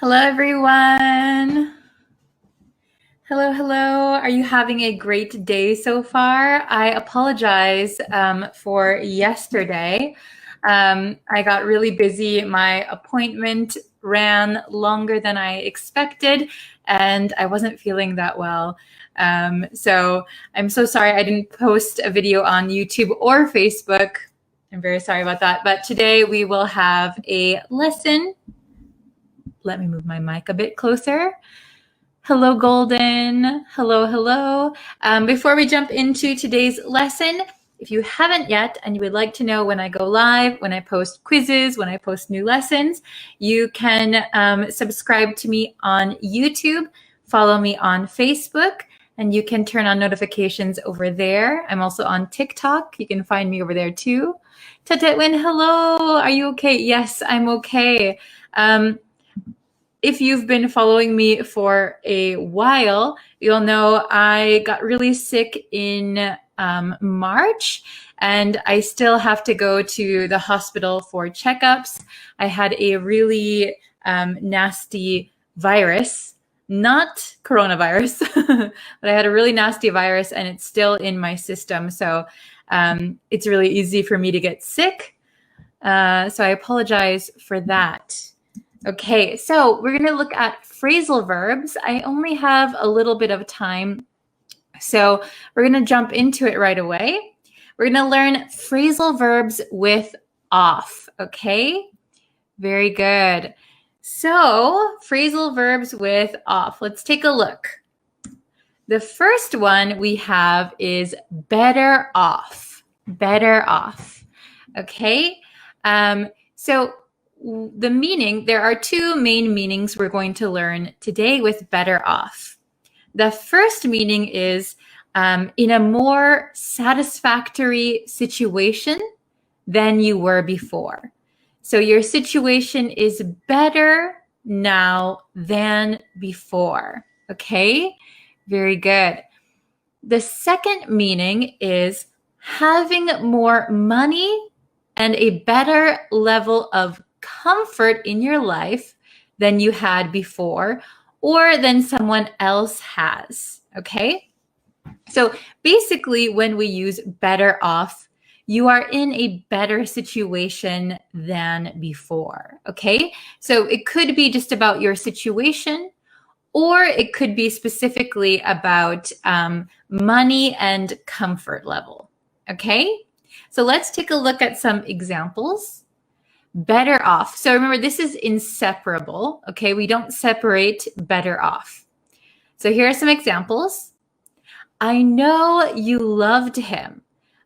Hello, everyone. Hello, hello. Are you having a great day so far? I apologize for yesterday. I got really busy. My appointment ran longer than I expected, and I wasn't feeling that well. So I'm so sorry I didn't post a video on YouTube or Facebook. I'm very sorry about that. But today we will have a lesson. Let me move my mic a bit closer. Hello, Golden. Hello, hello. Before we jump into today's lesson, if you haven't yet and you would like to know when I go live, when I post quizzes, when I post new lessons, you can subscribe to me on YouTube, follow me on Facebook, and you can turn on notifications over there. I'm also on TikTok. You can find me over there too. Tatetwin, hello. Are you okay? Yes, I'm okay. If you've been following me for a while, you'll know I got really sick in March, and I still have to go to the hospital for checkups. I had a really nasty virus, not coronavirus, but I had a really nasty virus, and it's still in my system. So it's really easy for me to get sick. So I apologize for that. Okay, so we're going to look at phrasal verbs. I only have a little bit of time, so we're going to jump into it right away. We're going to learn phrasal verbs with off, okay? Very good. So, phrasal verbs with off. Let's take a look. The first one we have is better off. Better off, okay? So, the meaning, there are two main meanings we're going to learn today with better off. The first meaning is in a more satisfactory situation than you were before. So your situation is better now than before. Okay, very good. The second meaning is having more money and a better level of comfort in your life than you had before or than someone else has, okay? So basically, when we use better off, you are in a better situation than before, okay? So it could be just about your situation, or it could be specifically about money and comfort level, okay? So let's take a look at some examples. Better off. So remember, this is inseparable, okay? We don't separate better off. So here are some examples. I know you loved him,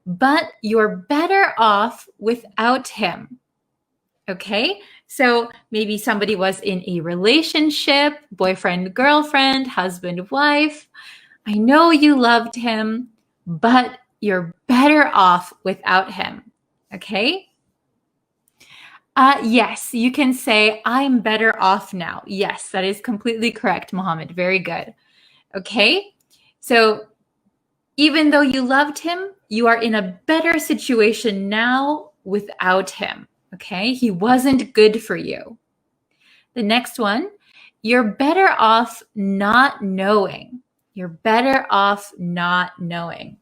but you're better off without him. Okay? So maybe somebody was in a relationship, boyfriend, girlfriend, husband, wife. I know you loved him, but you're better off without him. Okay? Yes, you can say, I'm better off now. Yes, that is completely correct, Mohammed. Very good. Okay, so even though you loved him, you are in a better situation now without him. Okay, he wasn't good for you. The next one, you're better off not knowing. You're better off not knowing.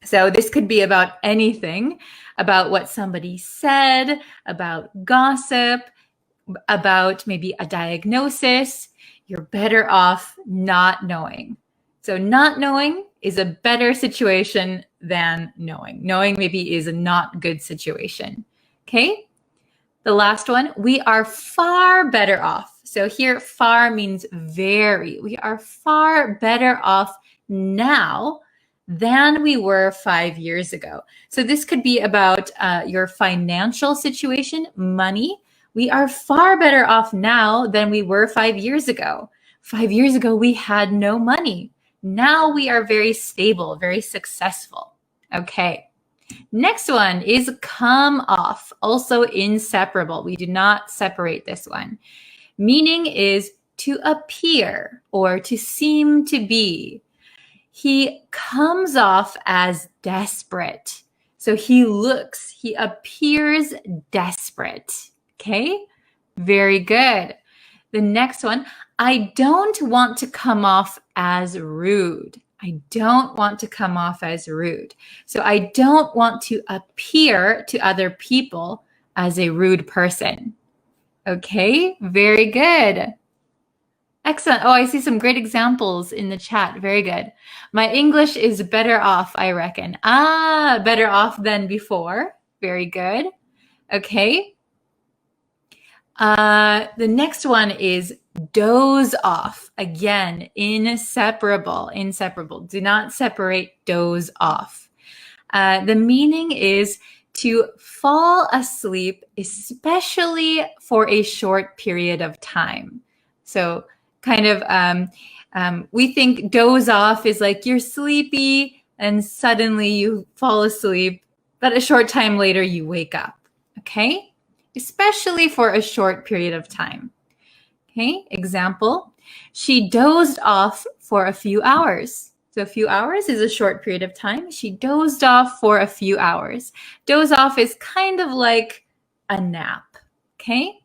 So this could be about anything, about what somebody said, about gossip, about maybe a diagnosis. You're better off not knowing. So not knowing is a better situation than knowing. Knowing maybe is a not good situation. Okay? The last one, we are far better off. So here, far means very. We are far better off now than we were 5 years ago. So this could be about your financial situation, money. We are far better off now than we were 5 years ago. 5 years ago, we had no money. Now we are very stable, very successful. Okay. Next one is come off, also inseparable. We do not separate this one. Meaning is to appear or to seem to be. He comes off as desperate. So he appears desperate. Okay, very good. The next one, I don't want to come off as rude. I don't want to come off as rude. So I don't want to appear to other people as a rude person. Okay, very good. Excellent. Oh, I see some great examples in the chat. Very good. My English is better off, I reckon. Ah, better off than before. Very good. Okay. The next one is doze off. Again, inseparable, inseparable. Do not separate doze off. The meaning is to fall asleep, especially for a short period of time. So kind of, we think doze off is like you're sleepy and suddenly you fall asleep, but a short time later you wake up, okay? Especially for a short period of time. Okay, example, she dozed off for a few hours. So a few hours is a short period of time. She dozed off for a few hours. Doze off is kind of like a nap, okay?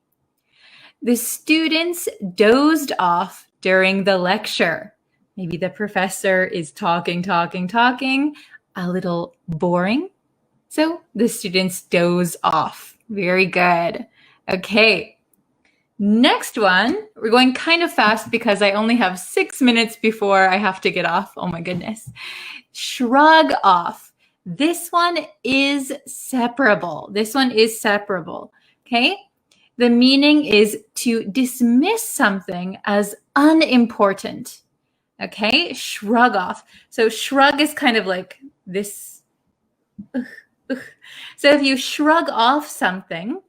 The students dozed off during the lecture. Maybe the professor is talking, a little boring. So the students doze off. Very good. Okay. Next one, we're going kind of fast because I only have 6 minutes before I have to get off. Oh my goodness. Shrug off. This one is separable. This one is separable. Okay. The meaning is to dismiss something as unimportant. Okay. Shrug off. So shrug is kind of like this. So if you shrug off something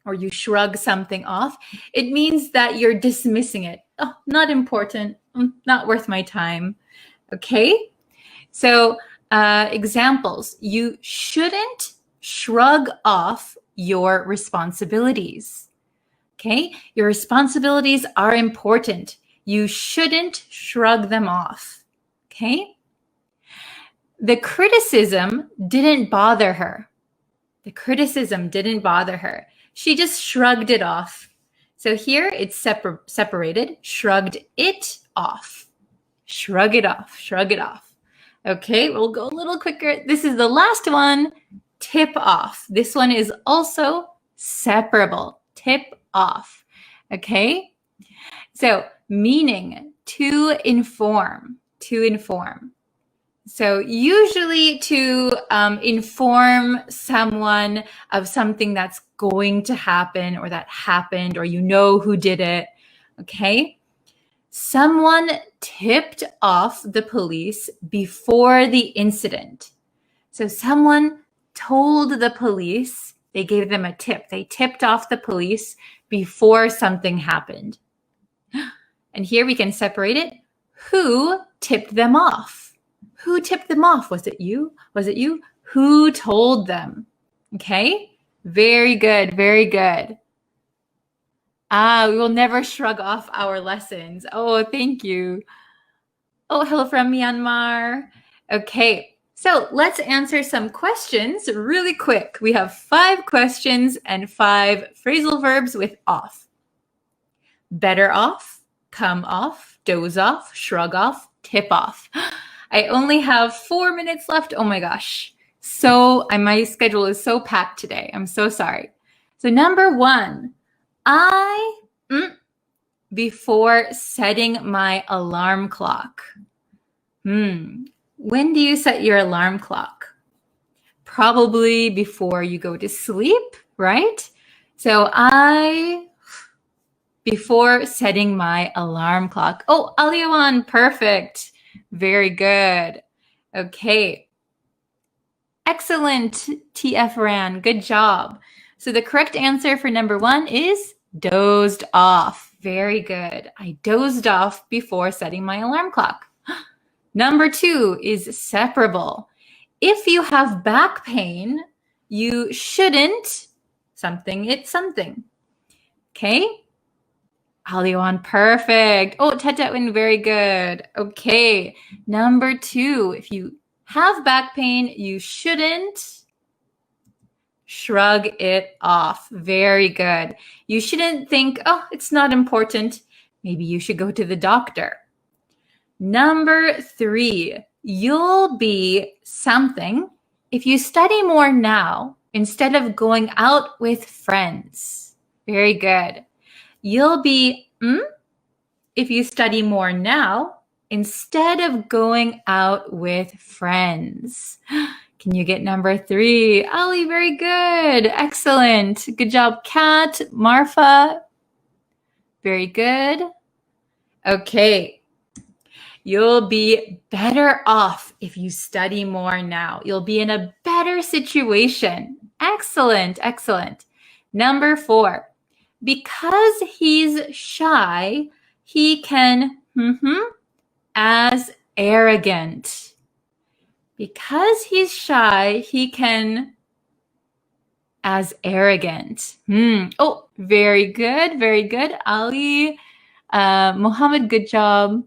or you shrug something off, it means that you're dismissing it. Oh, not important, not worth my time. Okay? So examples, you shouldn't shrug off your responsibilities. Okay? Your responsibilities are important. You shouldn't shrug them off. Okay? The criticism didn't bother her. The criticism didn't bother her. She just shrugged it off. So here it's separated. Shrugged it off. Shrug it off. Shrug it off. Okay, we'll go a little quicker. This is the last one. Tip off. This one is also separable. Tip off. Okay? So meaning to inform. To inform. So usually to inform someone of something that's going to happen or that happened or you know who did it, okay? Someone tipped off the police before the incident. So someone told the police, they gave them a tip. They tipped off the police before something happened. And here we can separate it. Who tipped them off? Who tipped them off? Was it you? Was it you? Who told them? Okay? Very good. Very good. We will never shrug off our lessons. Oh, thank you. Oh, hello from Myanmar. Okay, so let's answer some questions really quick. We have 5 questions and 5 phrasal verbs with off. Better off, come off, doze off, shrug off, tip off. I only have 4 minutes left. Oh my gosh. So my schedule is so packed today. I'm so sorry. So number 1, before setting my alarm clock. When do you set your alarm clock? Probably before you go to sleep, right? So before setting my alarm clock. Oh, Aliawan, perfect. Very good. Okay. Excellent, TF Ran. Good job. So the correct answer for number 1 is dozed off. Very good. I dozed off before setting my alarm clock. Number 2 is separable. If you have back pain, you shouldn't something. Okay? Aliwan, perfect. Oh, Tetetwin, very good. Okay. Number 2, if you have back pain, you shouldn't Shrug it off. Very good. You shouldn't think, oh, it's not important. Maybe you should go to the doctor. Number 3, you'll be something if you study more now instead of going out with friends. Very good. You'll be if you study more now instead of going out with friends. Can you get number 3? Ali, very good. Excellent. Good job, Kat. Marfa. Very good. Okay. You'll be better off if you study more now. You'll be in a better situation. Excellent, excellent. Number 4, because he's shy, he can as arrogant. Because he's shy, he can as arrogant. Oh, very good, very good. Ali, Mohammed, good job.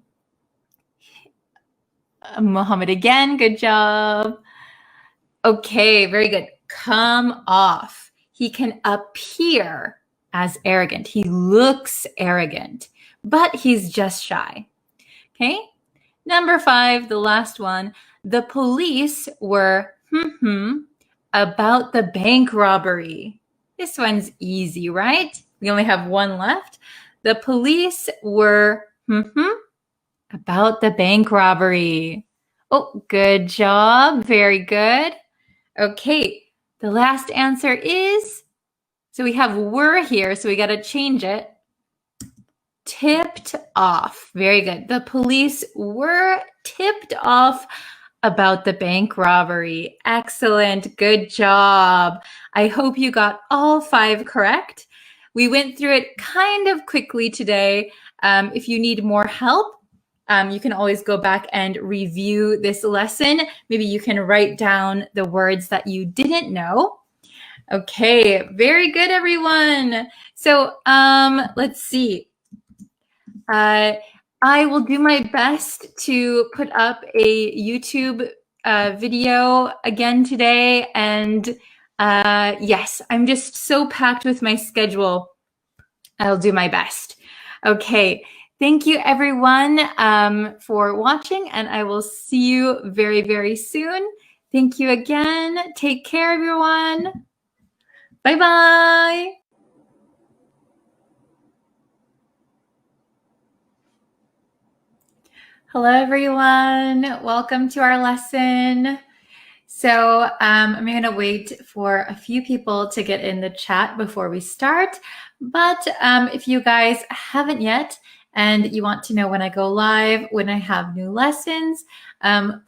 Mohammed again, good job. Okay, very good. Come off. He can appear as arrogant. He looks arrogant, but he's just shy. Okay? Number 5, the last one. The police were about the bank robbery. This one's easy, right? We only have one left. The police were about the bank robbery. Oh, good job. Very good. Okay, the last answer is, so we have were here, so we got to change it. Tipped off. Very good. The police were tipped off about the bank robbery. Excellent. Good job. I hope you got all 5 correct. We went through it kind of quickly today. If you need more help, you can always go back and review this lesson. Maybe you can write down the words that you didn't know. Okay, very good, everyone. So let's see. I will do my best to put up a YouTube video again today. And yes, I'm just so packed with my schedule. I'll do my best. Okay. Thank you, everyone, for watching, and I will see you very, very soon. Thank you again. Take care, everyone. Bye-bye. Hello, everyone. Welcome to our lesson. So I'm going to wait for a few people to get in the chat before we start. But if you guys haven't yet, and you want to know when I go live, when I have new lessons,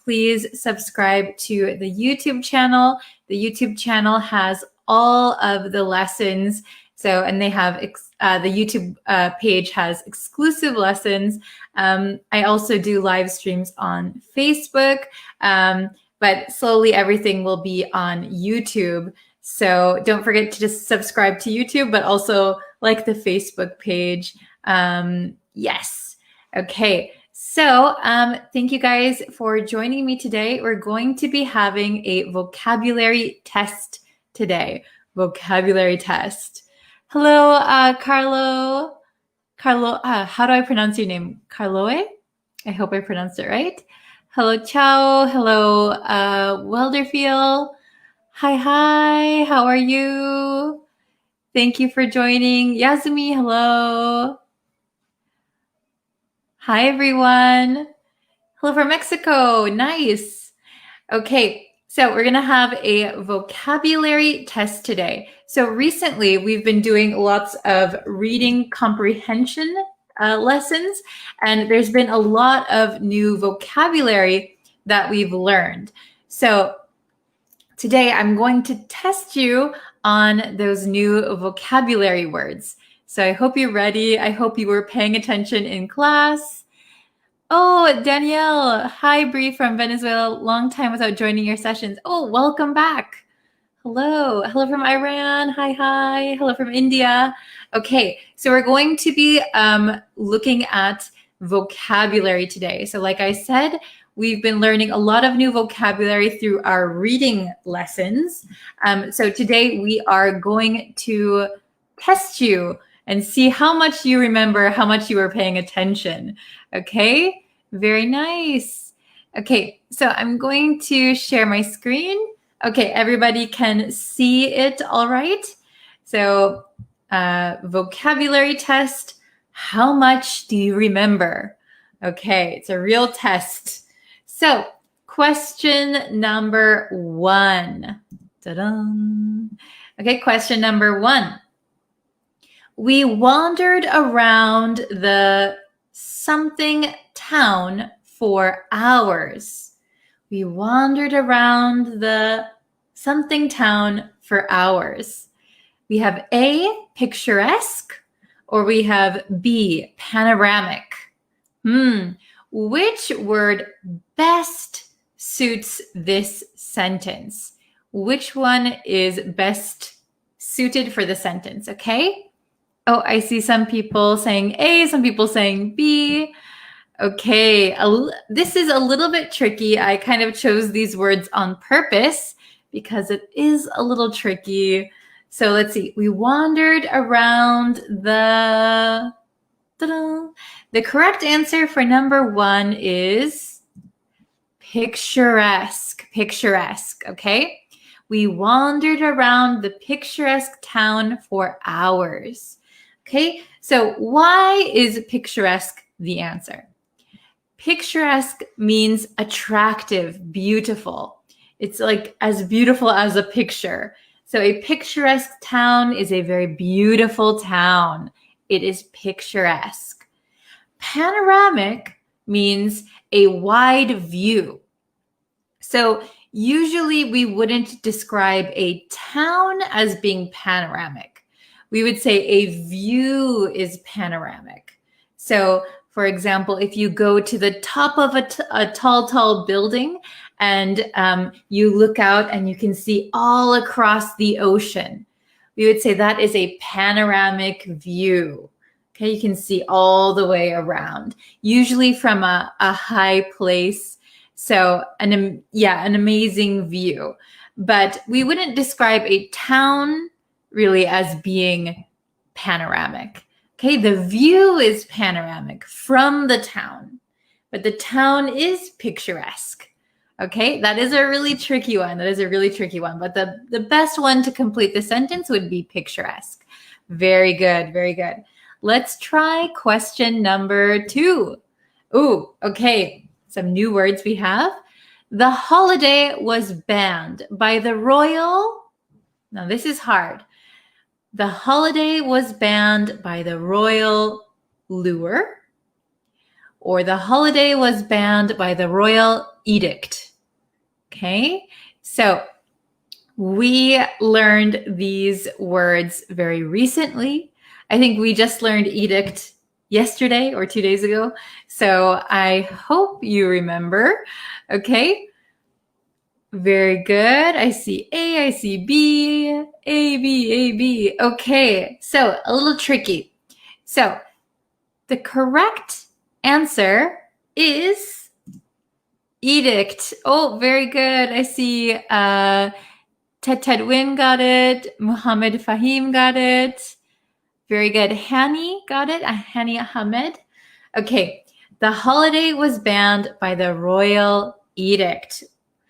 please subscribe to the YouTube channel. The YouTube channel has all of the lessons. So, and they have, the YouTube page has exclusive lessons. I also do live streams on Facebook, but slowly everything will be on YouTube. So don't forget to just subscribe to YouTube, but also like the Facebook page. Yes. Okay. So thank you guys for joining me today. We're going to be having a vocabulary test today. Vocabulary test. Hello, Carlo. Carlo, how do I pronounce your name? Carloe? I hope I pronounced it right. Hello, Ciao. Hello, Welderfield. Hi. How are you? Thank you for joining. Yasumi, hello. Hi, everyone. Hello from Mexico. Nice. Okay, so we're going to have a vocabulary test today. So recently, we've been doing lots of reading comprehension lessons, and there's been a lot of new vocabulary that we've learned. So today, I'm going to test you on those new vocabulary words. So I hope you're ready. I hope you were paying attention in class. Oh, Danielle. Hi, Bree from Venezuela. Long time without joining your sessions. Oh, welcome back. Hello. Hello from Iran. Hi. Hello from India. Okay, so we're going to be looking at vocabulary today. So like I said, we've been learning a lot of new vocabulary through our reading lessons. So today we are going to test you and see how much you remember, how much you were paying attention. Okay, very nice. Okay, so I'm going to share my screen. Okay, everybody can see it all right? So vocabulary test, how much do you remember? Okay, it's a real test. So question number 1. Ta-da! Okay, question number 1. We wandered around the something town for hours. We wandered around the something town for hours. We have A, picturesque, or we have B, panoramic. Which word best suits this sentence? Which one is best suited for the sentence, okay? Oh, I see some people saying A, some people saying B. Okay, this is a little bit tricky. I kind of chose these words on purpose because it is a little tricky. So let's see. We wandered around the... Ta-da. The correct answer for number 1 is picturesque. Picturesque, okay? We wandered around the picturesque town for hours. Okay, so why is picturesque the answer? Picturesque means attractive, beautiful. It's like as beautiful as a picture. So a picturesque town is a very beautiful town. It is picturesque. Panoramic means a wide view. So usually we wouldn't describe a town as being panoramic. We would say a view is panoramic. So for example, if you go to the top of a tall building and you look out and you can see all across the ocean, we would say that is a panoramic view. Okay, you can see all the way around, usually from a high place. So an amazing view. But we wouldn't describe a town really as being panoramic. Okay, the view is panoramic from the town, but the town is picturesque. Okay, that is a really tricky one. That is a really tricky one, but the best one to complete the sentence would be picturesque. Very good, very good. Let's try question number 2. Ooh, okay, some new words we have. The holiday was banned by the royal... Now this is hard. The holiday was banned by the royal lure, or the holiday was banned by the royal edict. Okay, so we learned these words very recently. I think we just learned edict yesterday or 2 days ago. So I hope you remember. Okay. Very good. I see A, I see B, A, B, A, B. Okay, so a little tricky. So the correct answer is edict. Oh, very good. I see Ted Win got it. Muhammad Fahim got it. Very good. Hani got it. Hani Ahmed. Okay, the holiday was banned by the royal edict.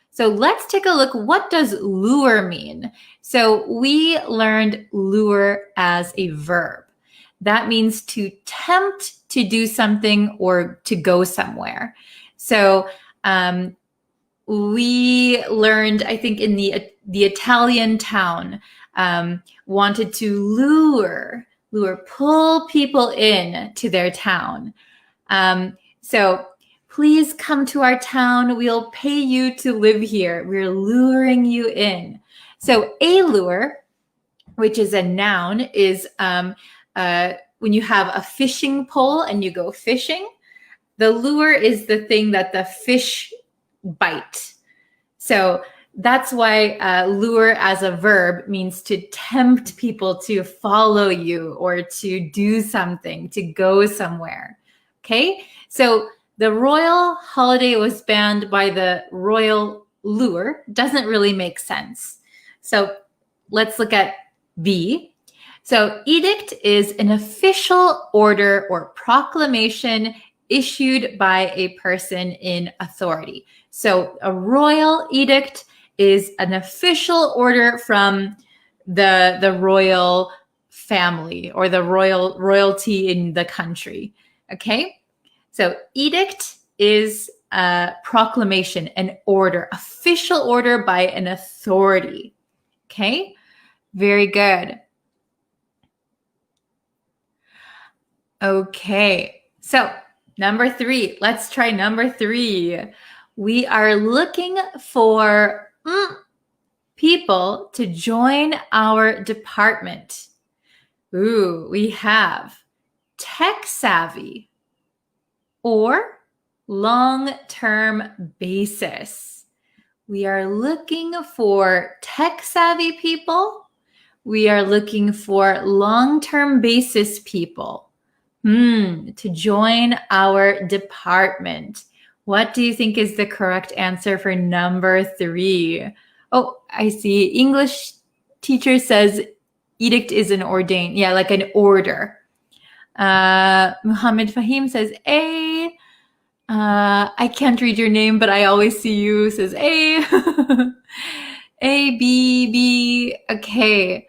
So let's take a look. What does lure mean? So we learned lure as a verb. That means to tempt to do something or to go somewhere. So we learned, I think, in the Italian town, wanted to lure, pull people in to their town. So please come to our town. We'll pay you to live here. We're luring you in. So a lure, which is a noun, is when you have a fishing pole and you go fishing. The lure is the thing that the fish bite. So that's why lure as a verb means to tempt people to follow you or to do something, to go somewhere. Okay, so the royal holiday was banned by the royal lure doesn't really make sense. So let's look at B. So edict is an official order or proclamation issued by a person in authority. So a royal edict is an official order from the royal family or the royalty in the country. Okay? So edict is a proclamation, an order, official order by an authority. Okay? Very good. Okay, so number 3. Let's try number 3. We are looking for people to join our department. Ooh, we have tech savvy or long-term basis. We are looking for tech savvy people. We are looking for long-term basis people. To join our department. What do you think is the correct answer for number 3? Oh, I see. English teacher says edict is an ordained. Yeah, like an order. Muhammad Fahim says A. I can't read your name, but I always see you, says A. A, B, B. Okay.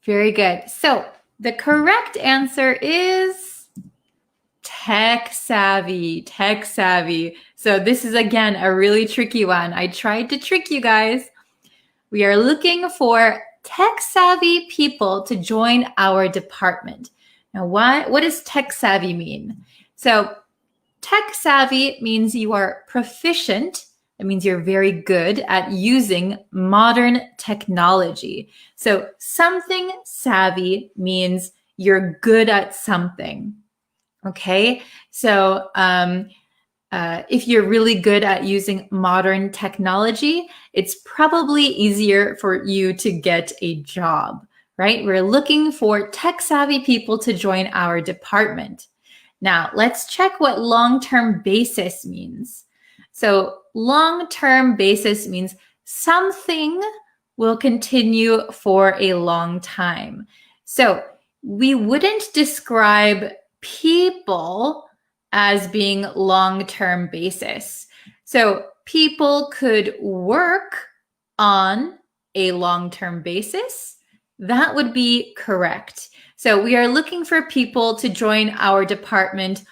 Very good. So the correct answer is tech savvy, tech savvy. So this is, again, a really tricky one. I tried to trick you guys. We are looking for tech savvy people to join our department. Now, what does tech savvy mean? So tech savvy means you are proficient. It means you're very good at using modern technology. So something savvy means you're good at something. Okay, so if you're really good at using modern technology, it's probably easier for you to get a job, right? We're looking for tech savvy people to join our department. Now, let's check what long-term basis means. So long-term basis means something will continue for a long time. So we wouldn't describe people as being long-term basis. So people could work on a long-term basis. That would be correct. So we are looking for people to join our department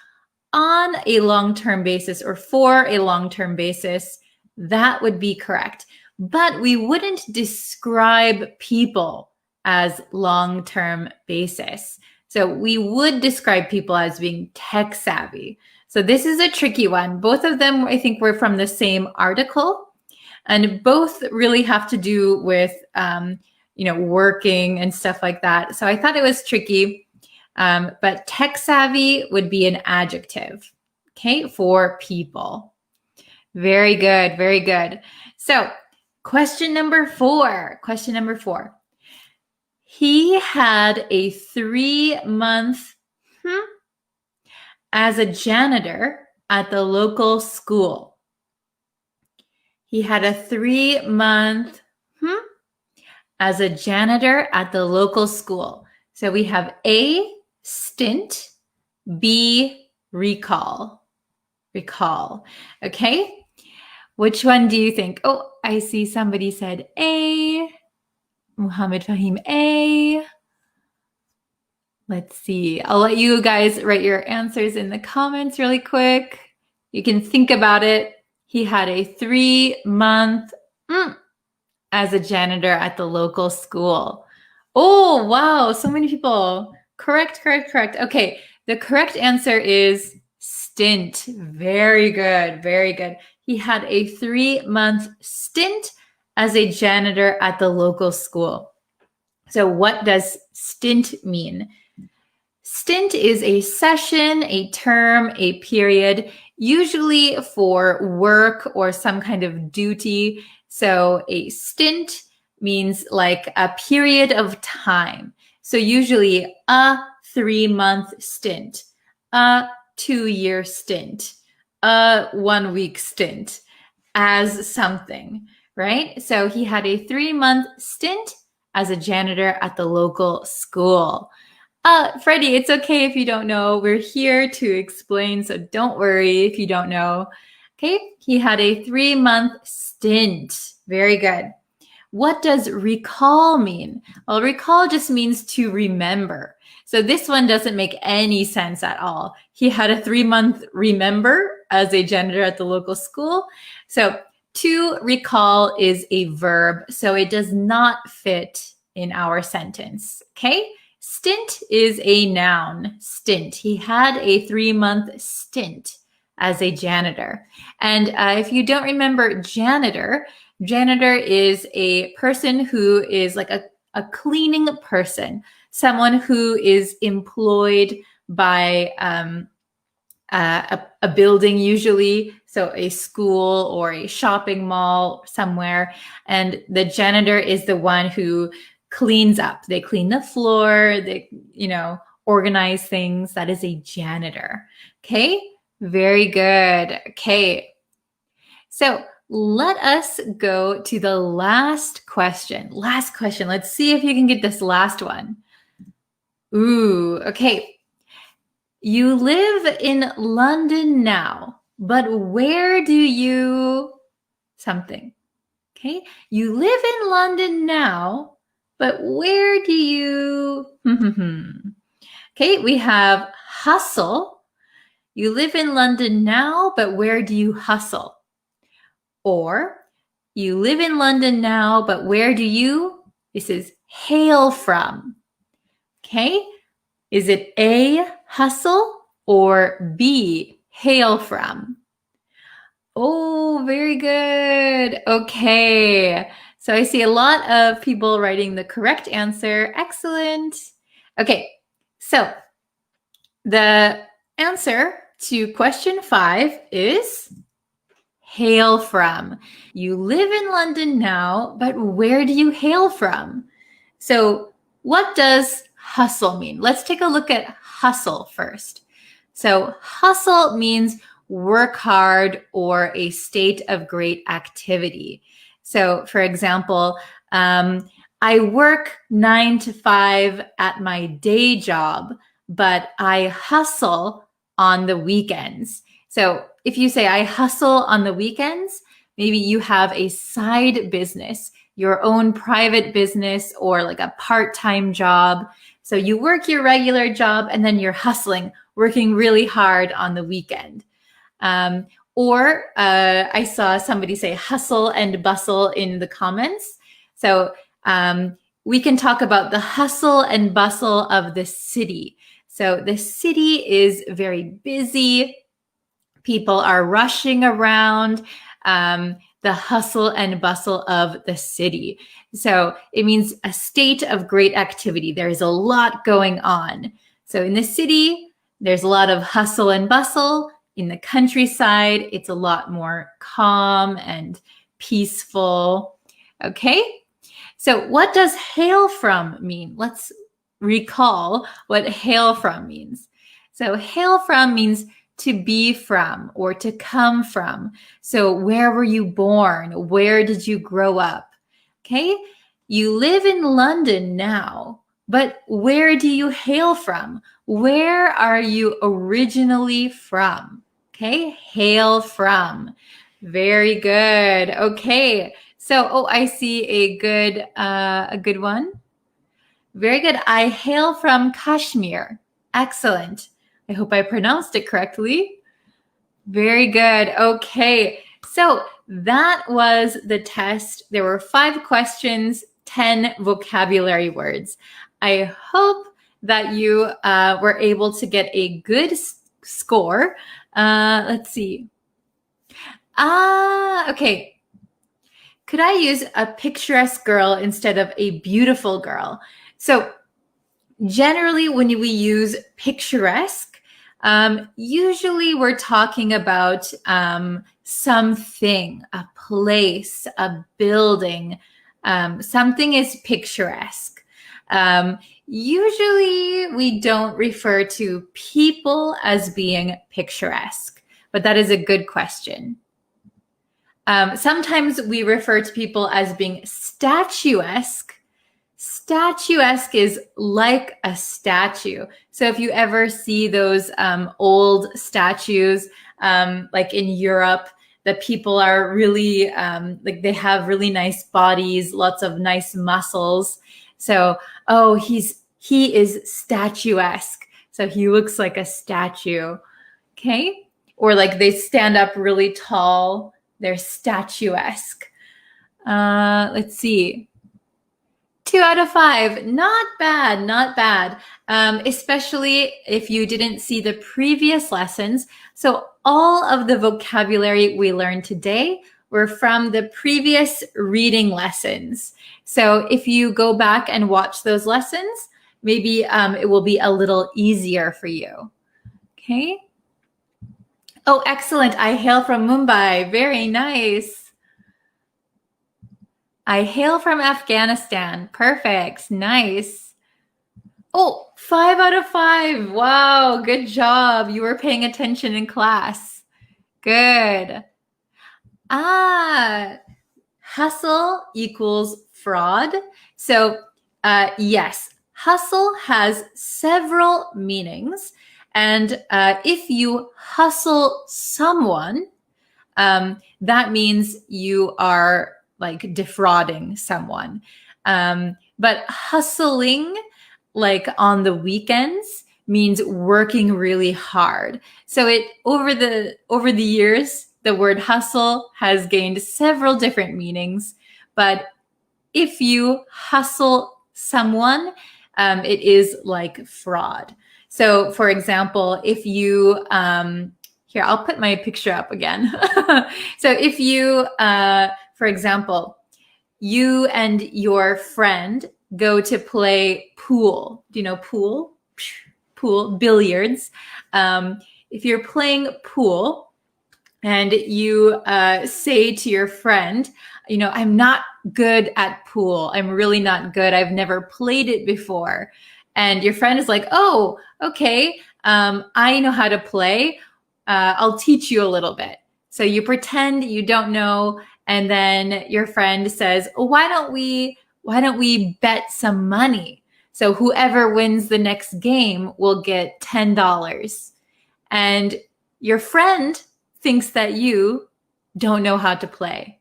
on a long-term basis or for a long-term basis. That would be correct. But we wouldn't describe people as long-term basis. So we would describe people as being tech savvy. So this is a tricky one. Both of them, I think, were from the same article, and both really have to do with working and stuff like that. So I thought it was tricky. But tech savvy would be an adjective, okay, for people. Very good, very good. So question number 4. He had a 3-month as a janitor at the local school. He had a 3-month as a janitor at the local school. So we have A, stint, B, recall. Okay? Which one do you think? Oh, I see somebody said A. Muhammad Fahim A. Let's see. I'll let you guys write your answers in the comments really quick. You can think about it. He had a 3-month as a janitor at the local school. Oh, wow. So many people. Correct. Okay. The correct answer is stint. Very good. Very good. He had a 3-month stint as a janitor at the local school. So what does stint mean? Stint is a session, a term, a period, usually for work or some kind of duty. So a stint means like a period of time. So usually a 3-month stint, a 2-year stint, a 1-week stint as something, right? So he had a 3-month stint as a janitor at the local school. Freddie, it's okay if you don't know. We're here to explain, so don't worry if you don't know. Okay, he had a 3-month stint. Very good. What does recall mean? Well, recall just means to remember. So this one doesn't make any sense at all. He had a 3-month remember as a janitor at the local school. So to recall is a verb, so it does not fit in our sentence, okay? Stint is a noun, stint. He had a 3-month stint as a janitor. And if you don't remember janitor is a person who is like a cleaning person, someone who is employed by a building usually, so a school or a shopping mall somewhere. And the janitor is the one who cleans up. They clean the floor, they, organize things. That is a janitor. Okay, very good. Okay, so let us go to the last question. Last question. Let's see if you can get this last one. Ooh, okay. You live in London now, but where do you something? Okay, you live in London now, but where do you? Okay, we have hustle. You live in London now, but where do you hustle? Or you live in London now, but where do you? This is hail from. Okay, is it A, hustle, or B, hail from? Oh, very good. Okay. So I see a lot of people writing the correct answer. Excellent. Okay. So the answer to question 5 is hail from. You live in London now, but where do you hail from? So what does hustle mean? Let's take a look at hustle first. So hustle means work hard or a state of great activity. So for example, I work 9 to 5 at my day job, but I hustle on the weekends. So if you say I hustle on the weekends, maybe you have a side business, your own private business, or like a part-time job. So you work your regular job and then you're hustling, working really hard on the weekend. Or I saw somebody say hustle and bustle in the comments. So we can talk about the hustle and bustle of the city. So the city is very busy. People are rushing around, the hustle and bustle of the city. So it means a state of great activity. There is a lot going on. So in the city, there's a lot of hustle and bustle. In the countryside, it's a lot more calm and peaceful. Okay, so what does hail from mean? Let's recall what hail from means. So hail from means to be from or to come from. So where were you born? Where did you grow up? Okay, you live in London now, but where do you hail from? Where are you originally from? Okay, hail from. Very good. Okay, so I see a good one. Very good. I hail from Kashmir. Excellent. I hope I pronounced it correctly. Very good. Okay, so that was the test. There were 5 questions, 10 vocabulary words. I hope that you were able to get a good score. Let's see. Okay. Could I use a picturesque girl instead of a beautiful girl? So generally when we use picturesque, usually we're talking about something, a place, a building. Something is picturesque. Usually we don't refer to people as being picturesque, but that is a good question. Sometimes we refer to people as being statuesque. Statuesque is like a statue. So if you ever see those old statues, like in Europe, the people are really, like they have really nice bodies, lots of nice muscles. So, oh, he is statuesque. So he looks like a statue. Okay. Or like they stand up really tall. They're statuesque. Let's see. 2 out of 5. Not bad, not bad. Especially if you didn't see the previous lessons. So all of the vocabulary we learned today were from the previous reading lessons. So if you go back and watch those lessons, maybe it will be a little easier for you. Okay. Oh, excellent. I hail from Mumbai. Very nice. I hail from Afghanistan. Perfect. Nice. Oh, 5 out of 5. Wow, good job. You were paying attention in class. Good. Hustle equals fraud. So yes, hustle has several meanings. And if you hustle someone, that means you are like defrauding someone. But hustling, like on the weekends, means working really hard. So over the years, the word hustle has gained several different meanings. But if you hustle someone, it is like fraud. So for example, if you, here, I'll put my picture up again. So if you, for example, you and your friend go to play pool. Do you know pool? Pool, billiards. If you're playing pool and you say to your friend, you know, I'm not good at pool. I'm really not good. I've never played it before. And your friend is like, oh, okay, I know how to play. I'll teach you a little bit. So you pretend you don't know, and then your friend says, oh, why don't we bet some money? So whoever wins the next game will get $10. And your friend thinks that you don't know how to play.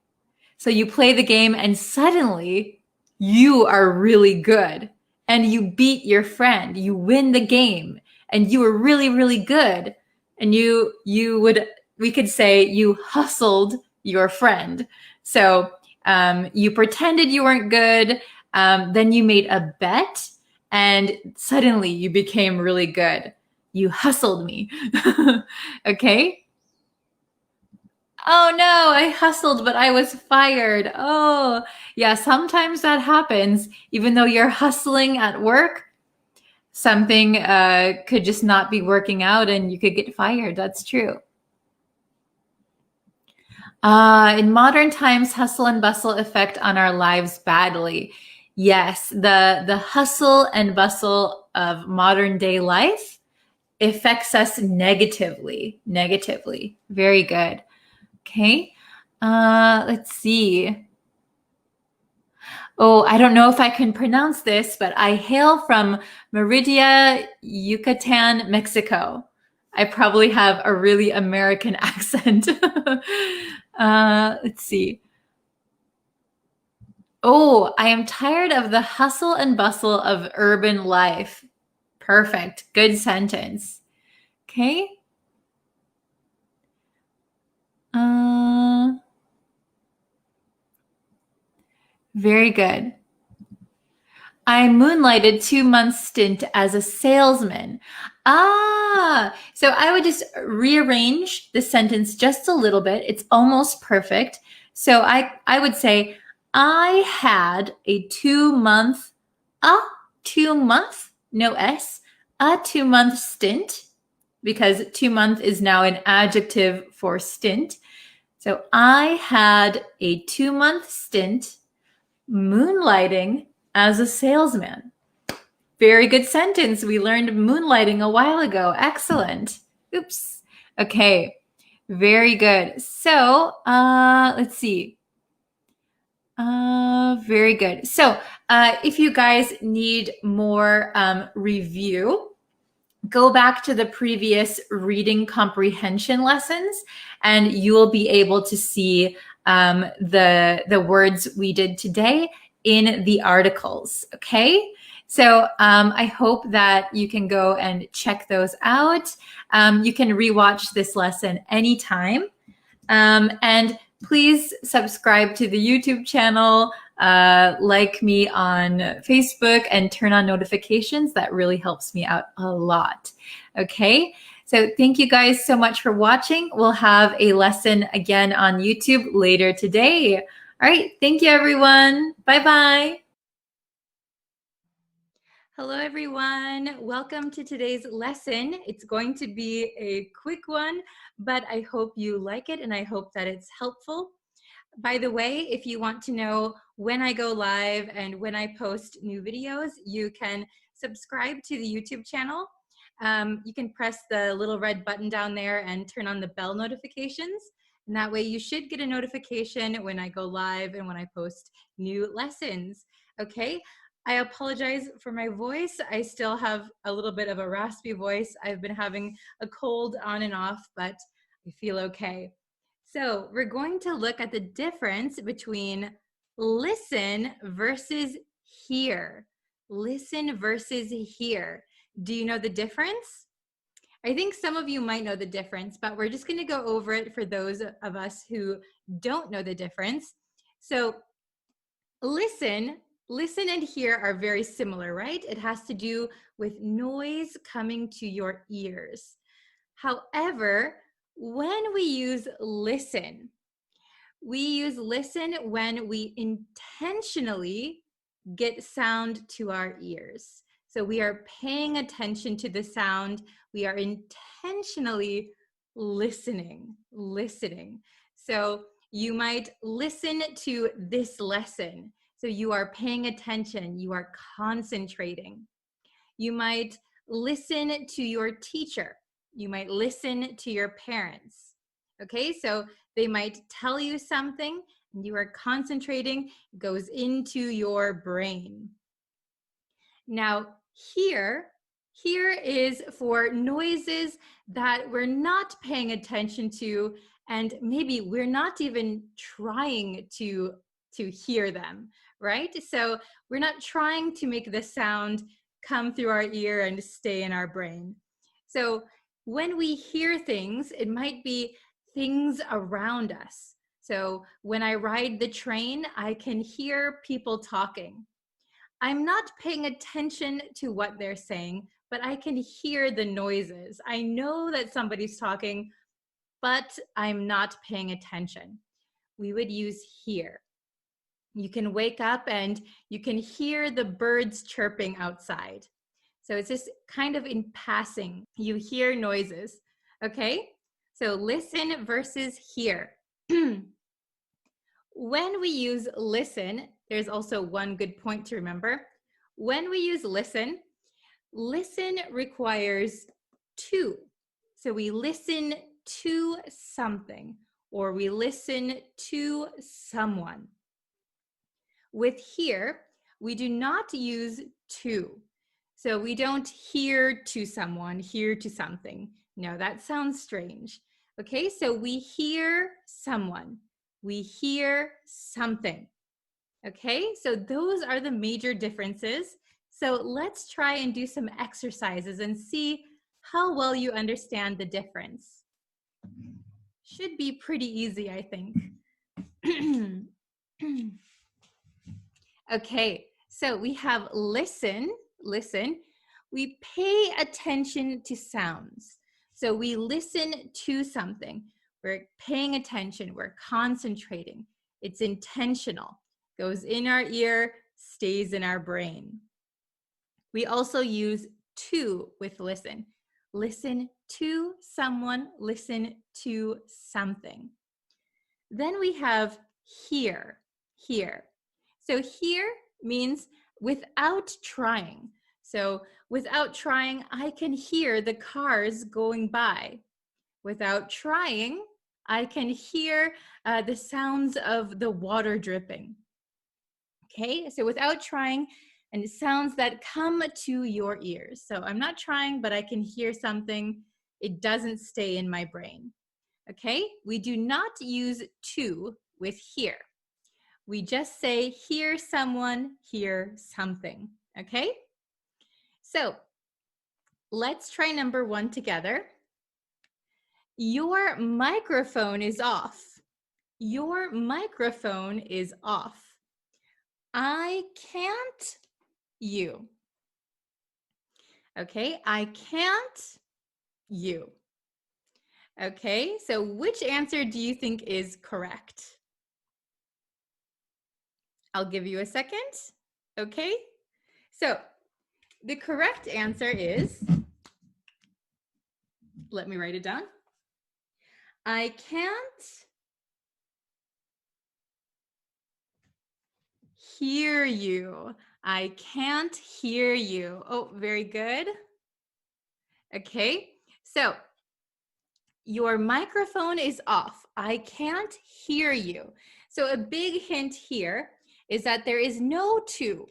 So you play the game and suddenly you are really good and you beat your friend. You win the game and you were really, really good. And we could say you hustled your friend. So you pretended you weren't good. Then you made a bet and suddenly you became really good. You hustled me. Okay. Oh no, I hustled, but I was fired. Oh, yeah, sometimes that happens. Even though you're hustling at work, something could just not be working out and you could get fired. That's true. In modern times, hustle and bustle affect on our lives badly. Yes, the hustle and bustle of modern day life affects us negatively. Very good. Okay. Let's see. Oh, I don't know if I can pronounce this, but I hail from Merida, Yucatan, Mexico. I probably have a really American accent. Let's see. Oh, I am tired of the hustle and bustle of urban life. Perfect. Good sentence. Okay. Very good. I moonlighted 2-month stint as a salesman. So I would just rearrange the sentence just a little bit. It's almost perfect. So I would say, I had a 2-month, no S, a 2-month stint, because 2-month is now an adjective for stint. So I had a 2-month stint moonlighting as a salesman. Very good sentence. We learned moonlighting a while ago. Excellent. Oops. Okay. Very good. So, let's see. Very good. So, if you guys need more review, go back to the previous reading comprehension lessons, and you will be able to see the words we did today in the articles. Okay. So I hope that you can go and check those out. You can rewatch this lesson anytime. And please subscribe to the YouTube channel, like me on Facebook, and turn on notifications. That really helps me out a lot. Okay, so thank you guys so much for watching. We'll have a lesson again on YouTube later today. All right, thank you everyone. Bye-bye. Hello everyone, welcome to today's lesson. It's going to be a quick one, but I hope you like it and I hope that it's helpful. By the way, if you want to know when I go live and when I post new videos, you can subscribe to the YouTube channel. You can press the little red button down there and turn on the bell notifications. And that way you should get a notification when I go live and when I post new lessons. Okay, I apologize for my voice. I still have a little bit of a raspy voice. I've been having a cold on and off, but I feel okay. So we're going to look at the difference between listen versus hear. Listen versus hear. Do you know the difference? I think some of you might know the difference, but we're just going to go over it for those of us who don't know the difference. So listen and hear are very similar, right? It has to do with noise coming to your ears. However, when we use listen when we intentionally get sound to our ears. So we are paying attention to the sound. We are intentionally listening. So you might listen to this lesson. So you are paying attention, you are concentrating. You might listen to your teacher. You might listen to your parents. Okay, so they might tell you something and you are concentrating, it goes into your brain. Now, here is for noises that we're not paying attention to, and maybe we're not even trying to hear them, right? So we're not trying to make the sound come through our ear and stay in our brain. So when we hear things, it might be things around us. So when I ride the train, I can hear people talking. I'm not paying attention to what they're saying, but I can hear the noises. I know that somebody's talking, but I'm not paying attention. We would use hear. You can wake up and you can hear the birds chirping outside. So it's just kind of in passing. You hear noises, okay? So listen versus hear. When we use listen, there's also one good point to remember. When we use listen requires to. So we listen to something or we listen to someone. With hear, we do not use to. So we don't hear to someone, hear to something. No, that sounds strange. Okay, so we hear someone. We hear something. Okay, so those are the major differences. So let's try and do some exercises and see how well you understand the difference. Should be pretty easy, I think. Okay, so we have listen. We pay attention to sounds. So we listen to something. We're paying attention, we're concentrating. It's intentional. Goes in our ear, stays in our brain. We also use to with listen. Listen to someone, listen to something. Then we have hear. So hear means without trying. So without trying, I can hear the cars going by. Without trying, I can hear the sounds of the water dripping. Okay, so without trying, and sounds that come to your ears. So I'm not trying, but I can hear something. It doesn't stay in my brain. Okay, we do not use to with hear. We just say hear someone, hear something. Okay, so let's try number 1 together. Your microphone is off. Your microphone is off. I can't you. Okay, I can't you. Okay, so which answer do you think is correct? I'll give you a second. Okay, so the correct answer is, let me write it down. I can't hear you. I can't hear you. Oh, very good. Okay, so your microphone is off. I can't hear you. So a big hint here is that there is no to.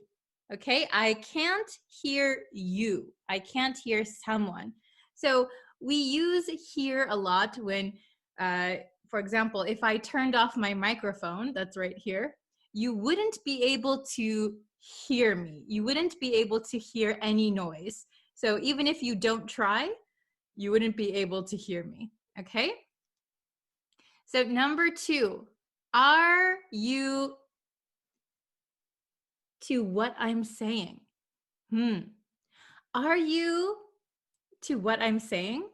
Okay, I can't hear you. I can't hear someone. So we use hear a lot when, for example, if I turned off my microphone, that's right here, you wouldn't be able to hear me. You wouldn't be able to hear any noise. So even if you don't try, you wouldn't be able to hear me. Okay? So number 2, are you to what I'm saying? Are you to what I'm saying?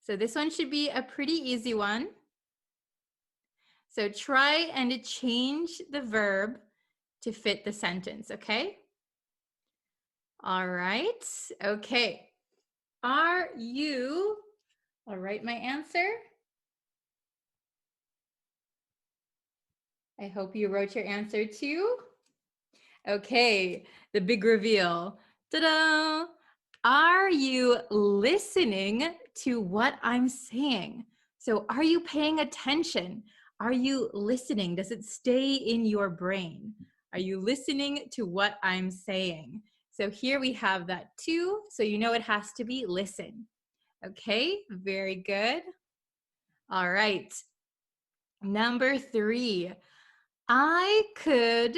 So this one should be a pretty easy one. So try and change the verb to fit the sentence, okay? All right, okay. Are you, I'll write my answer. I hope you wrote your answer too. Okay, the big reveal. Ta-da! Are you listening to what I'm saying? So are you paying attention? Are you listening? Does it stay in your brain? Are you listening to what I'm saying? So here we have that too. So you know it has to be listen. Okay, very good. All right. Number 3. I could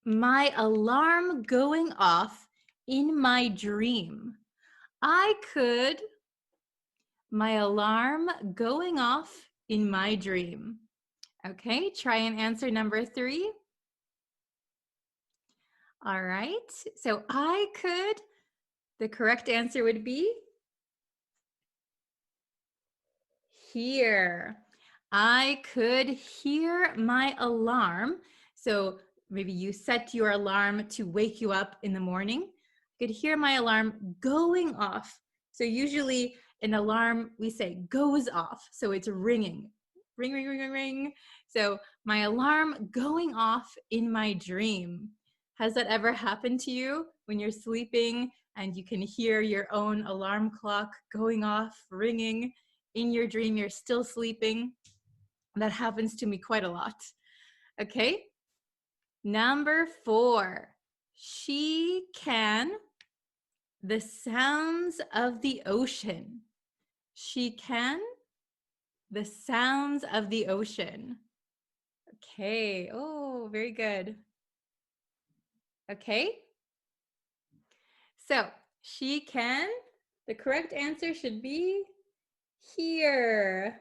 my alarm going off in my dream. I could my alarm going off in my dream. Okay, try and answer number 3. All right, so I could, the correct answer would be hear. I could hear my alarm. So maybe you set your alarm to wake you up in the morning. I could hear my alarm going off. So usually an alarm, we say goes off. So it's ringing, ring, ring, ring, ring, ring. So my alarm going off in my dream. Has that ever happened to you when you're sleeping and you can hear your own alarm clock going off, ringing in your dream, you're still sleeping? That happens to me quite a lot. Okay. Number 4, she can the sounds of the ocean. She can the sounds of the ocean. Okay. Oh, very good. Okay. So she can, the correct answer should be hear.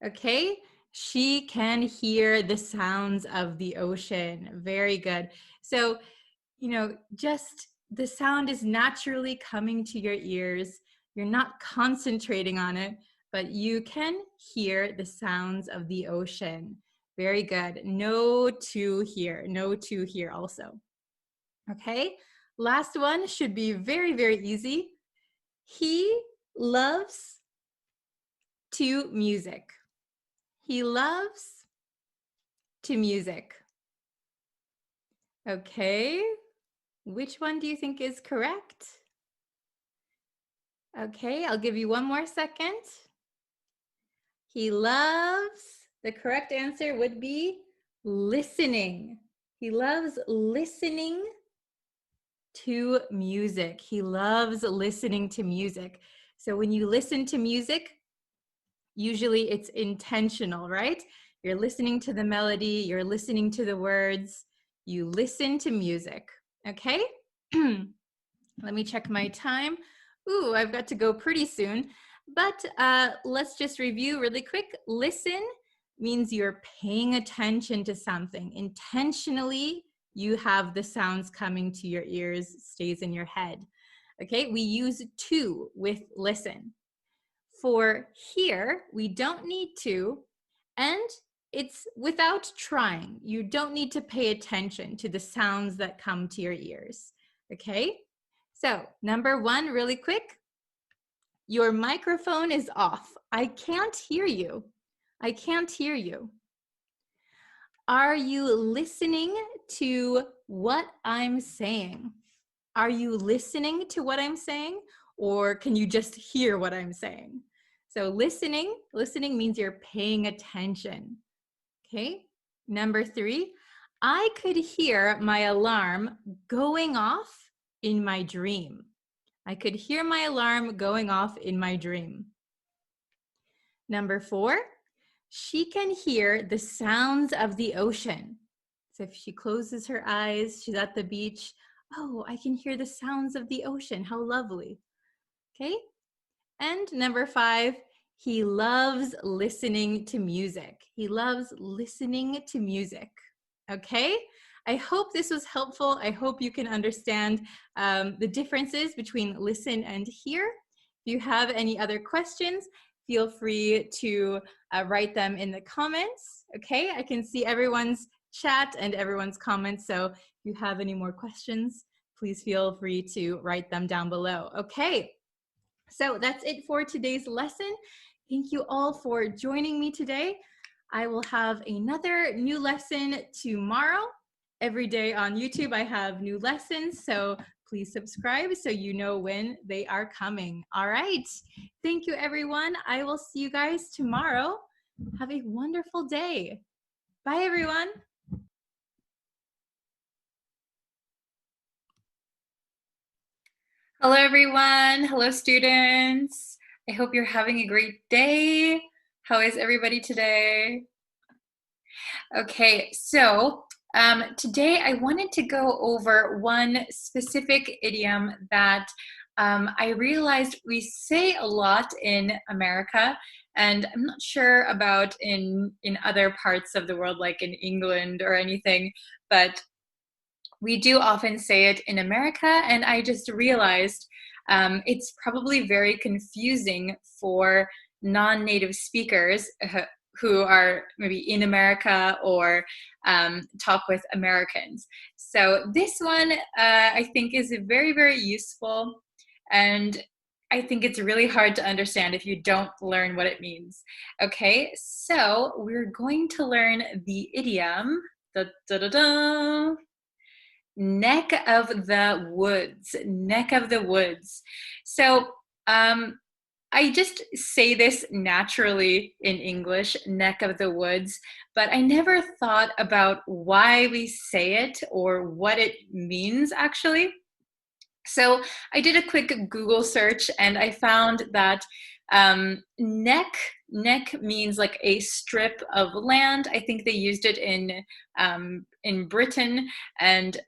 Okay. She can hear the sounds of the ocean. Very good. So, you know, just the sound is naturally coming to your ears. You're not concentrating on it, but you can hear the sounds of the ocean. Very good. No to here. No to here also. Okay. Last one should be very, very easy. He loves to music. He loves to music. Okay. Which one do you think is correct? Okay, I'll give you one more second. He loves, the correct answer would be listening. He loves listening to music. He loves listening to music. So when you listen to music, usually it's intentional, right? You're listening to the melody, you're listening to the words, you listen to music, okay? Let me check my time. Ooh, I've got to go pretty soon, but let's just review really quick. Listen means you're paying attention to something. Intentionally, you have the sounds coming to your ears, stays in your head. Okay, we use to with listen. For hear, we don't need to, and it's without trying. You don't need to pay attention to the sounds that come to your ears, okay? So, number one, really quick, your microphone is off. I can't hear you. I can't hear you. Are you listening to what I'm saying? Are you listening to what I'm saying, or can you just hear what I'm saying? So listening means you're paying attention. Okay. Number three, I could hear my alarm going off in my dream. I could hear my alarm going off in my dream. Number four, she can hear the sounds of the ocean. So if she closes her eyes, she's at the beach. Oh, I can hear the sounds of the ocean. How lovely. Okay. And number five, he loves listening to music. He loves listening to music. Okay. I hope this was helpful. I hope you can understand the differences between listen and hear. If you have any other questions, feel free to write them in the comments. Okay, I can see everyone's chat and everyone's comments. So if you have any more questions, please feel free to write them down below. Okay, so that's it for today's lesson. Thank you all for joining me today. I will have another new lesson tomorrow. Every day on YouTube, I have new lessons, so please subscribe so you know when they are coming. All right. Thank you, everyone. I will see you guys tomorrow. Have a wonderful day. Bye, everyone. Hello, everyone. Hello, students. I hope you're having a great day. How is everybody today? Okay, so today I wanted to go over one specific idiom that I realized we say a lot in America, and I'm not sure about in other parts of the world, like in England or anything, but we do often say it in America, and I just realized it's probably very confusing for non-native speakers who are maybe in America or talk with Americans. So this one I think is very, very useful, and I think it's really hard to understand if you don't learn what it means. Okay, so we're going to learn the idiom, da, da, da, da, neck of the woods, neck of the woods. So I just say this naturally in English, neck of the woods, but I never thought about why we say it or what it means actually. So I did a quick Google search and I found that neck means like a strip of land. I think they used it in Britain, and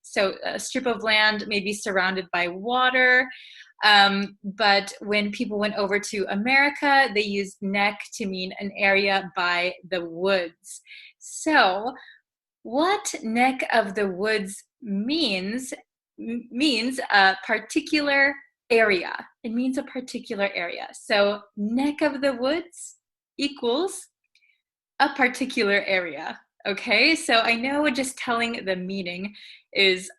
so a strip of land maybe surrounded by water. But when people went over to America, they used neck to mean an area by the woods. So what neck of the woods means a particular area. It means a particular area. So neck of the woods equals a particular area. Okay, so I know just telling the meaning is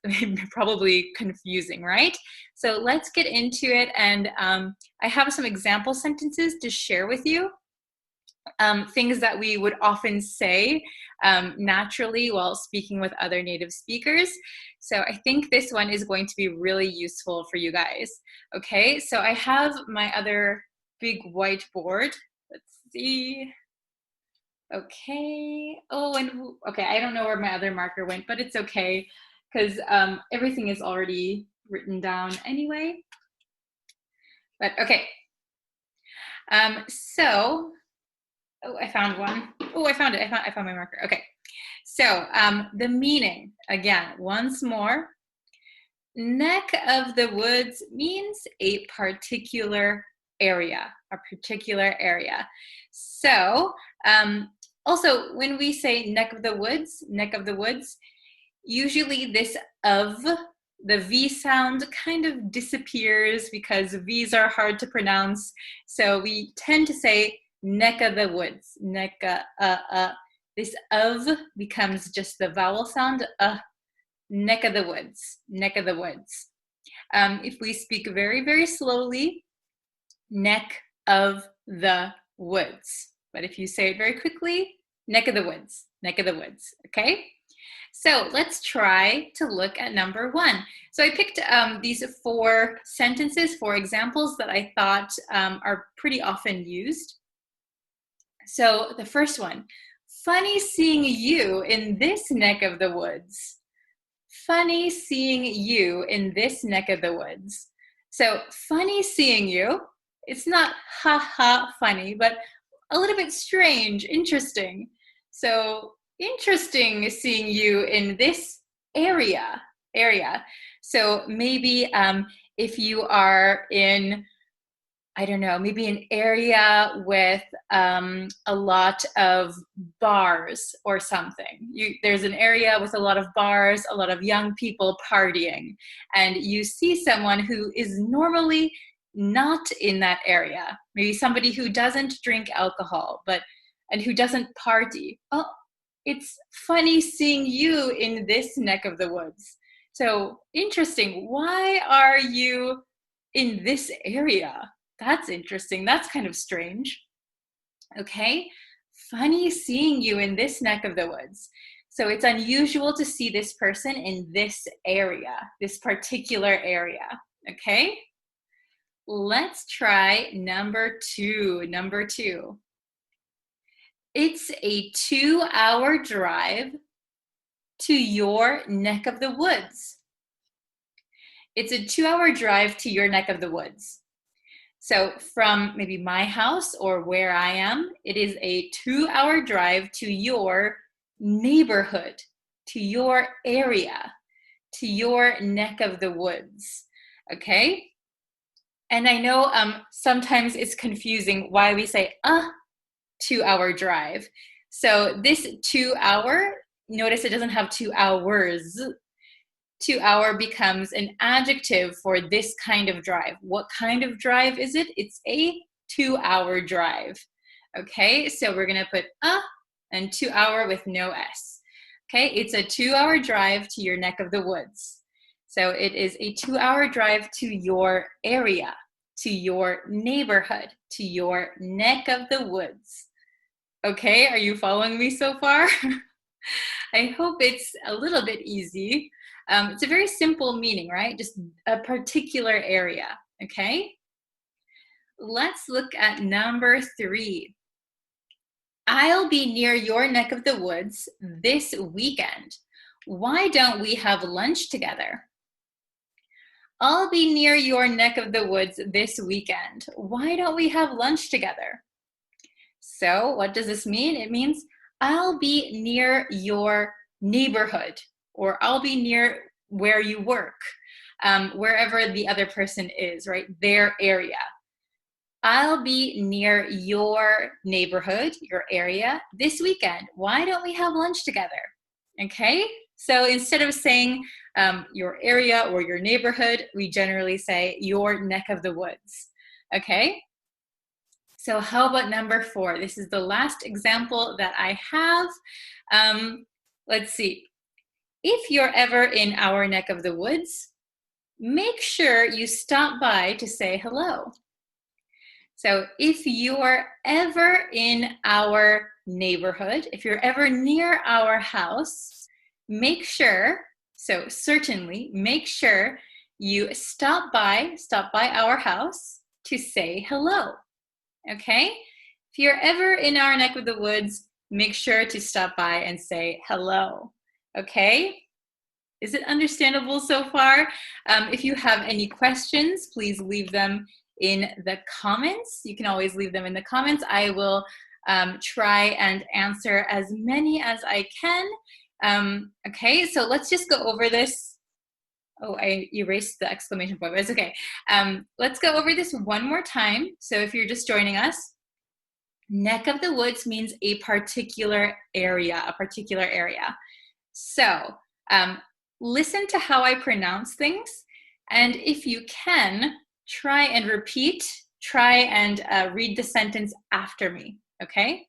probably confusing, right? So let's get into it, and I have some example sentences to share with you. things that we would often say naturally while speaking with other native speakers. So I think this one is going to be really useful for you guys. Okay, so I have my other big whiteboard. Let's see. Okay. Oh, and okay, I don't know where my other marker went, but it's okay because everything is already written down anyway. But okay. So, oh, I found one. Oh, I found it. I found my marker. Okay. So the meaning, again, once more, neck of the woods means a particular area, So also when we say neck of the woods, usually this of, the V sound kind of disappears because V's are hard to pronounce. So we tend to say neck of the woods, This of becomes just the vowel sound, neck of the woods. If we speak very, very slowly, neck of the woods. But if you say it very quickly, neck of the woods, okay? So let's try to look at number 1. So I picked these 4 sentences, 4 examples that I thought are pretty often used. So the first one, funny seeing you in this neck of the woods. Funny seeing you in this neck of the woods. So funny seeing you, it's not ha ha funny, but a little bit strange, interesting. So interesting seeing you in this area. So maybe if you are in, I don't know, maybe an area with a lot of bars or something. There's an area with a lot of bars, a lot of young people partying, and you see someone who is normally not in that area. Maybe somebody who doesn't drink alcohol, and who doesn't party. Oh, it's funny seeing you in this neck of the woods. So interesting. Why are you in this area? That's interesting. That's kind of strange. Okay, funny seeing you in this neck of the woods. So it's unusual to see this person in this area, this particular area. Okay, let's try number 2. It's a 2-hour drive to your neck of the woods. It's a 2-hour drive to your neck of the woods. So from maybe my house or where I am, it is a 2-hour drive to your neighborhood, to your area, to your neck of the woods, okay? And I know sometimes it's confusing why we say a 2-hour drive. So this 2-hour, notice it doesn't have 2 hours. 2-hour becomes an adjective for this kind of drive. What kind of drive is it? It's a 2-hour drive. Okay, so we're gonna put a and 2-hour with no S. Okay, it's a 2-hour drive to your neck of the woods. So it is a 2-hour drive to your area, to your neighborhood, to your neck of the woods. Okay, are you following me so far? I hope it's a little bit easy. It's a very simple meaning, right? Just a particular area, okay? Let's look at number 3. I'll be near your neck of the woods this weekend. Why don't we have lunch together? I'll be near your neck of the woods this weekend. Why don't we have lunch together? So what does this mean? It means I'll be near your neighborhood, or I'll be near where you work, wherever the other person is, right? Their area. I'll be near your neighborhood, your area, this weekend. Why don't we have lunch together? Okay, so instead of saying your area or your neighborhood, we generally say your neck of the woods. Okay, so how about number 4? This is the last example that I have. Let's see. If you're ever in our neck of the woods, make sure you stop by to say hello. So if you're ever in our neighborhood, if you're ever near our house, make sure, so certainly make sure you stop by our house to say hello, okay? If you're ever in our neck of the woods, make sure to stop by and say hello, okay? Is it understandable so far? If you have any questions, please leave them in the comments. You can always leave them in the comments. I will try and answer as many as I can. Okay, so let's just go over this. Oh, I erased the exclamation point, but it's okay. Let's go over this one more time. So if you're just joining us, neck of the woods means a particular area, So listen to how I pronounce things, and if you can, try and read the sentence after me, okay?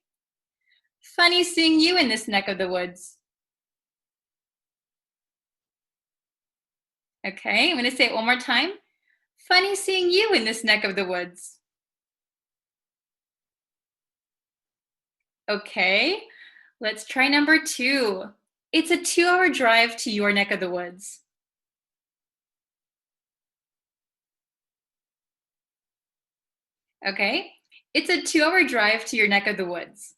Funny seeing you in this neck of the woods. Okay, I'm going to say it one more time. Funny seeing you in this neck of the woods. Okay, let's try number 2. It's a 2-hour drive to your neck of the woods. Okay, it's a 2-hour drive to your neck of the woods.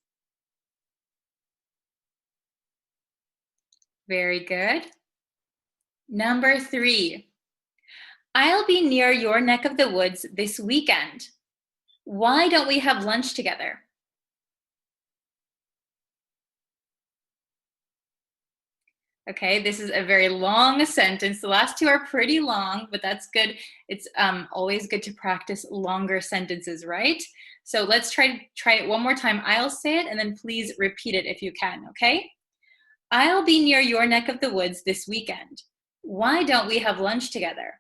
Very good. Number 3. I'll be near your neck of the woods this weekend. Why don't we have lunch together? Okay, this is a very long sentence. The last 2 are pretty long, but that's good. It's always good to practice longer sentences, right? So let's try it one more time. I'll say it, and then please repeat it if you can, okay? I'll be near your neck of the woods this weekend. Why don't we have lunch together?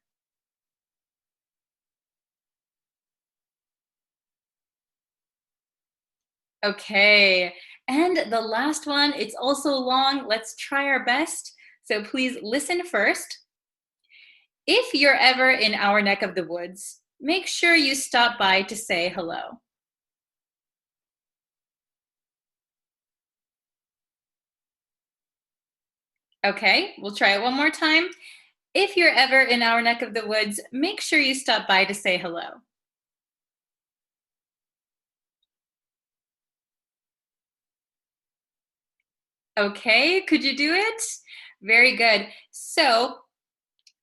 Okay, and the last one, it's also long. Let's try our best. So please listen first. If you're ever in our neck of the woods, make sure you stop by to say hello. Okay, we'll try it one more time. If you're ever in our neck of the woods, make sure you stop by to say hello. Okay, could you do it? Very good. So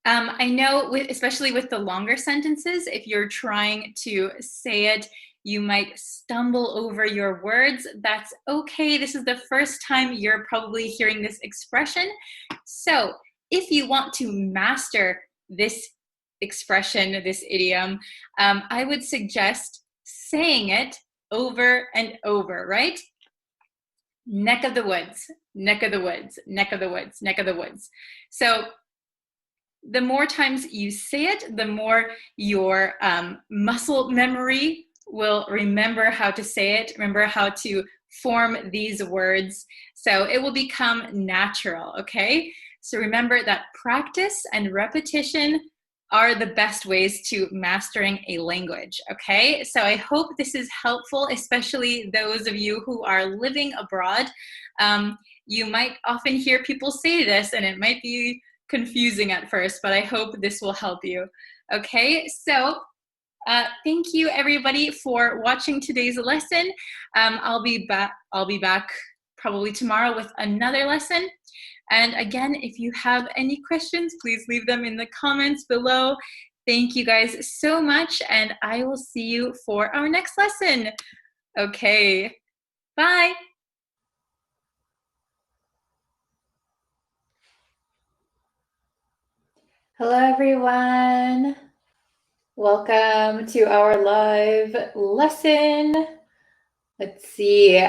I know, especially with the longer sentences, if you're trying to say it, you might stumble over your words. That's okay. This is the first time you're probably hearing this expression. So if you want to master this expression, this idiom, I would suggest saying it over and over, right? Neck of the woods, neck of the woods, neck of the woods, neck of the woods. So the more times you say it, the more your muscle memory will remember how to say it, remember how to form these words. So it will become natural, okay? So remember that practice and repetition are the best ways to mastering a language, okay? So I hope this is helpful, especially those of you who are living abroad. You might often hear people say this, and it might be confusing at first, but I hope this will help you. Okay, so thank you everybody for watching today's lesson. I'll be back probably tomorrow with another lesson. And again, if you have any questions, please leave them in the comments below. Thank you guys so much, and I will see you for our next lesson. Okay, bye. Hello, everyone. Welcome to our live lesson. Let's see.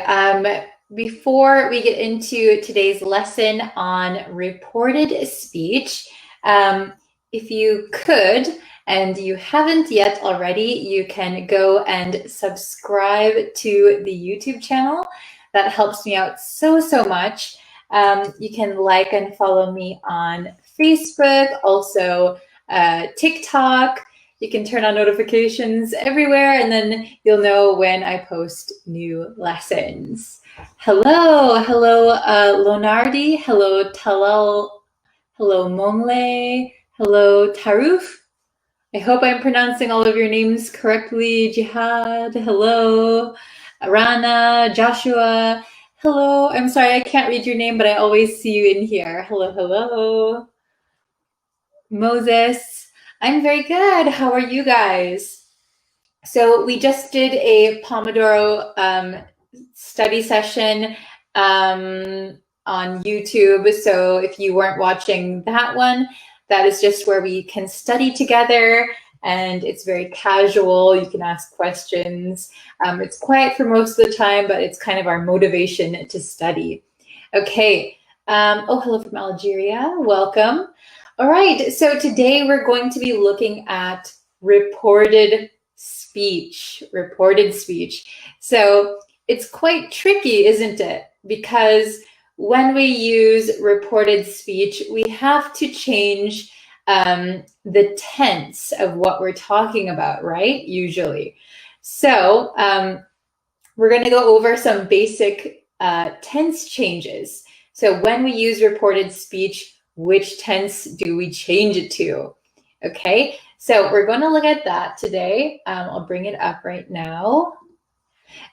Before we get into today's lesson on reported speech, if you could, and you haven't yet already, you can go and subscribe to the YouTube channel. That helps me out so much. You can like and follow me on Facebook, also TikTok, You can turn on notifications everywhere, and then you'll know when I post new lessons. Hello, Lonardi. Hello, Talal. Hello, Monle. Hello, Taruf. I hope I'm pronouncing all of your names correctly. Jihad. Hello, Rana, Joshua. Hello. I'm sorry, I can't read your name, but I always see you in here. Hello. Moses. I'm very good. How are you guys? So we just did a Pomodoro study session on YouTube. So if you weren't watching that one, that is just where we can study together, and it's very casual. You can ask questions. It's quiet for most of the time, but it's kind of our motivation to study. Okay. Oh, hello from Algeria. Welcome. All right. So today we're going to be looking at reported speech. So it's quite tricky, isn't it? Because when we use reported speech, we have to change the tense of what we're talking about, right? Usually. So we're going to go over some basic tense changes. So when we use reported speech, which tense do we change it to? Okay, so we're going to look at that today. I'll bring it up right now.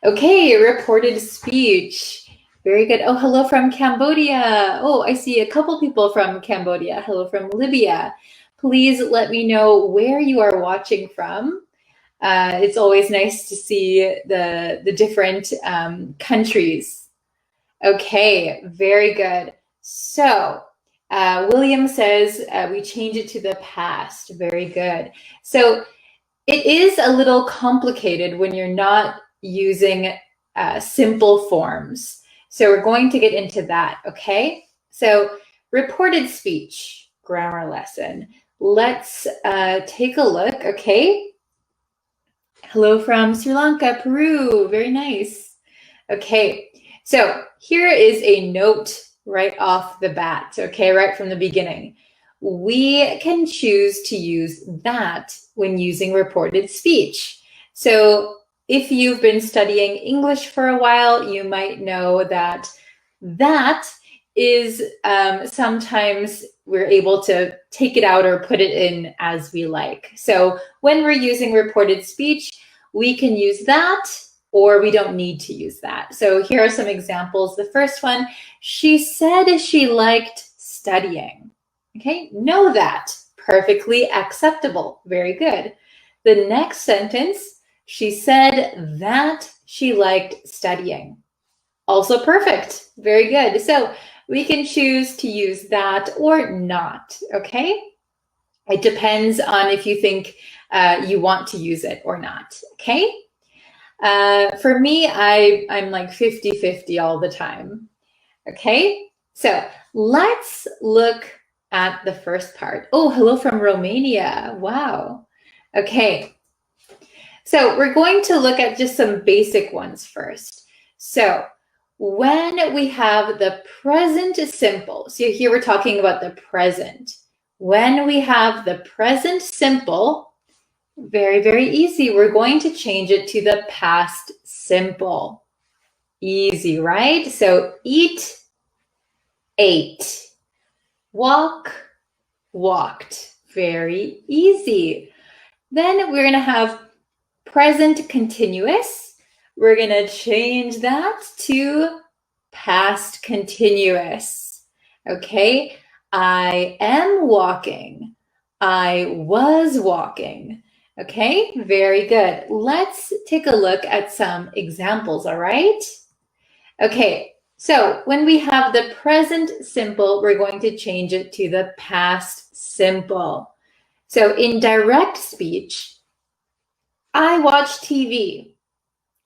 Okay, reported speech. Very good. Oh, hello from Cambodia. Oh, I see a couple people from Cambodia. Hello from Libya. Please let me know where you are watching from. It's always nice to see the different countries. Okay, very good. So William says we change it to the past. Very good. So it is a little complicated when you're not using simple forms. So we're going to get into that, okay? So reported speech, grammar lesson. Let's take a look, okay? Hello from Sri Lanka, Peru. Very nice. Okay, so here is a note right off the bat, okay, right from the beginning. We can choose to use that when using reported speech. So if you've been studying English for a while, you might know that is sometimes we're able to take it out or put it in as we like. So when we're using reported speech, we can use that, or we don't need to use that. So here are some examples. The first one, she said she liked studying. Okay, know that. Perfectly acceptable. Very good. The next sentence, she said that she liked studying. Also perfect. Very good. So we can choose to use that or not, okay? It depends on if you think you want to use it or not, okay? For me, I'm like 50-50 all the time. Okay, so let's look at the first part. Oh, hello from Romania. Wow. Okay, so we're going to look at just some basic ones first. So when we have the present simple, so here we're talking about the present. When we have the present simple, very, very easy. We're going to change it to the past simple. Easy, right? So eat, ate. Walk, walked. Very easy. Then we're going to have present continuous. We're going to change that to past continuous. Okay? I am walking. I was walking. Okay, very good. Let's take a look at some examples, all right? Okay, so when we have the present simple, we're going to change it to the past simple. So in direct speech, I watch TV.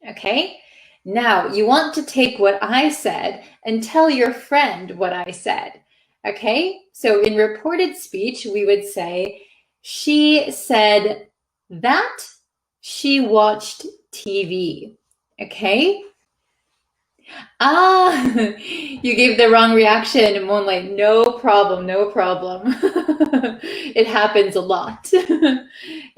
Okay, now you want to take what I said and tell your friend what I said. Okay, so in reported speech, we would say, she said that she watched TV. Okay? Ah, you gave the wrong reaction, Moonlight. No problem, no problem. It happens a lot.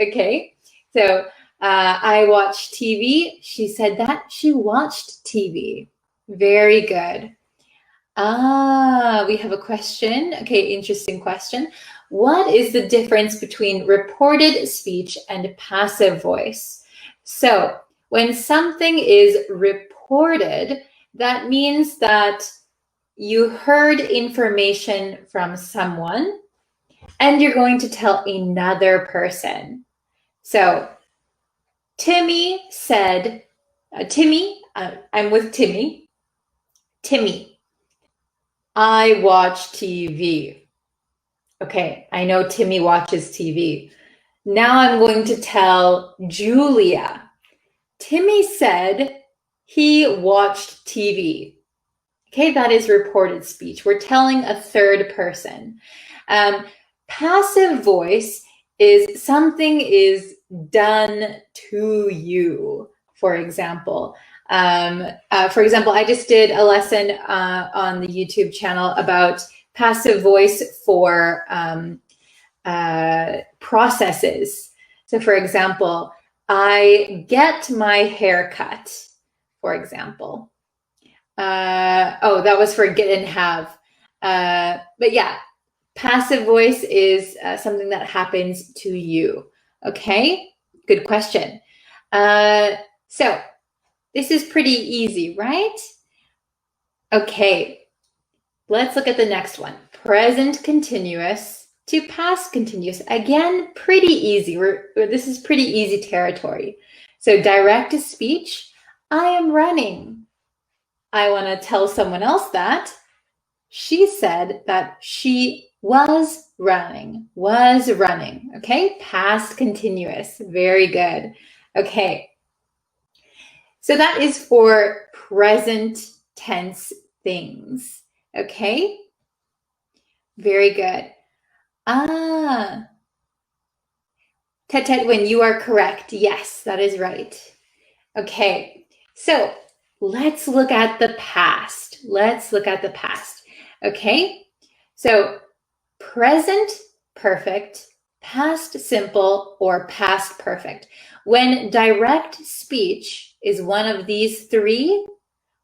Okay, so I watch TV. She said that she watched TV. Very good. We have a question. Okay, interesting question. What is the difference between reported speech and passive voice? So, when something is reported, that means that you heard information from someone and you're going to tell another person. So, Timmy said, I'm with Timmy. Timmy, I watch TV. Okay, I know Timmy watches TV. Now I'm going to tell Julia. Timmy said he watched TV. Okay, that is reported speech. We're telling a third person. Passive voice is something is done to you, for example. I just did a lesson on the YouTube channel about passive voice for processes. So for example, I get my hair cut, for example. That was for get and have. But yeah, passive voice is something that happens to you. Okay, good question. So this is pretty easy, right? Okay, let's look at the next one. Present continuous to past continuous. Again, pretty easy. This is pretty easy territory. So direct speech, I am running. I want to tell someone else that. She said that she was running, okay? Past continuous, very good. Okay, so that is for present tense things, okay? Very good. Ted, when you are correct, yes, that is right. Okay, so let's look at the past. Okay, so present perfect, past simple, or past perfect. When direct speech is one of these three,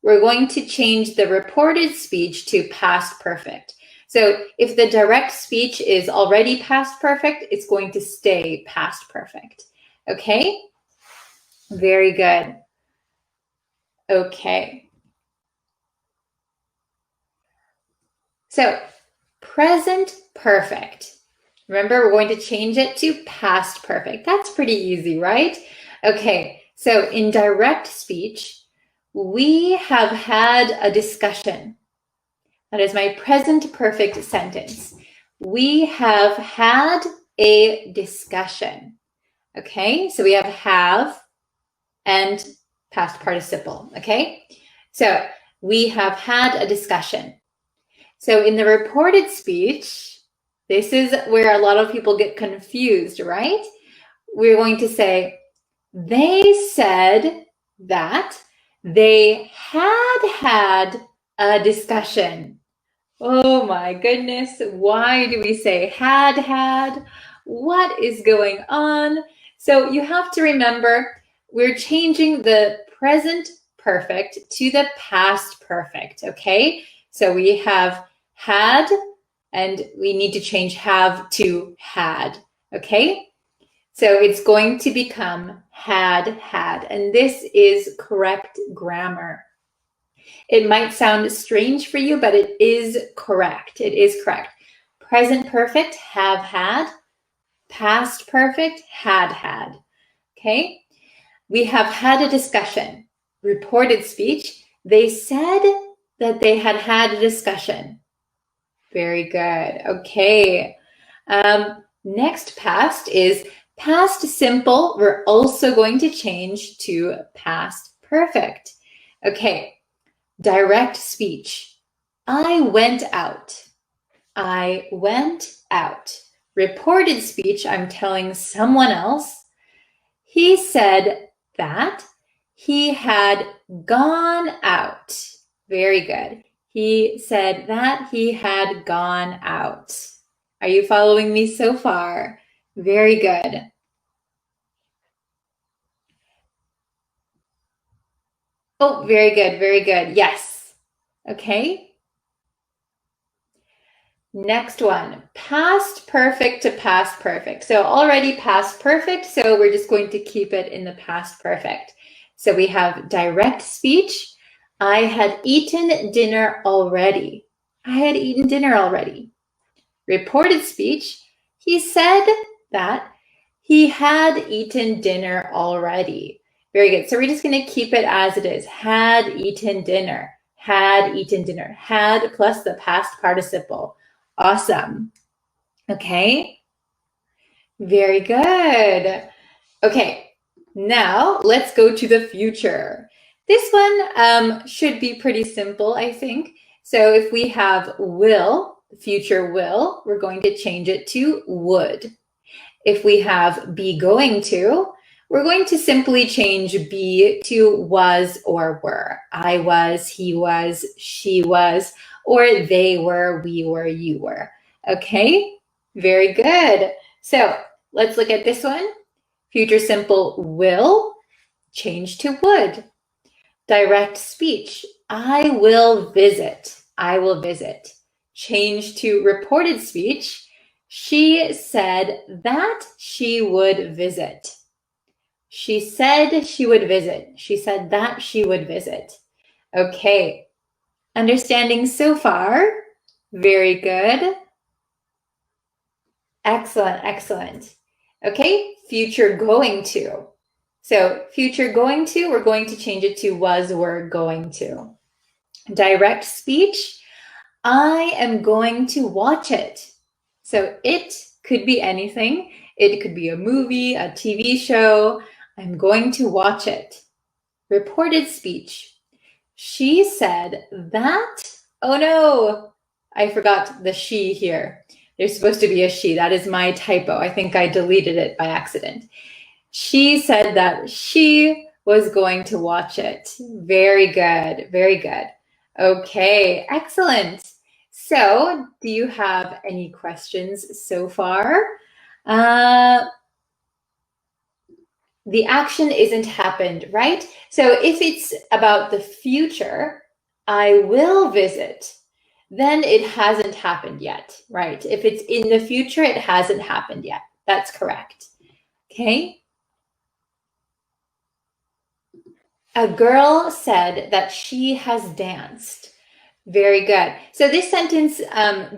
we're going to change the reported speech to past perfect. So if the direct speech is already past perfect, it's going to stay past perfect. Okay? Very good. Okay. So present perfect. Remember, we're going to change it to past perfect. That's pretty easy, right? Okay, so in direct speech, we have had a discussion. That is my present perfect sentence. We have had a discussion. Okay, so we have and past participle. Okay, so we have had a discussion. So in the reported speech, this is where a lot of people get confused, right? We're going to say, they said that they had a discussion. Oh my goodness, why do we say had? What is going on? So you have to remember, we're changing the present perfect to the past perfect, okay? So we have had, and we need to change have to had, okay? So it's going to become had, and this is correct grammar. It might sound strange for you, but it is correct. It is correct. Present perfect, have had. Past perfect, had. Okay? We have had a discussion. Reported speech, they said that they had a discussion. Very good. Okay. Next past is past simple. We're also going to change to past perfect. Okay. Direct speech. I went out. I went out. Reported speech, I'm telling someone else. He said that he had gone out. Very good. He said that he had gone out. Are you following me so far? Very good. Oh, very good, very good. Yes. Okay. Next one, past perfect to past perfect. So already past perfect, so we're just going to keep it in the past perfect. So we have direct speech. I had eaten dinner already. I had eaten dinner already. Reported speech, he said that he had eaten dinner already. Very good. So we're just going to keep it as it is. Had eaten dinner. Had eaten dinner. Had plus the past participle. Awesome. Okay. Very good. Okay. Now let's go to the future. This one should be pretty simple, I think. So if we have will, future will, we're going to change it to would. If we have be going to, we're going to simply change be to was or were. I was, he was, she was, or they were, we were, you were. Okay, very good. So let's look at this one. Future simple will, change to would. Direct speech, I will visit. I will visit. Change to reported speech, she said that she would visit. She said she would visit. She said that she would visit. Okay. Understanding so far? Very good. Excellent, excellent. Okay, future going to. So future going to, we're going to change it to was, were, going to. Direct speech, I am going to watch it. So it could be anything. It could be a movie, a TV show. I'm going to watch it. Reported speech. She said that, oh no, I forgot the she here. There's supposed to be a she. That is my typo. I think I deleted it by accident. She said that she was going to watch it. Very good, very good. Okay, excellent. So, do you have any questions so far? The action isn't happened, right? So if it's about the future, I will visit, then it hasn't happened yet, right? If it's in the future, it hasn't happened yet. That's correct. Okay. A girl said that she has danced. Very good. So this sentence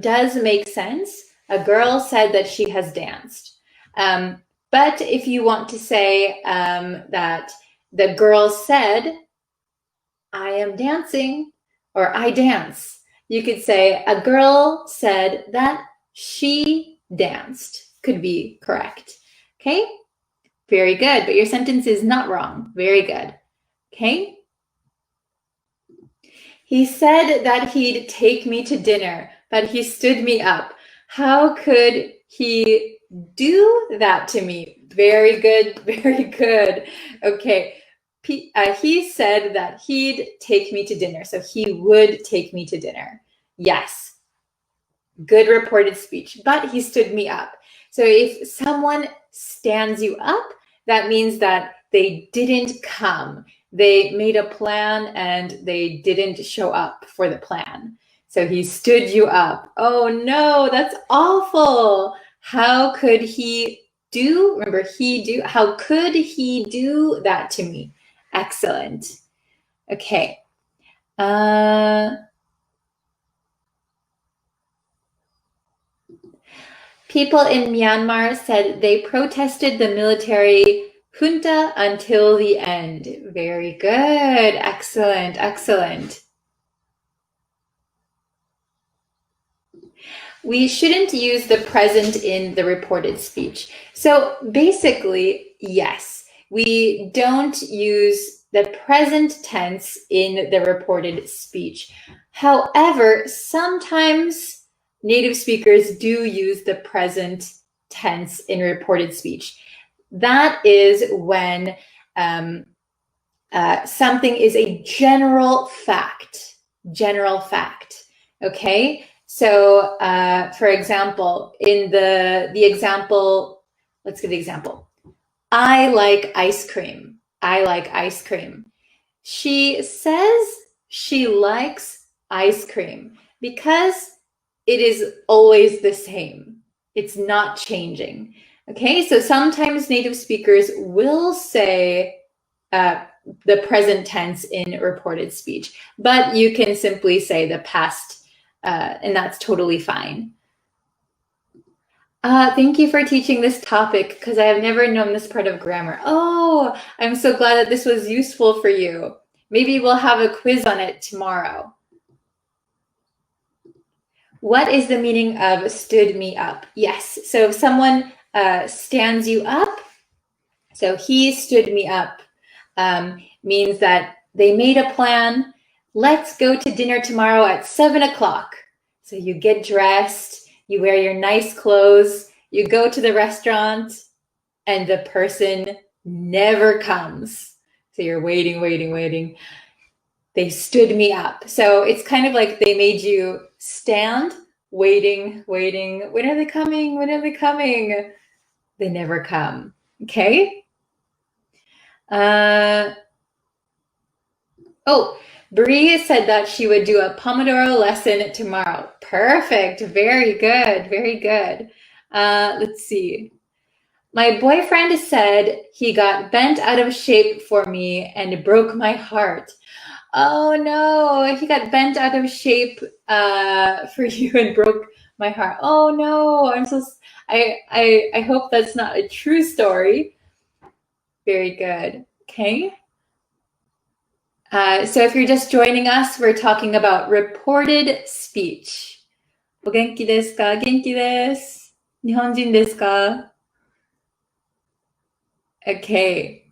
does make sense. A girl said that she has danced. But if you want to say that the girl said, I am dancing, or I dance, you could say a girl said that she danced. Could be correct. Okay? Very good. But your sentence is not wrong. Very good. Okay? He said that he'd take me to dinner, but he stood me up. How could he do that to me? Very good, very good. Okay, he said that he'd take me to dinner, so he would take me to dinner. Yes, good reported speech, but he stood me up. So if someone stands you up, that means that they didn't come. They made a plan and they didn't show up for the plan. So he stood you up. Oh no, that's awful. How could he do? Remember, how could he do that to me? Excellent. Okay. People in Myanmar said they protested the military junta until the end. Very good. Excellent. Excellent. We shouldn't use the present in the reported speech. So basically, yes, we don't use the present tense in the reported speech. However, sometimes native speakers do use the present tense in reported speech. That is when something is a general fact. Okay? So, for example, in the example, let's give the example. I like ice cream. I like ice cream. She says she likes ice cream because it is always the same. It's not changing. Okay, so sometimes native speakers will say the present tense in reported speech, but you can simply say the past, and that's totally fine. Thank you for teaching this topic because I have never known this part of grammar. Oh, I'm so glad that this was useful for you. Maybe we'll have a quiz on it tomorrow. What is the meaning of stood me up? Yes, so if someone stands you up, so he stood me up, means that they made a plan. Let's go to dinner tomorrow at 7 o'clock. So you get dressed, you wear your nice clothes, you go to the restaurant, and the person never comes. So you're waiting, waiting, waiting. They stood me up. So it's kind of like they made you stand, waiting, waiting. When are they coming? When are they coming? They never come. Okay? Oh, Bree said that she would do a Pomodoro lesson tomorrow. Perfect. Very good. Very good. Let's see. My boyfriend said he got bent out of shape for me and broke my heart. Oh no, he got bent out of shape for you and broke my heart. Oh no, I hope that's not a true story. Very good. Okay. So if you're just joining us, we're talking about reported speech. お元気ですか？元気です。日本人ですか？ Okay.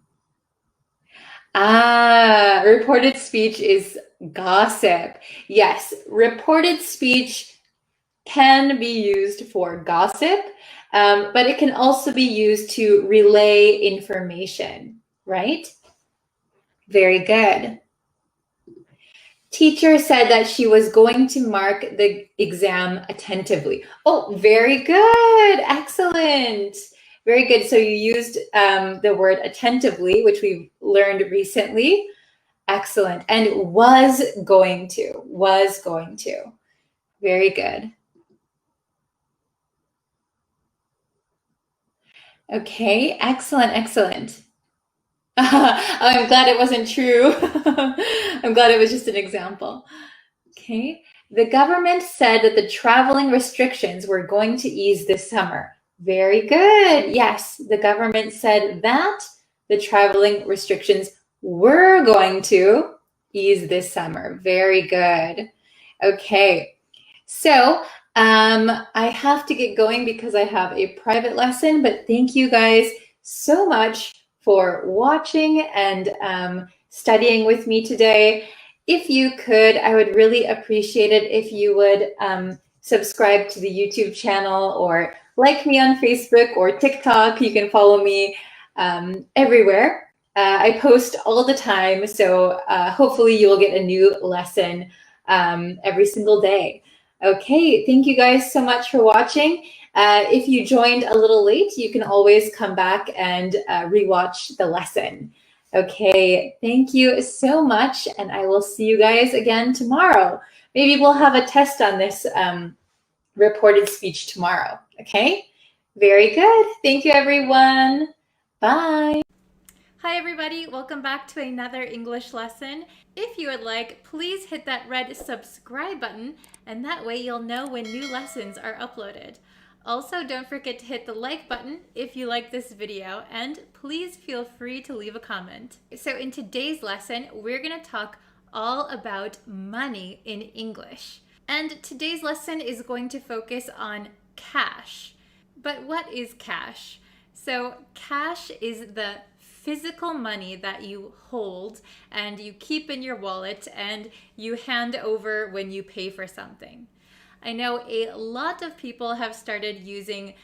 Reported speech is gossip. Yes, reported speech can be used for gossip, but it can also be used to relay information, right? Very good. Teacher said that she was going to mark the exam attentively. Oh, very good. Excellent. Very good. So you used the word attentively, which we learned recently. Excellent. And was going to. Was going to. Very good. Okay. Excellent. Excellent. I'm glad it wasn't true. I'm glad it was just an example. Okay. The government said that the traveling restrictions were going to ease this summer. Very good. Yes, the government said that the traveling restrictions were going to ease this summer. Very good. Okay. So I have to get going because I have a private lesson, but thank you guys so much for watching and studying with me today. If you could, I would really appreciate it if you would subscribe to the YouTube channel or like me on Facebook or TikTok. You can follow me everywhere. I post all the time, so hopefully you'll get a new lesson every single day. Okay, thank you guys so much for watching. If you joined a little late, you can always come back and rewatch the lesson. Okay, thank you so much, and I will see you guys again tomorrow. Maybe we'll have a test on this reported speech tomorrow, okay? Very good. Thank you, everyone. Bye. Hi, everybody. Welcome back to another English lesson. If you would like, please hit that red subscribe button, and that way you'll know when new lessons are uploaded. Also, don't forget to hit the like button if you like this video, and please feel free to leave a comment. So in today's lesson, we're going to talk all about money in English. And today's lesson is going to focus on cash. But what is cash? So cash is the physical money that you hold and you keep in your wallet and you hand over when you pay for something. I know a lot of people have started using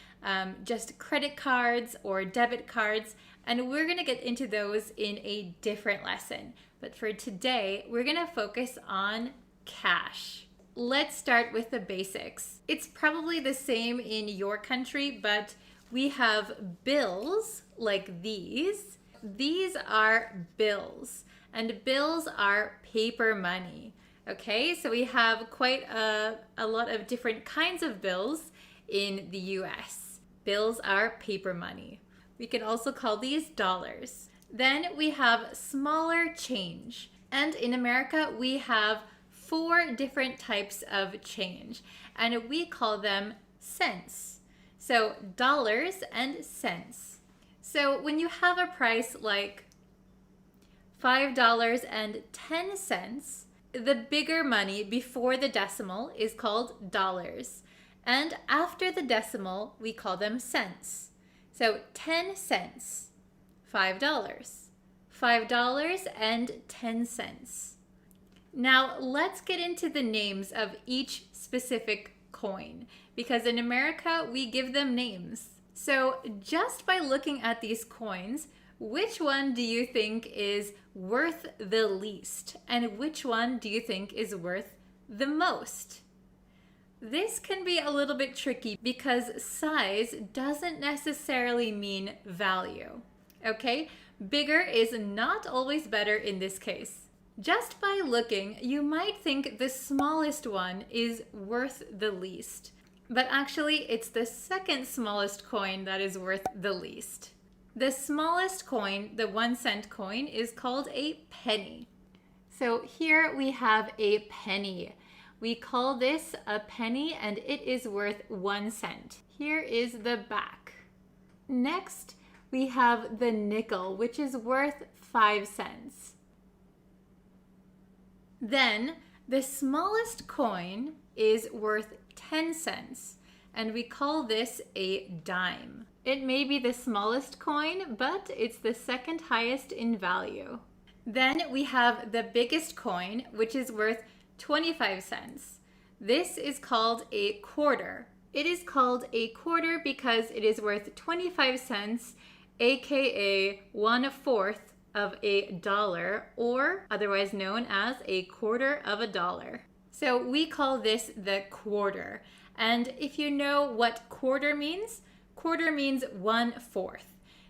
just credit cards or debit cards, and we're going to get into those in a different lesson. But for today, we're going to focus on cash. let's start with the basics. It's probably the same in your country, but we have bills like these. These are bills, and bills are paper money. Okay, so we have quite a lot of different kinds of bills in the US. Bills are paper money. We can also call these dollars. Then we have smaller change. And in America, we have 4 different types of change, and we call them cents. So dollars and cents. So when you have a price like $5.10, the bigger money before the decimal is called dollars. And after the decimal, we call them cents. So 10 cents, $5. $5.10. Now let's get into the names of each specific coin, because in America we give them names. So just by looking at these coins, which one do you think is worth the least? And which one do you think is worth the most? This can be a little bit tricky because size doesn't necessarily mean value. Okay? Bigger is not always better in this case. Just by looking, you might think the smallest one is worth the least. But actually, it's the second smallest coin that is worth the least. The smallest coin, the 1-cent coin, is called a penny. So here we have a penny. We call this a penny and it is worth 1 cent. Here is the back. Next, we have the nickel, which is worth 5 cents. Then the smallest coin is worth 10 cents, and we call this a dime. It may be the smallest coin, but it's the second highest in value. Then we have the biggest coin, which is worth 25 cents. This is called a quarter. It is called a quarter because it is worth 25 cents, aka 1/4 of a dollar, or otherwise known as a quarter of a dollar. So we call this the quarter. And if you know what quarter means 1/4.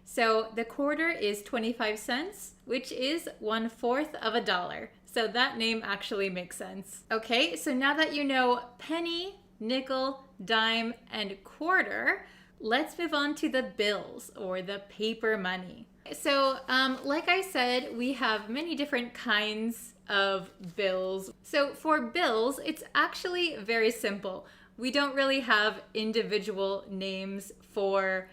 So the quarter is 25 cents, which is 1/4 of a dollar. So that name actually makes sense. Okay, so now that you know penny, nickel, dime, and quarter, let's move on to the bills or the paper money. So like I said, we have many different kinds of bills. So for bills, it's actually very simple. We don't really have individual names for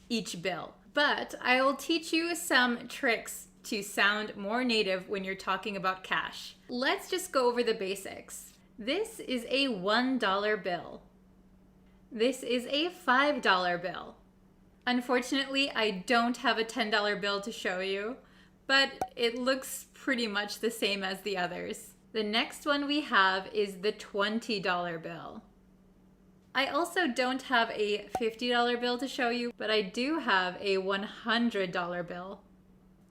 each bill, but I will teach you some tricks to sound more native when you're talking about cash. Let's just go over the basics. This is a $1 bill. This is a $5 bill. Unfortunately, I don't have a $10 bill to show you, but it looks pretty much the same as the others. The next one we have is the $20 bill. I also don't have a $50 bill to show you, but I do have a $100 bill.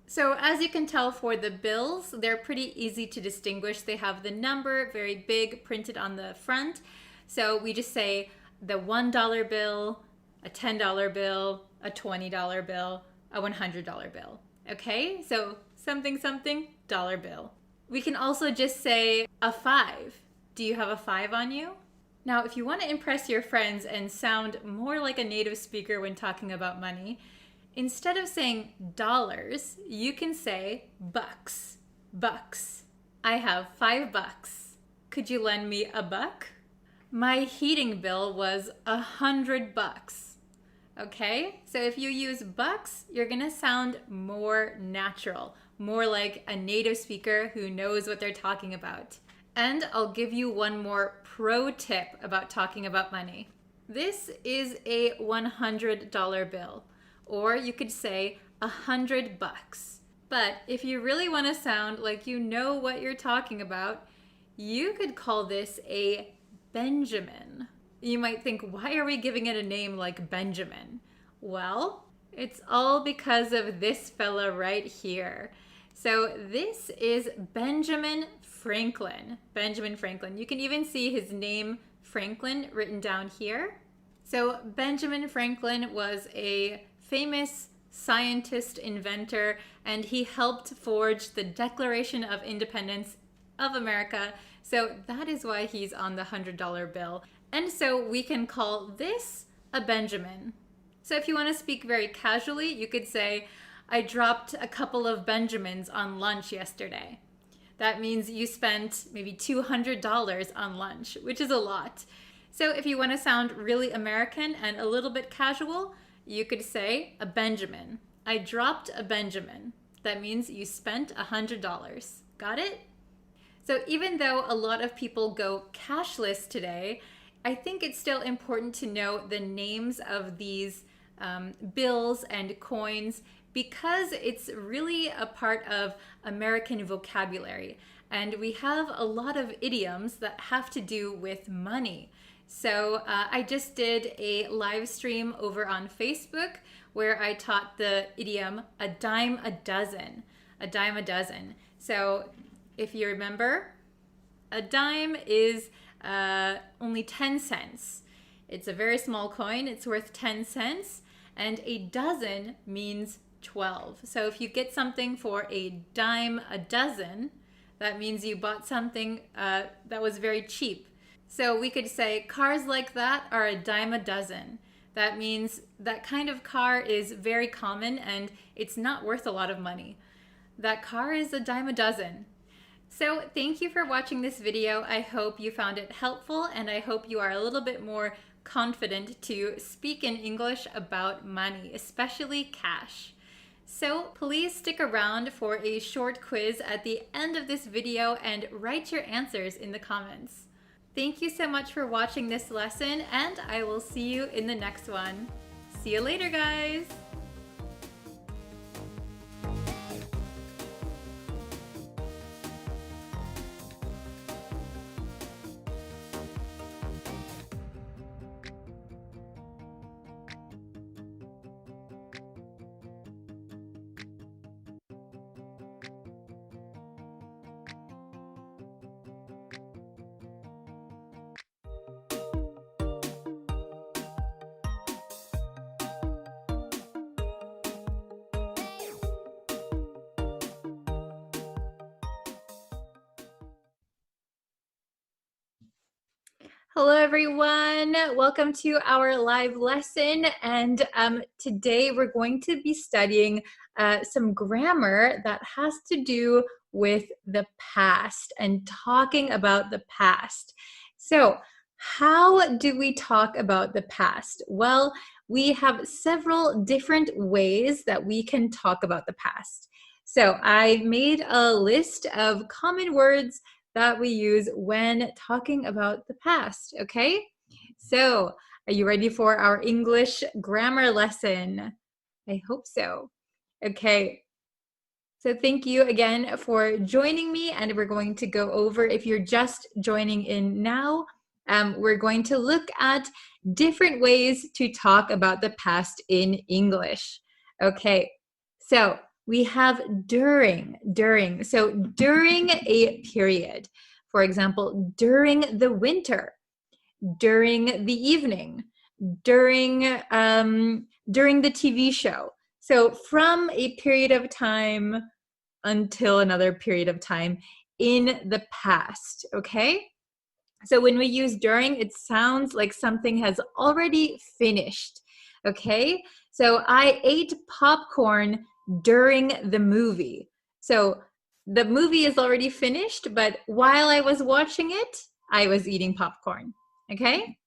So as you can tell for the bills, they're pretty easy to distinguish. They have the number very big printed on the front. So we just say the $1 bill, a $10 bill, a $20 bill, a $100 bill. Okay, so something dollar bill. We can also just say a 5. Do you have a 5 on you? Now, if you want to impress your friends and sound more like a native speaker when talking about money, instead of saying dollars, you can say bucks. Bucks. I have $5. Could you lend me a buck? My heating bill was $100. Okay, so if you use bucks, you're gonna sound more natural, more like a native speaker who knows what they're talking about. And I'll give you one more pro tip about talking about money. This is a $100 bill, or you could say $100. But if you really want to sound like you know what you're talking about, you could call this a Benjamin. You might think, why are we giving it a name like Benjamin? Well, it's all because of this fella right here. So this is Benjamin Franklin. Benjamin Franklin. You can even see his name, Franklin, written down here. So Benjamin Franklin was a famous scientist, inventor, and he helped forge the Declaration of Independence of America. So that is why he's on the $100 bill. And so we can call this a Benjamin. So if you want to speak very casually, you could say, I dropped a couple of Benjamins on lunch yesterday. That means you spent maybe $200 on lunch, which is a lot. So if you want to sound really American and a little bit casual, you could say a Benjamin. I dropped a Benjamin. That means you spent $100. Got it? So even though a lot of people go cashless today, I think it's still important to know the names of these bills and coins because it's really a part of American vocabulary. And we have a lot of idioms that have to do with money. So I just did a live stream over on Facebook where I taught the idiom a dime a dozen. A dime a dozen. So if you remember, a dime is only 10 cents. It's a very small coin. It's worth 10 cents. And a dozen means 12. So if you get something for a dime a dozen, that means you bought something that was very cheap. So we could say cars like that are a dime a dozen. That means that kind of car is very common and it's not worth a lot of money. That car is a dime a dozen. So thank you for watching this video. I hope you found it helpful and I hope you are a little bit more confident to speak in English about money, especially cash. So please stick around for a short quiz at the end of this video and write your answers in the comments. Thank you so much for watching this lesson and I will see you in the next one. See you later, guys! Hello everyone, welcome to our live lesson and today we're going to be studying some grammar that has to do with the past and talking about the past. So how do we talk about the past? Well, we have several different ways that we can talk about the past. So I made a list of common words that we use when talking about the past, okay? So, are you ready for our English grammar lesson? I hope so. Okay, so thank you again for joining me, and we're going to go over, if you're just joining in now, we're going to look at different ways to talk about the past in English. Okay, so we have during. So during a period, for example, during the winter, during the evening, during the TV show. So from a period of time until another period of time in the past, okay? So when we use during, it sounds like something has already finished, okay? So I ate popcorn during the movie. So the movie is already finished, but while I was watching it, I was eating popcorn, okay?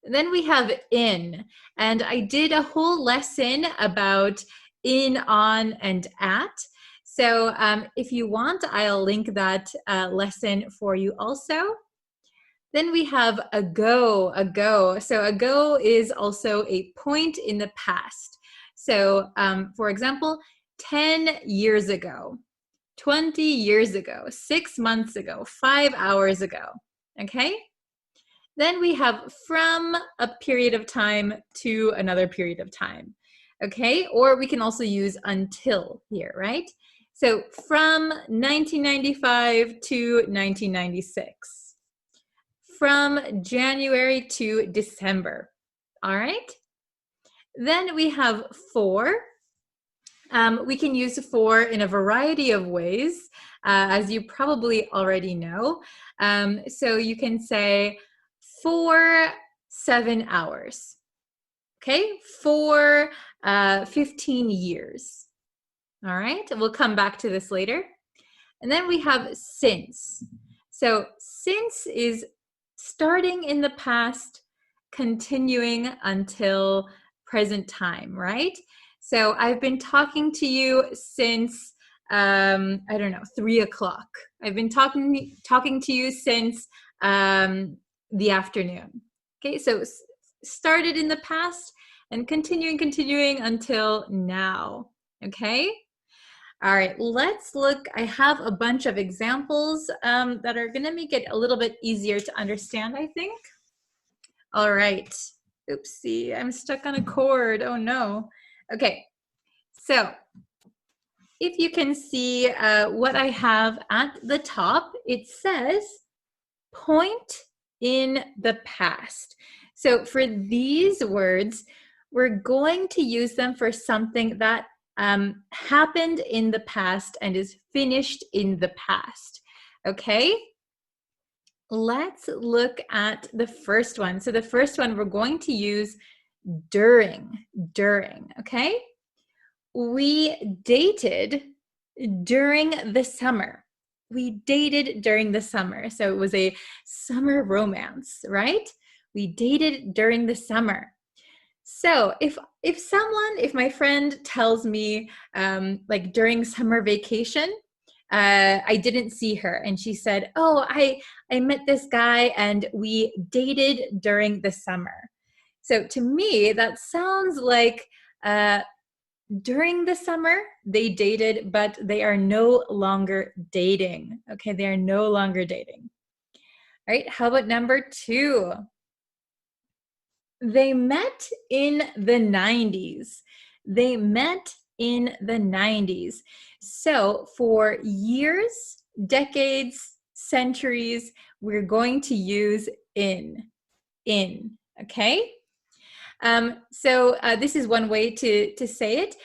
Then we have in, and I did a whole lesson about in, on, and at. So if you want, I'll link that lesson for you also. Then we have ago. So ago is also a point in the past. So for example, 10 years ago, 20 years ago, 6 months ago, 5 hours ago, okay? Then we have from a period of time to another period of time, okay? Or we can also use until here, right? So from 1995 to 1996. From January to December. All right. Then we have for. We can use for in a variety of ways, as you probably already know. So you can say for 7 hours. Okay, for 15 years. All right, we'll come back to this later. And then we have since. So since is starting in the past, continuing until present time, right? So I've been talking to you since, I don't know, 3 o'clock. I've been talking to you since the afternoon. Okay, so started in the past and continuing until now. Okay. All right, let's look. I have a bunch of examples that are going to make it a little bit easier to understand, I think. All right. Oopsie, I'm stuck on a cord. Oh, no. Okay, so if you can see what I have at the top, it says point in the past. So for these words, we're going to use them for something that happened in the past and is finished in the past. Okay, let's look at the first one. So the first one, we're going to use during, okay? We dated during the summer. We dated during the summer. So it was a summer romance, right? We dated during the summer. So if my friend tells me like during summer vacation, I didn't see her and she said, oh, I met this guy and we dated during the summer. So to me, that sounds like during the summer, they dated, but they are no longer dating. Okay, they are no longer dating. All right, how about number 2? They met in the 90s. They met in the 90s. So for years, decades, centuries, we're going to use in, okay? So this is one way to say it.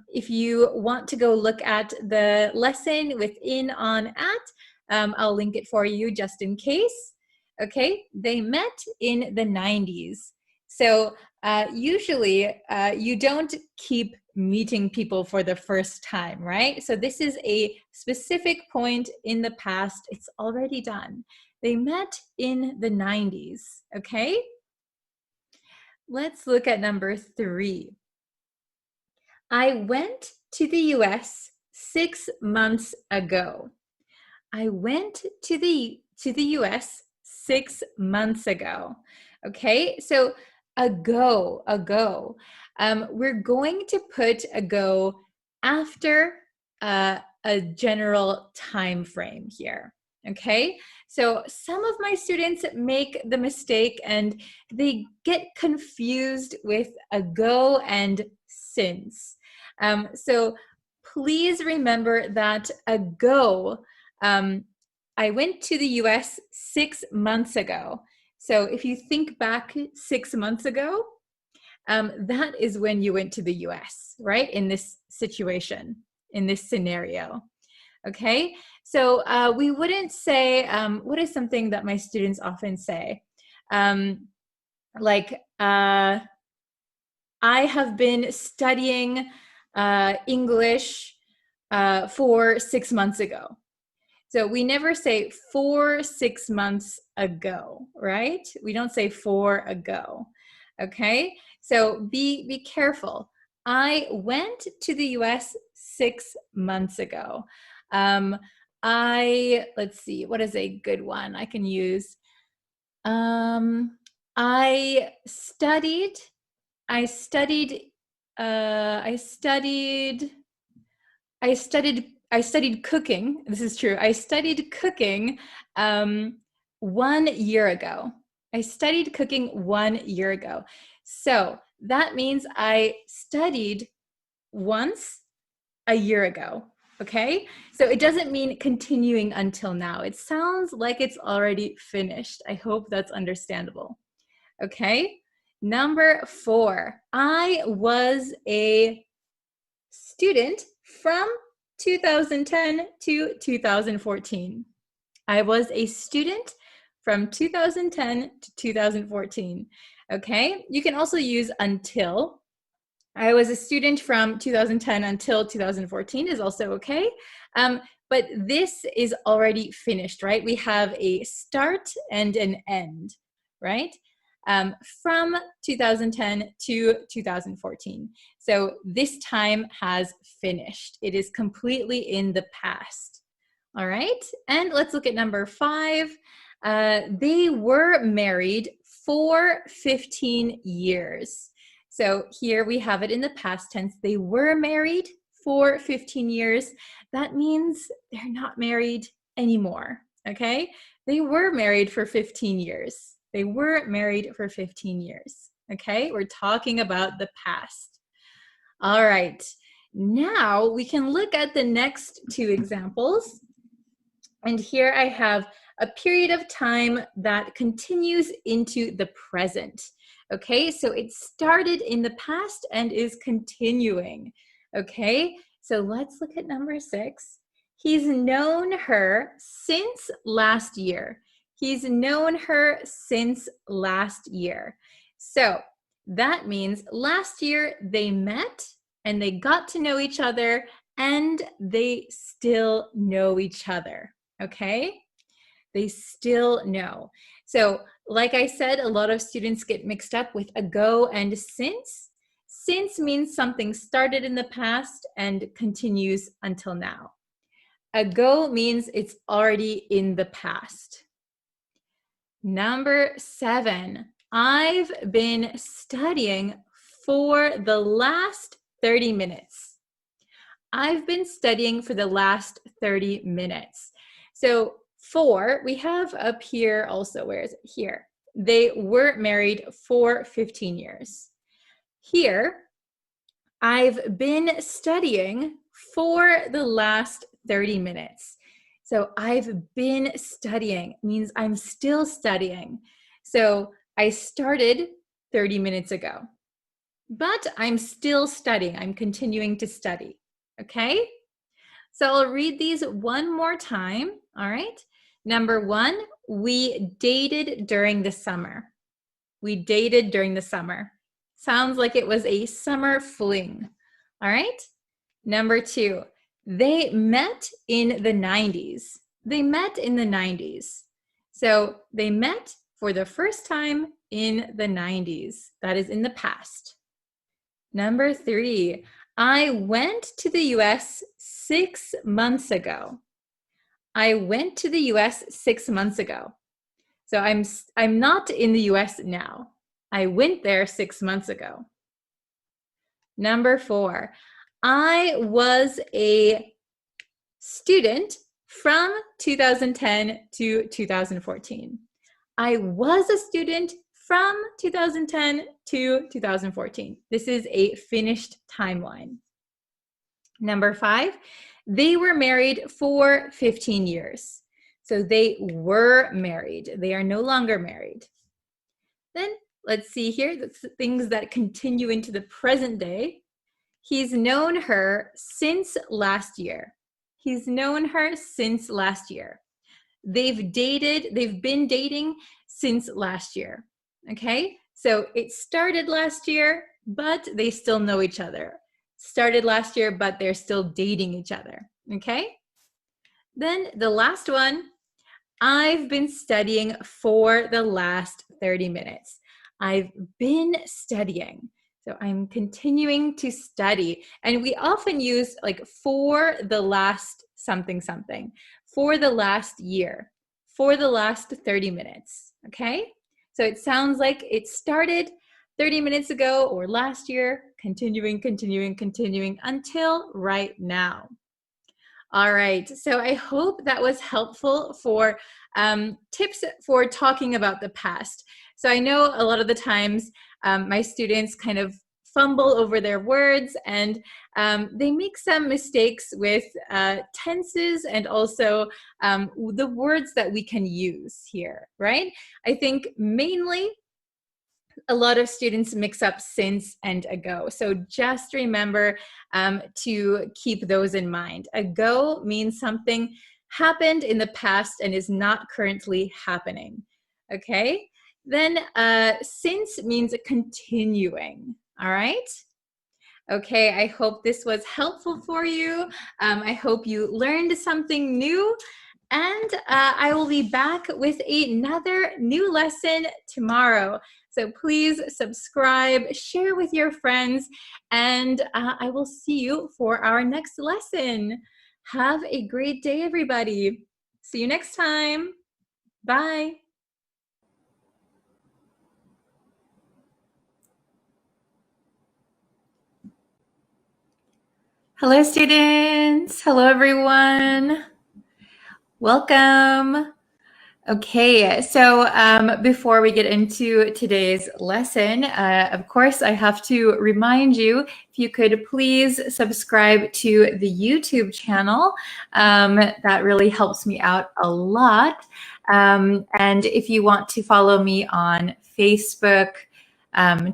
If you want to go look at the lesson with in, on, at, I'll link it for you just in case. Okay, they met in the 90s. So usually you don't keep meeting people for the first time, right? So this is a specific point in the past. It's already done. They met in the 90s, okay? Let's look at number 3. I went to the US 6 months ago. I went to the US 6 months ago. Okay, so ago. We're going to put ago after a general time frame here. Okay, so some of my students make the mistake and they get confused with ago and since. So please remember that ago, I went to the US 6 months ago. So if you think back 6 months ago, that is when you went to the US, right? In this situation, in this scenario. Okay, so we wouldn't say, what is something that my students often say? Like, I have been studying English for 6 months ago. So we never say for 6 months ago, right? We don't say for ago, okay? So be careful. I went to the US 6 months ago. Let's see, what is a good one I can use? I studied cooking. This is true. I studied cooking 1 year ago. I studied cooking 1 year ago. So that means I studied once a year ago. Okay, so it doesn't mean continuing until now. It sounds like it's already finished. I hope that's understandable. Okay, number 4. I was a student from 2010 to 2014. I was a student from 2010 to 2014. Okay, you can also use until. I was a student from 2010 until 2014 is also okay. But this is already finished, right? We have a start and an end, right? From 2010 to 2014. So this time has finished. It is completely in the past. All right, and let's look at number 5. They were married for 15 years. So here we have it in the past tense. They were married for 15 years. That means they're not married anymore, okay? They were married for 15 years. They were married for 15 years, okay? We're talking about the past. All right, now we can look at the next 2 examples. And here I have a period of time that continues into the present. Okay, so it started in the past and is continuing. Okay, so let's look at number 6. He's known her since last year. He's known her since last year. So that means last year they met and they got to know each other and they still know each other. Okay, they still know. So like I said, a lot of students get mixed up with ago and since. Since means something started in the past and continues until now. Ago means it's already in the past. Number 7, I've been studying for the last 30 minutes. I've been studying for the last 30 minutes. So 4, we have up here also, where is it? Here. They were married for 15 years. Here, I've been studying for the last 30 minutes. So I've been studying means I'm still studying. So I started 30 minutes ago, but I'm still studying. I'm continuing to study. Okay? So I'll read these one more time, all right? Number 1, we dated during the summer. We dated during the summer. Sounds like it was a summer fling, all right? Number 2, they met in the 90s. They met in the 90s. So they met for the first time in the 90s. That is in the past. Number 3, I went to the US 6 months ago. I went to the US 6 months ago. So I'm not in the US now. I went there 6 months ago. Number 4, I was a student from 2010 to 2014. I was a student from 2010 to 2014. This is a finished timeline. Number 5, they were married for 15 years. So they were married. They are no longer married. Then let's see here, the things that continue into the present day. He's known her since last year. He's known her since last year. They've been dating since last year. Okay, so it started last year, but they still know each other. Started last year, but they're still dating each other. Okay, then the last one, I've been studying for the last 30 minutes. I've been studying. So I'm continuing to study. And we often use like for the last something something, for the last year, for the last 30 minutes, okay? So it sounds like it started 30 minutes ago or last year, continuing until right now. All right, so I hope that was helpful for tips for talking about the past. So I know a lot of the times my students kind of fumble over their words, and they make some mistakes with tenses and also the words that we can use here, right? I think mainly a lot of students mix up since and ago. So just remember to keep those in mind. Ago means something happened in the past and is not currently happening. Okay? Then since means continuing. All right? Okay, I hope this was helpful for you. I hope you learned something new. And I will be back with another new lesson tomorrow. So please subscribe, share with your friends, and I will see you for our next lesson. Have a great day, everybody. See you next time. Bye. Hello, students. Hello, everyone. Welcome. Okay, so before we get into today's lesson, of course, I have to remind you, if you could please subscribe to the YouTube channel. That really helps me out a lot. And if you want to follow me on Facebook,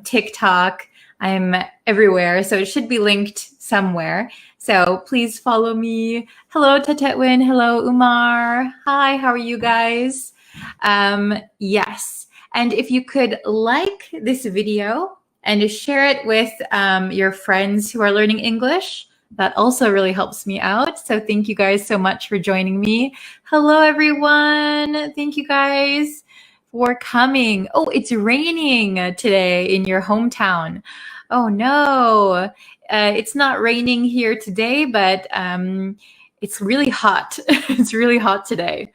TikTok, I'm everywhere, so it should be linked somewhere. So please follow me. Hello, Tatetwin. Hello, Umar. Hi, how are you guys? Yes, and if you could like this video and share it with your friends who are learning English, that also really helps me out. So thank you guys so much for joining me. Hello, everyone. Thank you guys for coming. Oh, it's raining today in your hometown. Oh, no. It's not raining here today, but it's really hot. It's really hot today.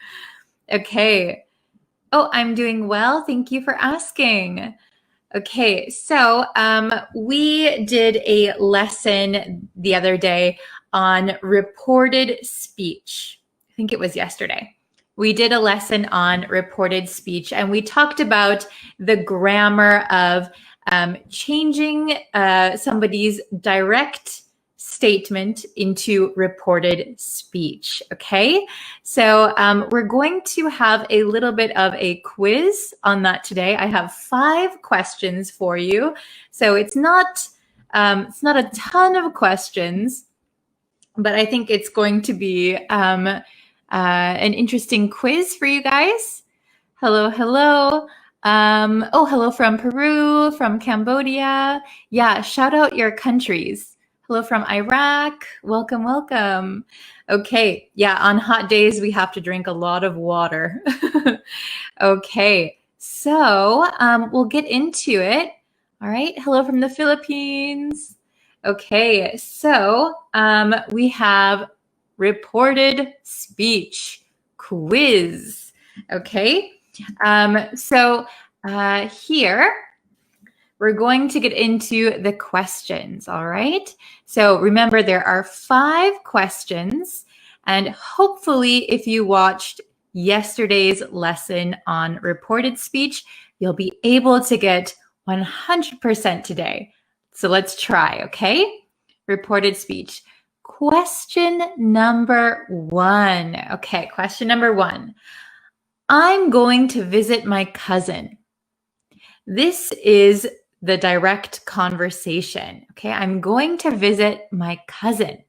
Okay. Oh, I'm doing well. Thank you for asking. Okay, so we did a lesson the other day on reported speech. I think it was yesterday. We did a lesson on reported speech, and we talked about the grammar of changing somebody's direct statement into reported speech. Okay, so we're going to have a little bit of a quiz on that today. I have 5 questions for you, so it's not a ton of questions, but I think it's going to be an interesting quiz for you guys. Hello, hello. Oh, hello from Peru, from Cambodia. Yeah, shout out your countries. Hello from Iraq. Welcome, welcome. Okay, yeah, on hot days, we have to drink a lot of water. Okay, so we'll get into it. All right, hello from the Philippines. Okay, so we have reported speech quiz. Okay, so here we're going to get into the questions, all right? So remember, there are 5 questions, and hopefully if you watched yesterday's lesson on reported speech, you'll be able to get 100% today. So let's try, okay? Reported speech. Question number 1. Okay, question number 1. I'm going to visit my cousin. This is the direct conversation. Okay, I'm going to visit my cousin.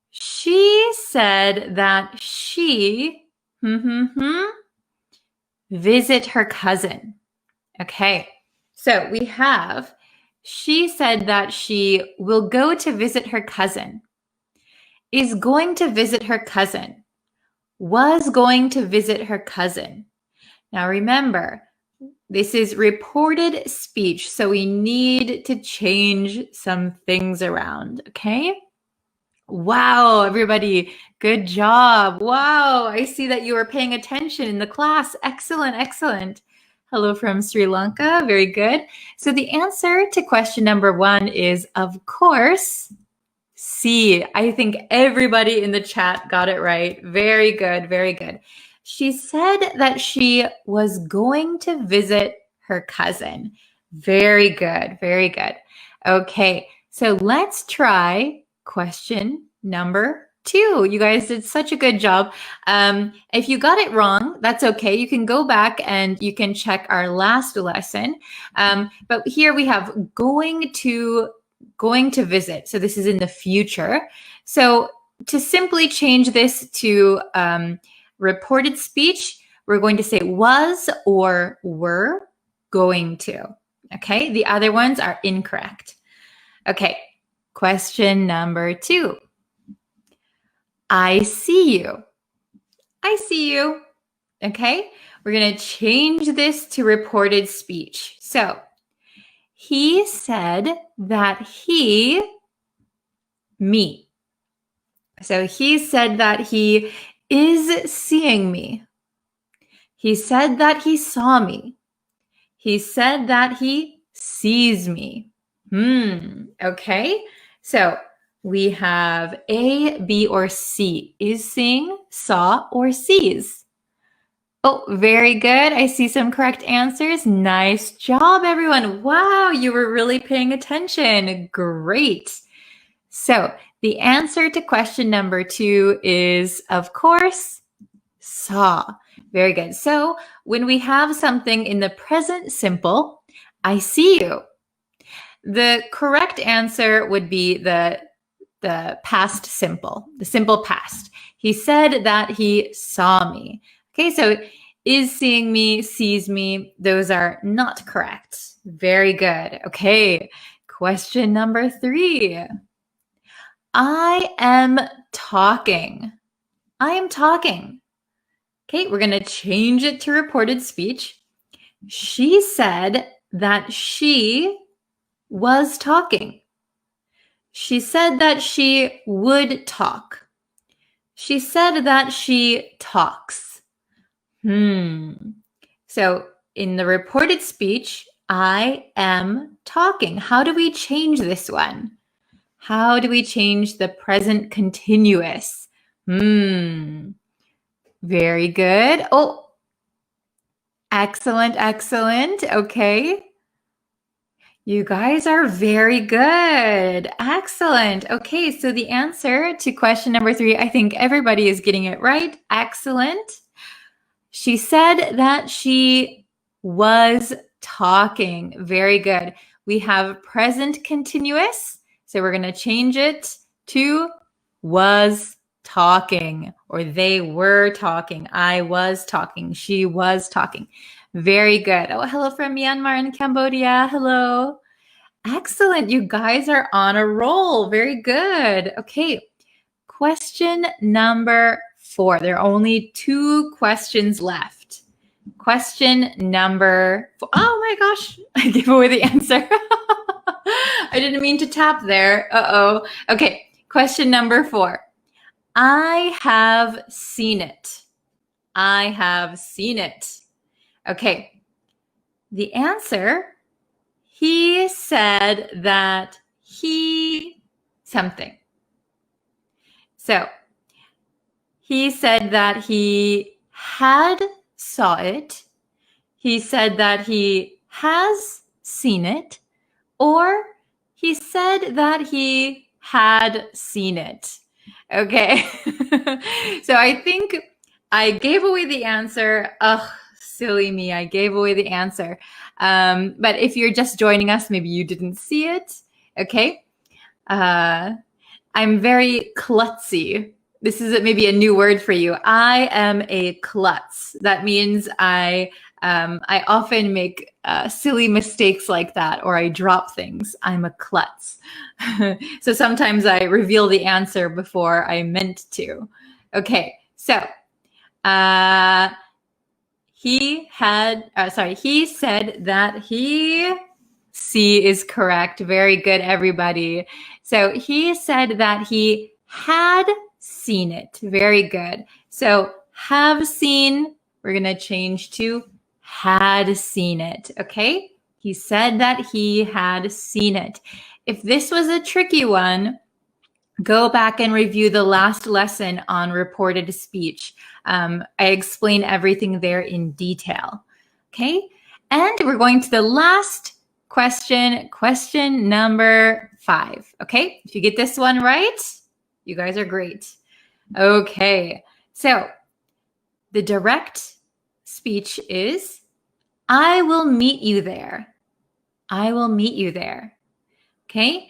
She said that she visit her cousin. Okay, so we have she said that she will go to visit her cousin, is going to visit her cousin, was going to visit her cousin. Now remember, this is reported speech, so we need to change some things around, okay? Wow, everybody, good job. Wow, I see that you are paying attention in the class. Excellent, excellent. Hello from Sri Lanka, very good. So the answer to question number 1 is, of course, C. I think everybody in the chat got it right. Very good, very good. She said that she was going to visit her cousin. Very good. Very good. Okay, so let's try question number 2. You guys did such a good job. If you got it wrong, that's okay. You can go back and you can check our last lesson. But here we have going to visit. So this is in the future. So to simply change this to reported speech, we're going to say was or were going to. Okay, the other ones are incorrect. Okay, question number 2. I see you. I see you. Okay, we're going to change this to reported speech. So, he said that me. So, he said that he is seeing me. He said that he saw me. He said that he sees me. Okay, so we have A, B, or C. Is seeing, saw, or sees? Oh, very good. I see some correct answers. Nice job, everyone. Wow, you were really paying attention. Great. So the answer to question number 2 is, of course, saw. Very good. So when we have something in the present simple, I see you. The correct answer would be the past simple, the simple past. He said that he saw me. Okay, so is seeing me, sees me, those are not correct. Very good. Okay, question number 3. I am talking. I am talking. Okay, we're going to change it to reported speech. She said that she was talking. She said that she would talk. She said that she talks. So in the reported speech, I am talking. How do we change this one? How do we change the present continuous? Very good. Oh, excellent, excellent. Okay. You guys are very good. Excellent. Okay, so the answer to question number 3, I think everybody is getting it right. Excellent. She said that she was talking. Very good. We have present continuous, so we're going to change it to was talking, or they were talking. I was talking. She was talking. Very good. Oh, hello from Myanmar and Cambodia. Hello. Excellent. You guys are on a roll. Very good. Okay. Question number 4. There are only 2 questions left. Question number 4. Oh my gosh. I gave away the answer. I didn't mean to tap there. Uh-oh. Okay. Question number 4. I have seen it. I have seen it. Okay, the answer, he said that he something. So he said that he had saw it. He said that he has seen it, or he said that he had seen it. Okay, so I think I gave away the answer. Ugh, silly me, I gave away the answer. But if you're just joining us, maybe you didn't see it. Okay. I'm very klutzy. This is maybe a new word for you. I am a klutz. That means I often make silly mistakes like that, or I drop things. I'm a klutz. So sometimes I reveal the answer before I meant to. Okay, so he said that he, C is correct. Very good, everybody. So he said that he had seen it. Very good. So have seen, we're going to change to had seen it. Okay. He said that he had seen it. If this was a tricky one, go back and review the last lesson on reported speech. I explain everything there in detail. Okay. And we're going to the last question number 5. Okay, if you get this one right, you guys are great. Okay, so the direct speech is, I will meet you there. I will meet you there. Okay,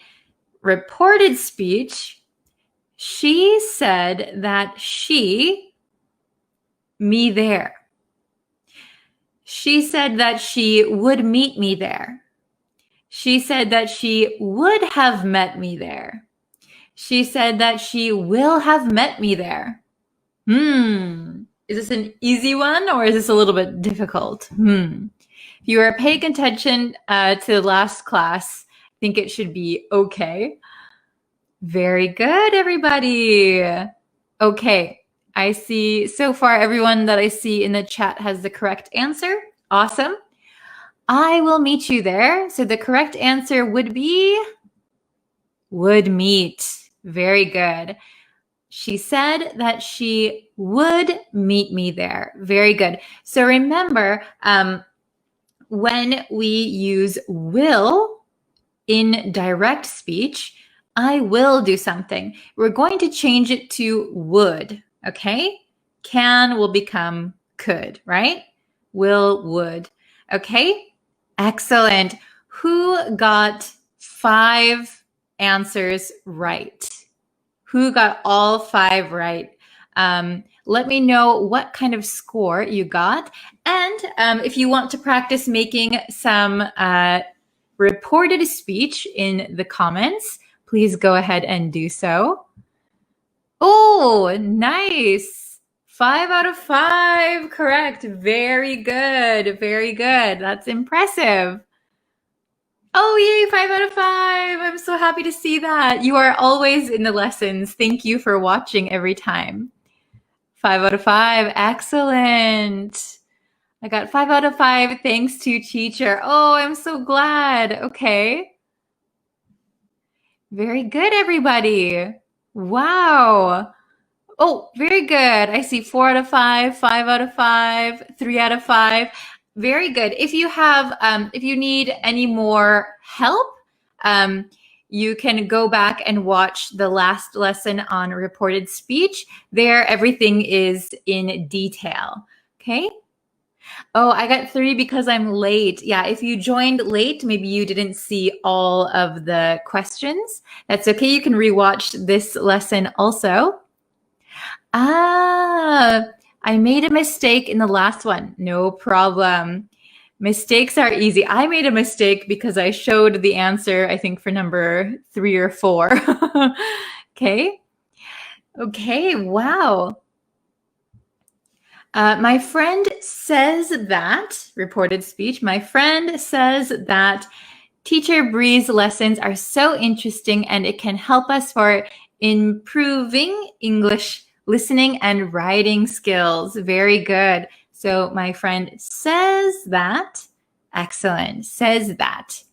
reported speech, she said that she, me there. She said that she would meet me there. She said that she would have met me there. She said that she will have met me there. Is this an easy one or is this a little bit difficult? If you are paying attention to the last class, I think it should be okay. Very good, everybody. Okay, I see so far everyone that I see in the chat has the correct answer. Awesome. I will meet you there. So the correct answer would be would meet. Very good. She said that she would meet me there. Very good. So remember, when we use will in direct speech, I will do something. We're going to change it to would, okay? Can will become could, right? Will, would. Okay? Excellent. Who got 5 answers right? Who got all 5 right? Let me know what kind of score you got. And if you want to practice making some reported speech in the comments, please go ahead and do so. Oh, nice. 5 out of 5, correct. Very good, very good. That's impressive. Oh, yay, 5 out of 5. I'm so happy to see that. You are always in the lessons. Thank you for watching every time. 5 out of 5, excellent. I got 5 out of 5 thanks to teacher. Oh, I'm so glad. Okay. Very good, everybody. Wow. Oh, very good. I see 4 out of 5, 5 out of 5, 3 out of 5. Very good. If you have, if you need any more help, you can go back and watch the last lesson on reported speech. There, everything is in detail. Okay. Oh, I got 3 because I'm late. Yeah, if you joined late, maybe you didn't see all of the questions. That's okay. You can rewatch this lesson also. I made a mistake in the last one. No problem. Mistakes are easy. I made a mistake because I showed the answer, I think, for number 3 or 4. Okay. Okay, wow. My friend says that, reported speech, my friend says that Teacher Bree's lessons are so interesting and it can help us for improving English listening and writing skills. Very good. So my friend says that. Excellent. Says that.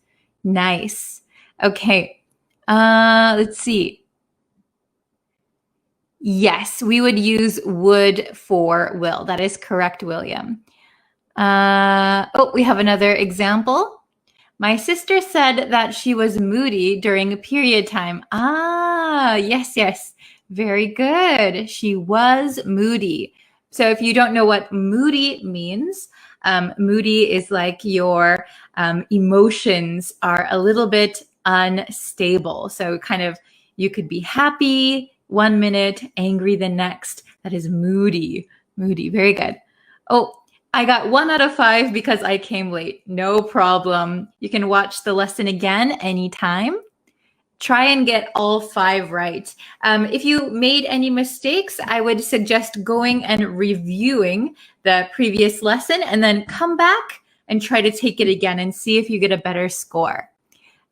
Nice. Okay. Let's see. Yes, we would use would for will. That is correct, William. Oh, we have another example. My sister said that she was moody during period time. Yes, yes. Very good. She was moody. So if you don't know what moody means, moody is like your emotions are a little bit unstable. So kind of you could be happy 1 minute, angry the next. That is moody. Moody. Very good. Oh, I got 1 out of 5 because I came late. No problem. You can watch the lesson again anytime. Try and get all 5 right. If you made any mistakes, I would suggest going and reviewing the previous lesson and then come back and try to take it again and see if you get a better score.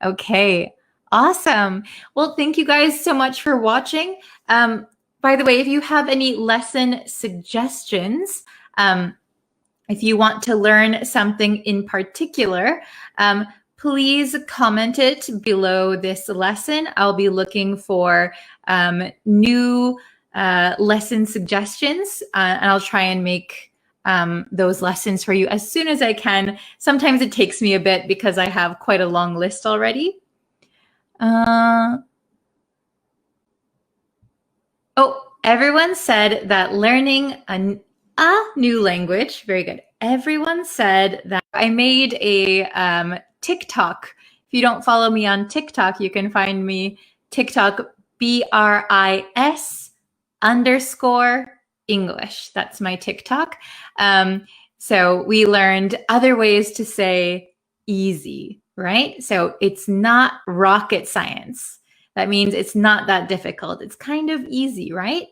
Okay, awesome. Well, thank you guys so much for watching. By the way, if you have any lesson suggestions, if you want to learn something in particular, please comment it below this lesson. I'll be looking for new lesson suggestions, and I'll try and make those lessons for you as soon as I can. Sometimes it takes me a bit because I have quite a long list already. Everyone said that learning a new language, very good. Everyone said that I made a TikTok. If you don't follow me on TikTok, you can find me TikTok BRIS_English. That's my TikTok. So we learned other ways to say easy, right? So it's not rocket science. That means it's not that difficult. It's kind of easy, right?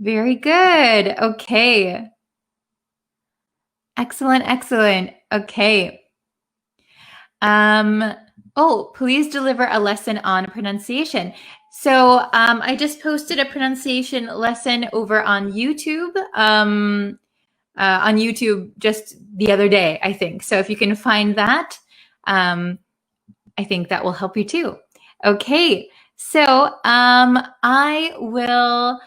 Very good. Okay. Excellent, excellent. Okay. Please deliver a lesson on pronunciation. So I just posted a pronunciation lesson over on YouTube. On YouTube just the other day, I think. So if you can find that, I think that will help you too. Okay. So I will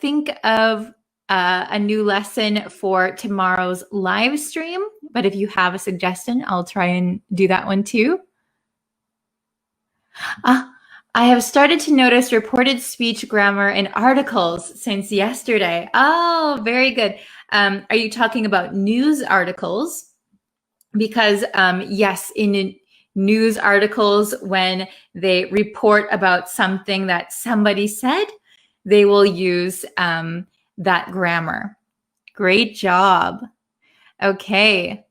think of a new lesson for tomorrow's live stream. But if you have a suggestion, I'll try and do that one too. I have started to notice reported speech grammar in articles since yesterday. Oh, very good. Are you talking about news articles? Because yes, in news articles, when they report about something that somebody said, they will use that grammar. Great job. Okay.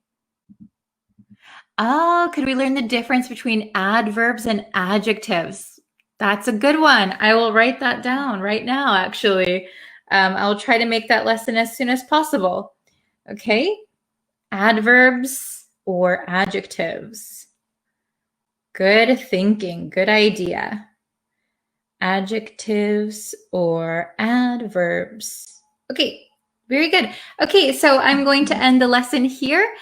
Oh, could we learn the difference between adverbs and adjectives? That's a good one. I will write that down right now, actually. I'll try to make that lesson as soon as possible. Okay. Adverbs or adjectives? Good thinking. Good idea. Adjectives or adverbs? Okay. Very good. Okay, so I'm going to end the lesson here.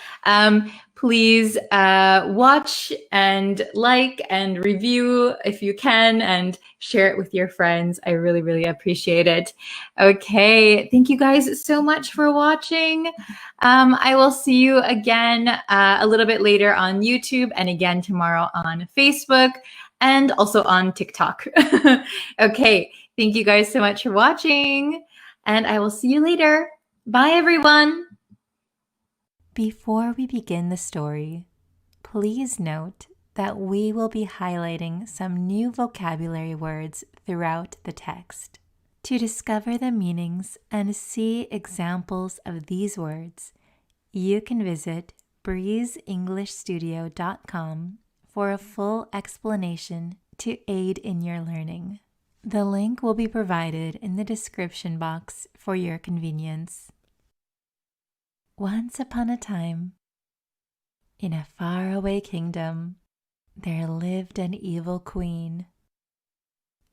Please watch and like and review if you can and share it with your friends. I really, really appreciate it. Okay, thank you guys so much for watching. I will see you again a little bit later on YouTube and again tomorrow on Facebook and also on TikTok. Okay, thank you guys so much for watching and I will see you later. Bye, everyone. Before we begin the story, please note that we will be highlighting some new vocabulary words throughout the text. To discover the meanings and see examples of these words, you can visit breezeenglishstudio.com for a full explanation to aid in your learning. The link will be provided in the description box for your convenience. Once upon a time, in a faraway kingdom, there lived an evil queen.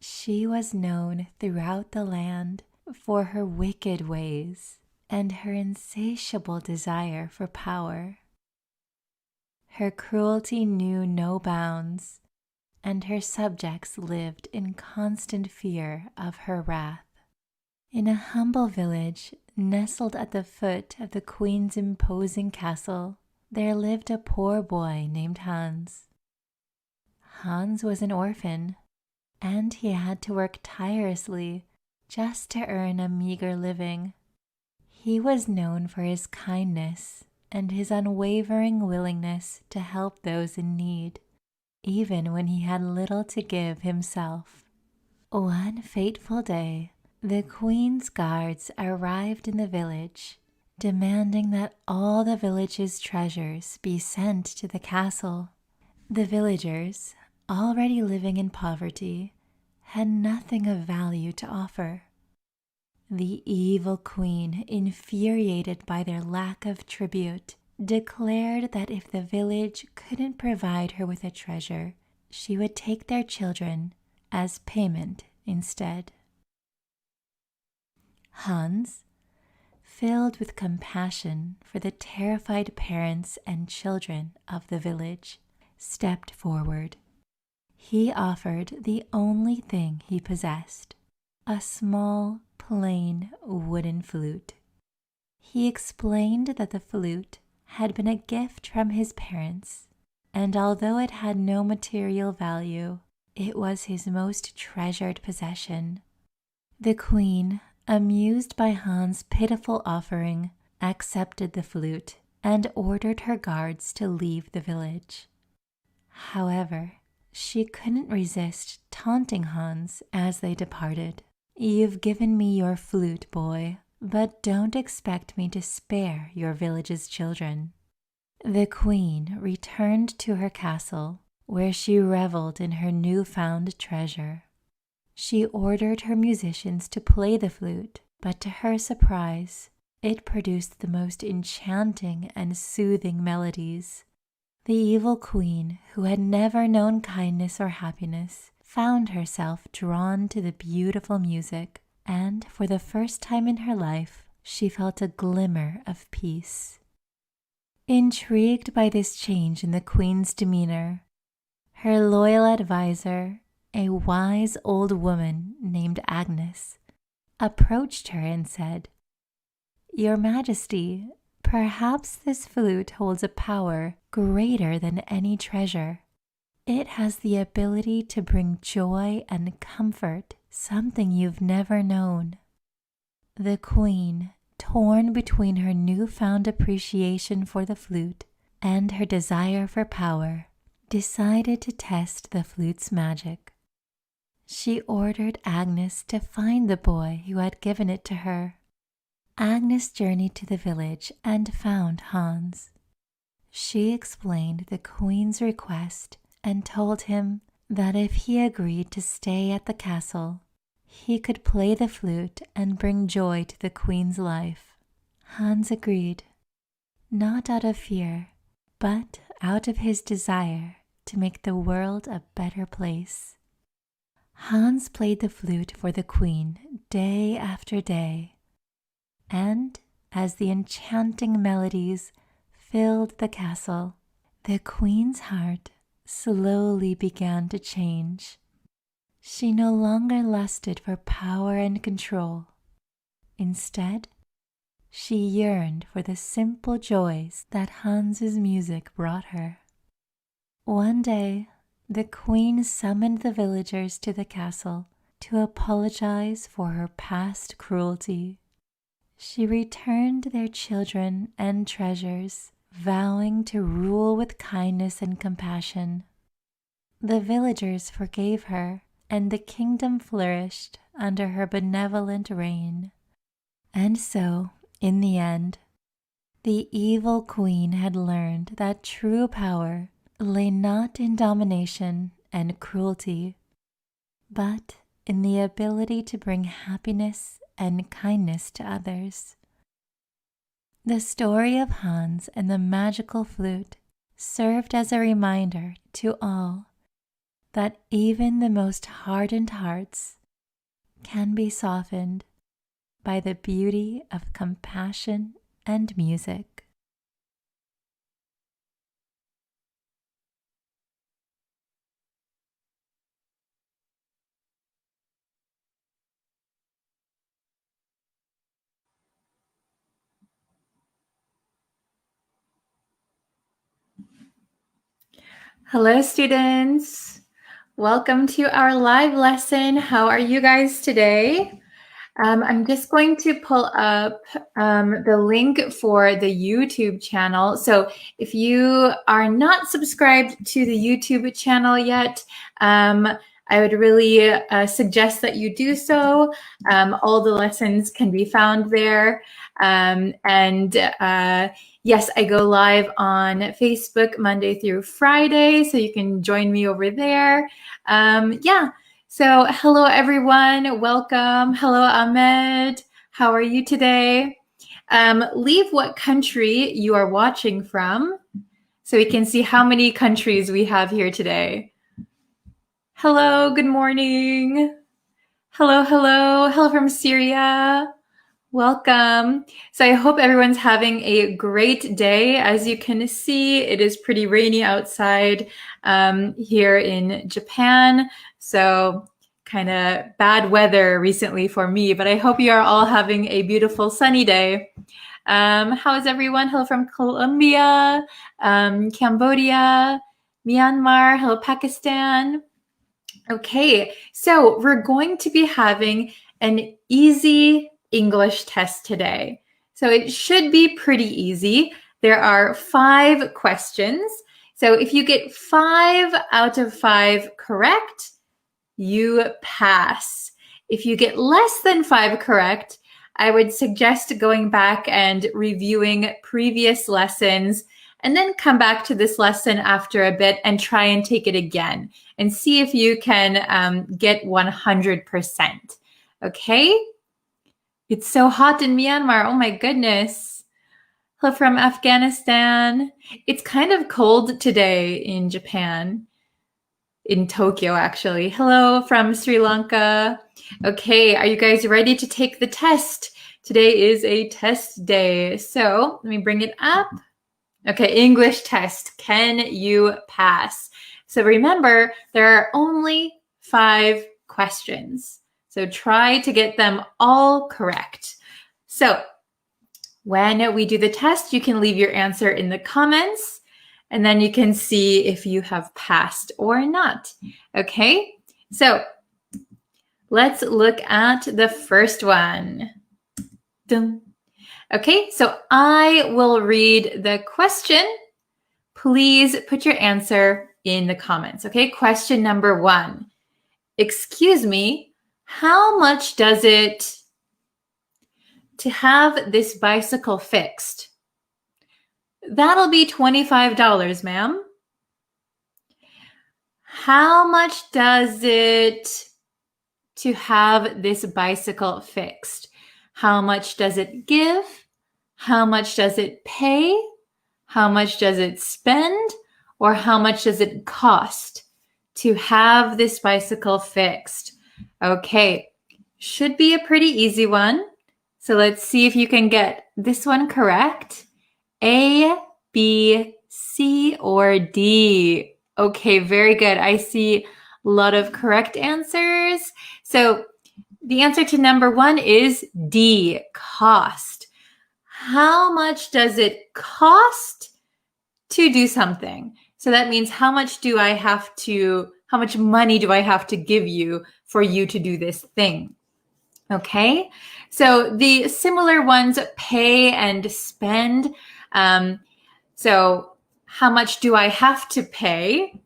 She was known throughout the land for her wicked ways and her insatiable desire for power. Her cruelty knew no bounds, and her subjects lived in constant fear of her wrath. In a humble village nestled at the foot of the queen's imposing castle, there lived a poor boy named Hans. Hans was an orphan, and he had to work tirelessly just to earn a meager living. He was known for his kindness and his unwavering willingness to help those in need, even when he had little to give himself. One fateful day, the queen's guards arrived in the village, demanding that all the village's treasures be sent to the castle. The villagers, already living in poverty, had nothing of value to offer. The evil queen, infuriated by their lack of tribute, declared that if the village couldn't provide her with a treasure, she would take their children as payment instead. Hans, filled with compassion for the terrified parents and children of the village, stepped forward. He offered the only thing he possessed, a small, plain wooden flute. He explained that the flute had been a gift from his parents, and although it had no material value, it was his most treasured possession. The queen, amused by Hans' pitiful offering, accepted the flute and ordered her guards to leave the village. However, she couldn't resist taunting Hans as they departed. "You've given me your flute, boy, but don't expect me to spare your village's children." The queen returned to her castle, where she reveled in her newfound treasure. She ordered her musicians to play the flute, but to her surprise, it produced the most enchanting and soothing melodies. The evil queen, who had never known kindness or happiness, found herself drawn to the beautiful music, and for the first time in her life, she felt a glimmer of peace. Intrigued by this change in the queen's demeanor, her loyal advisor, a wise old woman named Agnes, approached her and said, "Your Majesty, perhaps this flute holds a power greater than any treasure. It has the ability to bring joy and comfort, something you've never known." The queen, torn between her newfound appreciation for the flute and her desire for power, decided to test the flute's magic. She ordered Agnes to find the boy who had given it to her. Agnes journeyed to the village and found Hans. She explained the queen's request and told him that if he agreed to stay at the castle, he could play the flute and bring joy to the queen's life. Hans agreed, not out of fear, but out of his desire to make the world a better place. Hans played the flute for the queen day after day, and as the enchanting melodies filled the castle, the queen's heart slowly began to change. She no longer lusted for power and control. Instead, she yearned for the simple joys that Hans's music brought her. One day, the queen summoned the villagers to the castle to apologize for her past cruelty. She returned their children and treasures, vowing to rule with kindness and compassion. The villagers forgave her, and the kingdom flourished under her benevolent reign. And so, in the end, the evil queen had learned that true power lay not in domination and cruelty, but in the ability to bring happiness and kindness to others. The story of Hans and the magical flute served as a reminder to all that even the most hardened hearts can be softened by the beauty of compassion and music. Hello, students. Welcome to our live lesson. How are you guys today? I'm just going to pull up the link for the YouTube channel. So if you are not subscribed to the YouTube channel yet, I would really suggest that you do so. All the lessons can be found there. Yes, I go live on Facebook Monday through Friday, so you can join me over there. So hello, everyone. Welcome. Hello, Ahmed. How are you today? Leave what country you are watching from so we can see how many countries we have here today. Hello, good morning. Hello, hello. Hello from Syria. Welcome. So I hope everyone's having a great day. As you can see, it is pretty rainy outside here in Japan. So kind of bad weather recently for me, but I hope you are all having a beautiful sunny day. How is everyone? Hello from Colombia, Cambodia, Myanmar, hello Pakistan. Okay, so we're going to be having an easy English test today. So it should be pretty easy. There are 5 questions. So if you get 5 out of 5 correct, you pass. If you get less than 5 correct, I would suggest going back and reviewing previous lessons and then come back to this lesson after a bit and try and take it again and see if you can get 100%. Okay? It's so hot in Myanmar. Oh my goodness. Hello from Afghanistan. It's kind of cold today in Japan. In Tokyo, actually. Hello from Sri Lanka. Okay, are you guys ready to take the test? Today is a test day. So let me bring it up. Okay, English test. Can you pass? So remember, there are only 5 questions. So try to get them all correct. So when we do the test, you can leave your answer in the comments. And then you can see if you have passed or not. Okay, so let's look at the first one. Dun. Okay, so I will read the question. Please put your answer in the comments. Okay, question number 1. Excuse me, how much does it to have this bicycle fixed? That'll be $25, ma'am. How much does it to have this bicycle fixed? How much does it give? How much does it pay? How much does it spend? Or how much does it cost to have this bicycle fixed? Okay, should be a pretty easy one. So let's see if you can get this one correct. A, B, C, or D? Okay, very good. I see a lot of correct answers. So the answer to number 1 is D, cost. How much does it cost to do something? So that means how much money do I have to give you for you to do this thing? Okay, so the similar ones, pay and spend. So how much do I have to pay?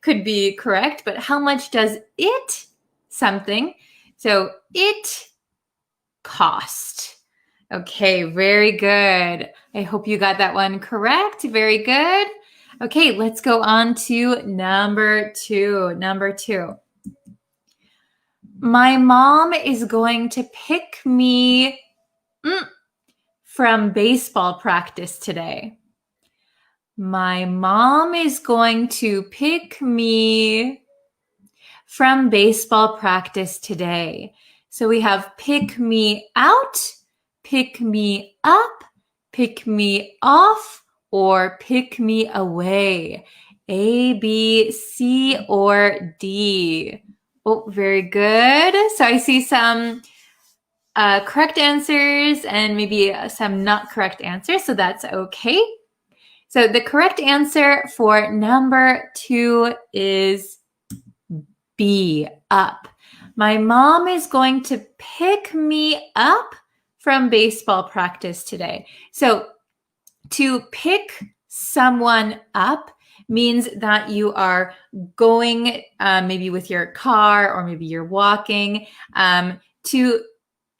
Could be correct, but how much does it something? So it cost. Okay, very good. I hope you got that one correct. Very good. Okay, let's go on to number 2. Number 2. My mom is going to pick me from baseball practice today. My mom is going to pick me from baseball practice today. So we have pick me out, pick me up, pick me off, or pick me away. A, B, C, or D. Oh, very good. So I see some correct answers and maybe some not correct answers, so that's okay. So the correct answer for number 2 is B, up. My mom is going to pick me up from baseball practice today. So to pick someone up means that you are going maybe with your car or maybe you're walking to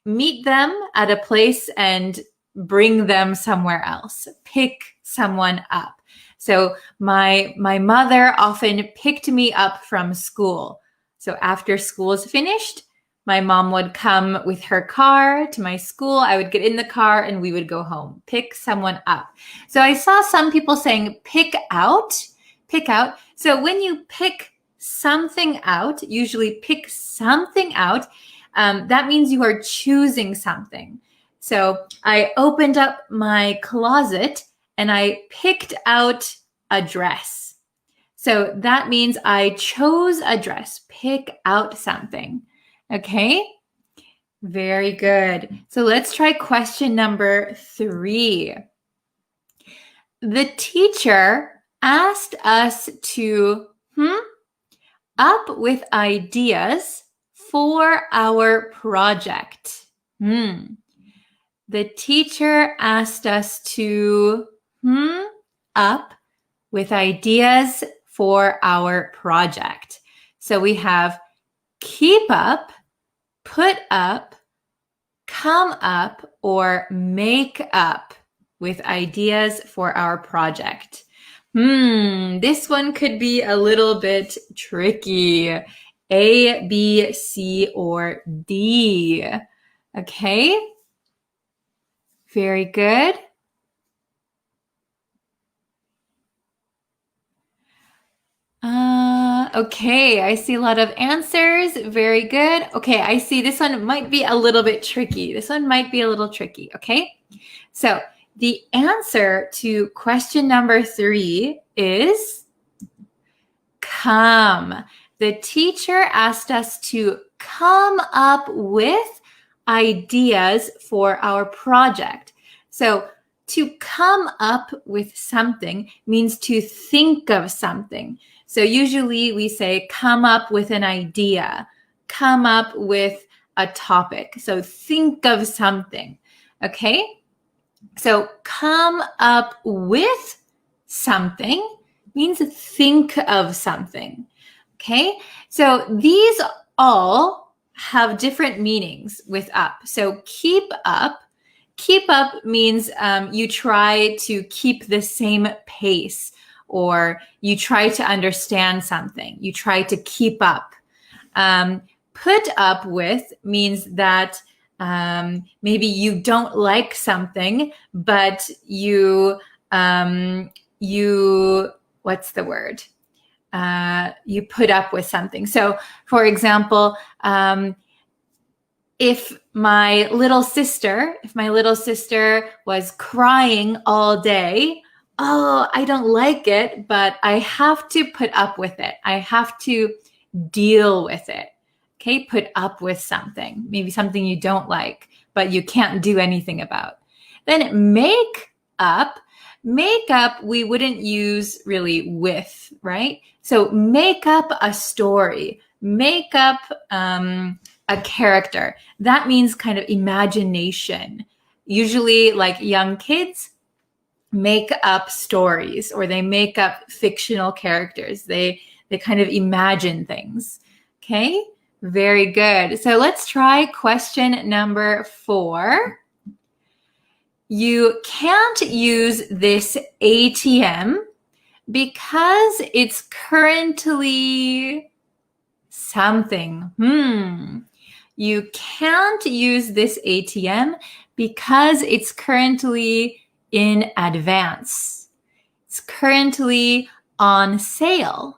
meet them at a place and bring them somewhere else. Pick someone up. So my mother often picked me up from school. So after school is finished, my mom would come with her car to my school. I would get in the car and we would go home. Pick someone up. So I saw some people saying pick out, pick out. So when you pick something out, usually pick something out, that means you are choosing something. So I opened up my closet and I picked out a dress. So that means I chose a dress, pick out something. Okay? Very good. So let's try question number 3. The teacher asked us to up with ideas for our project. The teacher asked us to up with ideas for our project. So we have keep up, put up, come up, or make up with ideas for our project. This one could be a little bit tricky. A, B, C, or D. Okay? Very good. Okay, I see a lot of answers. Very good. Okay, I see this one might be a little bit tricky. Okay? So the answer to question number 3 is come. The teacher asked us to come up with ideas for our project. So to come up with something means to think of something. So usually we say come up with an idea, come up with a topic. So think of something, okay? So come up with something means think of something, okay? So these all have different meanings with up. So keep up means you try to keep the same pace, or you try to understand something. You try to keep up. Put up with means that maybe you don't like something, but you what's the word? You put up with something. So, for example, if my little sister was crying all day, I don't like it, but I have to put up with it. I have to deal with it. Okay, put up with something, maybe something you don't like, but you can't do anything about. Then make up, we wouldn't use really with, right? So make up a story, make up a character. That means kind of imagination. Usually, like young kids make up stories, or they make up fictional characters. They kind of imagine things. Okay, very good. So let's try question number 4. You can't use this ATM because it's currently something. You can't use this ATM because it's currently in advance. It's currently on sale.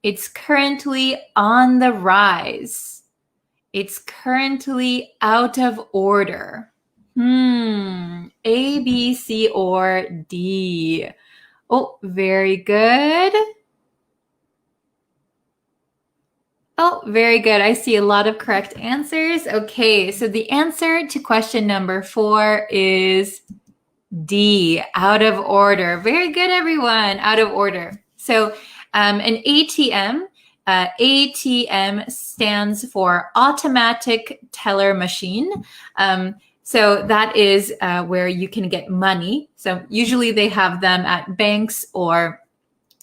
It's currently on the rise. It's currently out of order. A, B, C, or D. Oh, very good. Oh, very good. I see a lot of correct answers. Okay, so the answer to question number 4 is D, out of order. Very good, everyone, out of order. So an ATM, ATM stands for automatic teller machine. So that is where you can get money. So usually they have them at banks or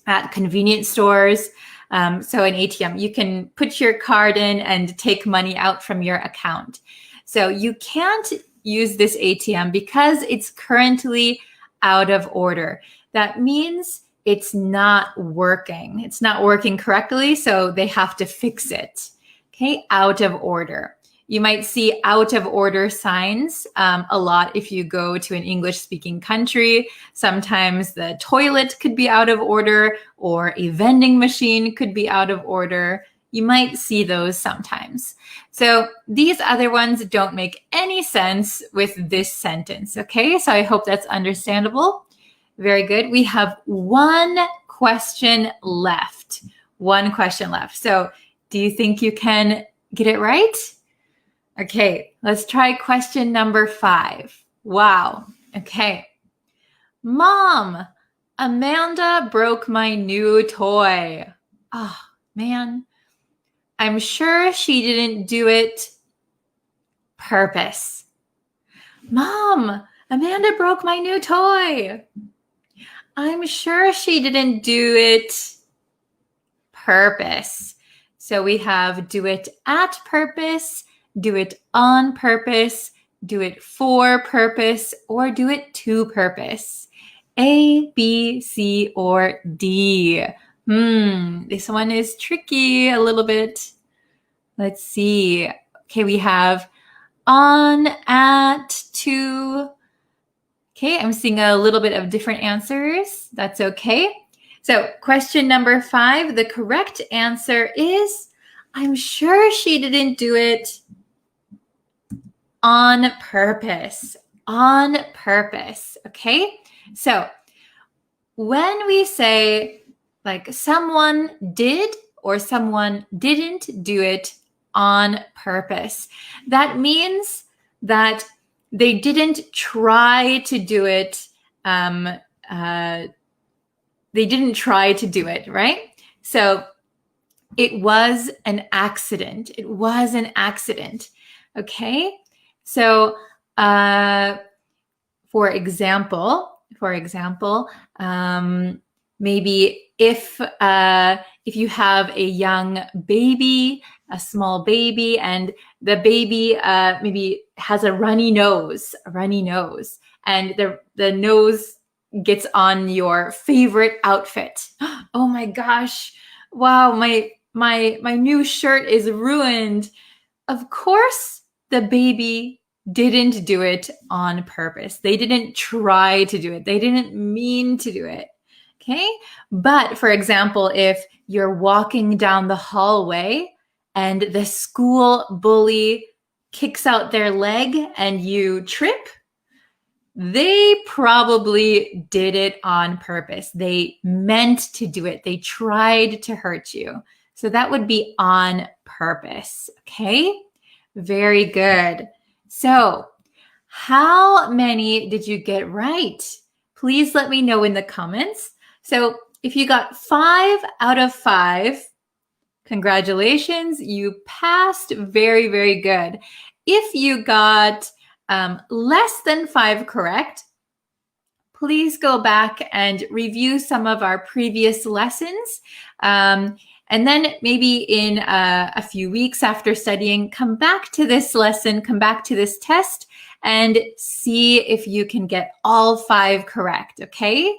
at convenience stores. So an ATM, you can put your card in and take money out from your account. So you can't use this ATM because it's currently out of order. That means it's not working. It's not working correctly, so they have to fix it. Okay, out of order. You might see out of order signs a lot if you go to an English-speaking country. Sometimes the toilet could be out of order, or a vending machine could be out of order. You might see those sometimes. So these other ones don't make any sense with this sentence, okay? So I hope that's understandable. Very good. We have one question left. So do you think you can get it right? Okay, let's try question number 5. Wow. Okay. Mom, Amanda broke my new toy. Oh, man. I'm sure she didn't do it purpose. Mom, Amanda broke my new toy. I'm sure she didn't do it purpose. So we have do it at purpose, do it on purpose, do it for purpose, or do it to purpose. A, B, C, or D. This one is tricky a little bit. Let's see. Okay, we have on, at, to. Okay, I'm seeing a little bit of different answers. That's okay. So question number 5, the correct answer is, I'm sure she didn't do it on purpose. On purpose, okay? So when we say like someone did or someone didn't do it on purpose, that means that they didn't try to do it. They didn't try to do it, right? So it was an accident. It was an accident. Okay. So, for example, maybe if you have a young baby, a small baby, and the baby maybe has a runny nose, and the nose gets on your favorite outfit. Oh my gosh! Wow, my new shirt is ruined. Of course, the baby didn't do it on purpose. They didn't try to do it. They didn't mean to do it. Okay? But for example, if you're walking down the hallway and the school bully kicks out their leg and you trip, they probably did it on purpose. They meant to do it. They tried to hurt you. So that would be on purpose. Okay? Very good. So, how many did you get right? Please let me know in the comments. So, if you got 5 out of 5, congratulations, you passed. Very, very good. If you got less than 5 correct, please go back and review some of our previous lessons. And then maybe in a few weeks after studying, come back to this lesson, come back to this test, and see if you can get all 5 correct, okay?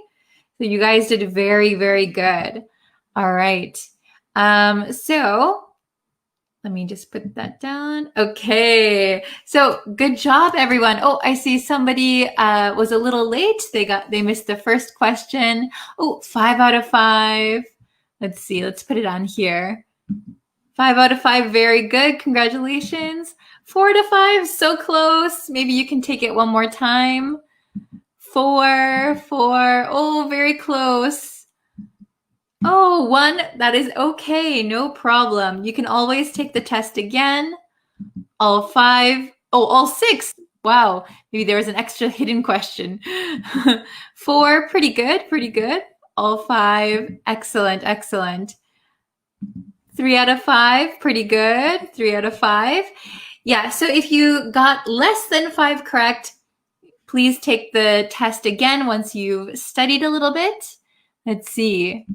So you guys did very, very good. All right. So let me just put that down. Okay. So good job, everyone. Oh, I see somebody was a little late. They missed the first question. Oh, 5 out of 5. Let's see. Let's put it on here. 5 out of 5. Very good. Congratulations. 4 to 5. So close. Maybe you can take it one more time. 4. Oh, very close. Oh, 1. That is okay. No problem. You can always take the test again. All 5. Oh, all 6. Wow. Maybe there was an extra hidden question. 4. Pretty good. Pretty good. All 5. Excellent. 3 out of 5. Pretty good. 3 out of 5. Yeah, so if you got less than 5 correct, please take the test again once you've studied a little bit. Let's see.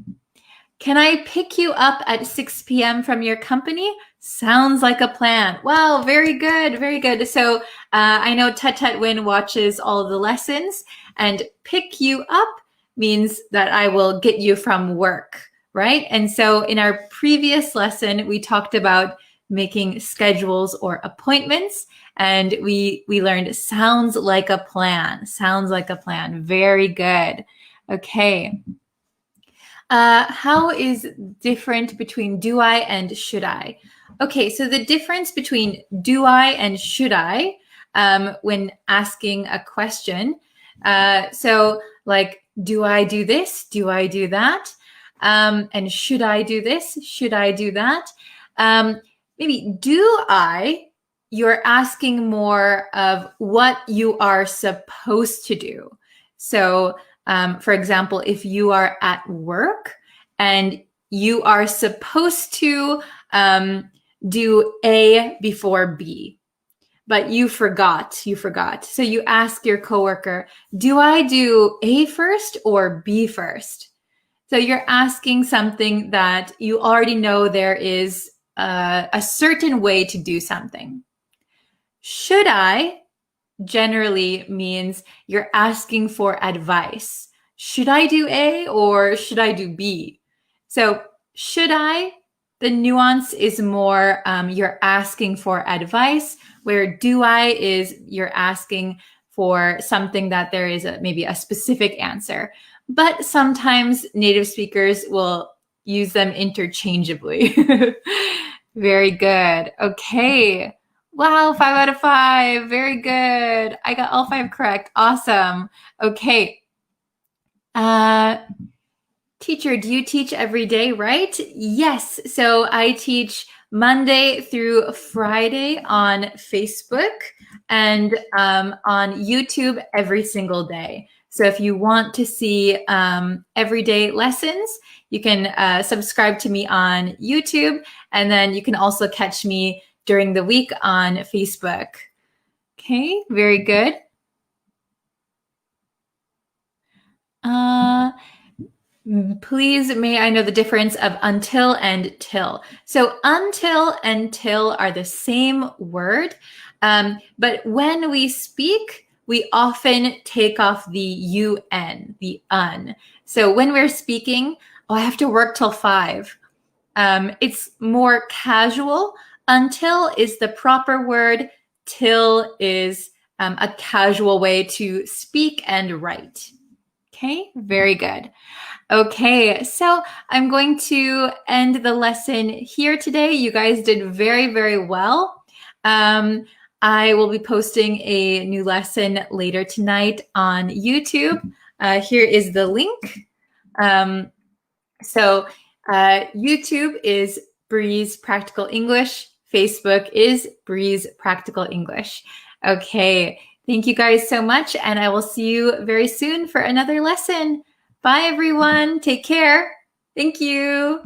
Can I pick you up at 6 p.m. from your company? Sounds like a plan. Wow, very good, very good. So I know Tut Win watches all of the lessons, and pick you up means that I will get you from work, right? And so in our previous lesson, we talked about making schedules or appointments, and we learned sounds like a plan. Sounds like a plan. Very good. Okay. How is different between do I and should I? Okay, so the difference between do I and should I when asking a question. So like, do I do this? Do I do that? And should I do this? Should I do that? Maybe do I you're asking more of what you are supposed to do. So, for example, if you are at work and you are supposed to do A before B, but you forgot. So you ask your coworker, do I do A first or B first? So you're asking something that you already know there is a certain way to do something. Should I generally means you're asking for advice. Should I do A or should I do B? So should I, the nuance is more you're asking for advice, where do I is you're asking for something that there is maybe a specific answer. But sometimes native speakers will use them interchangeably. Very good. Okay. Wow, 5 out of 5. Very good. I got all 5 correct. Awesome. Okay. Teacher, do you teach every day, right? Yes. So I teach Monday through Friday on Facebook and on YouTube every single day. So if you want to see everyday lessons, you can subscribe to me on YouTube, and then you can also catch me during the week on Facebook. Okay, very good. Please, may I know the difference of until and till? So until and till are the same word, but when we speak, we often take off the un, the un. So when we're speaking, oh, I have to work till 5. It's more casual. Until is the proper word. Till is a casual way to speak and write. Okay, very good. Okay, so I'm going to end the lesson here today. You guys did very, very well. I will be posting a new lesson later tonight on YouTube. Here is the link. YouTube is Breeze Practical English. Facebook is Breeze Practical English. Okay, thank you guys so much, and I will see you very soon for another lesson. Bye, everyone. Take care. Thank you.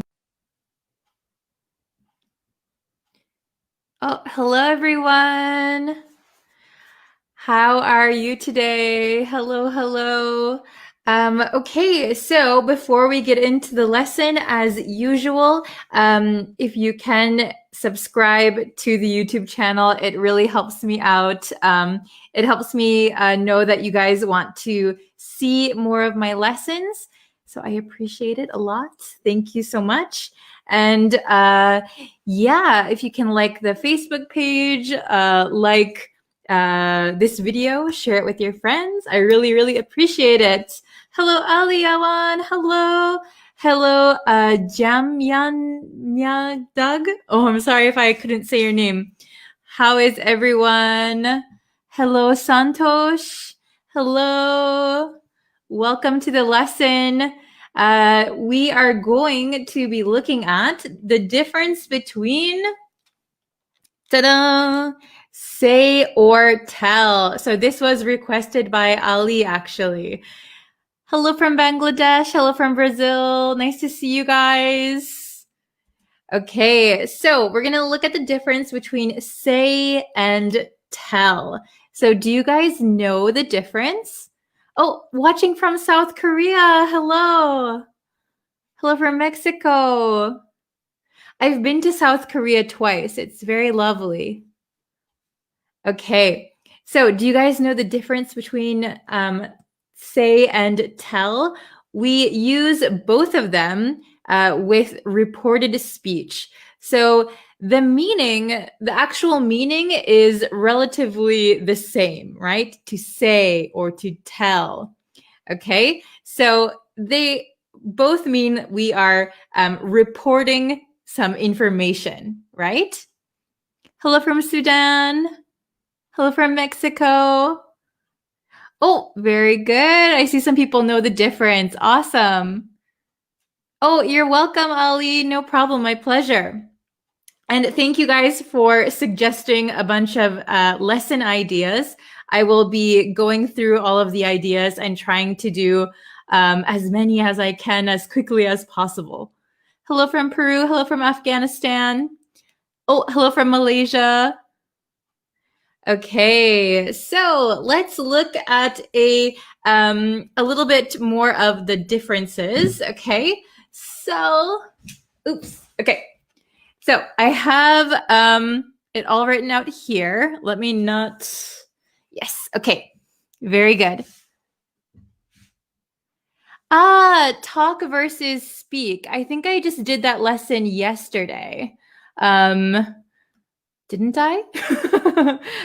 Oh, hello, everyone. How are you today? Hello, hello. Okay, so before we get into the lesson, as usual, if you can subscribe to the YouTube channel, it really helps me out. It helps me know that you guys want to see more of my lessons. So I appreciate it a lot. Thank you so much. And yeah, if you can like the Facebook page, this video, share it with your friends. I really, really appreciate it. Hello, Ali Awan. Hello, Jamyan Doug. Oh, I'm sorry if I couldn't say your name. How is everyone? Hello, Santosh. Hello. Welcome to the lesson. We are going to be looking at the difference between ta-da! Say or tell. So this was requested by Ali, actually. Hello from Bangladesh. Hello from Brazil. Nice to see you guys. Okay, so we're going to look at the difference between say and tell. So do you guys know the difference? Oh, watching from South Korea. Hello. Hello from Mexico. I've been to South Korea twice. It's very lovely. Okay, so do you guys know the difference between say and tell? We use both of them with reported speech. So the actual meaning is relatively the same, right? To say or to tell. Okay, so they both mean we are reporting some information, right? Hello from Sudan. Hello from Mexico. Oh, very good. I see some people know the difference. Awesome. Oh, you're welcome, Ali. No problem. My pleasure. And thank you guys for suggesting a bunch of lesson ideas. I will be going through all of the ideas and trying to do as many as I can as quickly as possible. Hello from Peru. Hello from Afghanistan. Oh, hello from Malaysia. Okay, so let's look at a little bit more of the differences. Okay, so, oops. Okay, so I have it all written out here. Let me not. Yes. Okay. Very good. Talk versus speak. I think I just did that lesson yesterday. Didn't I?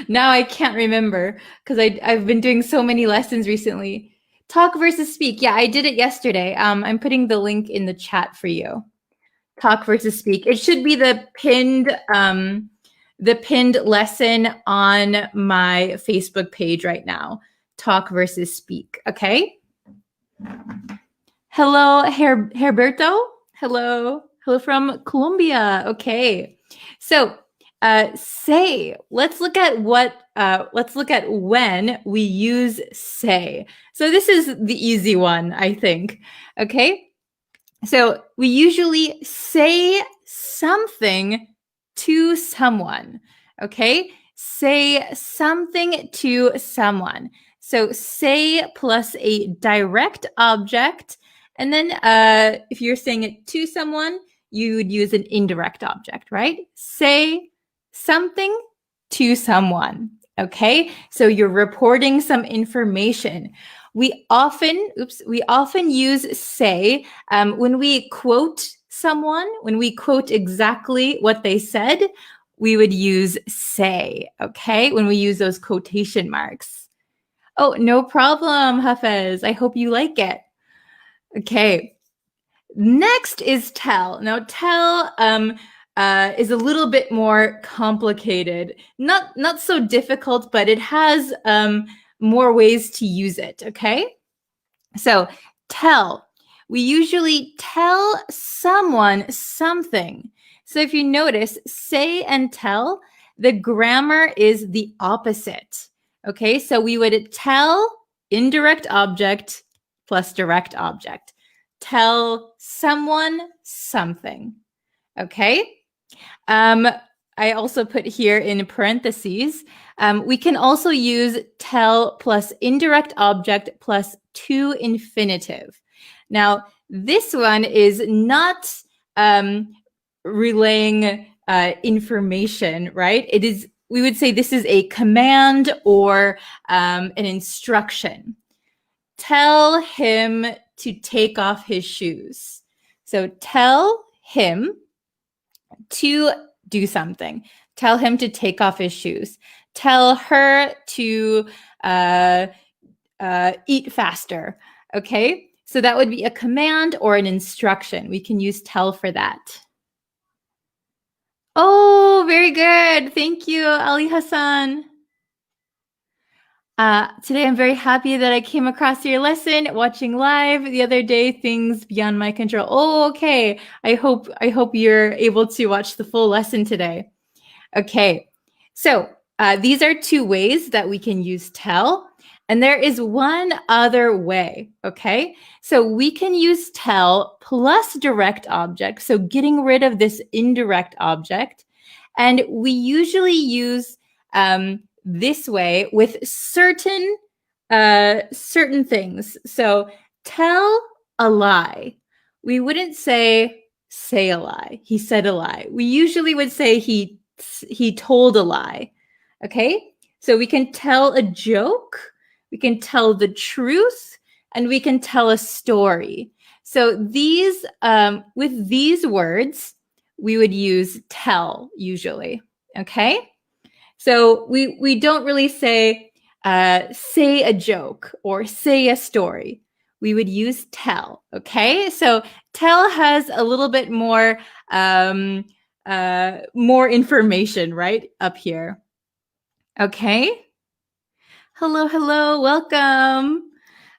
Now I can't remember because I've been doing so many lessons recently. Talk versus speak. Yeah, I did it yesterday. I'm putting the link in the chat for you. Talk versus speak. It should be the pinned lesson on my Facebook page right now. Talk versus speak. Okay. Hello, Herberto. Hello. Hello from Colombia. Okay. So say. Let's look at when we use say. So this is the easy one, I think. Okay. So we usually say something to someone. Okay. Say something to someone. So say plus a direct object. And then if you're saying it to someone, you would use an indirect object, right? Say something to someone. Okay. So you're reporting some information. We often use say when we quote someone, when we quote exactly what they said, we would use say, okay? When we use those quotation marks. Oh, no problem, Hafez. I hope you like it. Okay. Next is tell. Now, tell is a little bit more complicated. Not so difficult, but it has more ways to use it, okay? So tell. We usually tell someone something. So if you notice, say and tell, the grammar is the opposite. Okay, so we would tell indirect object plus direct object. Tell someone something. Okay. I also put here in parentheses, we can also use tell plus indirect object plus to infinitive. Now, this one is not relaying information, right? It is, we would say this is a command or an instruction. Tell him to take off his shoes. So tell him to do something. Tell him to take off his shoes. Tell her to eat faster. Okay, so that would be a command or an instruction. We can use tell for that. Oh, very good. Thank you, Ali Hassan. Today I'm very happy that I came across your lesson watching live. The other day, things beyond my control. Oh, okay. I hope you're able to watch the full lesson today. Okay. So these are two ways that we can use tell. And there is one other way. Okay. So we can use tell plus direct object. So getting rid of this indirect object. And we usually use this way with certain things. So tell a lie. We wouldn't say a lie. He said a lie. We usually would say he told a lie. Okay? So we can tell a joke, we can tell the truth, and we can tell a story. So these with these words, we would use tell usually. Okay? So we don't really say a joke or say a story. We would use tell. Okay, so tell has a little bit more information right up here. Okay. Hello, welcome.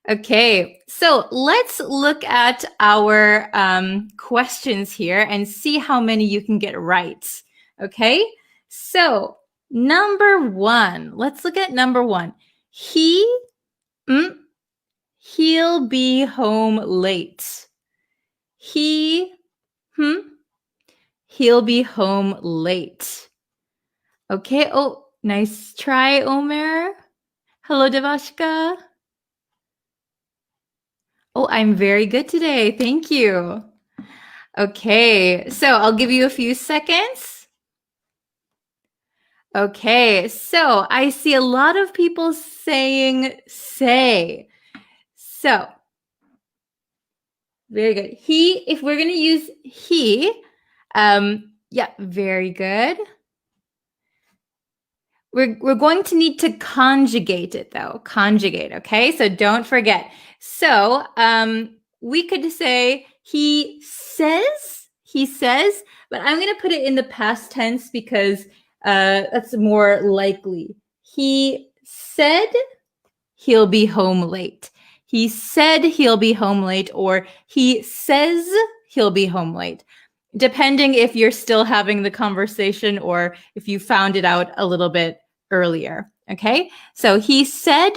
Okay, so let's look at our questions here and see how many you can get right. Okay, so number 1. Let's look at number 1. He'll be home late. He'll be home late. Okay, oh, nice try, Omer. Hello, Devashka. Oh, I'm very good today. Thank you. Okay, so I'll give you a few seconds. Okay, so I see a lot of people saying say. So, very good. If we're going to use he, yeah, very good. We're going to need to conjugate it though. Conjugate, okay? So don't forget. So we could say he says, but I'm going to put it in the past tense because that's more likely. He said he'll be home late. He said he'll be home late, or he says he'll be home late, depending if you're still having the conversation or if you found it out a little bit earlier. Okay, so he said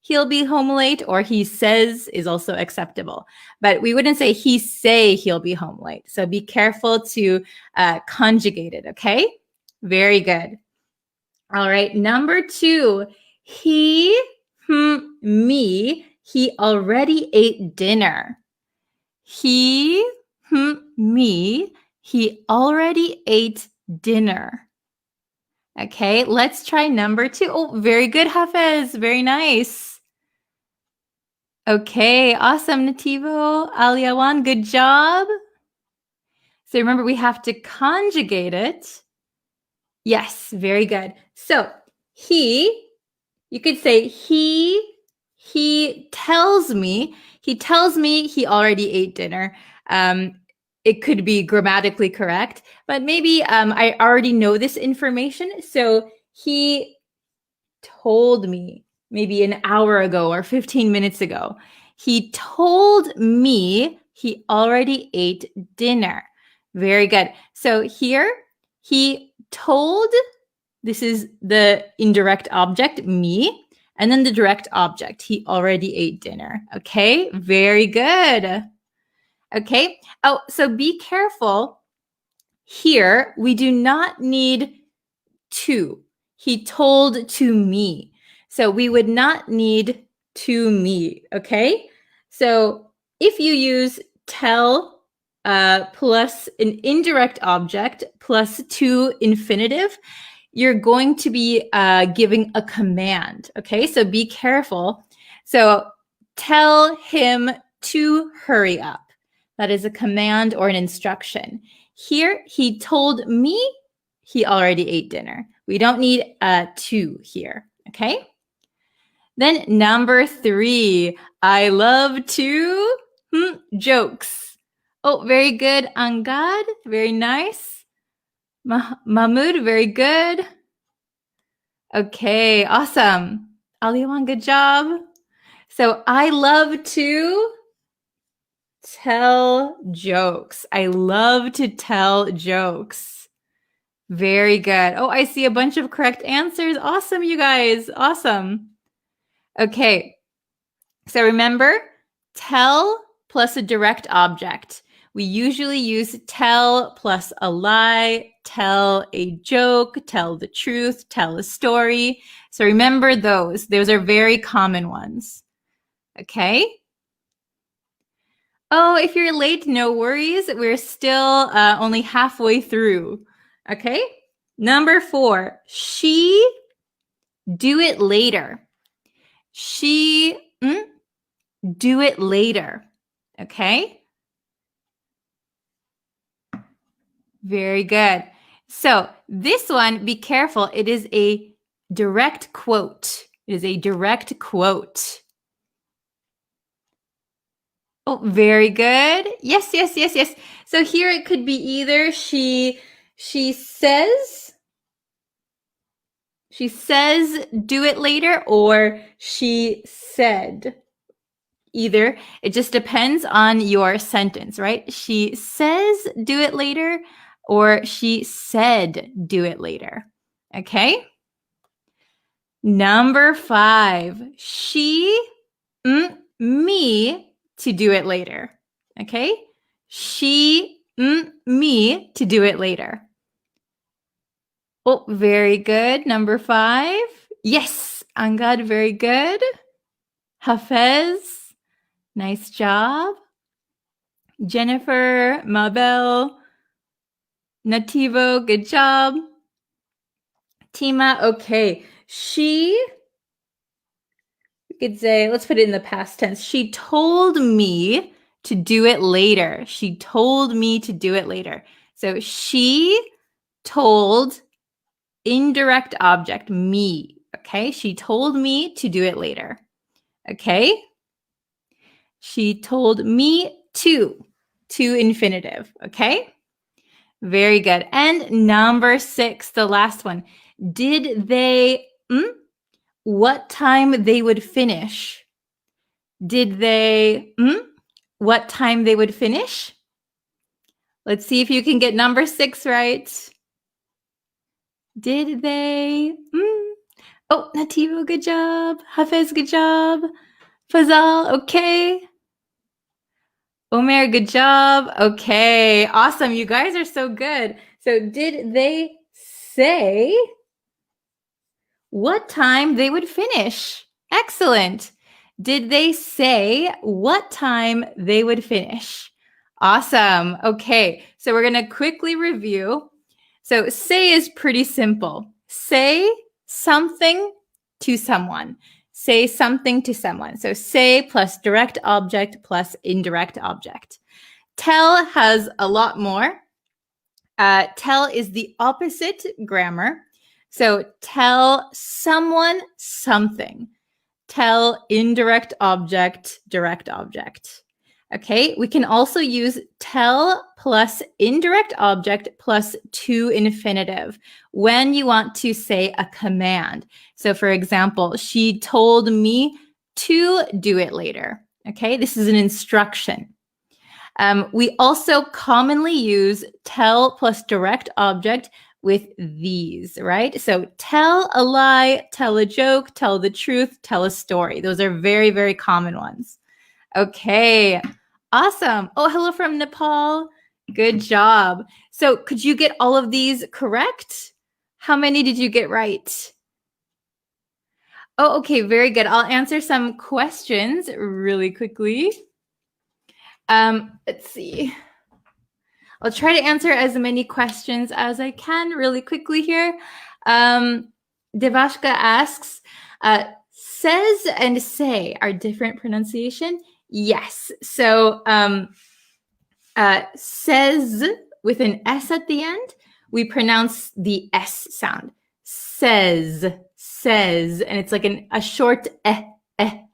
he'll be home late, or he says is also acceptable, but we wouldn't say he say he'll be home late. So be careful to conjugate it. Okay, very good. All right, number 2, me, he already ate dinner. Me, he already ate dinner. Okay, let's try number 2. Oh, very good, Hafez. Very nice. Okay, awesome, Nativo. Aliawan, good job. So remember, we have to conjugate it. Yes, very good. So you could say he tells me he already ate dinner. It could be grammatically correct, but maybe I already know this information. So he told me maybe an hour ago or 15 minutes ago. He told me he already ate dinner. Very good. So here he told, this is the indirect object, me, and then the direct object, he already ate dinner. Okay, very good. Okay, oh, so be careful. Here, we do not need to. He told to me. So we would not need to me, okay? So if you use tell plus an indirect object plus to infinitive, you're going to be giving a command, okay? So be careful. So tell him to hurry up. That is a command or an instruction. Here, he told me he already ate dinner. We don't need to here, okay? Then number 3, I love to jokes. Oh, very good, Angad. Very nice. Mahmoud, very good. Okay, awesome. Aliwan, good job. So I love to tell jokes. I love to tell jokes. Very good. Oh, I see a bunch of correct answers. Awesome, you guys. Awesome. Okay. So remember, tell plus a direct object. We usually use tell plus a lie, tell a joke, tell the truth, tell a story. So remember those. Those are very common ones. Okay. Oh, if you're late, no worries. We're still only halfway through. Okay. Number 4, she do it later. She do it later. Okay. Very good. So this one, be careful. It is a direct quote. It is a direct quote. Oh, very good. Yes. So here it could be either she says do it later, or she said. Either. It just depends on your sentence, right? She says do it later. or she said do it later. Okay? Number 5, she me to do it later. Okay? She me to do it later. Oh, very good. Number 5. Yes, Angad, very good. Hafez, nice job. Jennifer, Mabel, Nativo, good job. Tima, okay. She, we could say, let's put it in the past tense. She told me to do it later. She told me to do it later. So she told indirect object, me. Okay, she told me to do it later. Okay, she told me to infinitive. Okay, very good. And number 6, the last one. Did they, what time they would finish? Did they, what time they would finish? Let's see if you can get number 6 right. Did they, Oh, Nativo, good job. Hafez, good job. Fazal, okay. Omer, good job. Okay, awesome. You guys are so good. So did they say what time they would finish? Excellent. Did they say what time they would finish? Awesome. Okay, so we're going to quickly review. So say is pretty simple. Say something to someone. Say something to someone. So say plus direct object plus indirect object. Tell has a lot more. Tell is the opposite grammar. So tell someone something. Tell indirect object, direct object. Okay, we can also use tell plus indirect object plus to infinitive when you want to say a command. So for example, she told me to do it later. Okay, this is an instruction. We also commonly use tell plus direct object with these, right? So tell a lie, tell a joke, tell the truth, tell a story. Those are very, very common ones. Okay, awesome. Oh, hello from Nepal. Good job. So could you get all of these correct? How many did you get right? Oh, okay, very good. I'll answer some questions really quickly. Let's see. I'll try to answer as many questions as I can really quickly here. Devashka asks, says and say are different pronunciation? Yes. So says with an S at the end, we pronounce the S sound. Says, and it's like a short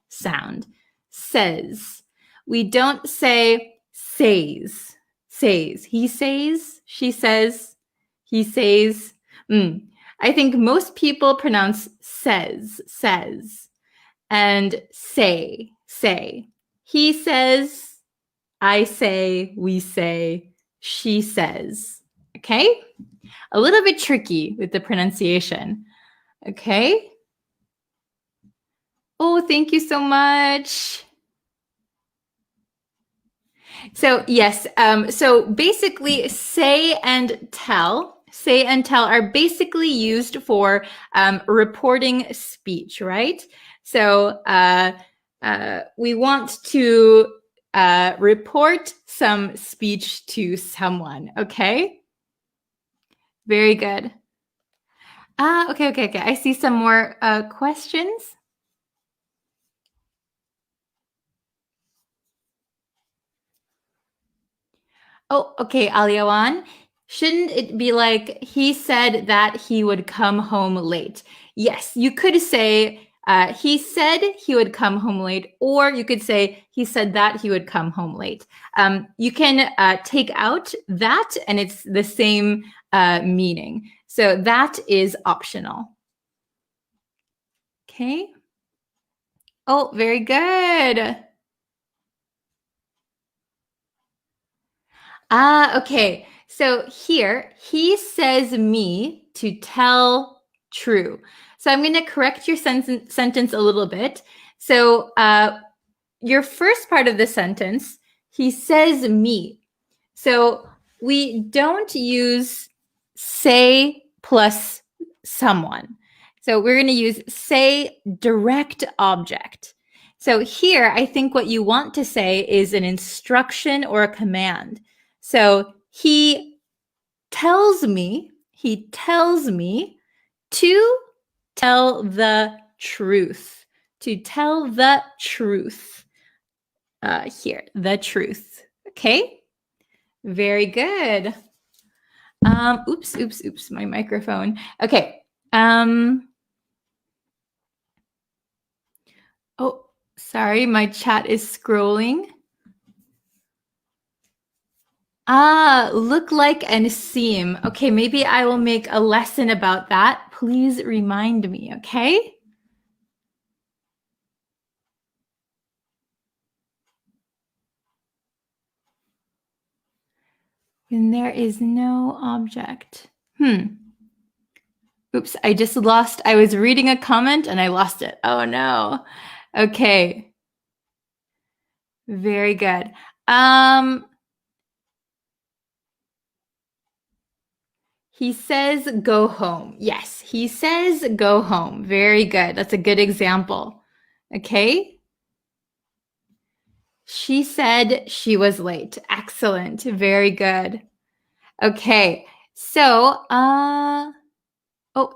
sound. Says. We don't say says. He says, she says, he says. I think most people pronounce says, and say. He says, I say, we say, she says. Okay? A little bit tricky with the pronunciation. Okay? Oh, thank you so much. So yes, so basically say and tell are basically used for reporting speech, right? So we want to report some speech to someone, okay? Very good. Okay. I see some more questions. Oh, okay, Aliawan. Shouldn't it be like, he said that he would come home late? Yes, you could say, he said he would come home late, or you could say, he said that he would come home late. You can take out that, and it's the same meaning. So that is optional. Okay. Oh, very good. Okay. So here, he says me to tell true. So I'm going to correct your sentence a little bit. So your first part of the sentence, he says me. So we don't use say plus someone. So we're going to use say direct object. So here, I think what you want to say is an instruction or a command. So he tells me to tell the truth. To tell the truth. Here, the truth. Okay? Very good. Oops, my microphone. Okay. Oh, sorry, my chat is scrolling. Look like and seem. Okay, maybe I will make a lesson about that. Please remind me, okay? When there is no object. Oops, I was reading a comment and I lost it. Oh no. Okay. Very good. He says go home. Yes, he says go home. Very good. That's a good example. Okay. She said she was late. Excellent. Very good. Okay. So,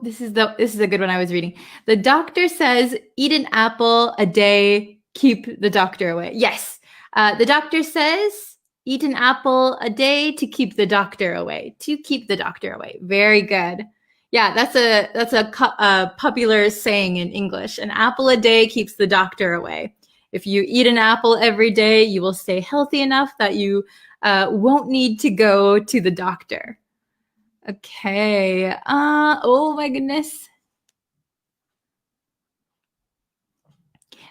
this is a good one I was reading. The doctor says eat an apple a day, keep the doctor away. Yes. The doctor says eat an apple a day to keep the doctor away. To keep the doctor away. Very good. Yeah, that's a popular saying in English. An apple a day keeps the doctor away. If you eat an apple every day, you will stay healthy enough that you won't need to go to the doctor. Okay. Oh my goodness.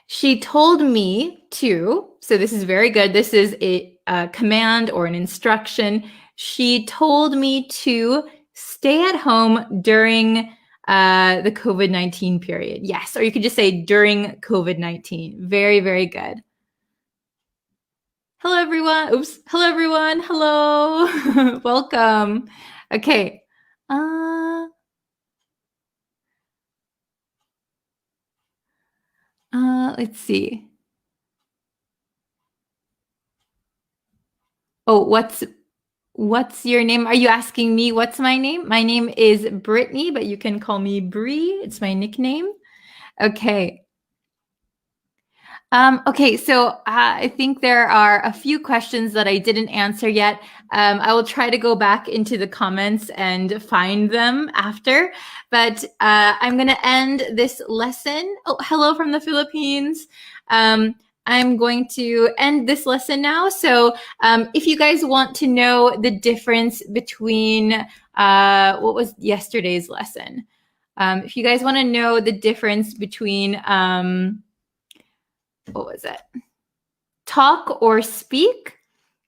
She told me to, so this is very good. This is a command or an instruction. She told me to stay at home during the COVID-19 period. Yes, or you could just say during COVID-19. Very, very good. Hello, everyone. Oops. Hello, everyone. Hello. Welcome. Okay. Let's see. Oh, what's your name? Are you asking me what's my name? My name is Brittany, but you can call me Bree. It's my nickname. Okay. Okay, so I think there are a few questions that I didn't answer yet. I will try to go back into the comments and find them after, but I'm going to end this lesson. Oh, hello from the Philippines. I'm going to end this lesson now. So if you guys want to know the difference between what was yesterday's lesson, if you guys want to know the difference between what was it? Talk or speak.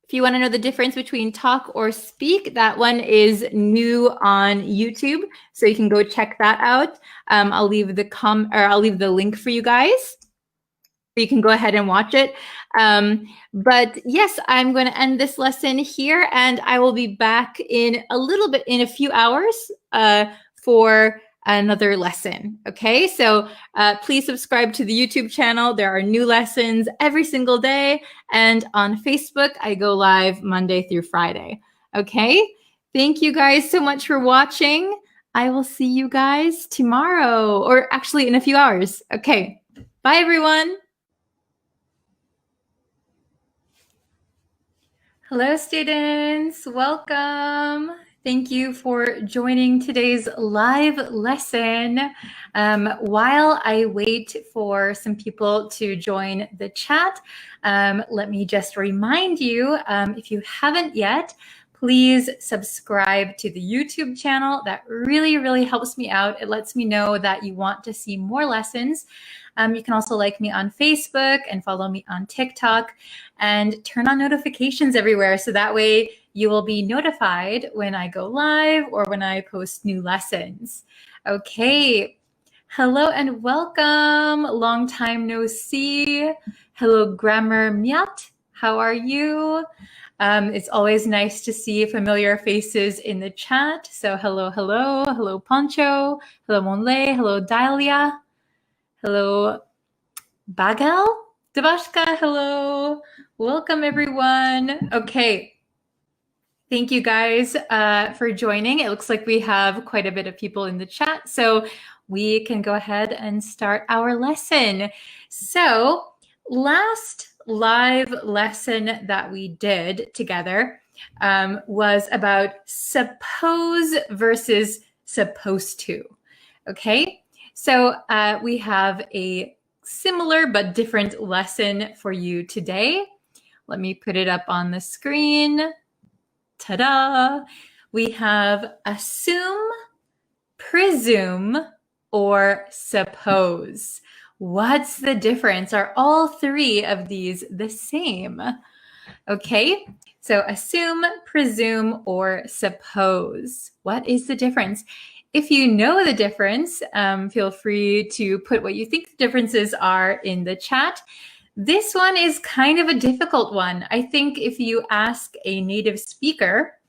If you want to know the difference between talk or speak, that one is new on YouTube, so you can go check that out. I'll leave the link for you guys. You can go ahead and watch it. But yes, I'm going to end this lesson here, and I will be back in a few hours for another lesson. Okay, so please subscribe to the YouTube channel. There are new lessons every single day, and on Facebook, I go live Monday through Friday. Okay, thank you guys so much for watching. I will see you guys tomorrow, or actually in a few hours. Okay, bye everyone. Hello, students. Welcome. Thank you for joining today's live lesson. While I wait for some people to join the chat, let me just remind you, if you haven't yet, please subscribe to the YouTube channel. That really, really helps me out. It lets me know that you want to see more lessons. You can also like me on Facebook and follow me on TikTok and turn on notifications everywhere. So that way you will be notified when I go live or when I post new lessons. Okay. Hello and welcome. Long time no see. Hello, Grammar Myat. How are you? It's always nice to see familiar faces in the chat. So hello, hello. Hello, Poncho. Hello, Monlay. Hello, Dahlia. Hello, Bagel. Devashka, hello. Welcome, everyone. Okay. Thank you guys for joining. It looks like we have quite a bit of people in the chat, so we can go ahead and start our lesson. So last live lesson that we did together was about suppose versus supposed to. Okay, so we have a similar but different lesson for you today. Let me put it up on the screen. Ta-da! We have assume, presume, or suppose. What's the difference? Are all three of these the same? Okay, so assume, presume, or suppose. What is the difference? If you know the difference, feel free to put what you think the differences are in the chat. This one is kind of a difficult one. I think if you ask a native speaker,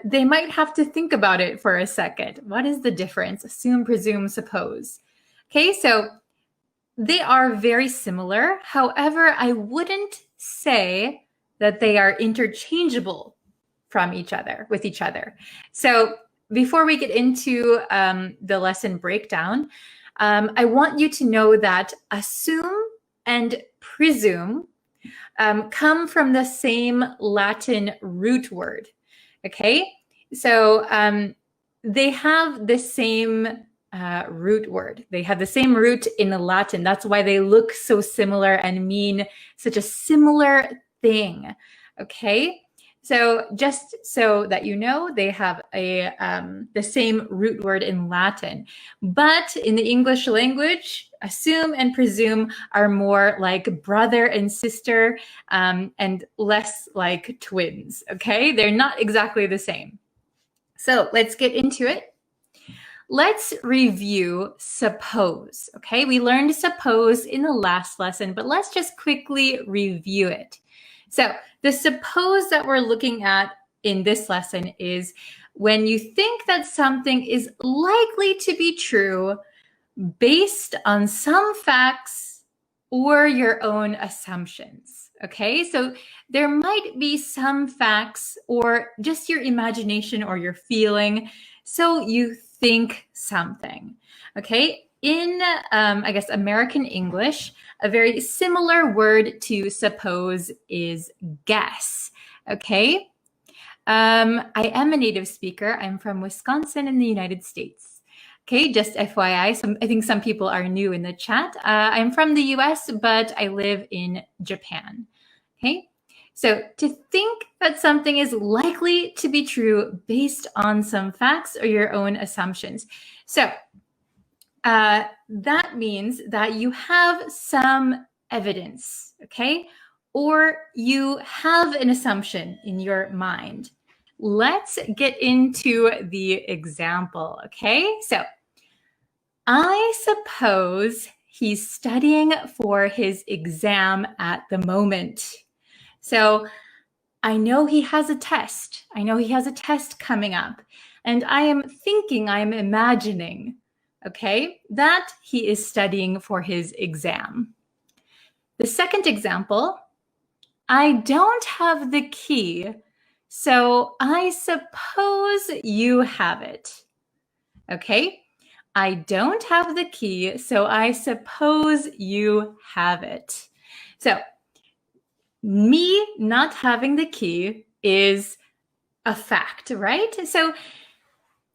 they might have to think about it for a second. What is the difference? Assume, presume, suppose. Okay, so they are very similar. However, I wouldn't say that they are interchangeable from each other, with each other. So before we get into the lesson breakdown, I want you to know that assume and presume come from the same Latin root word. Okay, so they have the same root word. They have the same root in the Latin. That's why they look so similar and mean such a similar thing. Okay, so just so that you know, they have the same root word in Latin. But in the English language, assume and presume are more like brother and sister and less like twins. Okay, they're not exactly the same. So let's get into it. Let's review suppose. Okay, we learned suppose in the last lesson, but let's just quickly review it. So the suppose that we're looking at in this lesson is when you think that something is likely to be true based on some facts or your own assumptions. Okay, so there might be some facts or just your imagination or your feeling, so you think something. Okay, in I guess American English, a very similar word to suppose is guess. Okay, I am a native speaker. I'm from Wisconsin in the United States. Okay, just FYI, I think some people are new in the chat. I'm from the US, but I live in Japan. Okay, so to think that something is likely to be true based on some facts or your own assumptions. So that means that you have some evidence, okay? Or you have an assumption in your mind. Let's get into the example, okay? So I suppose he's studying for his exam at the moment. So I know he has a test. I know he has a test coming up. And I am thinking, I'm imagining, okay, that he is studying for his exam. The second example, I don't have the key, so I suppose you have it. Okay, I don't have the key, so I suppose you have it. So me not having the key is a fact, right? So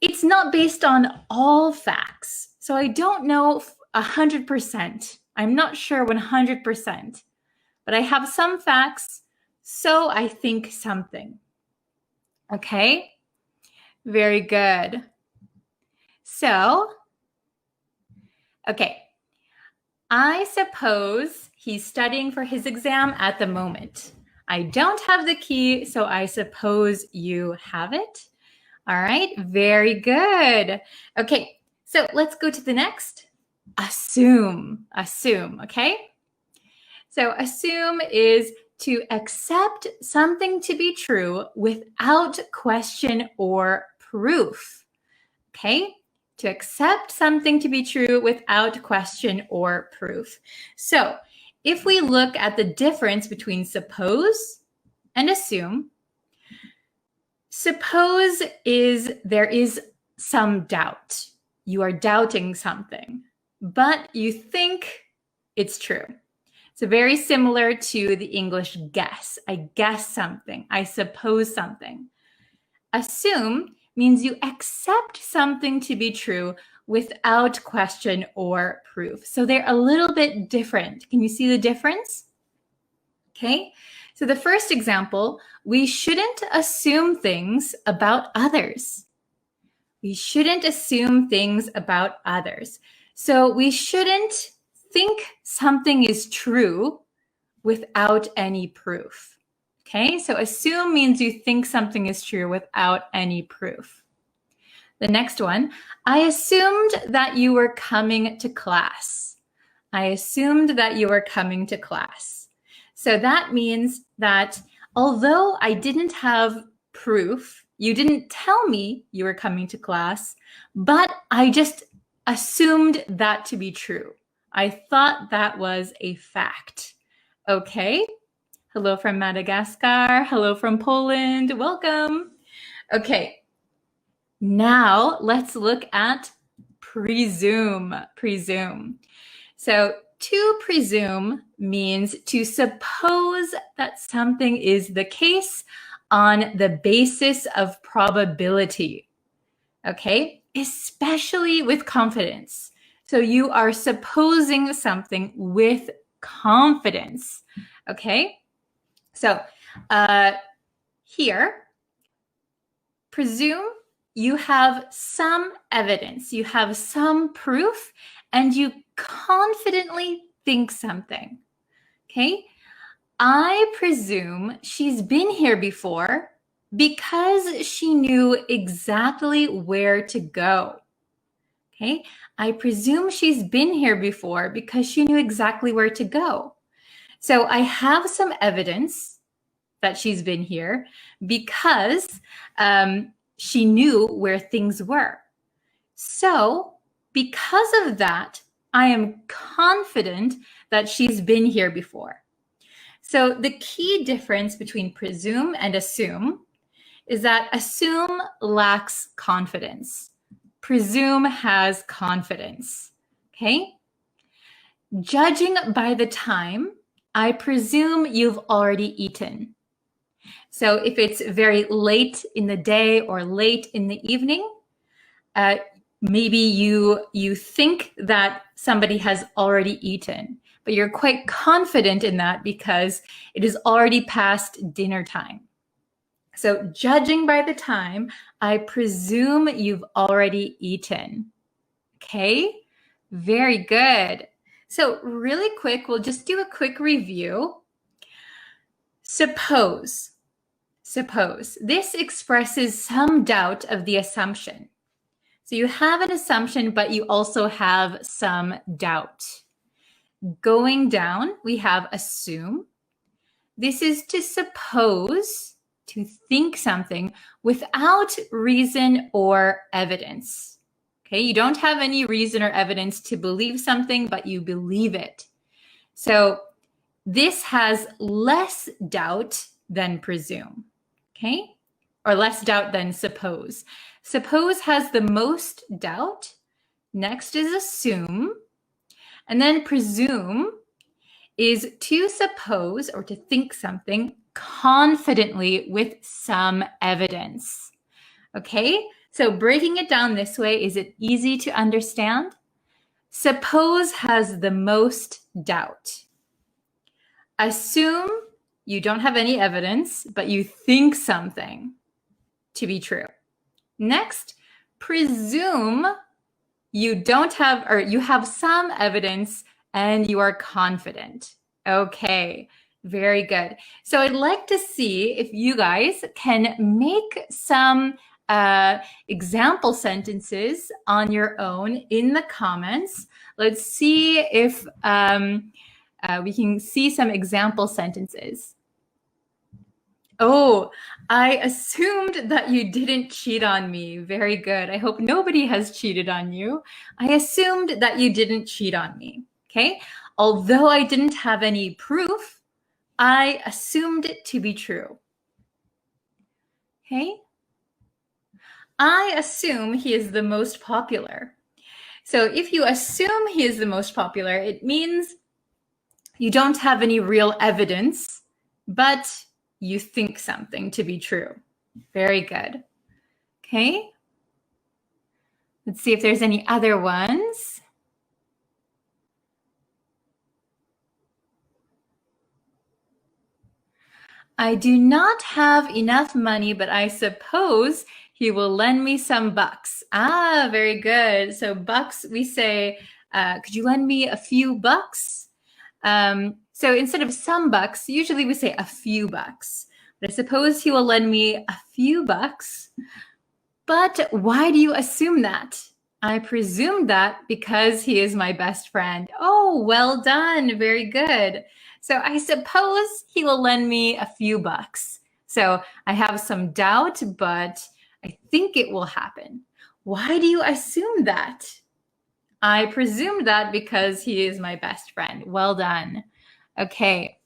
it's not based on all facts. So I don't know 100%. I'm not sure 100%, but I have some facts, so I think something. Okay, very good. So, okay, I suppose he's studying for his exam at the moment. I don't have the key, so I suppose you have it. All right, very good. Okay, so let's go to the next. Assume, okay? So assume is to accept something to be true without question or proof, okay? To accept something to be true without question or proof. So if we look at the difference between suppose and assume, suppose is there is some doubt. You are doubting something, but you think it's true. So very similar to the English guess. I guess something. I suppose something. Assume means you accept something to be true without question or proof. So they're a little bit different. Can you see the difference? Okay. So the first example, we shouldn't assume things about others. We shouldn't assume things about others. So we shouldn't think something is true without any proof. Okay, so assume means you think something is true without any proof. The next one, I assumed that you were coming to class. I assumed that you were coming to class. So that means that although I didn't have proof, you didn't tell me you were coming to class, but I just assumed that to be true. I thought that was a fact. Okay. Hello from Madagascar. Hello from Poland. Welcome. Okay. Now let's look at presume. Presume. So to presume means to suppose that something is the case on the basis of probability. Okay. Especially with confidence. So you are supposing something with confidence. Okay. So here, presume you have some evidence, you have some proof, and you confidently think something. Okay. I presume she's been here before because she knew exactly where to go. Okay. I presume she's been here before because she knew exactly where to go. So I have some evidence that she's been here because she knew where things were. So because of that, I am confident that she's been here before. So the key difference between presume and assume is that assume lacks confidence. Presume has confidence. Okay? Judging by the time, I presume you've already eaten. So if it's very late in the day or late in the evening, maybe you think that somebody has already eaten, but you're quite confident in that because it is already past dinner time. So judging by the time, I presume you've already eaten. Okay, very good. So really quick, we'll just do a quick review. Suppose. This expresses some doubt of the assumption. So you have an assumption, but you also have some doubt. Going down, we have assume. This is to suppose, to think something without reason or evidence. Okay, you don't have any reason or evidence to believe something, but you believe it. So this has less doubt than presume, okay? Or less doubt than suppose. Suppose has the most doubt. Next is assume. And then presume is to suppose or to think something confidently with some evidence. Okay? So breaking it down this way, is it easy to understand? Suppose has the most doubt. Assume you don't have any evidence, but you think something to be true. Next, presume you don't have, or you have some evidence and you are confident. Okay, Very good. So I'd like to see if you guys can make some example sentences on your own in the comments. Let's see if we can see some example sentences. Oh, I assumed that you didn't cheat on me. Very good. I hope nobody has cheated on you. I assumed that you didn't cheat on me. Okay. Although I didn't have any proof, I assumed it to be true. Okay. I assume he is the most popular. So if you assume he is the most popular, it means you don't have any real evidence, but you think something to be true. Very good. Okay. Let's see if there's any other ones. I do not have enough money, but I suppose he will lend me some bucks. Ah, very good. So bucks, we say, could you lend me a few bucks? So instead of some bucks, usually we say a few bucks. But I suppose he will lend me a few bucks. But why do you assume that? I presume that because he is my best friend. Oh, well done. Very good. So I suppose he will lend me a few bucks. So I have some doubt, but I think it will happen. Why do you assume that? I presume that because he is my best friend. Well done. Okay.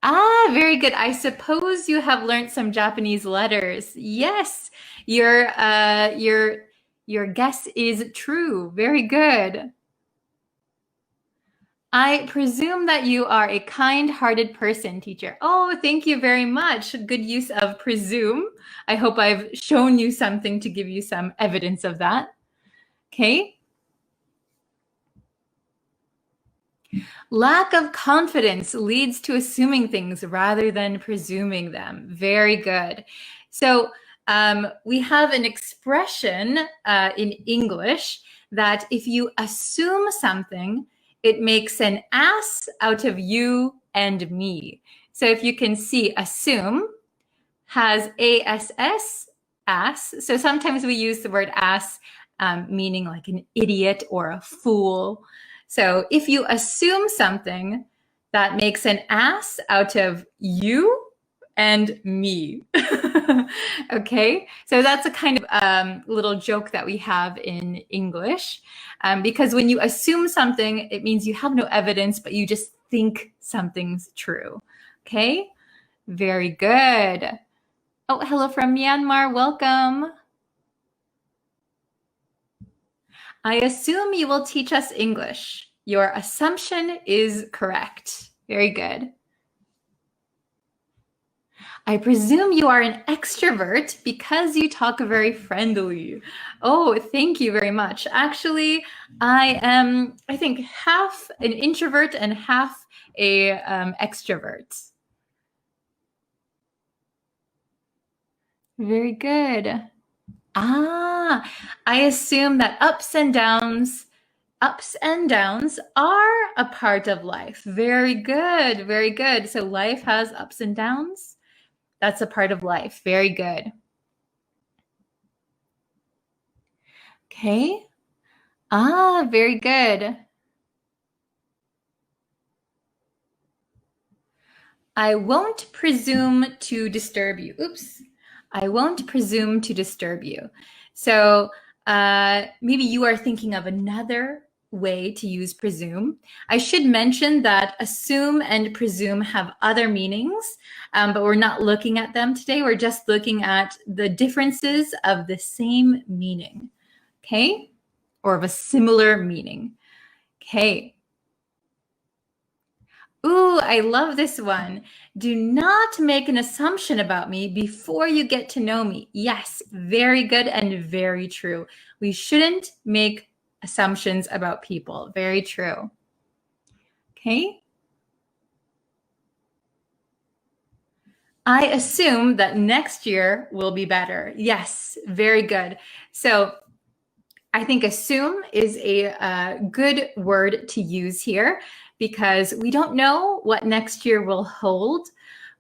Ah, very good. I suppose you have learned some Japanese letters. Yes, your guess is true. Very good. I presume that you are a kind-hearted person, teacher. Oh, thank you very much. Good use of presume. I hope I've shown you something to give you some evidence of that. Okay. Lack of confidence leads to assuming things rather than presuming them. Very good. So we have an expression in English that if you assume something, it makes an ass out of you and me. So if you can see, assume has ass, ass. So sometimes we use the word ass meaning like an idiot or a fool. So if you assume something, that makes an ass out of you and me. Okay, so that's a kind of little joke that we have in English, because when you assume something, it means you have no evidence, but you just think something's true. Okay, very good. Oh, hello from Myanmar. Welcome. I assume you will teach us English. Your assumption is correct. Very good. I presume you are an extrovert because you talk very friendly. Oh, thank you very much. Actually, I am, I think, half an introvert and half a extrovert. Very good. Ah, I assume that ups and downs are a part of life. Very good, very good. So life has ups and downs. That's a part of life. Very good. Okay. Ah, very good. I won't presume to disturb you. Oops. I won't presume to disturb you. So maybe you are thinking of another way to use presume. I should mention that assume and presume have other meanings, but we're not looking at them today. We're just looking at the differences of the same meaning, okay? Or of a similar meaning. Okay. Ooh, I love this one. Do not make an assumption about me before you get to know me. Yes, very good and very true. We shouldn't make assumptions about people. Very true. Okay. I assume that next year will be better. Yes, very good. So I think assume is a good word to use here because we don't know what next year will hold,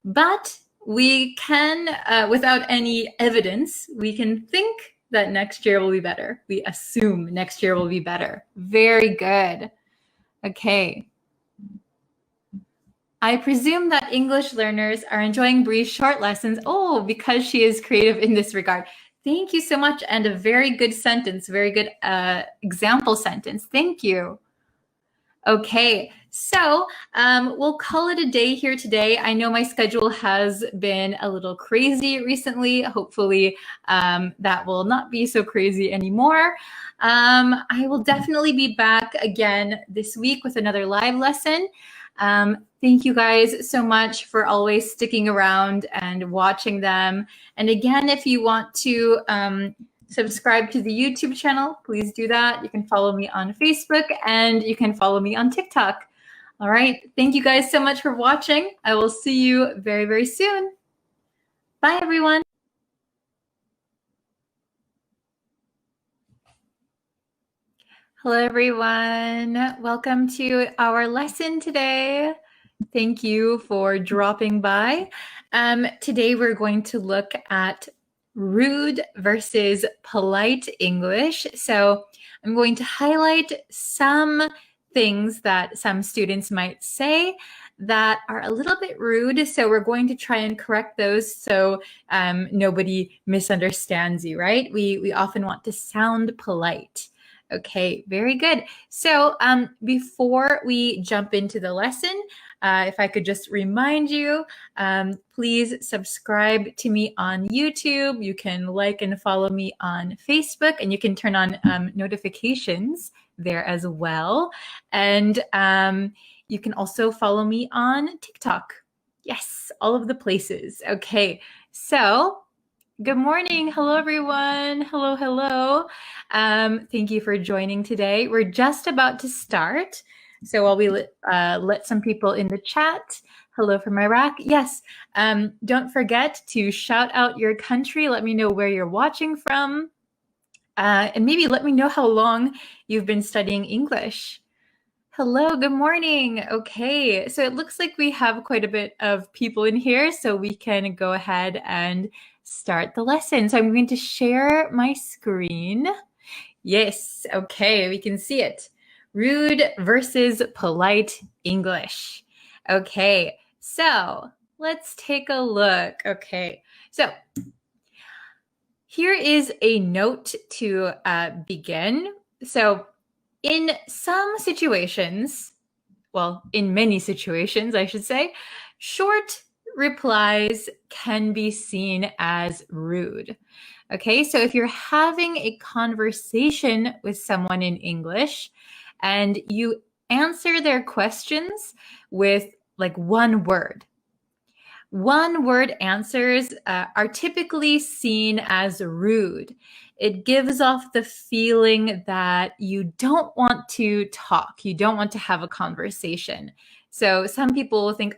but we can, without any evidence, we can think that next year will be better. We assume next year will be better. Very good. Okay. I presume that English learners are enjoying Bree's short lessons. Oh, because she is creative in this regard. Thank you so much. And a very good sentence, very good example sentence. Thank you. Okay, so we'll call it a day here today. I know my schedule has been a little crazy recently. Hopefully that will not be so crazy anymore. I will definitely be back again this week with another live lesson. Thank you guys so much for always sticking around and watching them. And again, if you want to subscribe to the YouTube channel, please do that. You can follow me on Facebook and you can follow me on TikTok. All right. Thank you guys so much for watching. I will see you very, very soon. Bye, everyone. Hello, everyone. Welcome to our lesson today. Thank you for dropping by. Today, we're going to look at rude versus polite English. So I'm going to highlight some things that some students might say that are a little bit rude. So we're going to try and correct those so nobody misunderstands you, right? We often want to sound polite. Okay, very good. So before we jump into the lesson, if I could just remind you, please subscribe to me on YouTube. You can like and follow me on Facebook, and you can turn on notifications there as well. And you can also follow me on TikTok. Yes, all of the places. Okay, so good morning. Hello, everyone. Hello, hello. Thank you for joining today. We're just about to start. So while we let some people in the chat, hello from Iraq. Yes, don't forget to shout out your country. Let me know where you're watching from. And maybe let me know how long you've been studying English. Hello, good morning. Okay, so it looks like we have quite a bit of people in here, so we can go ahead and start the lesson. So I'm going to share my screen. Yes, okay, we can see it. Rude versus polite English. Okay, so let's take a look. Okay, so here is a note to begin. So in some situations, well, in many situations, I should say, short replies can be seen as rude. Okay, so if you're having a conversation with someone in English and you answer their questions with like one word answers are typically seen as rude. It gives off the feeling that you don't want to talk. You don't want to have a conversation. So some people will think,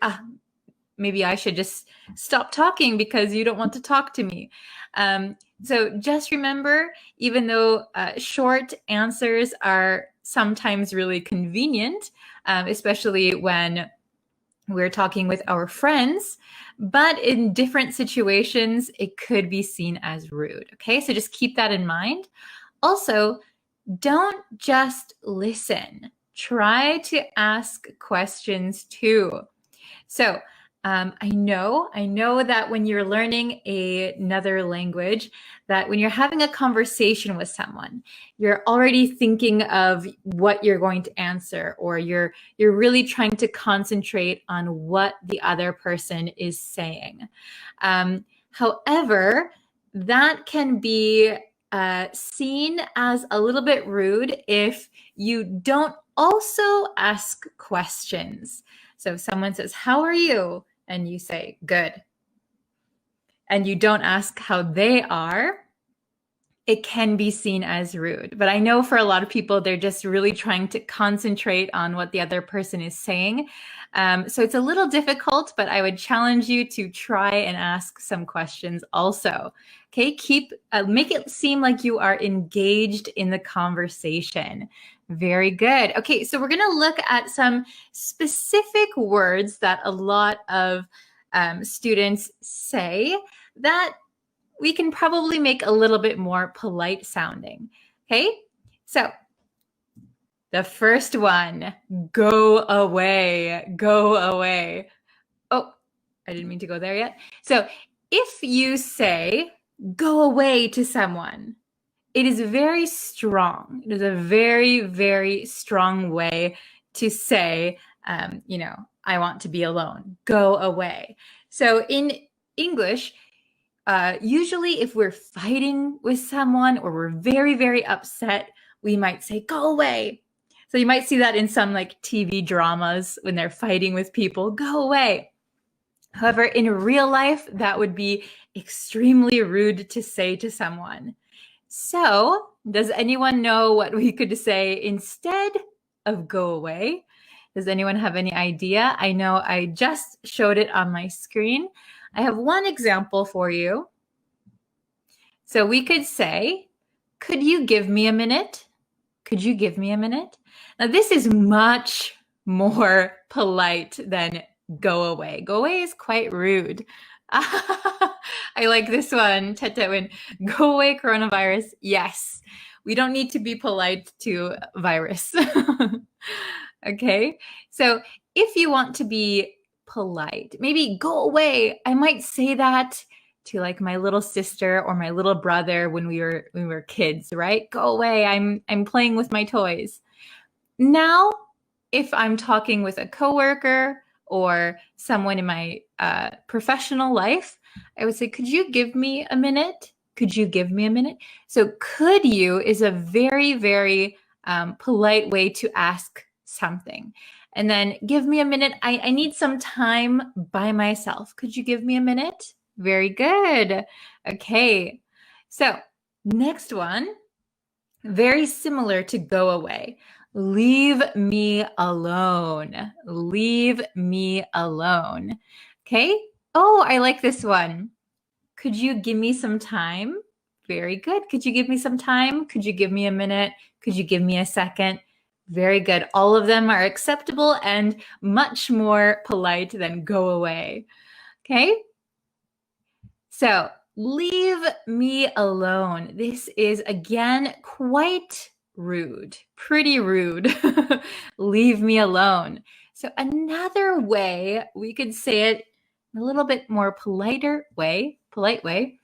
maybe I should just stop talking because you don't want to talk to me. So just remember, even though short answers are sometimes really convenient, especially when we're talking with our friends, but in different situations, it could be seen as rude. Okay, so just keep that in mind. Also, don't just listen. Try to ask questions too. So I know that when you're learning another language, that when you're having a conversation with someone, you're already thinking of what you're going to answer, or you're really trying to concentrate on what the other person is saying. However, that can be seen as a little bit rude if you don't also ask questions. So if someone says, "How are you?" and you say, "Good," and you don't ask how they are, it can be seen as rude. But I know for a lot of people, they're just really trying to concentrate on what the other person is saying. So it's a little difficult, but I would challenge you to try and ask some questions also. Okay, make it seem like you are engaged in the conversation. Very good. Okay, so we're going to look at some specific words that a lot of students say that we can probably make a little bit more polite sounding. Okay, so the first one, go away, go away. Oh, I didn't mean to go there yet. So if you say go away to someone, it is very strong. It is a very, very strong way to say, I want to be alone. Go away. So in English, usually if we're fighting with someone or we're very, very upset, we might say, go away. So you might see that in some like TV dramas when they're fighting with people, go away. However, in real life, that would be extremely rude to say to someone. So does anyone know what we could say instead of go away? Does anyone have any idea? I know I just showed it on my screen. I have one example for you. So we could say, could you give me a minute? Could you give me a minute? Now this is much more polite than go away. Go away is quite rude. I like this one, Tetewin. Go away, coronavirus. Yes, we don't need to be polite to virus. Okay, so if you want to be polite, maybe go away. I might say that to like my little sister or my little brother when we were kids, right? Go away. I'm playing with my toys. Now, if I'm talking with a coworker or someone in my professional life, I would say, could you give me a minute? Could you give me a minute? So could you is a very, very polite way to ask something. And then give me a minute. I need some time by myself. Could you give me a minute? Very good. Okay. So next one, very similar to go away. Leave me alone. Leave me alone. Okay. Oh, I like this one. Could you give me some time? Very good. Could you give me some time? Could you give me a minute? Could you give me a second? Very good. All of them are acceptable and much more polite than go away. Okay. So leave me alone. This is again quite rude, pretty rude. Leave me alone. So another way we could say it in a little bit more polite way.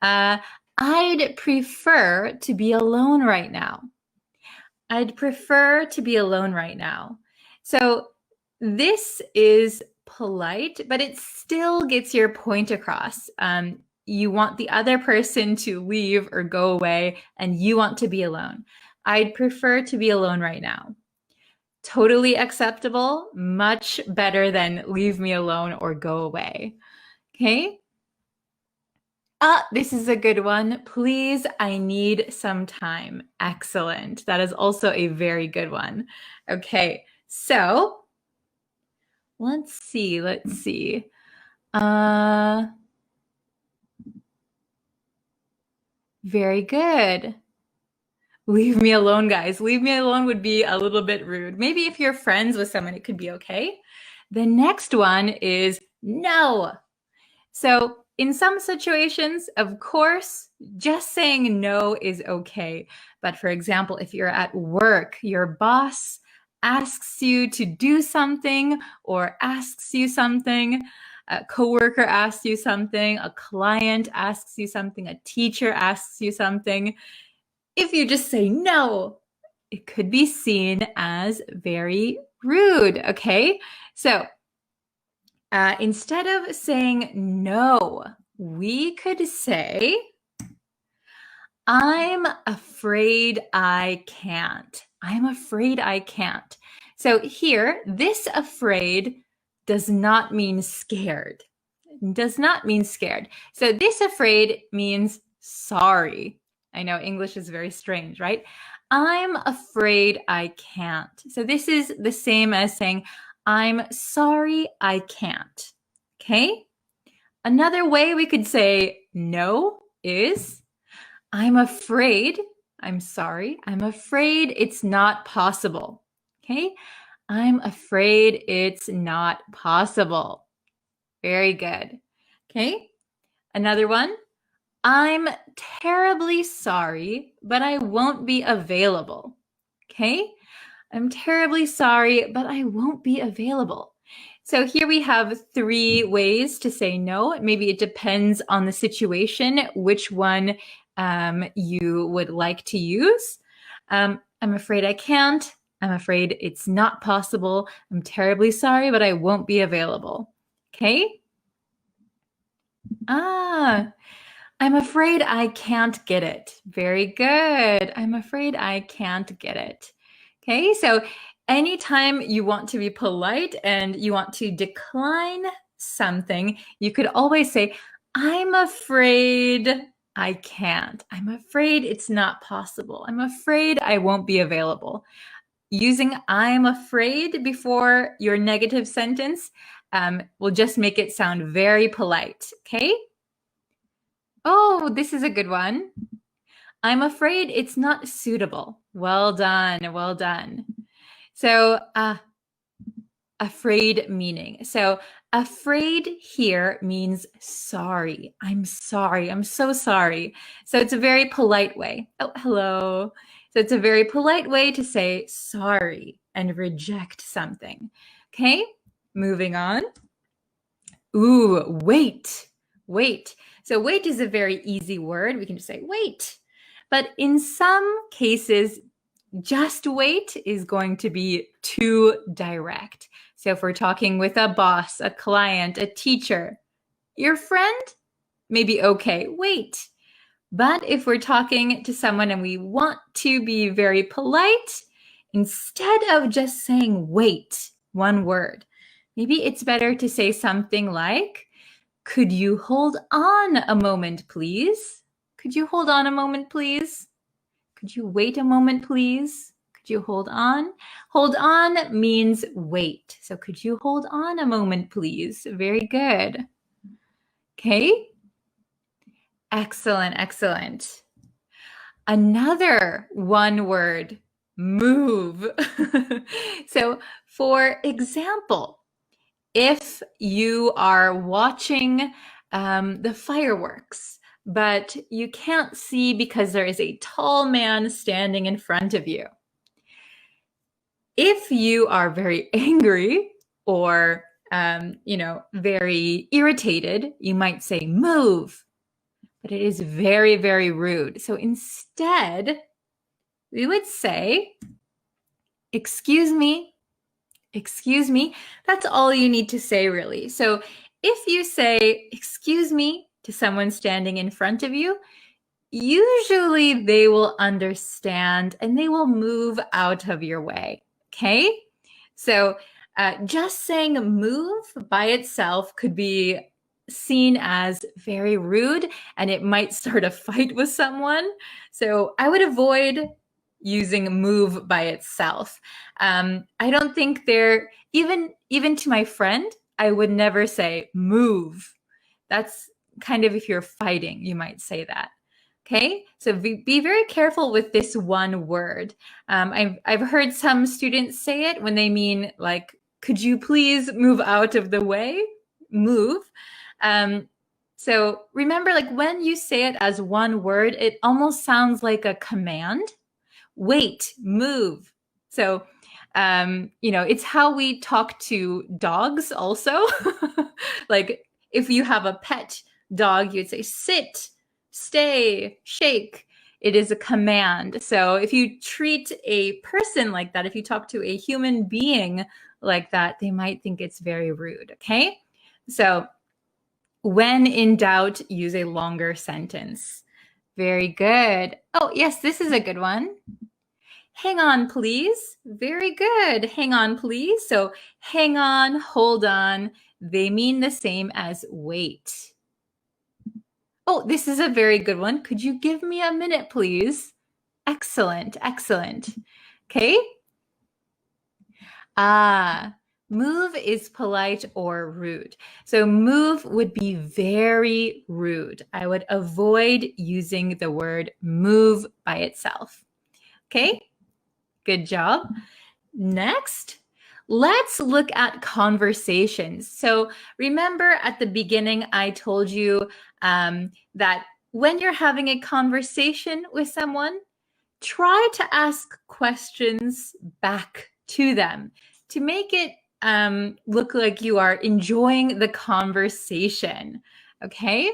I'd prefer to be alone right now. I'd prefer to be alone right now. So this is polite, but it still gets your point across. You want the other person to leave or go away, and you want to be alone. I'd prefer to be alone right now. Totally acceptable, much better than leave me alone or go away. Okay? This is a good one. Please, I need some time. Excellent. That is also a very good one. Okay, so let's see. Very good. Leave me alone, guys. Leave me alone would be a little bit rude. Maybe if you're friends with someone, it could be okay. The next one is no. So in some situations, of course, just saying no is okay. But for example, if you're at work, your boss asks you to do something or asks you something, a coworker asks you something, a client asks you something, a teacher asks you something. If you just say no, it could be seen as very rude, okay? So instead of saying no, we could say, I'm afraid I can't. I'm afraid I can't. So here, this afraid does not mean scared. Does not mean scared. So this afraid means sorry. I know English is very strange, right? I'm afraid I can't. So this is the same as saying, I'm sorry I can't. Okay? Another way we could say no is, I'm afraid, I'm sorry, I'm afraid it's not possible. Okay? I'm afraid it's not possible. Very good. Okay? Another one. I'm terribly sorry, but I won't be available. Okay? I'm terribly sorry, but I won't be available. So here we have 3 ways to say no. Maybe it depends on the situation, which one you would like to use. I'm afraid I can't. I'm afraid it's not possible. I'm terribly sorry, but I won't be available. Okay? I'm afraid I can't get it. Very good. I'm afraid I can't get it. Okay, so anytime you want to be polite and you want to decline something, you could always say, I'm afraid I can't. I'm afraid it's not possible. I'm afraid I won't be available. Using I'm afraid before your negative sentence will just make it sound very polite, okay? Oh, this is a good one. I'm afraid it's not suitable. Well done, well done. So, afraid meaning. So, afraid here means sorry. I'm sorry. I'm so sorry. So, it's a very polite way. Oh, hello. So, it's a very polite way to say sorry and reject something. Okay, moving on. Ooh, wait, wait. So wait is a very easy word. We can just say wait. But in some cases, just wait is going to be too direct. So if we're talking with a boss, a client, a teacher, your friend, maybe okay, wait. But if we're talking to someone and we want to be very polite, instead of just saying wait, one word, maybe it's better to say something like, could you hold on a moment, please? Could you hold on a moment, please? Could you wait a moment, please? Could you hold on? Hold on means wait. So could you hold on a moment, please? Very good. Okay. Excellent, excellent. Another one word, move. So for example, if you are watching the fireworks, but you can't see because there is a tall man standing in front of you. If you are very angry or, very irritated, you might say move, but it is very, very rude. So instead, we would say, excuse me, excuse me. That's all you need to say, really. So if you say, excuse me, to someone standing in front of you, usually they will understand and they will move out of your way. Okay? So just saying move by itself could be seen as very rude and it might start a fight with someone. So I would avoid using move by itself. I don't think they're even to my friend, I would never say move. That's kind of if you're fighting, you might say that. Okay, so be very careful with this one word. I've heard some students say it when they mean like, could you please move out of the way? Move. So remember, like when you say it as one word, it almost sounds like a command. Wait, move. So, it's how we talk to dogs also. Like if you have a pet dog, you'd say sit, stay, shake. It is a command. So if you treat a person like that, if you talk to a human being like that, they might think it's very rude. Okay. So when in doubt, use a longer sentence. Very good. Oh, yes, this is a good one. Hang on, please. Very good. Hang on, please. So hang on, hold on. They mean the same as wait. Oh, this is a very good one. Could you give me a minute, please? Excellent, excellent. Okay. Move is polite or rude. So move would be very rude. I would avoid using the word move by itself. Okay, good job. Next, let's look at conversations. So remember at the beginning, I told you that when you're having a conversation with someone, try to ask questions back to them to make it look like you are enjoying the conversation. Okay?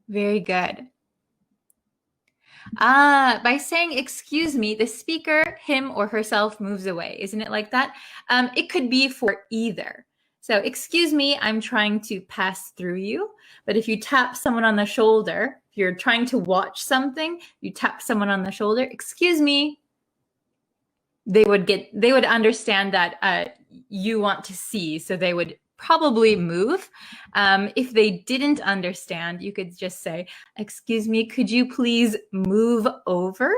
Very good. By saying excuse me, the speaker, him or herself, moves away. Isn't it like that? It could be for either. So excuse me, I'm trying to pass through you. But if you tap someone on the shoulder, if you're trying to watch something, you tap someone on the shoulder, excuse me, they would understand that you want to see, so they would probably move. If they didn't understand, you could just say, excuse me, could you please move over?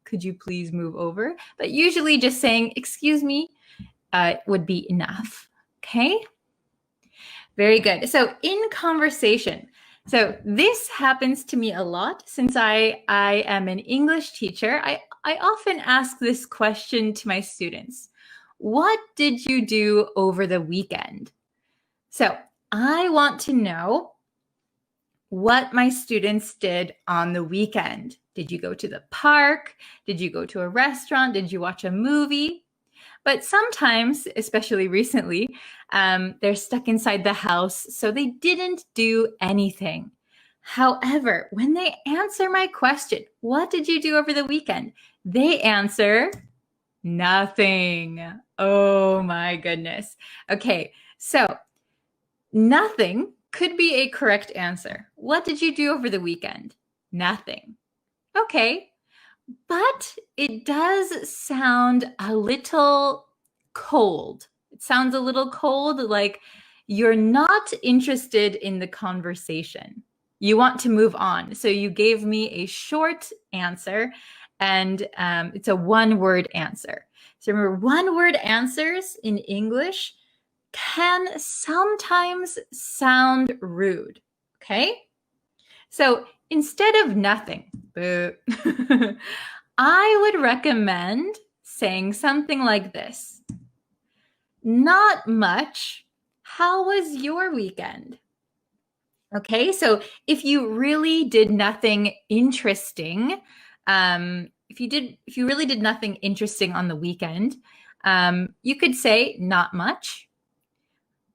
Could you please move over? But usually just saying, excuse me, would be enough. Okay? Very good. So in conversation, so this happens to me a lot since I am an English teacher. I often ask this question to my students. What did you do over the weekend? So I want to know what my students did on the weekend. Did you go to the park? Did you go to a restaurant? Did you watch a movie? But sometimes, especially recently, they're stuck inside the house, so they didn't do anything. However, when they answer my question, what did you do over the weekend? They answer nothing. Oh my goodness. Okay, so nothing could be a correct answer. What did you do over the weekend? Nothing. Okay, but it does sound a little cold. It sounds a little cold, like you're not interested in the conversation. You want to move on. So you gave me a short answer, and it's a one-word answer. So remember, one-word answers in English can sometimes sound rude, okay? So instead of nothing, I would recommend saying something like this. Not much. How was your weekend? Okay, so if you really did nothing interesting, if you really did nothing interesting on the weekend, you could say not much.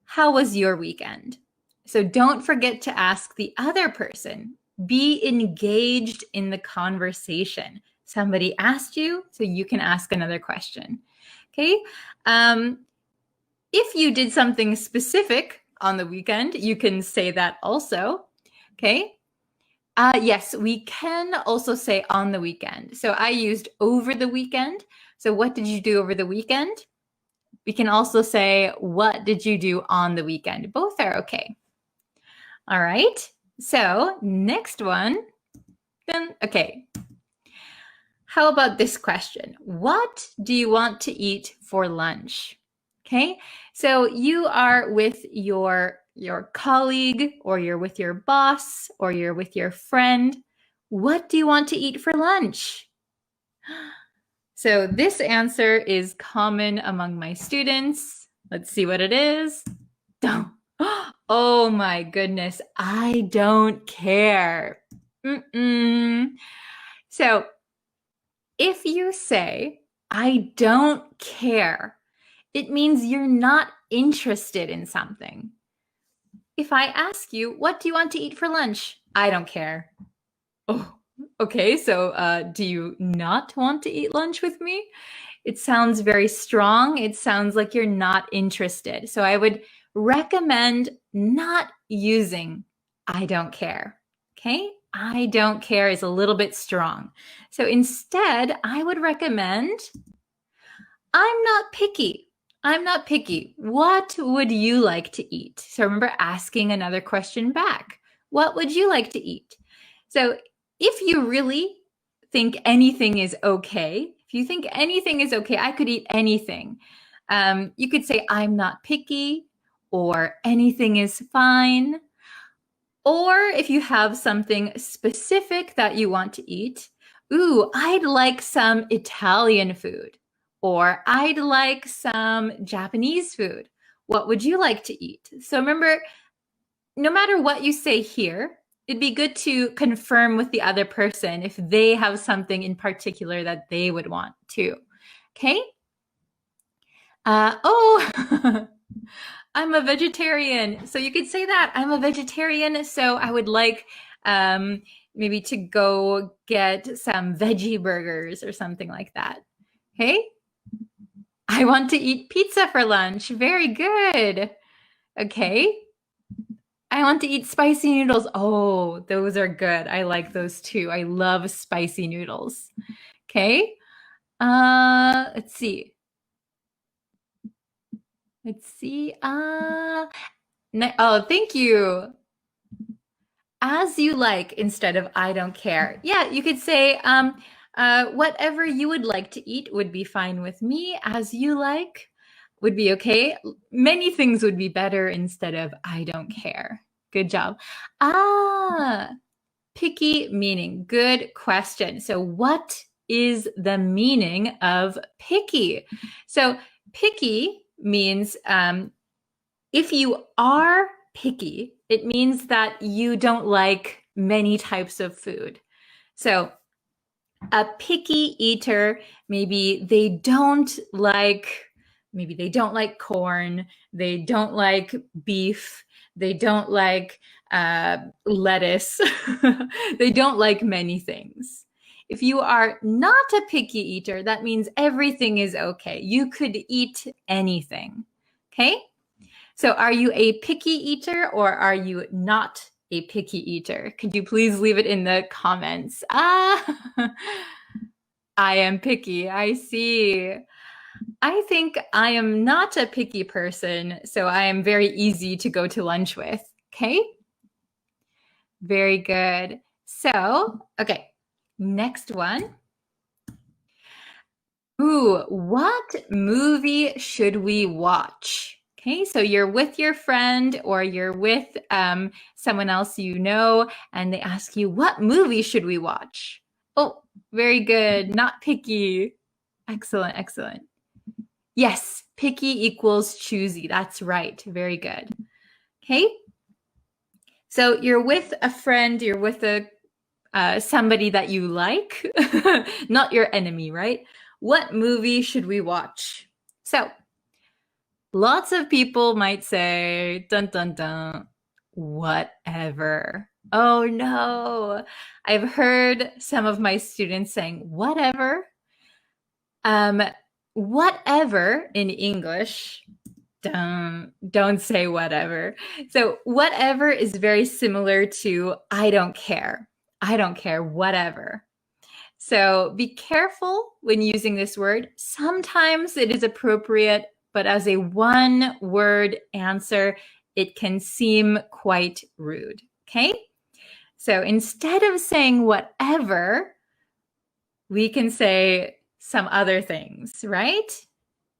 How was your weekend? So don't forget to ask the other person. Be engaged in the conversation. Somebody asked you, so you can ask another question. Okay. If you did something specific on the weekend, you can say that also. Okay. Yes, we can also say on the weekend. So I used over the weekend. So what did you do over the weekend? We can also say, what did you do on the weekend? Both are okay. All right. So next one. Then, okay. How about this question? What do you want to eat for lunch? Okay. So you are with your colleague, or you're with your boss, or you're with your friend. What do you want to eat for lunch? So this answer is common among my students. Let's see what it is. Oh my goodness, I don't care. So if you say, I don't care, it means you're not interested in something. If I ask you, what do you want to eat for lunch? I don't care. Oh, okay, so do you not want to eat lunch with me? It sounds very strong. It sounds like you're not interested. So I would recommend not using I don't care. Okay? I don't care is a little bit strong. So instead, I would recommend I'm not picky. I'm not picky. What would you like to eat? So remember asking another question back. What would you like to eat? So if you really think anything is okay, if you think anything is okay, I could eat anything. You could say, I'm not picky, or anything is fine. Or if you have something specific that you want to eat, ooh, I'd like some Italian food, or I'd like some Japanese food. What would you like to eat? So remember, no matter what you say here, it'd be good to confirm with the other person if they have something in particular that they would want too. Okay? I'm a vegetarian. So you could say that. I'm a vegetarian, so I would like maybe to go get some veggie burgers or something like that. Okay? I want to eat pizza for lunch. Very good. Okay. I want to eat spicy noodles. Oh, those are good. I like those too. I love spicy noodles. Okay. Let's see. Oh, thank you. As you like instead of I don't care. Yeah, you could say whatever you would like to eat would be fine with me. As you like would be okay. Many things would be better instead of I don't care. Good job. Picky meaning. Good question. So what is the meaning of picky? So picky means if you are picky, it means that you don't like many types of food. So a picky eater, maybe they don't like corn, they don't like beef, they don't like lettuce, they don't like many things. If you are not a picky eater, that means everything is okay. You could eat anything. Okay? So are you a picky eater or are you not a picky eater? Could you please leave it in the comments? I am picky. I see. I think I am not a picky person, so I am very easy to go to lunch with. Okay? Very good. So, okay, next one. Ooh, what movie should we watch? Okay, so you're with your friend or you're with someone else you know, and they ask you, what movie should we watch? Oh, very good. Not picky. Excellent, excellent. Yes, picky equals choosy. That's right. Very good. Okay. So you're with a friend, you're with somebody that you like, not your enemy, right? What movie should we watch? So lots of people might say, dun, dun, dun, whatever. Oh no. I've heard some of my students saying, whatever. Whatever in English, don't say whatever. So whatever is very similar to I don't care. I don't care, whatever. So be careful when using this word. Sometimes it is appropriate, but as a one-word answer, it can seem quite rude, okay? So instead of saying whatever, we can say some other things, right?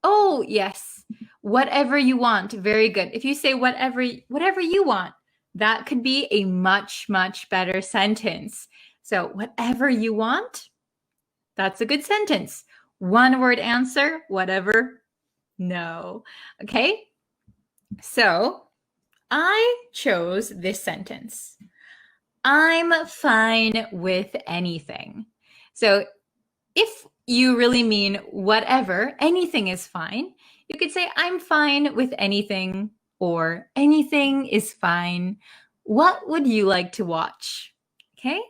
Oh, yes, whatever you want, very good. If you say whatever you want, that could be a much, much better sentence. So whatever you want, that's a good sentence. One word answer, whatever, no. Okay, so I chose this sentence. I'm fine with anything. So if you really mean whatever, anything is fine, you could say I'm fine with anything or anything is fine. What would you like to watch? Okay.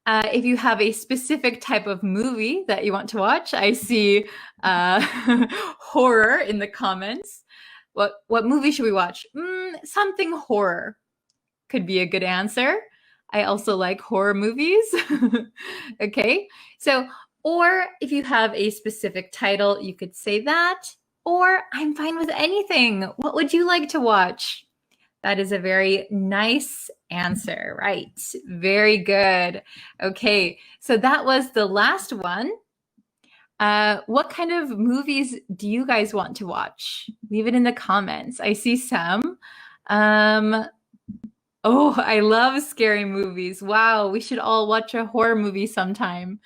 If you have a specific type of movie that you want to watch, I see horror in the comments. What movie should we watch? Something horror could be a good answer. I also like horror movies. Okay, so, or if you have a specific title, you could say that. Or I'm fine with anything. What would you like to watch? That is a very nice answer, right? Very good. Okay, so that was the last one. What kind of movies do you guys want to watch? Leave it in the comments. I see some. Oh, I love scary movies. Wow, we should all watch a horror movie sometime.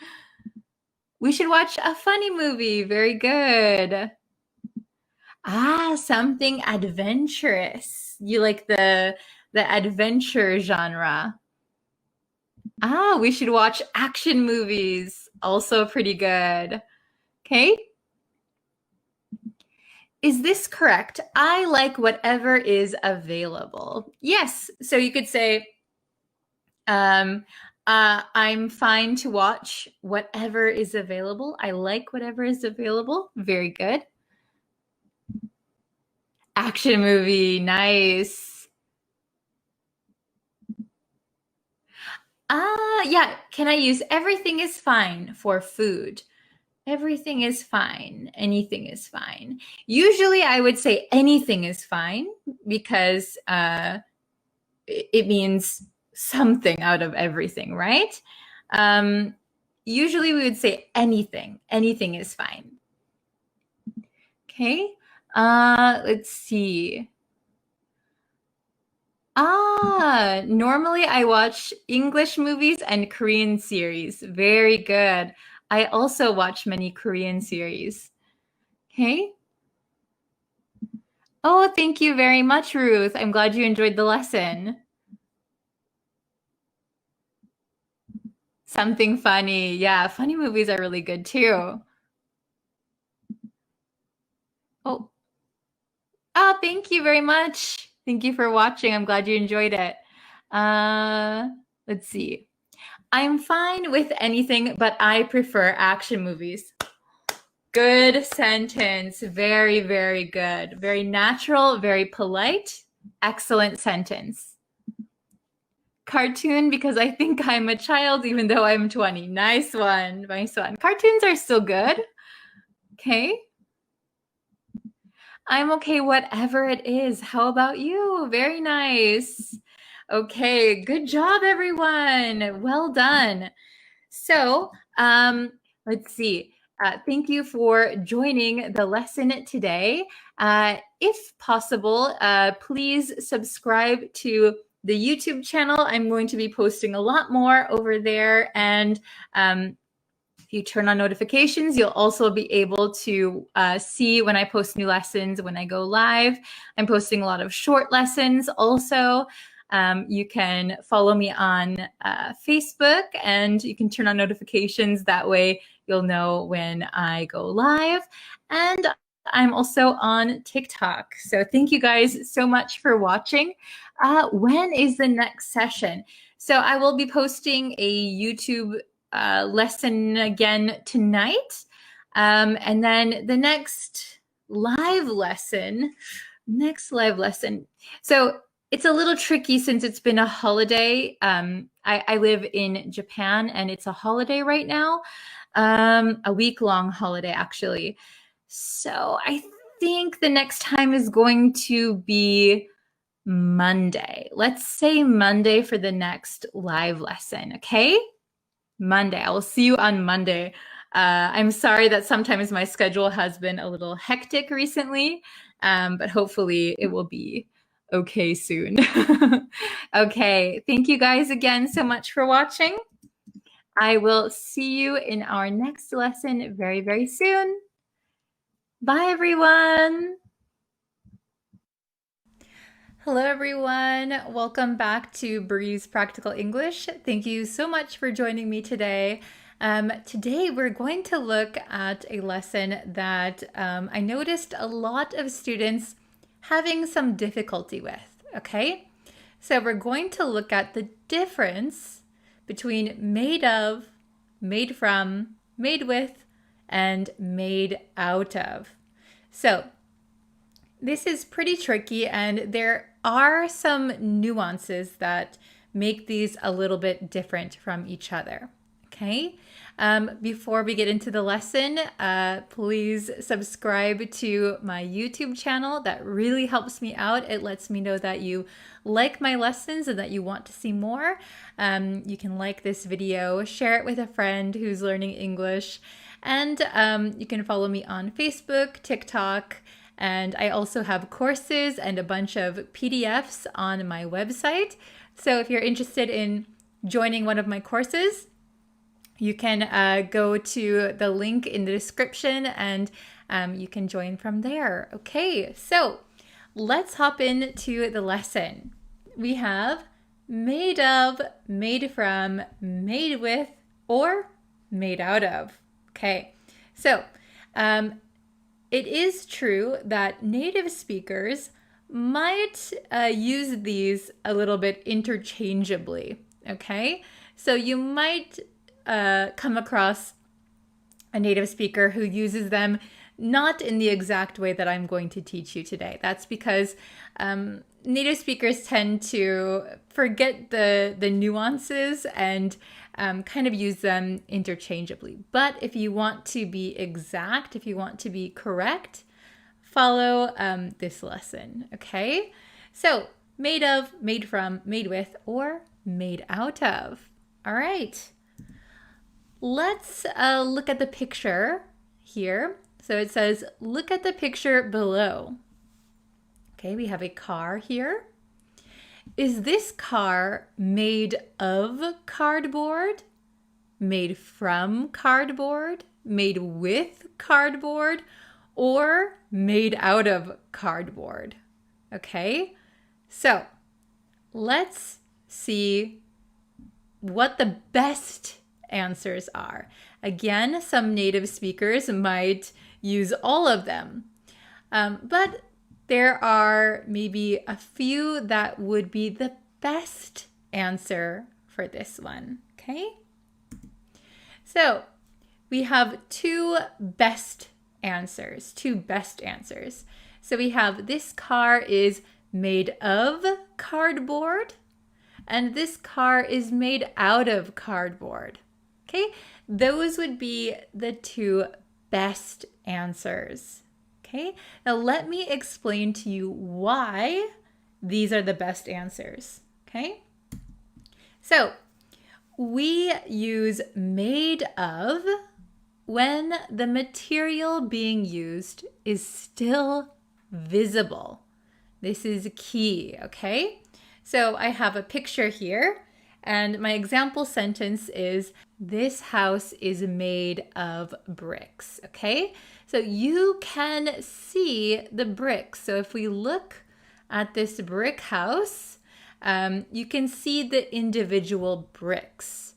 We should watch a funny movie. Very good. Ah, something adventurous. You like the adventure genre. Ah, we should watch action movies. Also pretty good. Okay. Is this correct? I like whatever is available. Yes. So you could say, I'm fine to watch whatever is available. I like whatever is available. Very good. Action movie. Nice. Yeah. Can I use everything is fine for food? Everything is fine. Anything is fine. Usually I would say anything is fine because it means something out of everything, right? Usually we would say anything. Anything is fine. Okay. Let's see. Normally I watch English movies and Korean series. Very good. I also watch many Korean series. Okay. Oh, thank you very much, Ruth. I'm glad you enjoyed the lesson. Something funny. Yeah, funny movies are really good too. Oh, thank you very much. Thank you for watching. I'm glad you enjoyed it. Let's see. I'm fine with anything, but I prefer action movies. Good sentence. Very, very good. Very natural, very polite. Excellent sentence. Cartoon because I think I'm a child even though I'm 20. Nice one. Nice one. Cartoons are still good. Okay. I'm okay, whatever it is. How about you? Very nice. Okay, good job, everyone. Well done. So, let's see. Thank you for joining the lesson today. If possible, please subscribe to the YouTube channel. I'm going to be posting a lot more over there. And if you turn on notifications, you'll also be able to see when I post new lessons, when I go live. I'm posting a lot of short lessons also. You can follow me on Facebook and you can turn on notifications. That way you'll know when I go live. And I'm also on TikTok. So thank you guys so much for watching. When is the next session? So I will be posting a YouTube lesson again tonight. And then the next live lesson. So it's a little tricky since it's been a holiday. I live in Japan and it's a holiday right now, a week-long holiday actually. So I think the next time is going to be Monday. Let's say Monday for the next live lesson, okay? Monday. I will see you on Monday. I'm sorry that sometimes my schedule has been a little hectic recently, but hopefully it will be okay soon. Okay, thank you guys again so much for watching. I will see you in our next lesson very, very soon. Bye, everyone. Hello, everyone. Welcome back to Breeze Practical English. Thank you so much for joining me today. Today, we're going to look at a lesson that I noticed a lot of students having some difficulty with, okay? So we're going to look at the difference between made of, made from, made with, and made out of. So this is pretty tricky and there are some nuances that make these a little bit different from each other. Okay. Before we get into the lesson, please subscribe to my YouTube channel. That really helps me out. It lets me know that you like my lessons and that you want to see more. You can like this video, share it with a friend who's learning English, and you can follow me on Facebook, TikTok, and I also have courses and a bunch of PDFs on my website. So if you're interested in joining one of my courses, you can go to the link in the description and you can join from there. Okay, so let's hop into the lesson. We have made of, made from, made with, or made out of. Okay, so it is true that native speakers might use these a little bit interchangeably. Okay, so you might come across a native speaker who uses them not in the exact way that I'm going to teach you today. That's because native speakers tend to forget the nuances and kind of use them interchangeably. But if you want to be exact, if you want to be correct, follow this lesson, okay? So, made of, made from, made with, or made out of. All right. Let's look at the picture here. So it says, look at the picture below. Okay, we have a car here. Is this car made of cardboard, made from cardboard, made with cardboard, or made out of cardboard? Okay, so let's see what the best answers are. Again, some native speakers might use all of them, but there are maybe a few that would be the best answer for this one. Okay, so we have two best answers. So we have this car is made of cardboard, and this car is made out of cardboard. Okay, those would be the two best answers. Okay, now let me explain to you why these are the best answers. Okay, so we use made of when the material being used is still visible. This is key, okay? So I have a picture here, and my example sentence is, this house is made of bricks, okay? So you can see the bricks. So if we look at this brick house, you can see the individual bricks.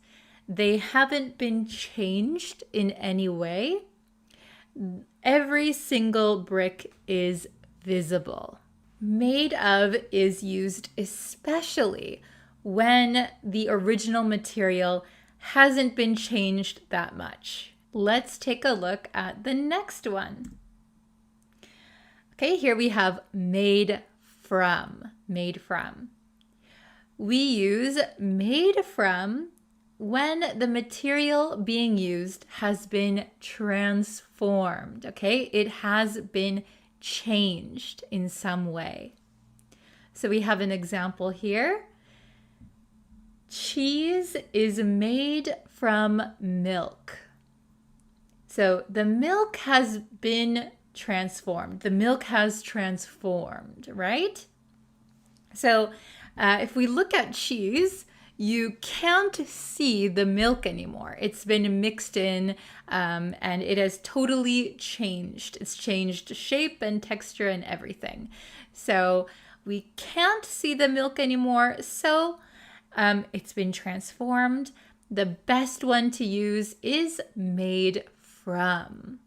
They haven't been changed in any way. Every single brick is visible. Made of is used especially when the original material hasn't been changed that much. Let's take a look at the next one. Okay, here we have made from. Made from. We use made from when the material being used has been transformed, okay? It has been changed in some way. So we have an example here. Cheese is made from milk. So the milk has been transformed. The milk has transformed, right? So if we look at cheese, you can't see the milk anymore. It's been mixed in and it has totally changed. It's changed shape and texture and everything. So we can't see the milk anymore. So it's been transformed. The best one to use is made from.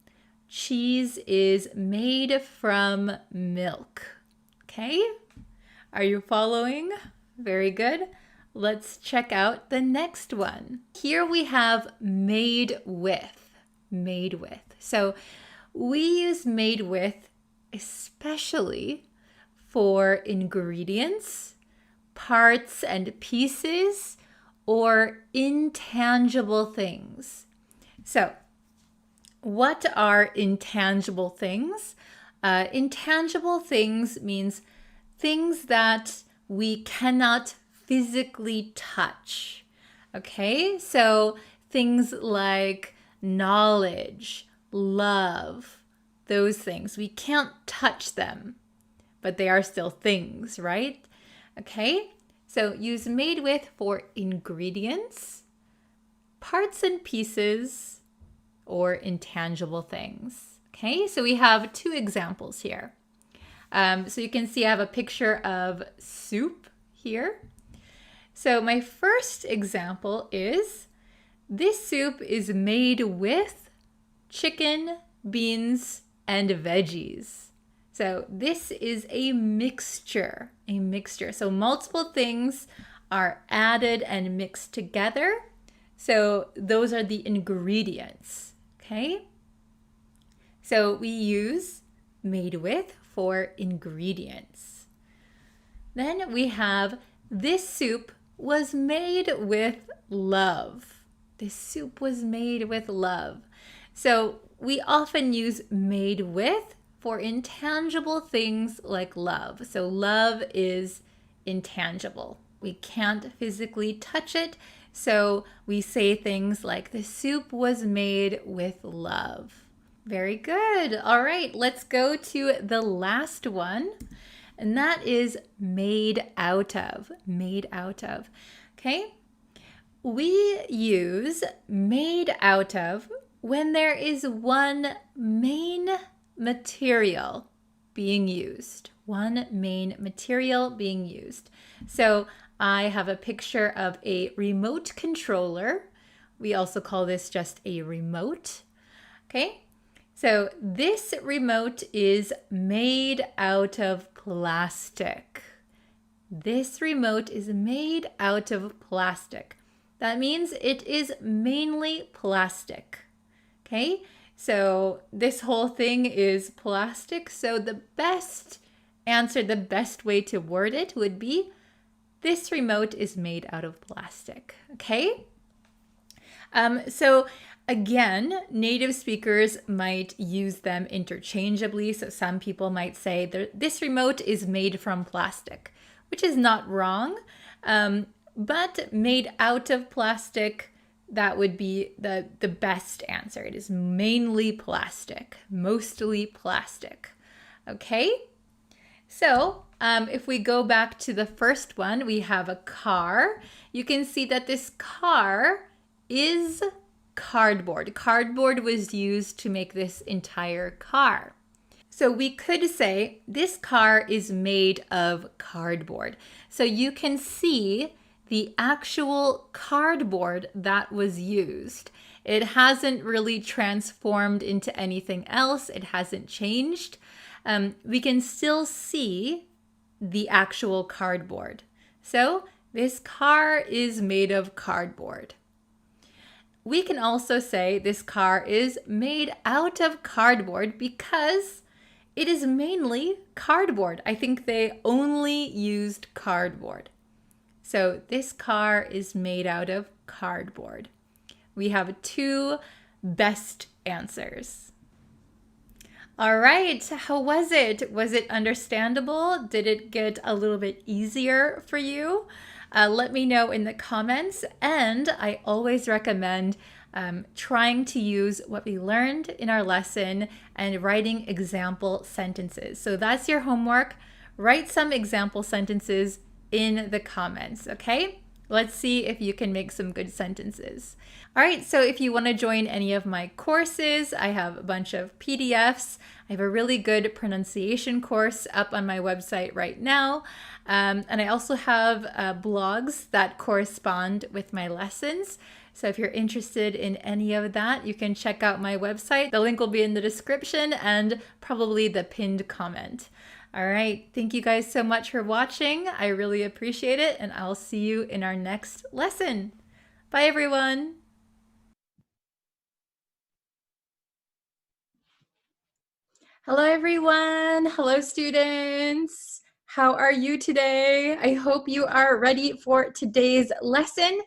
Cheese is made from milk. Okay? Are you following? Very good. Let's check out the next one. Here we have made with. Made with. So we use made with especially for ingredients, parts and pieces, or intangible things. So, what are intangible things? Intangible things means things that we cannot physically touch. Okay, so things like knowledge, love, those things. We can't touch them, but they are still things, right? Okay, so use made with for ingredients, parts and pieces, or intangible things. Okay, so we have two examples here. So you can see I have a picture of soup here. So my first example is, this soup is made with chicken, beans, and veggies. So this is a mixture. So multiple things are added and mixed together. So those are the ingredients, okay? So we use made with for ingredients. Then we have, this soup was made with love. This soup was made with love. So we often use made with for intangible things like love. So love is intangible. We can't physically touch it. So we say things like, the soup was made with love. Very good. All right, let's go to the last one. And that is made out of. Made out of. Okay? We use made out of when there is one main material being used. One main material being used. So I have a picture of a remote controller. We also call this just a remote. Okay? So this remote is made out of plastic. This remote is made out of plastic. That means it is mainly plastic. Okay, so this whole thing is plastic. So the best answer, the best way to word it would be, this remote is made out of plastic. Okay? So again, native speakers might use them interchangeably. So some people might say, this remote is made from plastic, which is not wrong. But made out of plastic, that would be the best answer. It is mainly plastic, mostly plastic. Okay? So if we go back to the first one, we have a car. You can see that this car is cardboard. Cardboard was used to make this entire car. So we could say this car is made of cardboard. So you can see the actual cardboard that was used. It hasn't really transformed into anything else. It hasn't changed. We can still see the actual cardboard. So this car is made of cardboard. We can also say this car is made out of cardboard because it is mainly cardboard. I think they only used cardboard. So this car is made out of cardboard. We have two best answers. All right, how was it? Was it understandable? Did it get a little bit easier for you? Let me know in the comments. And I always recommend trying to use what we learned in our lesson and writing example sentences. So that's your homework. Write some example sentences in the comments, okay? Let's see if you can make some good sentences. All right, so if you want to join any of my courses, I have a bunch of PDFs. I have a really good pronunciation course up on my website right now. And I also have blogs that correspond with my lessons. So if you're interested in any of that, you can check out my website. The link will be in the description and probably the pinned comment. All right, thank you guys so much for watching. I really appreciate it, and I'll see you in our next lesson. Bye, everyone. Hello, everyone. Hello, students. How are you today? I hope you are ready for today's lesson.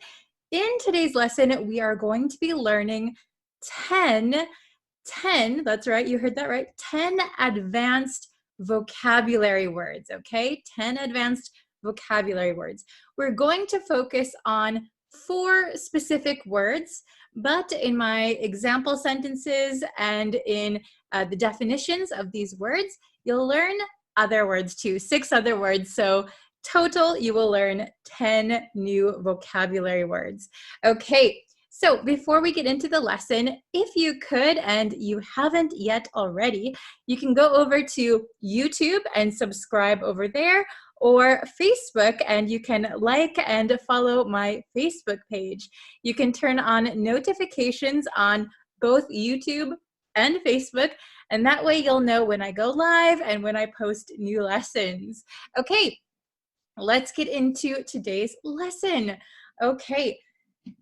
in today's lesson, we are going to be learning 10, that's right, you heard that right, 10 advanced vocabulary words, okay? 10 advanced vocabulary words. We're going to focus on 4 specific words, but in my example sentences and in the definitions of these words, you'll learn other words too, 6 other words. So total, you will learn 10 new vocabulary words. Okay, so before we get into the lesson, if you could, and you haven't yet already, you can go over to YouTube and subscribe over there, or Facebook, and you can like and follow my Facebook page. You can turn on notifications on both YouTube and Facebook, and that way you'll know when I go live and when I post new lessons. Okay, let's get into today's lesson. Okay,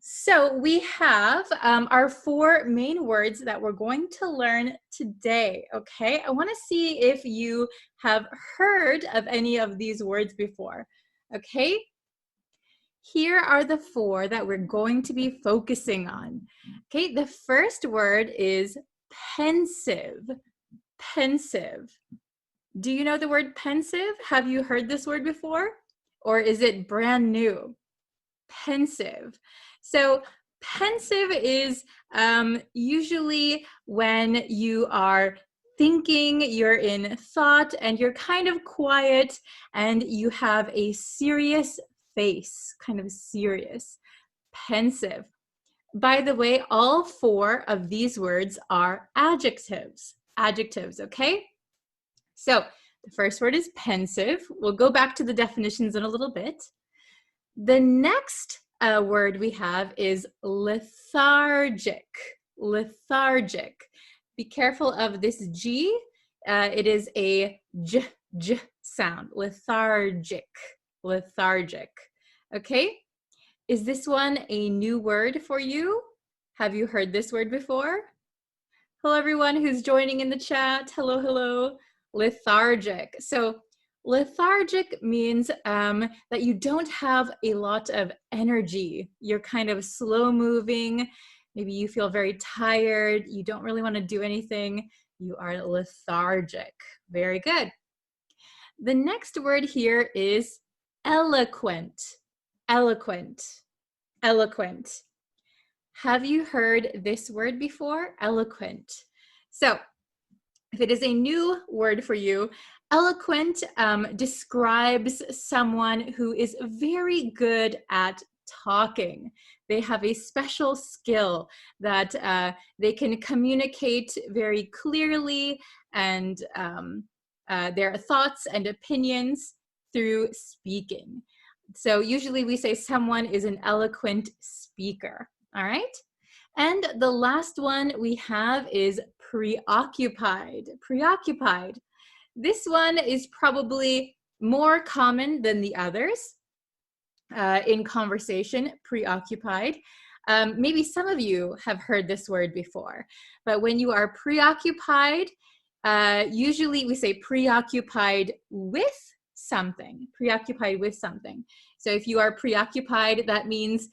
so we have our 4 main words that we're going to learn today, okay? I want to see if you have heard of any of these words before, okay? Here are the 4 that we're going to be focusing on. Okay, the first word is pensive. Pensive. Do you know the word pensive? Have you heard this word before? Or is it brand new? Pensive. So pensive is usually when you are thinking, you're in thought, and you're kind of quiet, and you have a serious face, kind of serious. Pensive. By the way, all 4 of these words are adjectives. Adjectives, okay? So the first word is pensive. We'll go back to the definitions in a little bit. The next word we have is lethargic. Lethargic. Be careful of this G. It is a j sound. Lethargic. Lethargic. Okay? Is this one a new word for you? Have you heard this word before? Hello, everyone who's joining in the chat. Hello, hello. Lethargic. So lethargic means that you don't have a lot of energy. You're kind of slow moving. Maybe you feel very tired. You don't really want to do anything. You are lethargic. Very good. The next word here is eloquent. Eloquent. Eloquent. Have you heard this word before? Eloquent. So if it is a new word for you, eloquent describes someone who is very good at talking. They have a special skill that they can communicate very clearly and their thoughts and opinions through speaking. So usually we say someone is an eloquent speaker, all right? And the last one we have is preoccupied. Preoccupied. This one is probably more common than the others in conversation, preoccupied. Maybe some of you have heard this word before, but when you are preoccupied, usually we say preoccupied with something, preoccupied with something. So if you are preoccupied, that means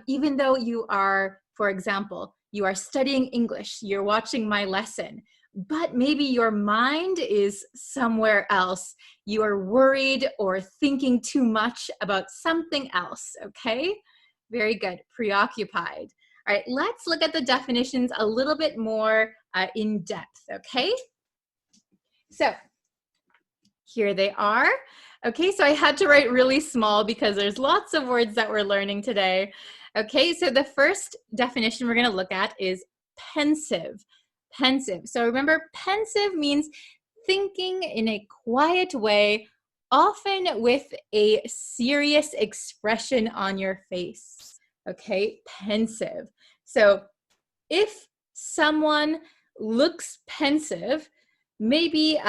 even though you are, for example, you are studying English, you're watching my lesson, but maybe your mind is somewhere else. You are worried or thinking too much about something else, okay? Very good, preoccupied. All right, let's look at the definitions a little bit more in depth, okay? So here they are. Okay, so I had to write really small because there's lots of words that we're learning today. Okay, so the first definition we're going to look at is pensive. Pensive. So remember, pensive means thinking in a quiet way, often with a serious expression on your face. Okay, pensive. So if someone looks pensive, maybe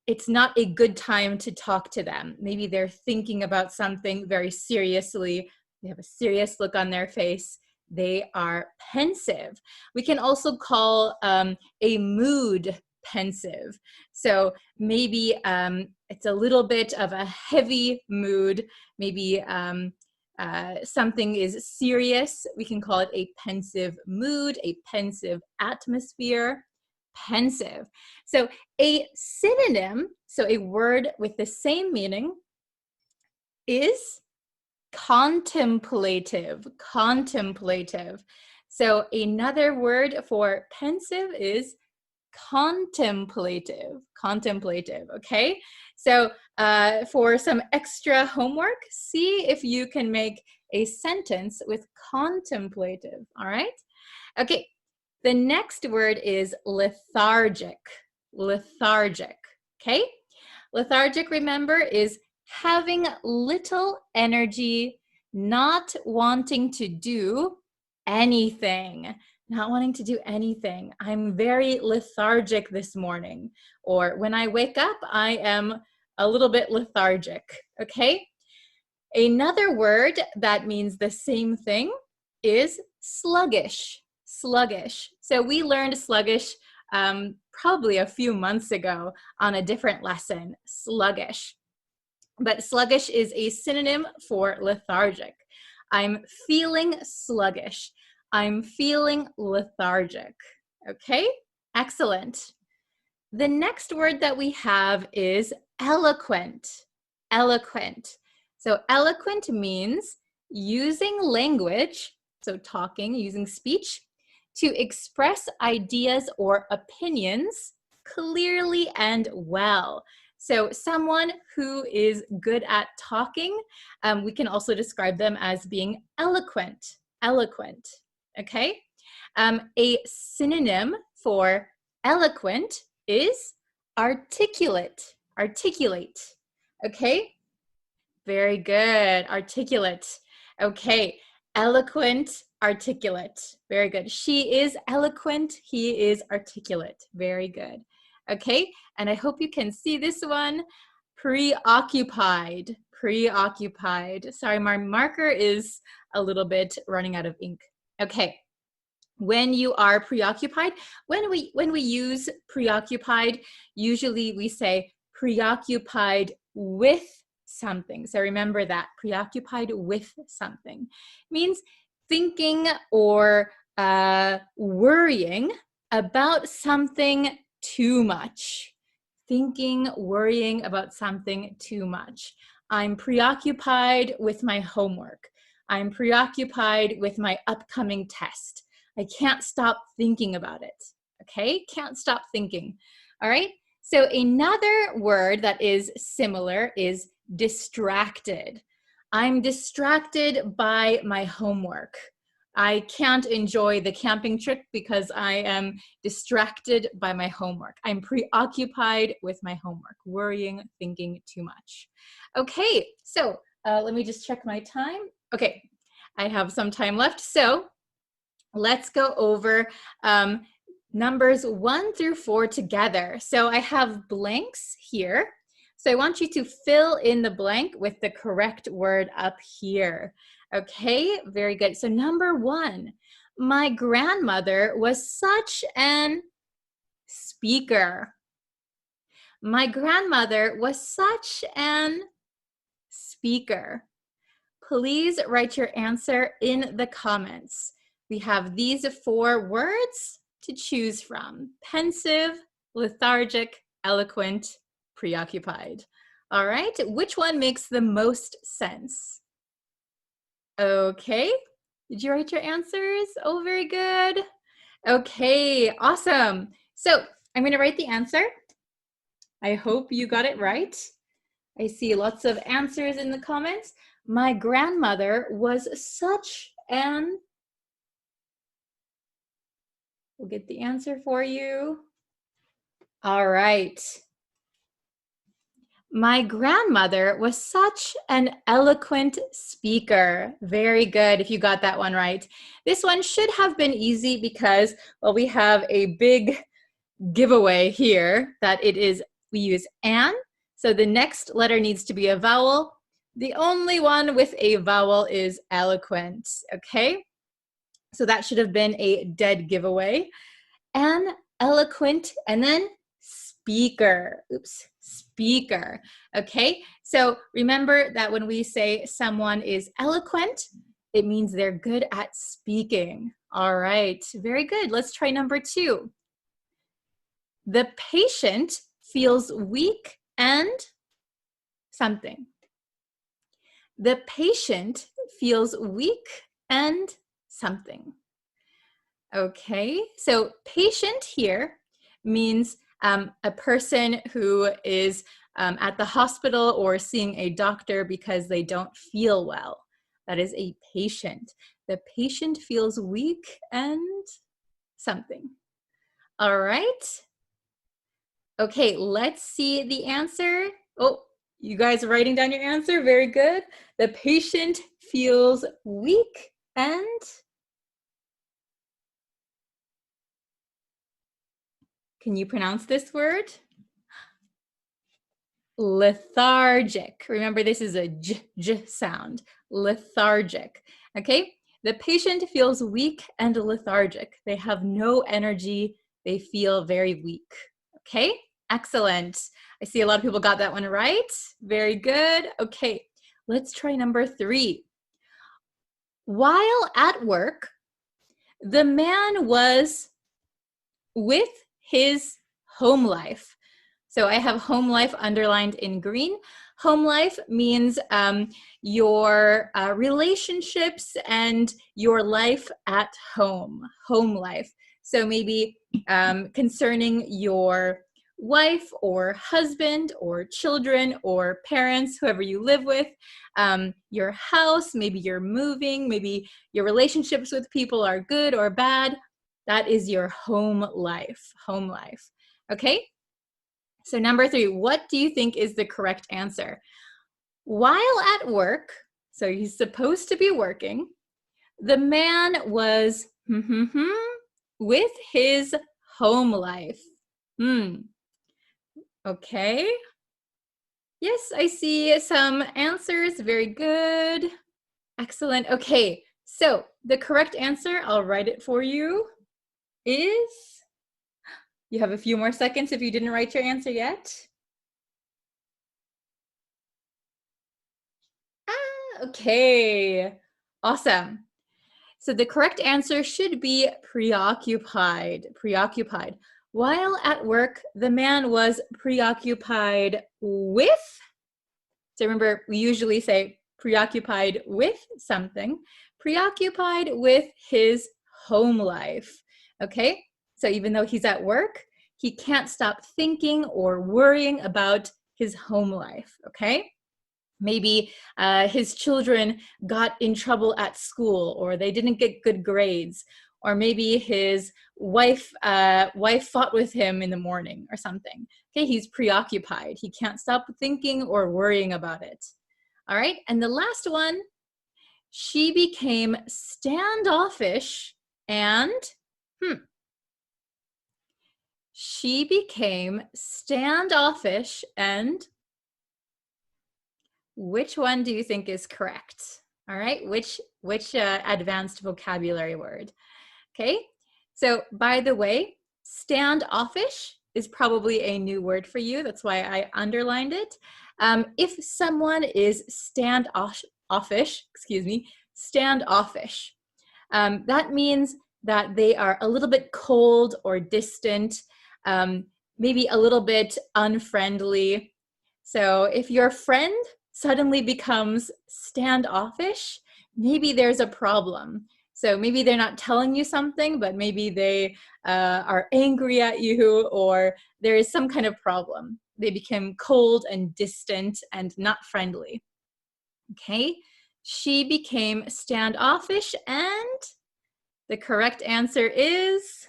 it's not a good time to talk to them. Maybe they're thinking about something very seriously. They have a serious look on their face. They are pensive. We can also call a mood pensive. So maybe it's a little bit of a heavy mood. Maybe something is serious, we can call it a pensive mood, a pensive atmosphere. Pensive. So a synonym, so a word with the same meaning, is contemplative. Contemplative. So another word for pensive is contemplative. Contemplative. Okay. So for some extra homework, see if you can make a sentence with contemplative. All right. Okay. The next word is lethargic. Lethargic. Okay. Lethargic, remember, is having little energy, not wanting to do anything. Not wanting to do anything. I'm very lethargic this morning. Or when I wake up, I am a little bit lethargic. Okay? Another word that means the same thing is sluggish. Sluggish. So we learned sluggish probably a few months ago on a different lesson, sluggish. But sluggish is a synonym for lethargic. I'm feeling sluggish. I'm feeling lethargic. Okay, excellent. The next word that we have is eloquent. Eloquent. So eloquent means using language, so talking, using speech, to express ideas or opinions clearly and well. So someone who is good at talking, we can also describe them as being eloquent. Eloquent. Okay? A synonym for eloquent is articulate. Articulate. Okay? Very good. Articulate. Okay. Eloquent, articulate. Very good. She is eloquent. He is articulate. Very good. Okay. And I hope you can see this one. Preoccupied. Preoccupied. Sorry, my marker is a little bit running out of ink. Okay. When you are preoccupied, when we use preoccupied, usually we say preoccupied with something. So remember that, preoccupied with something. It means thinking or worrying about something too much. Thinking, worrying about something too much. I'm preoccupied with my homework. I'm preoccupied with my upcoming test. I can't stop thinking about it. Okay? Can't stop thinking. All right? So another word that is similar is distracted. I'm distracted by my homework. I can't enjoy the camping trip because I am distracted by my homework. I'm preoccupied with my homework, worrying, thinking too much. Okay, so let me just check my time. Okay, I have some time left. So let's go over numbers 1 through 4 together. So I have blanks here. So I want you to fill in the blank with the correct word up here. Okay, very good. So number 1, my grandmother was such an speaker. My grandmother was such an speaker. Please write your answer in the comments. We have these 4 words to choose from: pensive, lethargic, eloquent, preoccupied. All right, which one makes the most sense? Okay, did you write your answers? Oh, very good. Okay, awesome. So I'm going to write the answer. I hope you got it right. I see lots of answers in the comments. My grandmother was such an... We'll get the answer for you. All right. My grandmother was such an eloquent speaker. Very good if you got that one right. This one should have been easy because, well, we have a big giveaway here that we use an. So the next letter needs to be a vowel. The only one with a vowel is eloquent, okay? So that should have been a dead giveaway. An, eloquent, and then speaker. Oops, speaker. Okay, so remember that when we say someone is eloquent, it means they're good at speaking. All right, very good. Let's try number 2. The patient feels weak and something. The patient feels weak and something. Okay, so patient here means a person who is at the hospital or seeing a doctor because they don't feel well. That is a patient. The patient feels weak and something. All right. Okay, let's see the answer. Oh, you guys are writing down your answer? Very good. The patient feels weak and can you pronounce this word? Lethargic. Remember, this is a j sound. Lethargic. Okay? The patient feels weak and lethargic. They have no energy. They feel very weak. Okay? Excellent. I see a lot of people got that one right. Very good. Okay, let's try number 3. While at work, the man was with his home life. So I have home life underlined in green. Home life means your relationships and your life at home, home life. So maybe concerning your wife or husband or children or parents, whoever you live with, your house, maybe you're moving, maybe your relationships with people are good or bad. That is your home life, home life. Okay? So number 3, what do you think is the correct answer? While at work, so he's supposed to be working, the man was with his home life. Okay. Yes, I see some answers. Very good. Excellent. Okay, so the correct answer, I'll write it for you, is, you have a few more seconds if you didn't write your answer yet. Okay, awesome. So the correct answer should be preoccupied, preoccupied. While at work, the man was preoccupied with, so remember, we usually say preoccupied with something, preoccupied with his home life, okay? So even though he's at work, he can't stop thinking or worrying about his home life, okay? Maybe his children got in trouble at school, or they didn't get good grades, or maybe his wife fought with him in the morning or something. Okay, he's preoccupied. He can't stop thinking or worrying about it. All right, and the last one, she became standoffish and, she became standoffish and, which one do you think is correct? All right, which advanced vocabulary word? Okay, so by the way, standoffish is probably a new word for you. That's why I underlined it. If someone is standoffish, standoffish, that means that they are a little bit cold or distant, maybe a little bit unfriendly. So if your friend suddenly becomes standoffish, maybe there's a problem. So maybe they're not telling you something, but maybe they are angry at you, or there is some kind of problem. They become cold and distant and not friendly. Okay, she became standoffish, and the correct answer is,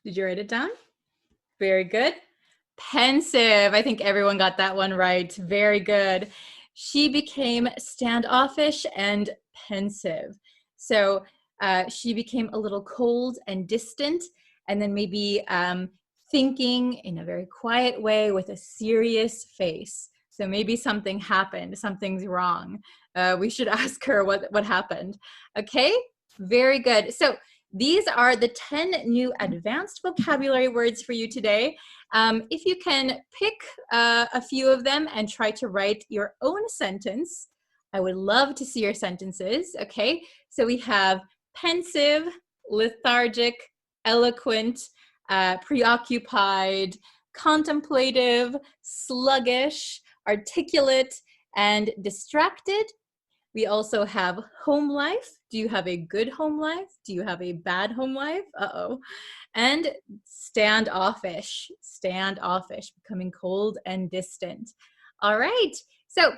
did you write it down? Very good. Pensive. I think everyone got that one right. Very good. She became standoffish and pensive. So she became a little cold and distant, and then maybe thinking in a very quiet way with a serious face. So maybe something happened, something's wrong. We should ask her what happened. Okay, very good. So these are the 10 new advanced vocabulary words for you today. If you can pick a few of them and try to write your own sentence, I would love to see your sentences, okay? So we have pensive, lethargic, eloquent, preoccupied, contemplative, sluggish, articulate, and distracted. We also have home life. Do you have a good home life? Do you have a bad home life? Uh-oh. And standoffish, becoming cold and distant. All right. So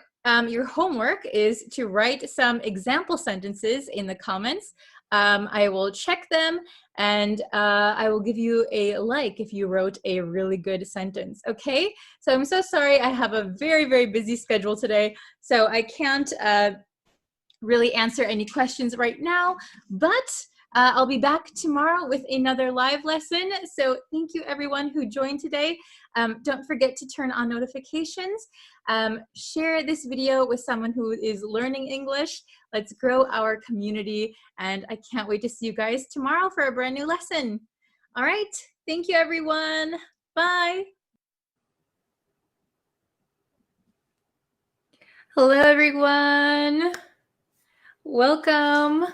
your homework is to write some example sentences in the comments. I will check them and I will give you a like if you wrote a really good sentence. Okay. So I'm so sorry. I have a very, very busy schedule today. So I can't really answer any questions right now, but I'll be back tomorrow with another live lesson. So thank you everyone who joined today. Don't forget to turn on notifications. Share this video with someone who is learning English. Let's grow our community, and I can't wait to see you guys tomorrow for a brand new lesson. All right, thank you everyone. Bye. Hello everyone. Welcome.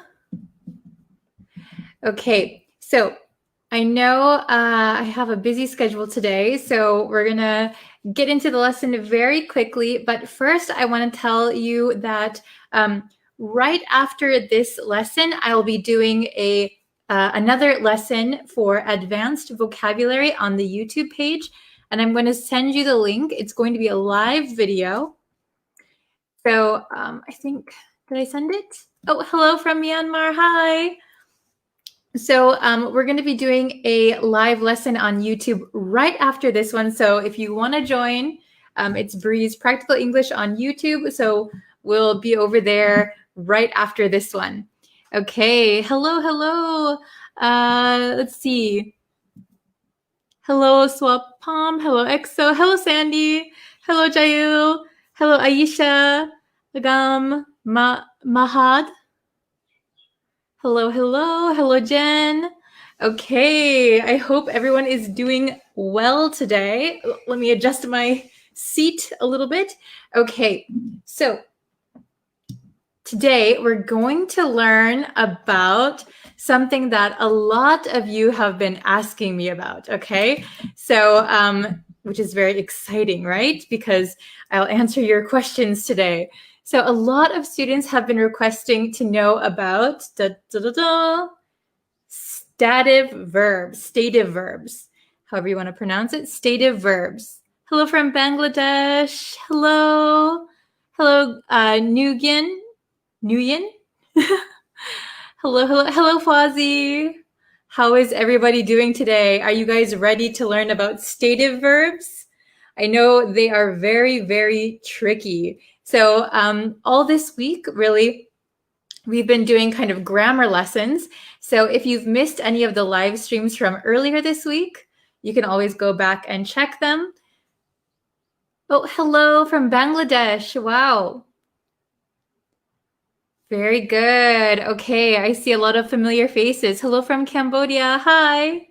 Okay, so I know I have a busy schedule today, so we're gonna get into the lesson very quickly. But first, I want to tell you that right after this lesson, I will be doing another lesson for advanced vocabulary on the YouTube page, and I'm going to send you the link. It's going to be a live video. So I think, did I send it? Oh, hello from Myanmar. Hi. So we're going to be doing a live lesson on YouTube right after this one. So if you want to join, it's Bree's Practical English on YouTube. So we'll be over there right after this one. Okay. Hello, hello. Let's see. Hello, Swapam. Hello, EXO. Hello, Sandy. Hello, Jail. Hello, Aisha. Agam. Mahad. Hello, hello. Hello, Jen. Okay, I hope everyone is doing well today. Let me adjust my seat a little bit. Okay, so today we're going to learn about something that a lot of you have been asking me about, okay? So, which is very exciting, right? Because I'll answer your questions today. So a lot of students have been requesting to know about stative verbs, however you want to pronounce it, stative verbs. Hello from Bangladesh. Hello. Hello, Nguyen. Hello, Fwazi. How is everybody doing today? Are you guys ready to learn about stative verbs? I know they are very, very tricky. So all this week, really, we've been doing kind of grammar lessons. So if you've missed any of the live streams from earlier this week, you can always go back and check them. Oh, hello from Bangladesh. Wow. Very good. Okay, I see a lot of familiar faces. Hello from Cambodia. Hi.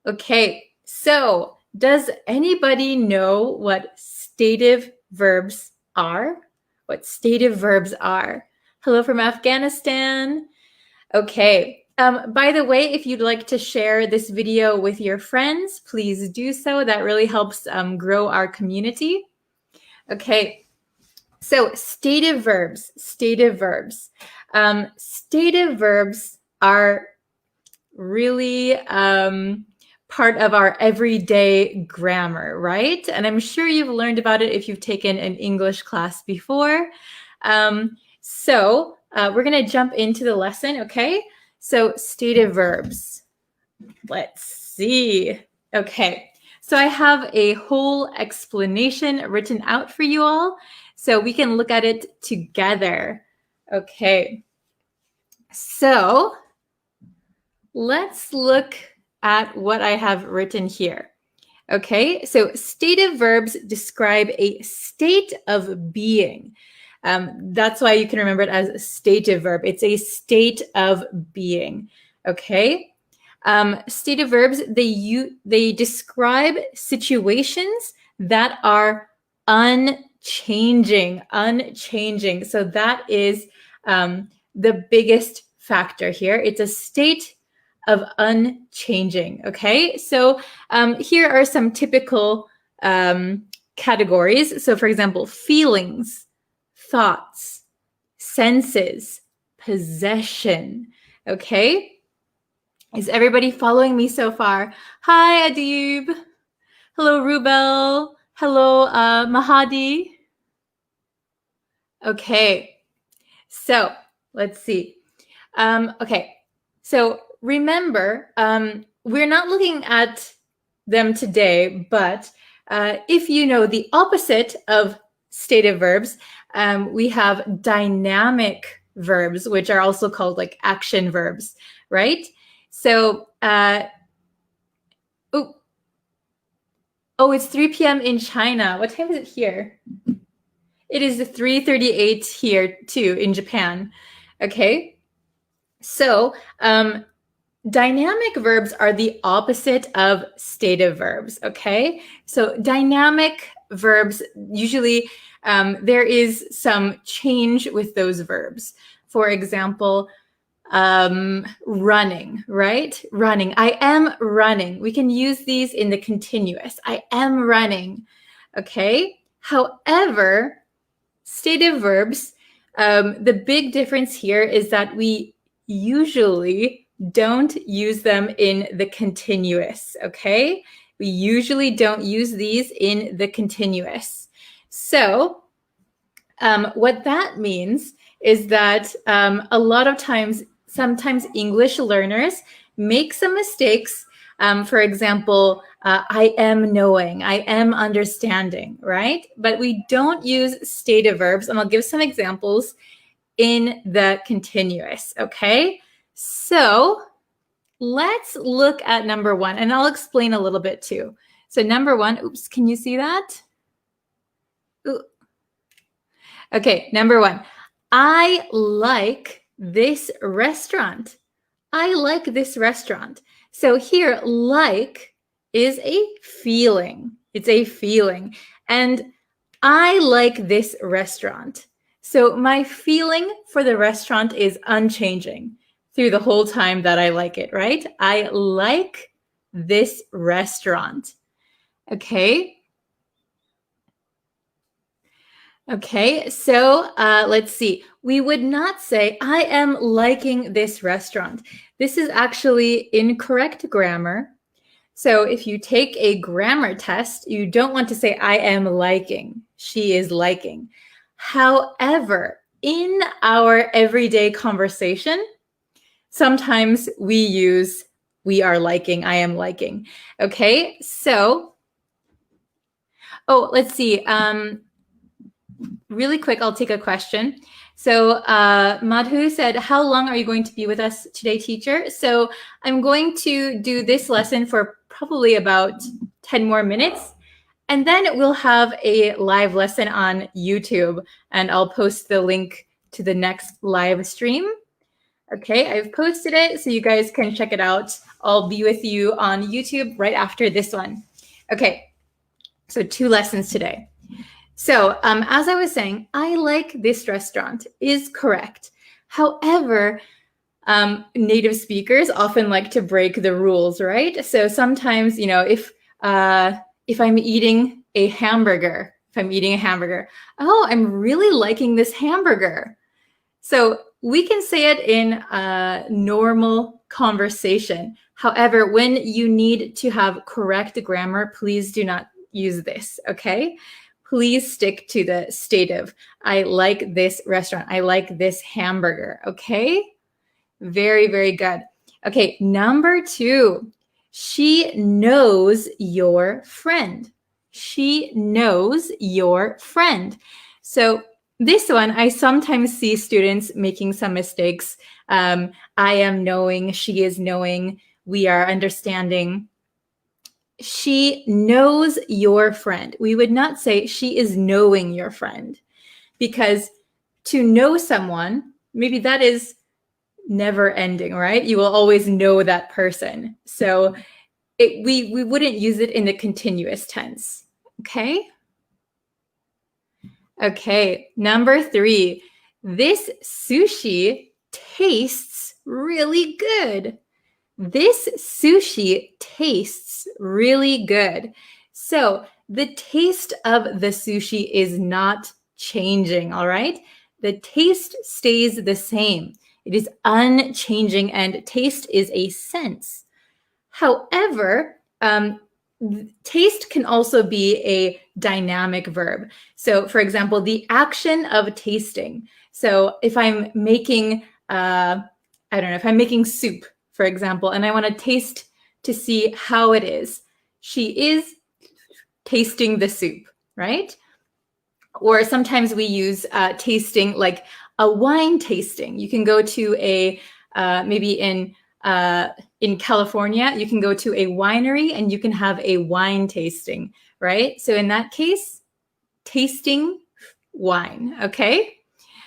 Okay, so does anybody know what stative verbs are? What stative verbs are? Hello from Afghanistan. Okay. By the way, if you'd like to share this video with your friends, please do so. That really helps grow our community. Okay. So stative verbs. Stative verbs are really part of our everyday grammar, right? And I'm sure you've learned about it if you've taken an English class before. So we're going to jump into the lesson, okay? So stative verbs. Let's see. Okay, so I have a whole explanation written out for you all, so we can look at it together. Okay, so let's look at what I have written here. Okay, so stative verbs describe a state of being. That's why you can remember it as a stative verb. It's a state of being. Okay. Stative verbs, they describe situations that are unchanging. So that is the biggest factor here. It's a state of unchanging. Okay. So here are some typical categories. So for example, feelings, thoughts, senses, possession. Okay. Is everybody following me so far? Hi, Adib. Hello, Rubel. Hello, Mahadi. Okay, so let's see. Okay, so remember, we're not looking at them today, but if you know the opposite of stative verbs, we have dynamic verbs, which are also called like action verbs, right? So, oh, it's 3 p.m. in China. What time is it here? It is 3:38 here too in Japan. Okay. So, dynamic verbs are the opposite of stative verbs. Okay. So dynamic verbs, usually there is some change with those verbs. For example, running, right? Running. I am running. We can use these in the continuous. I am running. Okay. However, stative verbs, the big difference here is that we usually don't use them in the continuous. Okay. We usually don't use these in the continuous. So what that means is that a lot of times, sometimes English learners make some mistakes. For example, I am knowing, I am understanding, right? But we don't use stative verbs, and I'll give some examples in the continuous, okay? So let's look at number one, and I'll explain a little bit too. So number one, oops, can you see that? Ooh. Okay, number one. I like this restaurant. I like this restaurant. So here, like is a feeling. It's a feeling. And I like this restaurant. So my feeling for the restaurant is unchanging through the whole time that I like it, right? I like this restaurant. Okay. Okay, so let's see. We would not say, I am liking this restaurant. This is actually incorrect grammar. So if you take a grammar test, you don't want to say, I am liking. She is liking. However, in our everyday conversation, sometimes we use, we are liking, I am liking. Okay, so, let's see. Really quick, I'll take a question. So Madhu said, how long are you going to be with us today, teacher? So I'm going to do this lesson for probably about 10 more minutes. And then we'll have a live lesson on YouTube. And I'll post the link to the next live stream. Okay, I've posted it so you guys can check it out. I'll be with you on YouTube right after this one. Okay, so 2 lessons today. So as I was saying, I like this restaurant is correct. However, native speakers often like to break the rules, right? So sometimes, you know, if I'm eating a hamburger, oh, I'm really liking this hamburger. So we can say it in a normal conversation. However, when you need to have correct grammar, please do not use this, okay? Please stick to the stative. I like this restaurant. I like this hamburger. Okay. Very, very good. Okay. Number 2, she knows your friend. She knows your friend. So this one, I sometimes see students making some mistakes. I am knowing, she is knowing, we are understanding. She knows your friend. We would not say she is knowing your friend, because to know someone, maybe that is never ending, right? You will always know that person. So we wouldn't use it in the continuous tense, okay? Okay, number 3. This sushi tastes really good. This sushi tastes really good. So the taste of the sushi is not changing, all right? The taste stays the same. It is unchanging, and taste is a sense. However, taste can also be a dynamic verb. So, for example, the action of tasting. So, if I'm making, if I'm making soup, for example, and I want to taste to see how it is, she is tasting the soup, right? Or sometimes we use tasting like a wine tasting. You can go to a maybe in California, you can go to a winery and you can have a wine tasting, right? So in that case, tasting wine, okay?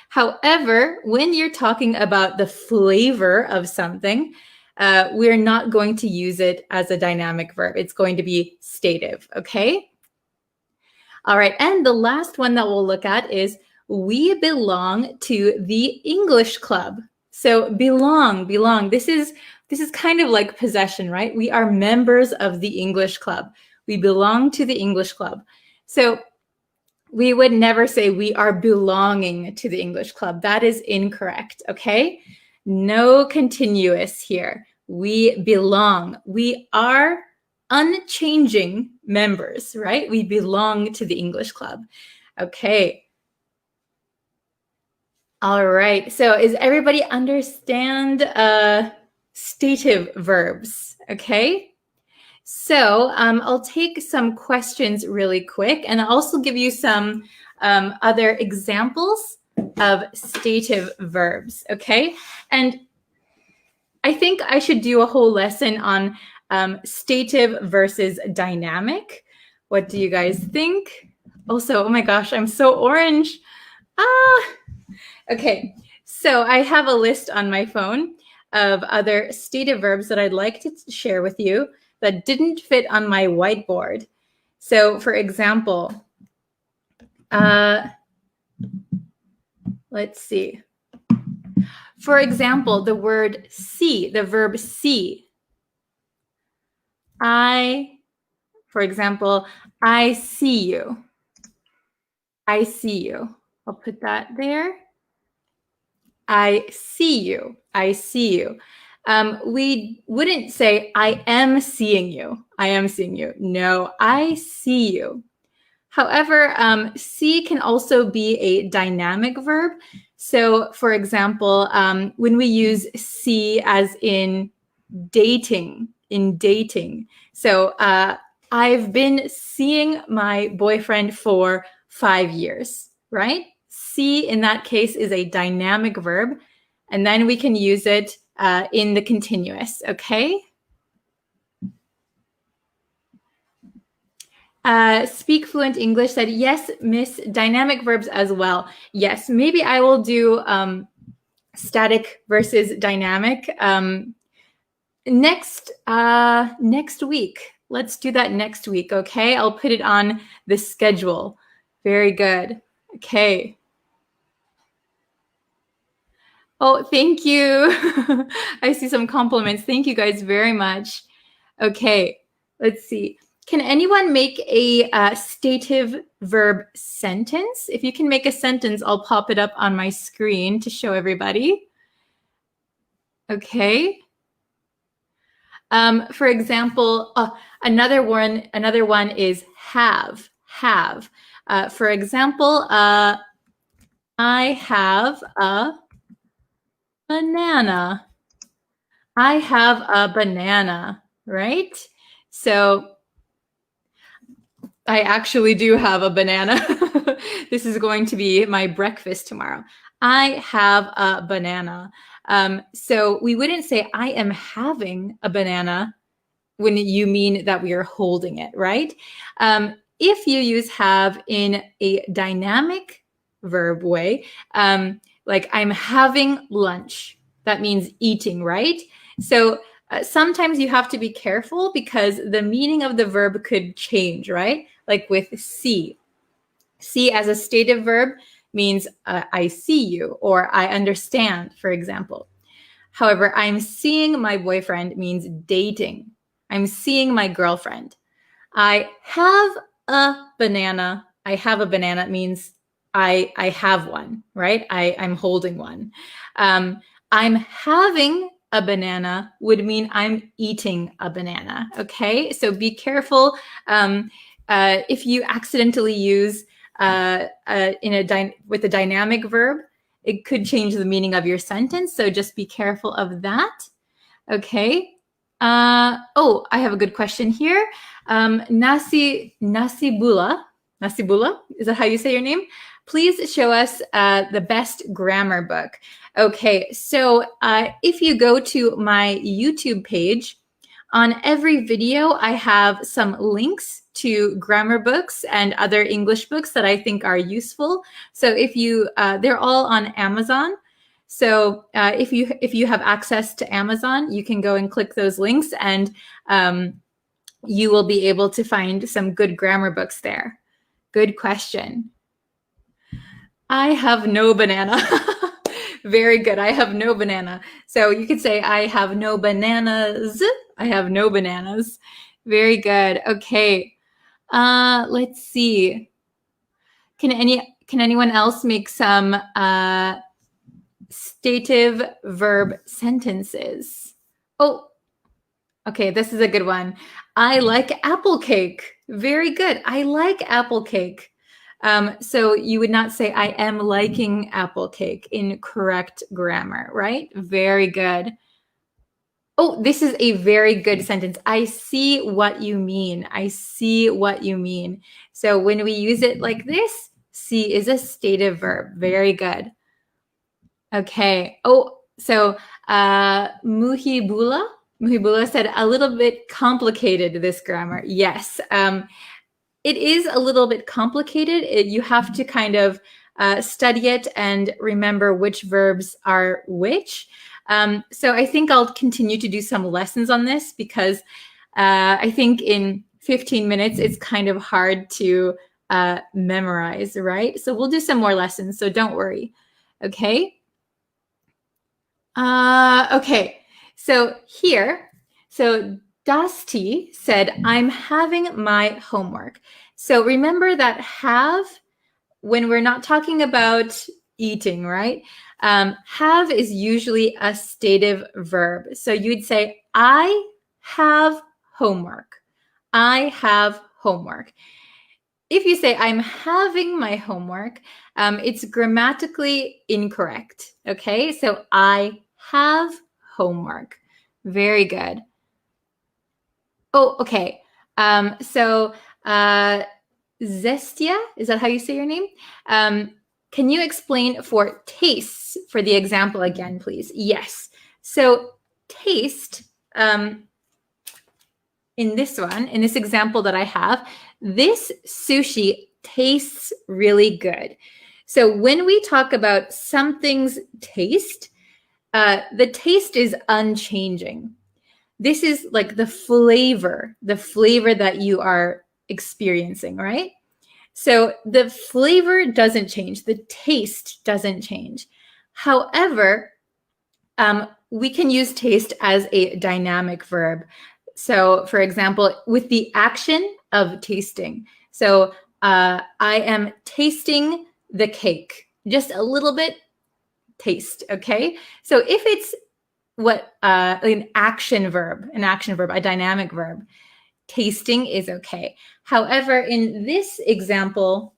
However, when you're talking about the flavor of something, we're not going to use it as a dynamic verb. It's going to be stative, okay? All right, and the last one that we'll look at is we belong to the English club. So belong. This is kind of like possession, right? We are members of the English club. We belong to the English club. So we would never say we are belonging to the English club. That is incorrect, okay? No continuous here. We belong. We are unchanging members, right? We belong to the English club. Okay. All right. So is everybody understand stative verbs? Okay. So I'll take some questions really quick, and I'll also give you some other examples of stative verbs. Okay. And I think I should do a whole lesson on stative versus dynamic. What do you guys think? Also, oh my gosh, I'm so orange. Okay, so I have a list on my phone of other stative verbs that I'd like to share with you that didn't fit on my whiteboard. So for example, let's see. For example, the word see, the verb see. For example, I see you. I see you. I'll put that there. I see you. I see you. We wouldn't say, I am seeing you. I am seeing you. No, I see you. However, see can also be a dynamic verb. So, for example, when we use see as in dating, So, I've been seeing my boyfriend for 5 years, right? See in that case is a dynamic verb, and then we can use it in the continuous, okay? Speak Fluent English said, yes, miss, dynamic verbs as well. Yes, maybe I will do static versus dynamic next week. Let's do that next week, okay? I'll put it on the schedule. Very good. Okay. Oh, thank you. I see some compliments. Thank you guys very much. Okay, let's see. Can anyone make a stative verb sentence? If you can make a sentence, I'll pop it up on my screen to show everybody. Okay. For example, another one is have. For example, I have a banana. I have a banana, right? So I actually do have a banana. This is going to be my breakfast tomorrow. I have a banana. So we wouldn't say I am having a banana when you mean that we are holding it, right? If you use have in a dynamic verb way, like I'm having lunch, that means eating, right? So sometimes you have to be careful because the meaning of the verb could change, right? Like with see. See as a stative verb means I see you or I understand, for example. However, I'm seeing my boyfriend means dating. I'm seeing my girlfriend. I have a banana. I have a banana means I have one, right? I'm holding one. I'm having a banana would mean I'm eating a banana, okay? So be careful if you accidentally use with a dynamic verb, it could change the meaning of your sentence. So just be careful of that. Okay. I have a good question here. Nasibula, is that how you say your name? Please show us the best grammar book. Okay, so if you go to my YouTube page, on every video, I have some links to grammar books and other English books that I think are useful. So if you, they're all on Amazon. So if you have access to Amazon, you can go and click those links and you will be able to find some good grammar books there. Good question. I have no banana. Very good. I have no banana. So you could say I have no bananas. I have no bananas. Very good. Okay. Let's see. Can anyone else make some stative verb sentences? Oh, okay. This is a good one. I like apple cake. Very good. I like apple cake. So you would not say I am liking apple cake in correct grammar, right? Very good. Oh, this is a very good sentence. I see what you mean. I see what you mean. So when we use it like this, see is a stative verb. Very good. Okay. Oh, so Muhibula said a little bit complicated, this grammar. Yes. It is a little bit complicated. You have to kind of study it and remember which verbs are which. So I think I'll continue to do some lessons on this because I think in 15 minutes, it's kind of hard to memorize, right? So we'll do some more lessons, so don't worry. Okay? Okay, so here, Dusty said, I'm having my homework. So remember that have, when we're not talking about eating, right? Have is usually a stative verb. So you'd say, I have homework. I have homework. If you say, I'm having my homework, it's grammatically incorrect. Okay, so I have homework. Very good. Oh, okay. Zestia, is that how you say your name? Can you explain for tastes for the example again, please? Yes. So taste, in this example that I have, this sushi tastes really good. So when we talk about something's taste, the taste is unchanging. This is like the flavor that you are experiencing, right? So the flavor doesn't change. The taste doesn't change. However, we can use taste as a dynamic verb. So for example, with the action of tasting. So I am tasting the cake. Just a little bit taste, okay? So if it's an action verb, a dynamic verb, tasting is okay. However, in this example,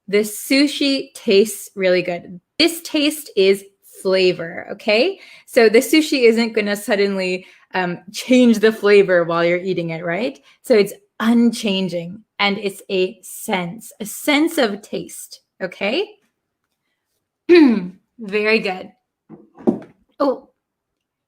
the sushi tastes really good. This taste is flavor, okay? So the sushi isn't going to suddenly change the flavor while you're eating it, right? So it's unchanging and it's a sense of taste, okay? Very good. Oh,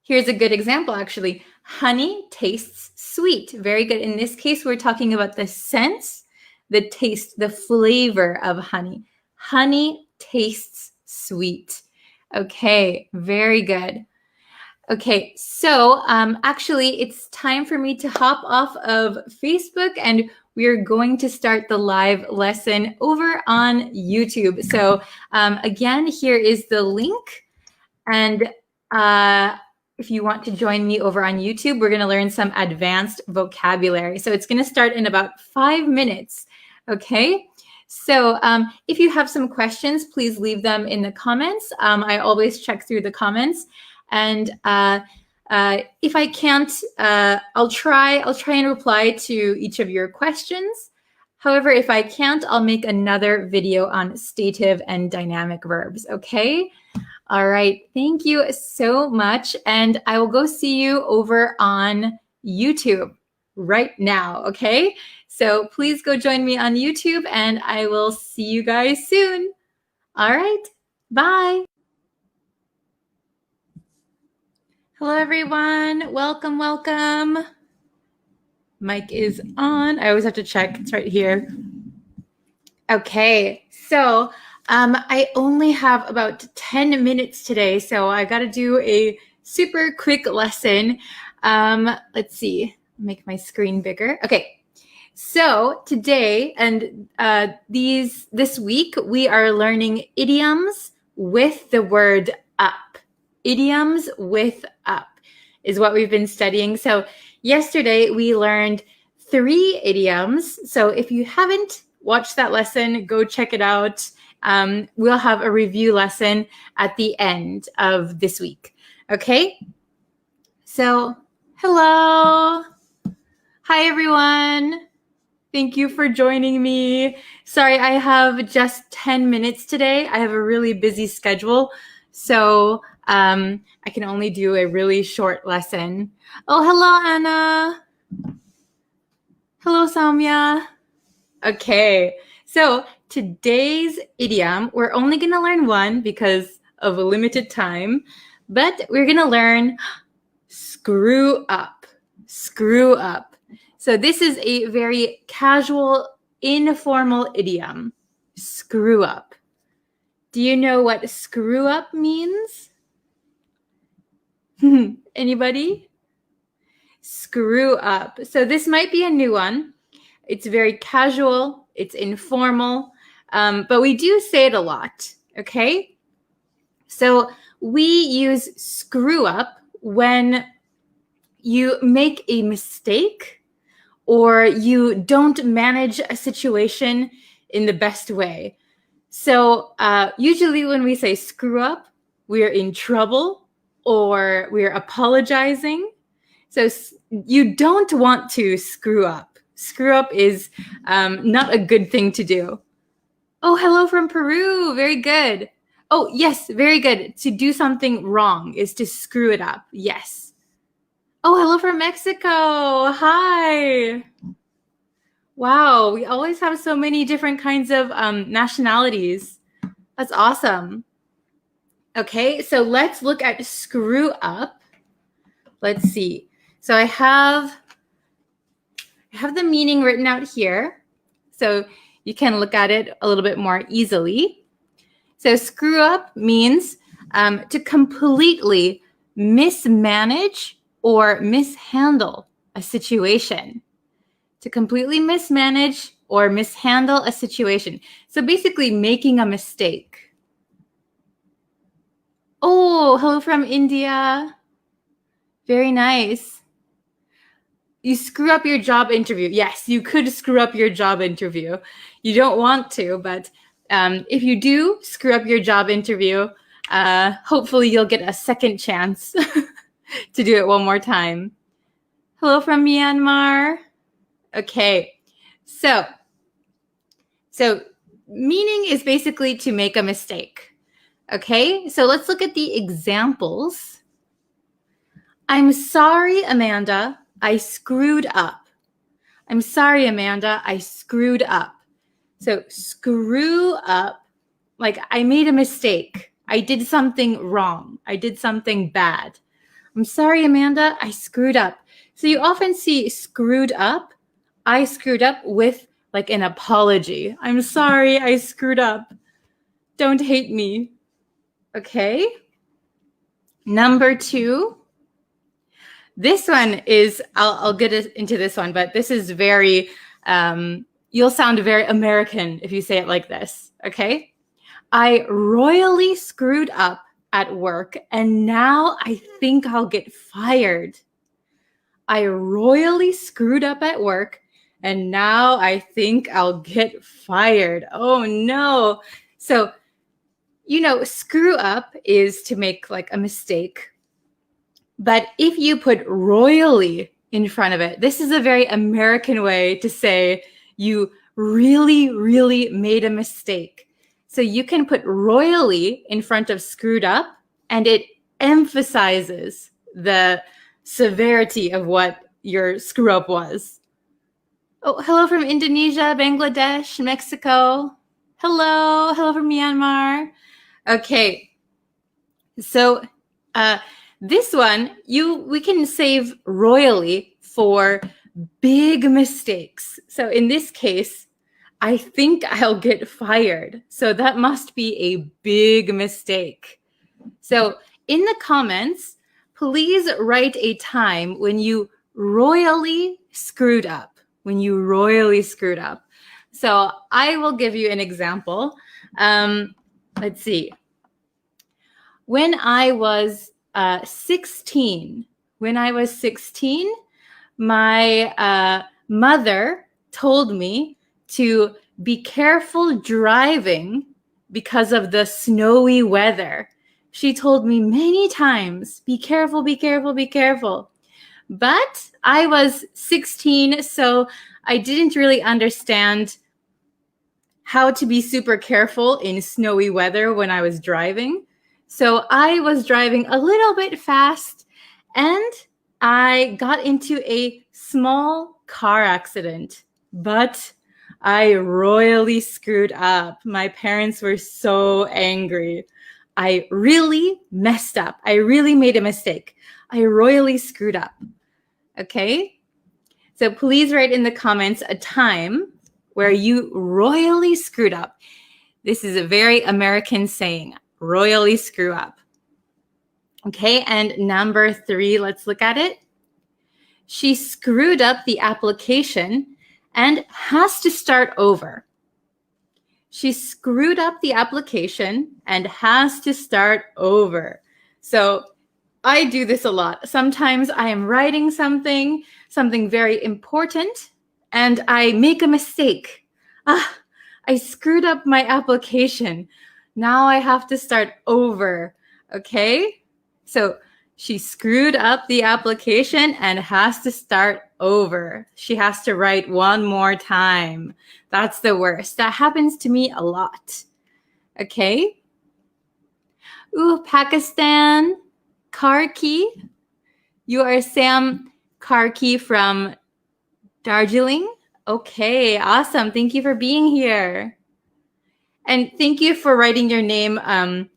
here's a good example, actually. Honey tastes sweet. Very good. In this case, we're talking about the sense, the taste, the flavor of honey. Honey tastes sweet. Okay, very good. Okay, so actually it's time for me to hop off of Facebook and we're going to start the live lesson over on YouTube. So again, here is the link. And if you want to join me over on YouTube, we're going to learn some advanced vocabulary. So it's going to start in about 5 minutes. Okay. So if you have some questions, please leave them in the comments. I always check through the comments. And if I can't, I'll try and reply to each of your questions. However, if I can't, I'll make another video on stative and dynamic verbs. Okay. All right. Thank you so much. And I will go see you over on YouTube right now. Okay. So please go join me on YouTube and I will see you guys soon. All right. Bye. Hello, everyone. Welcome, welcome. Mic is on. I always have to check. It's right here. Okay. So I only have about 10 minutes today, so I got to do a super quick lesson. Let's see. Make my screen bigger. Okay. So today and this week, we are learning idioms with the word up. Idioms with up is what we've been studying. So yesterday we learned 3 idioms. So if you haven't watched that lesson, go check it out. We'll have a review lesson at the end of this week. Okay? So, hello. Hi, everyone. Thank you for joining me. Sorry, I have just 10 minutes today. I have a really busy schedule. So I can only do a really short lesson. Oh, hello, Anna. Hello, Samya. Okay, so today's idiom, we're only going to learn one because of a limited time, but we're going to learn screw up. Screw up. So this is a very casual, informal idiom. Screw up. Do you know what screw up means? Anybody? Screw up. So this might be a new one. It's very casual. It's informal. But we do say it a lot. Okay? So we use screw up when you make a mistake or you don't manage a situation in the best way. So usually when we say screw up, we're in trouble or we're apologizing. So you don't want to screw up. Screw up is not a good thing to do. Oh, hello from Peru. Very good. Oh, yes, very good. To do something wrong is to screw it up. Yes. Oh, hello from Mexico. Hi. Wow, we always have so many different kinds of nationalities. That's awesome. Okay, so let's look at screw up. Let's see. So I have the meaning written out here. So you can look at it a little bit more easily. So screw up means to completely mismanage or mishandle a situation. To completely mismanage or mishandle a situation. So basically making a mistake. Oh, hello from India. Very nice. You screw up your job interview. Yes, you could screw up your job interview. You don't want to, but if you do screw up your job interview, hopefully you'll get a second chance to do it one more time. Hello from Myanmar. Okay, so meaning is basically to make a mistake. Okay, so let's look at the examples. I'm sorry, Amanda, I screwed up. I'm sorry, Amanda, I screwed up. So screw up, like I made a mistake. I did something wrong. I did something bad. I'm sorry, Amanda, I screwed up. So you often see screwed up. I screwed up with like an apology. I'm sorry, I screwed up. Don't hate me. Okay. Number 2. This one is, I'll get into this one, but this is very, you'll sound very American if you say it like this, okay? I royally screwed up at work and now I think I'll get fired. I royally screwed up at work and now I think I'll get fired. Oh no. So, screw up is to make like a mistake. But if you put royally in front of it, this is a very American way to say you really, really made a mistake. So you can put royally in front of screwed up, and it emphasizes the severity of what your screw up was. Oh, hello from Indonesia, Bangladesh, Mexico. Hello from Myanmar. Okay, so this one, we can save royally for big mistakes. So in this case, I think I'll get fired. So that must be a big mistake. So in the comments, please write a time when you royally screwed up. So I will give you an example. Let's see. When I was 16, my mother told me to be careful driving because of the snowy weather. She told me many times, be careful, be careful, be careful. But I was 16, so I didn't really understand how to be super careful in snowy weather when I was driving. So I was driving a little bit fast and I got into a small car accident, but I royally screwed up. My parents were so angry. I really messed up. I really made a mistake. I royally screwed up. Okay? So please write in the comments a time where you royally screwed up. This is a very American saying. Royally screw up. Okay, and number 3, let's look at it. She screwed up the application and has to start over. She screwed up the application and has to start over. So I do this a lot. Sometimes I am writing something very important, and I make a mistake. I screwed up my application. Now I have to start over, okay? So she screwed up the application and has to start over. She has to write one more time. That's the worst. That happens to me a lot, okay? Ooh, Pakistan, Karki. You are Sam Karki from Darjeeling? Okay, awesome. Thank you for being here. And thank you for writing your name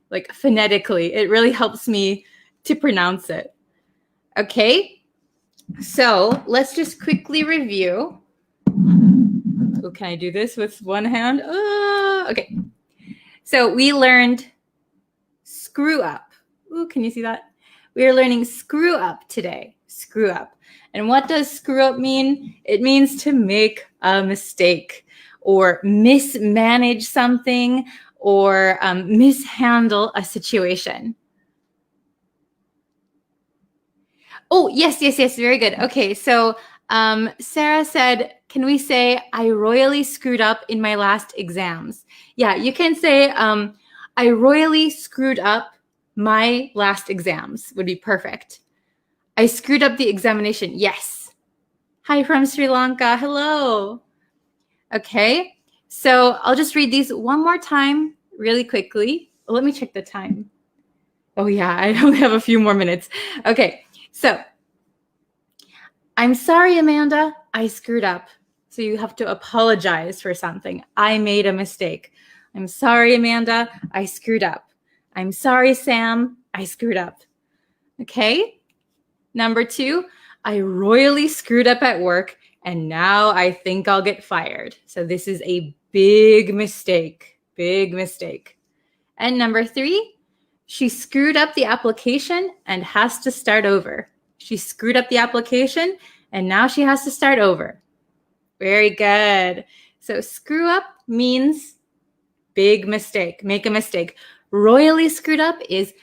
like phonetically. It really helps me to pronounce it. Okay, so let's just quickly review. Oh, can I do this with one hand? Okay, so we learned screw up. Ooh, can you see that? We are learning screw up today. Screw up. And what does screw up mean? It means to make a mistake or mismanage something or mishandle a situation. Oh, yes. Very good. Okay, so Sarah said, can we say, I royally screwed up in my last exams? Yeah, you can say, I royally screwed up my last exams would be perfect. I screwed up the examination. Yes. Hi from Sri Lanka. Hello. Okay, so I'll just read these one more time really quickly. Let me check the time. Oh yeah, I only have a few more minutes. Okay, so I'm sorry, Amanda, I screwed up. So you have to apologize for something. I made a mistake. I'm sorry, Amanda, I screwed up. I'm sorry, Sam, I screwed up. Okay, number 2, I royally screwed up at work and now I think I'll get fired. So this is a big mistake, big mistake. And number 3, She screwed up the application and has to start over. She screwed up the application and now she has to start over. Very good. So screw up means big mistake, make a mistake. Royally screwed up is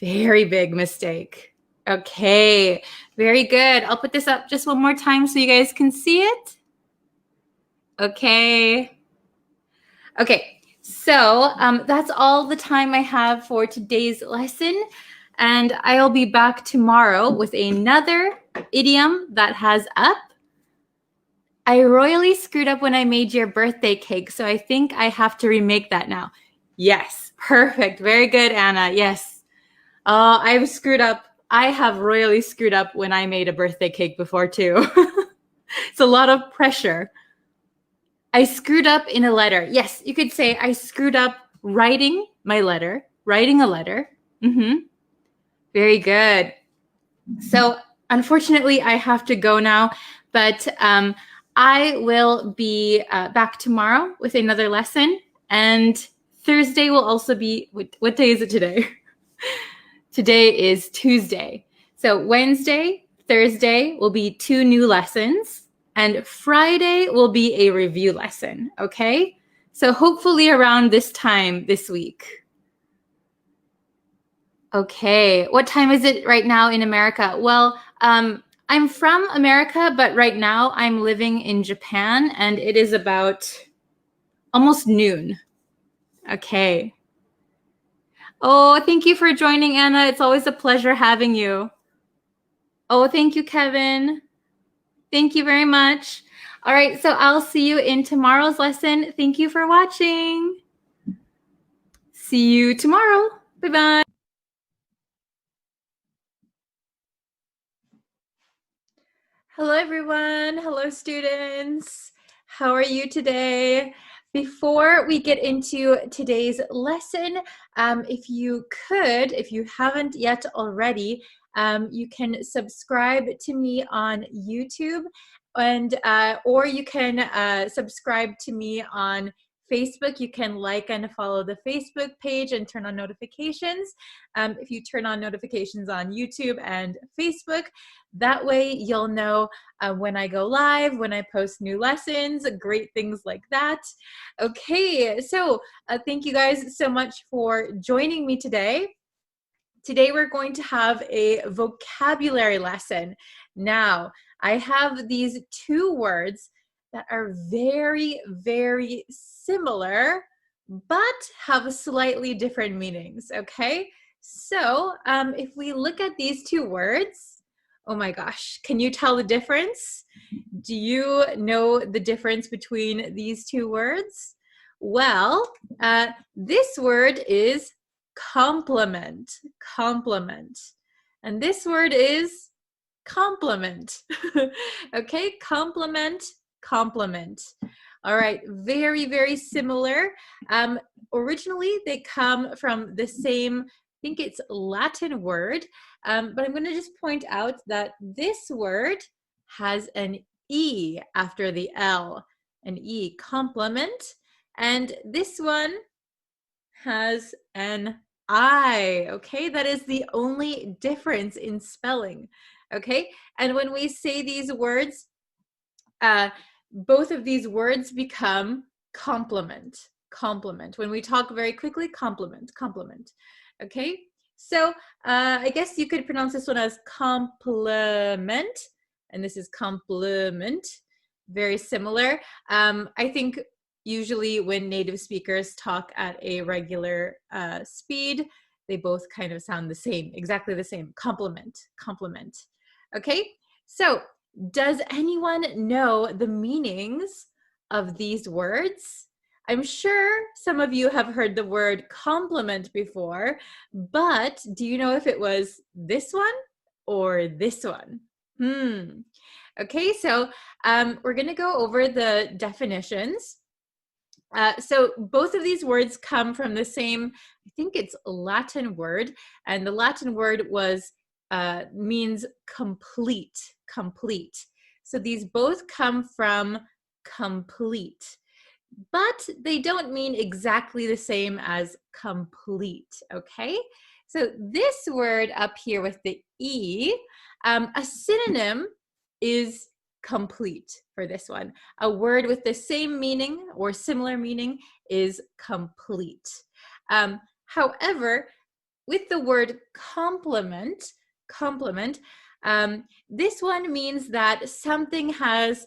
very big mistake. Okay, very good. I'll put this up just one more time so you guys can see it. Okay. Okay, so that's all the time I have for today's lesson. And I'll be back tomorrow with another idiom that has up. I royally screwed up when I made your birthday cake, so I think I have to remake that now. Yes, perfect. Very good, Anna. Yes. I've screwed up. I have royally screwed up when I made a birthday cake before, too. It's a lot of pressure. I screwed up in a letter. Yes, you could say I screwed up writing my letter, writing a letter. Very good. So unfortunately, I have to go now, but I will be back tomorrow with another lesson. And Thursday will also be, what day is it today? Today is Tuesday. So Wednesday, Thursday will be 2 new lessons. And Friday will be a review lesson, okay? So hopefully around this time this week. Okay, what time is it right now in America? Well, I'm from America, but right now I'm living in Japan and it is about almost noon. Okay. Oh, thank you for joining, Anna. It's always a pleasure having you. Oh, thank you, Kevin. Thank you very much. All right, so I'll see you in tomorrow's lesson. Thank you for watching. See you tomorrow. Bye-bye. Hello, everyone. Hello, students. How are you today? Before we get into today's lesson, if you haven't yet already, you can subscribe to me on YouTube, and or you can subscribe to me on Facebook. You can like and follow the Facebook page and turn on notifications. If you turn on notifications on YouTube and Facebook, that way you'll know when I go live, when I post new lessons, great things like that. Okay, so thank you guys so much for joining me today. Today we're going to have a vocabulary lesson. Now, I have these 2 words that are very, very similar, but have slightly different meanings, okay? So if we look at these 2 words, oh my gosh, can you tell the difference? Do you know the difference between these 2 words? Well, this word is compliment, compliment. And this word is compliment. Okay, compliment, compliment. All right, very, very similar. Originally, they come from the same, I think it's Latin word, but I'm going to just point out that this word has an E after the L, an E, compliment, and this one has an I, okay? That is the only difference in spelling, okay? And when we say these words, both of these words become complement, complement. When we talk very quickly, complement, complement, okay? So I guess you could pronounce this one as complement, and this is compliment, very similar. I think usually when native speakers talk at a regular speed, they both kind of sound the same, exactly the same, complement, complement. Okay, so does anyone know the meanings of these words? I'm sure some of you have heard the word compliment before, but do you know if it was this one or this one? Okay, so we're going to go over the definitions. So both of these words come from the same, I think it's Latin word, and the Latin word means complete, complete. So these both come from complete, but they don't mean exactly the same as complete, okay? So this word up here with the E, a synonym is complete for this one. A word with the same meaning or similar meaning is complete. However, with the word complement, this one means that something has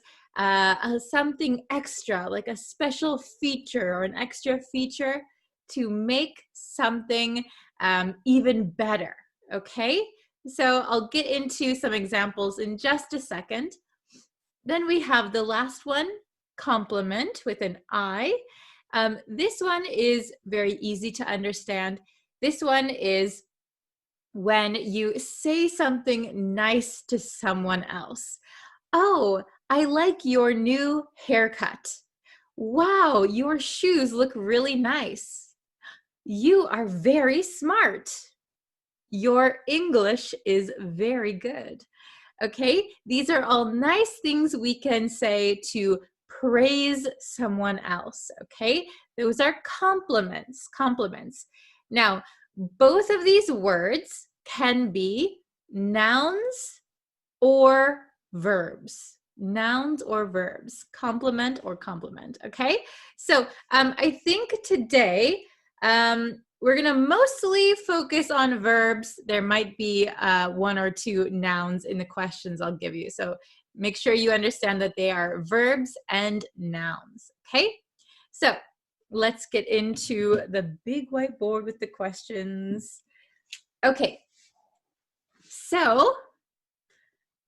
something extra, like a special feature or an extra feature to make something even better, okay? So I'll get into some examples in just a second. Then we have the last one, complement with an I. This one is very easy to understand. This one is when you say something nice to someone else. Oh, I like your new haircut. Wow, your shoes look really nice. You are very smart. Your English is very good. Okay, these are all nice things we can say to praise someone else. Okay, those are compliments. Now, both of these words can be nouns or verbs. Nouns or verbs, compliment or compliment. Okay, so I think today we're going to mostly focus on verbs. There might be one or two nouns in the questions I'll give you. So make sure you understand that they are verbs and nouns. Okay, so let's get into the big whiteboard with the questions. Okay, so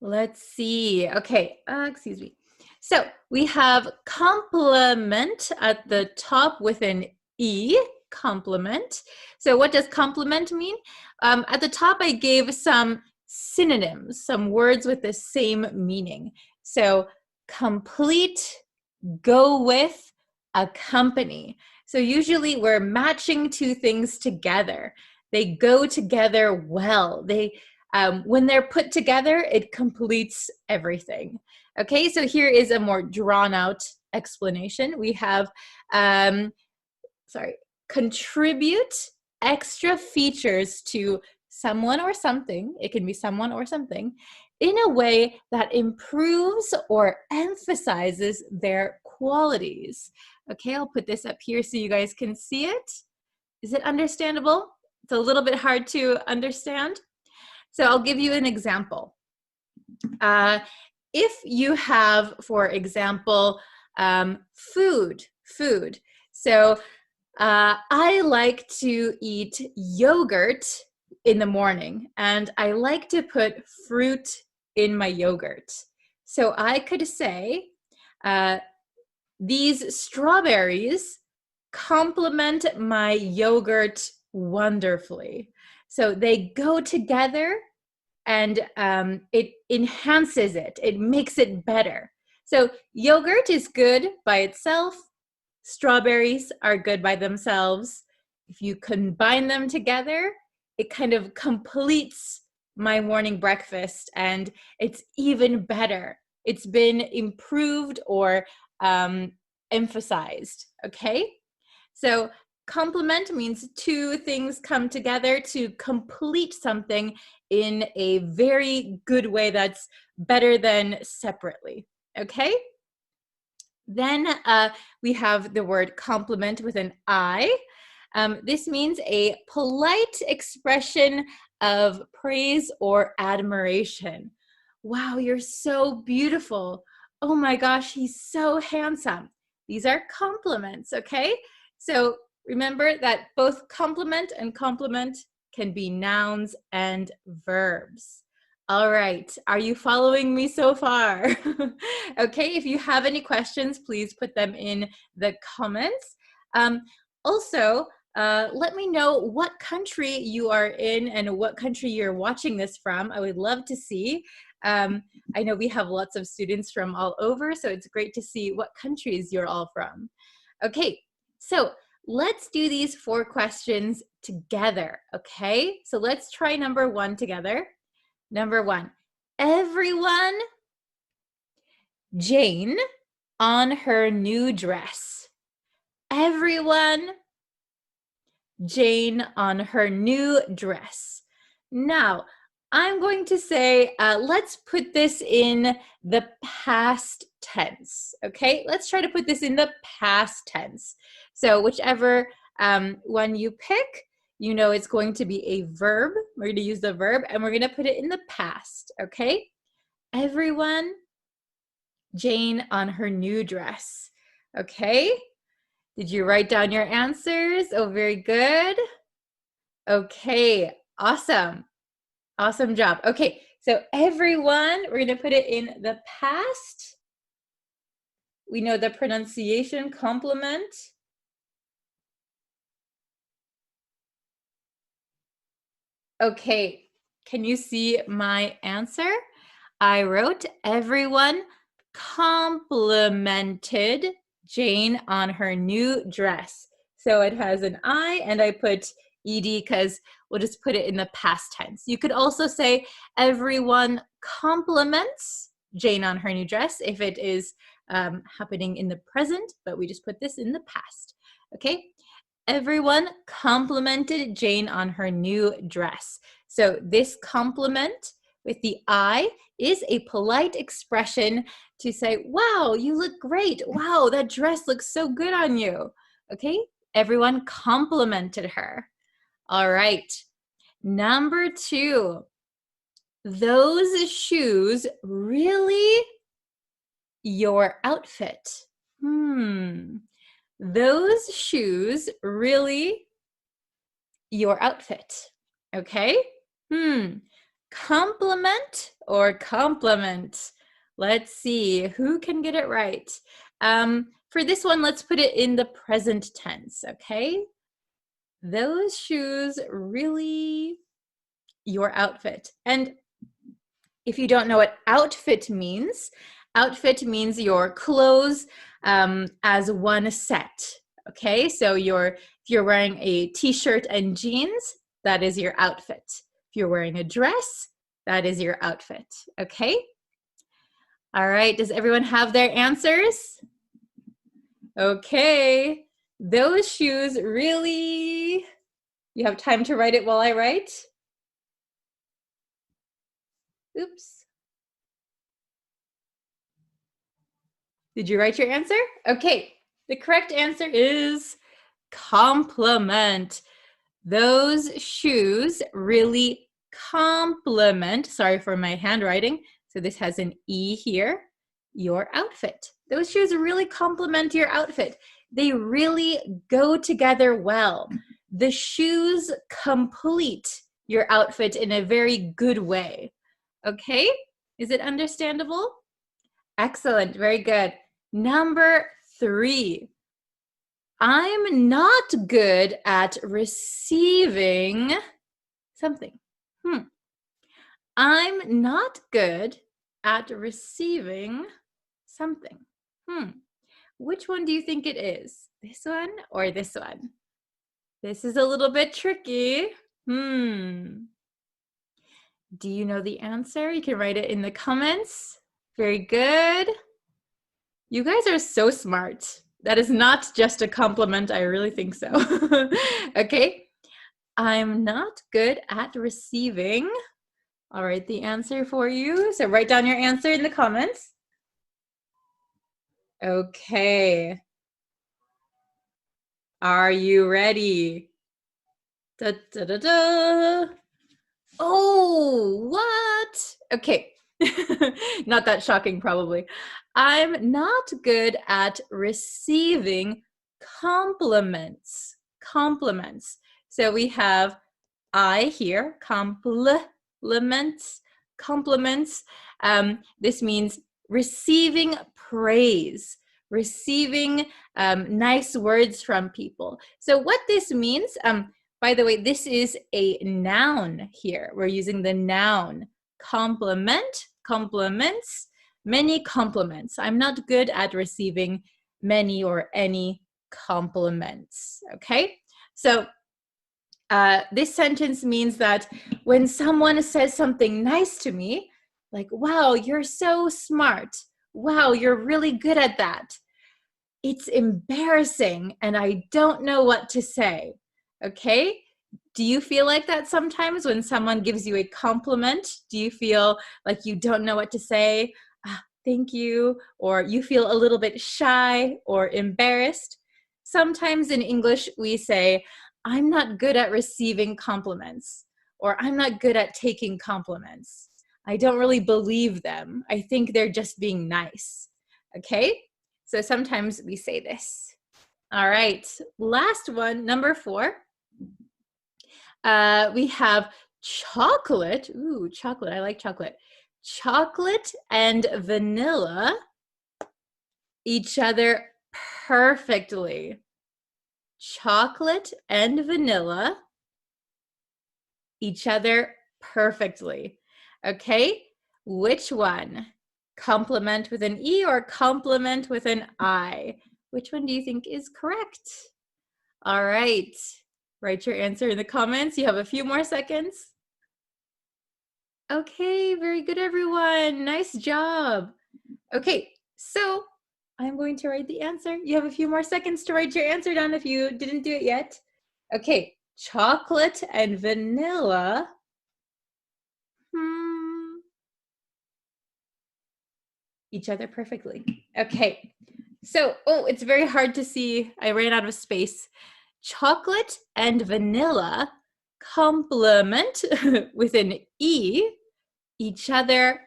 let's see. Okay, excuse me. So we have complement at the top with an E, complement. So what does complement mean? At the top, I gave some synonyms, some words with the same meaning. So complete, go with, accompany. So usually we're matching two things together. They go together well. When they're put together, it completes everything. Okay, so here is a more drawn out explanation. We have, contribute extra features to someone or something. It can be someone or something in a way that improves or emphasizes their qualities. Okay, I'll put this up here so you guys can see it. Is it understandable? It's a little bit hard to understand. So I'll give you an example. If you have, for example, food. So I like to eat yogurt in the morning, and I like to put fruit in my yogurt. So I could say, these strawberries complement my yogurt wonderfully. So they go together and it enhances it. It makes it better. So yogurt is good by itself. Strawberries are good by themselves. If you combine them together, it kind of completes my morning breakfast and it's even better. It's been improved or emphasized, okay? So complement means two things come together to complete something in a very good way that's better than separately, okay? Then we have the word compliment with an I. This means a polite expression of praise or admiration. Wow, you're so beautiful. Oh my gosh, he's so handsome. These are compliments, okay? So remember that both compliment and compliment can be nouns and verbs. All right, are you following me so far? Okay, if you have any questions, please put them in the comments. Also, let me know what country you are in and what country you're watching this from. I would love to see. I know we have lots of students from all over, so it's great to see what countries you're all from. Okay, so let's do these 4 questions together, okay? So let's try number 1 together. Number 1, everyone, Jane on her new dress. Everyone, Jane on her new dress. Now, I'm going to say, let's put this in the past tense, okay? Let's try to put this in the past tense. So whichever one you pick, you know it's going to be a verb. We're going to use the verb, and we're going to put it in the past, okay? Everyone, Jane on her new dress, okay? Did you write down your answers? Oh, very good. Okay, awesome. Awesome job. Okay, so everyone, we're going to put it in the past. We know the pronunciation, complement. Okay, can you see my answer? I wrote everyone complimented Jane on her new dress. So it has an I, and I put ed because we'll just put it in the past tense. You could also say everyone compliments Jane on her new dress if it is happening in the present, but we just put this in the past. Okay, everyone complimented Jane on her new dress. So this compliment with the I is a polite expression to say, wow, you look great. Wow, that dress looks so good on you. Okay, everyone complimented her. All right, number 2. Those shoes really your outfit. Those shoes really your outfit. Okay? Compliment or compliment? Let's see who can get it right. For this one, let's put it in the present tense, okay? Those shoes really your outfit. And if you don't know what outfit means your clothes as one set, okay? So if you're wearing a t-shirt and jeans, that is your outfit. If you're wearing a dress, that is your outfit, okay? All right, does everyone have their answers? Okay, those shoes really, you have time to write it while I write? Oops. Did you write your answer? Okay, the correct answer is compliment. Those shoes really complement, sorry for my handwriting, so this has an E here, your outfit. Those shoes really complement your outfit. They really go together well. The shoes complete your outfit in a very good way. Okay, is it understandable? Excellent, very good. Number 3. I'm not good at receiving something. I'm not good at receiving something. Which one do you think it is? This one or this one? This is a little bit tricky. Do you know the answer? You can write it in the comments. Very good. You guys are so smart. That is not just a compliment. I really think so. Okay. I'm not good at receiving. I'll write the answer for you. So write down your answer in the comments. Okay. Are you ready? Da, da, da, da. Oh, what? Okay. Not that shocking, probably. I'm not good at receiving compliments. Compliments. So we have I here, compliments, compliments. This means receiving praise, receiving nice words from people. So what this means, by the way, this is a noun here. We're using the noun compliment, compliments, many compliments. I'm not good at receiving many or any compliments, okay? So this sentence means that when someone says something nice to me, like, wow, you're so smart. Wow, you're really good at that. It's embarrassing and I don't know what to say. Okay? Do you feel like that sometimes when someone gives you a compliment? Do you feel like you don't know what to say? Thank you. Or you feel a little bit shy or embarrassed? Sometimes in English, we say, I'm not good at receiving compliments, or I'm not good at taking compliments. I don't really believe them. I think they're just being nice. Okay? So sometimes we say this. All right. Last one, number 4. We have chocolate. Ooh, chocolate. I like chocolate. Chocolate and vanilla each other perfectly. Chocolate and vanilla each other perfectly. Okay, which one? Complement with an E or complement with an I? Which one do you think is correct? All right, write your answer in the comments. You have a few more seconds. Okay, very good, everyone. Nice job. Okay, so I'm going to write the answer. You have a few more seconds to write your answer down if you didn't do it yet. Okay, chocolate and vanilla. Each other perfectly. Okay, so, it's very hard to see. I ran out of space. Chocolate and vanilla complement with an E each other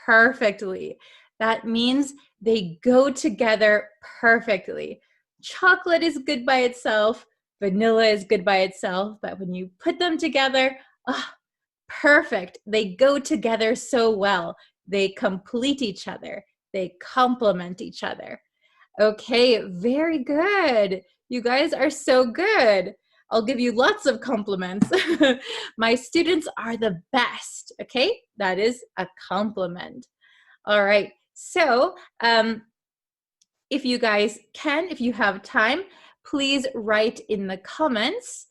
perfectly. That means they go together perfectly. Chocolate is good by itself, vanilla is good by itself, but when you put them together, perfect. They go together so well. They complete each other. They complement each other. Okay, very good. You guys are so good. I'll give you lots of compliments. My students are the best. Okay, that is a compliment. All right, so if you guys can, if you have time, please write in the comments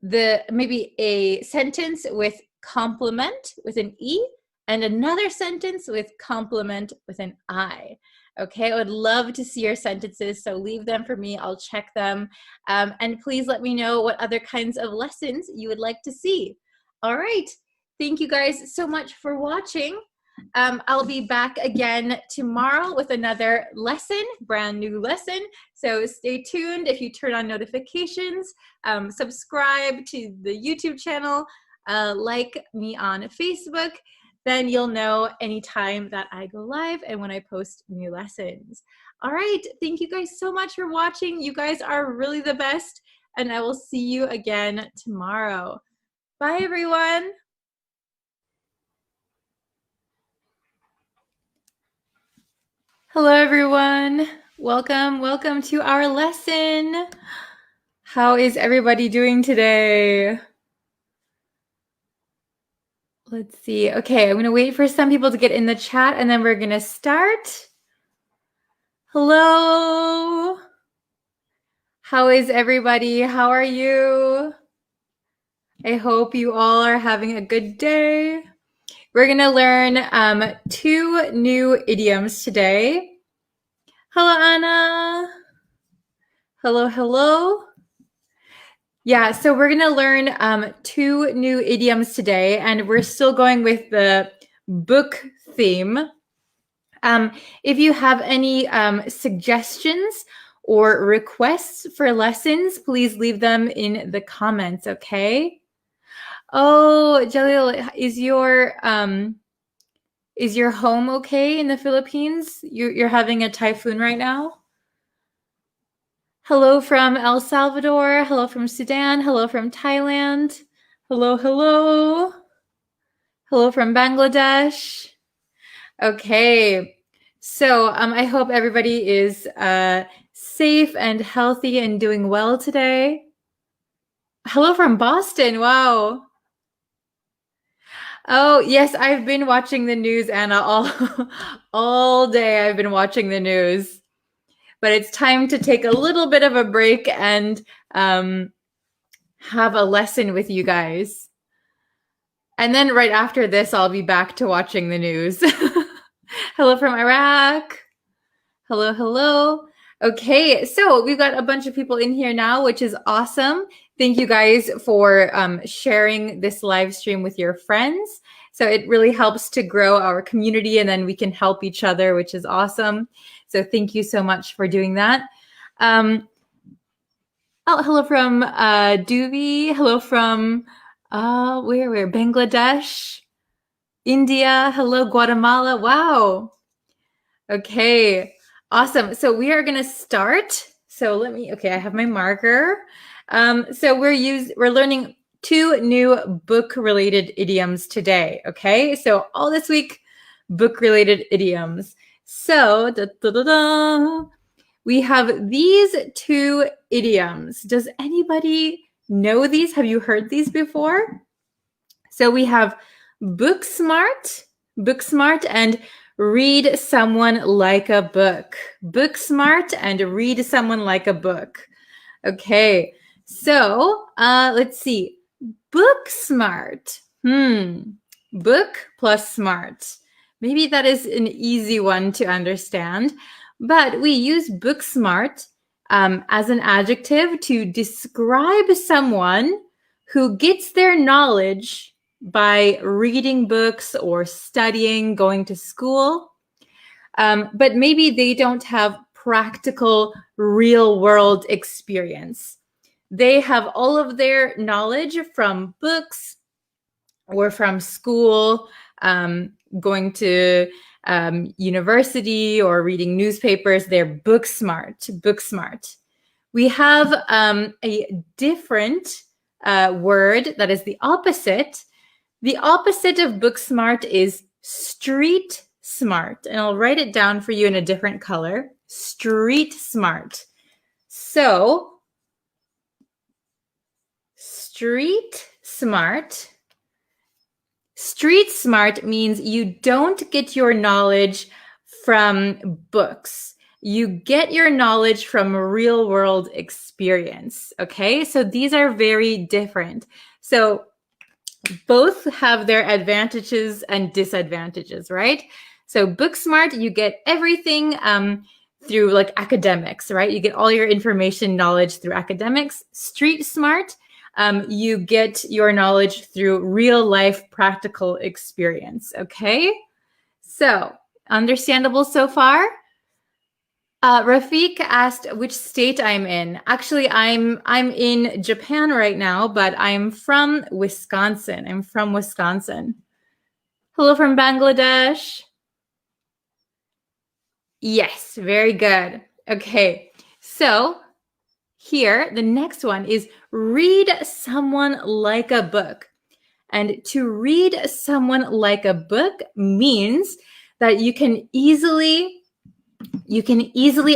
maybe a sentence with compliment with an E and another sentence with compliment with an I. Okay, I would love to see your sentences, so leave them for me. I'll check them. And please let me know what other kinds of lessons you would like to see. All right, thank you guys so much for watching. I'll be back again tomorrow with another lesson, brand new lesson. So stay tuned. If you turn on notifications, subscribe to the YouTube channel, like me on Facebook, then you'll know anytime that I go live and when I post new lessons. All right, thank you guys so much for watching. You guys are really the best, and I will see you again tomorrow. Bye, everyone. Hello, everyone. Welcome to our lesson. How is everybody doing today? Let's see. Okay, I'm going to wait for some people to get in the chat and then we're going to start. Hello. How is everybody? How are you? I hope you all are having a good day. We're going to learn 2 new idioms today. Hello, Anna. Hello. Yeah, so we're going to learn 2 new idioms today, and we're still going with the book theme. If you have any suggestions or requests for lessons, please leave them in the comments, okay? Oh, Jalil, is your home okay in the Philippines? You're having a typhoon right now? Hello from El Salvador. Hello from Sudan. Hello from Thailand. Hello. Hello from Bangladesh. Okay. So I hope everybody is safe and healthy and doing well today. Hello from Boston. Wow. Oh, yes, I've been watching the news, Anna, all day I've been watching the news. But it's time to take a little bit of a break and have a lesson with you guys. And then right after this, I'll be back to watching the news. Hello from Iraq. Hello. Okay, so we've got a bunch of people in here now, which is awesome. Thank you guys for sharing this live stream with your friends. So it really helps to grow our community, and then we can help each other, which is awesome. So thank you so much for doing that. Oh, hello from Duvi. Hello from where? Bangladesh, India. Hello, Guatemala. Wow. Okay, awesome. So we are going to start. So okay, I have my marker. So we're learning 2 new book-related idioms today, okay? So all this week, book-related idioms. So we have these 2 idioms. Does anybody know these? Have you heard these before? So we have book smart, and read someone like a book. Book smart and read someone like a book. Okay, so let's see. Book smart. Book plus smart. Maybe that is an easy one to understand, but we use book smart as an adjective to describe someone who gets their knowledge by reading books or studying, going to school, but maybe they don't have practical real world experience. They have all of their knowledge from books or from school, going to university or reading newspapers. They're book smart. We have a different word that is the opposite. The opposite of book smart is street smart. And I'll write it down for you in a different color. Street smart. So, street smart means you don't get your knowledge from books. You get your knowledge from real world experience. Okay, so these are very different. So both have their advantages and disadvantages, right? So book smart, you get everything through like academics, right? You get all your information, knowledge through academics. Street smart, you get your knowledge through real life practical experience. Okay, so understandable so far? Rafiq asked which state I'm in. Actually, I'm in Japan right now, but I'm from Wisconsin. Hello from Bangladesh. Yes, very good. Okay, so here, the next one is read someone like a book. And to read someone like a book means that you can easily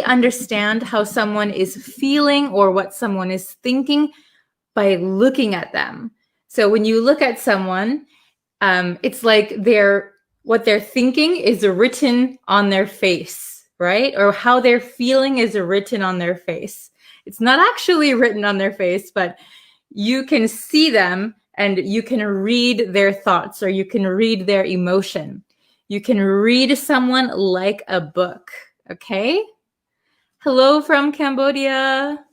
understand how someone is feeling or what someone is thinking by looking at them. So when you look at someone, it's like what they're thinking is written on their face, right? Or how they're feeling is written on their face. It's not actually written on their face, but you can see them and you can read their thoughts or you can read their emotion. You can read someone like a book, okay? Hello from Cambodia.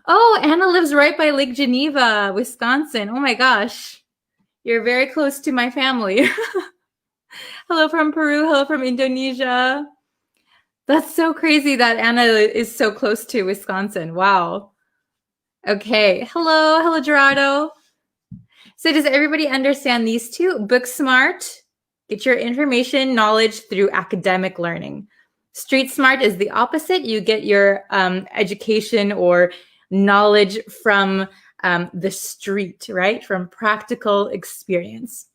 Oh, Anna lives right by Lake Geneva, Wisconsin. Oh my gosh. You're very close to my family. Hello from Peru. Hello from Indonesia. That's so crazy that Anna is so close to Wisconsin. Wow. Okay. Hello, Gerardo. So does everybody understand these 2? Book smart, get your information, knowledge through academic learning. Street smart is the opposite. You get your education or knowledge from the street, right? From practical experience.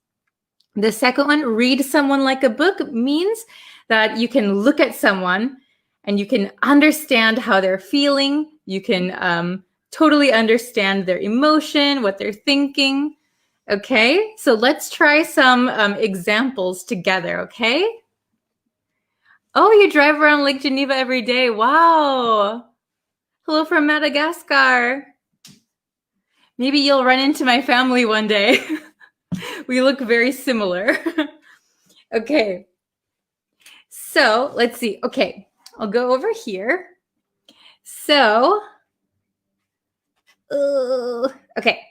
The second one, read someone like a book, means that you can look at someone and you can understand how they're feeling. You can totally understand their emotion, what they're thinking. Okay, so let's try some examples together, okay? Oh, you drive around Lake Geneva every day. Wow. Hello from Madagascar. Maybe you'll run into my family one day. We look very similar. Okay. So let's see. Okay, I'll go over here. So, okay.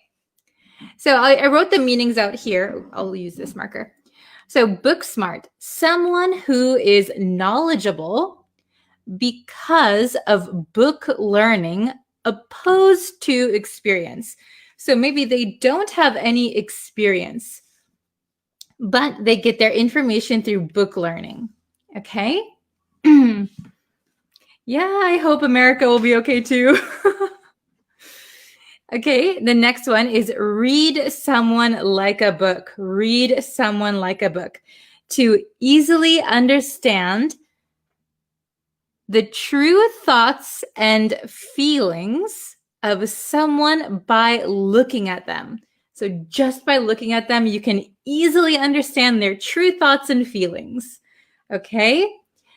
So I wrote the meanings out here. I'll use this marker. So book smart, someone who is knowledgeable because of book learning opposed to experience. So maybe they don't have any experience, but they get their information through book learning. Okay? Yeah, I hope America will be okay too. Okay, the next one is read someone like a book. Read someone like a book. To easily understand the true thoughts and feelings of someone by looking at them. So just by looking at them, you can easily understand their true thoughts and feelings. Okay?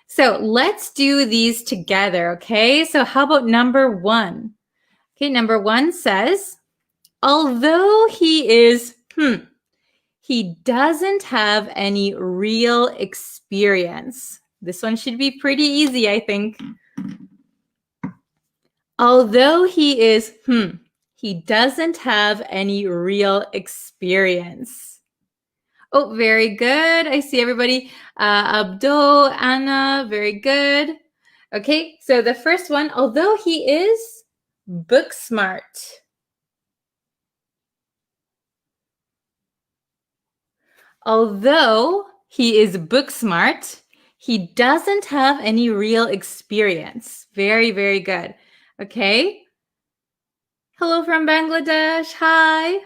So let's do these together, okay? So how about number 1? Okay, number 1 says, although he is, he doesn't have any real experience. This one should be pretty easy, I think. Although he is, he doesn't have any real experience. Oh, very good. I see everybody. Abdul, Anna, very good. Okay, so the first one, although he is book smart. Although he is book smart, he doesn't have any real experience. Very, very good. Okay. Hello from Bangladesh. Hi.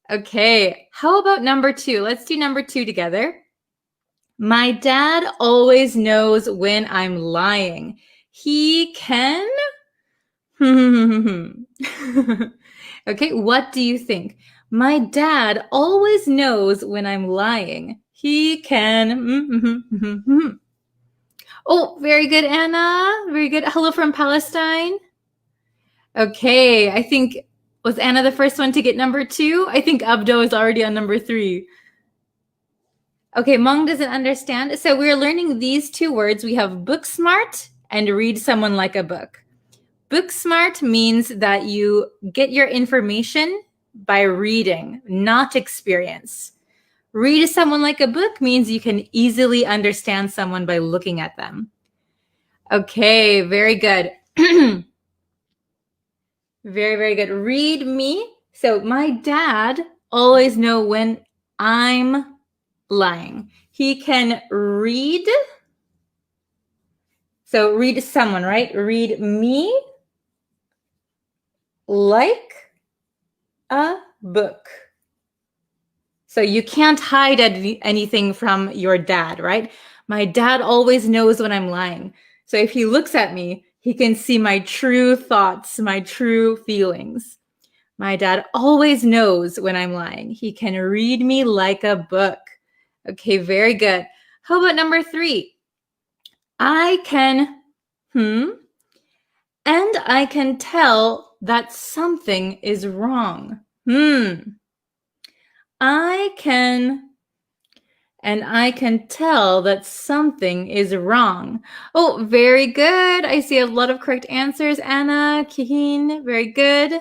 Okay. How about number 2? Let's do number 2 together. My dad always knows when I'm lying. He can. Okay. What do you think? My dad always knows when I'm lying. He can. Oh, very good, Anna. Very good. Hello from Palestine. Okay, I think, was Anna the first one to get number 2? I think Abdo is already on number 3. Okay, Mong doesn't understand. So we're learning these 2 words. We have book smart and read someone like a book. Book smart means that you get your information by reading, not experience. Read someone like a book means you can easily understand someone by looking at them. Okay, very good. Very, very good. Read me. So my dad always know when I'm lying. He can read. So read someone, right? Read me like a book. So you can't hide anything from your dad, right? My dad always knows when I'm lying. So if he looks at me, he can see my true thoughts, my true feelings. My dad always knows when I'm lying. He can read me like a book. Okay, very good. How about number 3? I can, and I can tell that something is wrong. I can tell that something is wrong. Oh, very good. I see a lot of correct answers. Anna, Kihin, very good.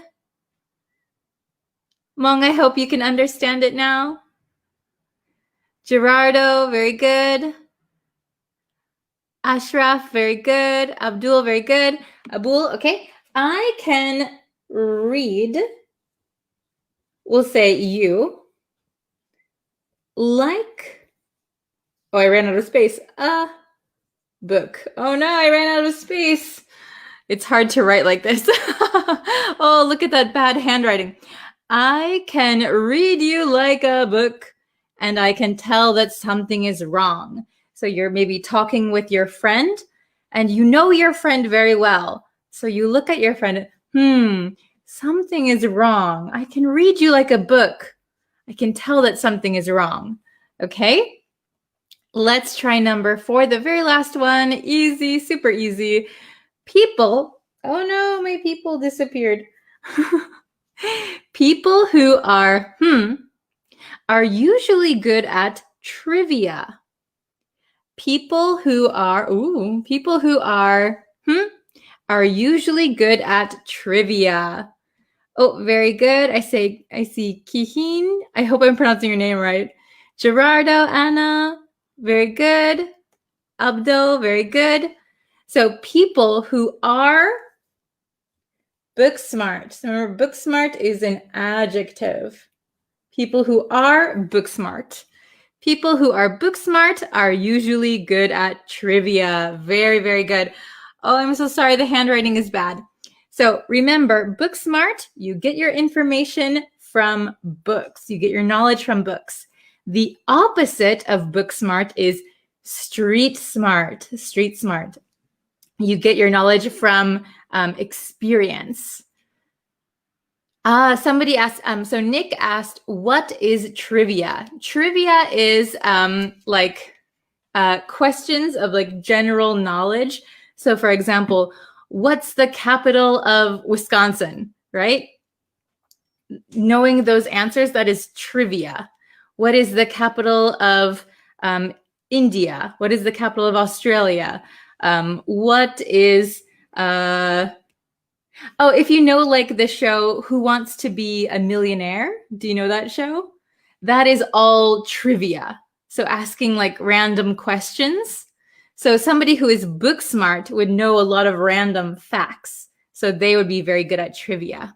Mong, I hope you can understand it now. Gerardo, very good. Ashraf, very good. Abdul, very good. Abul, okay. I can read, we'll say you, like, oh, I ran out of space. A book. Oh no, I ran out of space. It's hard to write like this. Oh, look at that bad handwriting. I can read you like a book, and I can tell that something is wrong. So you're maybe talking with your friend, and you know your friend very well. So you look at your friend, something is wrong. I can read you like a book. I can tell that something is wrong. Okay? Let's try number 4, the very last one. Easy, super easy. People, oh no, my people disappeared. People who are usually good at trivia. People who are are usually good at trivia. Oh, very good. I see Kihin. I hope I'm pronouncing your name right. Gerardo, Anna, very good. Abdo, very good. So people who are book smart. So remember, book smart is an adjective. People who are book smart. People who are book smart are usually good at trivia. Very, very good. Oh, I'm so sorry. The handwriting is bad. So remember, book smart, you get your information from books. You get your knowledge from books. The opposite of book smart is street smart. Street smart. You get your knowledge from experience. Somebody asked, so Nick asked, what is trivia? Trivia is questions of like general knowledge. So for example, what's the capital of Wisconsin, right? Knowing those answers, that is trivia. What is the capital of India? What is the capital of Australia? What is... Oh, if you know like the show Who Wants to Be a Millionaire, do you know that show? That is all trivia. So asking like random questions. So somebody who is book smart would know a lot of random facts. So they would be very good at trivia.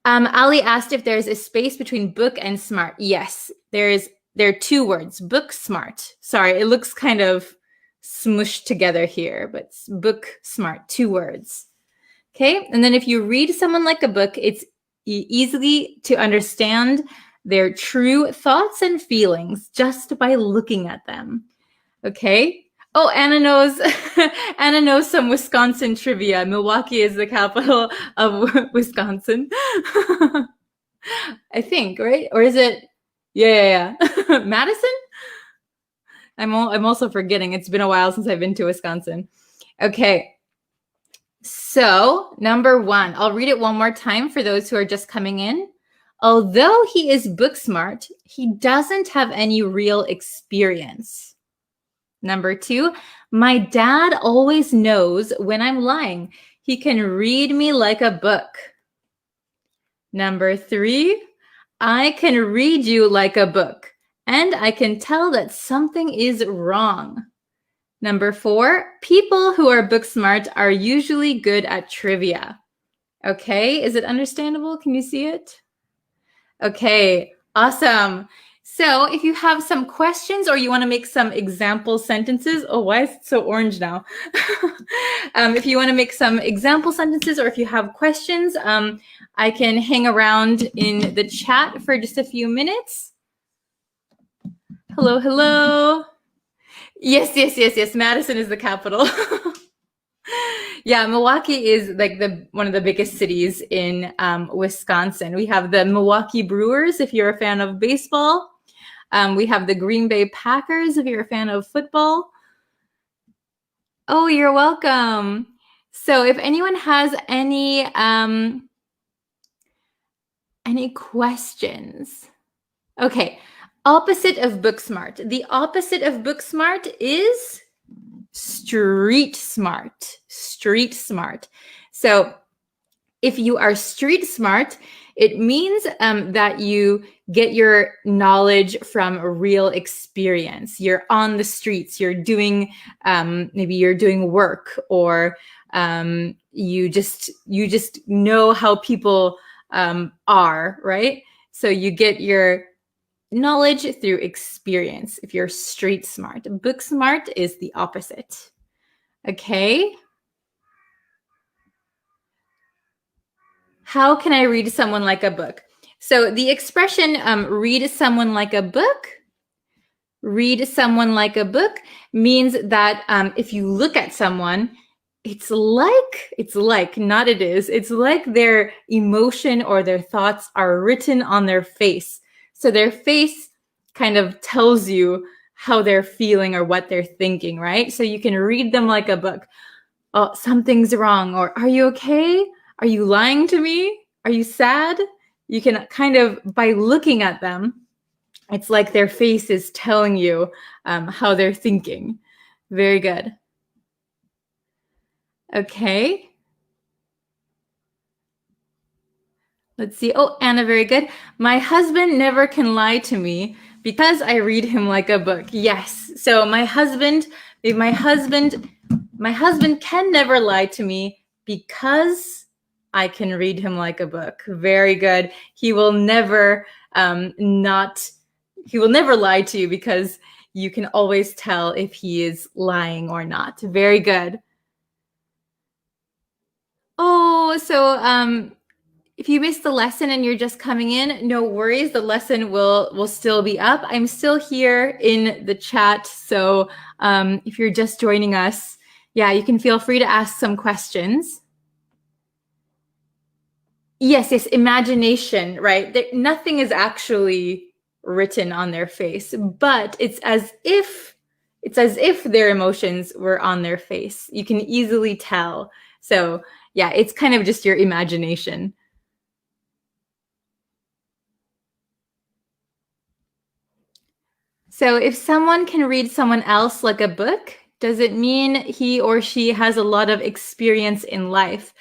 Ali asked if there's a space between book and smart. Yes, there are two words, book smart. Sorry, it looks kind of smushed together here, but book smart, two words. Okay, and then if you read someone like a book, it's easy to understand their true thoughts and feelings just by looking at them. Okay. Oh, Anna knows. Anna knows some Wisconsin trivia. Milwaukee is the capital of Wisconsin. I think, right? Or is it? Yeah. Madison? I'm also forgetting. It's been a while since I've been to Wisconsin. Okay. So, number 1, I'll read it one more time for those who are just coming in. Although he is book smart, he doesn't have any real experience. Number 2, my dad always knows when I'm lying. He can read me like a book. Number 3, I can read you like a book, and I can tell that something is wrong. Number 4, people who are book smart are usually good at trivia. Okay, is it understandable? Can you see it? Okay, awesome. So if you have some questions or you want to make some example sentences, oh, why is it so orange now? If you want to make some example sentences or if you have questions, I can hang around in the chat for just a few minutes. Hello. Yes. Madison is the capital. Yeah, Milwaukee is like one of the biggest cities in Wisconsin. We have the Milwaukee Brewers, if you're a fan of baseball. We have the Green Bay Packers, if you're a fan of football. Oh, you're welcome. So if anyone has any questions. Okay, opposite of book smart. The opposite of book smart is street smart. Street smart. So if you are street smart, it means that you get your knowledge from real experience. You're on the streets, you're doing, maybe you're doing work, or you just know how people are, right? So you get your knowledge through experience if you're street smart. Book smart is the opposite. Okay. How can I read someone like a book? So the expression read someone like a book means that if you look at someone, it's like their emotion or their thoughts are written on their face. So their face kind of tells you how they're feeling or what they're thinking, right? So you can read them like a book. Oh, something's wrong, or are you okay? Are you lying to me? Are you sad? You can kind of, by looking at them, it's like their face is telling you how they're thinking. Very good. Okay. Let's see. Oh, Anna, very good. My husband never can lie to me because I read him like a book. Yes. So my husband can never lie to me because I can read him like a book. Very good. He will never lie to you because you can always tell if he is lying or not. Very good. Oh, so if you missed the lesson and you're just coming in, no worries. The lesson will still be up. I'm still here in the chat. So if you're just joining us, yeah, you can feel free to ask some questions. Yes, imagination, right? Nothing is actually written on their face, but it's as if their emotions were on their face. You can easily tell. So yeah, it's kind of just your imagination. So if someone can read someone else like a book, does it mean he or she has a lot of experience in life?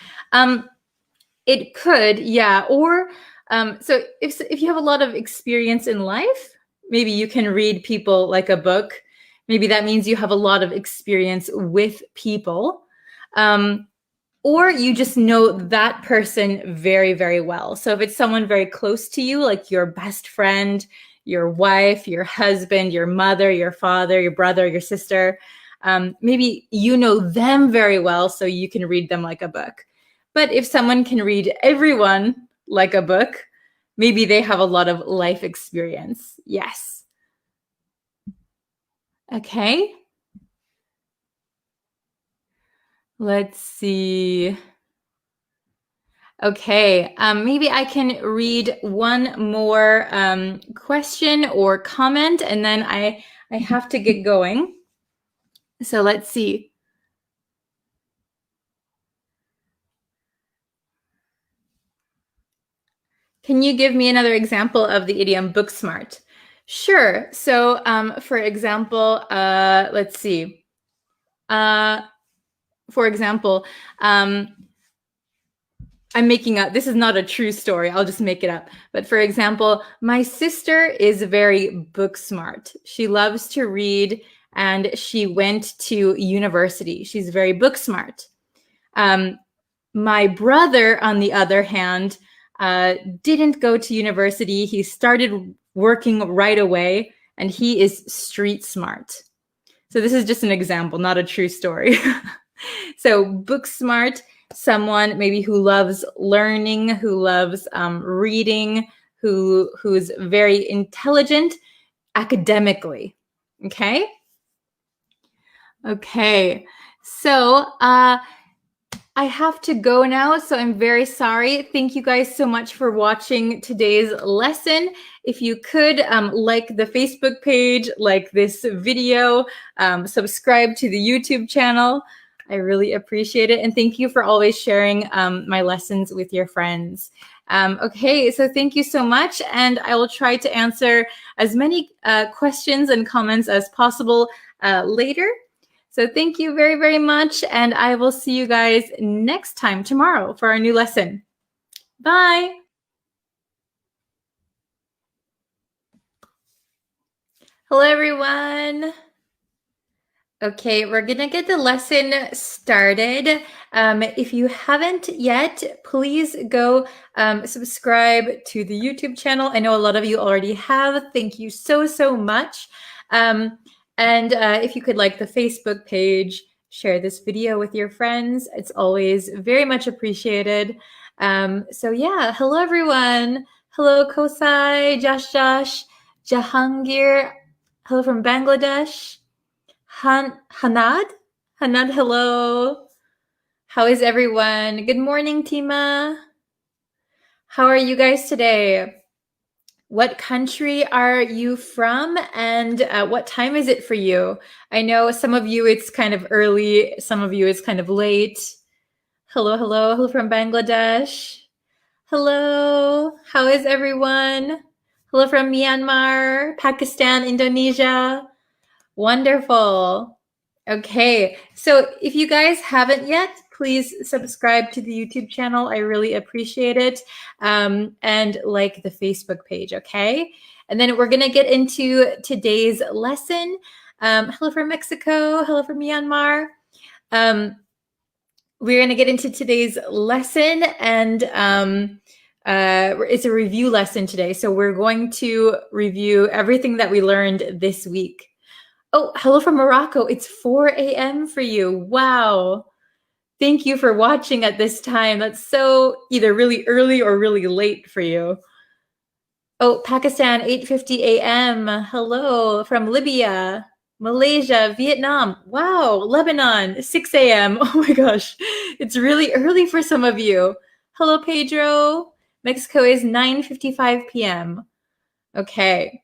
It could, yeah. Or so if you have a lot of experience in life, maybe you can read people like a book. Maybe that means you have a lot of experience with people. Or you just know that person very, very well. So if it's someone very close to you, like your best friend, your wife, your husband, your mother, your father, your brother, your sister, maybe you know them very well, so you can read them like a book. But if someone can read everyone like a book, maybe they have a lot of life experience. Yes. Okay. Let's see. Okay, maybe I can read one more question or comment, and then I have to get going. So let's see. Can you give me another example of the idiom book smart? Sure. So for example, let's see. For example, I'm making up, this is not a true story, I'll just make it up. But for example, my sister is very book smart. She loves to read and she went to university. She's very book smart. My brother, on the other hand, didn't go to university. He started working right away and he is street smart. So this is just an example, not a true story. So book smart, someone maybe who loves learning, who loves reading, who's very intelligent academically. Okay. Okay. So I have to go now, so I'm very sorry. Thank you guys so much for watching today's lesson. If you could like the Facebook page, like this video, subscribe to the YouTube channel. I really appreciate it. And thank you for always sharing my lessons with your friends. Okay, so thank you so much. And I will try to answer as many questions and comments as possible later. So thank you very, very much. And I will see you guys next time tomorrow for our new lesson. Bye. Hello, everyone. Okay, we're gonna get the lesson started. If you haven't yet, please go subscribe to the YouTube channel. I know a lot of you already have. Thank you so, so much. And if you could like the Facebook page, share this video with your friends. It's always very much appreciated. So yeah, hello everyone. Hello Kosai, Josh, Jahangir. Hello from Bangladesh. Hanad, hello. How is everyone? Good morning, Tima. How are you guys today? What country are you from and what time is it for you? I know some of you it's kind of early, some of you it's kind of late. Hello from Bangladesh. Hello, how is everyone? Hello from Myanmar, Pakistan, Indonesia. Wonderful. Okay, so if you guys haven't yet, please subscribe to the YouTube channel. I really appreciate it. And like the Facebook page, okay? And then we're going to get into today's lesson. Hello from Mexico. Hello from Myanmar. We're going to get into today's lesson, and it's a review lesson today. So we're going to review everything that we learned this week. Oh, hello from Morocco. It's 4 a.m. for you. Wow. Thank you for watching at this time. That's so either really early or really late for you. Oh, Pakistan, 8:50 a.m. Hello from Libya, Malaysia, Vietnam. Wow, Lebanon, 6 a.m. Oh my gosh, it's really early for some of you. Hello, Pedro. Mexico is 9:55 p.m. Okay.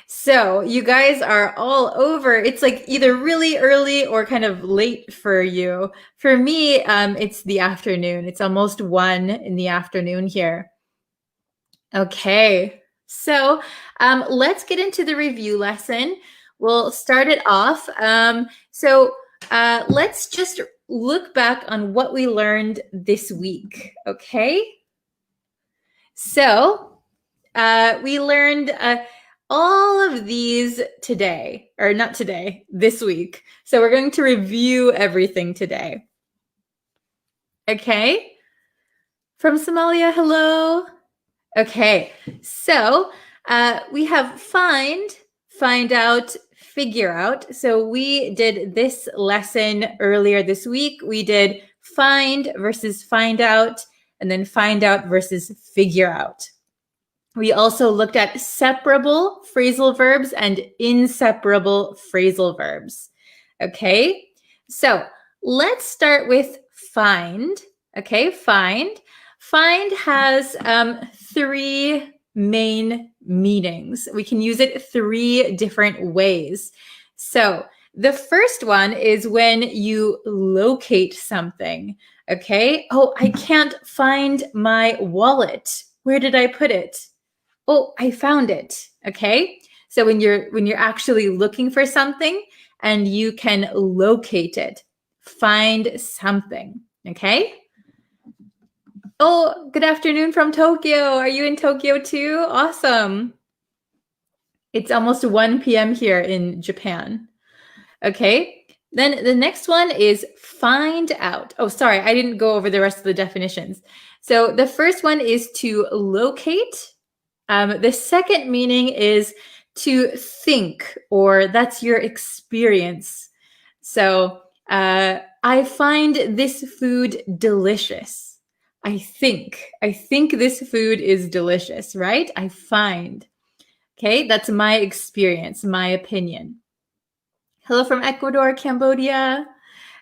So you guys are all over. It's like either really early or kind of late for you. For me, it's the afternoon. It's almost 1 in the afternoon here. Okay, so let's get into the review lesson. We'll start it off. Let's just look back on what we learned this week, okay? So we learned all of these today, or not today, this week. So we're going to review everything today. Okay? From Somalia, hello. Okay, so we have find out, figure out. So we did this lesson earlier this week. We did find versus find out, and then find out versus figure out. We also looked at separable phrasal verbs and inseparable phrasal verbs. Okay, so let's start with find. Okay, find. Find has 3 main meanings. We can use it 3 different ways. So the first one is when you locate something. Okay. Oh, I can't find my wallet. Where did I put it? Oh, I found it. Okay. So when you're actually looking for something and you can locate it, find something. Okay. Oh, good afternoon from Tokyo. Are you in Tokyo too? Awesome. It's almost 1 p.m. here in Japan. Okay. Then the next one is find out. Oh, sorry, I didn't go over the rest of the definitions. So the first one is to locate. The second meaning is to think, or that's your experience. So I find this food delicious. I think this food is delicious, right? I find. Okay, that's my experience, my opinion. Hello from Ecuador, Cambodia.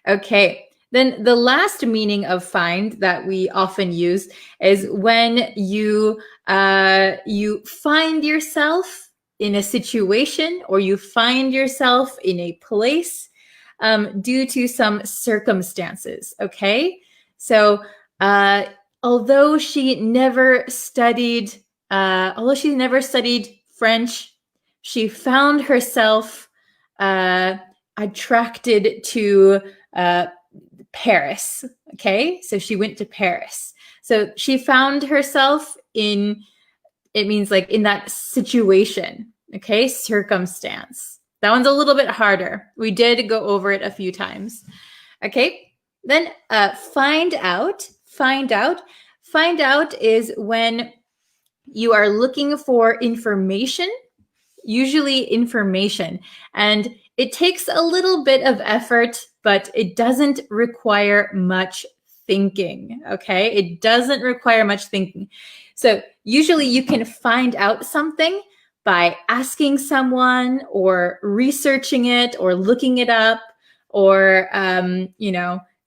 Okay, then the last meaning of find that we often use is when you find yourself in a situation, or you find yourself in a place due to some circumstances. Okay, so although she never studied French, she found herself attracted to Paris. Okay, so she went to Paris. So she found herself in, it means like in that situation. Okay, circumstance. That one's a little bit harder. We did go over it a few times. Okay, then find out. Find out is when you are looking for information, usually information, and it takes a little bit of effort, but it doesn't require much thinking. Okay, it doesn't require much thinking. So usually you can find out something by asking someone, or researching it, or looking it up, or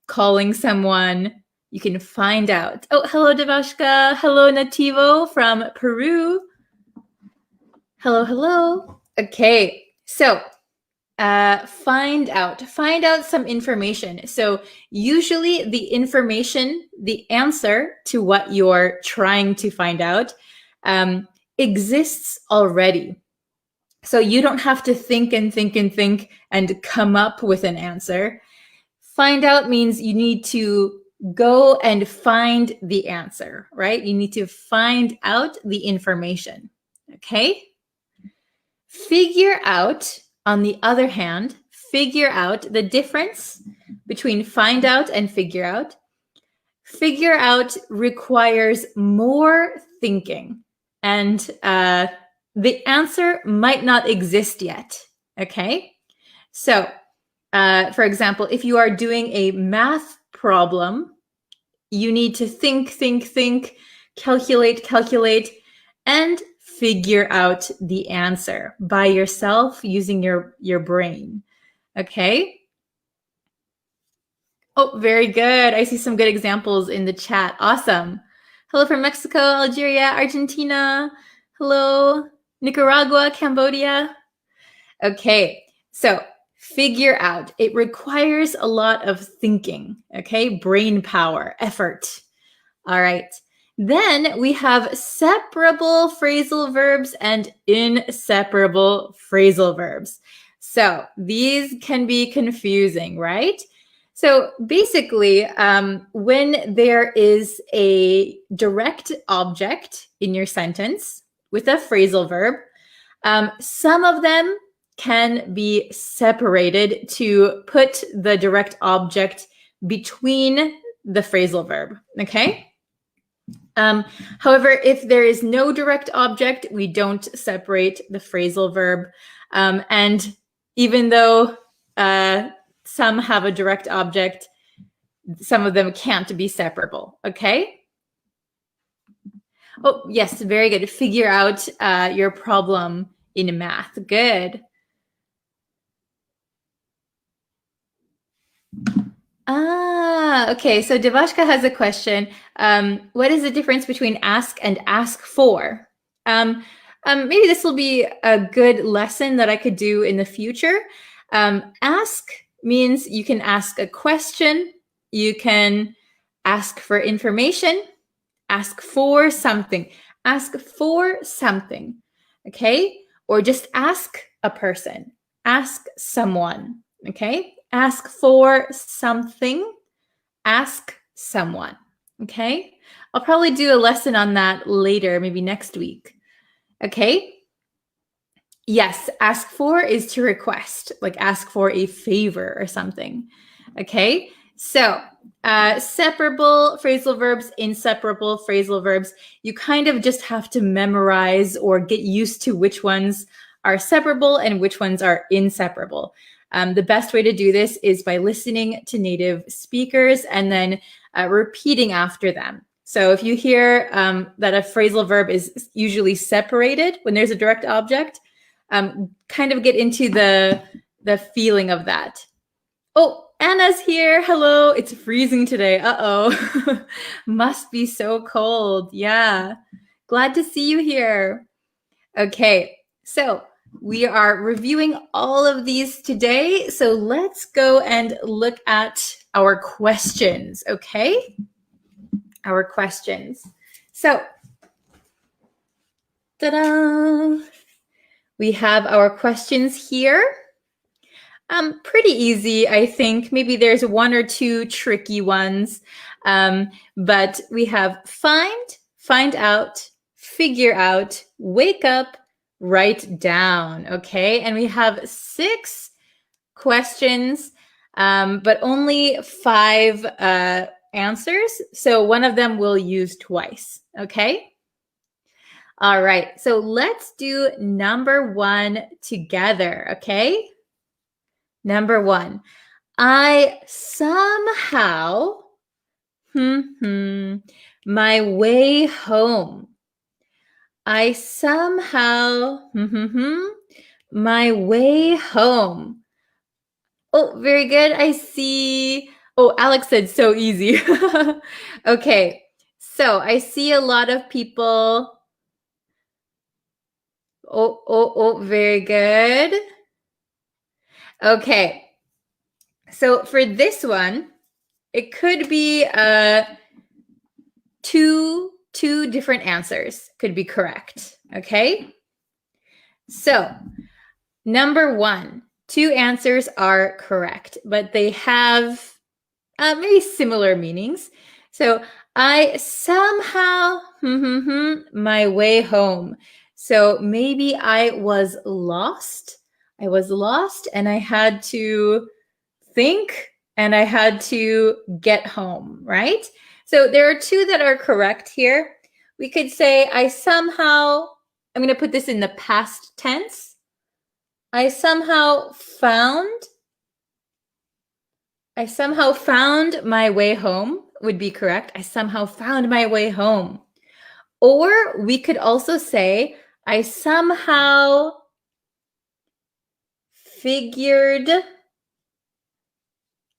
calling someone. You can find out. Oh, hello, Devashka. Hello, Nativo from Peru. Hello, hello. Okay, so find out some information. So usually the information, the answer to what you're trying to find out exists already. So you don't have to think and come up with an answer. Find out means you need to go and find the answer, right? You need to find out the information, okay? Figure out, on the other hand, figure out the difference between find out and figure out. Figure out requires more thinking, and the answer might not exist yet, okay? So, for example, if you are doing a math problem, you need to think, calculate, and figure out the answer by yourself using your brain, okay? Oh, very good. I see some good examples in the chat. Awesome. Hello from Mexico, Algeria, Argentina. Hello, Nicaragua, Cambodia. Okay, so figure out. It requires a lot of thinking, okay? Brain power, effort. All right. Then we have separable phrasal verbs and inseparable phrasal verbs. So these can be confusing, right? So basically, when there is a direct object in your sentence with a phrasal verb, some of them can be separated to put the direct object between the phrasal verb, okay? However, if there is no direct object, we don't separate the phrasal verb. And even though some have a direct object, some of them can't be separable, okay? Oh, yes, very good. Figure out your problem in math. Good. Okay. So Devashka has a question. What is the difference between ask and ask for? Maybe this will be a good lesson that I could do in the future. Ask means you can ask a question, you can ask for information, ask for something, okay? Or just ask a person, ask someone, okay? Ask for something, ask someone, okay? I'll probably do a lesson on that later, maybe next week, okay? Yes, ask for is to request, like ask for a favor or something, okay? So separable phrasal verbs, inseparable phrasal verbs, you kind of just have to memorize or get used to which ones are separable and which ones are inseparable. The best way to do this is by listening to native speakers and then repeating after them. So if you hear that a phrasal verb is usually separated when there's a direct object, kind of get into the feeling of that. Oh, Anna's here. Hello. It's freezing today. Uh-oh. Must be so cold. Yeah. Glad to see you here. Okay. So we are reviewing all of these today. So let's go and look at our questions. Okay. Our questions. So, ta-da! We have our questions here. Pretty easy, I think. Maybe there's one or two tricky ones. But we have find out, figure out, wake up, write down. Okay. And we have 6 questions, but only 5 answers. So one of them we'll use twice. Okay. All right. So let's do number 1 together. Okay. Number 1, I somehow, my way home. I somehow, my way home. Oh, very good. I see. Oh, Alex said so easy. Okay. So I see a lot of people. Oh, very good. Okay, so for this one, it could be two different answers could be correct, okay? So number 1, 2 answers are correct, but they have maybe similar meanings. So I somehow my way home. So maybe I was lost. I was lost and I had to think and I had to get home, right? So there are two that are correct here. We could say I'm going to put this in the past tense. I somehow found my way home would be correct. I somehow found my way home. Or we could also say, I somehow figured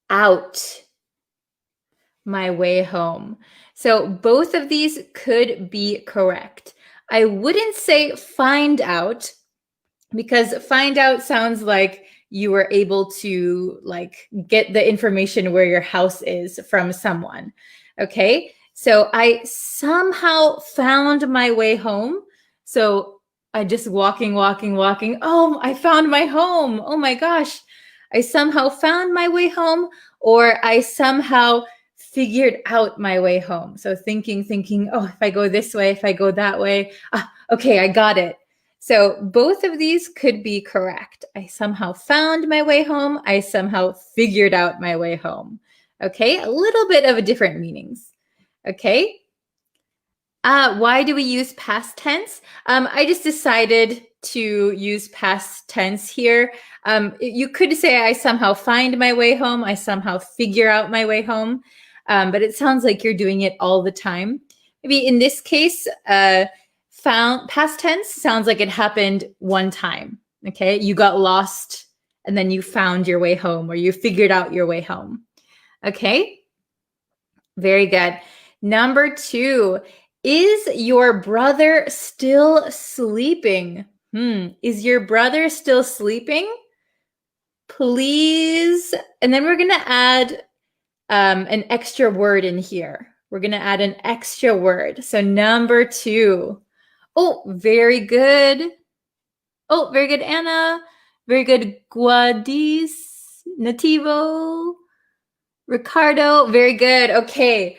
out my way home. So both of these could be correct. I wouldn't say find out because find out sounds like you were able to get the information where your house is from someone. Okay, so I somehow found my way home. So I just walking. Oh, I found my home. Oh my gosh, I somehow found my way home, or I somehow figured out my way home. So thinking, oh, if I go this way, if I go that way, okay, I got it. So both of these could be correct. I somehow found my way home. I somehow figured out my way home. Okay, a little bit of a different meanings. Okay. Why do we use past tense? I just decided to use past tense here. You could say I somehow find my way home. I somehow figure out my way home. But it sounds like you're doing it all the time. Maybe in this case, past tense sounds like it happened one time. Okay, you got lost and then you found your way home, or you figured out your way home. Okay, very good. Number 2, is your brother still sleeping? Is your brother still sleeping? Please. And then we're going to add an extra word in here. We're going to add an extra word. So number 2. Oh, very good. Oh, very good, Anna. Very good, Guadis, Nativo, Ricardo. Very good. Okay.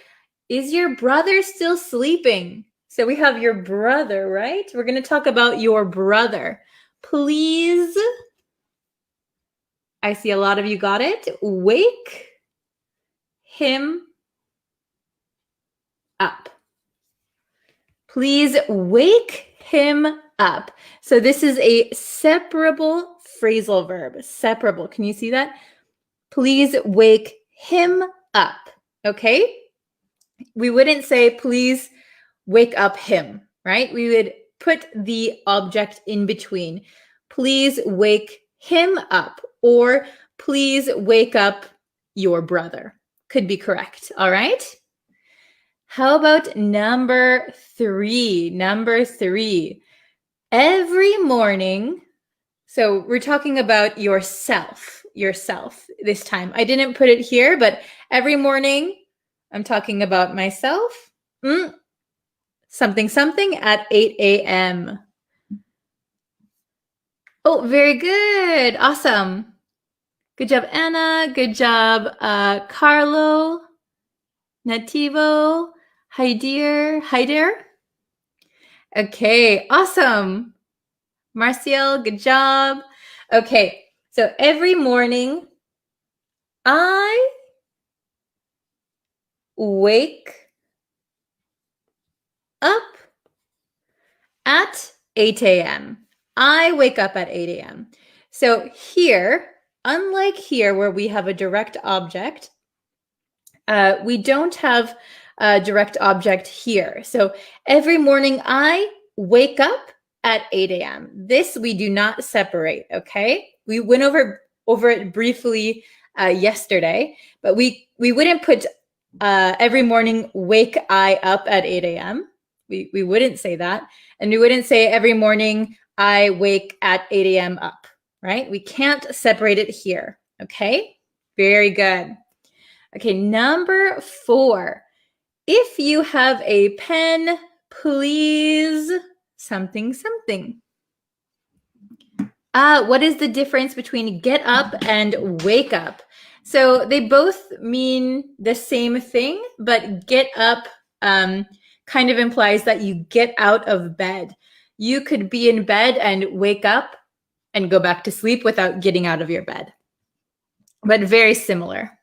Is your brother still sleeping? So we have your brother, right? We're going to talk about your brother. Please. I see a lot of you got it. Wake him up. Please wake him up. So this is a separable phrasal verb. Separable. Can you see that? Please wake him up. Okay? We wouldn't say, please wake up him, right? We would put the object in between. Please wake him up, or please wake up your brother. Could be correct. All right? How about number 3? Number 3. Every morning, so we're talking about yourself this time. I didn't put it here, but every morning I'm talking about myself. Something at 8 a.m. Oh, very good. Awesome. Good job, Anna. Good job, Carlo, Nativo, Haider. Okay, awesome. Marcial, good job. Okay, so every morning I wake up at 8 a.m. I wake up at 8 a.m. So here, unlike here where we have a direct object, we don't have a direct object here. So every morning I wake up at 8 a.m. This we do not separate, okay? We went over it briefly yesterday, but we wouldn't put every morning wake I up at 8 a.m. We wouldn't say that. And we wouldn't say every morning I wake at 8 a.m. up, right? We can't separate it here, okay? Very good. Okay, number 4. If you have a pen, please something. What is the difference between get up and wake up? So they both mean the same thing, but get up kind of implies that you get out of bed. You could be in bed and wake up and go back to sleep without getting out of your bed. But very similar.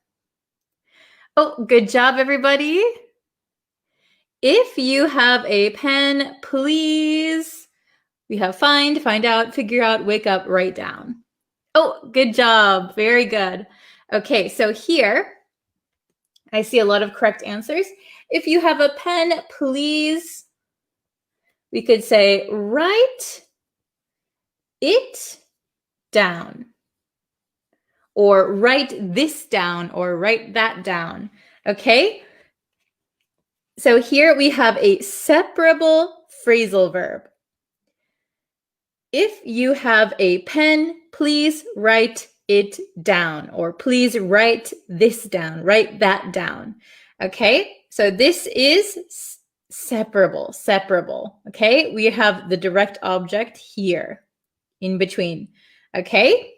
Oh, good job, everybody. If you have a pen, please. We have find, find out, figure out, wake up, write down. Oh, good job. Very good. Okay, so here I see a lot of correct answers. If you have a pen, please, we could say write it down, or write this down, or write that down. Okay? So here we have a separable phrasal verb. If you have a pen, please write it down, or please write this down, write that down. Okay? So this is separable. Okay? We have the direct object here in between. Okay?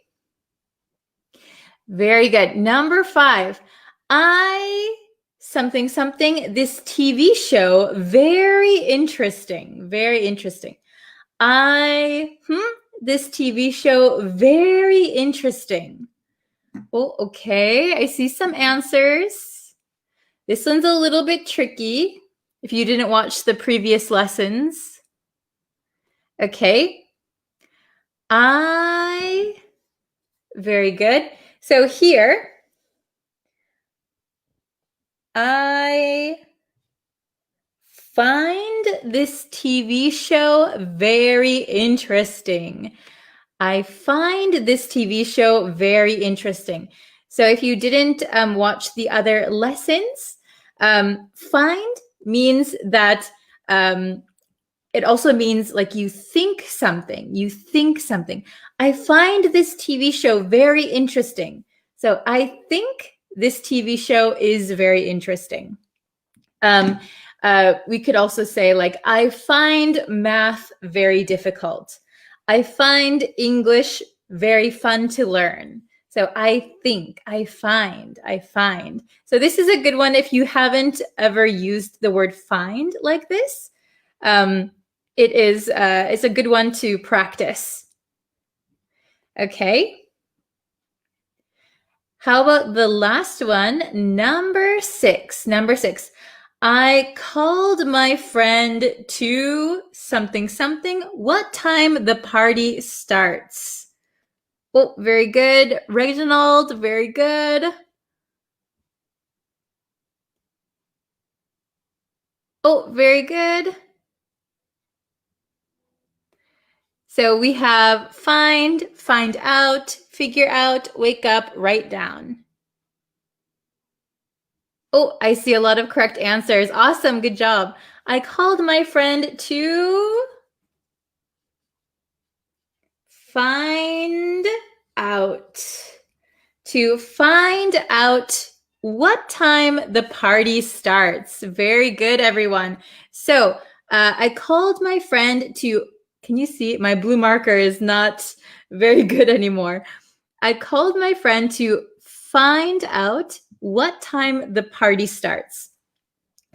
Very good. Number 5. Something, this TV show, very interesting. This TV show, very interesting. Oh, okay. I see some answers. This one's a little bit tricky if you didn't watch the previous lessons. Okay. Very good. So here, I find this TV show very interesting. I find this TV show very interesting. So if you didn't watch the other lessons, find means that it also means like you think something. I find this TV show very interesting. So I think this TV show is very interesting. We could also say like, I find math very difficult. I find English very fun to learn. So I think, I find. So this is a good one if you haven't ever used the word find like this. It's a good one to practice. Okay. How about the last one? Number 6. I called my friend to something. What time the party starts? Oh, very good. Reginald, very good. Oh, very good. So we have find, find out, figure out, wake up, write down. Oh, I see a lot of correct answers. Awesome, good job. I called my friend to find out. To find out what time the party starts. Very good, everyone. So I called my friend to, can you see? My blue marker is not very good anymore. I called my friend to find out what time the party starts.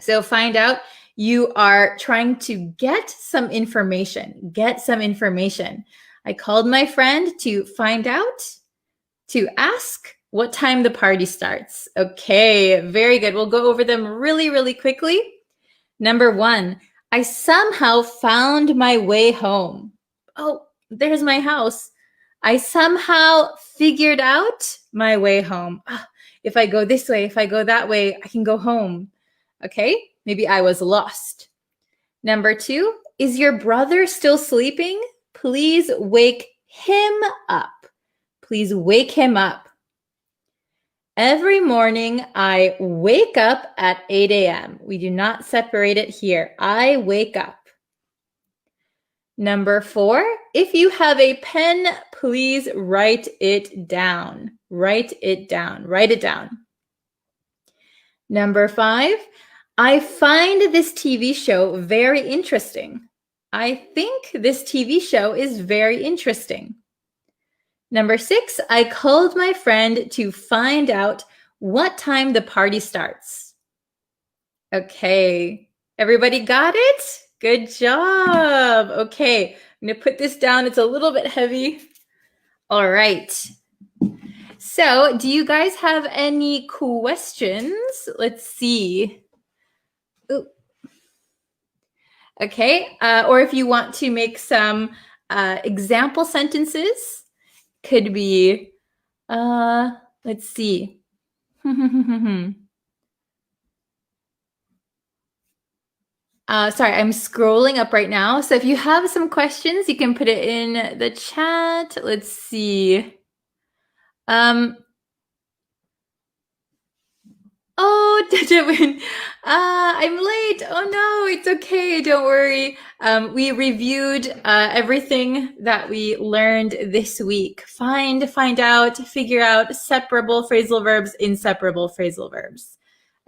So find out, you are trying to get some information. I called my friend to find out, to ask what time the party starts. Okay, very good. We'll go over them really quickly. Number 1, I somehow found my way home. Oh, there's my house. I somehow figured out my way home. If I go this way, if I go that way, I can go home. Okay, maybe I was lost. Number 2, is your brother still sleeping? Please wake him up. Please wake him up. Every morning, I wake up at 8 a.m. We do not separate it here. I wake up. Number 4, if you have a pen, please write it down. Write it down. Number 5, I find this TV show very interesting. I think this TV show is very interesting. Number 6, I called my friend to find out what time the party starts. Okay, everybody got it? Good job. Okay, I'm going to put this down. It's a little bit heavy. All right. So, do you guys have any questions? Let's see. Ooh. Okay, or if you want to make some example sentences, could be, let's see. Sorry, I'm scrolling up right now. So if you have some questions, you can put it in the chat. Let's see. Oh, I'm late. Oh no, it's okay. Don't worry. We reviewed everything that we learned this week. Find out, figure out separable phrasal verbs, inseparable phrasal verbs.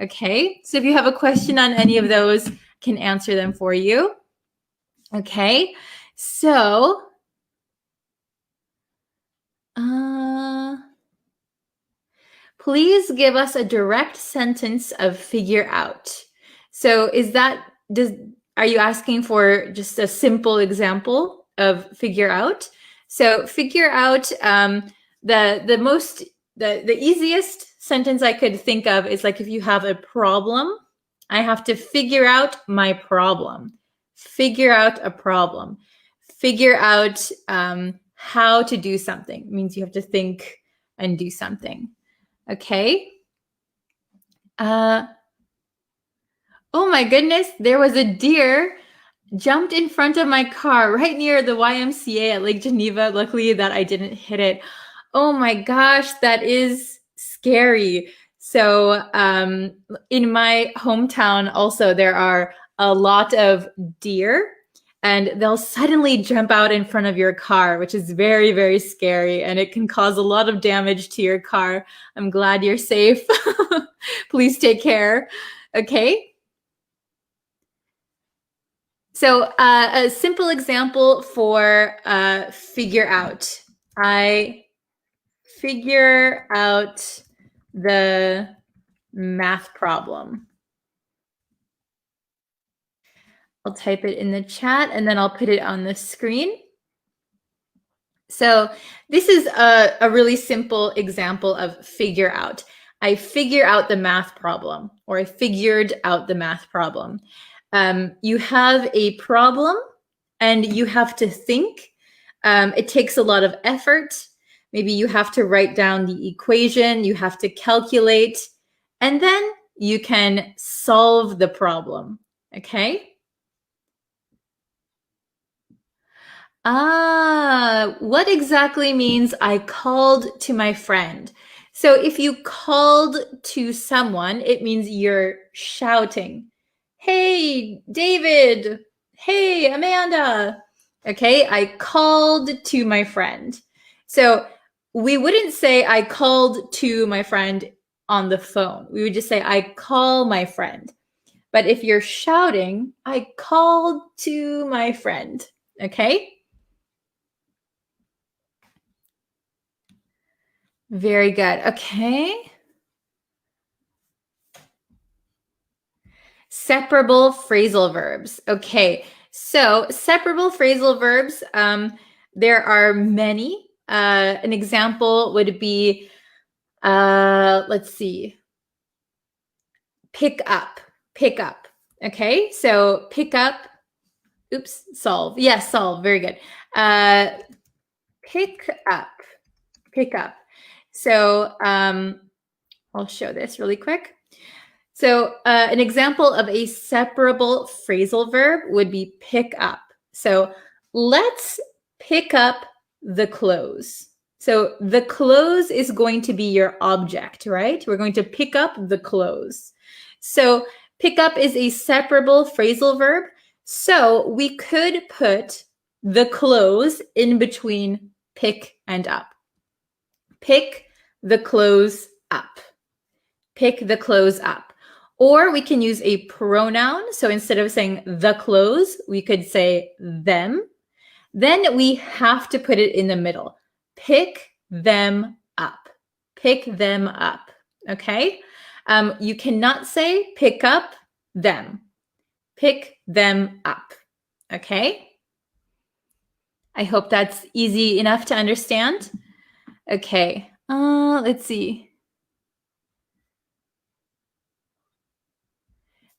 Okay, so if you have a question on any of those, I can answer them for you. Okay, so please give us a direct sentence of figure out. So are you asking for just a simple example of figure out? So figure out, the easiest sentence I could think of is like if you have a problem, I have to figure out my problem. Figure out a problem. Figure out how to do something. It means you have to think and do something. Okay. Oh my goodness, there was a deer jumped in front of my car right near the YMCA at Lake Geneva. Luckily that I didn't hit it. Oh my gosh, that is scary. So in my hometown also, there are a lot of deer and they'll suddenly jump out in front of your car, which is very, very scary. And it can cause a lot of damage to your car. I'm glad you're safe. Please take care. Okay. So a simple example for figure out. I figure out the math problem. I'll type it in the chat and then I'll put it on the screen. So this is a really simple example of figure out. I figure out the math problem, or I figured out the math problem. You have a problem and you have to think. It takes a lot of effort. Maybe you have to write down the equation, you have to calculate, and then you can solve the problem, okay? What exactly means I called to my friend? So if you called to someone, it means you're shouting. Hey, David. Hey, Amanda. Okay, I called to my friend. So we wouldn't say I called to my friend on the phone. We would just say I call my friend. But if you're shouting, I called to my friend. Okay? Very good. Okay. Separable phrasal verbs. Okay. So separable phrasal verbs, there are many. An example would be, let's see, pick up. Okay. So pick up. Oops. Solve. Yes, solve. Very good. Pick up. So I'll show this really quick. So an example of a separable phrasal verb would be pick up. So let's pick up the clothes. So the clothes is going to be your object, right? We're going to pick up the clothes. So pick up is a separable phrasal verb. So we could put the clothes in between pick and up. Pick the clothes up. Pick the clothes up. Or we can use a pronoun. So instead of saying the clothes, we could say them. Then we have to put it in the middle. Pick them up. Pick them up. Okay? You cannot say pick up them. Pick them up. Okay? I hope that's easy enough to understand. Okay. Let's see.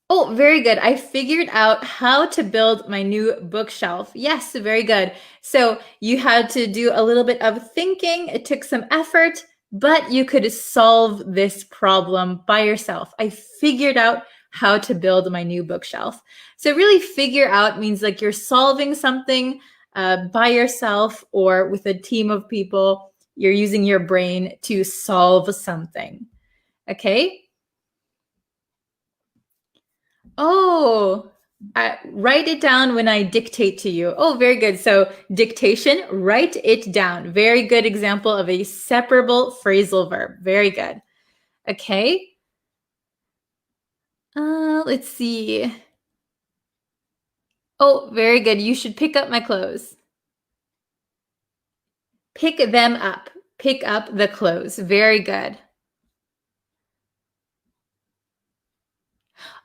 Oh, very good. I figured out how to build my new bookshelf. Yes, very good. So you had to do a little bit of thinking. It took some effort, but you could solve this problem by yourself. I figured out how to build my new bookshelf. So really figure out means like you're solving something by yourself or with a team of people. You're using your brain to solve something. Okay? Oh, write it down when I dictate to you. Oh, very good. So dictation, write it down. Very good example of a separable phrasal verb. Very good. Okay. Let's see. Oh, very good. You should pick up my clothes. Pick them up. Pick up the clothes. Very good.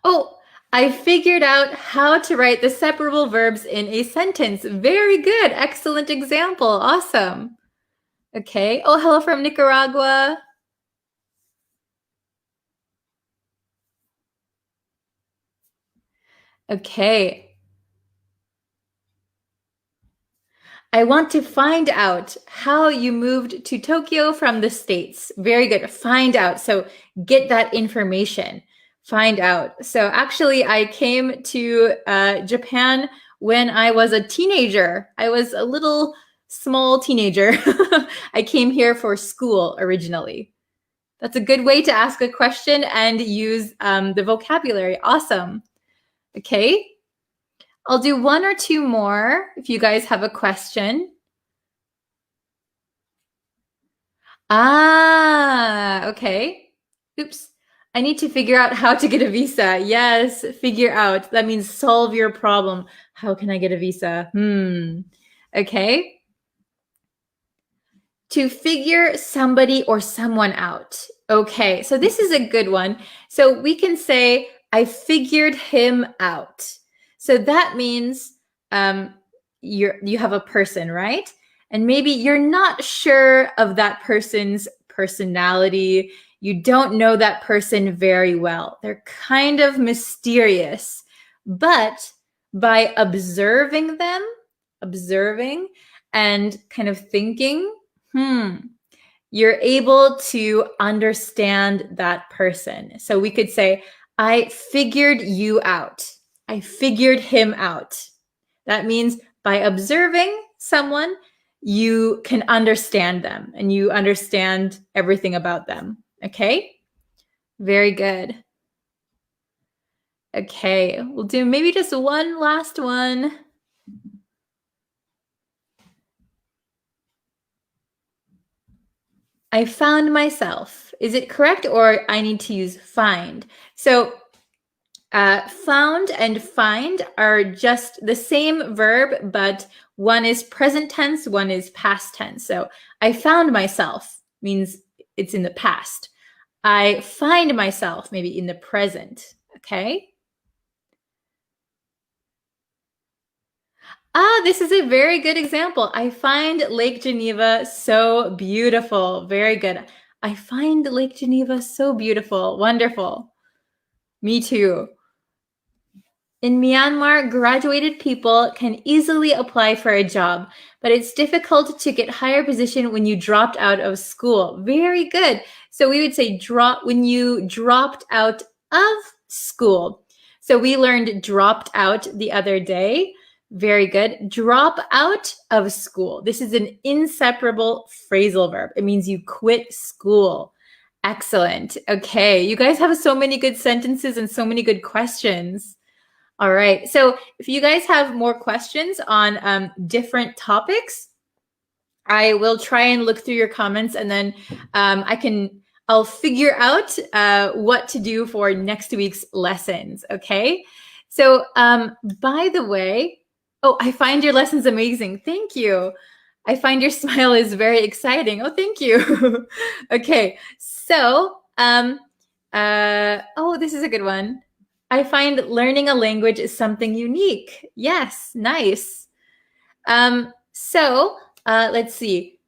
Oh, I figured out how to write the separable verbs in a sentence. Very good. Excellent example. Awesome. Okay. Oh, hello from Nicaragua. Okay. I want to find out how you moved to Tokyo from the States. Very good. Find out. So get that information. Find out. So actually, I came to Japan when I was a teenager. I was a little small teenager. I came here for school originally. That's a good way to ask a question and use the vocabulary. Awesome. Okay. I'll do one or two more if you guys have a question. Okay. Oops. I need to figure out how to get a visa. Yes, figure out. That means solve your problem. How can I get a visa? Okay. To figure somebody or someone out. Okay, so this is a good one. So we can say, I figured him out. So that means you have a person, right? And maybe you're not sure of that person's personality. You don't know that person very well. They're kind of mysterious. But by observing them, and kind of thinking, you're able to understand that person. So we could say, I figured you out. I figured him out. That means by observing someone, you can understand them and you understand everything about them. Okay? Very good. Okay, we'll do maybe just one last one. I found myself. Is it correct or I need to use find? So found and find are just the same verb, but one is present tense, one is past tense. So I found myself means it's in the past. I find myself maybe in the present. Okay. This is a very good example. I find Lake Geneva so beautiful. Very good. I find Lake Geneva so beautiful. Wonderful. Me too. In Myanmar, graduated people can easily apply for a job, but it's difficult to get higher position when you dropped out of school. Very good. So we would say when you dropped out of school. So we learned dropped out the other day. Very good. Drop out of school. This is an inseparable phrasal verb. It means you quit school. Excellent. Okay. You guys have so many good sentences and so many good questions. All right. So if you guys have more questions on different topics, I will try and look through your comments and then I'll figure out what to do for next week's lessons. Okay. So by the way, I find your lessons amazing. Thank you. I find your smile is very exciting. Oh, thank you. Okay, so, this is a good one. I find learning a language is something unique. Yes, nice. Let's see.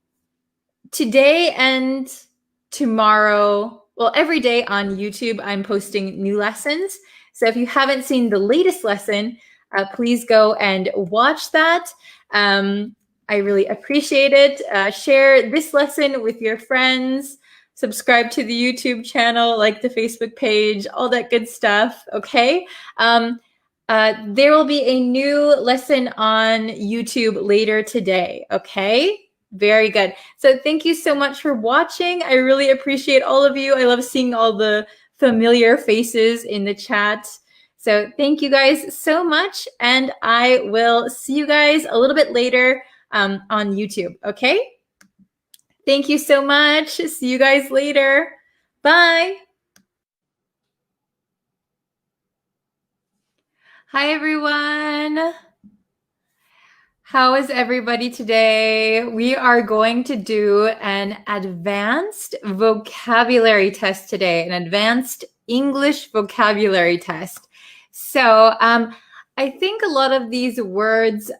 Today and tomorrow, well, every day on YouTube, I'm posting new lessons. So if you haven't seen the latest lesson, please go and watch that. I really appreciate it. Share this lesson with your friends. Subscribe to the YouTube channel, like the Facebook page, all that good stuff, okay? There will be a new lesson on YouTube later today, okay? Very good. So thank you so much for watching. I really appreciate all of you. I love seeing all the familiar faces in the chat. So thank you guys so much. And I will see you guys a little bit later on YouTube, okay? Thank you so much. See you guys later. Bye. Hi, everyone. How is everybody today? We are going to do an advanced vocabulary test today, an advanced English vocabulary test. So I think a lot of these words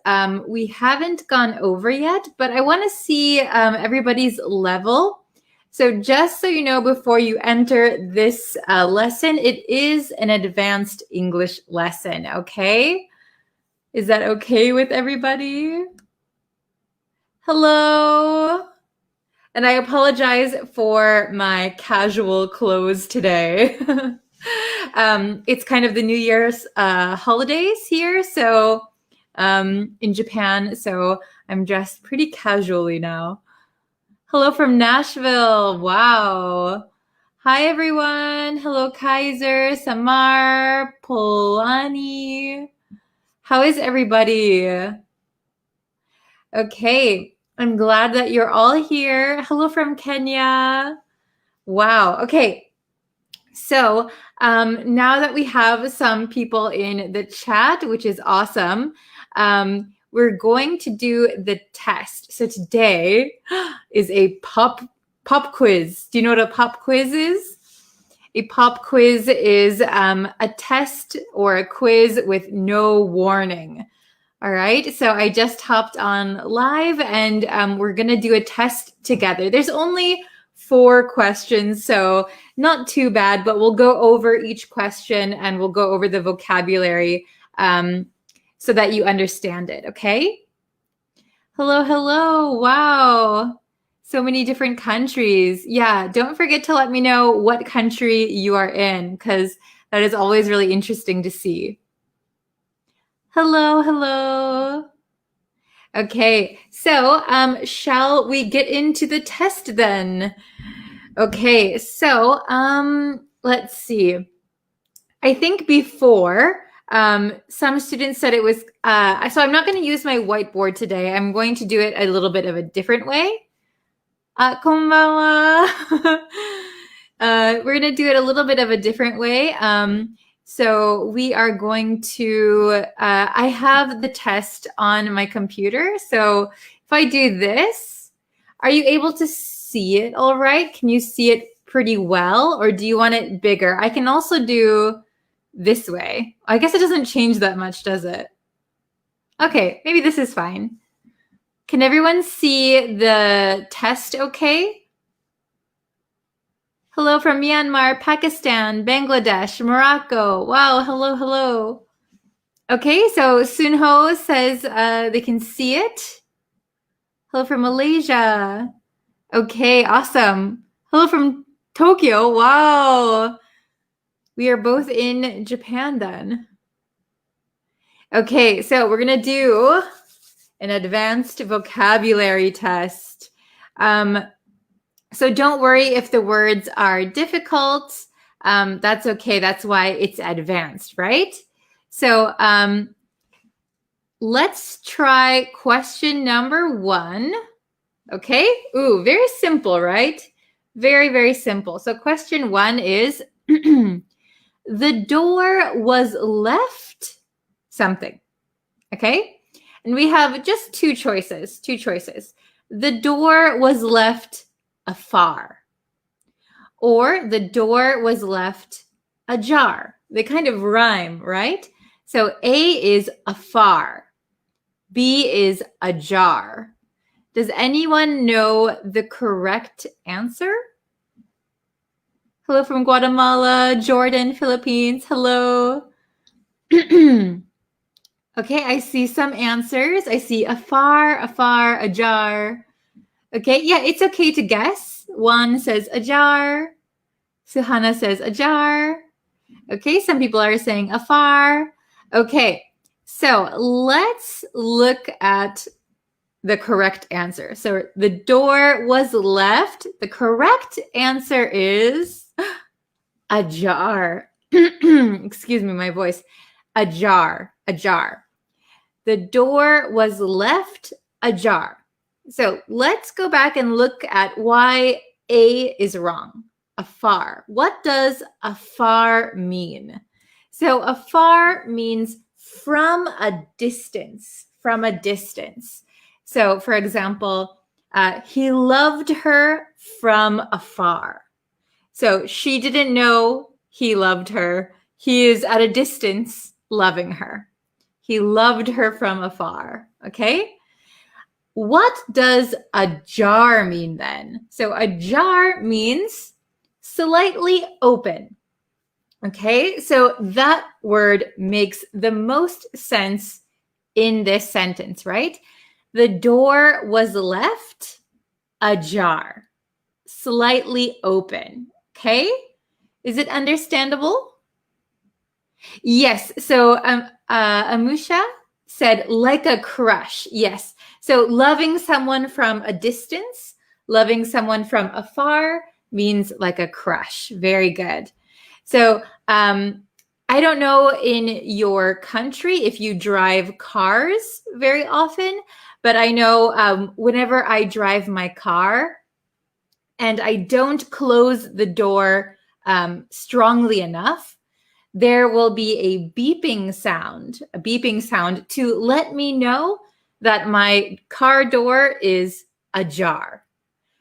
we haven't gone over yet, but I want to see everybody's level. So just so you know, before you enter this lesson, it is an advanced English lesson, okay? Is that okay with everybody? Hello. And I apologize for my casual clothes today. It's kind of the New Year's holidays here, so in Japan, so I'm dressed pretty casually now. Hello from Nashville. Wow. Hi, everyone. Hello, Kaiser, Samar, Polani. How is everybody? Okay, I'm glad that you're all here. Hello from Kenya. Wow. Okay, so now that we have some people in the chat, which is awesome, we're going to do the test. So today is a pop quiz. Do you know what a pop quiz is? A pop quiz is a test or a quiz with no warning. All right, so I just hopped on live and we're gonna do a test together. There's only 4 questions, so not too bad, but we'll go over each question and we'll go over the vocabulary so that you understand it, okay? Hello, hello, wow. So many different countries. Yeah, don't forget to let me know what country you are in, because that is always really interesting to see. Hello, hello. Okay, so shall we get into the test then? Okay, so let's see. I think before, some students said it was, so I'm not going to use my whiteboard today. I'm going to do it a little bit of a different way. Konbanwa. We're going to do it a little bit of a different way. So we are going to, I have the test on my computer. So if I do this, are you able to see it all right? Can you see it pretty well? Or do you want it bigger? I can also do this way. I guess it doesn't change that much, does it? Okay, maybe this is fine. Can everyone see the test okay? Hello from Myanmar, Pakistan, Bangladesh, Morocco. Wow, hello, hello. Okay, so Sunho says they can see it. Hello from Malaysia. Okay, awesome. Hello from Tokyo. Wow. We are both in Japan then. Okay, so we're going to do an advanced vocabulary test. So don't worry if the words are difficult. That's okay. That's why it's advanced, right? So let's try question number 1. Okay. Ooh, very simple, right? Very, very simple. So question 1 is, the door was left something. Okay. And we have just 2 choices. The door was left afar. Or the door was left ajar. They kind of rhyme, right? So A is afar. B is ajar. Does anyone know the correct answer? Hello from Guatemala, Jordan, Philippines. Hello. Okay, I see some answers. I see afar, afar, ajar. Okay, yeah, it's okay to guess. Juan says ajar. Suhana says ajar. Okay, some people are saying afar. Okay, so let's look at the correct answer. So the door was left. The correct answer is ajar. Excuse me, my voice. Ajar, ajar. The door was left ajar. So let's go back and look at why A is wrong. Afar. What does afar mean? So afar means from a distance, from a distance. So for example, he loved her from afar. So she didn't know he loved her. He is at a distance loving her. He loved her from afar. Okay? What does ajar mean then? So ajar means slightly open. Okay, so that word makes the most sense in this sentence, right? The door was left ajar, slightly open. Okay, is it understandable? Yes, so Amusha said like a crush. Yes, so loving someone from a distance, loving someone from afar means like a crush. Very good. So I don't know in your country if you drive cars very often, but I know whenever I drive my car and I don't close the door strongly enough, there will be a beeping sound to let me know that my car door is ajar.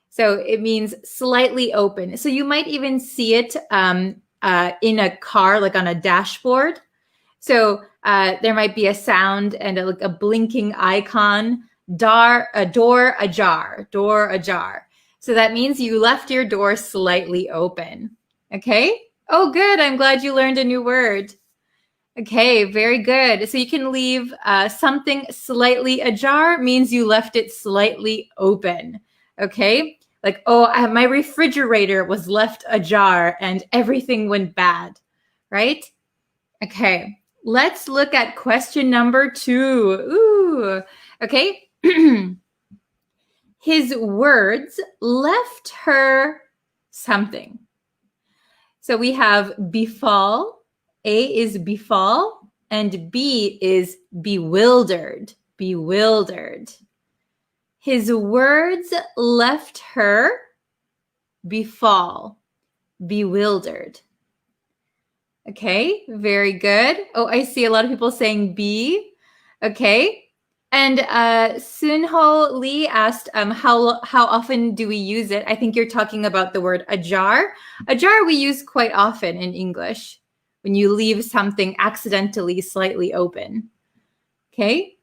So it means slightly open. So you might even see it in a car, like on a dashboard. So there might be a sound and a blinking icon, door ajar, door ajar. So that means you left your door slightly open. Okay? Oh, good. I'm glad you learned a new word. Okay, very good. So you can leave something slightly ajar means you left it slightly open. Okay? Like, oh, my refrigerator was left ajar and everything went bad, right? Okay, let's look at question number 2. Ooh, okay. His words left her something. So we have befall. A is befall and B is bewildered, bewildered. His words left her befall, bewildered. Okay, very good. Oh, I see a lot of people saying B. Okay. And Sunho Lee asked how often do we use it? I think you're talking about the word ajar. Ajar we use quite often in English when you leave something accidentally slightly open. Okay.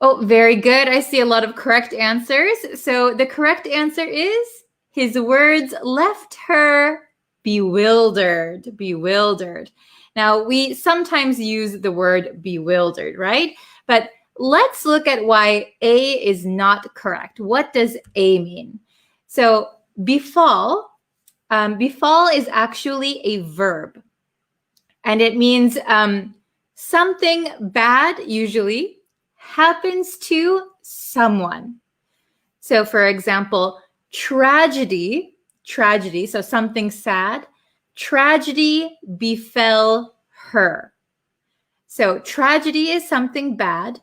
Oh, very good. I see a lot of correct answers. So the correct answer is his words left her bewildered, bewildered. Now, we sometimes use the word bewildered, right? But let's look at why A is not correct. What does A mean? So befall, befall is actually a verb. And it means something bad usually happens to someone. So for example, tragedy, so something sad, tragedy befell her. So tragedy is something bad,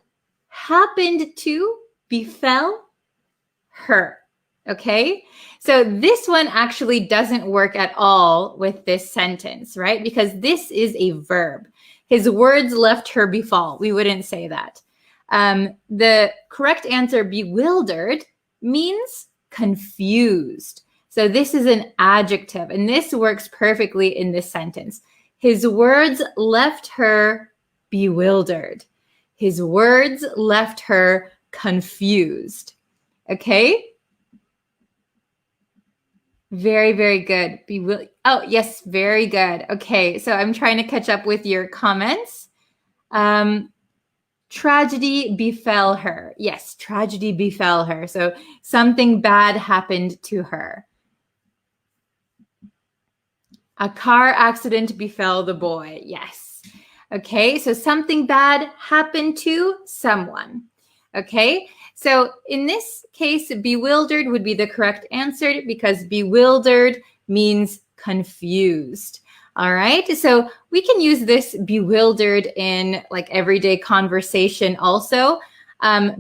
happened to, befell her. Okay, so this one actually doesn't work at all with this sentence, right? Because this is a verb. His words left her befall. We wouldn't say that. The correct answer, bewildered, means confused. So this is an adjective, and this works perfectly in this sentence. His words left her bewildered. His words left her confused. Okay? Very, very good. Oh, yes, very good. Okay, so I'm trying to catch up with your comments. Tragedy befell her. Yes, tragedy befell her. So something bad happened to her. A car accident befell the boy. Yes. Okay, so something bad happened to someone. Okay, so in this case, bewildered would be the correct answer because bewildered means confused. All right, so we can use this bewildered in like everyday conversation also.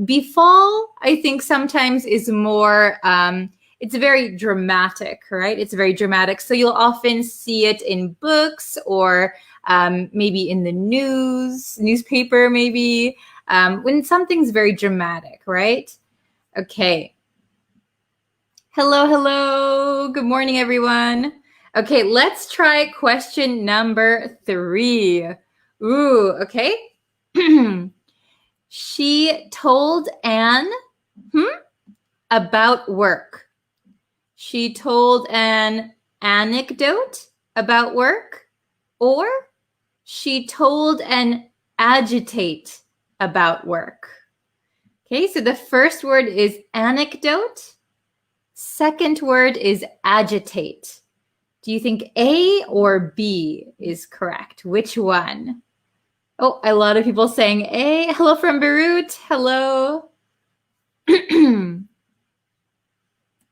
Befall, I think sometimes is more, it's very dramatic, right? It's very dramatic. So you'll often see it in books or maybe in the newspaper maybe, when something's very dramatic, right? Okay. Hello, hello. Good morning, everyone. Okay, let's try question number 3. Ooh, okay. She told Anne about work. She told an anecdote about work, or she told an agitate about work. Okay, so the first word is anecdote. Second word is agitate. Do you think A or B is correct? Which one? Oh, a lot of people saying A. Hello from Beirut. Hello.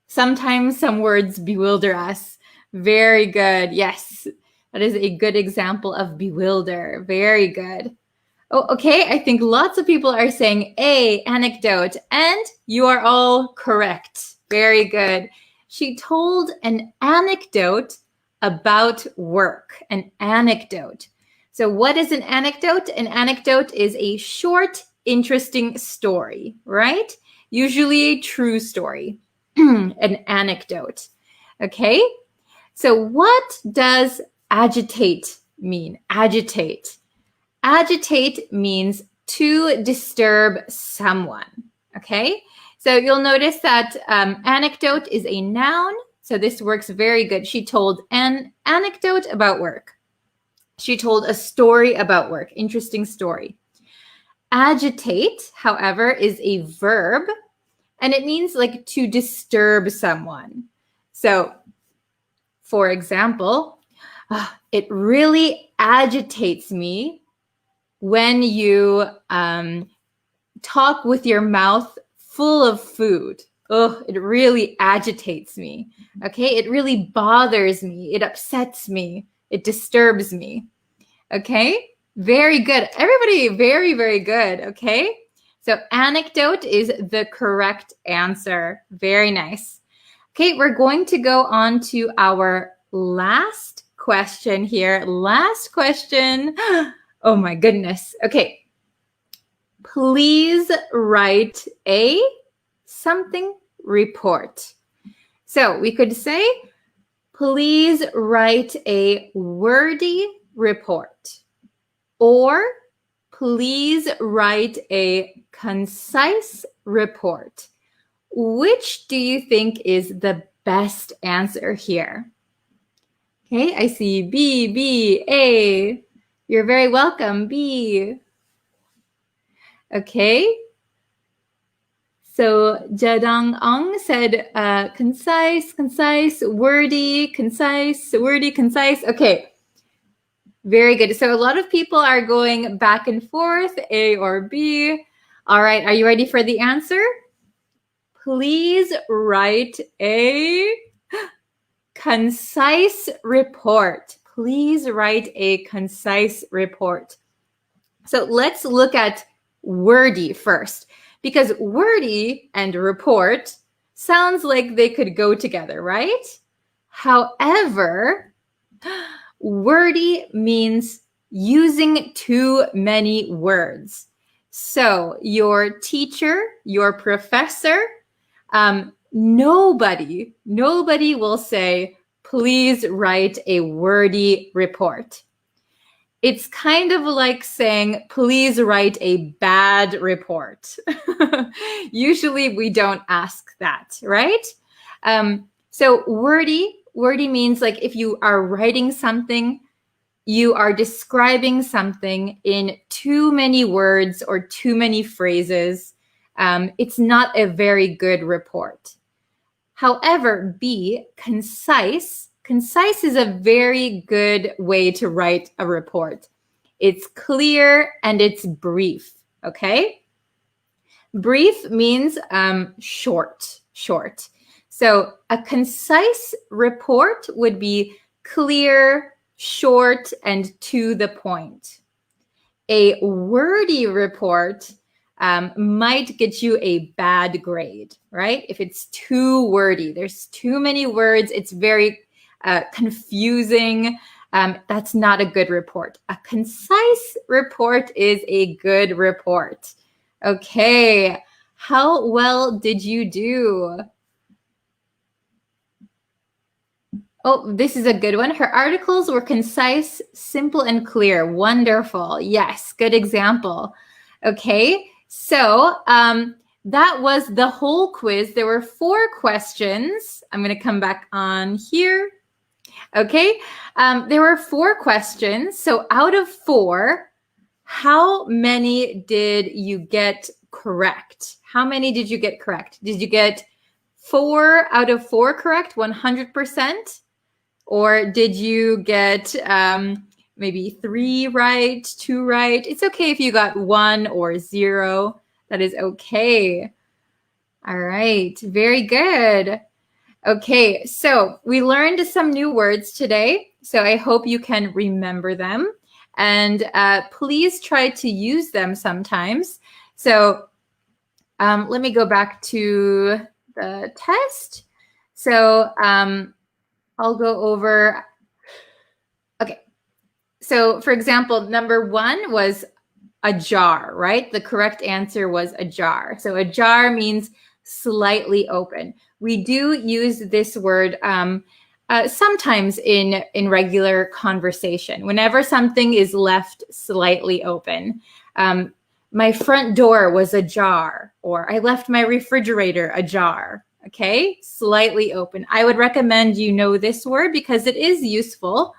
Sometimes some words bewilder us. Very good. Yes, that is a good example of bewilder. Very good. Oh, okay. I think lots of people are saying A, anecdote, and you are all correct. Very good. She told an anecdote about work. An anecdote. So what is an anecdote? An anecdote is a short, interesting story, right? Usually a true story. An anecdote. Okay? So what does agitate mean? Agitate. Agitate means to disturb someone. Okay? So you'll notice that anecdote is a noun. So this works very good. She told an anecdote about work. She told a story about work. Interesting story. Agitate, however, is a verb, and it means like to disturb someone. So, for example, it really agitates me when you talk with your mouth full of food. Oh, it really agitates me. Okay, it really bothers me. It upsets me. It disturbs me. Okay, very good. Everybody, very, very good. Okay, so anecdote is the correct answer. Very nice. Okay, we're going to go on to our last question here. Last question. Oh my goodness. Okay. Please write a something report. So we could say, please write a wordy report. Or please write a concise report. Which do you think is the best answer here? Okay, I see B, B, A. You're very welcome, B. Okay. So Jadang Ang said concise, wordy, concise, wordy, concise. Okay. Very good. So a lot of people are going back and forth, A or B. All right, are you ready for the answer? Please write a concise report. Please write a concise report. So let's look at wordy first, because wordy and report sounds like they could go together, right? However, wordy means using too many words. So your teacher, your professor, nobody will say, please write a wordy report. It's kind of like saying, please write a bad report. Usually we don't ask that, right? So wordy means like if you are writing something, you are describing something in too many words or too many phrases. It's not a very good report. However, B, concise. Concise is a very good way to write a report. It's clear and it's brief, okay? Brief means short. So a concise report would be clear, short, and to the point. A wordy report might get you a bad grade, right? If it's too wordy, there's too many words, it's very confusing. That's not a good report. A concise report is a good report. Okay, how well did you do? Oh, this is a good one. Her articles were concise, simple, and clear. Wonderful. Yes, good example. Okay, so that was the whole quiz. There were 4 questions. I'm going to come back on here. Okay, there were 4 questions. So out of 4, how many did you get correct? How many did you get correct? Did you get 4 out of 4 correct, 100%? Or did you get maybe 3 right, 2 right? It's okay if you got 1 or 0. That is okay. All right, very good. Okay, so we learned some new words today. So I hope you can remember them. And please try to use them sometimes. So let me go back to the test. So I'll go over. Okay. So for example, number 1 was a jar, right? The correct answer was a jar. So a jar means slightly open. We do use this word sometimes in regular conversation. Whenever something is left slightly open. My front door was ajar, or I left my refrigerator ajar. Okay, slightly open. I would recommend you know this word because it is useful.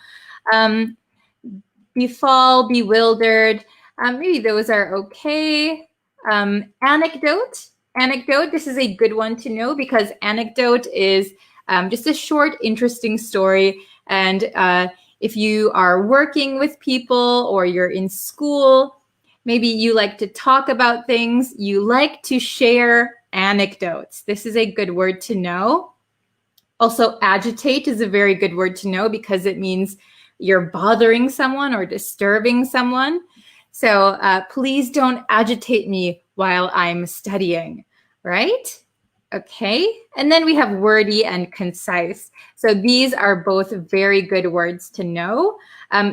Befall, bewildered, maybe those are okay. Anecdote, this is a good one to know because anecdote is just a short, interesting story. And if you are working with people or you're in school, maybe you like to talk about things, you like to share anecdotes. This is a good word to know. Also, agitate is a very good word to know because it means you're bothering someone or disturbing someone. So please don't agitate me while I'm studying, right? Okay, and then we have wordy and concise. So these are both very good words to know.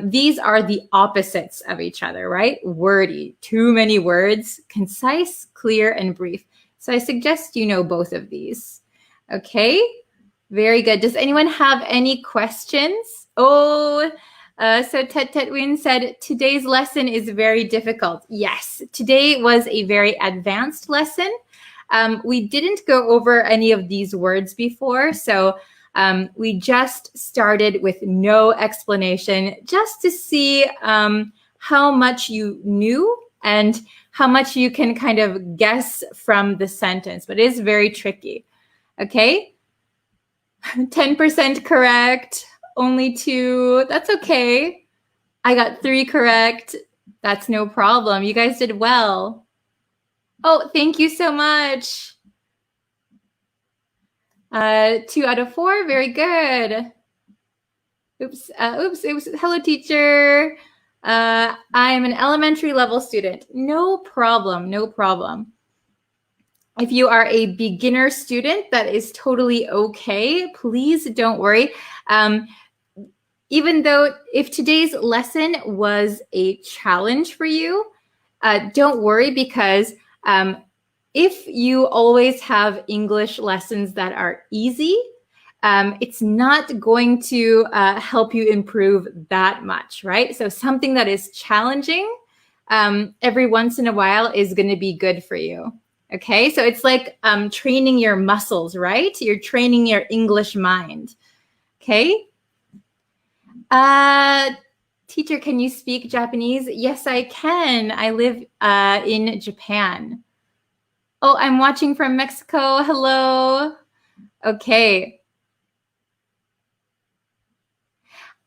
These are the opposites of each other, right? Wordy, too many words, concise, clear, and brief. So I suggest you know both of these. Okay, very good. Does anyone have any questions? Oh, so Tet Win said, today's lesson is very difficult. Yes, today was a very advanced lesson. We didn't go over any of these words before, so we just started with no explanation just to see how much you knew and how much you can kind of guess from the sentence, but it is very tricky. Okay, 10% correct, only 2, that's okay. I got 3 correct, that's no problem. You guys did well. Oh, thank you so much. 2 out of 4, very good. Oops. Hello, teacher. I'm an elementary level student. No problem. If you are a beginner student, that is totally okay. Please don't worry. Even though if today's lesson was a challenge for you, don't worry, because if you always have English lessons that are easy, it's not going to help you improve that much, right? So something that is challenging every once in a while is going to be good for you. Okay, so it's like training your muscles, right? You're training your English mind. Okay. Teacher, can you speak Japanese? Yes, I can. I live in Japan. Oh, I'm watching from Mexico. Hello. Okay.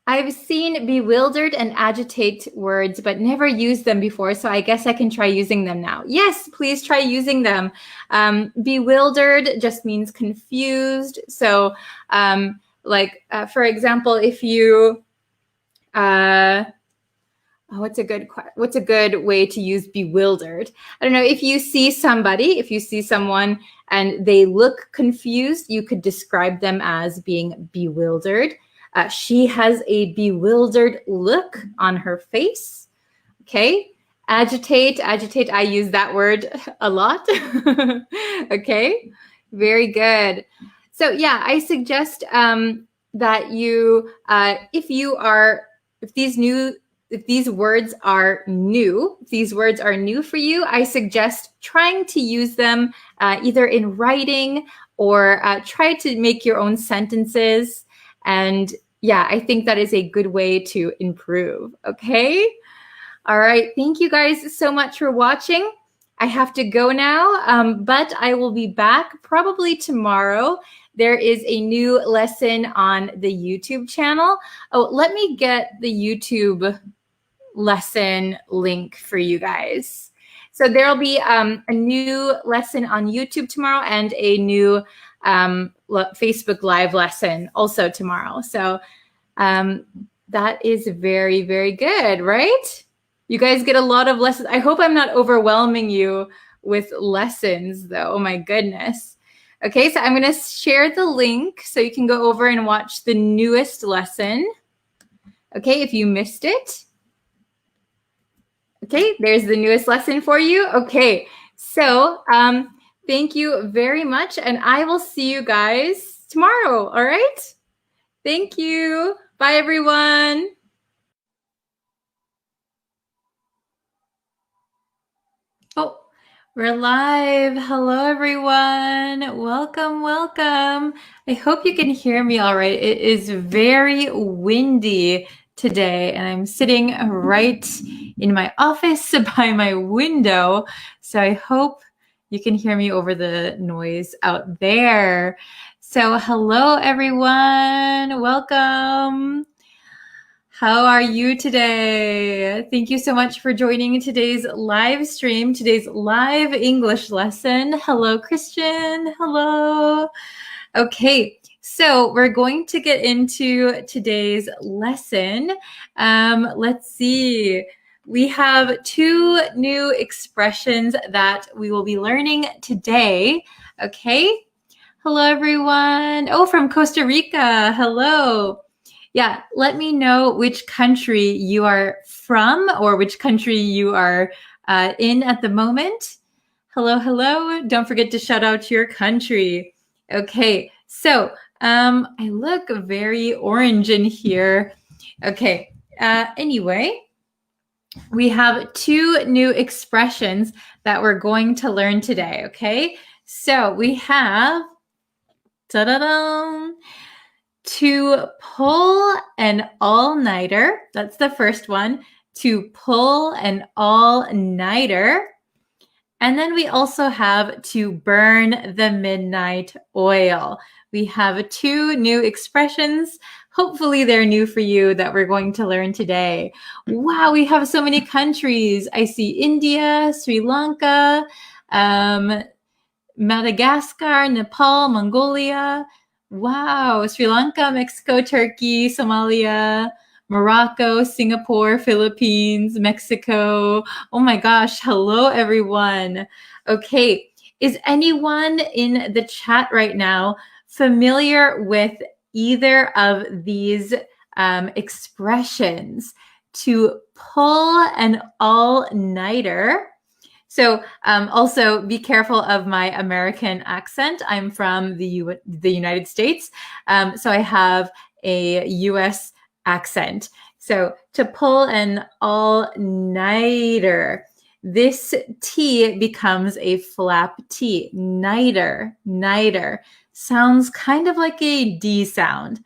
I've seen bewildered and agitate words, but never used them before, so I guess I can try using them now. Yes, please try using them. Bewildered just means confused. So, for example, if you, what's a good way to use bewildered? I don't know. If you see someone and they look confused, you could describe them as being bewildered. She has a bewildered look on her face. Okay. Agitate. I use that word a lot. Okay. Very good. So yeah, I suggest that you, if these words are new for you, I suggest trying to use them either in writing or try to make your own sentences. And yeah, I think that is a good way to improve. Okay. All right. Thank you guys so much for watching. I have to go now, but I will be back probably tomorrow. There is a new lesson on the YouTube channel. Oh, let me get the YouTube lesson link for you guys. So there'll be a new lesson on YouTube tomorrow and a new Facebook Live lesson also tomorrow. So that is very, very good, right? You guys get a lot of lessons. I hope I'm not overwhelming you with lessons, though. Oh, my goodness. Okay, so I'm going to share the link so you can go over and watch the newest lesson. Okay, if you missed it. Okay, there's the newest lesson for you. Okay, so thank you very much, and I will see you guys tomorrow, all right? Thank you. Bye, everyone. Oh, we're live. Hello, everyone. Welcome, welcome. I hope you can hear me all right. It is very windy today, and I'm sitting right in my office by my window. So I hope you can hear me over the noise out there. So hello, everyone. Welcome. How are you today? Thank you so much for joining today's live stream, today's live English lesson. Hello, Christian. Hello. Okay, so we're going to get into today's lesson. Let's see. We have two new expressions that we will be learning today. Okay. Hello, everyone. Oh, from Costa Rica. Hello. Yeah, let me know which country you are from or which country you are in at the moment. Hello, hello. Don't forget to shout out your country. Okay, so I look very orange in here. Okay, anyway, we have two new expressions that we're going to learn today, okay? So we have, ta-da-da, to pull an all-nighter. That's the first one. To pull an all-nighter. And then we also have to burn the midnight oil. We have two new expressions. Hopefully they're new for you that we're going to learn today. Wow, we have so many countries. I see India, Sri Lanka, Madagascar, Nepal, Mongolia. Wow, Sri Lanka, Mexico, Turkey, Somalia, Morocco, Singapore, Philippines, Mexico. Oh my gosh, hello everyone. Okay, is anyone in the chat right now familiar with either of these expressions? to pull an all-nighter. So also be careful of my American accent. I'm from the United States, so I have a US accent. So to pull an all-nighter, this T becomes a flap T. Nighter, nighter. Sounds kind of like a D sound.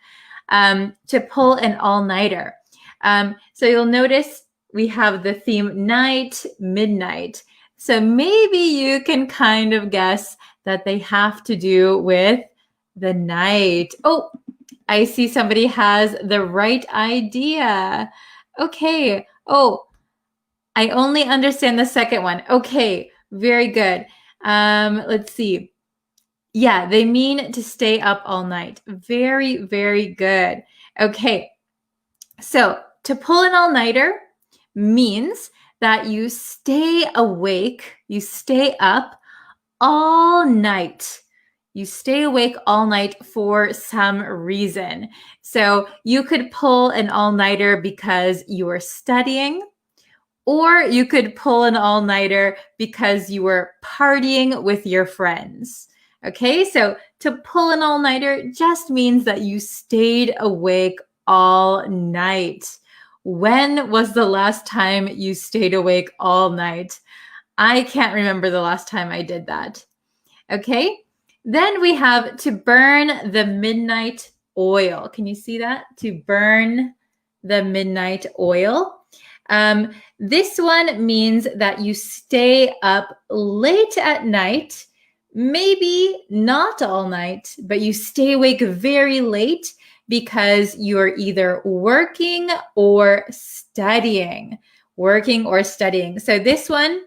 To pull an all-nighter. So you'll notice we have the theme night, midnight. So maybe you can kind of guess that they have to do with the night. Oh, I see somebody has the right idea. Okay. Oh, I only understand the second one. Okay, very good. Let's see. Yeah, they mean to stay up all night. Very, very good. Okay, so to pull an all-nighter means that you stay awake, you stay up all night. You stay awake all night for some reason. So you could pull an all-nighter because you were studying, or you could pull an all-nighter because you were partying with your friends. Okay, so to pull an all-nighter just means that you stayed awake all night. When was the last time you stayed awake all night? I can't remember the last time I did that. Okay, then we have to burn the midnight oil. Can you see that? To burn the midnight oil. This one means that you stay up late at night, maybe not all night, but you stay awake very late because you're either working or studying. Working or studying. So this one,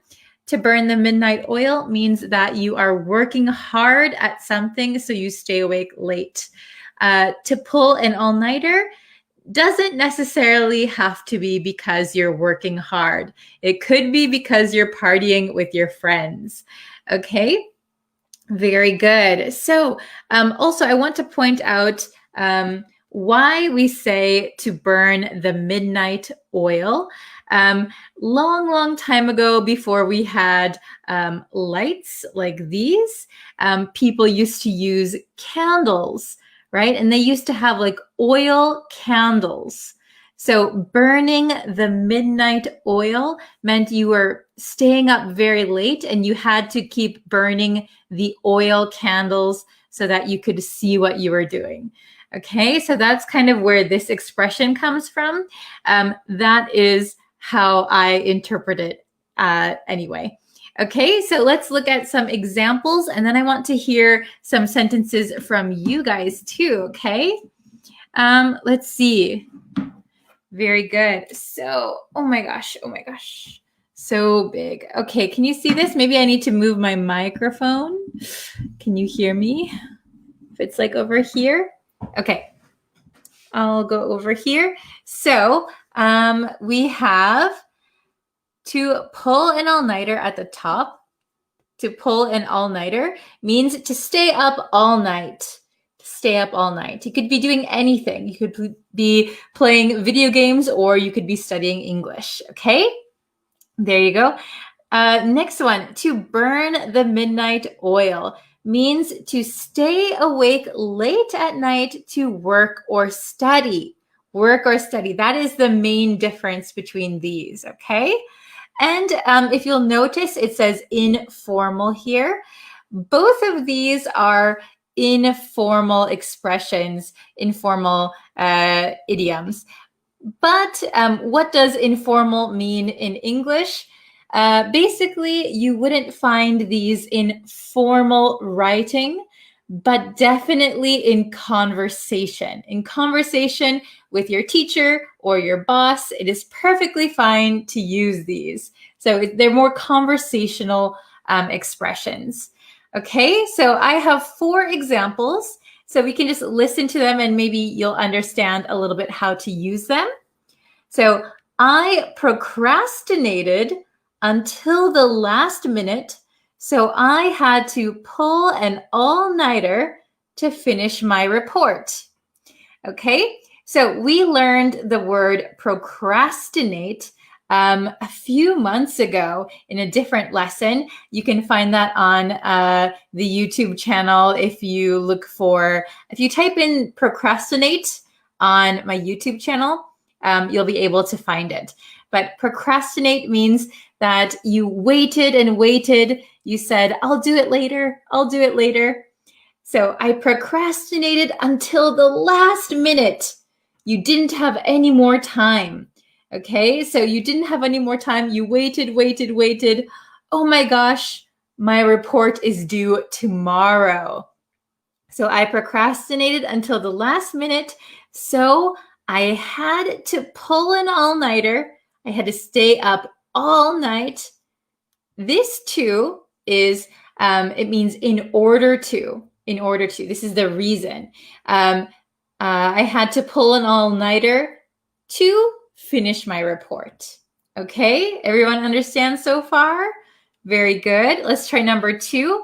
to burn the midnight oil, means that you are working hard at something, so you stay awake late. To pull an all-nighter doesn't necessarily have to be because you're working hard. It could be because you're partying with your friends. Okay, very good. So also I want to point out why we say to burn the midnight oil. Long time ago, before we had lights like these, people used to use candles, right? And they used to have like oil candles. So burning the midnight oil meant you were staying up very late and you had to keep burning the oil candles so that you could see what you were doing. Okay, so that's kind of where this expression comes from. That is how I interpret it anyway. Okay, so let's look at some examples, and then I want to hear some sentences from you guys too, okay? Let's see. Very good. So, oh my gosh, so big. Okay, can you see this? Maybe I need to move my microphone. Can you hear me? If it's like over here. Okay, I'll go over here. So we have to pull an all-nighter at the top. To pull an all-nighter means to stay up all night. Stay up all night. You could be doing anything. You could be playing video games or you could be studying English. Okay, there you go. Next one, to burn the midnight oil means to stay awake late at night to work or study. Work or study. That is the main difference between these, okay? And if you'll notice, it says informal here. Both of these are informal expressions, informal idioms. But what does informal mean in English? Basically, you wouldn't find these in formal writing, but definitely in conversation. In conversation with your teacher or your boss, it is perfectly fine to use these. So they're more conversational expressions. Okay, so I have 4 examples. So we can just listen to them and maybe you'll understand a little bit how to use them. So I procrastinated until the last minute, so I had to pull an all-nighter to finish my report. Okay, So we learned the word procrastinate a few months ago in a different lesson. You can find that on the YouTube channel if you type in procrastinate on my YouTube channel, you'll be able to find it. But procrastinate means that you waited and waited. You said, I'll do it later. I'll do it later. So I procrastinated until the last minute. You didn't have any more time. Okay, so you didn't have any more time. You waited. Oh my gosh, my report is due tomorrow. So I procrastinated until the last minute. So I had to pull an all-nighter. I had to stay up all night. This too is, it means in order to. This is the reason. I had to pull an all-nighter to finish my report. Okay, everyone understand so far? Very good. Let's try number 2.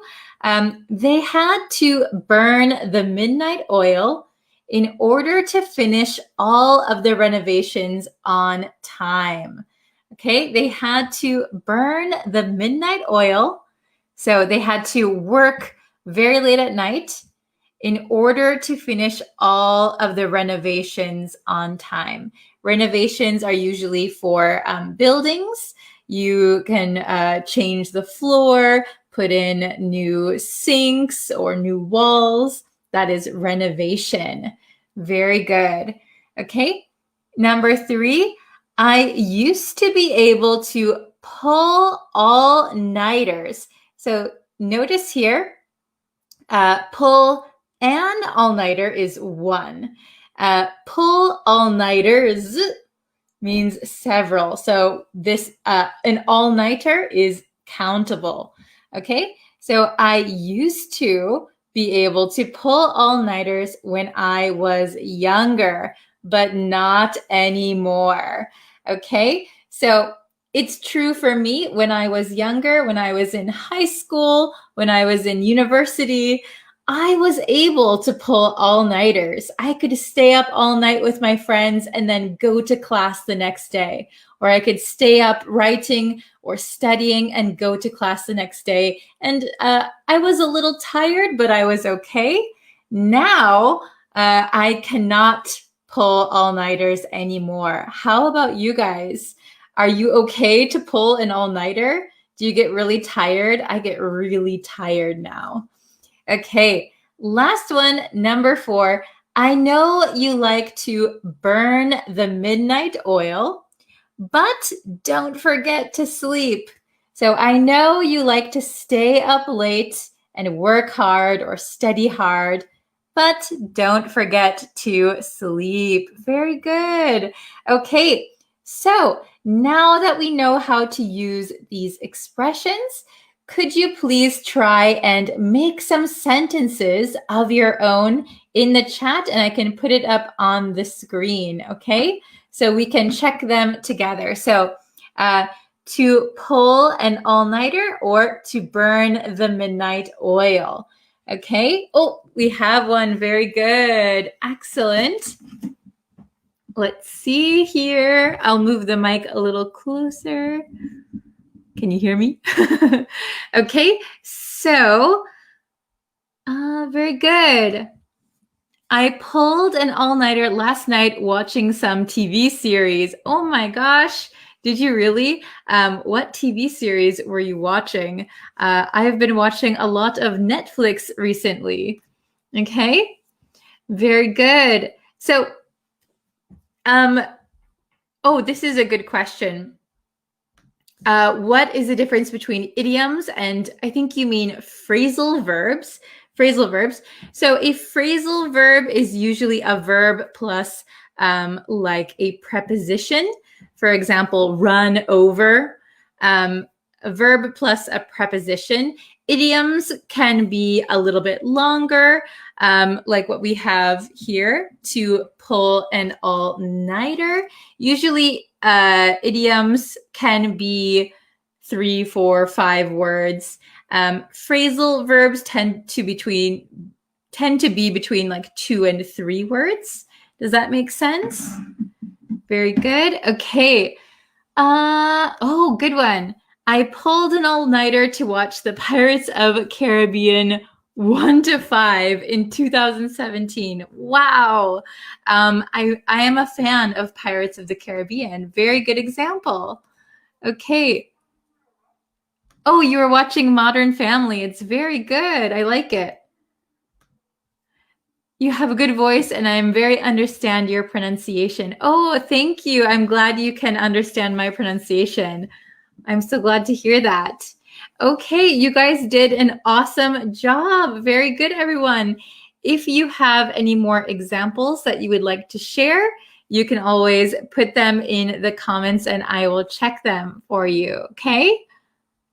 They had to burn the midnight oil in order to finish all of the renovations on time. Okay, they had to burn the midnight oil. So they had to work very late at night in order to finish all of the renovations on time. Renovations are usually for buildings. You can change the floor, put in new sinks or new walls. That is renovation. Very good. Okay, number 3, I used to be able to pull all-nighters. So notice here, pull an all-nighter is 1. Pull all-nighters means several. So this an all-nighter is countable. Okay, so I used to be able to pull all-nighters when I was younger, but not anymore. Okay, so it's true for me when I was younger, when I was in high school, when I was in university, I was able to pull all-nighters. I could stay up all night with my friends and then go to class the next day. Or I could stay up writing or studying and go to class the next day. And I was a little tired, but I was okay. Now, I cannot pull all-nighters anymore. How about you guys? Are you okay to pull an all-nighter? Do you get really tired? I get really tired now. Okay, last one, number 4. I know you like to burn the midnight oil, but don't forget to sleep. So I know you like to stay up late and work hard or study hard, but don't forget to sleep. Very good. Okay, so now that we know how to use these expressions, could you please try and make some sentences of your own in the chat, and I can put it up on the screen, okay? So we can check them together. So to pull an all-nighter or to burn the midnight oil, okay? Oh, we have one. Very good. Excellent. Let's see here. I'll move the mic a little closer. Can you hear me? Okay, so very good. I pulled an all-nighter last night watching some TV series. Oh my gosh, did you really? What TV series were you watching? I've been watching a lot of Netflix recently. Okay, very good. So, oh, this is a good question. What is the difference between idioms and I think you mean phrasal verbs? Phrasal verbs. So a phrasal verb is usually a verb plus like a preposition. For example, run over. A verb plus a preposition. Idioms can be a little bit longer, like what we have here, to pull an all-nighter. Usually idioms can be 3, 4, 5 words. Phrasal verbs tend to be between like 2 and 3 words. Does that make sense? Very good. Okay. Oh, good one. I pulled an all-nighter to watch the Pirates of Caribbean 1 to 5 in 2017. Wow. I am a fan of Pirates of the Caribbean. Very good example. Okay. Oh, you were watching Modern Family. It's very good. I like it. You have a good voice, and I'm very understand your pronunciation. Oh, thank you. I'm glad you can understand my pronunciation. I'm so glad to hear that. Okay, you guys did an awesome job. Very good, everyone. If you have any more examples that you would like to share, you can always put them in the comments and I will check them for you, okay?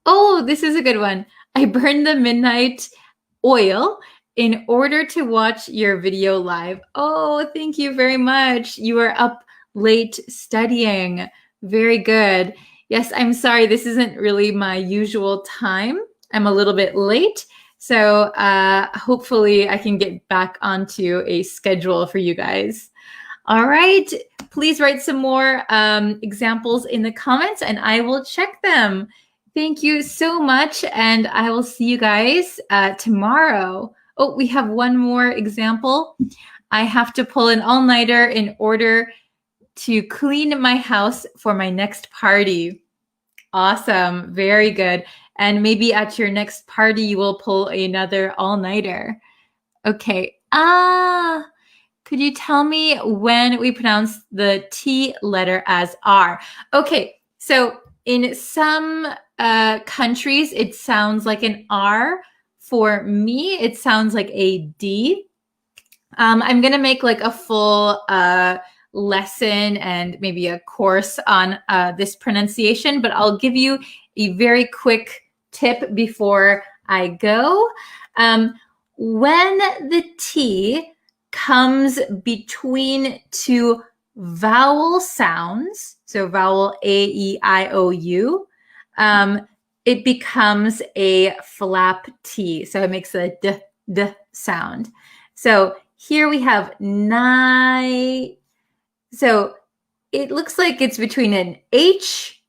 Oh, this is a good one. I burned the midnight oil in order to watch your video live. Oh, thank you very much. You are up late studying. Very good. Yes, I'm sorry. This isn't really my usual time. I'm a little bit late. So hopefully I can get back onto a schedule for you guys. All right. Please write some more examples in the comments and I will check them. Thank you so much. And I will see you guys tomorrow. Oh, we have one more example. I have to pull an all-nighter in order to clean my house for my next party. Awesome. Very good. And maybe at your next party, you will pull another all-nighter. Okay. Could you tell me when we pronounce the T letter as R? Okay. So in some countries, it sounds like an R. For me, it sounds like a D. I'm going to make like a full lesson and maybe a course on this pronunciation, but I'll give you a very quick tip before I go. When the T comes between two vowel sounds, so vowel A, E, I, O, U, it becomes a flap T. So it makes a D sound. So here we have night. So it looks like it's between an H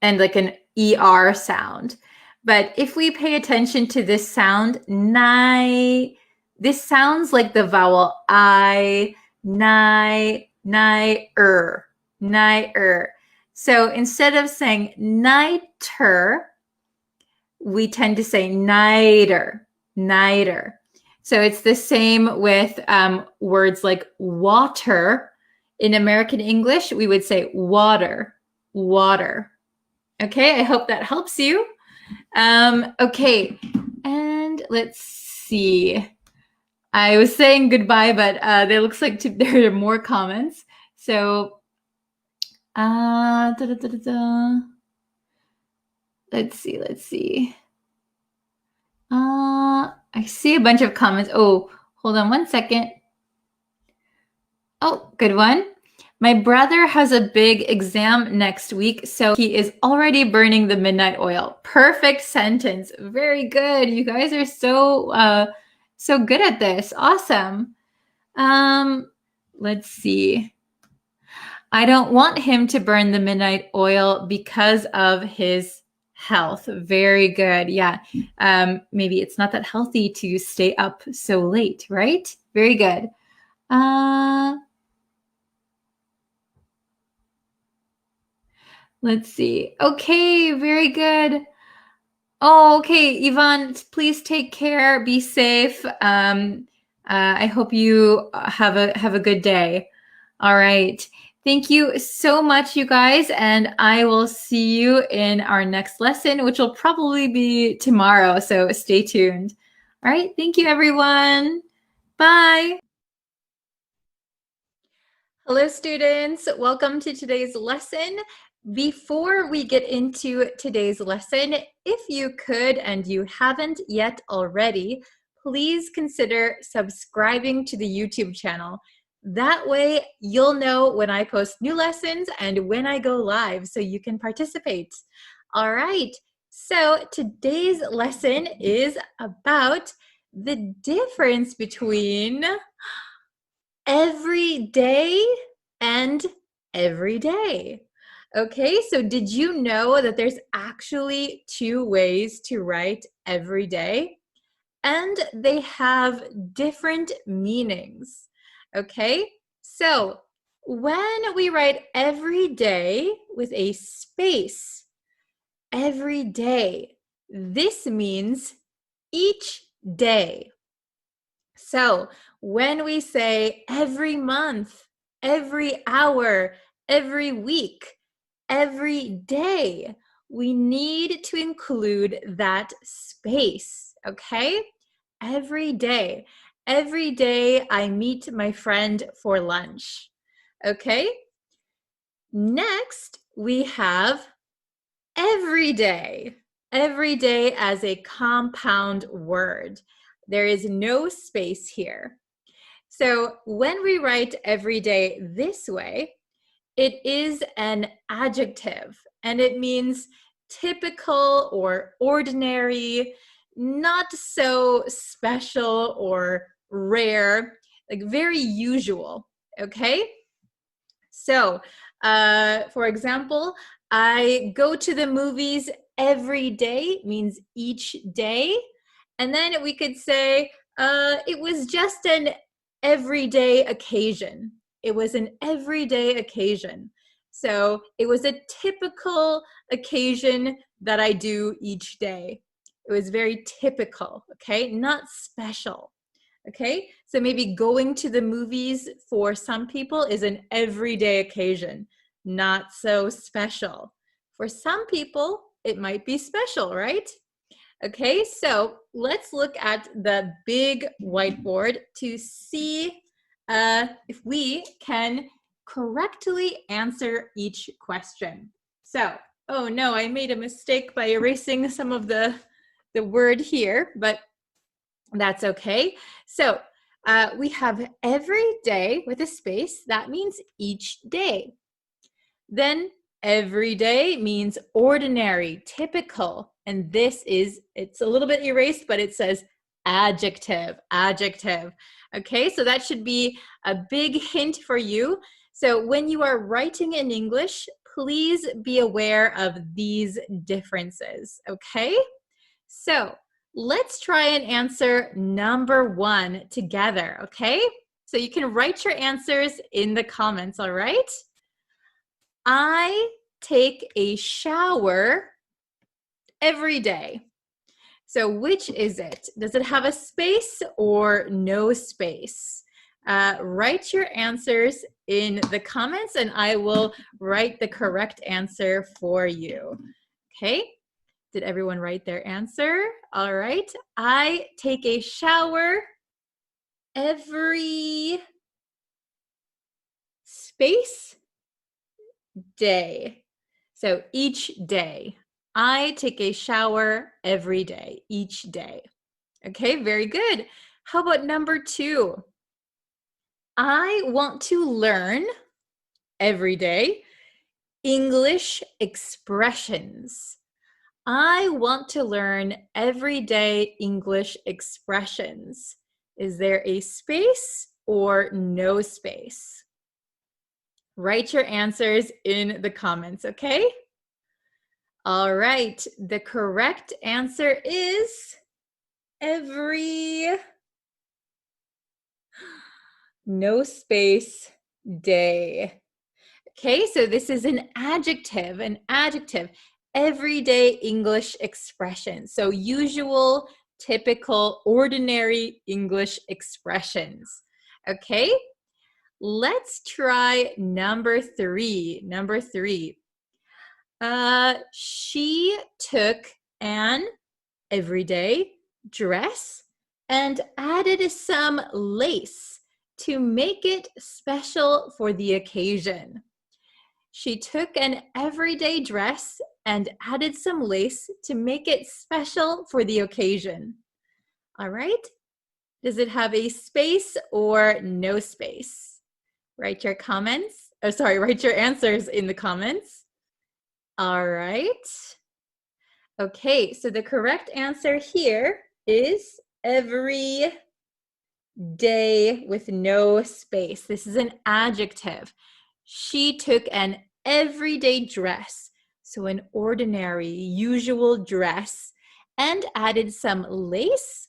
and like an ER sound. But if we pay attention to this sound, night, this sounds like the vowel I, night, night-er. So instead of saying nighter, we tend to say nighter. So it's the same with words like water. In American English, we would say water. Okay, I hope that helps you. Okay, and let's see. I was saying goodbye, but there looks like there are more comments. So, let's see. I see a bunch of comments. Oh, hold on one second. Oh, good one. My brother has a big exam next week, so he is already burning the midnight oil. Perfect sentence. Very good. You guys are so good at this. Awesome. Let's see. I don't want him to burn the midnight oil because of his health. Very good. Yeah. Maybe it's not that healthy to stay up so late, right? Very good. Let's see. Okay, very good. Oh, okay, Yvonne, please take care. Be safe. I hope you have a good day. All right. Thank you so much, you guys, and I will see you in our next lesson, which will probably be tomorrow, so stay tuned. All right, thank you, everyone. Bye. Hello, students. Welcome to today's lesson. Before we get into today's lesson, if you could and you haven't yet already, please consider subscribing to the YouTube channel. That way you'll know when I post new lessons and when I go live so you can participate. All right, so today's lesson is about the difference between every every day and every day. Okay, so did you know that there's actually two ways to write every day? And they have different meanings. Okay, so when we write every day with a space, every day, this means each day. So when we say every month, every hour, every week, every day, we need to include that space, okay? Every day. Every day I meet my friend for lunch, okay? Next, we have every day. Every day as a compound word. There is no space here. So when we write every day this way, it is an adjective and it means typical or ordinary, not so special or rare, like very usual, okay? So, for example, I go to the movies every day means each day. And then we could say it was just an everyday occasion. It was an everyday occasion. So it was a typical occasion that I do each day. It was very typical, okay? Not special. Okay, so maybe going to the movies for some people is an everyday occasion, not so special. For some people, it might be special, right? Okay, so let's look at the big whiteboard to see if we can correctly answer each question. So, oh no, I made a mistake by erasing some of the word here, but that's okay. So we have every day with a space. That means each day. Then every day means ordinary, typical. And this is, it's a little bit erased, but it says adjective, adjective. Okay, so that should be a big hint for you. So when you are writing in English, please be aware of these differences, okay? So let's try and answer number 1 together, okay? So you can write your answers in the comments, all right? I take a shower every day. So which is it? Does it have a space or no space? Write your answers in the comments and I will write the correct answer for you, okay? Did everyone write their answer? All right. I take a shower every space day. So each day. I take a shower every day, each day. Okay, very good. How about number 2? I want to learn every day English expressions. I want to learn everyday English expressions. Is there a space or no space? Write your answers in the comments, okay? All right, the correct answer is every no space day. Okay, so this is an adjective, everyday English expression. So usual, typical, ordinary English expressions. Okay, let's try number 3. Number 3. She took an everyday dress and added some lace to make it special for the occasion. She took an everyday dress and added some lace to make it special for the occasion. All right? Does it have a space or no space? Write your comments. Oh, sorry, write your answers in the comments. All right. Okay, so the correct answer here is every day with no space. This is an adjective. She took an everyday dress, so an ordinary, usual dress, and added some lace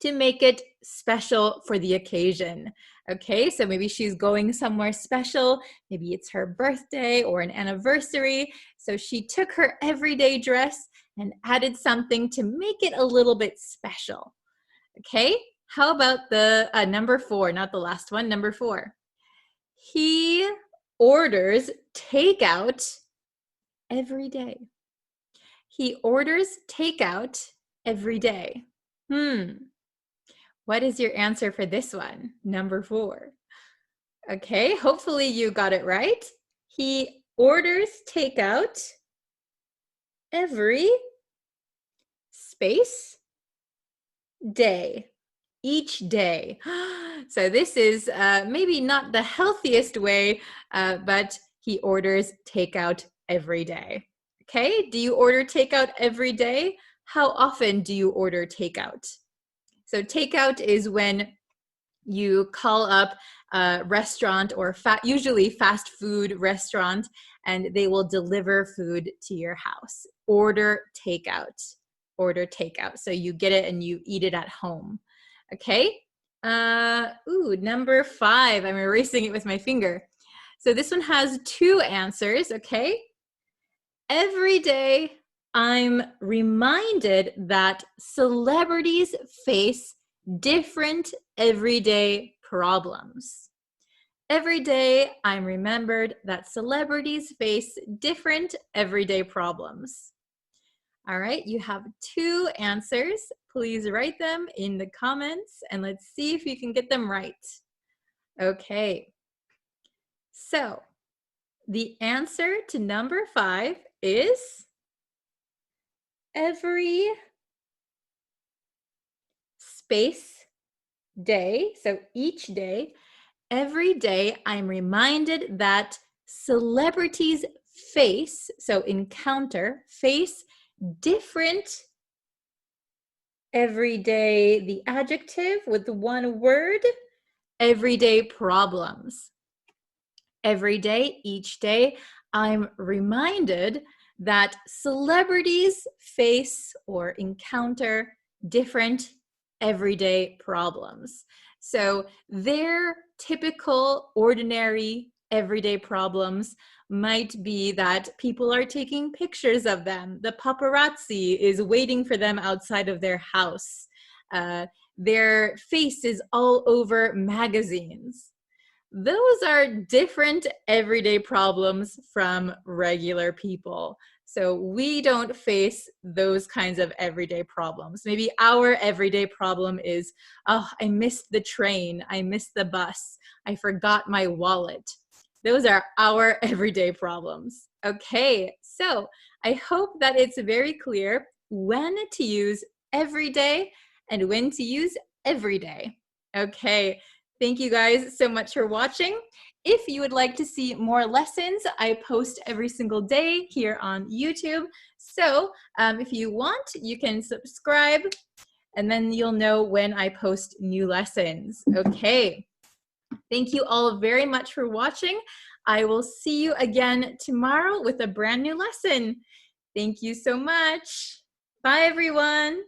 to make it special for the occasion. Okay, so maybe she's going somewhere special. Maybe it's her birthday or an anniversary. So she took her everyday dress and added something to make it a little bit special. Okay, how about the number 4, not the last one, number 4. He orders takeout every day. He orders takeout every day. What is your answer for this one? Number 4. Okay, hopefully you got it right. He orders takeout every space day. Each day. So this is maybe not the healthiest way, but he orders takeout every day. Okay, do you order takeout every day? How often do you order takeout? So takeout is when you call up a restaurant or usually fast food restaurant, and they will deliver food to your house. Order takeout. Order takeout. So you get it and you eat it at home. Okay. Number 5. I'm erasing it with my finger. So this one has 2 answers. Okay. Every day I'm reminded that celebrities face different everyday problems. Every day I'm remembered that celebrities face different everyday problems. All right, you have 2 answers. Please write them in the comments and let's see if you can get them right. Okay, so the answer to number 5 is every space day, so each day, every day I'm reminded that celebrities face, so encounter, face different everyday, the adjective with the one word, everyday problems. Every day, each day, I'm reminded that celebrities face or encounter different everyday problems. So their typical, ordinary, everyday problems might be that people are taking pictures of them. The paparazzi is waiting for them outside of their house. Their face is all over magazines. Those are different everyday problems from regular people. So we don't face those kinds of everyday problems. Maybe our everyday problem is, oh, I missed the train, I missed the bus, I forgot my wallet. Those are our everyday problems. Okay, so I hope that it's very clear when to use every day and when to use every day. Okay, thank you guys so much for watching. If you would like to see more lessons, I post every single day here on YouTube. So if you want, you can subscribe and then you'll know when I post new lessons. Okay. Thank you all very much for watching. I will see you again tomorrow with a brand new lesson. Thank you so much. Bye, everyone.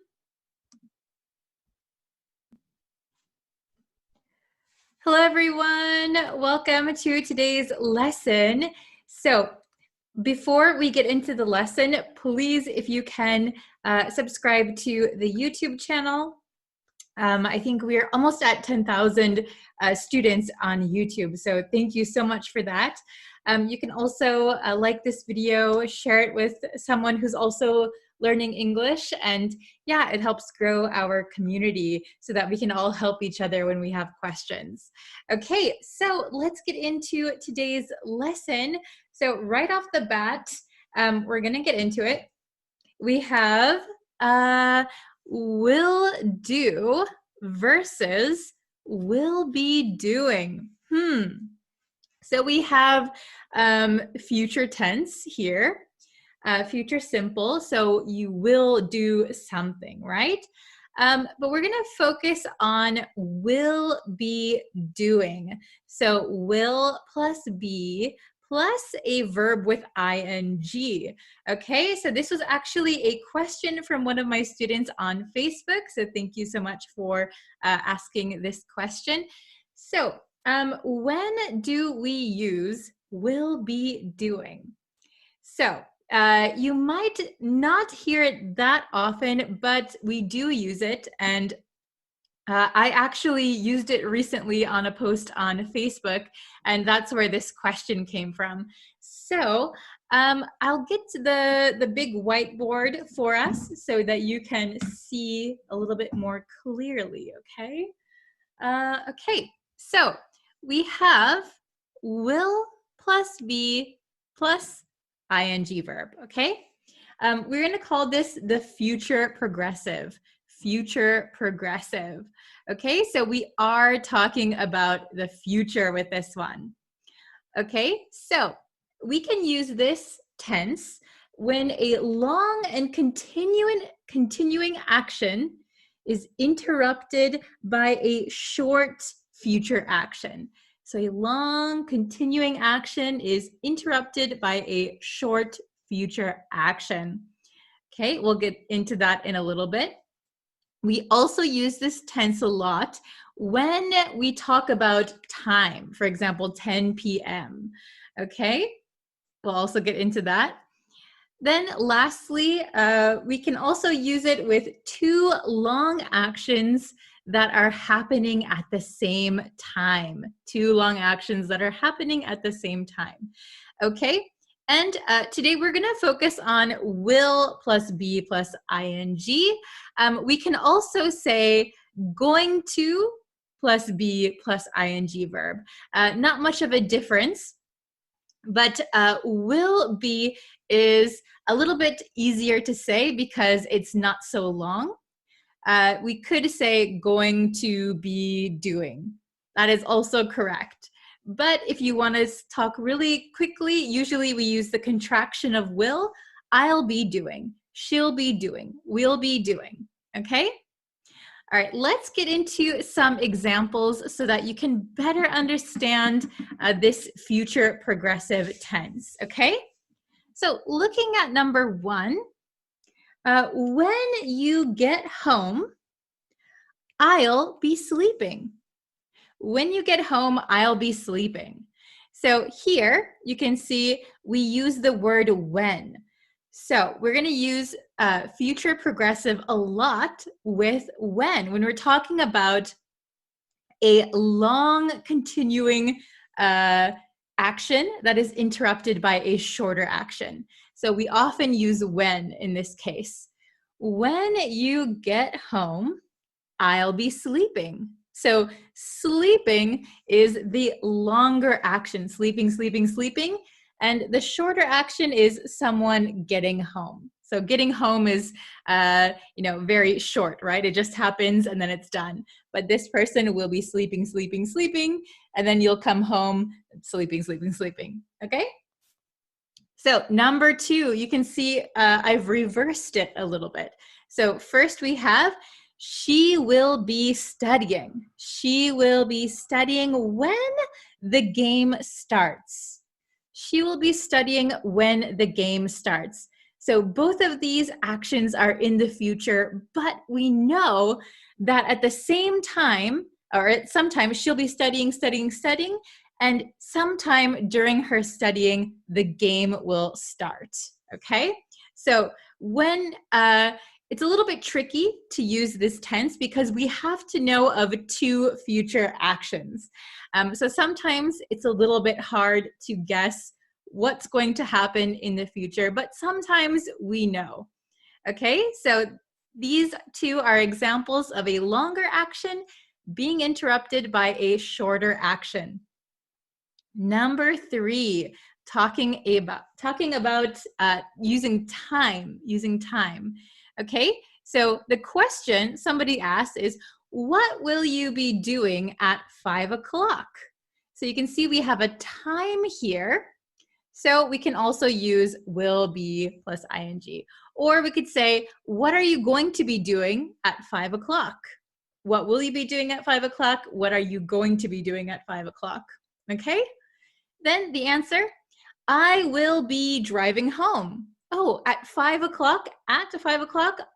Hello, everyone. Welcome to today's lesson. So before we get into the lesson, please, if you can, subscribe to the YouTube channel. I think we are almost at 10,000 students on YouTube. So thank you so much for that. You can also like this video, share it with someone who's also learning English. And yeah, it helps grow our community so that we can all help each other when we have questions. Okay, so let's get into today's lesson. So right off the bat, we're gonna get into it. We have will do versus will be doing. So we have future tense here, future simple. So you will do something, right? But we're going to focus on will be doing. So will plus be plus a verb with ing. Okay, so this was actually a question from one of my students on Facebook. So thank you so much for asking this question. So when do we use will be doing? So you might not hear it that often, but we do use it. And I actually used it recently on a post on Facebook, and that's where this question came from. So I'll get to the big whiteboard for us so that you can see a little bit more clearly, okay? Okay, so we have will plus be plus ing verb, okay? We're going to call this the future progressive. Future progressive. Okay, so we are talking about the future with this one. Okay, so we can use this tense when a long and continuing action is interrupted by a short future action. So a long continuing action is interrupted by a short future action. Okay, we'll get into that in a little bit. We also use this tense a lot when we talk about time, for example, 10 p.m. Okay, we'll also get into that. Then lastly, we can also use it with two long actions that are happening at the same time. Two long actions that are happening at the same time. Okay, and today we're going to focus on will plus be plus ing. We can also say going to plus be plus ing verb. Not much of a difference, but will be is a little bit easier to say because it's not so long. We could say going to be doing. That is also correct. But if you want to talk really quickly, usually we use the contraction of will. I'll be doing, she'll be doing, we'll be doing, okay? All right, let's get into some examples so that you can better understand this future progressive tense, okay? So looking at number one, when you get home, I'll be sleeping. When you get home, I'll be sleeping. So here you can see we use the word when. So we're going to use future progressive a lot with when we're talking about a long continuing action that is interrupted by a shorter action. So we often use when in this case. When you get home, I'll be sleeping. So sleeping is the longer action, sleeping, sleeping, sleeping. And the shorter action is someone getting home. So getting home is, very short, right? It just happens and then it's done. But this person will be sleeping, sleeping, sleeping, and then you'll come home sleeping, sleeping, sleeping. Okay? So number two, you can see I've reversed it a little bit. So first we have she will be studying. She will be studying when the game starts. She will be studying when the game starts. So both of these actions are in the future, but we know that at the same time, or at some time, she'll be studying, and sometime during her studying, the game will start, okay? So when it's a little bit tricky to use this tense because we have to know of two future actions. So sometimes it's a little bit hard to guess what's going to happen in the future, but sometimes we know. Okay, so these two are examples of a longer action being interrupted by a shorter action. Number three, talking about using time. Okay, so the question somebody asked is, what will you be doing at 5 o'clock? So you can see we have a time here. So we can also use will be plus ing. Or we could say, what are you going to be doing at 5 o'clock? What will you be doing at 5 o'clock? What are you going to be doing at 5 o'clock? Okay? Then the answer, I will be driving home. Oh, at 5 o'clock,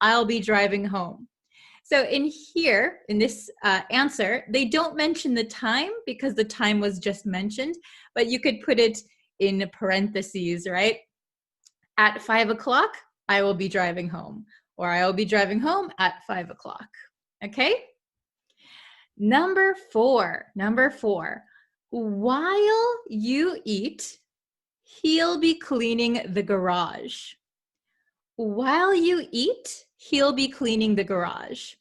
I'll be driving home. So in here, in this answer, they don't mention the time because the time was just mentioned, but you could put it in parentheses, right? At 5 o'clock, I will be driving home, or I will be driving home at 5 o'clock. Okay? Number four, while you eat, he'll be cleaning the garage. While you eat, he'll be cleaning the garage.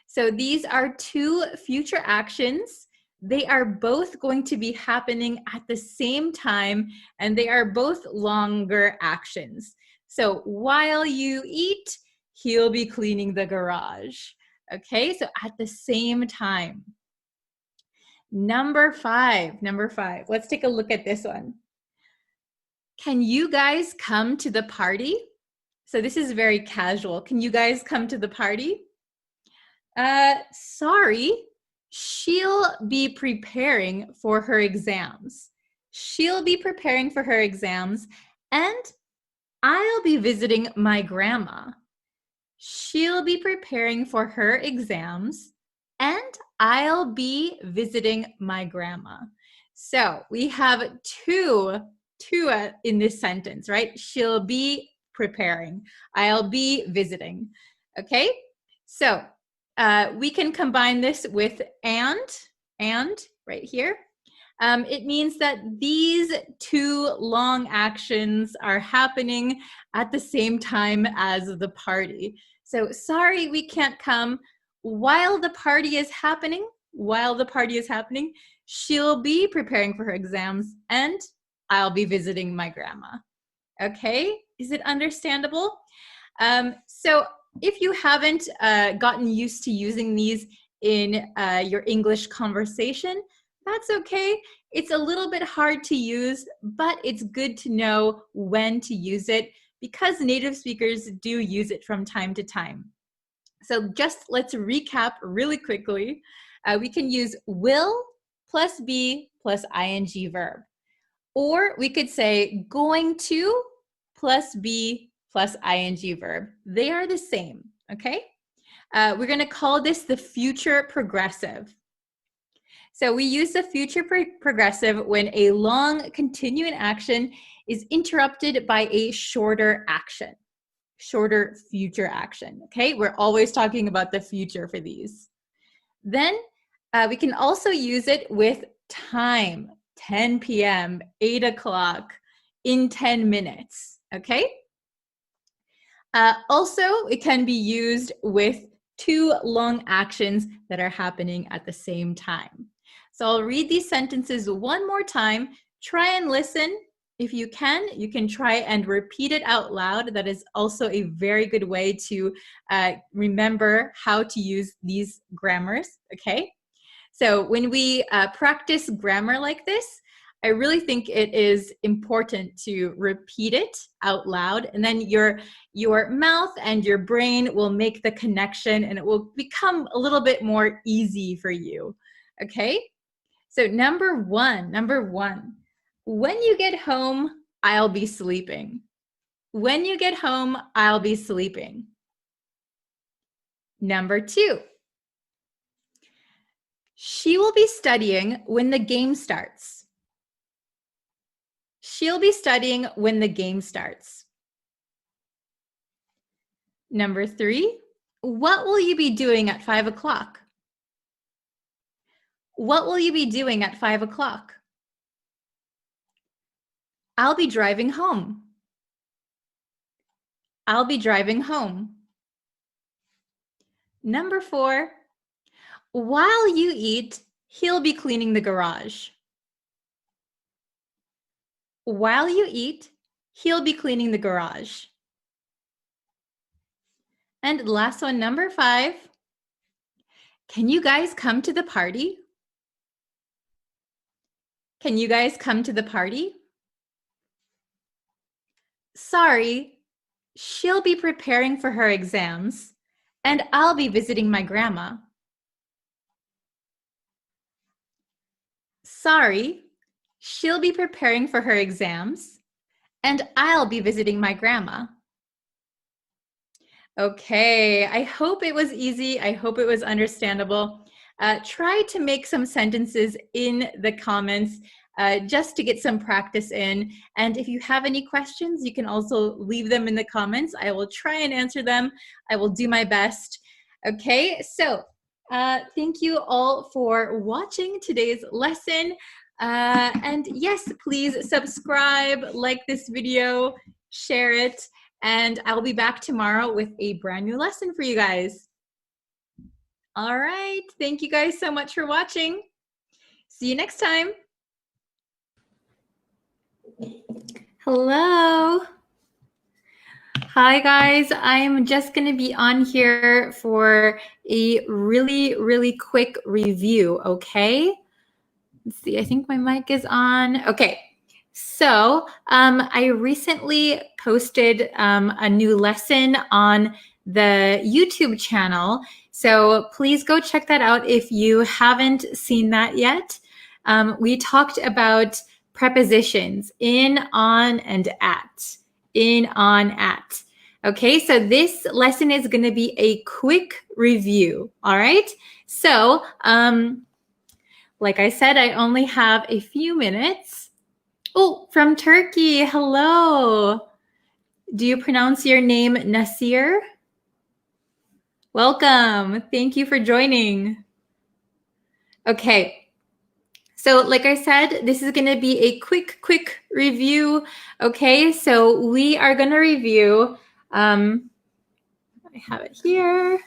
So these are two future actions. They are both going to be happening at the same time, and they are both longer actions. So while you eat, he'll be cleaning the garage. Okay, so at the same time. Number five. Let's take a look at this one. Can you guys come to the party? So this is very casual. Can you guys come to the party? Sorry, she'll be preparing for her exams. She'll be preparing for her exams, and I'll be visiting my grandma. She'll be preparing for her exams, and I'll be visiting my grandma. So we have two in this sentence, right? She'll be preparing. I'll be visiting. Okay, so we can combine this with and right here. It means that these two long actions are happening at the same time as the party. So sorry, we can't come. While the party is happening, she'll be preparing for her exams, and I'll be visiting my grandma. Okay, is it understandable? So if you haven't gotten used to using these in your English conversation, that's okay. It's a little bit hard to use, but it's good to know when to use it because native speakers do use it from time to time. So just let's recap really quickly. We can use will plus be plus ing verb. Or we could say going to plus be plus ing verb. They are the same, okay? We're going to call this the future progressive. So we use the future progressive when a long continuing action is interrupted by a shorter action, shorter future action, okay? We're always talking about the future for these. Then we can also use it with time, 10 p.m., 8 o'clock, in 10 minutes, okay? Also, it can be used with two long actions that are happening at the same time. So I'll read these sentences one more time. Try and listen. If you can try and repeat it out loud. That is also a very good way to remember how to use these grammars, okay? So when we practice grammar like this, I really think it is important to repeat it out loud, and then your mouth and your brain will make the connection and it will become a little bit more easy for you, okay? So number one, when you get home, I'll be sleeping. When you get home, I'll be sleeping. Number two, she will be studying when the game starts. She'll be studying when the game starts. Number three, what will you be doing at 5 o'clock? What will you be doing at 5 o'clock? I'll be driving home. I'll be driving home. Number four, while you eat, he'll be cleaning the garage. While you eat, he'll be cleaning the garage. And last one, number five, can you guys come to the party? Can you guys come to the party? Sorry, she'll be preparing for her exams, and I'll be visiting my grandma. Sorry, she'll be preparing for her exams, and I'll be visiting my grandma. Okay, I hope it was easy. I hope it was understandable. Try to make some sentences in the comments just to get some practice in. And if you have any questions, you can also leave them in the comments. I will try and answer them. I will do my best. Okay, so thank you all for watching today's lesson. And yes, please subscribe, like this video, share it. And I'll be back tomorrow with a brand new lesson for you guys. All right. Thank you guys so much for watching. See you next time. Hello. Hi, guys. I'm just going to be on here for a really quick review, okay? Let's see. I think my mic is on. Okay. So I recently posted a new lesson on the YouTube channel. So please go check that out if you haven't seen that yet. We talked about prepositions in, on, and at. In, on, at. Okay, so this lesson is going to be a quick review. All right. So like I said, I only have a few minutes. Oh, from Turkey. Hello. Do you pronounce your name Nasir? Welcome. Thank you for joining. Okay. So like I said, this is going to be a quick review. Okay. So we are going to review, I have it here,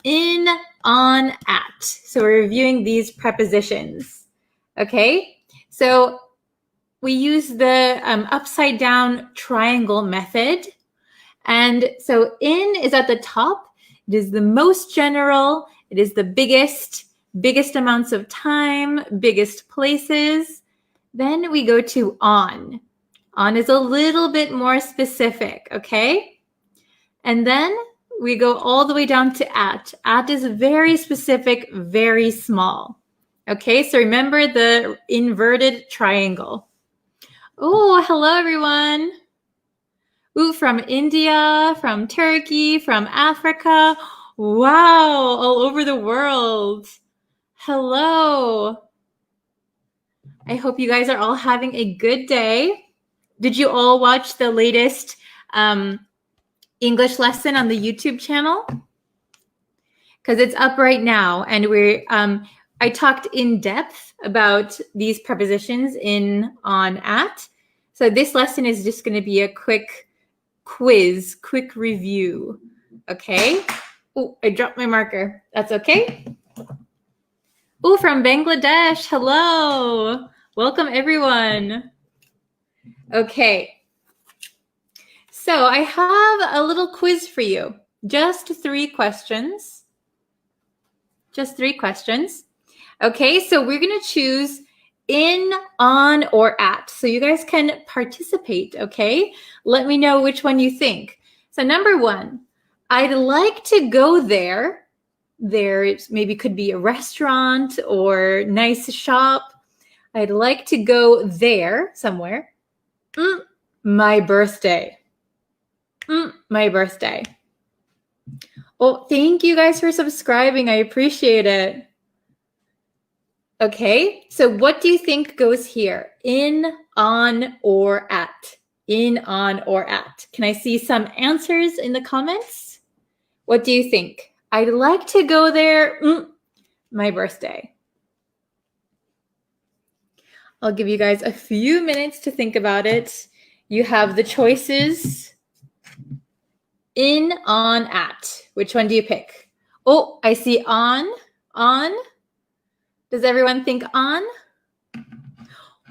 in, on, at. So we're reviewing these prepositions. Okay. So we use the upside down triangle method. And so in is at the top. It is the most general. It is the biggest amounts of time, biggest places. Then we go to on. On is a little bit more specific, okay? And then we go all the way down to at. At is very specific, very small. Okay, so remember the inverted triangle. Oh, hello, everyone. Ooh, from India, from Turkey, from Africa. Wow, all over the world. Hello. I hope you guys are all having a good day. Did you all watch the latest English lesson on the YouTube channel? Because it's up right now, and I talked in depth about these prepositions in, on, at. So this lesson is just going to be a quick quiz, quick review. Okay. Oh, I dropped my marker. That's okay. Oh, from Bangladesh. Hello. Welcome, everyone. Okay. So I have a little quiz for you. Just 3 questions. Just 3 questions. Okay, so we're going to choose in, on, or at. So you guys can participate, okay? Let me know which one you think. So number 1, I'd like to go there. There maybe could be a restaurant or nice shop. I'd like to go there somewhere. My birthday. My birthday. Oh, thank you guys for subscribing. I appreciate it. Okay, so what do you think goes here? In, on, or at? In, on, or at? Can I see some answers in the comments? What do you think? I'd like to go there. My birthday. I'll give you guys a few minutes to think about it. You have the choices. In, on, at. Which one do you pick? Oh, I see on. On. Does everyone think on?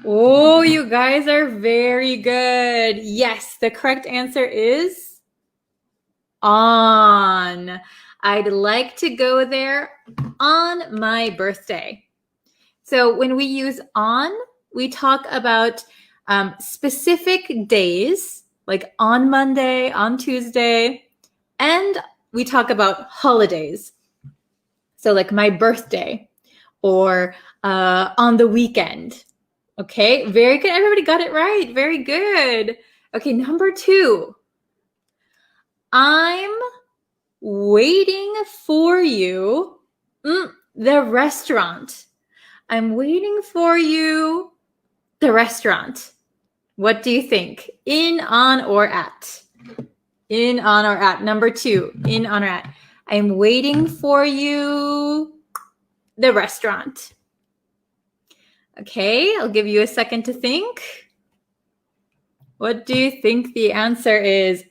Oh, you guys are very good. Yes, the correct answer is on. I'd like to go there on my birthday. So when we use on, we talk about specific days like on Monday, on Tuesday, and we talk about holidays. So like my birthday or on the weekend. Okay, very good. Everybody got it right. Very good. Okay, number 2. I'm waiting for you. The restaurant. I'm waiting for you. The restaurant. What do you think? In, on, or at? In, on, or at. Number 2. In, on, or at. I'm waiting for you. The restaurant. Okay, I'll give you a second to think. What do you think the answer is?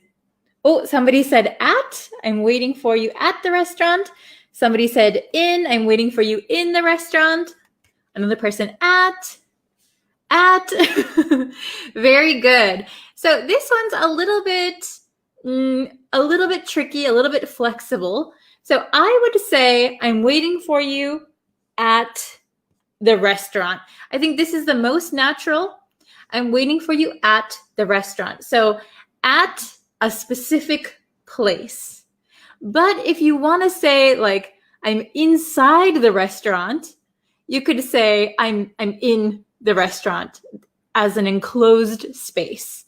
Oh, somebody said at. I'm waiting for you at the restaurant. Somebody said in. I'm waiting for you in the restaurant. Another person at. Very good. So this one's a little bit tricky, a little bit flexible. So I would say I'm waiting for you at the restaurant. I think this is the most natural. I'm waiting for you at the restaurant. So at a specific place. But if you want to say like I'm inside the restaurant, you could say I'm in the restaurant as an enclosed space.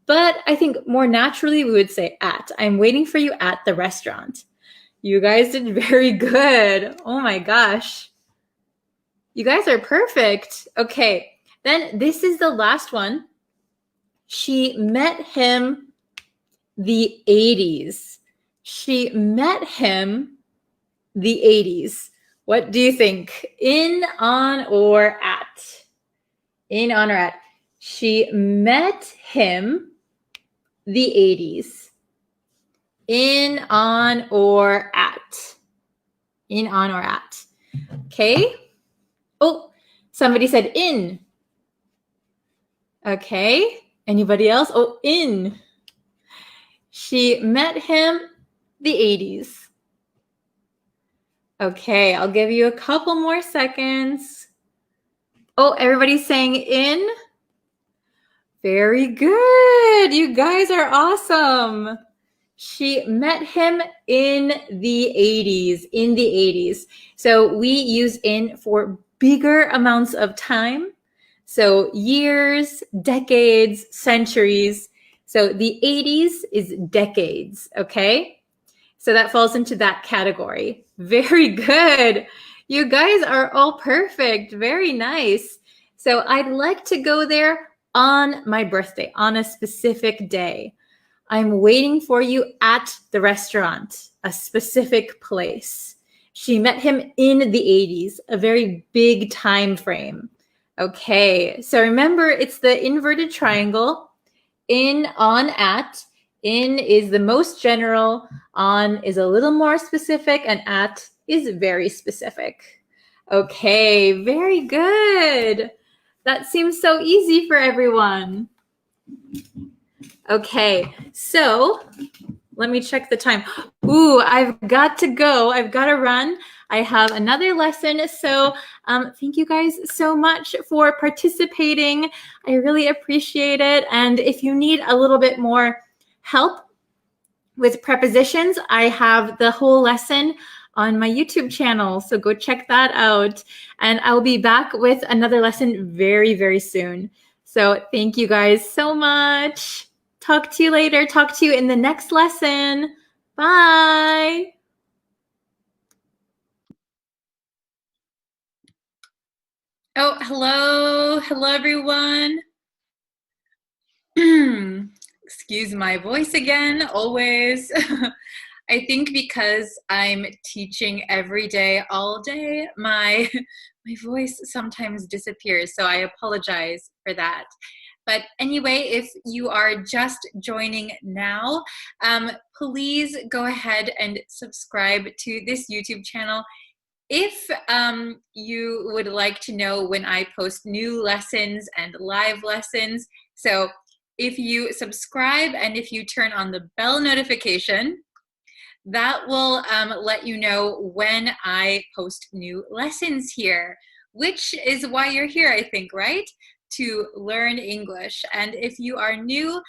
But I think more naturally we would say at. I'm waiting for you at the restaurant. You guys did very good. Oh my gosh. You guys are perfect. Okay, then this is the last one. She met him the 80s. She met him the 80s. What do you think? In, on, or at? In, on, or at. She met him the 80s. In, on, or at. In, on, or at. Okay. Oh, somebody said in. Okay. Anybody else? Oh, in. She met him the 80s. Okay, I'll give you a couple more seconds. Oh, everybody's saying in. Very good. You guys are awesome. She met him in the 80s. In the 80s. So we use in for bigger amounts of time. So years, decades, centuries. So the 80s is decades, okay? So that falls into that category. Very good. You guys are all perfect. Very nice. So I'd like to go there on my birthday, on a specific day. I'm waiting for you at the restaurant, a specific place. She met him in the 80s, a very big time frame. Okay, so remember it's the inverted triangle. In, on, at. In is the most general, on is a little more specific, and at is very specific. Okay, very good. That seems so easy for everyone. Okay, so let me check the time. Ooh, I've got to go. I've got to run. I have another lesson. So thank you guys so much for participating. I really appreciate it. And if you need a little bit more help with prepositions, I have the whole lesson on my YouTube channel. So go check that out. And I'll be back with another lesson very, very soon. So thank you guys so much. Talk to you later. Talk to you in the next lesson. Bye. Oh, hello. Hello, everyone. Excuse my voice again, always. I think because I'm teaching every day, all day, my voice sometimes disappears. So I apologize for that. But anyway, if you are just joining now, please go ahead and subscribe to this YouTube channel. If you would like to know when I post new lessons and live lessons, so if you subscribe and if you turn on the bell notification, that will let you know when I post new lessons here, which is why you're here, I think, right? to learn English. And if you are new,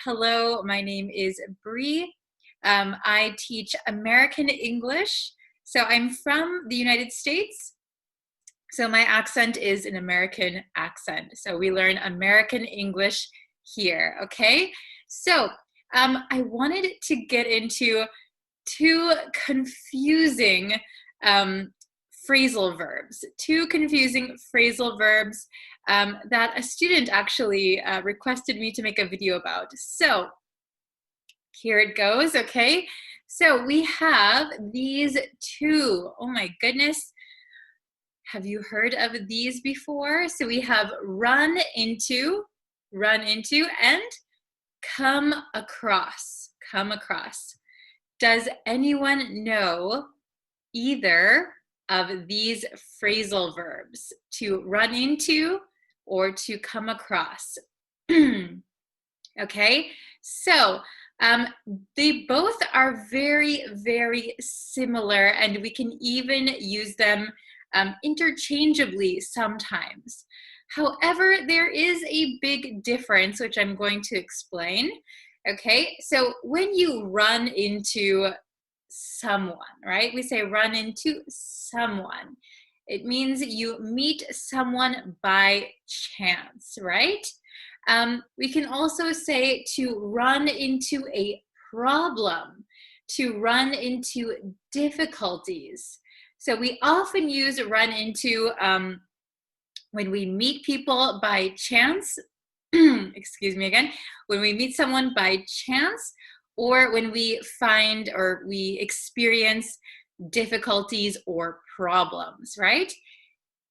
hello, my name is Bree. I teach American English. So I'm from the United States. So my accent is an American accent. So we learn American English here, okay? So I wanted to get into two confusing phrasal verbs. Two confusing phrasal verbs that a student actually requested me to make a video about. So here it goes, okay? So we have these two. Oh my goodness. Have you heard of these before? So we have run into, and come across, come across. Does anyone know either of these phrasal verbs, to run into or to come across? Okay, so they both are very, very similar, and we can even use them interchangeably sometimes. However, there is a big difference, which I'm going to explain. Okay, so when you run into someone, right? We say run into someone. It means you meet someone by chance, right? We can also say to run into a problem, to run into difficulties. So we often use run into when we meet people by chance, excuse me again, when we meet someone by chance, or when we find or we experience difficulties or problems, right?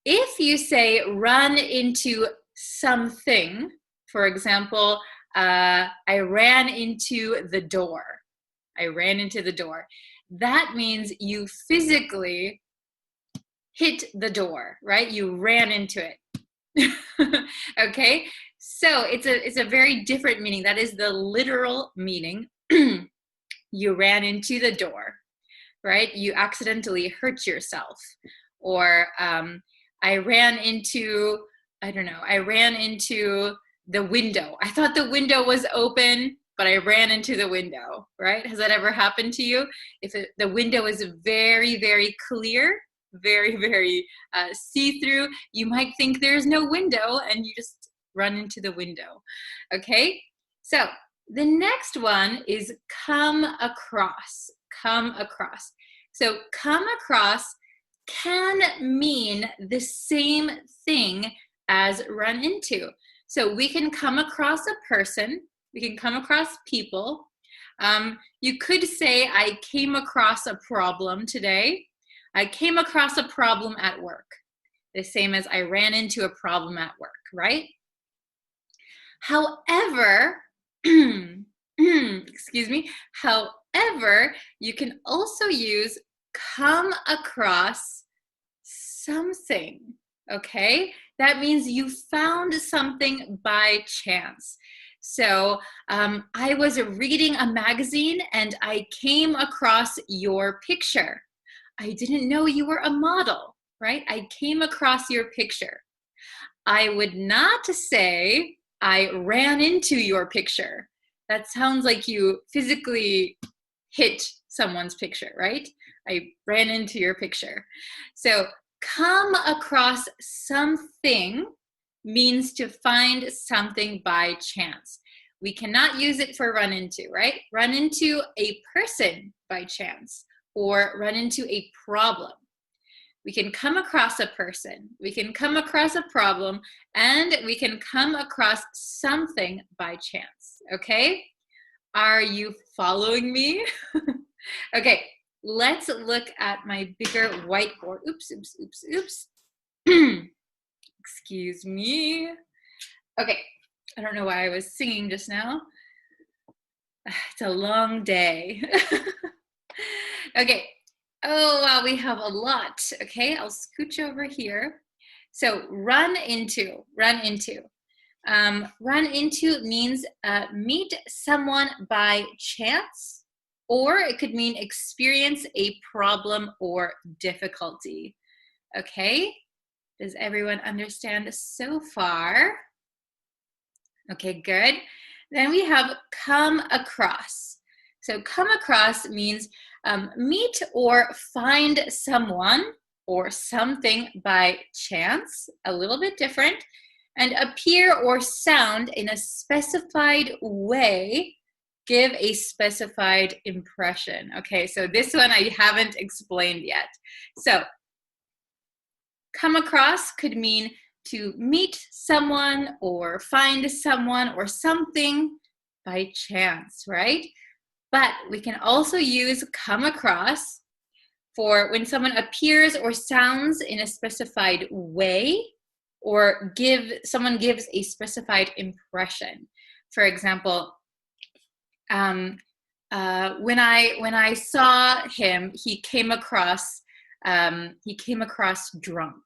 If you say run into something, for example, I ran into the door. I ran into the door. That means you physically hit the door, right? You ran into it. Okay, so it's a very different meaning. That is the literal meaning. You ran into the door, right? You accidentally hurt yourself. Or I ran into, I don't know, I ran into the window. I thought the window was open, but I ran into the window, right? Has that ever happened to you? If the window is very, very clear, very, very see-through, you might think there's no window and you just run into the window, okay? So the next one is come across, come across. So come across can mean the same thing as run into. So we can come across a person, we can come across people. You could say, I came across a problem today. I came across a problem at work. The same as I ran into a problem at work, right? However, excuse me, however, you can also use come across something, okay? That means you found something by chance. So I was reading a magazine and I came across your picture. I didn't know you were a model, right? I came across your picture. I would not say I ran into your picture. That sounds like you physically hit someone's picture, right? I ran into your picture. So come across something means to find something by chance. We cannot use it for run into, right? Run into a person by chance or run into a problem. We can come across a person, we can come across a problem, and we can come across something by chance, okay? Are you following me? Okay, let's look at my bigger whiteboard. Oops, oops, oops, oops. Excuse me. Okay, I don't know why I was singing just now. It's a long day. Okay. Oh, wow, we have a lot. Okay, I'll scooch over here. So run into, run into. Run into means meet someone by chance, or it could mean experience a problem or difficulty. Okay, Does everyone understand so far? Okay, good. Then we have come across. So come across means meet or find someone or something by chance, a little bit different, and appear or sound in a specified way, give a specified impression. Okay, so this one I haven't explained yet. So come across could mean to meet someone or find someone or something by chance, right? But we can also use come across for when someone appears or sounds in a specified way, or someone gives a specified impression. For example, when I saw him, he came across drunk,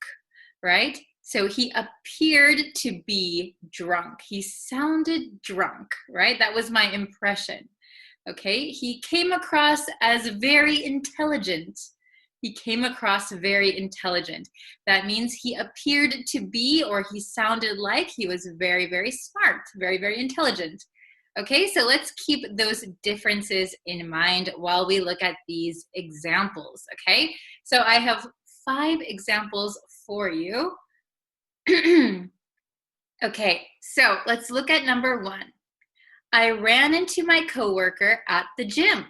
right? So he appeared to be drunk. He sounded drunk, right? That was my impression. Okay, he came across as very intelligent. He came across very intelligent. That means he appeared to be, or he sounded like he was very, very smart, very, very intelligent. Okay, so let's keep those differences in mind while we look at these examples, okay? So I have 5 examples for you. Okay, so let's look at number 1. I ran into my coworker at the gym.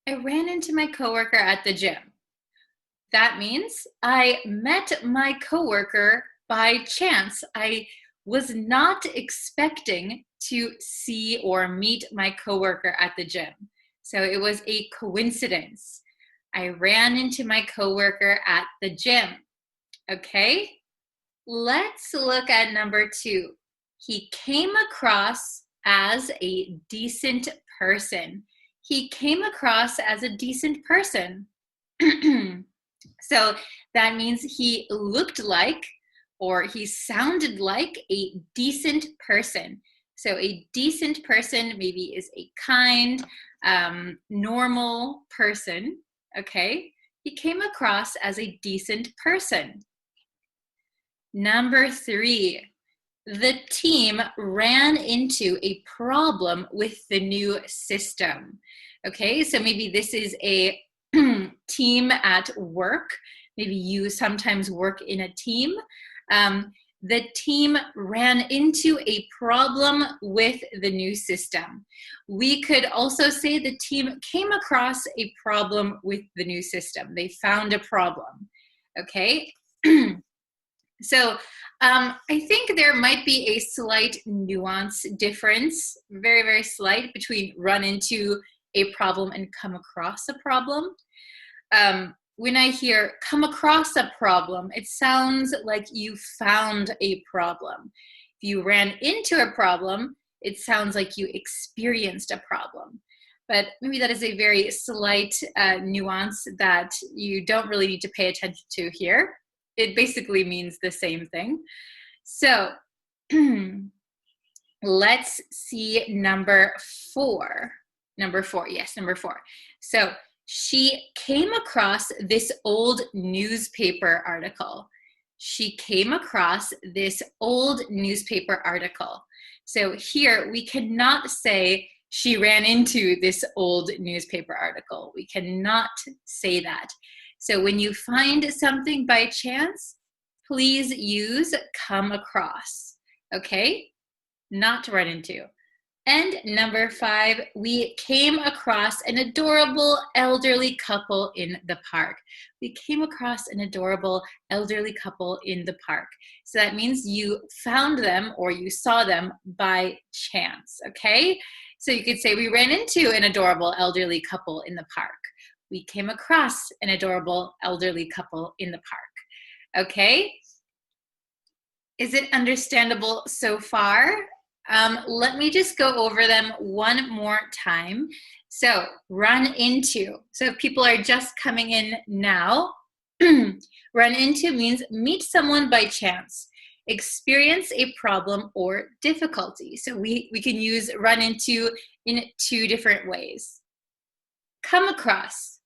I ran into my coworker at the gym. That means I met my coworker by chance. I was not expecting to see or meet my coworker at the gym. So it was a coincidence. I ran into my coworker at the gym. Okay, let's look at number 2. He came across as a decent person. He came across as a decent person. So that means he looked like, or he sounded like, a decent person. So a decent person maybe is a kind, normal person, okay? He came across as a decent person. Number 3, the team ran into a problem with the new system. Okay, so maybe this is a team at work. Maybe you sometimes work in a team. The team ran into a problem with the new system. We could also say the team came across a problem with the new system. They found a problem. Okay. So I think there might be a slight nuance difference, very, very slight, between run into a problem and come across a problem. When I hear come across a problem, it sounds like you found a problem. If you ran into a problem, it sounds like you experienced a problem. But maybe that is a very slight nuance that you don't really need to pay attention to here. It basically means the same thing. So let's see number 4. Number 4, yes, number 4. So she came across this old newspaper article. She came across this old newspaper article. So here we cannot say she ran into this old newspaper article. We cannot say that. So when you find something by chance, please use come across, okay? Not run into. And number 5, we came across an adorable elderly couple in the park. We came across an adorable elderly couple in the park. So that means you found them or you saw them by chance, okay? So you could say we ran into an adorable elderly couple in the park. We came across an adorable elderly couple in the park. Okay? Is it understandable so far? Let me just go over them one more time. So, run into. So if people are just coming in now, run into means meet someone by chance, experience a problem or difficulty. So we can use run into in 2 different ways. Come across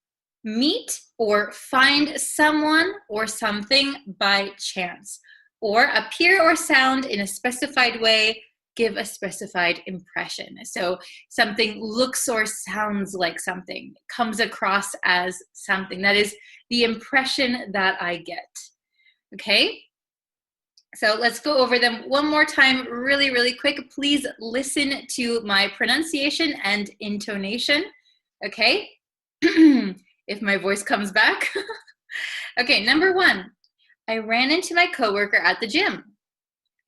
meet or find someone or something by chance, or appear or sound in a specified way, give a specified impression. So something looks or sounds like something, comes across as something. That is the impression that I get. Okay? So let's go over them one more time really, really quick. Please listen to my pronunciation and intonation. Okay? If my voice comes back. Okay, number 1. I ran into my coworker at the gym.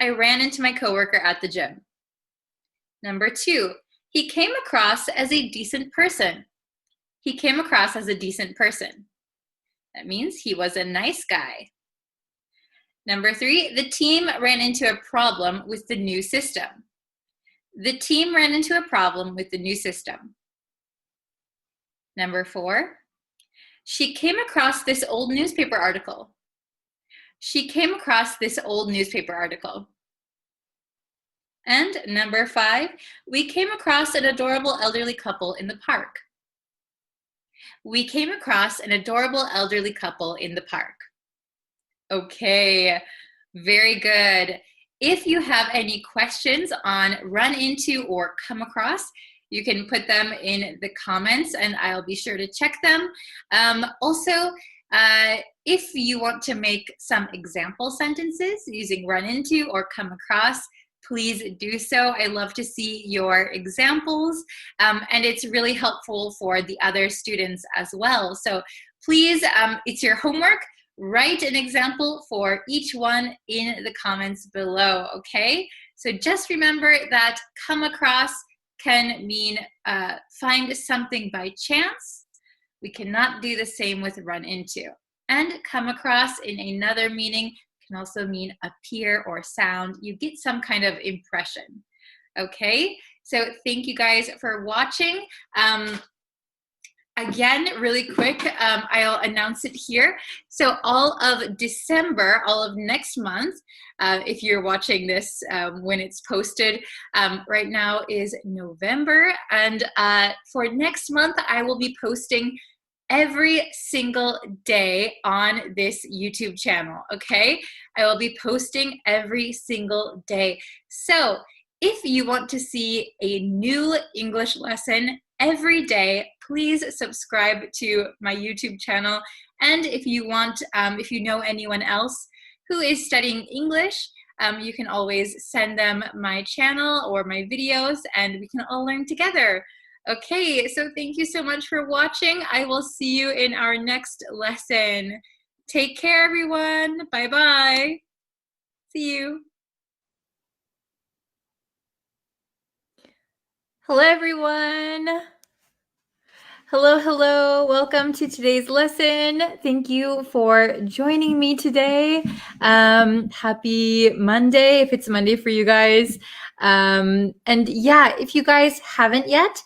I ran into my coworker at the gym. Number 2, he came across as a decent person. He came across as a decent person. That means he was a nice guy. Number 3, the team ran into a problem with the new system. The team ran into a problem with the new system. Number 4, she came across this old newspaper article. She came across this old newspaper article. And number 5, we came across an adorable elderly couple in the park. We came across an adorable elderly couple in the park. Okay, very good. If you have any questions on run into or come across, you can put them in the comments and I'll be sure to check them. Also, if you want to make some example sentences using run into or come across, please do so. I love to see your examples, and it's really helpful for the other students as well. So please, it's your homework. Write an example for each one in the comments below, okay? So just remember that come across can mean find something by chance. We cannot do the same with run into. And come across in another meaning can also mean appear or sound. You get some kind of impression, okay? So thank you guys for watching. Again, really quick, I'll announce it here. So all of December, all of next month, if you're watching this when it's posted, right now is November. And for next month, I will be posting every single day on this YouTube channel, okay? I will be posting every single day. So if you want to see a new English lesson every day, please subscribe to my YouTube channel. And if you want, if you know anyone else who is studying English, you can always send them my channel or my videos and we can all learn together. Okay, so thank you so much for watching. I will see you in our next lesson. Take care, everyone. Bye-bye. See you. Hello, everyone. Hello, hello. Welcome to today's lesson. Thank you for joining me today. Happy Monday, if it's Monday for you guys. And yeah, if you guys haven't yet,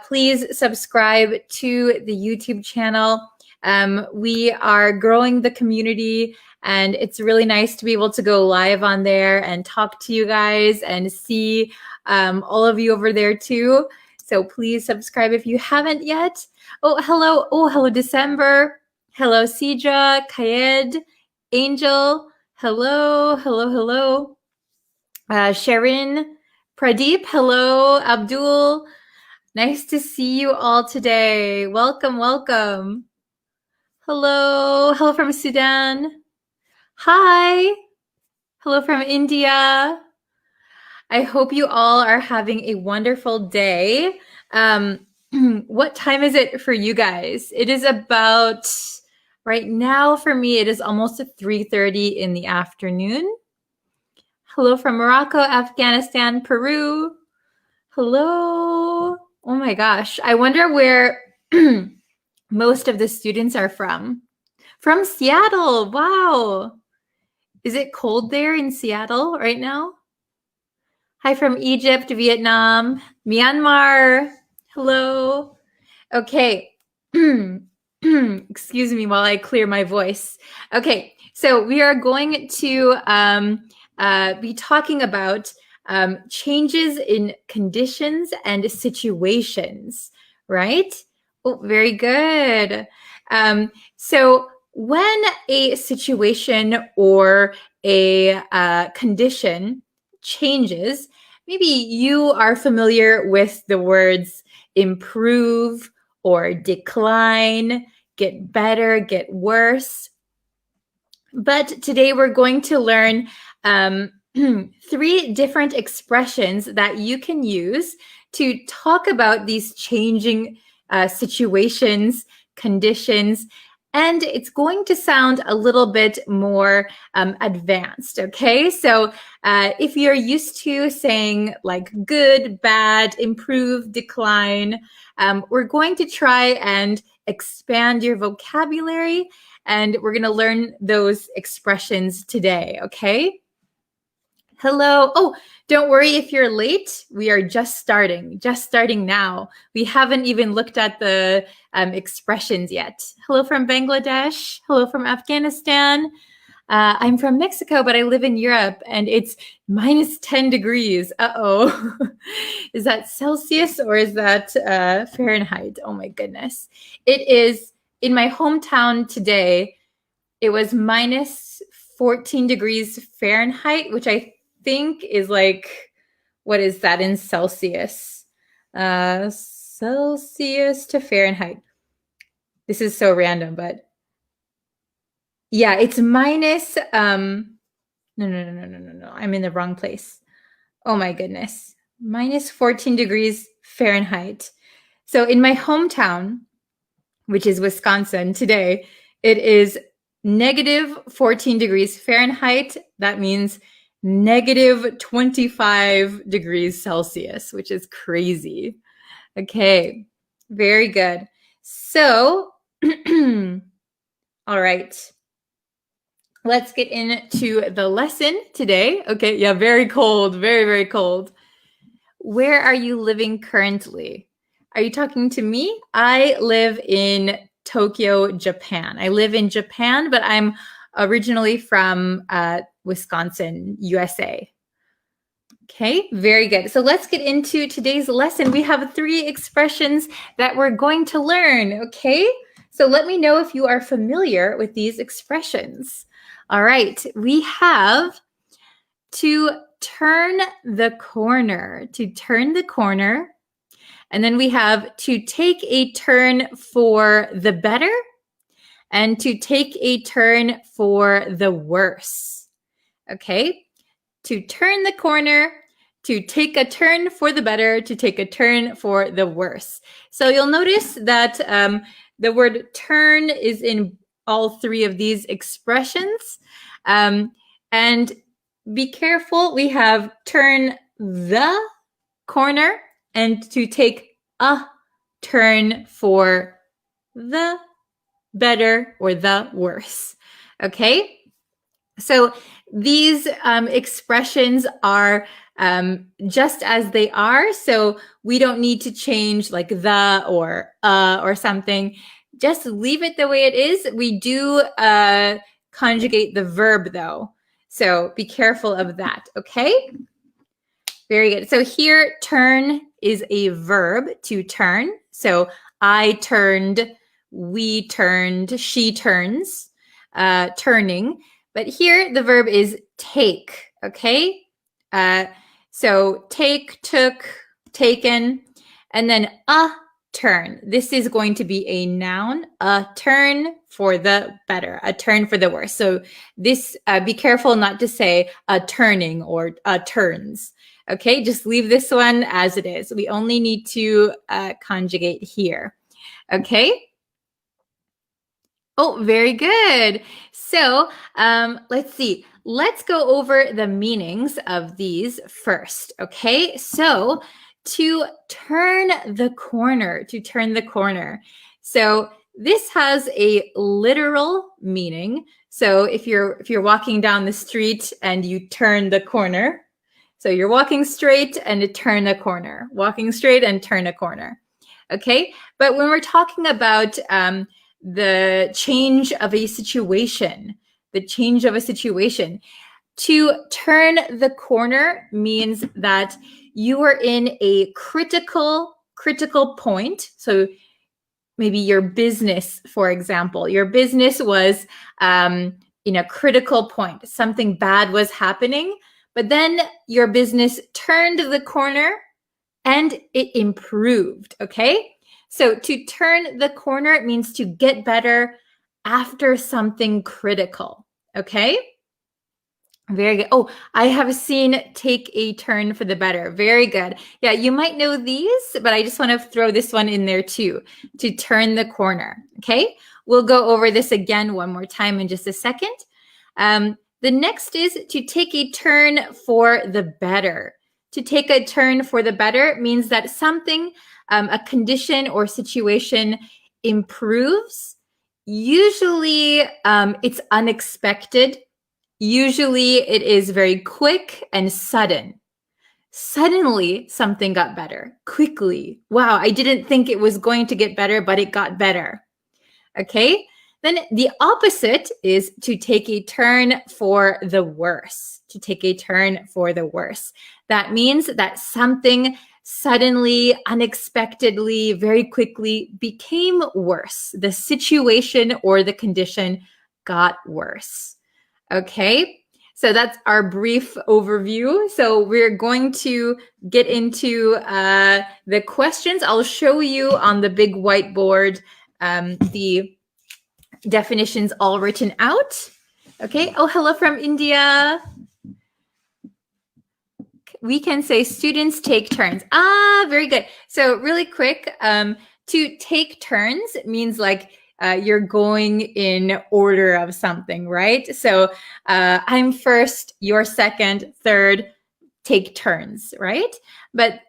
please subscribe to the YouTube channel. We are growing the community and it's really nice to be able to go live on there and talk to you guys and see all of you over there too. So please subscribe if you haven't yet. Oh, hello. Oh, hello, December. Hello, Sidra, Kayed, Angel. Hello, hello, hello. Sharon, Pradeep. Hello, Abdul. Nice to see you all today. Welcome, welcome. Hello. Hello from Sudan. Hi. Hello from India. I hope you all are having a wonderful day. What time is it for you guys? It is about, right now for me, it is almost 3:30 in the afternoon. Hello from Morocco, Afghanistan, Peru. Hello. Oh my gosh. I wonder where most of the students are from. From Seattle. Wow. Is it cold there in Seattle right now? Hi from Egypt, Vietnam, Myanmar. Hello. Okay. Excuse me while I clear my voice. Okay, so we are going to be talking about changes in conditions and situations, right? Oh, very good. So when a situation or a condition changes, maybe you are familiar with the words improve or decline, get better, get worse. But today we're going to learn 3 different expressions that you can use to talk about these changing situations, conditions, and it's going to sound a little bit more advanced, okay? So if you're used to saying like good, bad, improve, decline, we're going to try and expand your vocabulary, and we're going to learn those expressions today, okay? Hello. Oh, don't worry if you're late. We are just starting now. We haven't even looked at the expressions yet. Hello from Bangladesh. Hello from Afghanistan. I'm from Mexico, but I live in Europe, and it's minus 10 degrees. Uh-oh. Is that Celsius or is that Fahrenheit? Oh, my goodness. It is in my hometown today. It was minus 14 degrees Fahrenheit, which I think is like, what is that in Celsius? Celsius to Fahrenheit. This is so random, but yeah, it's minus, no. I'm in the wrong place. Oh my goodness. Minus 14 degrees Fahrenheit. So in my hometown, which is Wisconsin today, it is negative 14 degrees Fahrenheit. That means negative 25 degrees Celsius, which is crazy. Okay, very good. So, all right. Let's get into the lesson today. Okay, yeah, very cold, very, very cold. Where are you living currently? Are you talking to me? I live in Tokyo, Japan. I live in Japan, but I'm originally from Wisconsin, USA. Okay, very good. So let's get into today's lesson. We have 3 expressions that we're going to learn, okay? So let me know if you are familiar with these expressions. All right, we have to turn the corner, and then we have to take a turn for the better and to take a turn for the worse. Okay, to turn the corner, to take a turn for the better, to take a turn for the worse. So you'll notice that the word turn is in all 3 of these expressions. And be careful, we have turn the corner and to take a turn for the better or the worse. Okay? So these expressions are just as they are. So we don't need to change like the or something. Just leave it the way it is. We do conjugate the verb though. So be careful of that, okay? Very good. So here, turn is a verb, to turn. So I turned, we turned, she turns, turning. But here, the verb is take, okay? So take, took, taken, and then a turn. This is going to be a noun, a turn for the better, a turn for the worse. So this, be careful not to say a turning or a turns. Okay, just leave this one as it is. We only need to conjugate here. Okay. Oh, very good. So let's see. Let's go over the meanings of these first. Okay, so to turn the corner, So this has a literal meaning. So if you're walking down the street and you turn the corner, so you're walking straight and you turn a corner, walking straight and turn a corner. Okay, but when we're talking about the change of a situation, to turn the corner means that you are in a critical point. So maybe your business, for example. Your business was in a critical point. Something bad was happening, but then your business turned the corner and it improved, okay? So to turn the corner, it means to get better after something critical, okay? Very good. Oh, I have seen take a turn for the better. Very good. Yeah, you might know these, but I just want to throw this one in there too, to turn the corner, okay? We'll go over this again one more time in just a second. The next is to take a turn for the better. To take a turn for the better means that something, a condition or situation improves. Usually it's unexpected. Usually it is very quick and sudden. Suddenly something got better, quickly. Wow, I didn't think it was going to get better, but it got better. Okay, then the opposite is to take a turn for the worse. To take a turn for the worse. That means that something suddenly, unexpectedly, very quickly became worse. The situation or the condition got worse. Okay, so that's our brief overview. So we're going to get into the questions. I'll show you on the big whiteboard the definitions all written out. Okay, oh, hello from India. We can say students take turns. Ah, very good. So really quick, to take turns means like you're going in order of something, right? So I'm first, you're second, third, take turns, right? But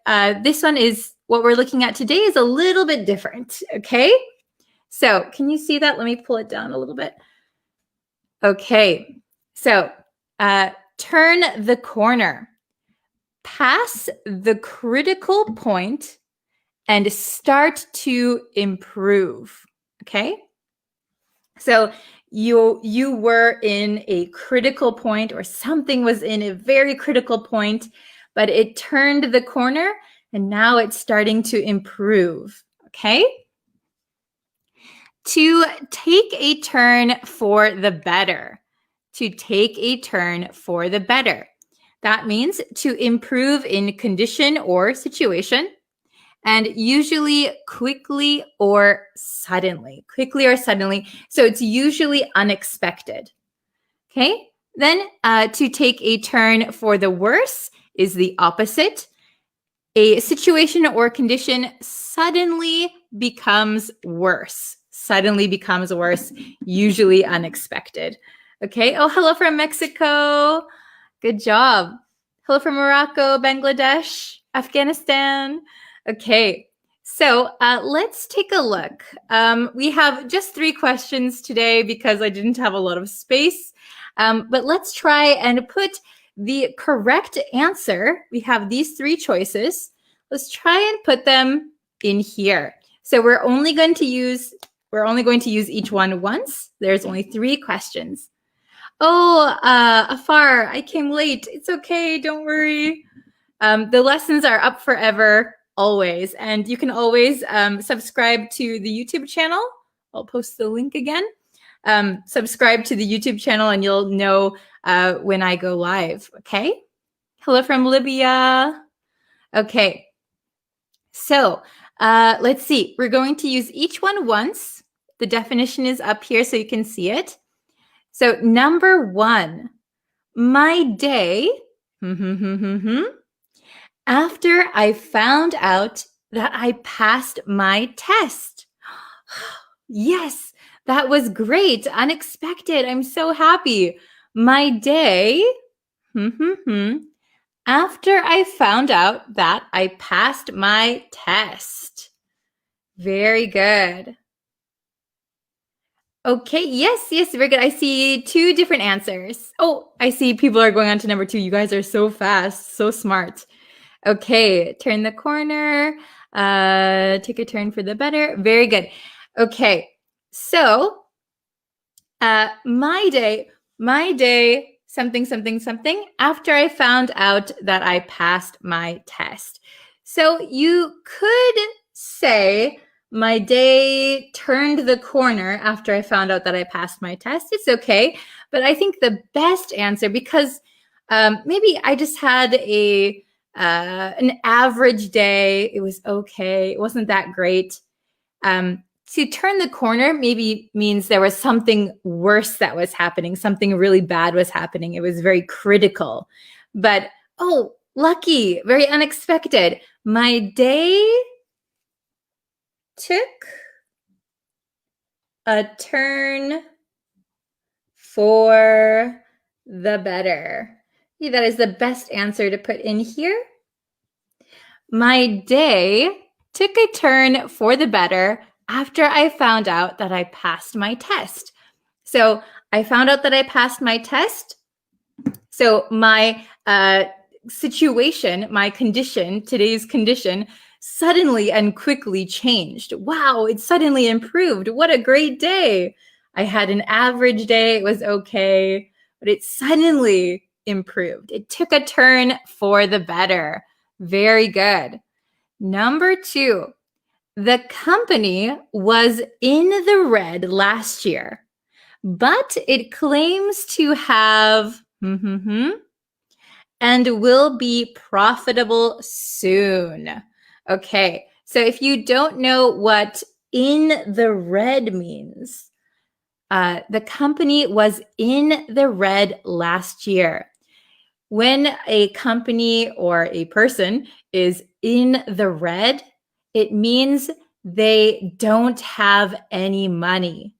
this one is, what we're looking at today is a little bit different, okay? So can you see that? Let me pull it down a little bit. Okay, so turn the corner. Pass the critical point and start to improve. Okay, so you were in a critical point, or something was in a very critical point, but it turned the corner and now it's starting to improve. Okay, to take a turn for the better. To take a turn for the better. That means to improve in condition or situation, and usually quickly or suddenly. Quickly or suddenly. So it's usually unexpected. Okay, then to take a turn for the worse is the opposite. A situation or condition suddenly becomes worse. Suddenly becomes worse, usually unexpected. Okay, oh, hello from Mexico. Good job. Hello from Morocco, Bangladesh, Afghanistan. Okay, so let's take a look. We have just 3 questions today because I didn't have a lot of space. But let's try and put the correct answer. We have these 3 choices. Let's try and put them in here. So we're only going to use each one once. There's only 3 questions. Oh, Afar, I came late. It's okay, don't worry. The lessons are up forever, always. And you can always subscribe to the YouTube channel. I'll post the link again. Subscribe to the YouTube channel and you'll know when I go live, okay? Hello from Libya. Okay, so let's see. We're going to use each one once. The definition is up here so you can see it. So number 1, my day, after I found out that I passed my test. Yes, that was great, unexpected. I'm so happy. My day, after I found out that I passed my test. Very good. Okay, yes, very good. I see 2 different answers. Oh, I see people are going on to number 2. You guys are so fast, so smart. Okay, turn the corner, take a turn for the better. Very good. Okay, so my day, something, after I found out that I passed my test. So you could say, My day turned the corner after I found out that I passed my test. It's okay. But I think the best answer, because maybe I just had an average day. It was okay. It wasn't that great. To turn the corner maybe means there was something worse that was happening. Something really bad was happening. It was very critical. But, oh, lucky, very unexpected. My day took a turn for the better. Yeah, that is the best answer to put in here. My day took a turn for the better after I found out that I passed my test. So I found out that I passed my test. So my situation, my condition, today's condition, suddenly and quickly changed. Wow, it suddenly improved. What a great day. I had an average day. It was okay, but it suddenly improved. It took a turn for the better. Very good. Number 2, the company was in the red last year, but it claims to have and will be profitable soon. Okay, so if you don't know what in the red means, the company was in the red last year. When a company or a person is in the red, it means they don't have any money.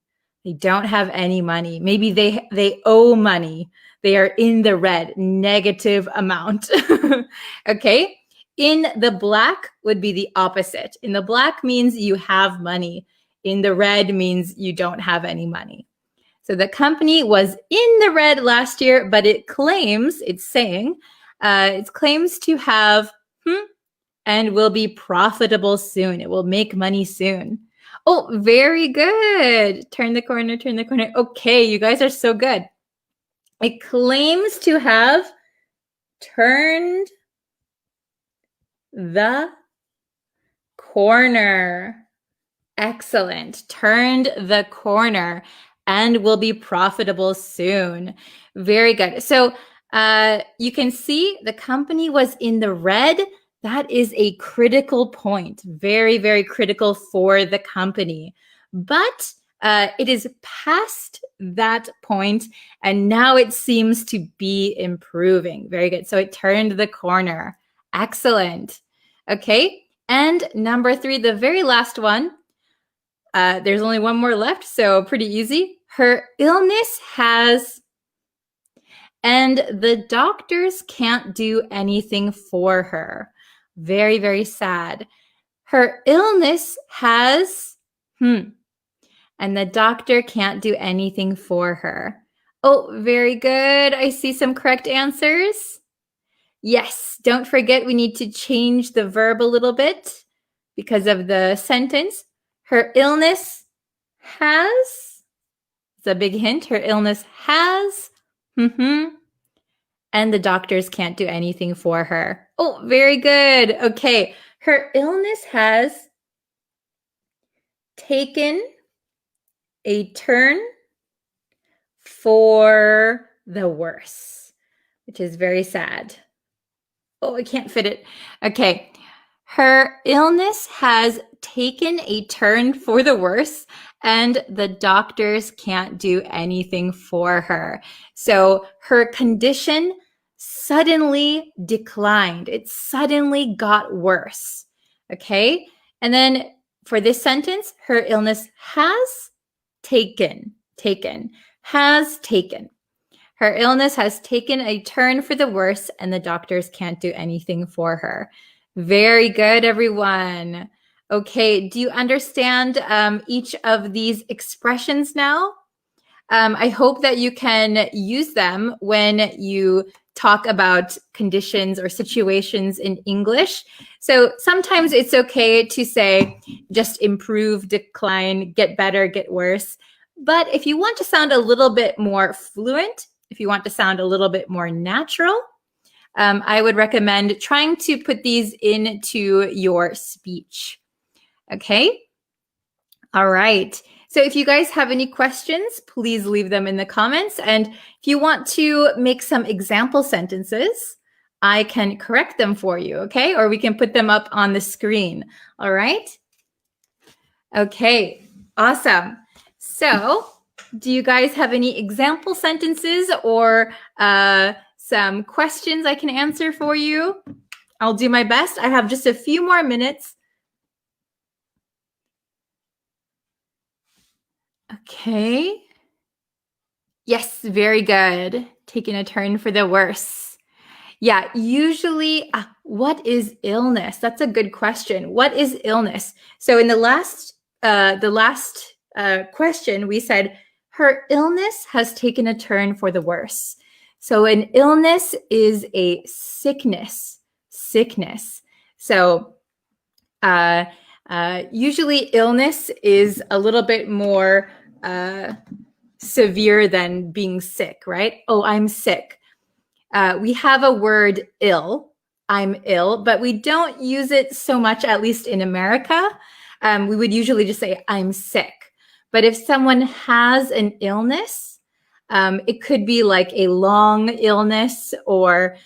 They don't have any money. Maybe they owe money. They are in the red, negative amount. Okay? In the black would be the opposite. In the black means you have money. In the red means you don't have any money. So the company was in the red last year, but it claims to have and will be profitable soon. It will make money soon. Oh, very good. Turn the corner, turn the corner. Okay, you guys are so good. It claims to have turned the corner. Excellent. Turned the corner and will be profitable soon. Very good. So you can see the company was in the red. That is a critical point. Very, very critical for the company. But it is past that point, and now it seems to be improving. Very good. So it turned the corner. Excellent. Okay. And number 3, the very last one. There's only one more left, so pretty easy. Her illness has, and the doctors can't do anything for her. Very, very sad. Her illness has, and the doctor can't do anything for her. Oh, very good. I see some correct answers. Yes, don't forget we need to change the verb a little bit because of the sentence. Her illness has, it's a big hint, her illness has, and the doctors can't do anything for her. Oh, very good. Okay, her illness has taken a turn for the worse, which is very sad. Oh, I can't fit it. Okay. Her illness has taken a turn for the worse, and the doctors can't do anything for her. So her condition suddenly declined. It suddenly got worse. Okay. And then for this sentence, her illness has taken. Her illness has taken a turn for the worse, and the doctors can't do anything for her. Very good, everyone. Okay, do you understand each of these expressions now? I hope that you can use them when you talk about conditions or situations in English. So sometimes it's okay to say just improve, decline, get better, get worse. But if you want to sound a little bit more fluent, if you want to sound a little bit more natural, I would recommend trying to put these into your speech. Okay? All right. So if you guys have any questions, please leave them in the comments. And if you want to make some example sentences, I can correct them for you, okay? Or we can put them up on the screen. All right? Okay, awesome. So do you guys have any example sentences or some questions I can answer for you? I'll do my best. I have just a few more minutes. Okay. Yes, very good. Taking a turn for the worse. Yeah, usually, what is illness? That's a good question. What is illness? So in the last question, we said her illness has taken a turn for the worse. So an illness is a sickness. So usually illness is a little bit more severe than being sick, right? Oh, I'm sick. We have a word ill. I'm ill, but we don't use it so much, at least in America. We would usually just say I'm sick. But if someone has an illness, it could be like a long illness or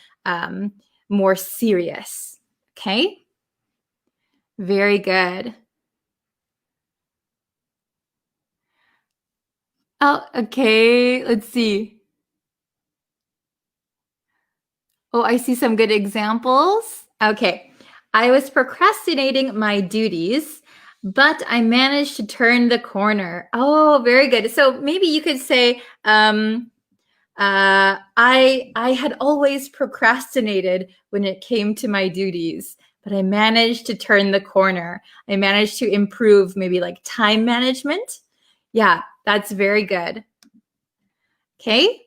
more serious. Okay? Very good. Oh, okay. Let's see. Oh, I see some good examples. Okay. I was procrastinating my duties, but I managed to turn the corner. Oh, very good. So maybe you could say, I had always procrastinated when it came to my duties, but I managed to turn the corner. I managed to improve maybe like time management. Yeah, that's very good. Okay.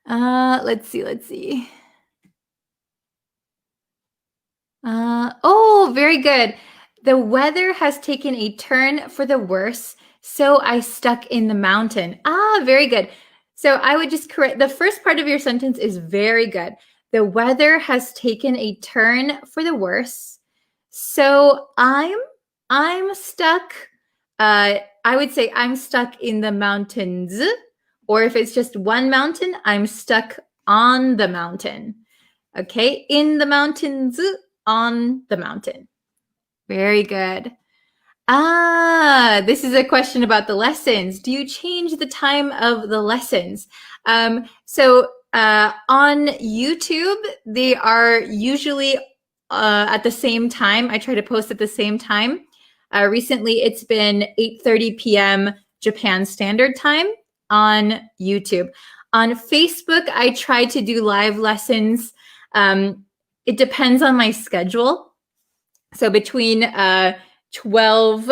Let's see. Oh, very good. The weather has taken a turn for the worse, so I stuck in the mountain. Very good. So I would just correct the first part of your sentence is very good. The weather has taken a turn for the worse, so I'm stuck. I would say I'm stuck in the mountains, or if it's just one mountain, I'm stuck on the mountain. Okay, in the mountains, on the mountain. Very good. This is a question about the lessons. Do you change the time of the lessons? So on YouTube, they are usually at the same time. I try to post at the same time. Recently, it's been 8:30 p.m. Japan Standard Time on YouTube. On Facebook, I try to do live lessons. It depends on my schedule. So between 12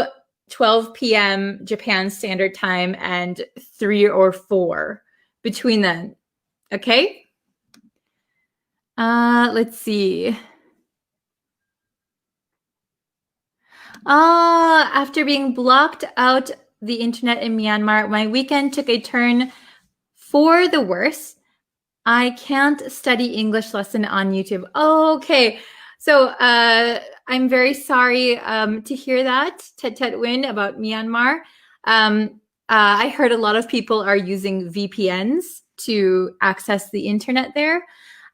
p.m. Japan Standard Time and 3 or 4 between then. Okay? Let's see. After being blocked out the internet in Myanmar, my weekend took a turn for the worse. I can't study English lesson on YouTube. Okay. So I'm very sorry to hear that, Tet Win, about Myanmar. I heard a lot of people are using VPNs to access the internet there.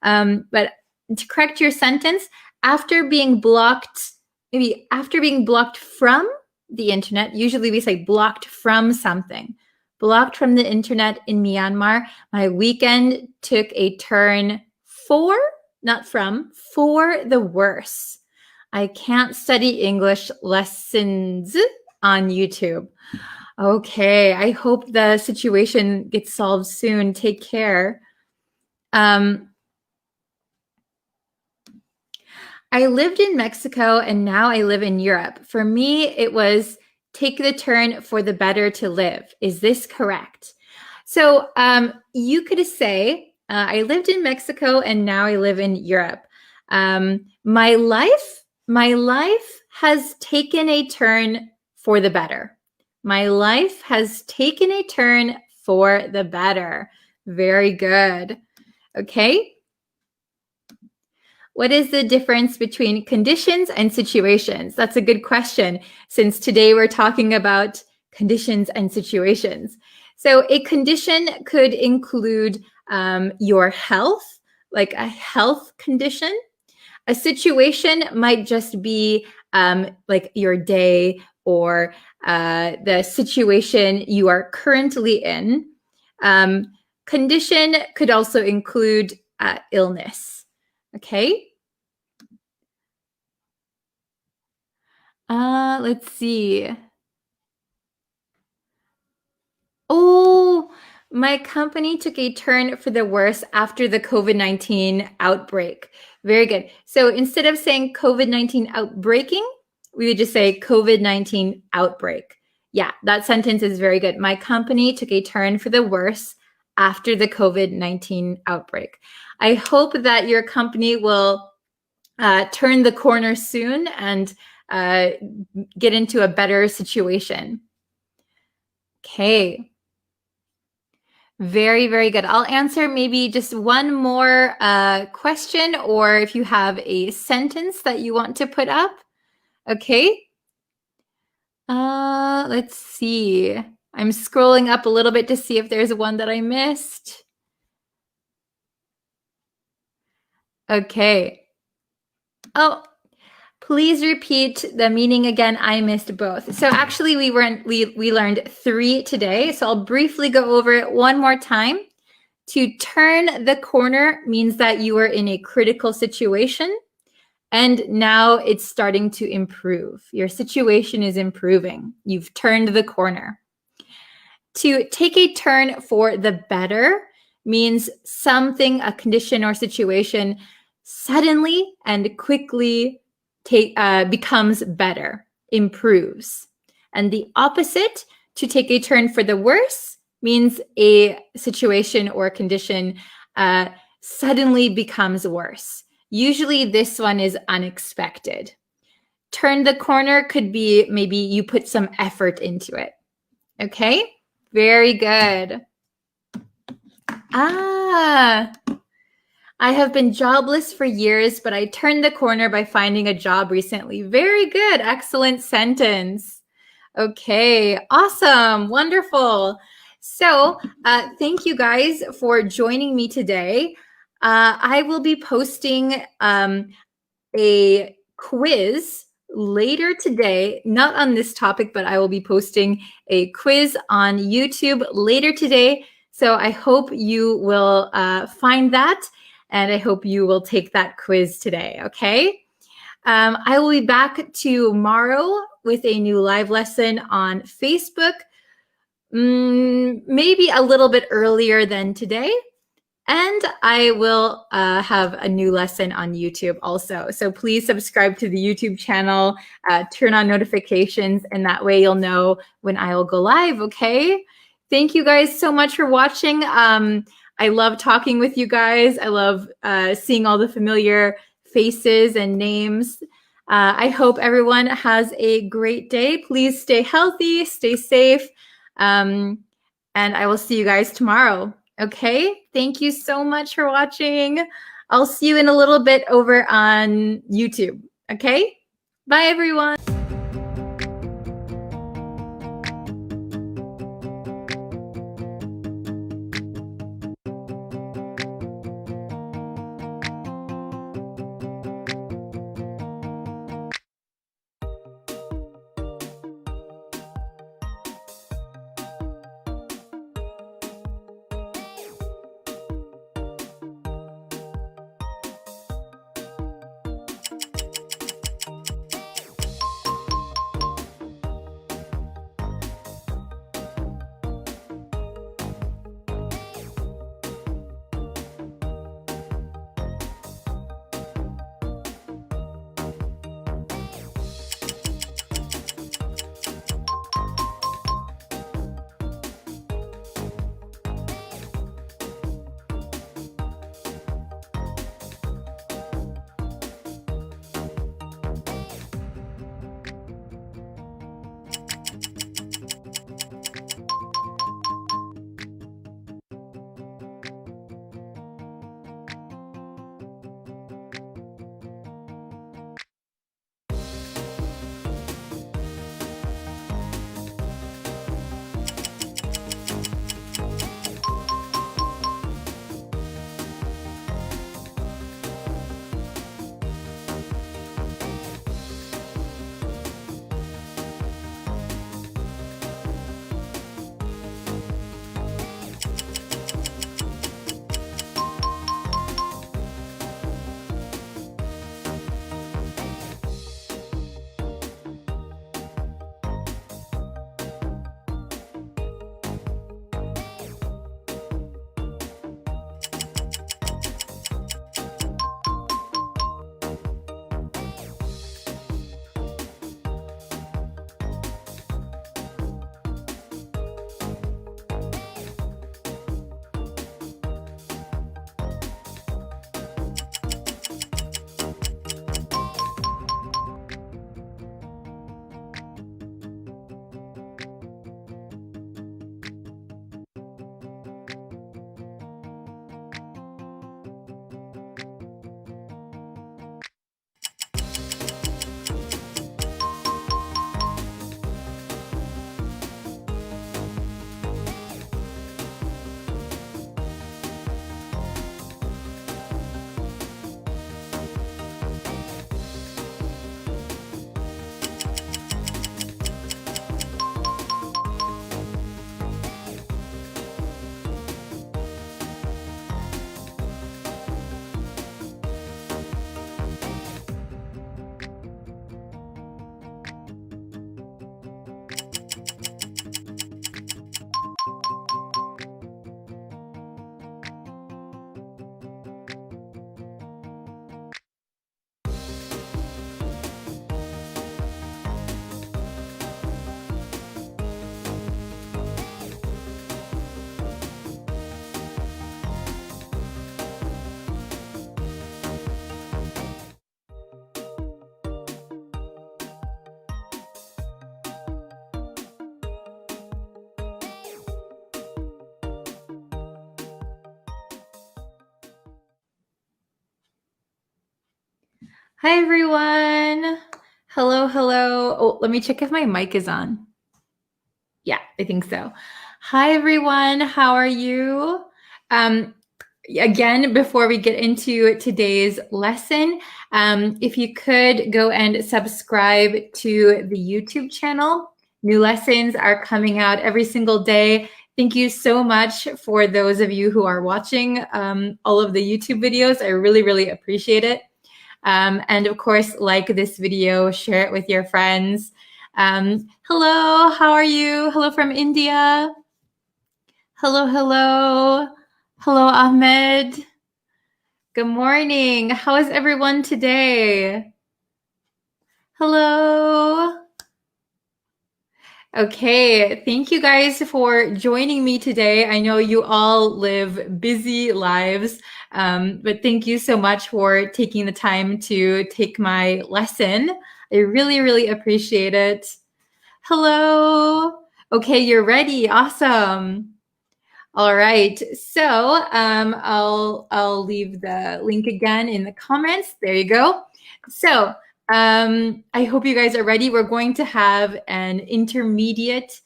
But to correct your sentence, after being blocked, maybe after being blocked from the internet, usually we say blocked from something. Blocked from the internet in Myanmar, my weekend took a turn for, not from, for the worse. I can't study English lessons on YouTube. Okay, I hope the situation gets solved soon. Take care. I lived in Mexico and now I live in Europe. For me, it was take the turn for the better to live. Is this correct? So you could say, I lived in Mexico and now I live in Europe. My life has taken a turn for the better. My life has taken a turn for the better. Very good. Okay. What is the difference between conditions and situations? That's a good question, since today we're talking about conditions and situations. So a condition could include your health, like a health condition. A situation might just be like your day or the situation you are currently in. Condition could also include illness. Okay. Let's see. Oh, my company took a turn for the worse after the COVID-19 outbreak. Very good. So instead of saying COVID-19 outbreaking, we would just say COVID-19 outbreak. Yeah, that sentence is very good. My company took a turn for the worse after the COVID-19 outbreak. I hope that your company will turn the corner soon and get into a better situation. Okay. Very, very good. I'll answer maybe just one more question, or if you have a sentence that you want to put up. Okay. Let's see. I'm scrolling up a little bit to see if there's one that I missed. Okay. Oh, please repeat the meaning again. I missed both. So actually we learned 3 today. So I'll briefly go over it one more time. To turn the corner means that you are in a critical situation and now it's starting to improve. Your situation is improving. You've turned the corner. To take a turn for the better means something, a condition or situation, suddenly and quickly becomes better, improves. And the opposite, to take a turn for the worse, means a situation or condition suddenly becomes worse. Usually this one is unexpected. Turn the corner could be maybe you put some effort into it. Okay? Very good. I have been jobless for years, but I turned the corner by finding a job recently. Very good. Excellent sentence. Okay, awesome, wonderful. So thank you guys for joining me today. I will be posting a quiz later today, not on this topic, but I will be posting a quiz on YouTube later today. So I hope you will find that, and I hope you will take that quiz today, okay? I will be back tomorrow with a new live lesson on Facebook, maybe a little bit earlier than today. And I will have a new lesson on YouTube also. So please subscribe to the YouTube channel, turn on notifications, and that way you'll know when I will go live, okay? Thank you guys so much for watching. I love talking with you guys. I love seeing all the familiar faces and names. I hope everyone has a great day. Please stay healthy, stay safe, and I will see you guys tomorrow. Okay, thank you so much for watching. I'll see you in a little bit over on YouTube. Okay, bye everyone. Hi, everyone. Hello, hello. Oh, let me check if my mic is on. Yeah, I think so. Hi, everyone. How are you? Again, before we get into today's lesson, if you could go and subscribe to the YouTube channel. New lessons are coming out every single day. Thank you so much for those of you who are watching all of the YouTube videos. I really, really appreciate it. And of course, like this video, share it with your friends. Hello, how are you? Hello from India. Hello, hello. Hello, Ahmed. Good morning. How is everyone today? Hello. Okay, thank you guys for joining me today. I know you all live busy lives, but thank you so much for taking the time to take my lesson. I really, really appreciate it. Hello. Okay, you're ready. Awesome. All right, so I'll leave the link again in the comments. There you go. So I hope you guys are ready. We're going to have an intermediate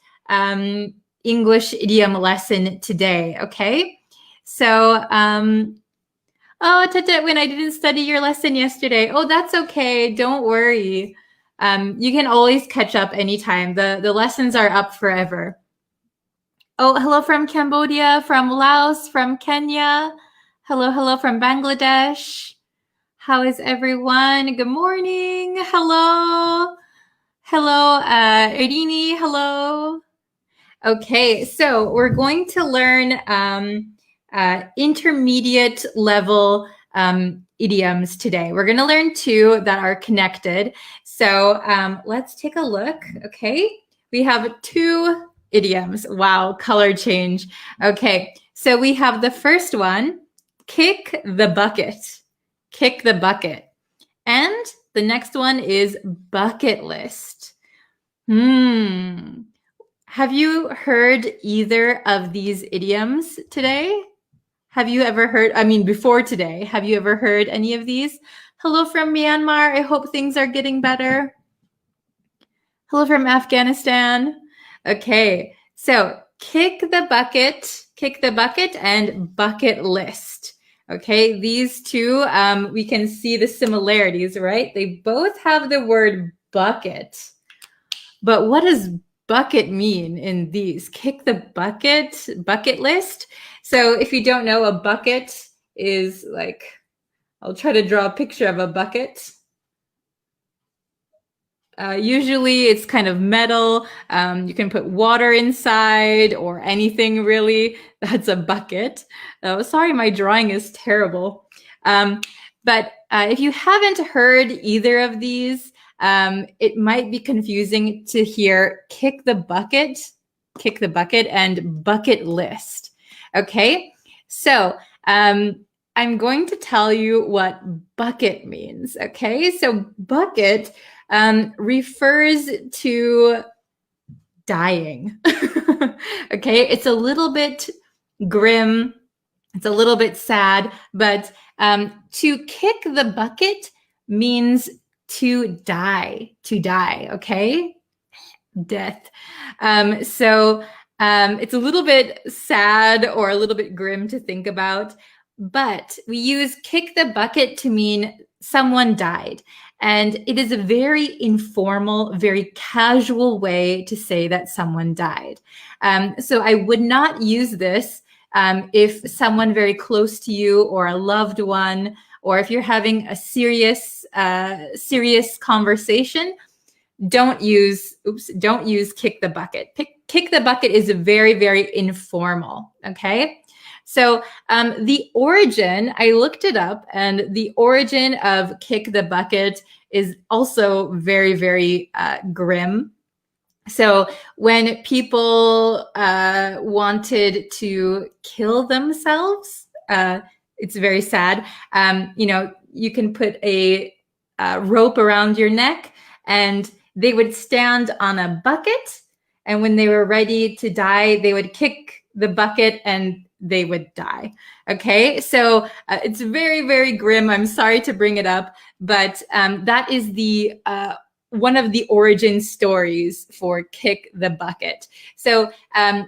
English idiom lesson today. Okay. So oh, Tete, when I didn't study your lesson yesterday. Oh, that's okay. Don't worry. You can always catch up anytime. The lessons are up forever. Oh, hello from Cambodia, from Laos, from Kenya. Hello, hello from Bangladesh. How is everyone? Good morning. Hello. Hello, Irini. Hello. Okay, so we're going to learn intermediate level idioms today. We're going to learn two that are connected. So let's take a look. Okay, we have two idioms. Wow, color change. Okay, so we have the first one, kick the bucket. Kick the bucket. And the next one is bucket list. Have you heard either of these idioms today? Have you ever heard, before today, have you ever heard any of these? Hello from Myanmar. I hope things are getting better. Hello from Afghanistan. Okay, so kick the bucket, and bucket list. Okay, these two, we can see the similarities, right? They both have the word bucket. But what does bucket mean in these? Kick the bucket list. So if you don't know, a bucket is like, I'll try to draw a picture of a bucket. Usually it's kind of metal. You can put water inside or anything really. That's a bucket. Oh, sorry, my drawing is terrible. But if you haven't heard either of these, it might be confusing to hear kick the bucket, and bucket list. Okay, so I'm going to tell you what bucket means. Okay, so bucket refers to dying. Okay, it's a little bit grim, it's a little bit sad, but to kick the bucket means to die, okay? Death. So it's a little bit sad or a little bit grim to think about, but we use kick the bucket to mean someone died. And it is a very informal, very casual way to say that someone died. So I would not use this if someone very close to you or a loved one, or if you're having a serious conversation, don't use kick the bucket. Kick the bucket is very, very informal, okay? So the origin, I looked it up, and the origin of kick the bucket is also very, very grim. So when people wanted to kill themselves, it's very sad. You can put a rope around your neck, and they would stand on a bucket. And when they were ready to die, they would kick the bucket, and they would die. Okay, so it's very, very grim. I'm sorry to bring it up, but that is the one of the origin stories for kick the bucket. So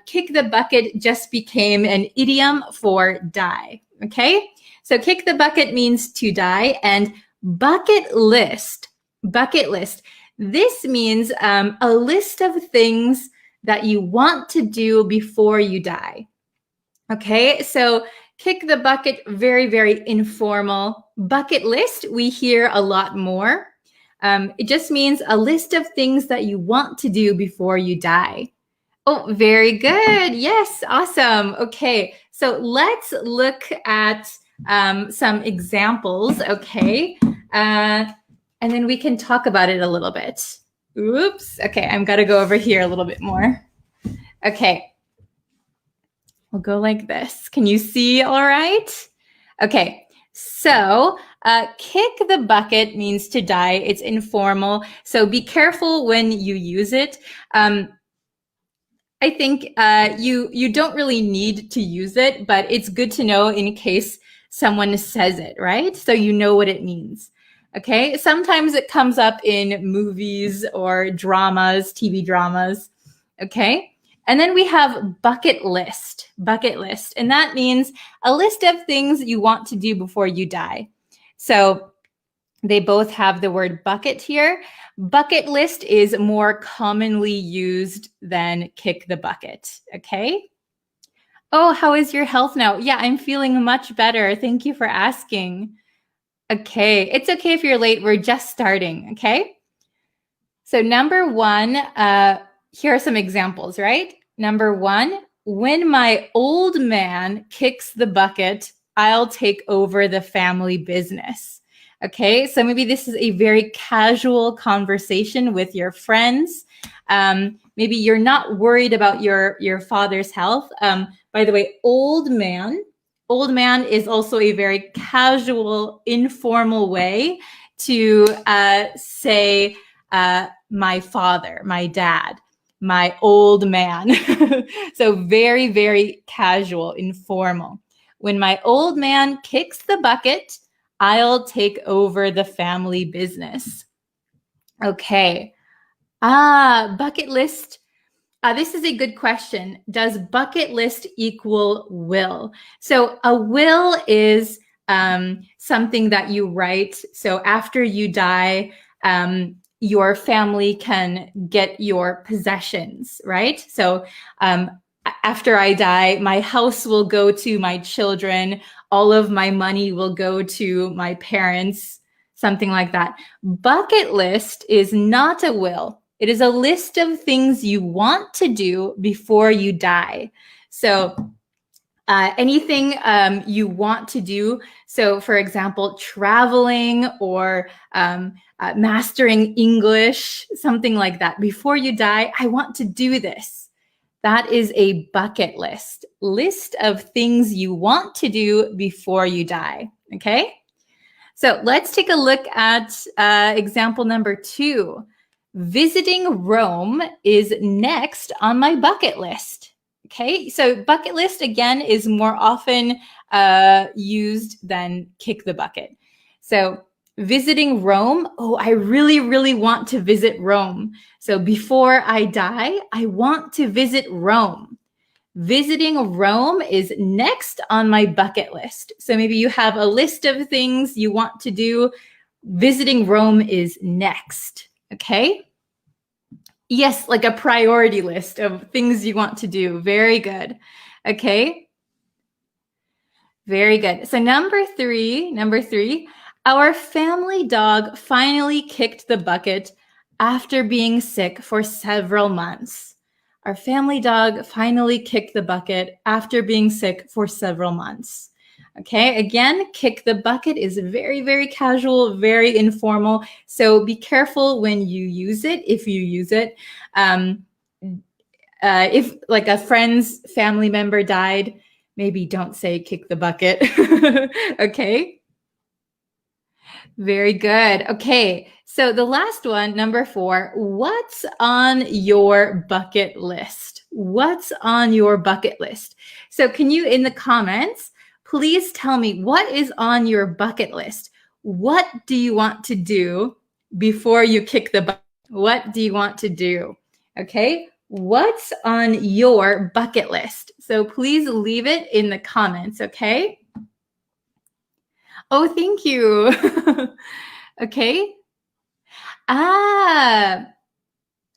kick the bucket just became an idiom for die. Okay, so kick the bucket means to die, and bucket list. This means a list of things that you want to do before you die. Okay, so kick the bucket, very, very informal. Bucket list, we hear a lot more. It just means a list of things that you want to do before you die. Oh, very good. Yes, awesome. Okay, so let's look at some examples, okay? And then we can talk about it a little bit. Oops. Okay, I'm got to go over here a little bit more. Okay. We'll go like this. Can you see all right? Okay, so kick the bucket means to die. It's informal, so be careful when you use it. I think you don't really need to use it, but it's good to know in case someone says it, right? So you know what it means. Okay, sometimes it comes up in movies or dramas, TV dramas. Okay, and then we have bucket list, and that means a list of things you want to do before you die. So they both have the word bucket here. Bucket list is more commonly used than kick the bucket. Okay. Oh, how is your health now? Yeah, I'm feeling much better. Thank you for asking. Okay, it's okay if you're late. We're just starting, okay? So number one, here are some examples, right? Number one, when my old man kicks the bucket, I'll take over the family business. Okay, so maybe this is a very casual conversation with your friends. Maybe you're not worried about your father's health. By the way, old man is also a very casual, informal way to say my father, my dad, my old man. So very, very casual, informal. When my old man kicks the bucket, I'll take over the family business. Okay. Bucket list. This is a good question. Does bucket list equal will? So a will is something that you write. So after you die, your family can get your possessions, right? So after I die, my house will go to my children. All of my money will go to my parents, something like that. Bucket list is not a will. It is a list of things you want to do before you die. So anything you want to do. So for example, traveling or mastering English, something like that. Before you die, I want to do this. That is a bucket list. List of things you want to do before you die. Okay? So let's take a look at example number 2. Visiting Rome is next on my bucket list. Okay, so bucket list again is more often used than kick the bucket. So visiting Rome, oh, I really, really want to visit Rome. So before I die, I want to visit Rome. Visiting Rome is next on my bucket list. So maybe you have a list of things you want to do. Visiting Rome is next. Okay. Yes, like a priority list of things you want to do. Very good. Okay. Very good. So number three, our family dog finally kicked the bucket after being sick for several months. Our family dog finally kicked the bucket after being sick for several months. Okay, again, kick the bucket is very, very casual, very informal. So be careful when you use it, if you use it. If like a friend's family member died, maybe don't say kick the bucket. Okay. Very good. Okay, so the last one, number 4, what's on your bucket list? What's on your bucket list? So can you, in the comments, please tell me what is on your bucket list? What do you want to do before you kick the bucket? What do you want to do? Okay, what's on your bucket list? So please leave it in the comments, okay? Oh, thank you. Okay.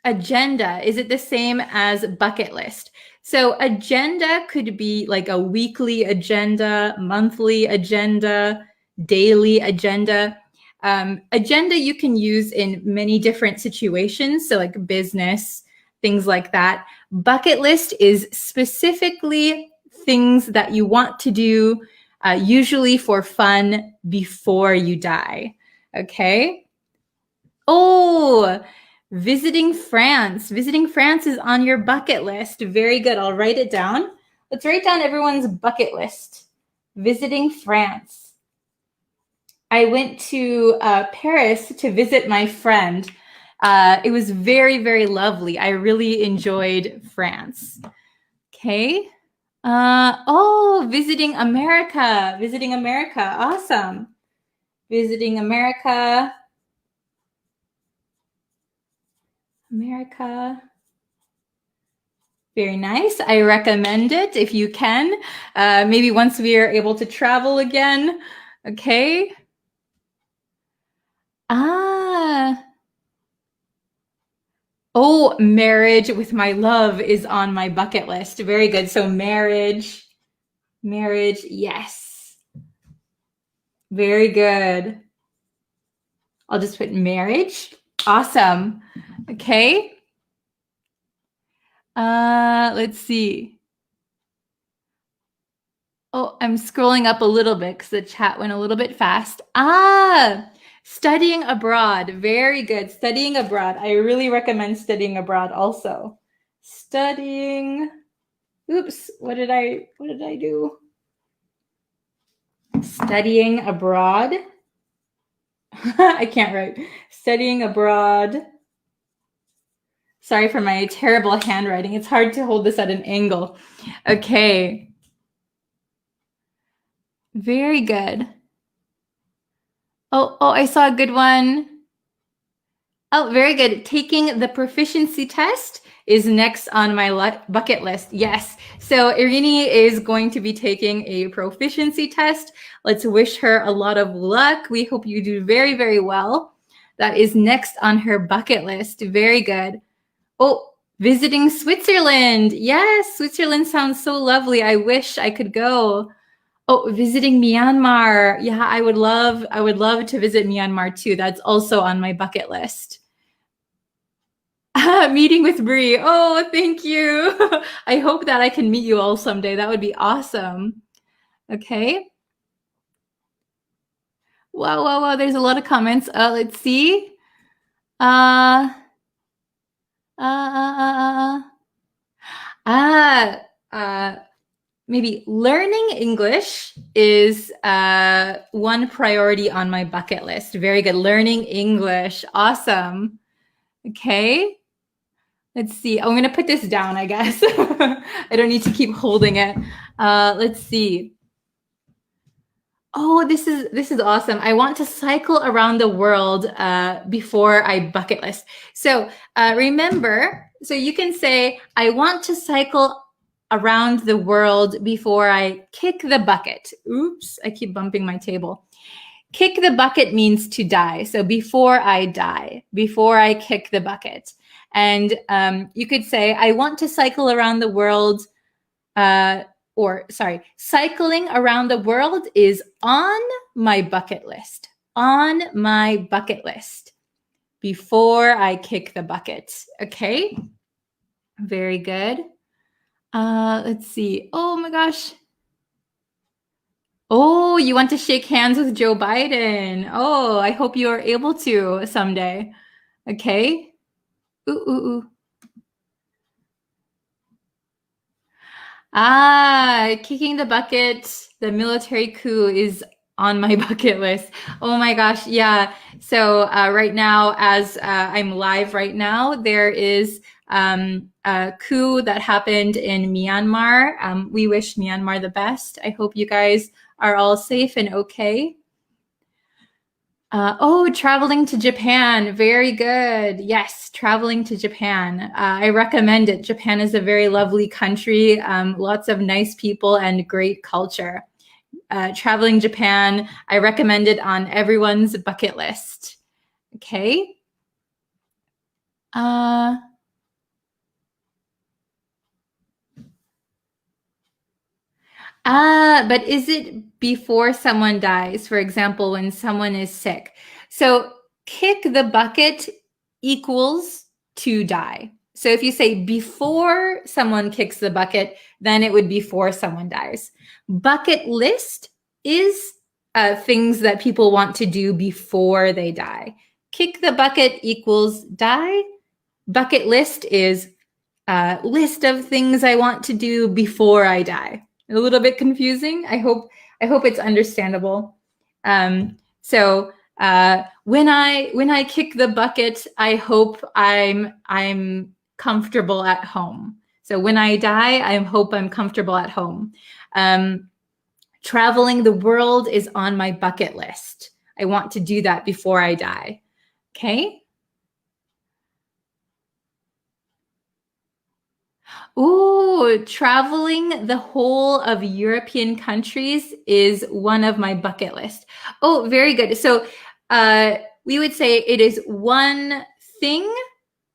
Agenda. Is it the same as bucket list? So agenda could be like a weekly agenda, monthly agenda, daily agenda. Agenda you can use in many different situations, so like business, things like that. Bucket list is specifically things that you want to do, usually for fun before you die. Okay. Oh, visiting France. Visiting France is on your bucket list. Very good. I'll write it down. Let's write down everyone's bucket list. Visiting France. I went to Paris to visit my friend. It was very, very lovely. I really enjoyed France. Okay. Oh, visiting America. Visiting America. Awesome. Visiting America. America. Very nice. I recommend it if you can. Maybe once we are able to travel again. Okay. Oh, marriage with my love is on my bucket list. Very good. So marriage, yes. Very good. I'll just put marriage. Awesome. Okay. Let's see. Oh, I'm scrolling up a little bit because the chat went a little bit fast. Studying abroad. Very good. Studying abroad. I really recommend studying abroad also. Studying. Oops, what did I do? Studying abroad. I can't write. Studying abroad. Sorry for my terrible handwriting. It's hard to hold this at an angle. Okay. Very good. Oh, I saw a good one. Oh, very good. Taking the proficiency test is next on my bucket list. Yes. So Irini is going to be taking a proficiency test. Let's wish her a lot of luck. We hope you do very, very well. That is next on her bucket list. Very good. Oh, visiting Switzerland. Yes, Switzerland sounds so lovely. I wish I could go. Oh, visiting Myanmar. Yeah, I would love to visit Myanmar too. That's also on my bucket list. Meeting with Bree. Oh, thank you. I hope that I can meet you all someday. That would be awesome. Okay. Wow. There's a lot of comments. Let's see. Maybe learning English is one priority on my bucket list. Very good. Learning English. Awesome. Okay. Let's see. I'm going to put this down, I guess. I don't need to keep holding it. Let's see. Oh, this is awesome. I want to cycle around the world before I bucket list. So remember, so you can say, I want to cycle around the world before I kick the bucket. Oops, I keep bumping my table. Kick the bucket means to die. So before I die, before I kick the bucket. And you could say, I want to cycle around the world, cycling around the world is on my bucket list. On my bucket list before I kick the bucket. Okay, very good. Let's see. Oh my gosh. Oh, you want to shake hands with Joe Biden. Oh, I hope you are able to someday. Okay. Ooh. Kicking the bucket, the military coup is on my bucket list. Oh my gosh, yeah. So right now, as I'm live right now, there is a coup that happened in Myanmar. We wish Myanmar the best. I hope you guys are all safe and okay. Oh, traveling to Japan. Very good. Yes, traveling to Japan. I recommend it. Japan is a very lovely country, lots of nice people and great culture. Traveling Japan, I recommend it on everyone's bucket list. Okay. But is it before someone dies? For example, when someone is sick. So kick the bucket equals to die. So if you say before someone kicks the bucket, then it would be before someone dies. Bucket list is things that people want to do before they die. Kick the bucket equals die. Bucket list is list of things I want to do before I die. A little bit confusing. I hope it's understandable. So when I kick the bucket, I hope I'm comfortable at home. So when I die, I hope I'm comfortable at home. Traveling the world is on my bucket list. I want to do that before I die. Okay. Ooh, traveling the whole of European countries is one of my bucket list. Oh, very good. So we would say it is one thing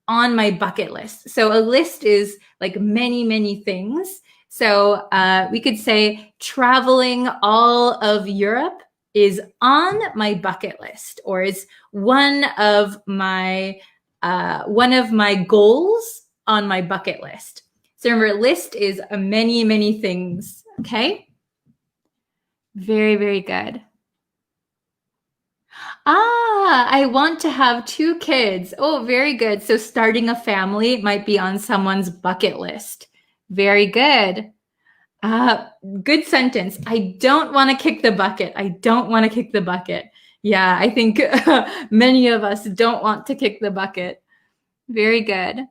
on my bucket list. So a list is like many, many things. So we could say traveling all of Europe is on my bucket list, or is one of my goals on my bucket list. So remember, list is many, many things, okay? Very, very good. I want to have 2 kids. Oh, very good. So starting a family might be on someone's bucket list. Very good. Good sentence. I don't want to kick the bucket. I don't want to kick the bucket. Yeah, I think many of us don't want to kick the bucket. Very good.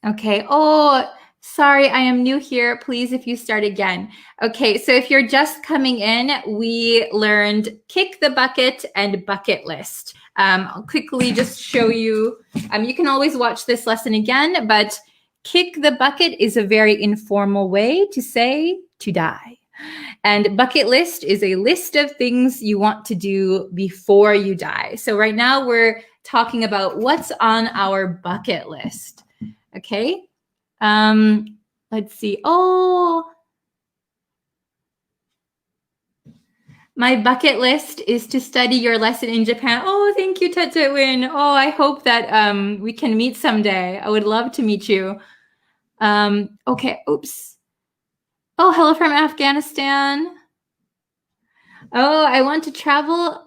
Okay. Oh, sorry, I am new here. Please, if you start again. Okay, so if you're just coming in, we learned kick the bucket and bucket list. I'll quickly just show you. You can always watch this lesson again, but kick the bucket is a very informal way to say to die. And bucket list is a list of things you want to do before you die. So right now we're talking about what's on our bucket list. Okay, let's see. Oh, my bucket list is to study your lesson in Japan. Oh, thank you, Tetsuwin. Oh, I hope that we can meet someday. I would love to meet you. Okay, oops. Oh, hello from Afghanistan. Oh, I want to travel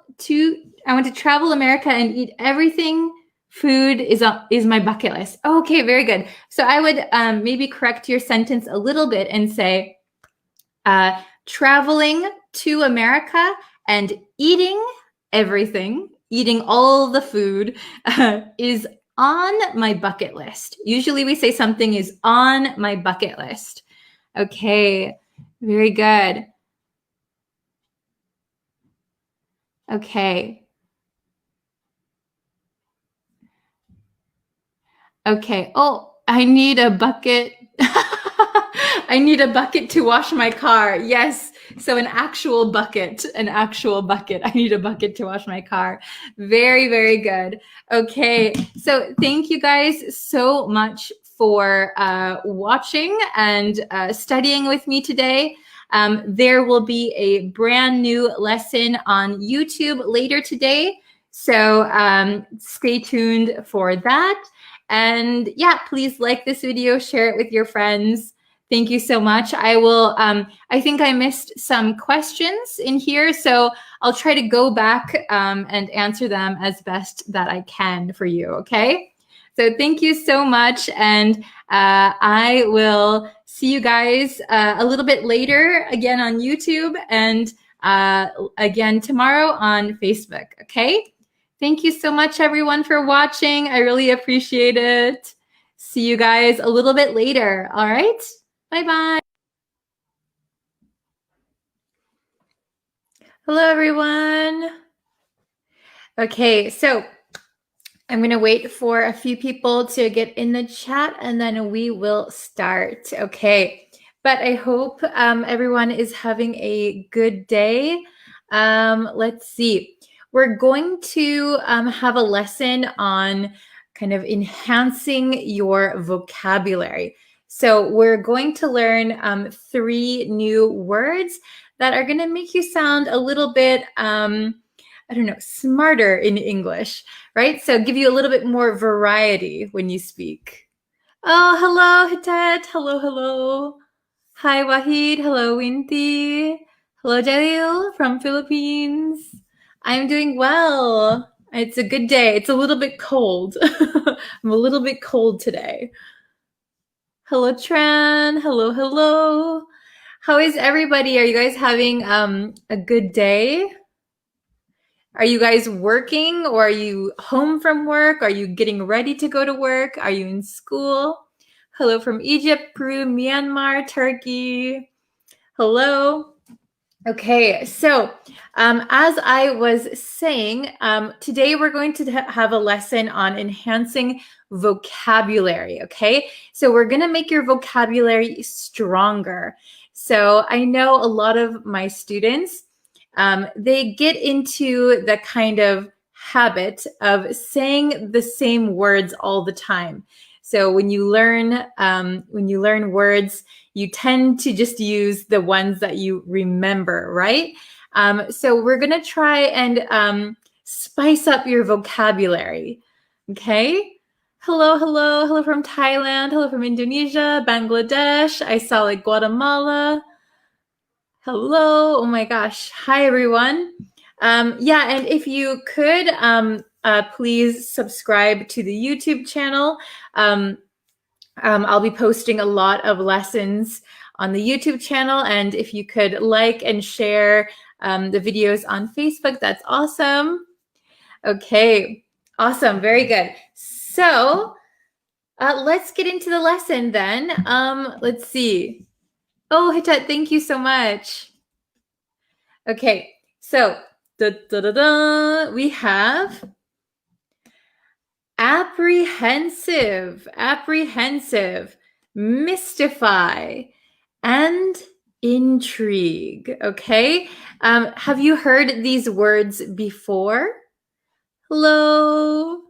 America and eat everything. Food is my bucket list. Okay, very good. So I would maybe correct your sentence a little bit and say, traveling to America and eating everything, eating all the food is on my bucket list. Usually we say something is on my bucket list. Okay, very good. Okay. Okay. Oh, I need a bucket. I need a bucket to wash my car. Yes. So an actual bucket. I need a bucket to wash my car. Very, very good. Okay. So thank you guys so much for watching and studying with me today. There will be a brand new lesson on YouTube later today. So stay tuned for that. And yeah, please like this video, share it with your friends. Thank you so much. I think I missed some questions in here, so I'll try to go back and answer them as best that I can for you, okay? So thank you so much, and I will see you guys a little bit later again on YouTube, and again tomorrow on Facebook, okay? Thank you so much, everyone, for watching. I really appreciate it. See you guys a little bit later, all right? Bye-bye. Hello, everyone. Okay, so I'm going to wait for a few people to get in the chat and then we will start. Okay, but I hope everyone is having a good day. Let's see. We're going to have a lesson on kind of enhancing your vocabulary. So we're going to learn 3 new words that are going to make you sound a little bit, I don't know, smarter in English, right? So give you a little bit more variety when you speak. Oh, hello, Hitet. Hello, hello. Hi, Wahid. Hello, Winty. Hello, Jalil from Philippines. I'm doing well. It's a good day. It's a little bit cold. I'm a little bit cold today. Hello, Tran. Hello, hello. How is everybody? Are you guys having a good day? Are you guys working or are you home from work? Are you getting ready to go to work? Are you in school? Hello from Egypt, Peru, Myanmar, Turkey. Hello. Okay, so as I was saying, today we're going to have a lesson on enhancing vocabulary, okay? So we're going to make your vocabulary stronger. So I know a lot of my students, they get into the kind of habit of saying the same words all the time. So when you learn words, you tend to just use the ones that you remember, right? So we're going to try and spice up your vocabulary, okay? Hello, hello, hello from Thailand, hello from Indonesia, Bangladesh. I saw like Guatemala. Hello, oh my gosh. Hi, everyone. Yeah, and if you could, please subscribe to the YouTube channel. I'll be posting a lot of lessons on the YouTube channel, and if you could like and share the videos on Facebook, that's awesome. Okay, awesome, very good. So let's get into the lesson then. Let's see. Oh, Hitet, thank you so much. Okay, so we have apprehensive, mystify, and intrigue. Okay, have you heard these words before? Hello.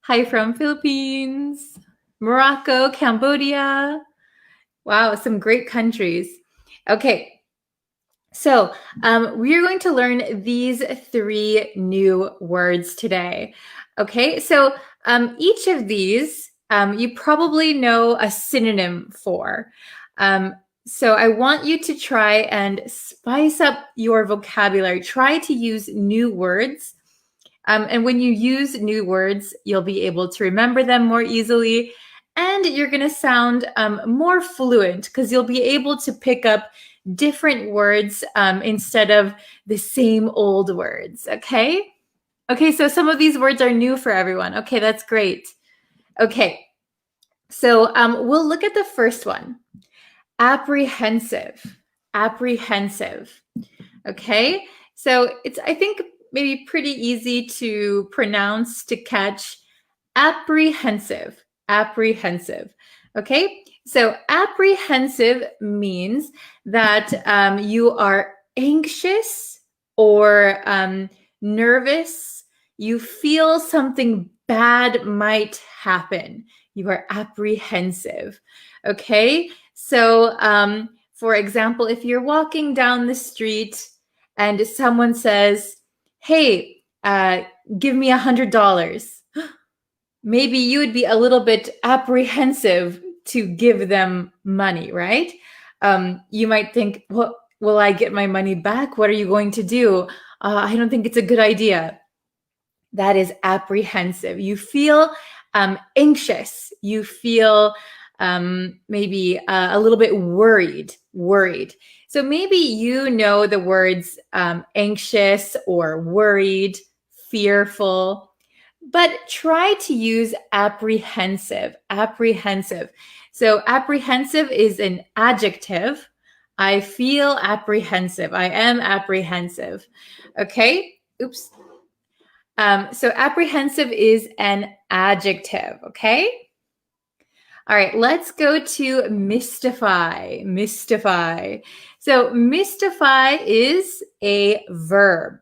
Hi from Philippines, Morocco, Cambodia. Wow, some great countries. Okay. So we are going to learn these 3 new words today. Okay, so each of these you probably know a synonym for. So I want you to try and spice up your vocabulary. Try to use new words. And when you use new words, you'll be able to remember them more easily. And you're going to sound more fluent because you'll be able to pick up different words instead of the same old words, okay? Okay, so some of these words are new for everyone. Okay, that's great. Okay, so we'll look at the first one. Apprehensive, apprehensive. Okay, so it's, I think, maybe pretty easy to pronounce, to catch. Apprehensive, apprehensive. Okay, so apprehensive means that you are anxious or nervous. You feel something bad might happen. You are apprehensive. Okay, so for example, if you're walking down the street and someone says, hey, give me $100. Maybe you would be a little bit apprehensive to give them money, right? You might think, well, will I get my money back? What are you going to do? I don't think it's a good idea. That is apprehensive. You feel anxious. You feel maybe a little bit worried. So maybe you know the words anxious or worried, fearful, but try to use apprehensive. So apprehensive is an adjective. I feel apprehensive. I am apprehensive. Okay. Oops. So apprehensive is an adjective. Okay. All right, let's go to mystify. So mystify is a verb.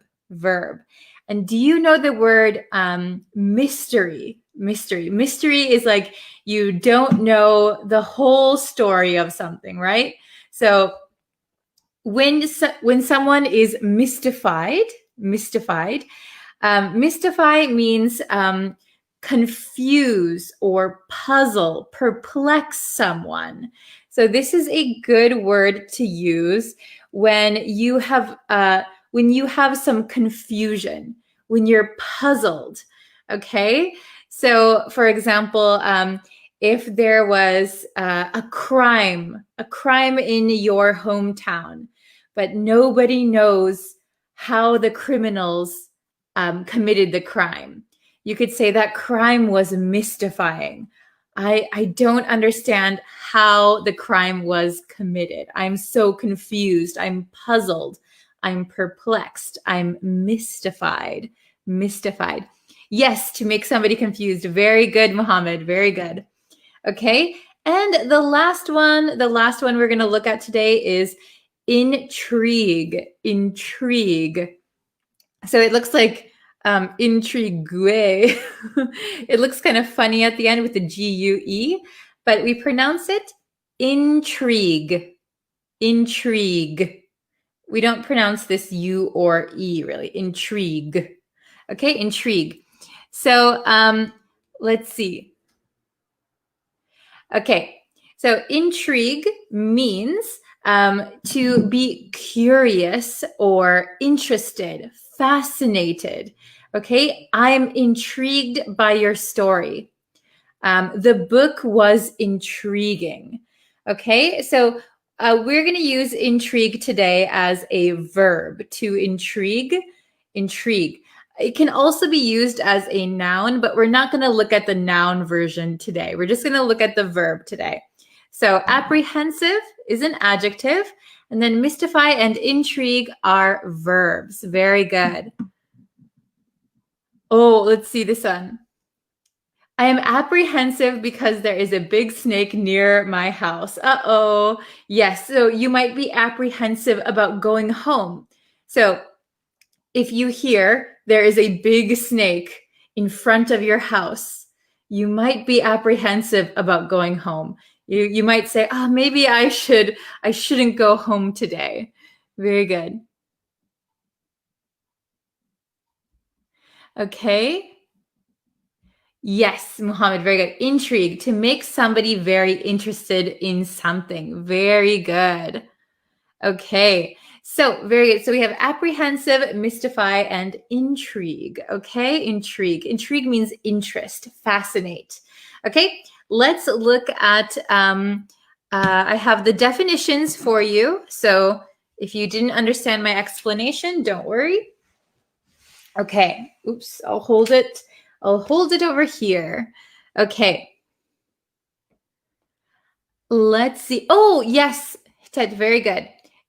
And do you know the word mystery? Mystery is like you don't know the whole story of something, right? So when someone is mystified, mystify means confuse or puzzle, perplex someone. So this is a good word to use when you have some confusion, when you're puzzled. Okay, so for example, if there was a crime in your hometown, but nobody knows how the criminals committed the crime, you could say that crime was mystifying. I don't understand how the crime was committed. I'm so confused. I'm puzzled. I'm perplexed. I'm mystified. Yes, to make somebody confused. Very good, Mohammed. Very good. Okay. And the last one we're going to look at today is intrigue. So it looks like intrigue. It looks kind of funny at the end with the GUE, but we pronounce it intrigue. We don't pronounce this U or E really. Intrigue. Okay, intrigue. So let's see. Okay, so intrigue means to be curious or interested, fascinated. Okay, I'm intrigued by your story. The book was intriguing. Okay, so we're going to use intrigue today as a verb, to intrigue. It can also be used as a noun, but we're not going to look at the noun version today. We're just going to look at the verb today. So apprehensive is an adjective, and then mystify and intrigue are verbs. Very good. Oh, let's see this one. I am apprehensive because there is a big snake near my house. Uh-oh. Yes, so you might be apprehensive about going home. So if you hear there is a big snake in front of your house, you might be apprehensive about going home. You might say, "Oh, maybe I shouldn't go home today." Very good. Okay. Yes, Muhammad, very good. Intrigue, to make somebody very interested in something. Very good. Okay, so very good. So we have apprehensive, mystify, and intrigue. Okay, intrigue. Intrigue means interest, fascinate. Okay, let's look at, I have the definitions for you. So if you didn't understand my explanation, don't worry. Okay, oops, I'll hold it over here. Okay. Let's see. Oh, yes, Ted, very good.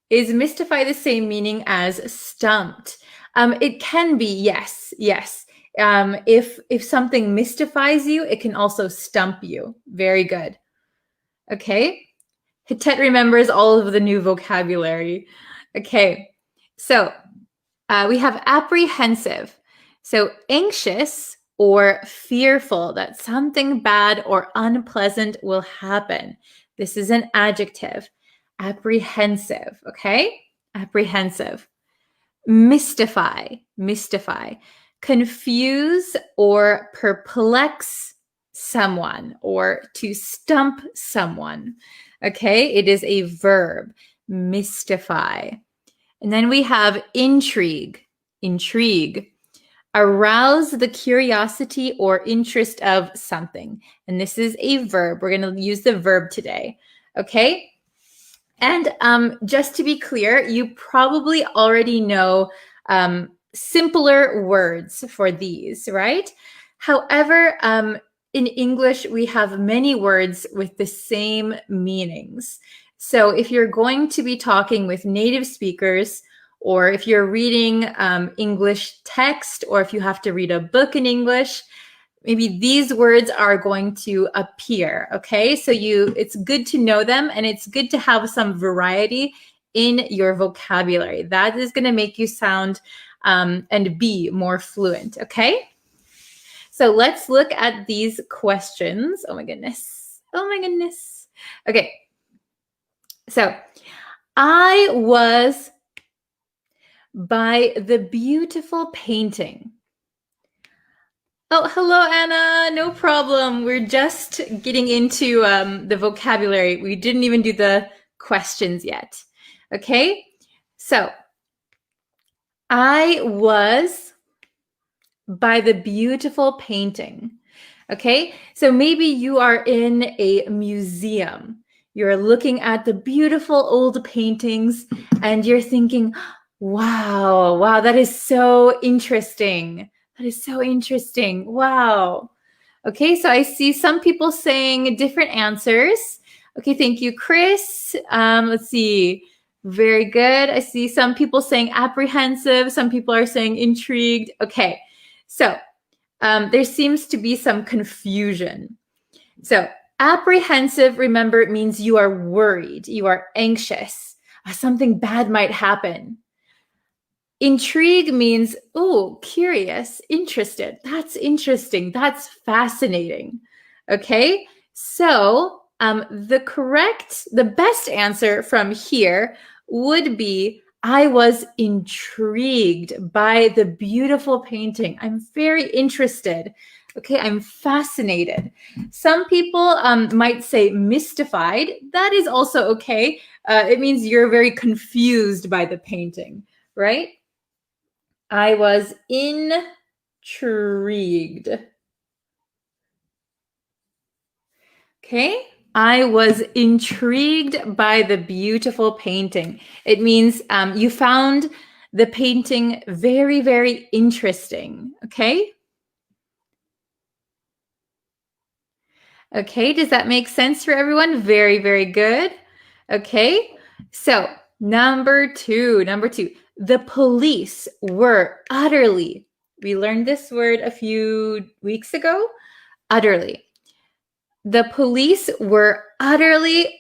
Is mystify the same meaning as stumped? It can be, yes. If something mystifies you, it can also stump you. Very good. Okay. Hitet remembers all of the new vocabulary. Okay. So we have apprehensive. So anxious or fearful that something bad or unpleasant will happen. This is an adjective. Apprehensive, okay? Apprehensive. Mystify. Confuse or perplex someone or to stump someone. Okay, it is a verb. Mystify. And then we have intrigue. arouse the curiosity or interest of something. And this is a verb. We're going to use the verb today. Okay? And just to be clear, you probably already know simpler words for these, right? However, in English, we have many words with the same meanings. So if you're going to be talking with native speakers, or if you're reading English text, or if you have to read a book in English, maybe these words are going to appear, okay? So it's good to know them, and it's good to have some variety in your vocabulary. That is going to make you sound and be more fluent, okay? So let's look at these questions. Oh my goodness. Oh my goodness. Okay. So I was by the beautiful painting. Oh, hello, Anna. No problem. We're just getting into the vocabulary. We didn't even do the questions yet. Okay. So I was by the beautiful painting. Okay, so maybe you are in a museum. You're looking at the beautiful old paintings and you're thinking, wow, that is so interesting. That is so interesting. Wow. Okay, so I see some people saying different answers. Okay, thank you, Chris. Let's see. Very good. I see some people saying apprehensive. Some people are saying intrigued. Okay, so there seems to be some confusion. So apprehensive, remember, it means you are worried, you are anxious, something bad might happen. Intrigue means, oh, curious, interested. That's interesting. That's fascinating. Okay, so the best answer from here would be, I was intrigued by the beautiful painting. I'm very interested. Okay, I'm fascinated. Some people might say mystified. That is also okay. It means you're very confused by the painting, right? I was intrigued. Okay, I was intrigued by the beautiful painting. It means you found the painting very, very interesting. Okay? Okay, does that make sense for everyone? Very, very good. Okay, so number two, the police were utterly, we learned this word a few weeks ago, utterly. The police were utterly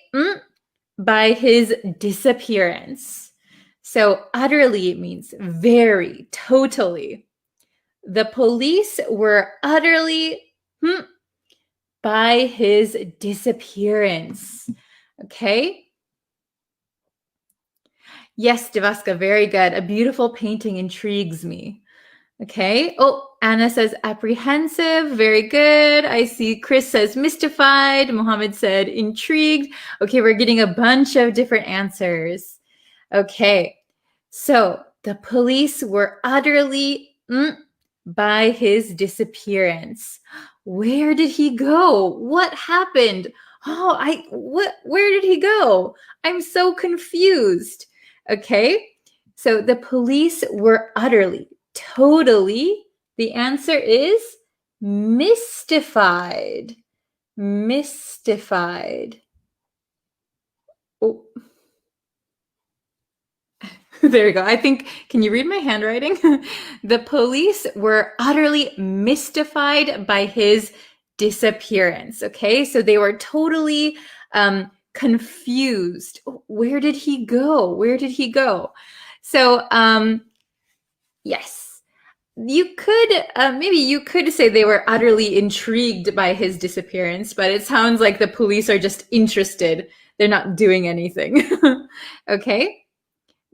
by his disappearance. So utterly means very, totally. The police were utterly by his disappearance. Okay. Yes, Devaska, very good. A beautiful painting intrigues me. Okay. Oh, Anna says apprehensive. Very good. I see Chris says mystified. Mohammed said intrigued. Okay, we're getting a bunch of different answers. Okay. So the police were utterly by his disappearance. Where did he go? What happened? Where did he go? I'm so confused. Okay. So the police were utterly, totally, the answer is mystified. Mystified. Oh. There you go. I think, can you read my handwriting? The police were utterly mystified by his disappearance. Okay, so they were totally confused. Where did he go? Where did he go? So, yes, you could, maybe you could say they were utterly intrigued by his disappearance, but it sounds like the police are just interested. They're not doing anything. Okay.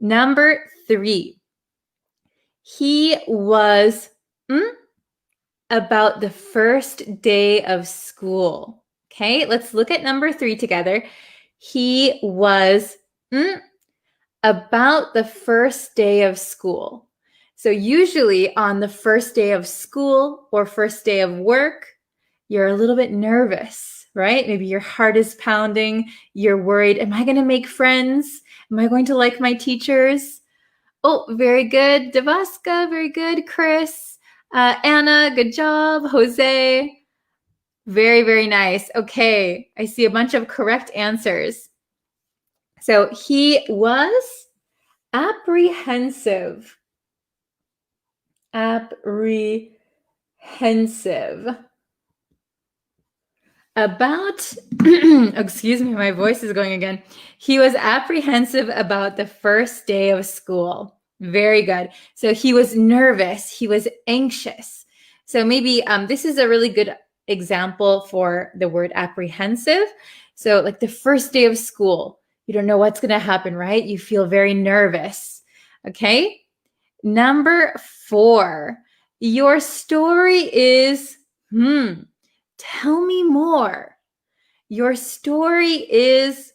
Number 3, he was about the first day of school. Okay, let's look at number 3 together. He was about the first day of school. So usually on the first day of school or first day of work, you're a little bit nervous, right? Maybe your heart is pounding. You're worried, am I going to make friends? Am I going to like my teachers? Oh, very good. Devaska, very good. Chris, Anna, good job. Jose, very, very nice. Okay, I see a bunch of correct answers. So he was apprehensive. Apprehensive. About, excuse me, my voice is going again. He was apprehensive about the first day of school. Very good. So he was nervous. He was anxious. So maybe this is a really good example for the word apprehensive. So like the first day of school, you don't know what's going to happen, right? You feel very nervous. Okay. Number 4, your story is, tell me more. Your story is,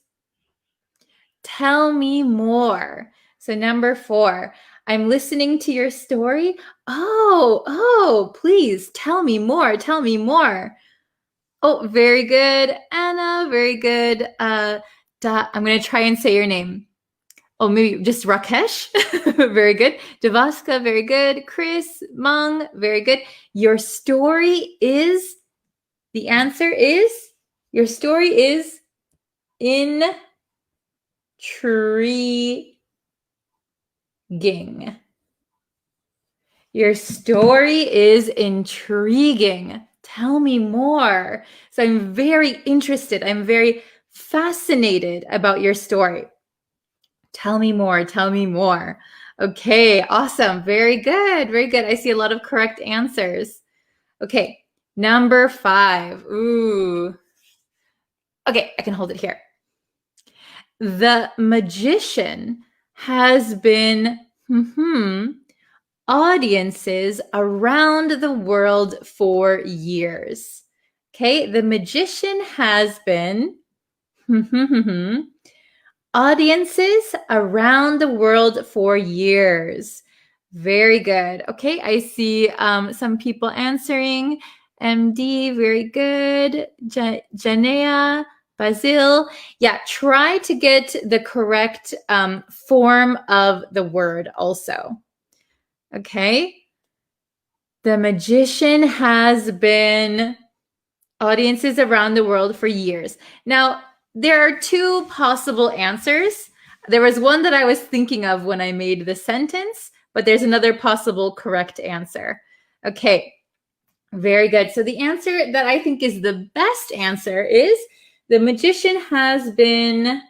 tell me more. So number 4, I'm listening to your story. Oh, please tell me more. Tell me more. Oh, very good, Anna. Very good. I'm going to try and say your name. Oh, maybe just Rakesh. Very good. Devaska, very good. Chris, Mung, very good. Your story is, the answer is, your story is intriguing. Your story is intriguing. Tell me more. So I'm very interested. I'm very fascinated about your story. Tell me more. Tell me more. Okay, awesome. Very good. Very good. I see a lot of correct answers. Okay, number 5. Ooh. Okay, I can hold it here. The magician has been audiences around the world for years. Okay, the magician has been audiences around the world for years. Very good. Okay, I see some people answering. MD, very good. Janea, Basil. Yeah, try to get the correct form of the word also. Okay. The magician has been audiences around the world for years. Now, there are 2 possible answers. There was one that I was thinking of when I made the sentence, but there's another possible correct answer. Okay, very good. So the answer that I think is the best answer is the magician has been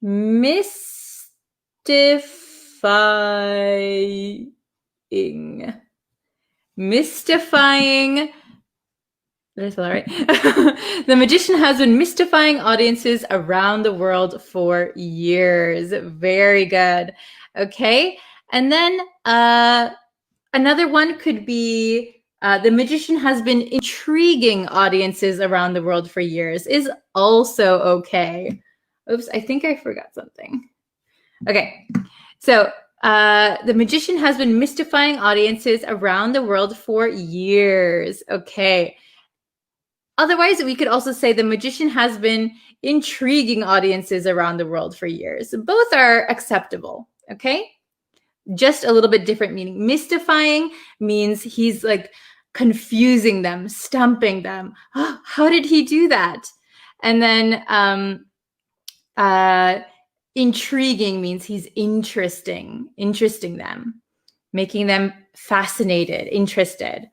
mystifying. Did I spell that right? The magician has been mystifying audiences around the world for years. Very good. Okay. And then another one could be the magician has been intriguing audiences around the world for years is also okay. Oops, I think I forgot something. Okay. So the magician has been mystifying audiences around the world for years. Okay. Otherwise, we could also say the magician has been intriguing audiences around the world for years. Both are acceptable, okay? Just a little bit different meaning. Mystifying means he's like confusing them, stumping them. Oh, how did he do that? And then intriguing means he's interesting them, making them fascinated, interested,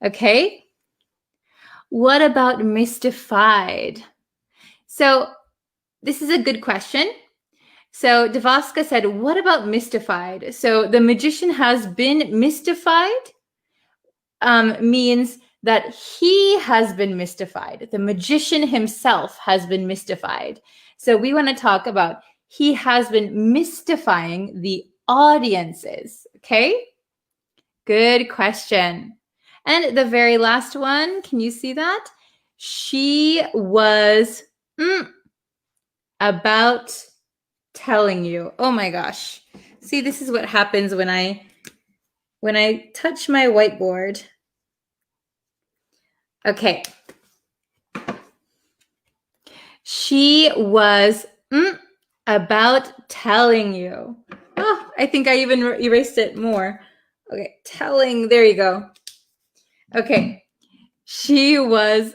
okay? What about mystified? So this is a good question. So Devaska said, what about mystified? So the magician has been mystified means that he has been mystified. The magician himself has been mystified. So we want to talk about he has been mystifying the audiences. Okay? Good question. And the very last one, can you see that? She was about telling you. Oh my gosh. See, this is what happens when I when I touch my whiteboard. Okay. She was about telling you. Oh, I think I even erased it more. Okay, telling. There you go. Okay. She was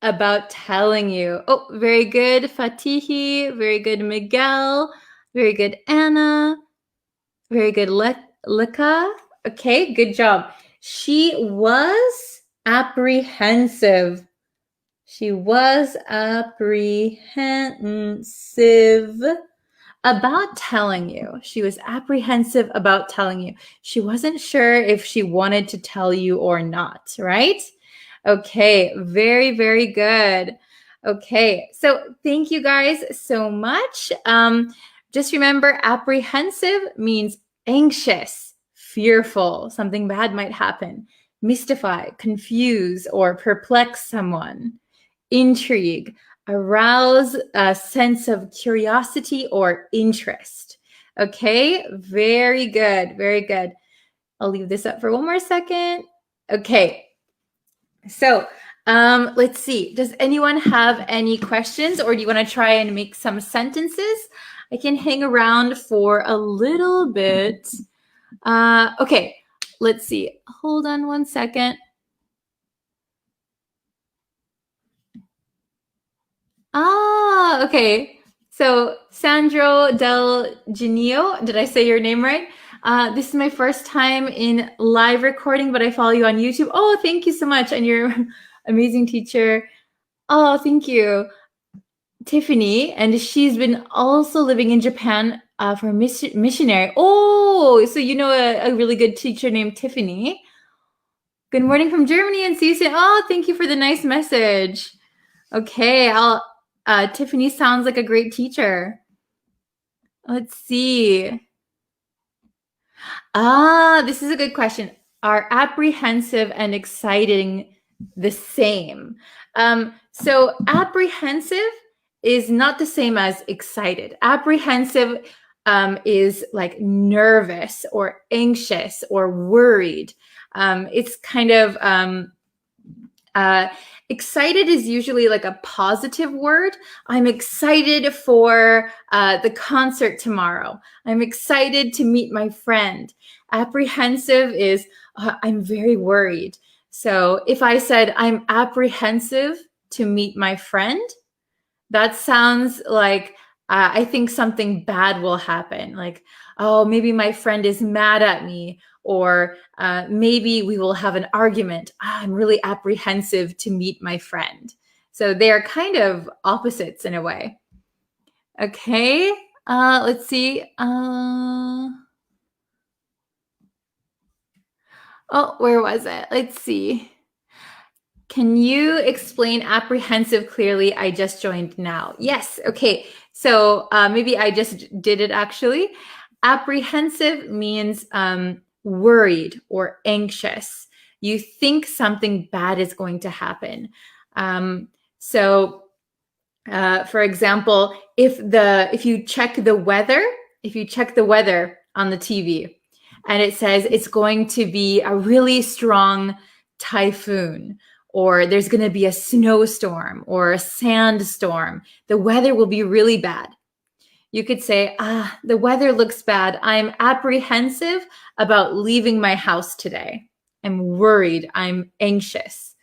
about telling you. Oh, very good, Fatihi. Very good, Miguel. Very good, Anna. Very good, Lika. Okay, good job. She was apprehensive. She was apprehensive about telling you. She was apprehensive about telling you. She wasn't sure if she wanted to tell you or not, right? Okay, very, very good. Okay, so thank you guys so much. Just remember, apprehensive means anxious, fearful, something bad might happen, mystify, confuse, or perplex someone. Intrigue, arouse a sense of curiosity or interest. Okay, very good, very good. I'll leave this up for one more second. Okay, so let's see. Does anyone have any questions, or do you want to try and make some sentences? I can hang around for a little bit. Okay, let's see. Hold on one second. Okay. So Sandro Del Genio, did I say your name right? This is my first time in live recording, but I follow you on YouTube. Oh, thank you so much. And you're an amazing teacher. Oh, thank you. Tiffany, and she's been also living in Japan for a missionary. Oh, so you know a really good teacher named Tiffany. Good morning from Germany, and see you soon. Oh, thank you for the nice message. Okay, Tiffany sounds like a great teacher. Let's see. This is a good question. Are apprehensive and exciting the same? So apprehensive is not the same as excited. Apprehensive is like nervous or anxious or worried. It's kind of excited is usually like a positive word. I'm excited for the concert tomorrow. I'm excited to meet my friend. Apprehensive is I'm very worried. So if I said I'm apprehensive to meet my friend, that sounds like I think something bad will happen. Like, oh, maybe my friend is mad at me, or maybe we will have an argument. I'm really apprehensive to meet my friend. So they are kind of opposites in a way. Okay, let's see. Oh, where was it? Let's see. Can you explain apprehensive clearly? I just joined now. Yes. Okay. So maybe I just did it actually. Apprehensive means worried or anxious. You think something bad is going to happen. So, for example, if you check the weather on the TV, and it says it's going to be a really strong typhoon, or there's going to be a snowstorm or a sandstorm, the weather will be really bad. You could say, the weather looks bad. I'm apprehensive about leaving my house today. I'm worried. I'm anxious.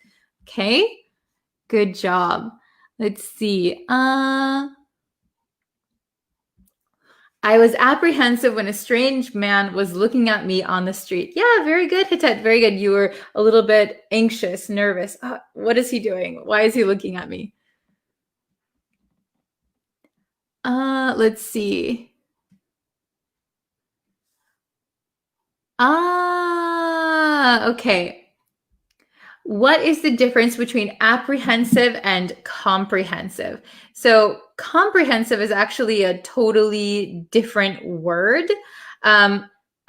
Okay, good job. Let's see. I was apprehensive when a strange man was looking at me on the street. Yeah, very good, Hitet. Very good. You were a little bit anxious, nervous. What is he doing? Why is he looking at me? Let's see. Okay. What is the difference between apprehensive and comprehensive? So comprehensive is actually a totally different word.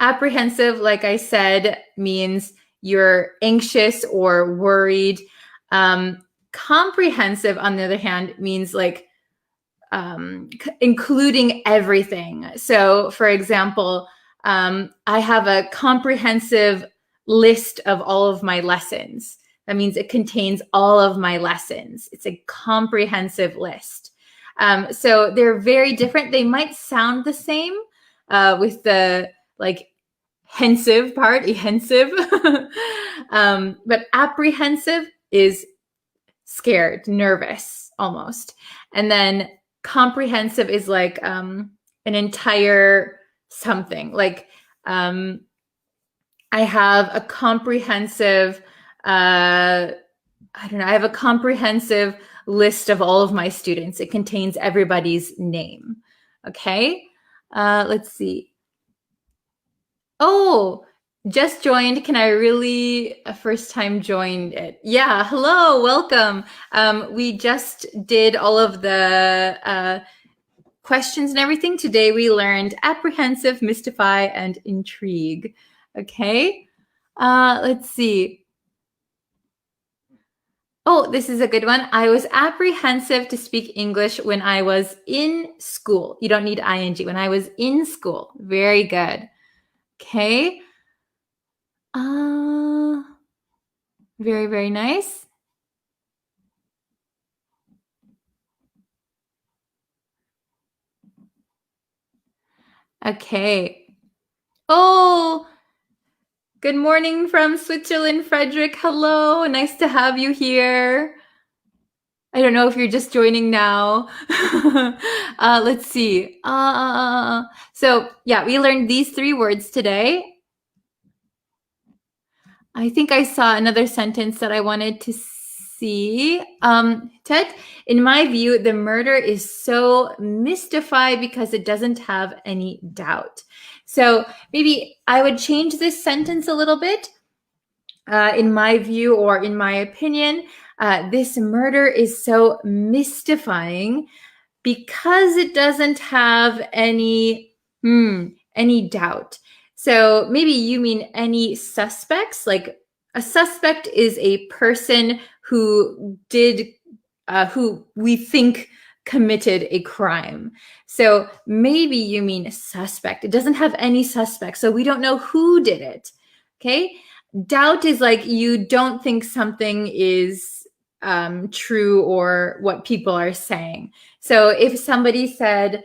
Apprehensive, like I said, means you're anxious or worried. Comprehensive, on the other hand, means like including everything. So, for example, I have a comprehensive list of all of my lessons. That means it contains all of my lessons. It's a comprehensive list. So they're very different. They might sound the same with the like hensive part, ehensive. But apprehensive is scared, nervous almost. And then comprehensive is like an entire something. Like I have a comprehensive, I have a comprehensive list of all of my students. It contains everybody's name. Okay, let's see. Oh, just joined. Can I really first time joined it? Yeah, hello, welcome. We just did all of the questions and everything. Today we learned apprehensive, mystify, and intrigue. Okay, let's see. Oh, this is a good one. I was apprehensive to speak English when I was in school. You don't need ing. When I was in school. Very good. Okay. Very, very nice. Okay. Oh, good morning from Switzerland, Frederick. Hello, nice to have you here. I don't know if you're just joining now. Let's see. So yeah, we learned these 3 words today. I think I saw another sentence that I wanted to see. Ted, in my view, the murder is so mystified because it doesn't have any doubt. So maybe I would change this sentence a little bit. In my view, or in my opinion, this murder is so mystifying because it doesn't have any doubt. So maybe you mean any suspects, like a suspect is a person who who we think committed a crime. So maybe you mean suspect. It doesn't have any suspect, so we don't know who did it. Okay. Doubt is like you don't think something is true or what people are saying. So if somebody said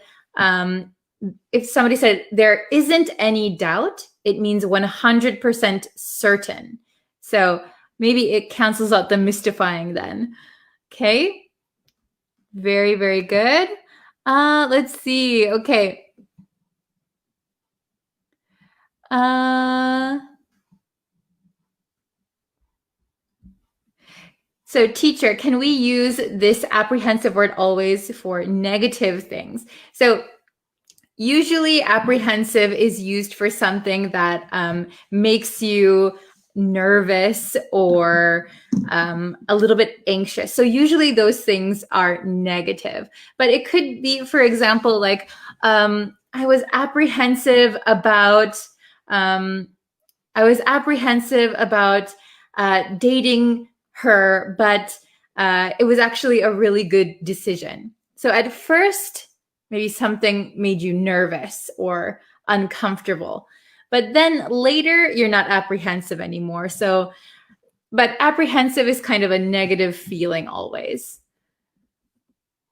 there isn't any doubt, it means 100% certain. So maybe it cancels out the mystifying then. Okay. Very, very good. Let's see. Okay. So teacher, can we use this apprehensive word always for negative things? So usually apprehensive is used for something that makes you nervous or a little bit anxious. So usually those things are negative, but it could be, for example, like I was apprehensive about dating her, but it was actually a really good decision. So at first, maybe something made you nervous or uncomfortable, but then later you're not apprehensive anymore. So, but apprehensive is kind of a negative feeling always.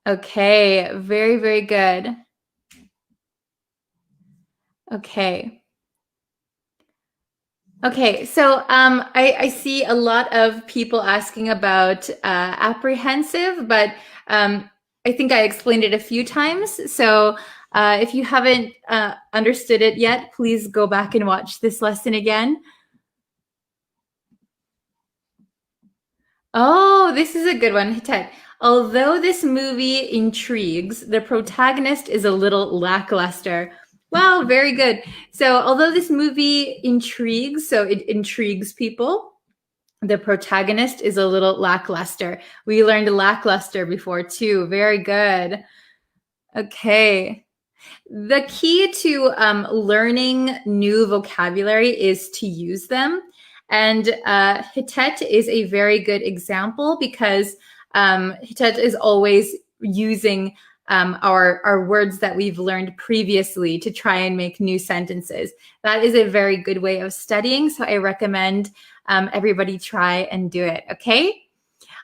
Okay, very, very good. Okay. Okay, so I see a lot of people asking about apprehensive, but I think I explained it a few times. So if you haven't understood it yet, please go back and watch this lesson again. Oh, this is a good one, Ted. Although this movie intrigues, the protagonist is a little lackluster. Wow, very good. So although this movie intrigues, so it intrigues people, the protagonist is a little lackluster. We learned lackluster before too. Very good. Okay. The key to learning new vocabulary is to use them. And Hitet is a very good example because Hitet is always using our words that we've learned previously to try and make new sentences. That is a very good way of studying. So I recommend everybody try and do it. Okay.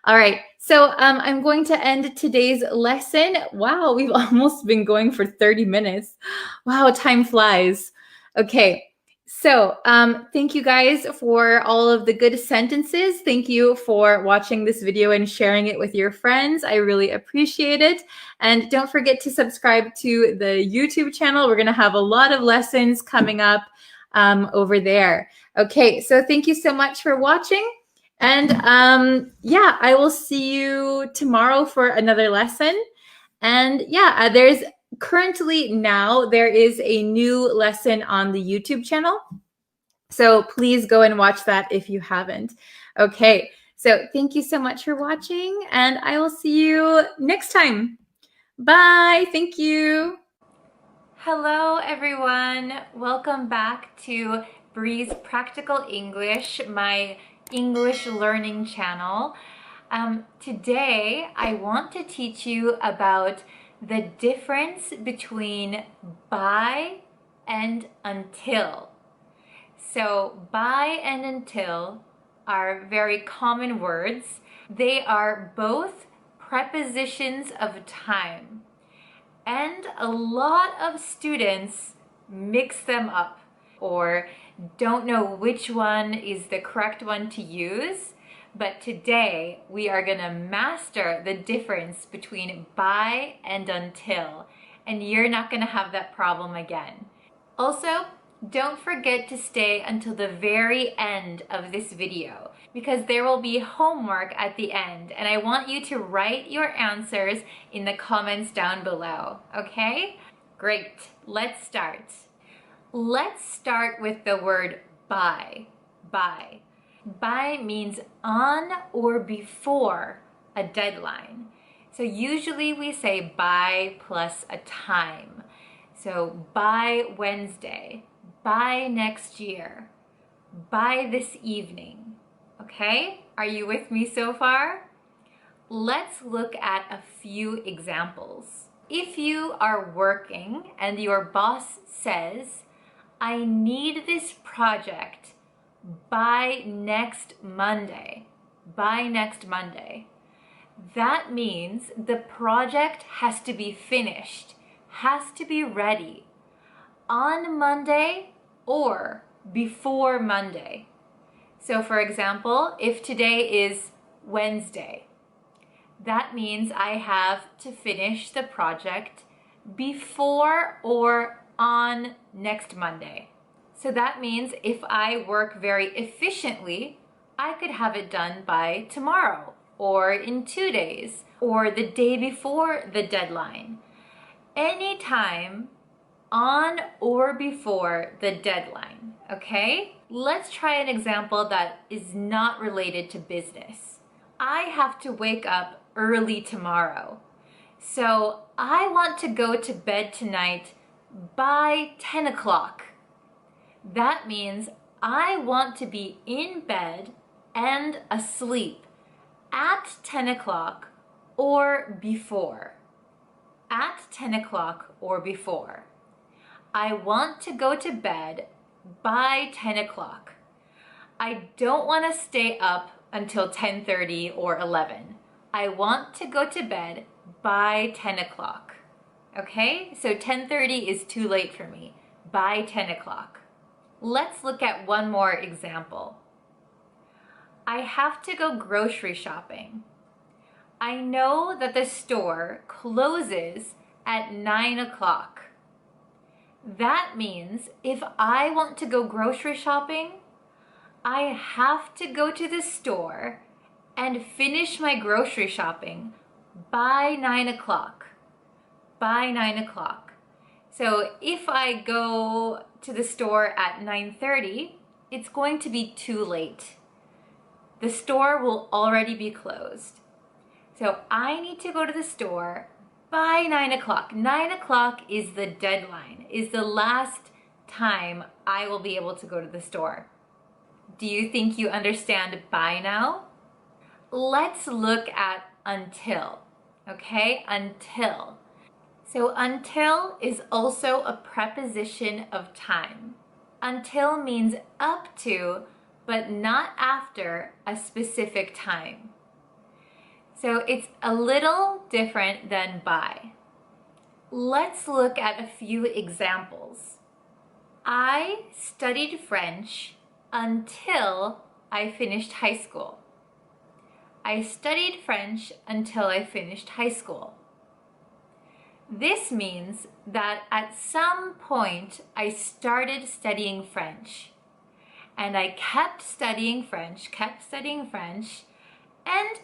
All right. So I'm going to end today's lesson. Wow, we've almost been going for 30 minutes. Wow, time flies. Okay. So thank you guys for all of the good sentences. Thank you for watching this video and sharing it with your friends. I really appreciate it. And don't forget to subscribe to the YouTube channel. We're going to have a lot of lessons coming up over there. Okay, so thank you so much for watching. And yeah, I will see you tomorrow for another lesson. And yeah, there's currently now there is a new lesson on the YouTube channel. So please go and watch that if you haven't. Okay, so thank you so much for watching, and I will see you next time. Bye. Thank you. Hello, everyone. Welcome back to Bree's Practical English, my English learning channel. Today, I want to teach you about the difference between by and until. So by and until are very common words. They are both prepositions of time. And a lot of students mix them up or don't know which one is the correct one to use. But today we are going to master the difference between by and until, and you're not going to have that problem again. Also, don't forget to stay until the very end of this video because there will be homework at the end, and I want you to write your answers in the comments down below, okay? Great, let's start. Let's start with the word by. By. By means on or before a deadline. So usually we say by plus a time. So by Wednesday, by next year, by this evening. Okay? Are you with me so far? Let's look at a few examples. If you are working and your boss says, I need this project by next Monday, by next Monday, that means the project has to be finished, has to be ready on Monday or before Monday. So for example, if today is Wednesday, that means I have to finish the project before or on next Monday. So that means if I work very efficiently, I could have it done by tomorrow or in 2 days or the day before the deadline. Anytime on or before the deadline, okay? Let's try an example that is not related to business. I have to wake up early tomorrow. So I want to go to bed tonight by 10 o'clock. That means I want to be in bed and asleep at 10 o'clock or before. At 10 o'clock or before. I want to go to bed by 10 o'clock. I don't want to stay up until 10:30 or 11. I want to go to bed by 10 o'clock. Okay, so 10:30 is too late for me. By 10 o'clock. Let's look at one more example. I have to go grocery shopping. I know that the store closes at 9 o'clock. That means if I want to go grocery shopping, I have to go to the store and finish my grocery shopping by 9 o'clock. By 9 o'clock. So if I go to the store at 9:30, it's going to be too late. The store will already be closed. So I need to go to the store by 9 o'clock. 9 o'clock is the deadline, is the last time I will be able to go to the store. Do you think you understand by now? Let's look at until, okay? Until. So until is also a preposition of time. Until means up to, but not after a specific time. So it's a little different than by. Let's look at a few examples. I studied French until I finished high school. I studied French until I finished high school. This means that at some point I started studying French. And I kept studying French, and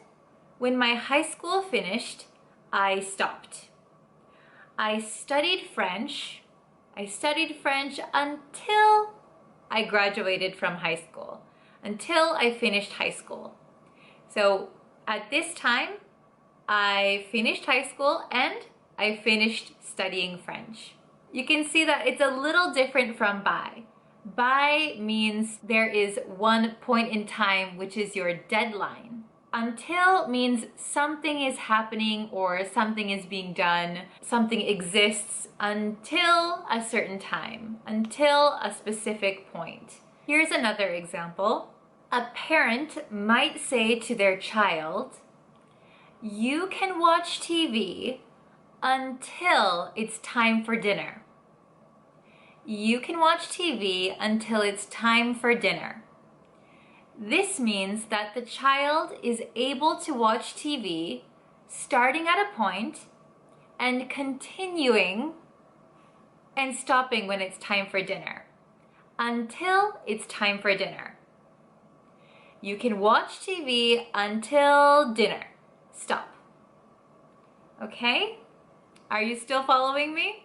when my high school finished, I stopped. I studied French until I graduated from high school, until I finished high school. So at this time, I finished high school and I finished studying French. You can see that it's a little different from by. By means there is one point in time which is your deadline. Until means something is happening or something is being done, something exists until a certain time, until a specific point. Here's another example. A parent might say to their child, "You can watch TV until it's time for dinner." You can watch TV until it's time for dinner. This means that the child is able to watch TV starting at a point and continuing and stopping when it's time for dinner, until it's time for dinner. You can watch TV until dinner. Stop. Okay? Are you still following me?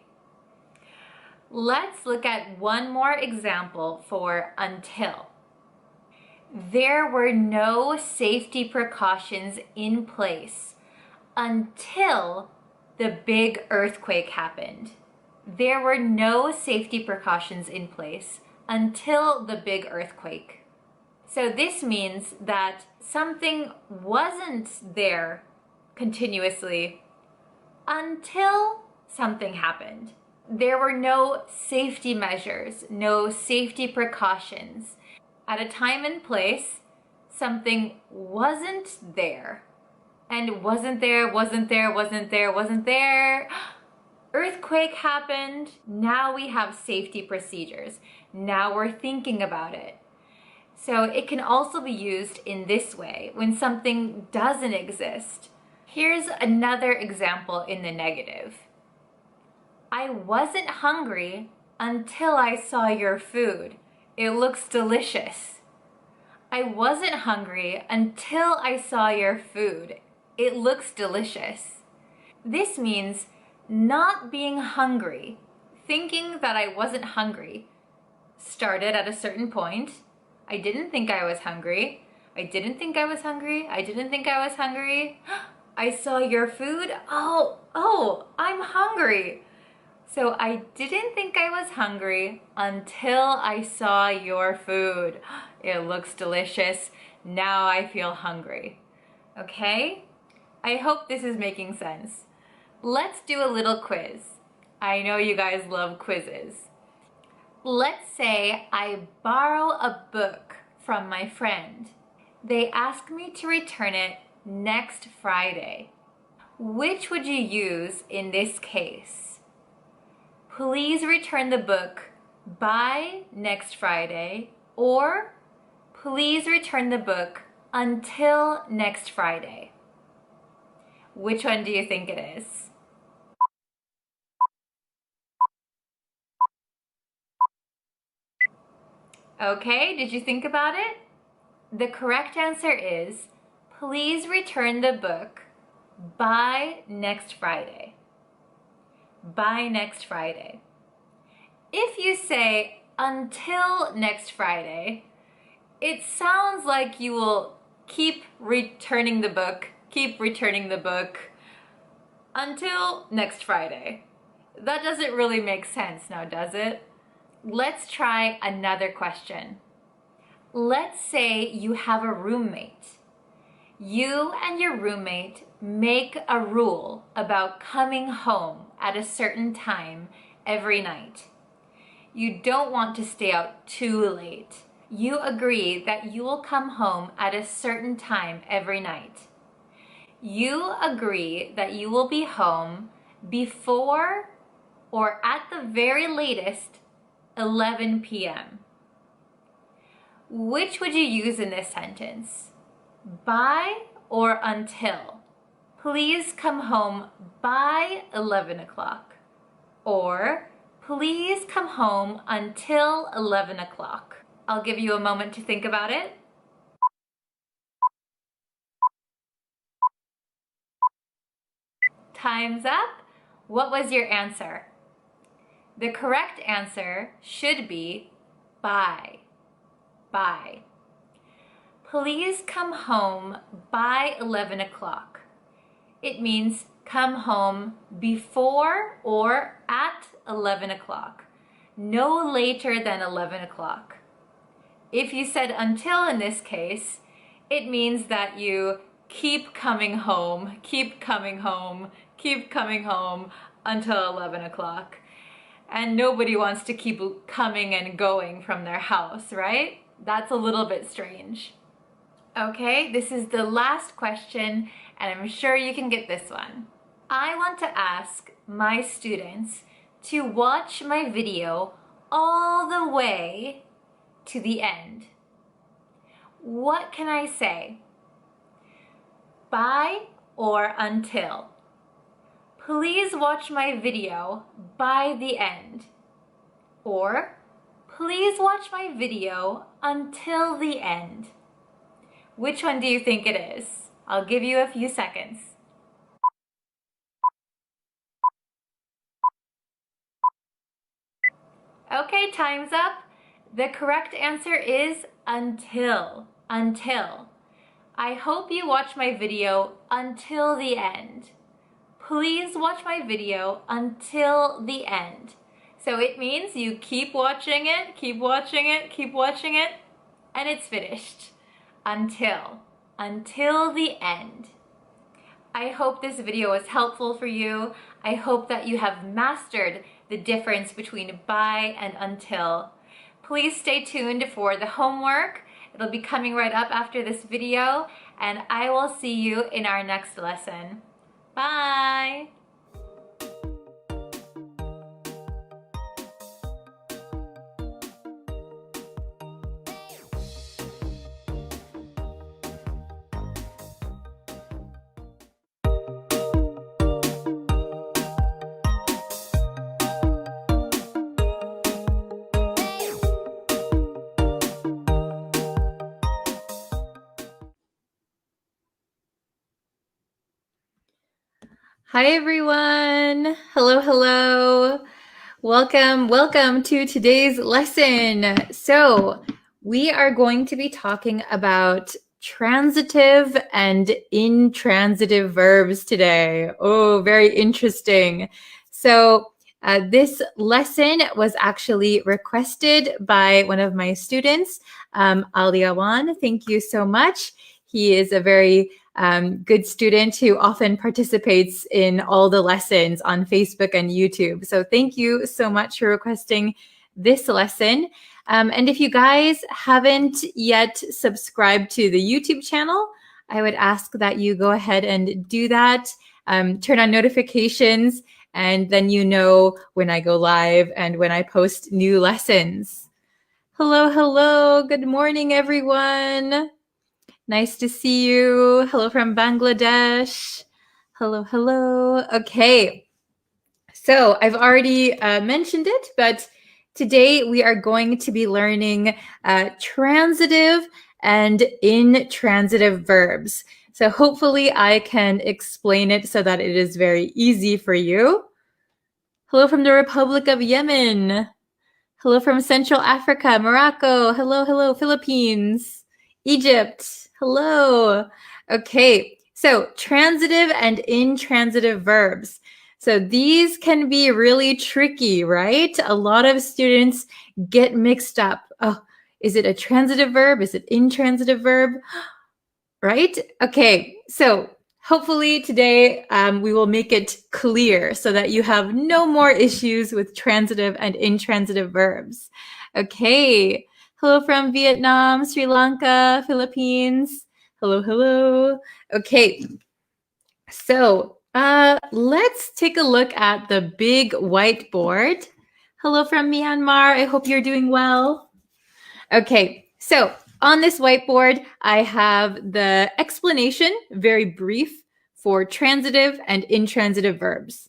Let's look at one more example for until. There were no safety precautions in place until the big earthquake happened. There were no safety precautions in place until the big earthquake. So this means that something wasn't there continuously until something happened. There were no safety measures, no safety precautions. At a time and place, something wasn't there. And wasn't there. Earthquake happened. Now we have safety procedures. Now we're thinking about it. So it can also be used in this way when something doesn't exist. Here's another example in the negative. I wasn't hungry until I saw your food. It looks delicious. I wasn't hungry until I saw your food. It looks delicious. This means not being hungry, thinking that I wasn't hungry, started at a certain point. I didn't think I was hungry. I saw your food. Oh, I'm hungry. So I didn't think I was hungry until I saw your food. It looks delicious. Now I feel hungry. Okay? I hope this is making sense. Let's do a little quiz. I know you guys love quizzes. Let's say I borrow a book from my friend. They ask me to return it next Friday. Which would you use in this case? Please return the book by next Friday, or please return the book until next Friday. Which one do you think it is? Okay, did you think about it? The correct answer is, please return the book by next Friday. By next Friday. If you say until next Friday, it sounds like you will keep returning the book until next Friday. That doesn't really make sense now, does it? Let's try another question. Let's say you have a roommate. You and your roommate make a rule about coming home at a certain time every night. You don't want to stay out too late. You agree that you will come home at a certain time every night. You agree that you will be home before or at the very latest 11 p.m. Which would you use in this sentence? By or until? Please come home by 11 o'clock. Or please come home until 11 o'clock. I'll give you a moment to think about it. Time's up. What was your answer? The correct answer should be by. By. Please come home by 11 o'clock. It means come home before or at 11 o'clock. No later than 11 o'clock. If you said until in this case, it means that you keep coming home, keep coming home, keep coming home until 11 o'clock. And nobody wants to keep coming and going from their house, right? That's a little bit strange. Okay, this is the last question, and I'm sure you can get this one. I want to ask my students to watch my video all the way to the end. What can I say? By or until? Please watch my video by the end. Or, please watch my video until the end. Which one do you think it is? I'll give you a few seconds. Okay, time's up. The correct answer is until. Until. I hope you watch my video until the end. Please watch my video until the end. So it means you keep watching it, keep watching it, keep watching it, and it's finished. Until the end. I hope this video was helpful for you. I hope that you have mastered the difference between by and until. Please stay tuned for the homework. It'll be coming right up after this video, and I will see you in our next lesson. Bye! Hi everyone! Hello, hello! Welcome to today's lesson. So we are going to be talking about transitive and intransitive verbs today. Oh, very interesting. So this lesson was actually requested by one of my students, Aliawan. Thank you so much. He is a very good student who often participates in all the lessons on Facebook and YouTube. So thank you so much for requesting this lesson. And if you guys haven't yet subscribed to the YouTube channel, I would ask that you go ahead and do that. Turn on notifications, and then you know when I go live and when I post new lessons. Hello, hello. Good morning, everyone. Nice to see you. Hello from Bangladesh. Hello, hello. Okay. So I've already mentioned it, but today we are going to be learning transitive and intransitive verbs. So hopefully I can explain it so that it is very easy for you. Hello from the Republic of Yemen. Hello from Central Africa, Morocco. Hello, hello, Philippines, Egypt. Hello. Okay, so transitive and intransitive verbs. So these can be really tricky, right? A lot of students get mixed up. Oh, is it a transitive verb? Is it intransitive verb? Right? Okay, so hopefully today we will make it clear so that you have no more issues with transitive and intransitive verbs. Okay. Hello from Vietnam, Sri Lanka, Philippines. Hello, hello. Okay. So let's take a look at the big whiteboard. Hello from Myanmar. I hope you're doing well. Okay, so on this whiteboard, I have the explanation, very brief, for transitive and intransitive verbs.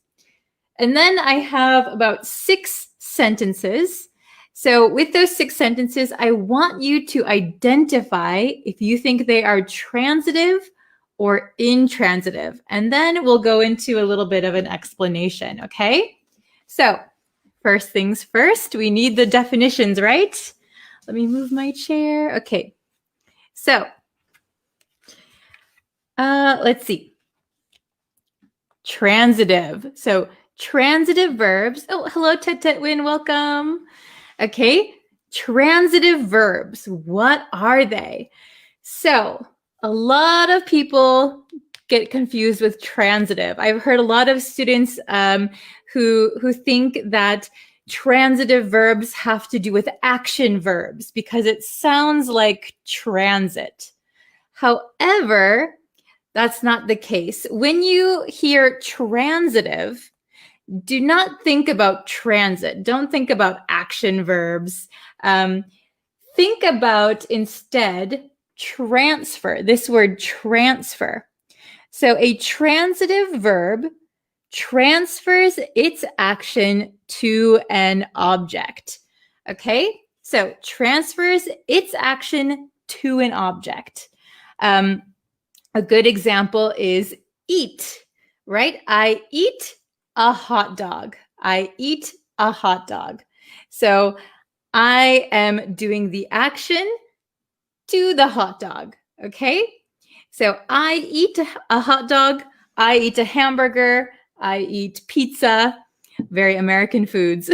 And then I have about 6 sentences. So with those 6 sentences, I want you to identify if you think they are transitive or intransitive. And then we'll go into a little bit of an explanation, okay? So first things first, we need the definitions, right? Let me move my chair. Okay, so let's see. Transitive. So transitive verbs. Oh, hello, Tetwin, welcome. Okay, transitive verbs. What are they? So a lot of people get confused with transitive. I've heard a lot of students who think that transitive verbs have to do with action verbs because it sounds like transit. However, that's not the case. When you hear transitive, do not think about transit. Don't think about action verbs. Think about instead transfer, this word transfer. So a transitive verb transfers its action to an object. Okay, so transfers its action to an object. A good example is eat, right? I eat a hot dog. I eat a hot dog. So I am doing the action to the hot dog, okay? So I eat a hot dog. I eat a hamburger. I eat pizza, very American foods.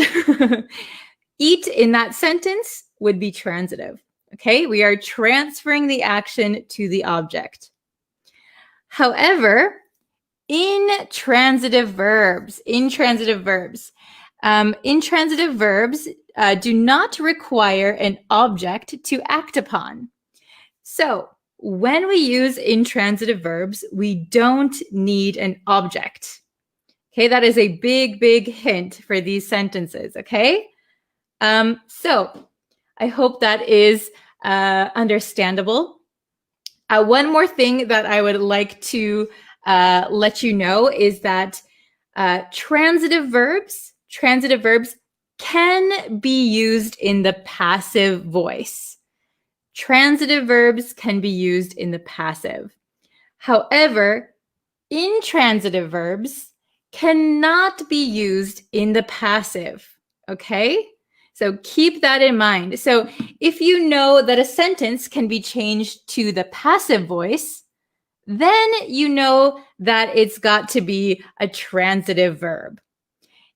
Eat in that sentence would be transitive. Okay, we are transferring the action to the object. However, intransitive verbs do not require an object to act upon. So when we use intransitive verbs, we don't need an object. Okay, that is a big, big hint for these sentences, okay? So I hope that is understandable. One more thing that I would like to let you know is that transitive verbs can be used in the passive voice. Transitive verbs can be used in the passive. However, intransitive verbs cannot be used in the passive, okay? So keep that in mind. So if you know that a sentence can be changed to the passive voice, then you know that it's got to be a transitive verb.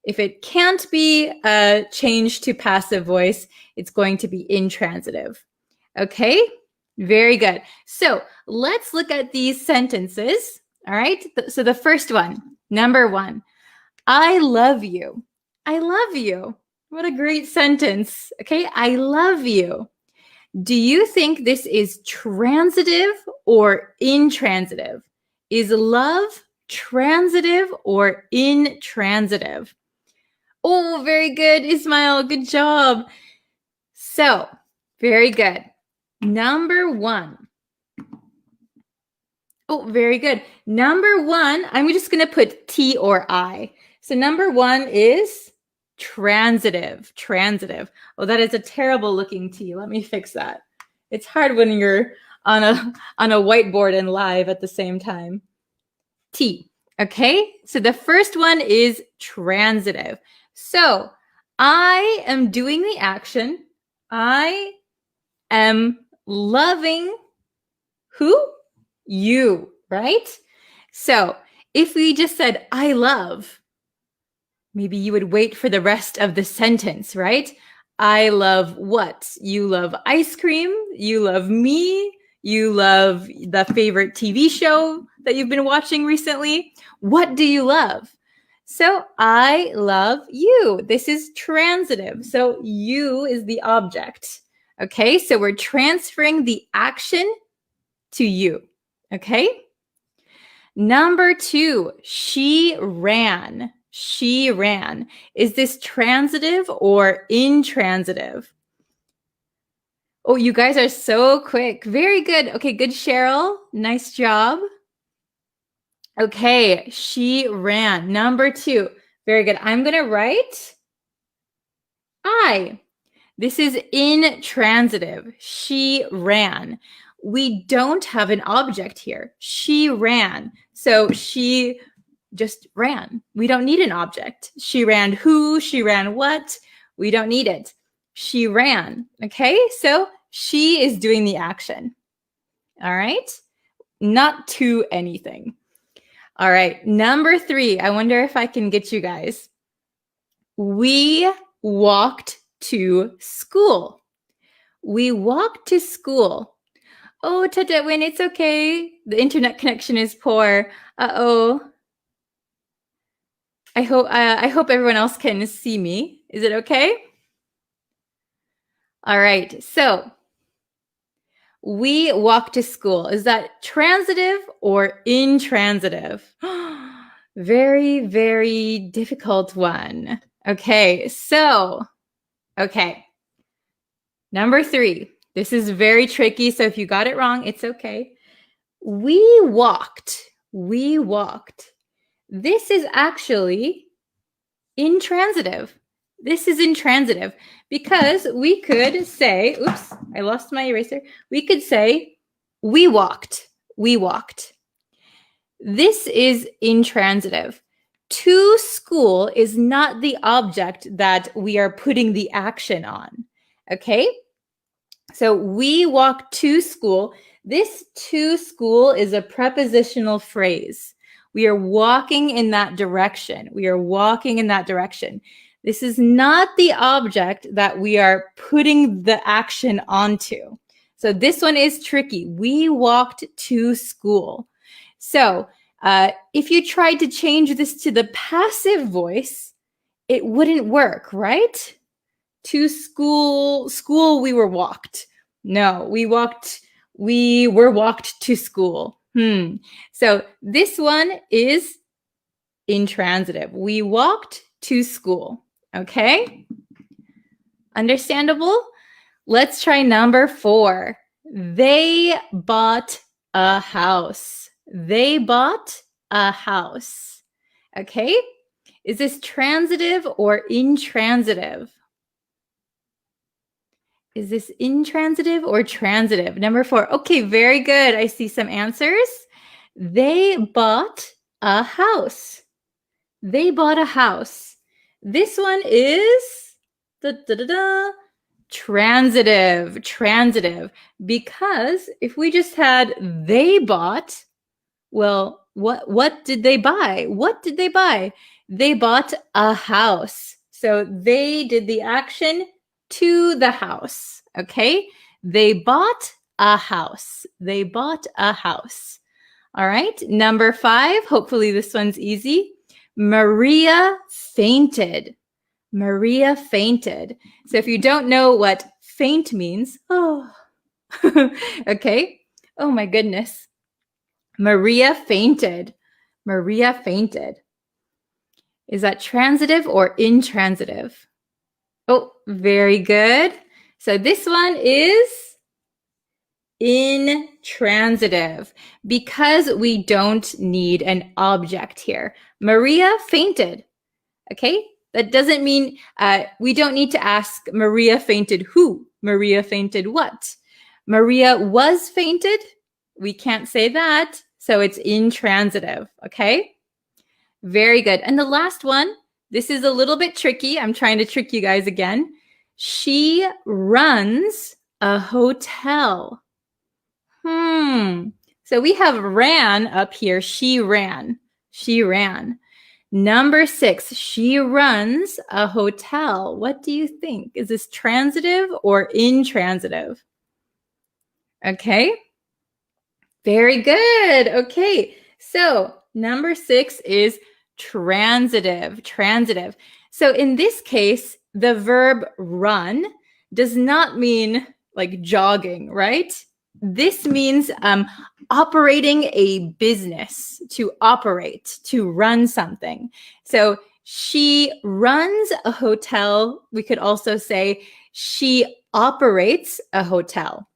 If it can't be changed to passive voice, it's going to be intransitive. Okay, very good. So let's look at these sentences. All right, so the first one, number 1, I love you. I love you. What a great sentence. Okay, I love you. Do you think this is transitive or intransitive? Is love transitive or intransitive? Oh, very good, Ismail. Good job. So, very good. Number 1. Oh, very good. Number 1, I'm just going to put T or I. So number 1 is transitive. Transitive. Oh, that is a terrible looking T. Let me fix that. It's hard when you're on a whiteboard and live at the same time. T. Okay, so the first one is transitive. So I am doing the action. I am loving who? You, right? So if we just said, I love, maybe you would wait for the rest of the sentence, right? I love what? You love ice cream. You love me. You love the favorite TV show that you've been watching recently. What do you love? So I love you. This is transitive. So you is the object. Okay, so we're transferring the action to you. Okay. Number 2, she ran. She ran. Is this transitive or intransitive? Oh, you guys are so quick. Very good. Okay, good, Cheryl. Nice job. Okay, she ran. Number 2. Very good. I'm going to write I. This is intransitive. She ran. We don't have an object here. She ran. So she just ran. We don't need an object. She ran who? She ran what? We don't need it. She ran. Okay, so she is doing the action. All right, not to anything. All right, number 3. I wonder if I can get you guys. We walked to school. We walked to school. Oh, Tadewin, it's okay. The internet connection is poor. Uh-oh. I hope everyone else can see me. Is it okay? All right. So we walk to school. Is that transitive or intransitive? Very, very difficult one. Okay. So, okay. Number 3. This is very tricky. So if you got it wrong, it's okay. We walked. We walked. This is actually intransitive. This is intransitive because we could say, oops, I lost my eraser. We could say, we walked. We walked. This is intransitive. To school is not the object that we are putting the action on. Okay? So we walk to school. This to school is a prepositional phrase. We are walking in that direction. We are walking in that direction. This is not the object that we are putting the action onto. So this one is tricky. We walked to school. So if you tried to change this to the passive voice, it wouldn't work, right? To school, we were walked. No, we were walked to school. So this one is intransitive. We walked to school. Okay? Understandable? Let's try number 4. They bought a house. They bought a house. Okay? Is this transitive or intransitive? Is this intransitive or transitive? Number 4. Okay, very good. I see some answers. They bought a house. They bought a house. This one is transitive. Transitive. Because if we just had they bought, well, what did they buy? What did they buy? They bought a house. So they did the action to the house. Okay? They bought a house. They bought a house. All right. Number 5. Hopefully this one's easy. Maria fainted. Maria fainted. So if you don't know what faint means, okay. Oh my goodness. Maria fainted. Maria fainted. Is that transitive or intransitive? Oh, very good. So this one is intransitive because we don't need an object here. Maria fainted. Okay? That doesn't mean we don't need to ask Maria fainted who? Maria fainted what? Maria was fainted? We can't say that. So it's intransitive. Okay? Very good. And the last one, this is a little bit tricky. I'm trying to trick you guys again. She runs a hotel. So we have ran up here. She ran. She ran. Number 6, she runs a hotel. What do you think? Is this transitive or intransitive? Okay. Very good. Okay. So number 6 is transitive. Transitive. So in this case, the verb run does not mean like jogging, right? This means operating a business, to operate, to run something. So she runs a hotel. We could also say she operates a hotel.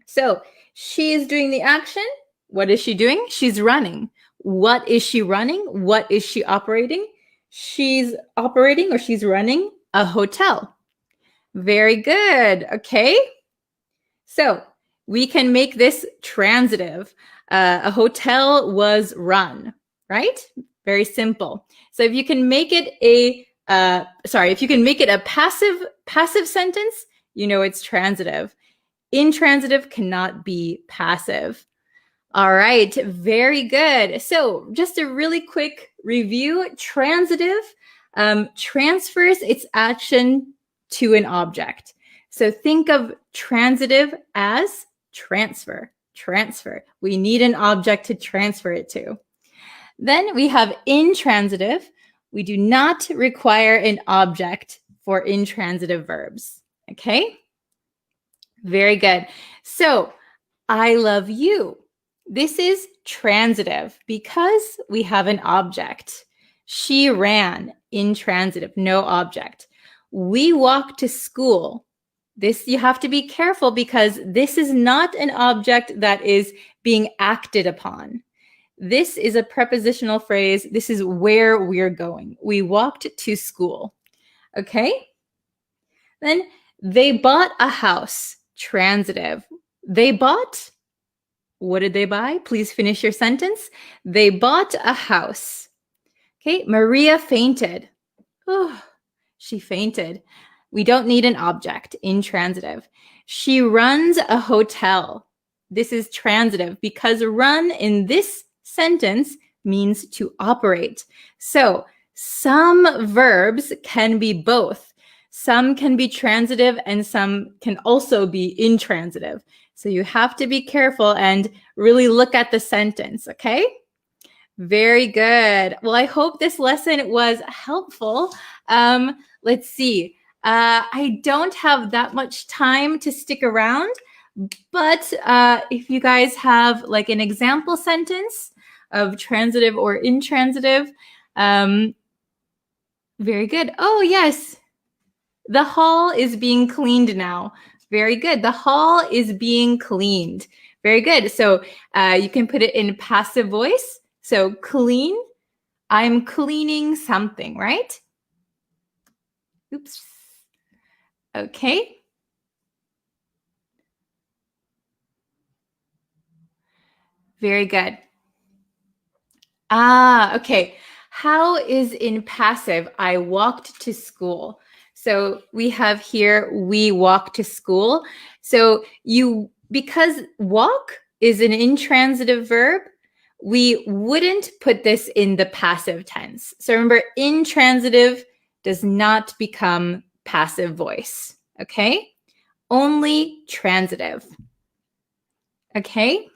So she is doing the action. What is she doing? She's running. What is she running? What is she operating? She's operating or she's running a hotel. Very good. Okay. So we can make this transitive. A hotel was run, right? Very simple. So if you can make it a passive sentence, you know it's transitive. Intransitive cannot be passive. All right, very good. So just a really quick review. Transitive transfers its action to an object. So think of transitive as transfer. Transfer. We need an object to transfer it to. Then we have intransitive. We do not require an object for intransitive verbs. Okay? Very good. So, I love you. This is transitive because we have an object. She ran, intransitive, no object. We walk to school. This you have to be careful because this is not an object that is being acted upon. This is a prepositional phrase. This is where we're going. We walked to school. Okay? Then they bought a house. Transitive. They bought. What did they buy? Please finish your sentence. They bought a house. Okay, Maria fainted. Oh, she fainted. We don't need an object. Intransitive. She runs a hotel. This is transitive because run in this sentence means to operate. So some verbs can be both. Some can be transitive and some can also be intransitive. So you have to be careful and really look at the sentence, okay? Very good. Well, I hope this lesson was helpful. Let's see. I don't have that much time to stick around, but if you guys have like an example sentence of transitive or intransitive, very good. Oh, yes. The hall is being cleaned now. Very good. The hall is being cleaned. Very good. So you can put it in passive voice. So clean. I'm cleaning something, right? Oops. Okay. Very good. Okay. How is in passive? I walked to school. So we have here, we walk to school. So because walk is an intransitive verb, we wouldn't put this in the passive tense. So remember, intransitive does not become passive voice, okay? Only transitive, okay?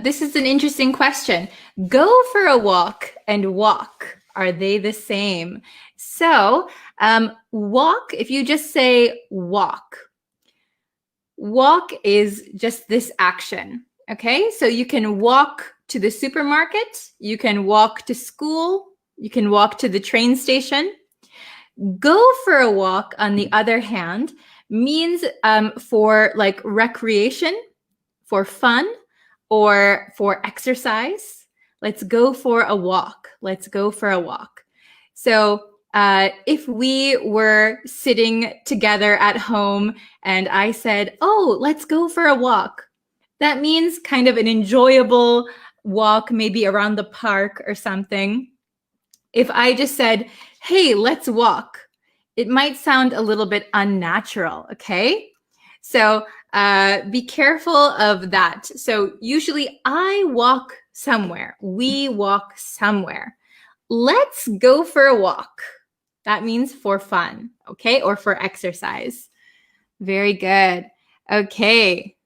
This is an interesting question. Go for a walk and walk. Are they the same? So walk, if you just say walk, walk is just this action, okay? So you can walk to the supermarket, you can walk to school, you can walk to the train station. Go for a walk, on the other hand, means for like recreation, for fun, or for exercise. Let's go for a walk. Let's go for a walk. So if we were sitting together at home and I said, oh, let's go for a walk, that means kind of an enjoyable walk, maybe around the park or something. If I just said, hey, let's walk, it might sound a little bit unnatural, okay? So be careful of that. So usually I walk somewhere. We walk somewhere. Let's go for a walk. That means for fun, okay? Or for exercise. Very good. Okay.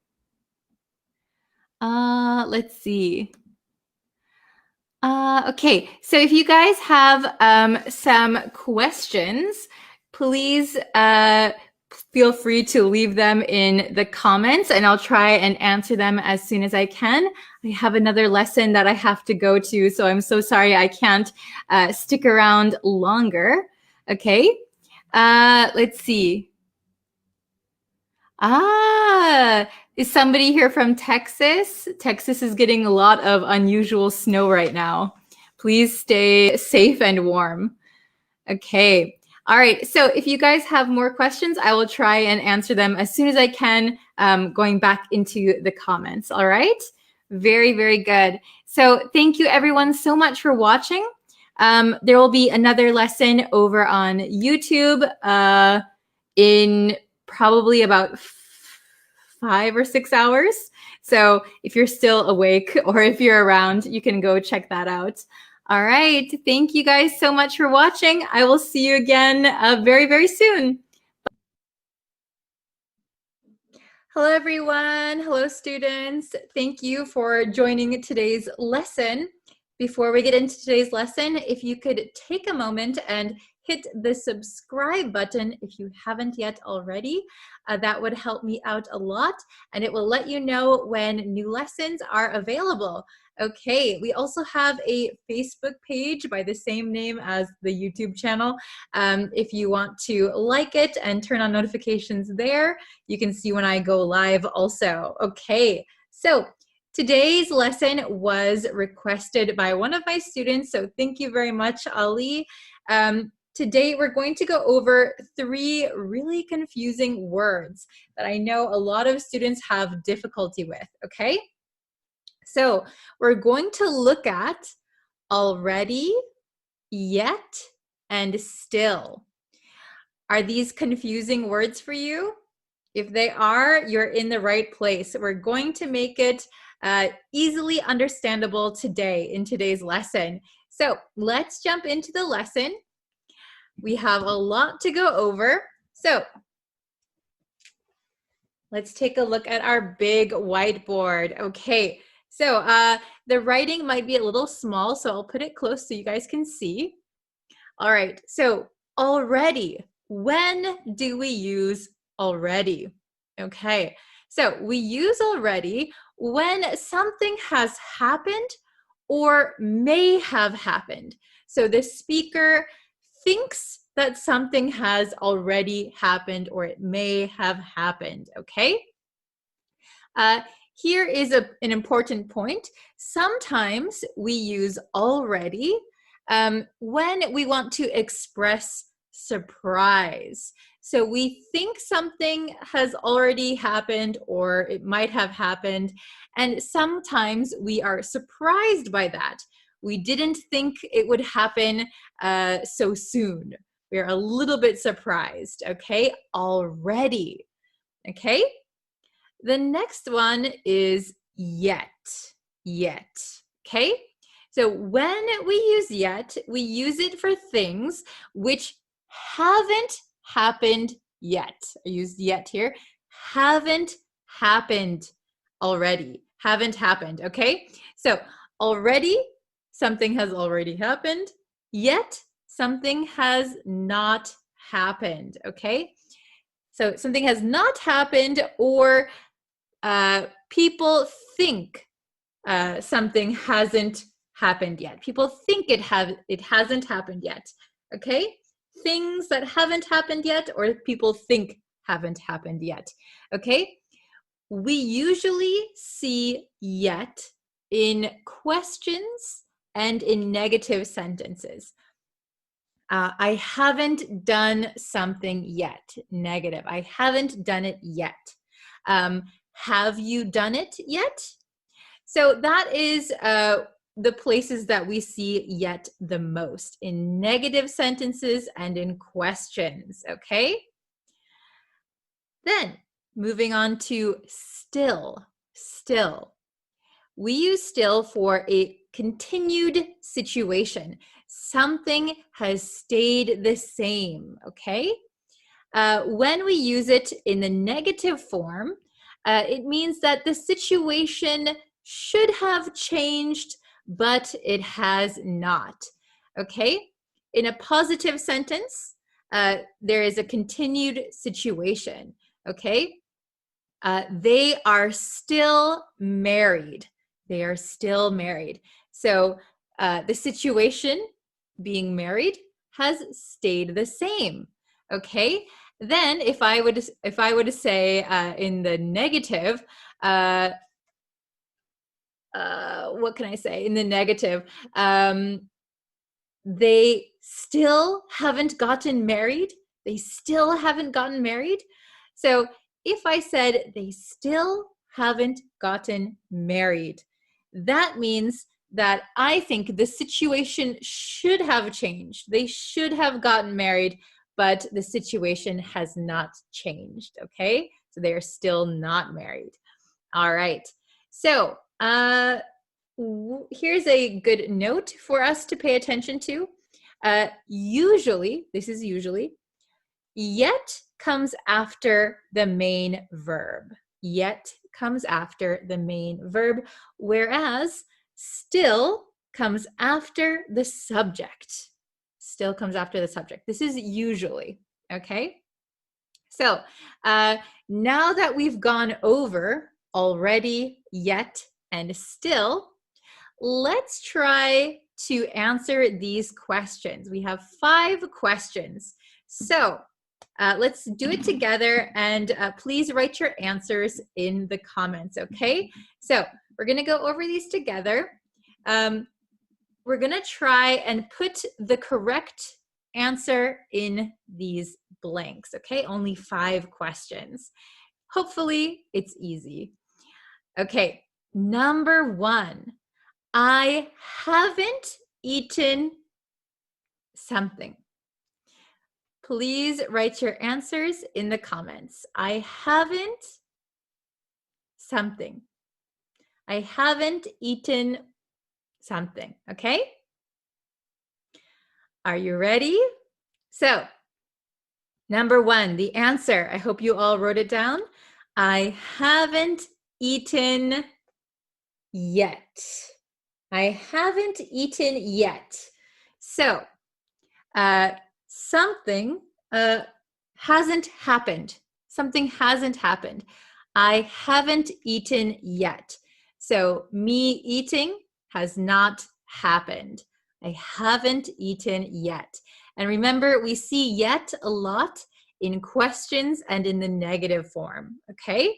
Let's see. Okay, so if you guys have some questions, please feel free to leave them in the comments and I'll try and answer them as soon as I can. I have another lesson that I have to go to, so I'm so sorry I can't stick around longer. Okay, let's see. Is somebody here from Texas? Texas is getting a lot of unusual snow right now. Please stay safe and warm. Okay. All right. So if you guys have more questions, I will try and answer them as soon as I can, going back into the comments. All right. Very, very good. So thank you everyone so much for watching. There will be another lesson over on YouTube in probably about 5 or 6 hours. So if you're still awake or if you're around, you can go check that out. All right. Thank you guys so much for watching. I will see you again very, very soon. Hello, everyone. Hello, students. Thank you for joining today's lesson. Before we get into today's lesson, if you could take a moment and hit the subscribe button if you haven't yet already. That would help me out a lot, and it will let you know when new lessons are available. Okay, we also have a Facebook page by the same name as the YouTube channel. If you want to like it and turn on notifications there, you can see when I go live also. Okay, so today's lesson was requested by one of my students, so thank you very much, Ali. Today, we're going to go over 3 really confusing words that I know a lot of students have difficulty with, okay? So we're going to look at already, yet, and still. Are these confusing words for you? If they are, you're in the right place. We're going to make it easily understandable today in today's lesson. So let's jump into the lesson. We have a lot to go over. So let's take a look at our big whiteboard. Okay, so the writing might be a little small, so I'll put it close so you guys can see. All right, so already. When do we use already? Okay, so we use already when something has happened or may have happened. So the speaker thinks that something has already happened or it may have happened, okay? Here is an important point. Sometimes we use already when we want to express surprise. So we think something has already happened or it might have happened, and sometimes we are surprised by that. We didn't think it would happen so soon. We're a little bit surprised, okay? Already, okay? The next one is yet, okay? So when we use yet, we use it for things which haven't happened yet. I used yet here. Haven't happened already. Haven't happened, okay? So already, something has already happened, yet something has not happened, okay? So something has not happened, or people think something hasn't happened yet. People think it hasn't happened yet, okay? Things that haven't happened yet, or people think haven't happened yet, okay? We usually see yet in questions and in negative sentences. I haven't done something yet, negative. I haven't done it yet. Have you done it yet? So that is the places that we see yet the most, in negative sentences and in questions, okay? Then moving on to still. We use still for a continued situation. Something has stayed the same, okay? When we use it in the negative form, It means that the situation should have changed, but it has not. Okay? In a positive sentence, there is a continued situation. Okay? They are still married. They are still married. So the situation, being married, has stayed the same. Okay? Then if I were to say in the negative, what can I say? In the negative, they still haven't gotten married. They still haven't gotten married. So if I said they still haven't gotten married, that means that I think the situation should have changed. They should have gotten married, but the situation has not changed, okay? So they are still not married. All right. So here's a good note for us to pay attention to. Usually, this is usually, yet comes after the main verb. Yet comes after the main verb, whereas still comes after the subject. Still comes after the subject. This is usually, okay? So now that we've gone over already, yet, and still, let's try to answer these questions. We have 5 questions. So let's do it together, and please write your answers in the comments, okay? So we're going to go over these together. We're going to try and put the correct answer in these blanks, okay? Only 5 questions. Hopefully, it's easy. Okay, number 1. I haven't eaten something. Please write your answers in the comments. I haven't something. I haven't eaten something, okay? Are you ready? So, number 1, the answer. I hope you all wrote it down. I haven't eaten yet. I haven't eaten yet. So, something hasn't happened. Something hasn't happened. I haven't eaten yet. So, me eating has not happened. I haven't eaten yet. And remember, we see yet a lot in questions and in the negative form, okay?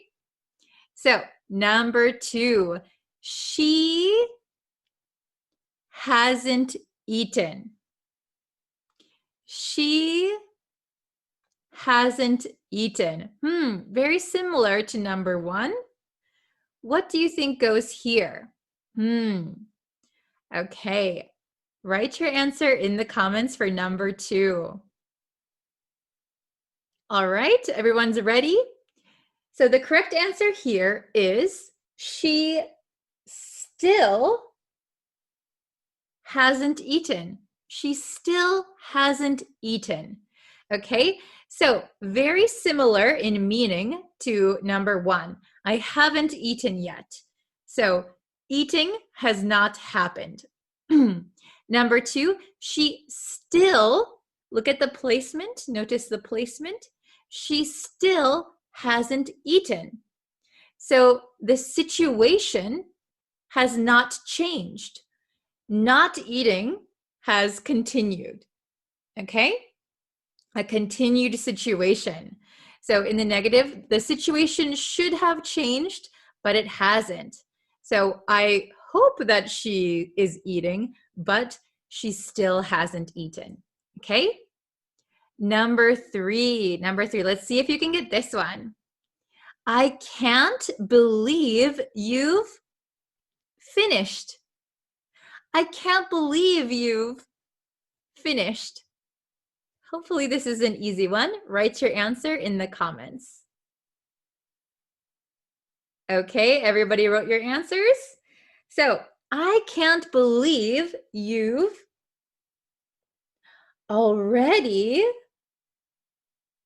So, number 2, she hasn't eaten. She hasn't eaten. Very similar to number 1. What do you think goes here? Okay. Write your answer in the comments for number 2. All right, everyone's ready? So the correct answer here is she still hasn't eaten. She still hasn't eaten. Okay, so very similar in meaning to number 1. I haven't eaten yet. So eating has not happened. Number 2, she still, look at the placement, notice the placement. She still hasn't eaten. So the situation has not changed. Not eating has continued, okay? A continued situation. So in the negative, the situation should have changed, but it hasn't. So I hope that she is eating, but she still hasn't eaten, okay? Number 3, let's see if you can get this one. I can't believe you've finished. I can't believe you've finished. Hopefully this is an easy one. Write your answer in the comments. Okay, everybody wrote your answers? So, I can't believe you've already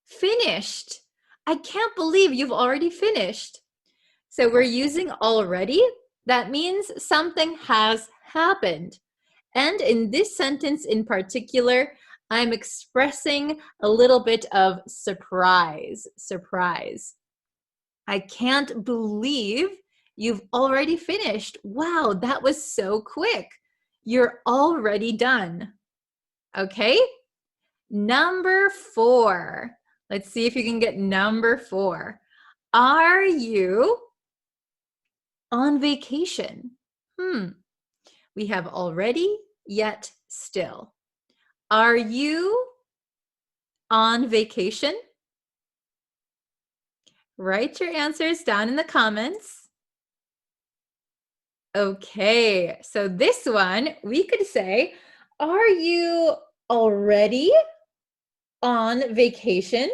finished. I can't believe you've already finished. So we're using already. That means something has happened. And in this sentence in particular, I'm expressing a little bit of surprise. Surprise. I can't believe you've already finished. Wow, that was so quick. You're already done. Okay? Number 4. Let's see if you can get number 4. Are you on vacation? We have already, yet, still. Are you on vacation? Write your answers down in the comments. Okay, so this one, we could say, are you already on vacation?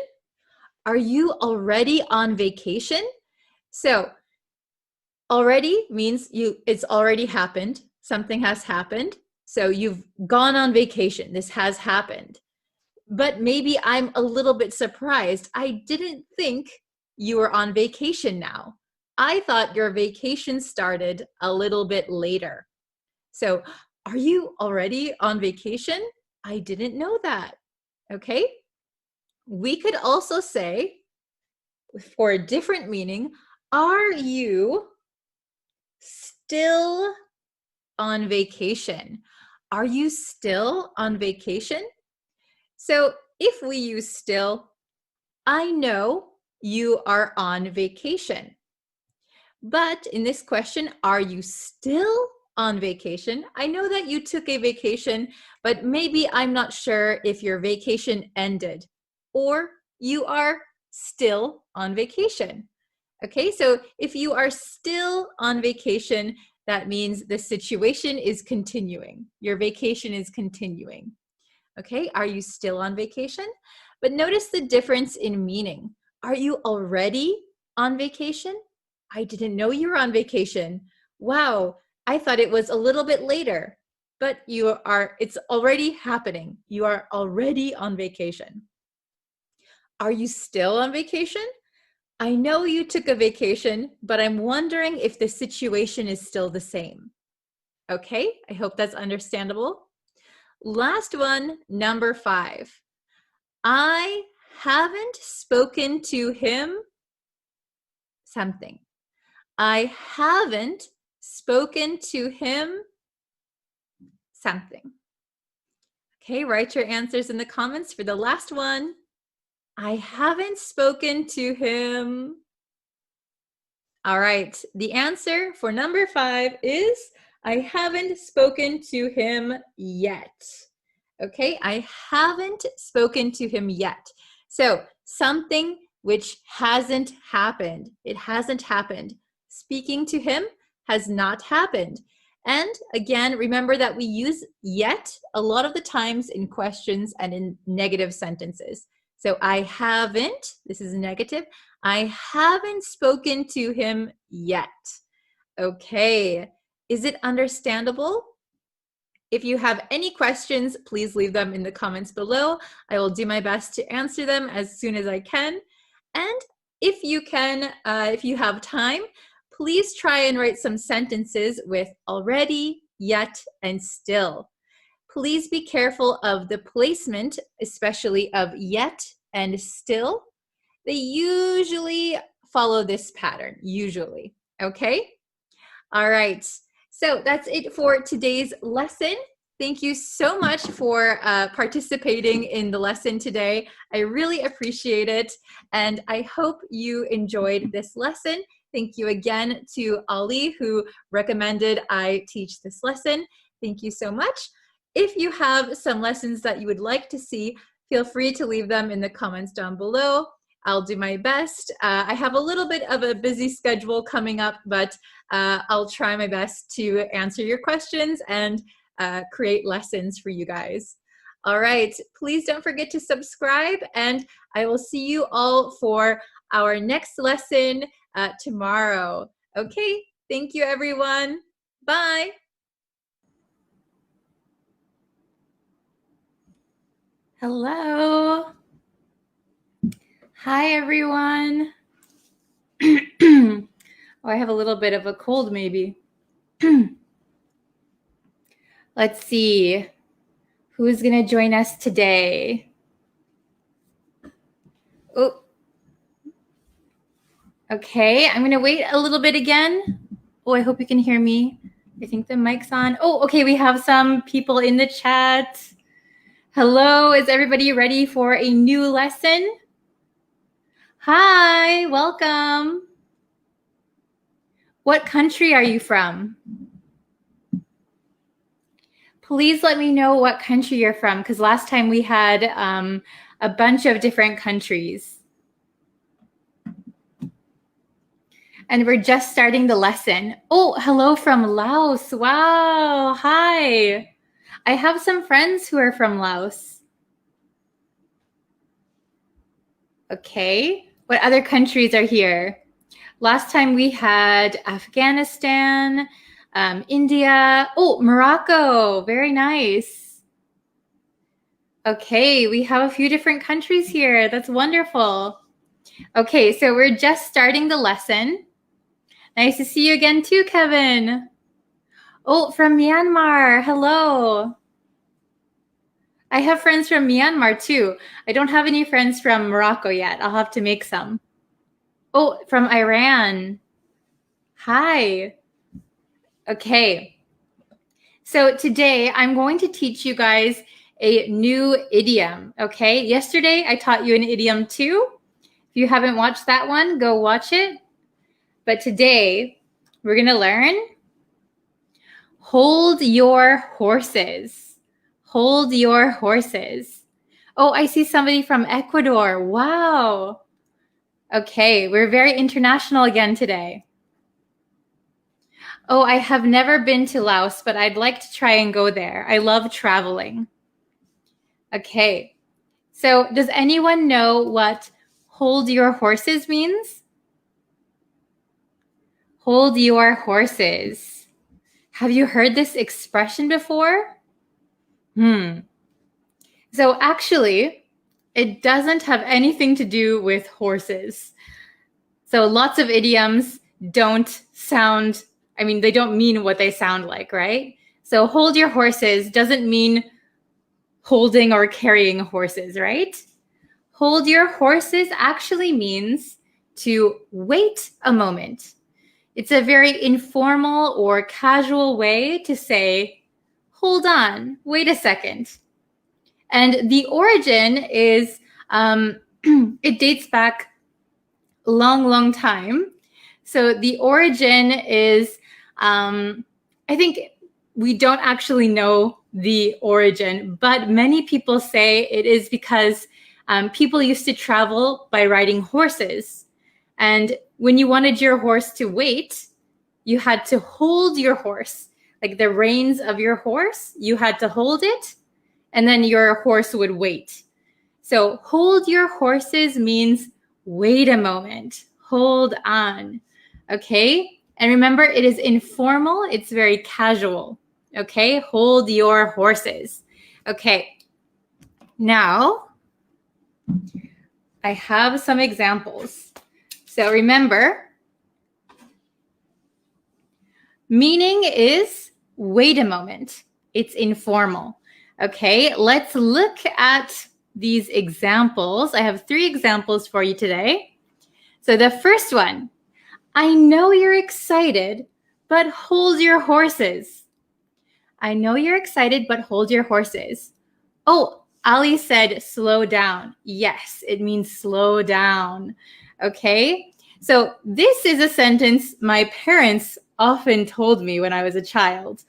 Are you already on vacation? So, already means it's already happened. Something has happened. So you've gone on vacation. This has happened. But maybe I'm a little bit surprised. I didn't think you were on vacation now. I thought your vacation started a little bit later. So, are you already on vacation? I didn't know that. Okay? We could also say, for a different meaning, are you still on vacation? Are you still on vacation? So if we use still, I know you are on vacation. But in this question, are you still on vacation? I know that you took a vacation, but maybe I'm not sure if your vacation ended or you are still on vacation. Okay, so if you are still on vacation, that means the situation is continuing. Your vacation is continuing. Okay, are you still on vacation? But notice the difference in meaning. Are you already on vacation? I didn't know you were on vacation. Wow, I thought it was a little bit later. But it's already happening. You are already on vacation. Are you still on vacation? I know you took a vacation, but I'm wondering if the situation is still the same. Okay, I hope that's understandable. Last one, number 5. I haven't spoken to him something. I haven't spoken to him something. Okay, write your answers in the comments for the last one. I haven't spoken to him. All right, the answer for number 5 is I haven't spoken to him yet. Okay, I haven't spoken to him yet. So something which hasn't happened. It hasn't happened. Speaking to him has not happened. And again, remember that we use yet a lot of the times in questions and in negative sentences. So I haven't, this is negative, I haven't spoken to him yet. Okay, is it understandable? If you have any questions, please leave them in the comments below. I will do my best to answer them as soon as I can. And if you can, if you have time, please try and write some sentences with already, yet, and still. Please be careful of the placement, especially of yet and still. They usually follow this pattern, usually, okay? All right, so that's it for today's lesson. Thank you so much for participating in the lesson today. I really appreciate it, and I hope you enjoyed this lesson. Thank you again to Ali, who recommended I teach this lesson. Thank you so much. If you have some lessons that you would like to see, feel free to leave them in the comments down below. I'll do my best. I have a little bit of a busy schedule coming up, but I'll try my best to answer your questions and create lessons for you guys. All right, please don't forget to subscribe, and I will see you all for our next lesson tomorrow. Okay, thank you everyone. Bye. Hello. Hi everyone. Oh, I have a little bit of a cold, maybe. Let's see. Who's going to join us today? Oh, okay. I'm going to wait a little bit again. Oh, I hope you can hear me. I think the mic's on. Oh, okay. We have some people in the chat. Hello. Is everybody ready for a new lesson? Hi. Welcome. What country are you from? Please let me know what country you're from, because last time we had a bunch of different countries. And we're just starting the lesson. Oh, hello from Laos. Wow. Hi. I have some friends who are from Laos. Okay. What other countries are here? Last time we had Afghanistan, India. Oh, Morocco. Very nice. Okay, we have a few different countries here. That's wonderful. Okay, so we're just starting the lesson. Nice to see you again too, Kevin. Oh, from Myanmar. Hello. I have friends from Myanmar too. I don't have any friends from Morocco yet. I'll have to make some. Oh, from Iran. Hi. Okay. So today I'm going to teach you guys a new idiom, okay? Yesterday I taught you an idiom too. If you haven't watched that one, go watch it. But today we're going to learn hold your horses. Hold your horses. Oh, I see somebody from Ecuador. Wow. Okay, we're very international again today. Oh, I have never been to Laos, but I'd like to try and go there. I love traveling. Okay, so does anyone know what hold your horses means? Hold your horses. Have you heard this expression before? So actually, it doesn't have anything to do with horses. So lots of idioms don't sound, they don't mean what they sound like, right? So hold your horses doesn't mean holding or carrying horses, right? Hold your horses actually means to wait a moment. It's a very informal or casual way to say, hold on, wait a second. And the origin is, it dates back a long time. So the origin is, I think we don't actually know the origin, but many people say it is because people used to travel by riding horses. And when you wanted your horse to wait, you had to hold your horse, like the reins of your horse, you had to hold it, and then your horse would wait. So hold your horses means wait a moment, hold on, okay? And remember, it is informal, it's very casual, okay? Hold your horses. Okay, now I have some examples. So remember, meaning is wait a moment. It's informal. Okay, let's look at these examples. I have 3 examples for you today. So the first one, I know you're excited, but hold your horses. I know you're excited, but hold your horses. Oh, Ali said slow down. Yes, it means slow down. Okay, so this is a sentence my parents often told me when I was a child.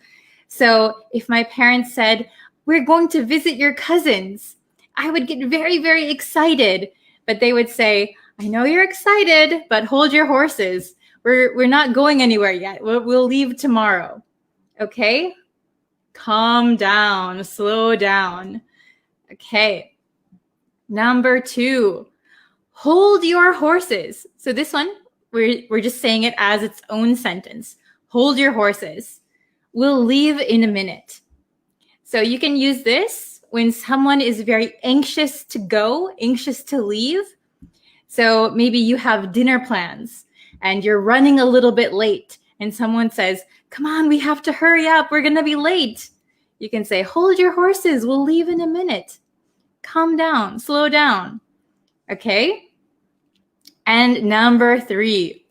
So if my parents said, we're going to visit your cousins, I would get very excited. But they would say, I know you're excited, but hold your horses. We're not going anywhere yet. We'll leave tomorrow. Okay? Calm down, slow down. Okay. Number 2, hold your horses. So this one, we're just saying it as its own sentence. Hold your horses. We'll leave in a minute. So you can use this when someone is very anxious to go, anxious to leave. So maybe you have dinner plans and you're running a little bit late and someone says, come on, we have to hurry up. We're going to be late. You can say, hold your horses. We'll leave in a minute. Calm down, slow down. Okay? And number 3,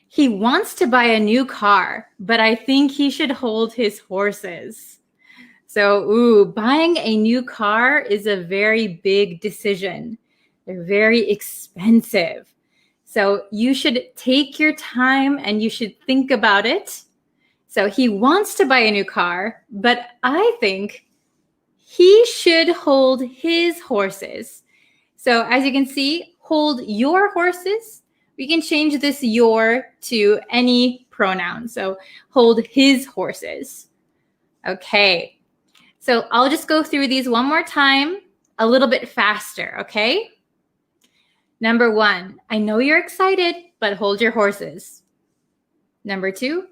he wants to buy a new car, but I think he should hold his horses. So, buying a new car is a very big decision. They're very expensive. So you should take your time and you should think about it. So he wants to buy a new car, but I think he should hold his horses. So as you can see, hold your horses. We can change this your to any pronoun. So hold his horses. Okay. So I'll just go through these one more time, a little bit faster, okay? Number 1, I know you're excited, but hold your horses. Number 2,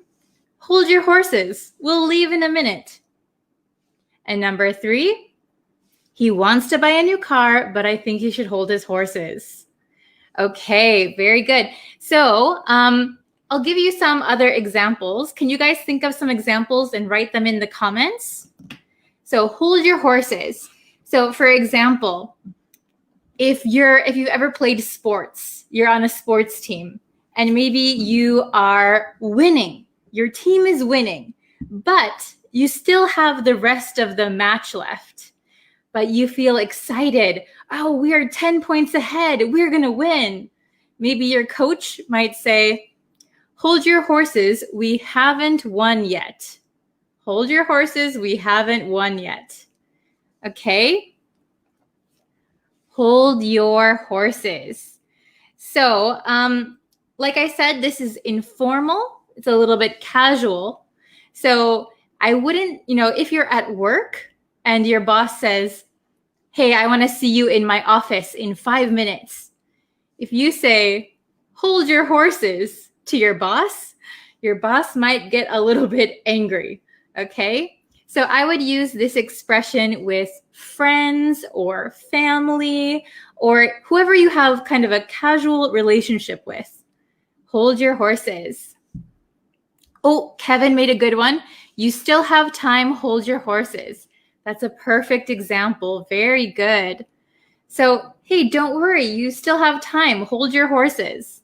hold your horses. We'll leave in a minute. And number 3, he wants to buy a new car, but I think he should hold his horses. Okay, very good. So I'll give you some other examples. Can you guys think of some examples and write them in the comments? So hold your horses. So for example, if you've ever played sports, you're on a sports team, and maybe you are winning. Your team is winning, but you still have the rest of the match left. But you feel excited. Oh, we are 10 points ahead. We're going to win. Maybe your coach might say, hold your horses. We haven't won yet. Hold your horses. We haven't won yet. Okay? Hold your horses. So, like I said, this is informal. It's a little bit casual. So I wouldn't, if you're at work and your boss says, hey, I want to see you in my office in 5 minutes. If you say, hold your horses to your boss might get a little bit angry, okay? So I would use this expression with friends or family or whoever you have kind of a casual relationship with. Hold your horses. Oh, Kevin made a good one. You still have time, hold your horses. That's a perfect example. Very good. So, hey, don't worry. You still have time. Hold your horses.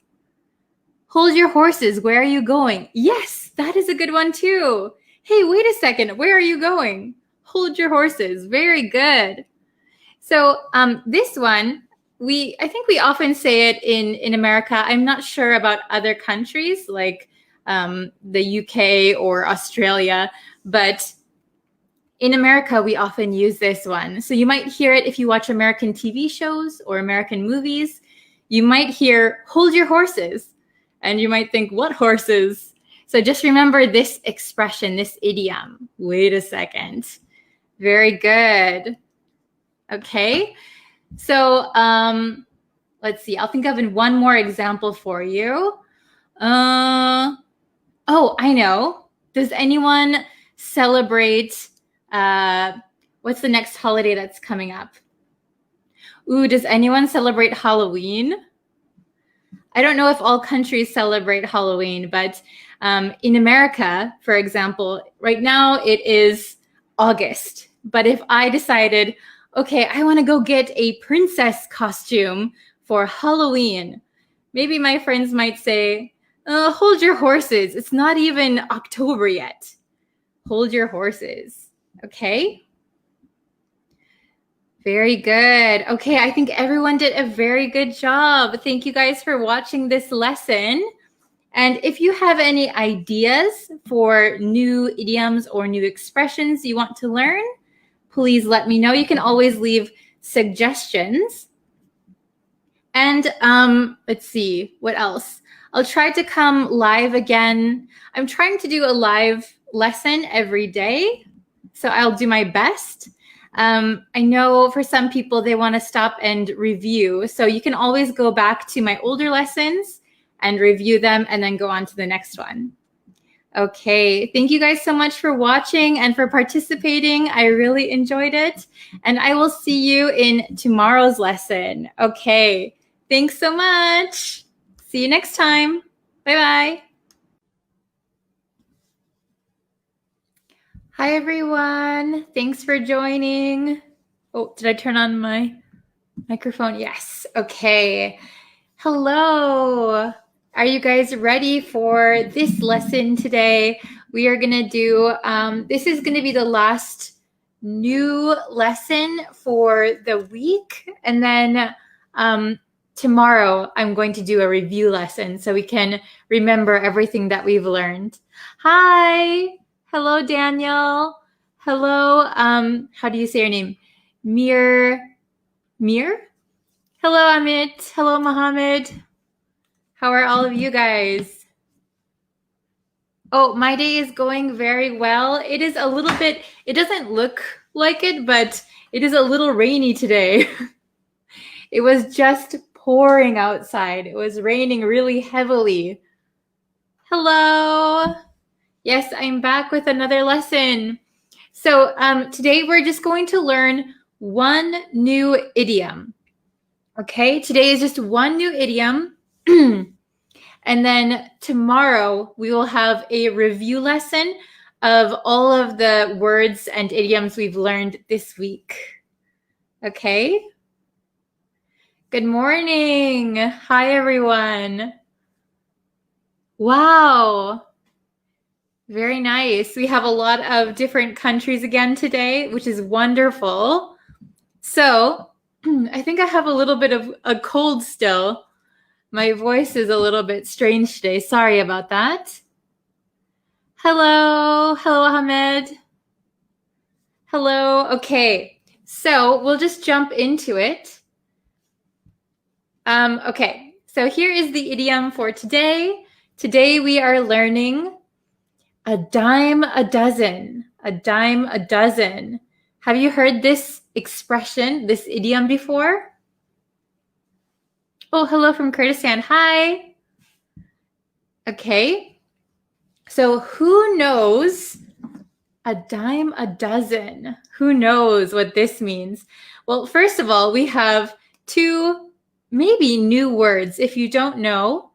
Hold your horses. Where are you going? Yes, that is a good one too. Hey, wait a second. Where are you going? Hold your horses. Very good. So this one, I think we often say it in America. I'm not sure about other countries like the UK or Australia, but in America, we often use this one. So you might hear it if you watch American TV shows or American movies. You might hear, hold your horses. And you might think, what horses? So just remember this expression, this idiom. Wait a second. Very good. Okay. So let's see. I'll think of one more example for you. Oh, I know. Does anyone celebrate what's the next holiday that's coming up? Does anyone celebrate Halloween? I don't know if all countries celebrate Halloween, but in America, for example, right now it is August. But if I decided, okay, I want to go get a princess costume for Halloween, maybe my friends might say, hold your horses. It's not even October yet. Hold your horses. Okay? Very good. Okay, I think everyone did a very good job. Thank you guys for watching this lesson. And if you have any ideas for new idioms or new expressions you want to learn, please let me know. You can always leave suggestions. And let's see, what else? I'll try to come live again. I'm trying to do a live lesson every day, so I'll do my best. I know for some people, they want to stop and review. So you can always go back to my older lessons and review them and then go on to the next one. Okay, thank you guys so much for watching and for participating. I really enjoyed it. And I will see you in tomorrow's lesson. Okay, thanks so much. See you next time. Bye-bye. Hi, everyone. Thanks for joining. Oh, did I turn on my microphone? Yes. Okay. Hello. Are you guys ready for this lesson today? We are going to do, this is going to be the last new lesson for the week. And then tomorrow I'm going to do a review lesson so we can remember everything that we've learned. Hi. Hello, Daniel. Hello. How do you say your name? Mir? Hello, Amit. Hello, Mohammed. How are all of you guys? Oh, my day is going very well. It is a little bit, it doesn't look like it, but it is a little rainy today. It was just pouring outside. It was raining really heavily. Hello. Yes, I'm back with another lesson. So today we're just going to learn one new idiom. Okay, today is just one new idiom. And then tomorrow we will have a review lesson of all of the words and idioms we've learned this week. Okay? Good morning. Hi, everyone. Wow. Very nice. We have a lot of different countries again today, which is wonderful. So I think I have a little bit of a cold still. My voice is a little bit strange today. Sorry about that. Hello. Hello, Ahmed. Hello. Okay. So we'll just jump into it. Okay. So here is the idiom for today. Today we are learning a dime a dozen. A dime a dozen. Have you heard this expression, this idiom before? Oh, hello from Kurdistan. Hi. Okay. So who knows a dime a dozen? Who knows what this means? Well, first of all, we have two maybe new words if you don't know.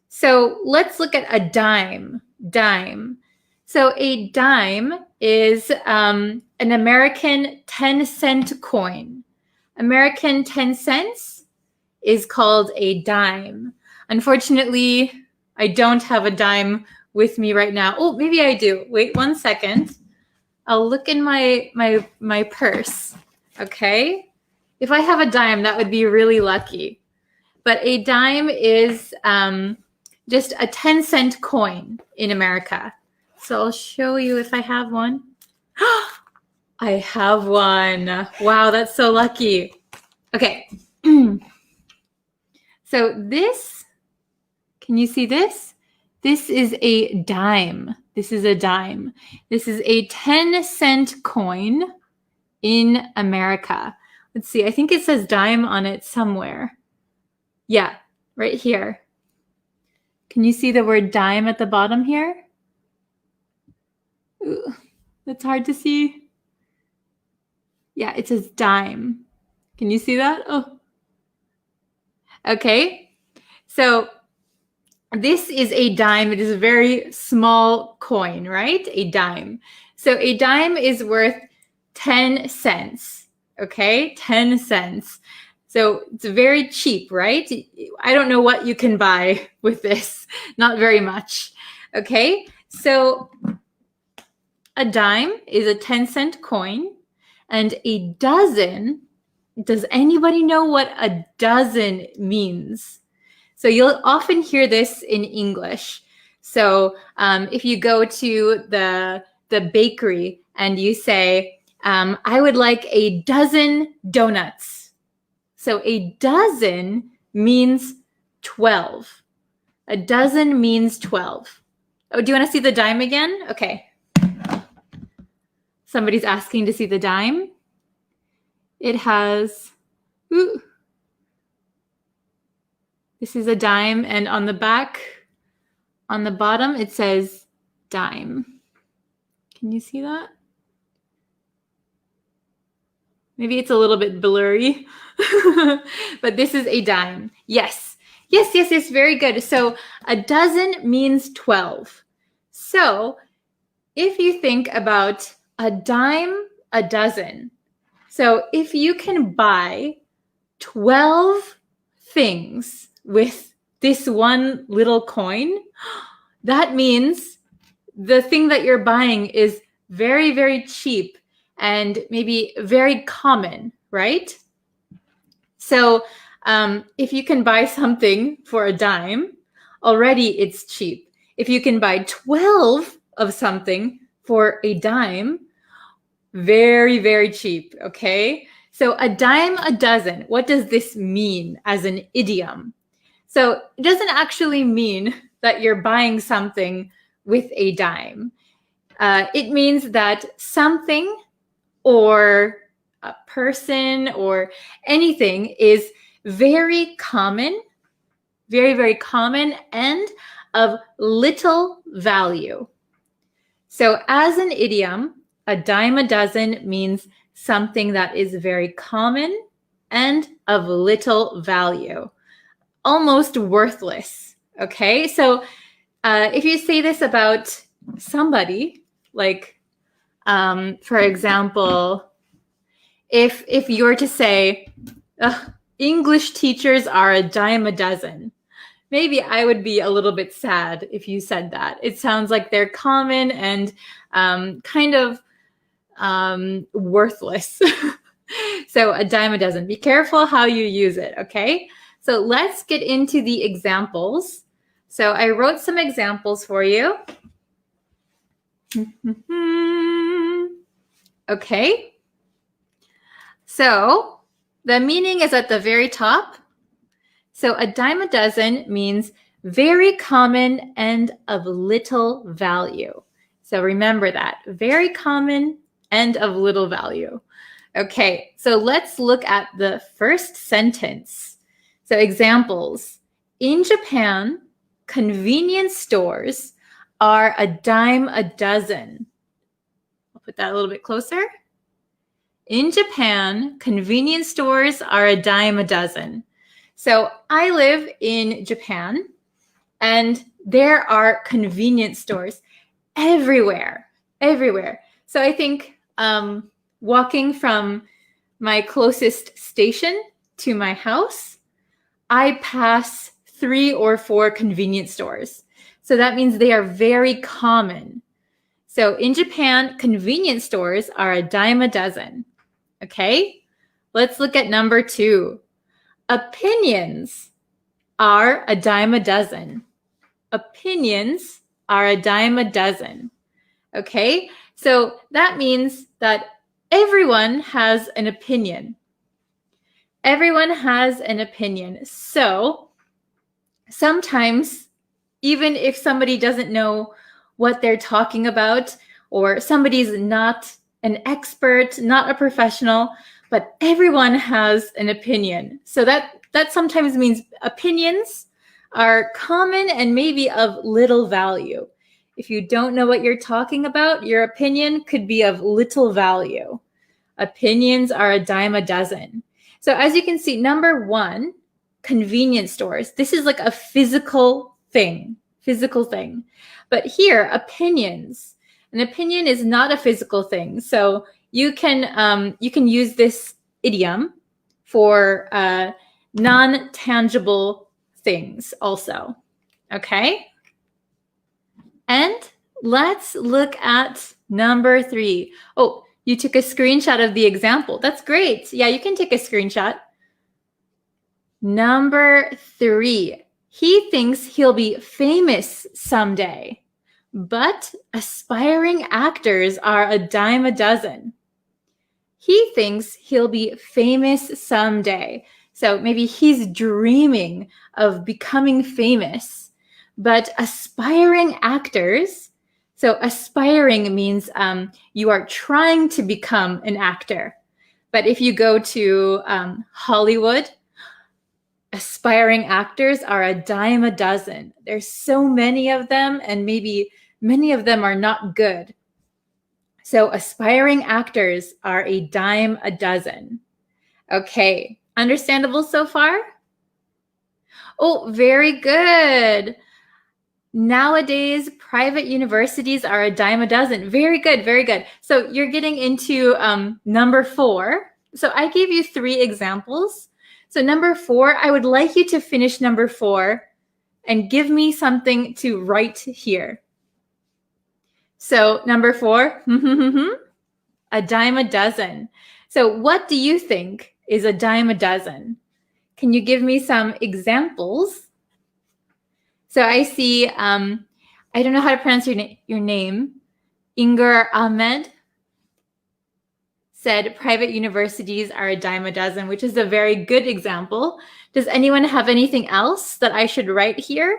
So let's look at a dime. Dime. So a dime is an American 10-cent coin. American 10 cents is called a dime. Unfortunately, I don't have a dime with me right now. Oh, maybe I do. Wait 1 second. I'll look in my purse. Okay? If I have a dime, that would be really lucky. But a dime is just a 10-cent coin in America. So I'll show you if I have one. I have one. Wow, that's so lucky. Okay. So this, can you see this? This is a dime. This is a dime. This is a 10-cent coin in America. Let's see. I think it says dime on it somewhere. Yeah, right here. Can you see the word dime at the bottom here? Ooh, that's hard to see. Yeah, it says dime. Can you see that? Oh. Okay. So this is a dime. It is a very small coin, right? A dime. So a dime is worth 10 cents. Okay, 10 cents. So it's very cheap, right? I don't know what you can buy with this. Not very much. Okay, so a dime is a 10-cent coin, and a dozen, does anybody know what a dozen means? So you'll often hear this in English. So if you go to the bakery and you say, I would like a dozen donuts. So a dozen means 12. A dozen means 12. Oh, do you want to see the dime again? Okay. Somebody's asking to see the dime. It has, ooh, this is a dime, and on the back, on the bottom, it says dime. Can you see that? Maybe it's a little bit blurry, but this is a dime. Yes, Yes, very good. So a dozen means 12. So if you think about a dime a dozen, so if you can buy 12 things with this one little coin, that means the thing that you're buying is very, very cheap and maybe very common, right? So if you can buy something for a dime, already it's cheap. If you can buy 12 of something for a dime, very, very cheap, okay? So a dime a dozen, what does this mean as an idiom? So it doesn't actually mean that you're buying something with a dime. It means that something or a person or anything is very common, very, very common, and of little value. So as an idiom, a dime a dozen means something that is very common and of little value, almost worthless. Okay, so if you say this about somebody, like for example, if you were to say, English teachers are a dime a dozen, maybe I would be a little bit sad if you said that. It sounds like they're common and kind of worthless. So a dime a dozen. Be careful how you use it, okay? So let's get into the examples. So I wrote some examples for you. Okay. So the meaning is at the very top. So a dime a dozen means very common and of little value. So remember that, very common and of little value. Okay, so let's look at the first sentence. So examples. In Japan, convenience stores are a dime a dozen. I'll put that a little bit closer. In Japan, convenience stores are a dime a dozen. So I live in Japan, and there are convenience stores everywhere. So I think walking from my closest station to my house, I pass 3 or 4 convenience stores. So that means they are very common. So in Japan, convenience stores are a dime a dozen. Okay, let's look at number 2. Opinions are a dime a dozen. Opinions are a dime a dozen. Okay, so that means that everyone has an opinion. Everyone has an opinion. So sometimes, even if somebody doesn't know what they're talking about, or somebody's not an expert, not a professional, but everyone has an opinion. So that sometimes means opinions are common and maybe of little value. If you don't know what you're talking about, your opinion could be of little value. Opinions are a dime a dozen. So as you can see, number 1, convenience stores. This is like a physical thing. But here, opinions. An opinion is not a physical thing. So you can use this idiom for non-tangible things also. Okay? And let's look at number 3. Oh, you took a screenshot of the example. That's great. Yeah, you can take a screenshot. Number 3. He thinks he'll be famous someday. But aspiring actors are a dime a dozen. He thinks he'll be famous someday. So maybe he's dreaming of becoming famous. But aspiring actors, so aspiring means you are trying to become an actor. But if you go to Hollywood, aspiring actors are a dime a dozen. There's so many of them, and maybe many of them are not good. So aspiring actors are a dime a dozen. Okay, understandable so far? Oh, very good. Nowadays, private universities are a dime a dozen. Very good, very good. So you're getting into number 4. So I gave you 3 examples. So number 4, I would like you to finish number 4 and give me something to write here. So number 4, a dime a dozen. So what do you think is a dime a dozen? Can you give me some examples? So I see, I don't know how to pronounce your name. Inger Ahmed said private universities are a dime a dozen, which is a very good example. Does anyone have anything else that I should write here?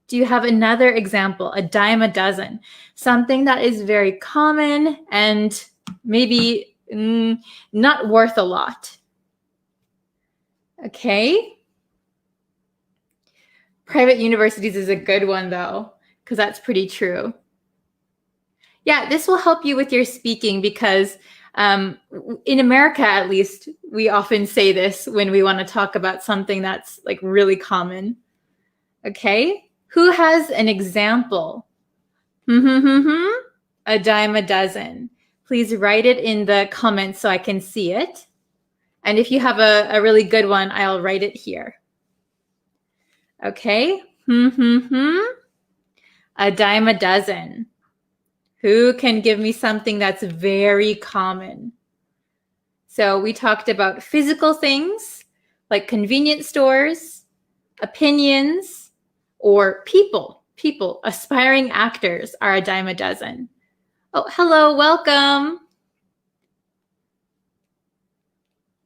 Do you have another example, a dime a dozen? Something that is very common and maybe not worth a lot. Okay. Private universities is a good one, though, because that's pretty true. Yeah, this will help you with your speaking because in America, at least, we often say this when we want to talk about something that's like really common. Okay, who has an example? A dime a dozen. Please write it in the comments so I can see it. And if you have a really good one, I'll write it here. Okay. A dime a dozen. Who can give me something that's very common? So we talked about physical things like convenience stores, opinions, or people. People, aspiring actors are a dime a dozen. Oh, hello, welcome.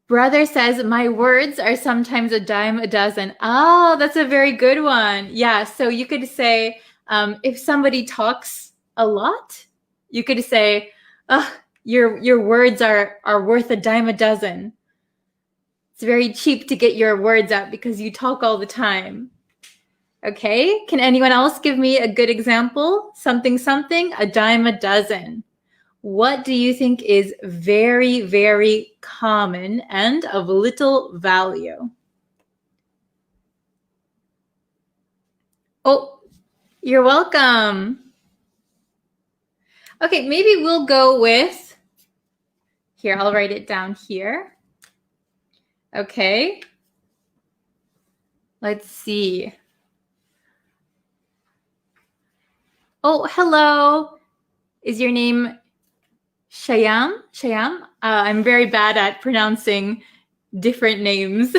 Brother says, my words are sometimes a dime a dozen. Oh, that's a very good one. Yeah, so you could say, if somebody talks a lot, you could say, oh, your words are worth a dime a dozen. It's very cheap to get your words out because you talk all the time. Okay, can anyone else give me a good example? Something, a dime a dozen. What do you think is very, very common and of little value? Oh, you're welcome. Okay, maybe we'll go with, here, I'll write it down here. Okay. Let's see. Oh, hello. Is your name Shayam? I'm very bad at pronouncing different names.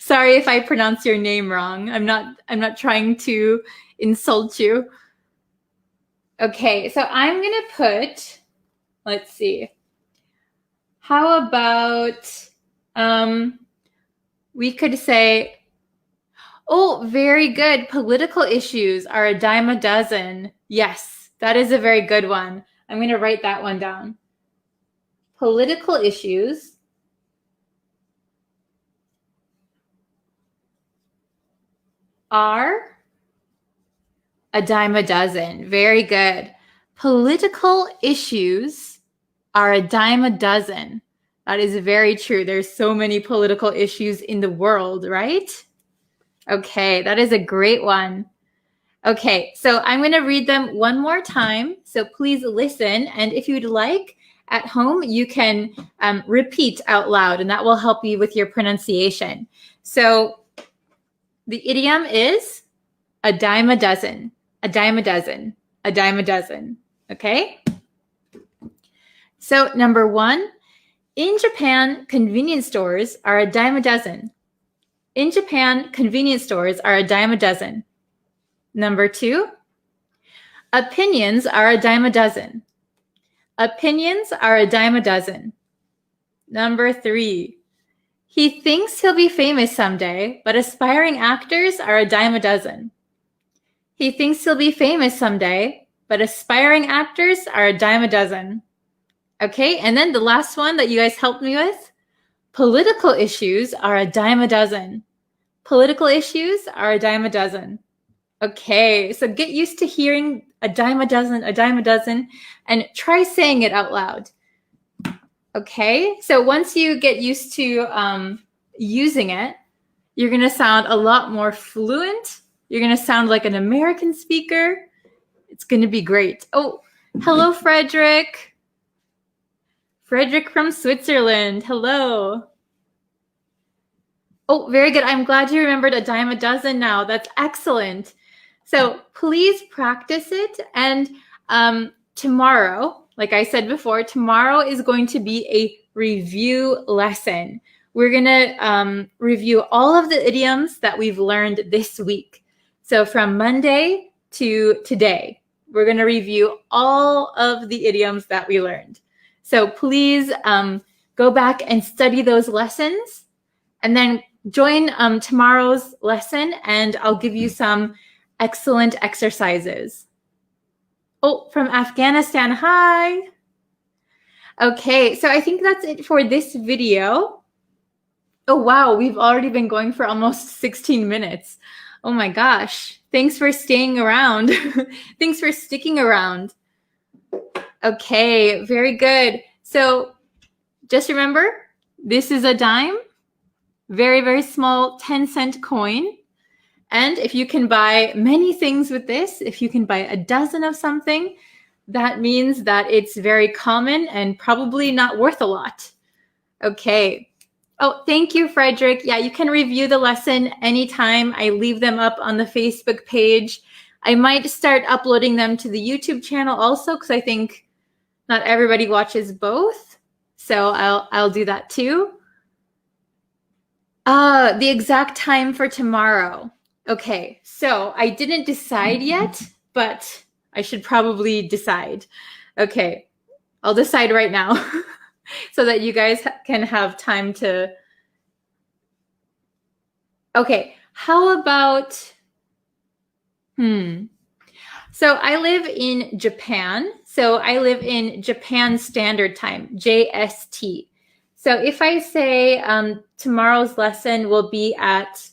Sorry if I pronounce your name wrong. I'm not trying to insult you. Okay, so I'm gonna put, let's see. How about we could say, oh, very good. Political issues are a dime a dozen. Yes, that is a very good one. I'm going to write that one down. Political issues are a dime a dozen. Very good. Political issues are a dime a dozen. That is very true. There's so many political issues in the world, right? Okay, that is a great one. Okay, so I'm going to read them one more time. So please listen. And if you'd like, at home, you can repeat out loud, and that will help you with your pronunciation. So the idiom is a dime a dozen, a dime a dozen, a dime a dozen. Okay? So number 1, in Japan, convenience stores are a dime a dozen. In Japan, convenience stores are a dime a dozen. Number 2, opinions are a dime a dozen. Opinions are a dime a dozen. Number 3, he thinks he'll be famous someday, but aspiring actors are a dime a dozen. He thinks he'll be famous someday, but aspiring actors are a dime a dozen. Okay, and then the last one that you guys helped me with, political issues are a dime a dozen. Political issues are a dime a dozen. Okay, so get used to hearing a dime a dozen, and try saying it out loud. Okay, so once you get used to using it, You're going to sound a lot more fluent. You're going to sound like an American speaker. It's going to be great. Oh, hello, Frederick. Frederick from Switzerland. Hello. Oh, very good. I'm glad you remembered a dime a dozen now. That's excellent. So please practice it. And tomorrow, like I said before, tomorrow is going to be a review lesson. We're going to review all of the idioms that we've learned this week. So from Monday to today, we're going to review all of the idioms that we learned. So please go back and study those lessons and then join tomorrow's lesson, and I'll give you some excellent exercises. Oh, from Afghanistan, hi. Okay, so I think that's it for this video. Oh, wow, we've already been going for almost 16 minutes. Oh my gosh, thanks for staying around. Thanks for sticking around. Okay, very good. So just remember, this is a dime, very, very small 10-cent coin. And if you can buy many things with this, if you can buy a dozen of something, that means that it's very common and probably not worth a lot. Okay. Oh, thank you, Frederick. Yeah, you can review the lesson anytime. I leave them up on the Facebook page. I might start uploading them to the YouTube channel also, because I think not everybody watches both. So I'll do that too. The exact time for tomorrow. Okay, so I didn't decide yet, but I should probably decide. Okay, I'll decide right now so that you guys can have time to. Okay, how about, So I live in Japan. So I live in Japan Standard Time, JST. So if I say tomorrow's lesson will be at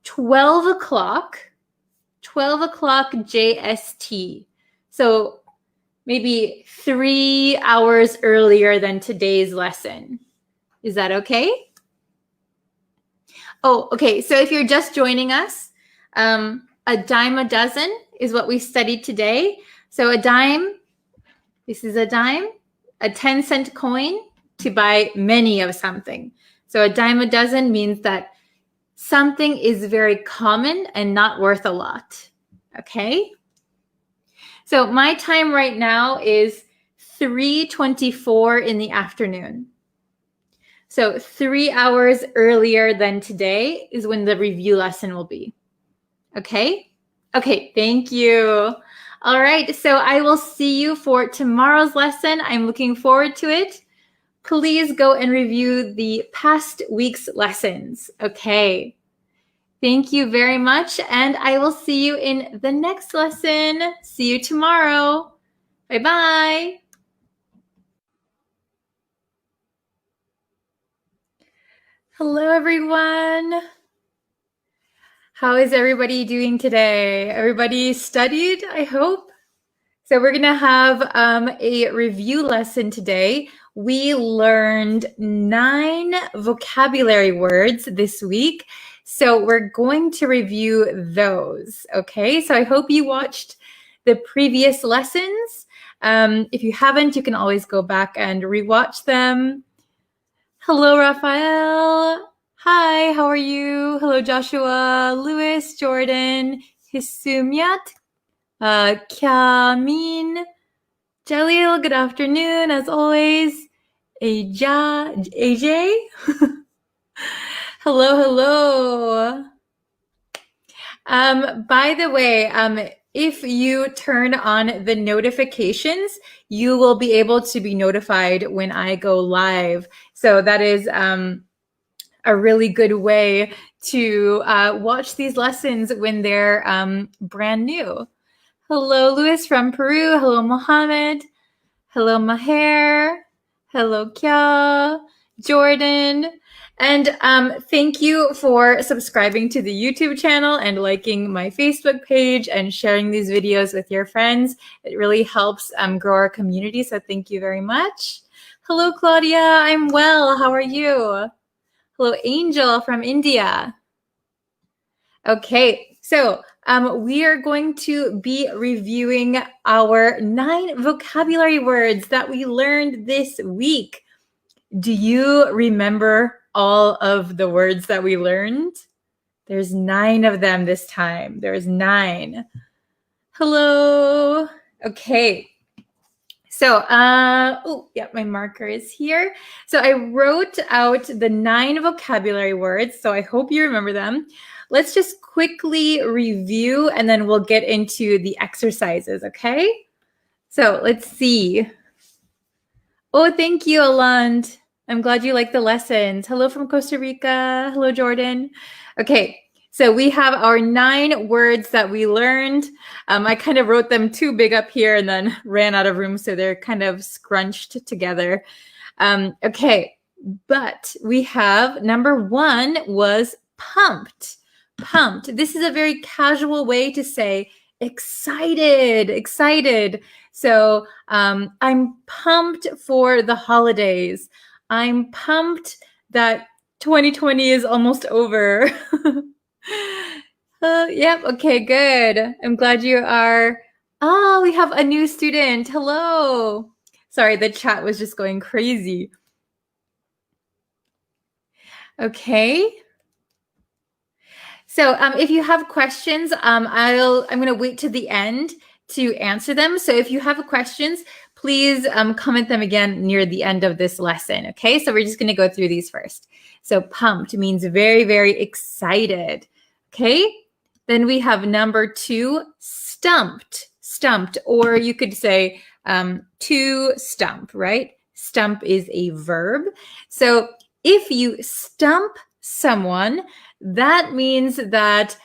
12 o'clock JST. So maybe 3 hours earlier than today's lesson. Is that okay? Oh, okay. So if you're just joining us, a dime a dozen is what we studied today. So a dime, this is a dime, a 10-cent coin to buy many of something. So a dime a dozen means that something is very common and not worth a lot. Okay? So my time right now is 3:24 in the afternoon. So 3 hours earlier than today is when the review lesson will be. Okay? Okay, thank you. All right, so I will see you for tomorrow's lesson. I'm looking forward to it. Please go and review the past week's lessons. Okay. Thank you very much, and I will see you in the next lesson. See you tomorrow. Bye-bye. Hello, everyone. How is everybody doing today? Everybody studied, I hope? So we're going to have a review lesson today. We learned 9 vocabulary words this week. So we're going to review those, okay? So I hope you watched the previous lessons. If you haven't, you can always go back and rewatch them. Hello, Raphael. Hi, how are you? Hello, Joshua, Lewis, Jordan, Hisumyat, Kyamin, Jalil, good afternoon, as always. AJ. Hello. By the way, if you turn on the notifications, you will be able to be notified when I go live. So that is a really good way to watch these lessons when they're brand new. Hello, Luis from Peru. Hello, Mohammed. Hello, Maher. Hello, Kya. Jordan. And thank you for subscribing to the YouTube channel and liking my Facebook page and sharing these videos with your friends. It really helps grow our community, so thank you very much. Hello, Claudia. I'm well. How are you? Hello, Angel from India. Okay, so we are going to be reviewing our 9 vocabulary words that we learned this week. Do you remember all of the words that we learned? There's 9 of them this time. There's 9. Hello. Okay. So, my marker is here. So I wrote out the 9 vocabulary words. So I hope you remember them. Let's just quickly review and then we'll get into the exercises, okay? So let's see. Oh, thank you, Aland. I'm glad you like the lessons. Hello from Costa Rica. Hello, Jordan. Okay, so we have our 9 words that we learned. I kind of wrote them too big up here and then ran out of room, so they're kind of scrunched together. Okay, but we have number 1 was pumped. Pumped. This is a very casual way to say excited, excited. So I'm pumped for the holidays. I'm pumped that 2020 is almost over. Yep, okay, good. I'm glad you are. Oh, we have a new student. Hello. Sorry, the chat was just going crazy. Okay. So if you have questions, I'm going to wait to the end to answer them. So if you have questions, please comment them again near the end of this lesson. Okay, so we're just going to go through these first. So pumped means very, very excited. Okay, then we have number 2, stumped. Stumped, or you could say to stump, right? Stump is a verb. So if you stump someone, that means that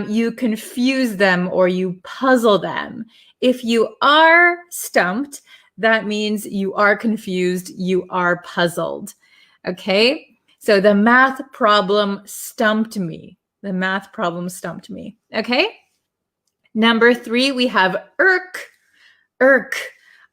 you confuse them or you puzzle them. If you are stumped, that means you are confused, you are puzzled. Okay, so the math problem stumped me. The math problem stumped me. Okay, number 3, we have irk. Irk,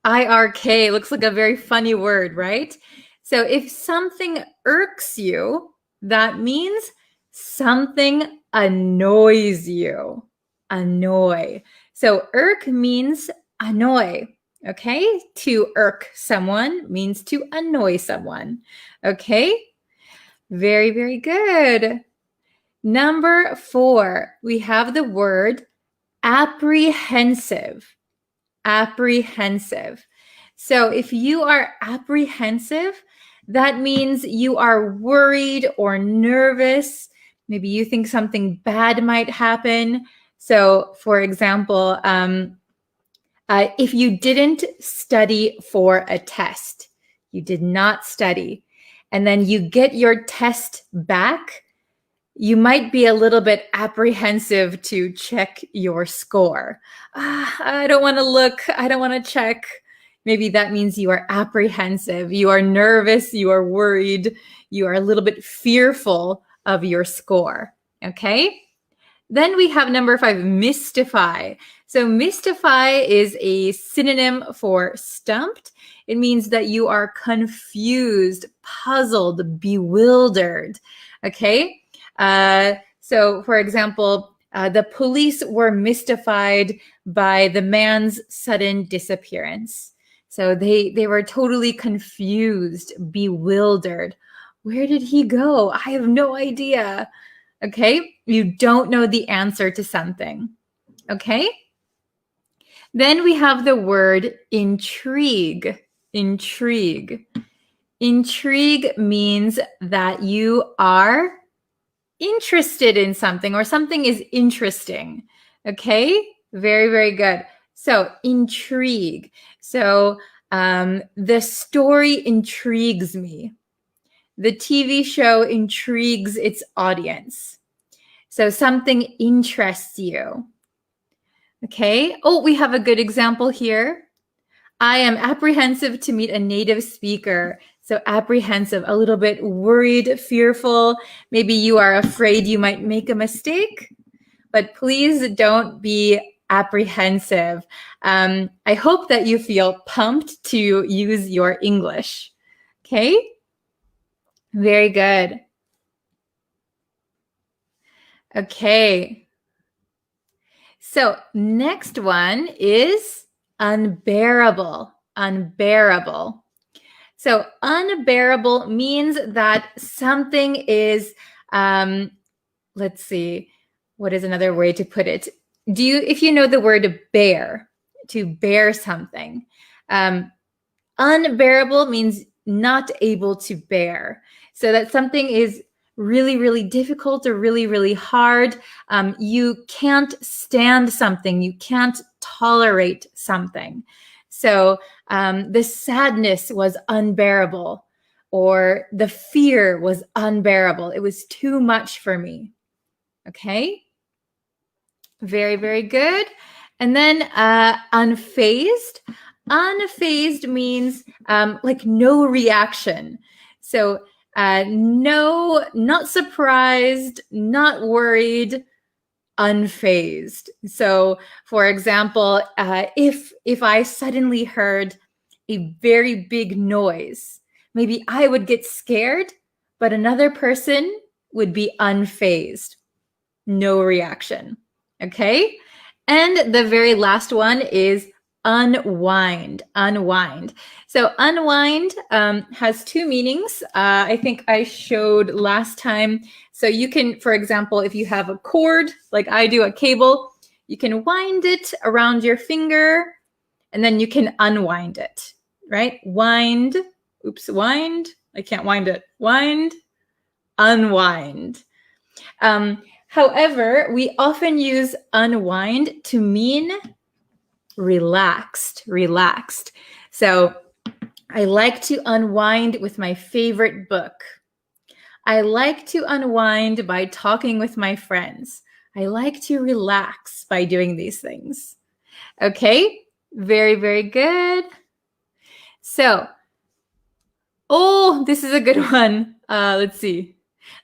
I-R-K, looks like a very funny word, right? So if something irks you, that means something annoys you. Annoy. So irk means annoy. Okay, to irk someone means to annoy someone. Okay, very, very good. Number 4, we have the word apprehensive. Apprehensive. So if you are apprehensive, that means you are worried or nervous. Maybe you think something bad might happen. So for example, if you didn't study for a test, you did not study, and then you get your test back, you might be a little bit apprehensive to check your score. I don't want to look. I don't want to check. Maybe that means you are apprehensive. You are nervous. You are worried. You are a little bit fearful of your score. Okay? Then we have number 5, mystify. So mystify is a synonym for stumped. It means that you are confused, puzzled, bewildered. Okay? So for example, the police were mystified by the man's sudden disappearance. So they were totally confused, bewildered. Where did he go? I have no idea. Okay, you don't know the answer to something. Okay, then we have the word intrigue. Intrigue. Intrigue means that you are interested in something or something is interesting. Okay, very, very good. So intrigue. So the story intrigues me. The TV show intrigues its audience. So something interests you. Okay. Oh, we have a good example here. I am apprehensive to meet a native speaker. So apprehensive, a little bit worried, fearful. Maybe you are afraid you might make a mistake, but please don't be apprehensive. I hope that you feel pumped to use your English. Okay? Very good. Okay. So next one is unbearable. Unbearable. So unbearable means that something is, let's see, what is another way to put it? If you know the word bear, to bear something, unbearable means not able to bear. So that something is really, really difficult or really, really hard. You can't stand something. You can't tolerate something. So the sadness was unbearable, or the fear was unbearable. It was too much for me. Okay. Very, very good. And then unfazed. Unfazed means like no reaction. So no, not surprised, not worried, unfazed. So for example, if I suddenly heard a very big noise, maybe I would get scared, but another person would be unfazed, no reaction. Okay. And the very last one is unwind. Unwind. So unwind has two meanings. I think I showed last time. So you can, for example, if you have a cord, like I do, a cable, you can wind it around your finger and then you can unwind it, right? Wind. Oops, wind. I can't wind it. Wind. Unwind. However, we often use unwind to mean relaxed, relaxed. So I like to unwind with my favorite book. I like to unwind by talking with my friends. I like to relax by doing these things. Okay, very, very good. So, oh, this is a good one. Let's see.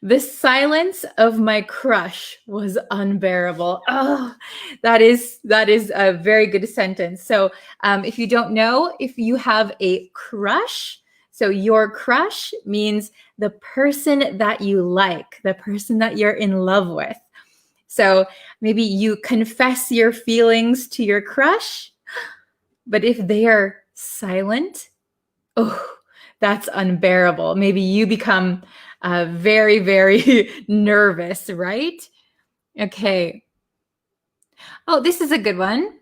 The silence of my crush was unbearable. Oh, that is a very good sentence. So if you don't know, if you have a crush, so your crush means the person that you like, the person that you're in love with. So maybe you confess your feelings to your crush, but if they are silent, oh, that's unbearable. Maybe you become very, very nervous, right? Okay. Oh, this is a good one.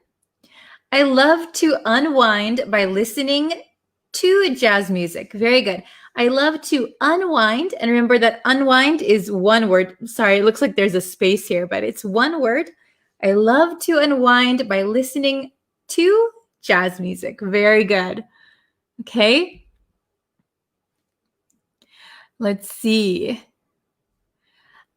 I love to unwind by listening to jazz music. Very good. I love to unwind. And remember that unwind is one word. Sorry, it looks like there's a space here, but it's one word. I love to unwind by listening to jazz music. Very good. Okay. Let's see.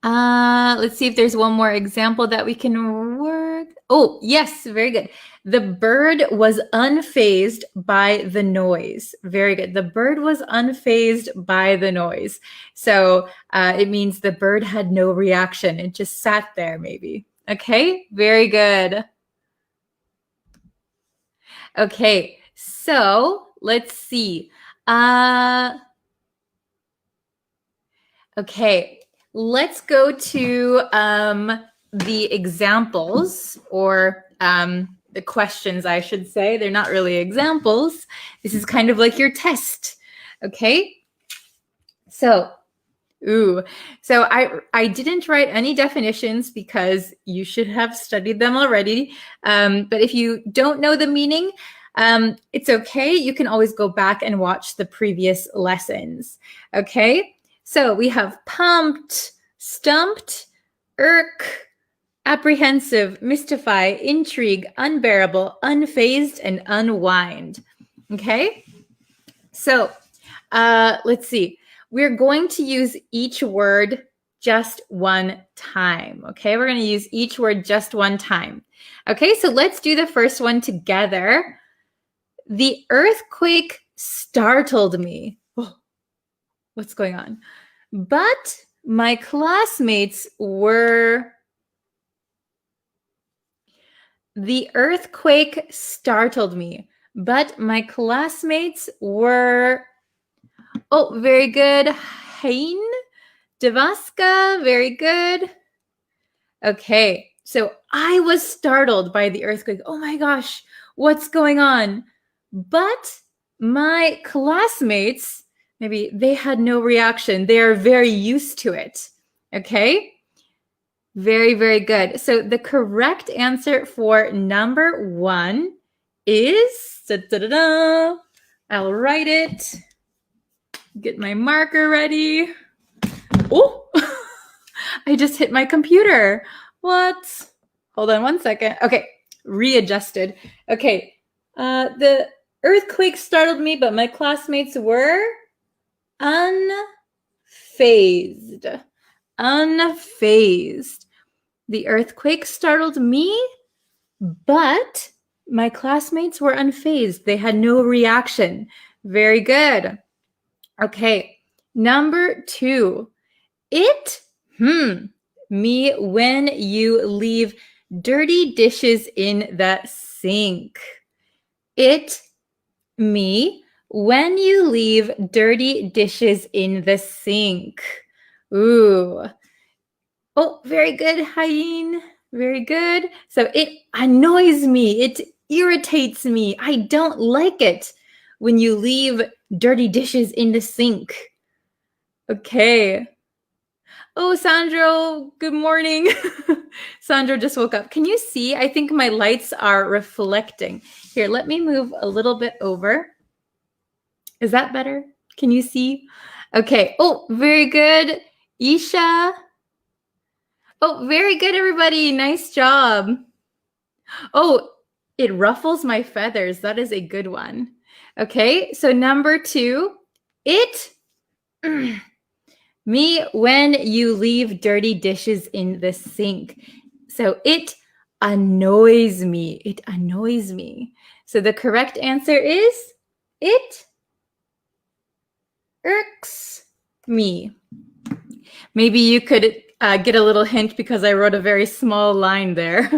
Let's see if there's one more example that we can work. Oh, yes, very good. The bird was unfazed by the noise. Very good. The bird was unfazed by the noise. So it means the bird had no reaction. It just sat there, maybe. Okay, very good. Okay, so let's see. Okay, let's go to the examples, or the questions, I should say. They're not really examples. This is kind of like your test. Okay, so I didn't write any definitions because you should have studied them already. But if you don't know the meaning, it's okay. You can always go back and watch the previous lessons. Okay. So we have pumped, stumped, irk, apprehensive, mystify, intrigue, unbearable, unfazed, and unwind. Okay? So let's see. We're going to use each word just one time. Okay? We're going to use each word just one time. Okay? So let's do the first one together. The earthquake startled me. Oh, what's going on? But my classmates were... The earthquake startled me, but my classmates were... Oh, very good. Hein, Devaska, very good. Okay, so I was startled by the earthquake. Oh my gosh, what's going on? But my classmates, maybe they had no reaction. They are very used to it. Okay? Very, very good. So the correct answer for number 1 is, I'll write it. Get my marker ready. Oh, I just hit my computer. What? Hold on one second. Okay, readjusted. Okay, the earthquake startled me, but my classmates were unfazed. Unfazed. The earthquake startled me, but my classmates were unfazed. They had no reaction. Very good. Okay, number 2. It, me when you leave dirty dishes in the sink. It, me when you leave dirty dishes in the sink. Ooh. Oh, very good, Hayin. Very good. So it annoys me. It irritates me. I don't like it when you leave dirty dishes in the sink. Okay. Oh, Sandro, good morning. Sandro just woke up. Can you see? I think my lights are reflecting. Here, let me move a little bit over. Is that better? Can you see? Okay. Oh, very good. Isha. Oh, very good, everybody. Nice job. Oh, it ruffles my feathers. That is a good one. Okay, so number 2, it, me when you leave dirty dishes in the sink. So it annoys me. It annoys me. So the correct answer is it irks me. Maybe you could get a little hint because I wrote a very small line there.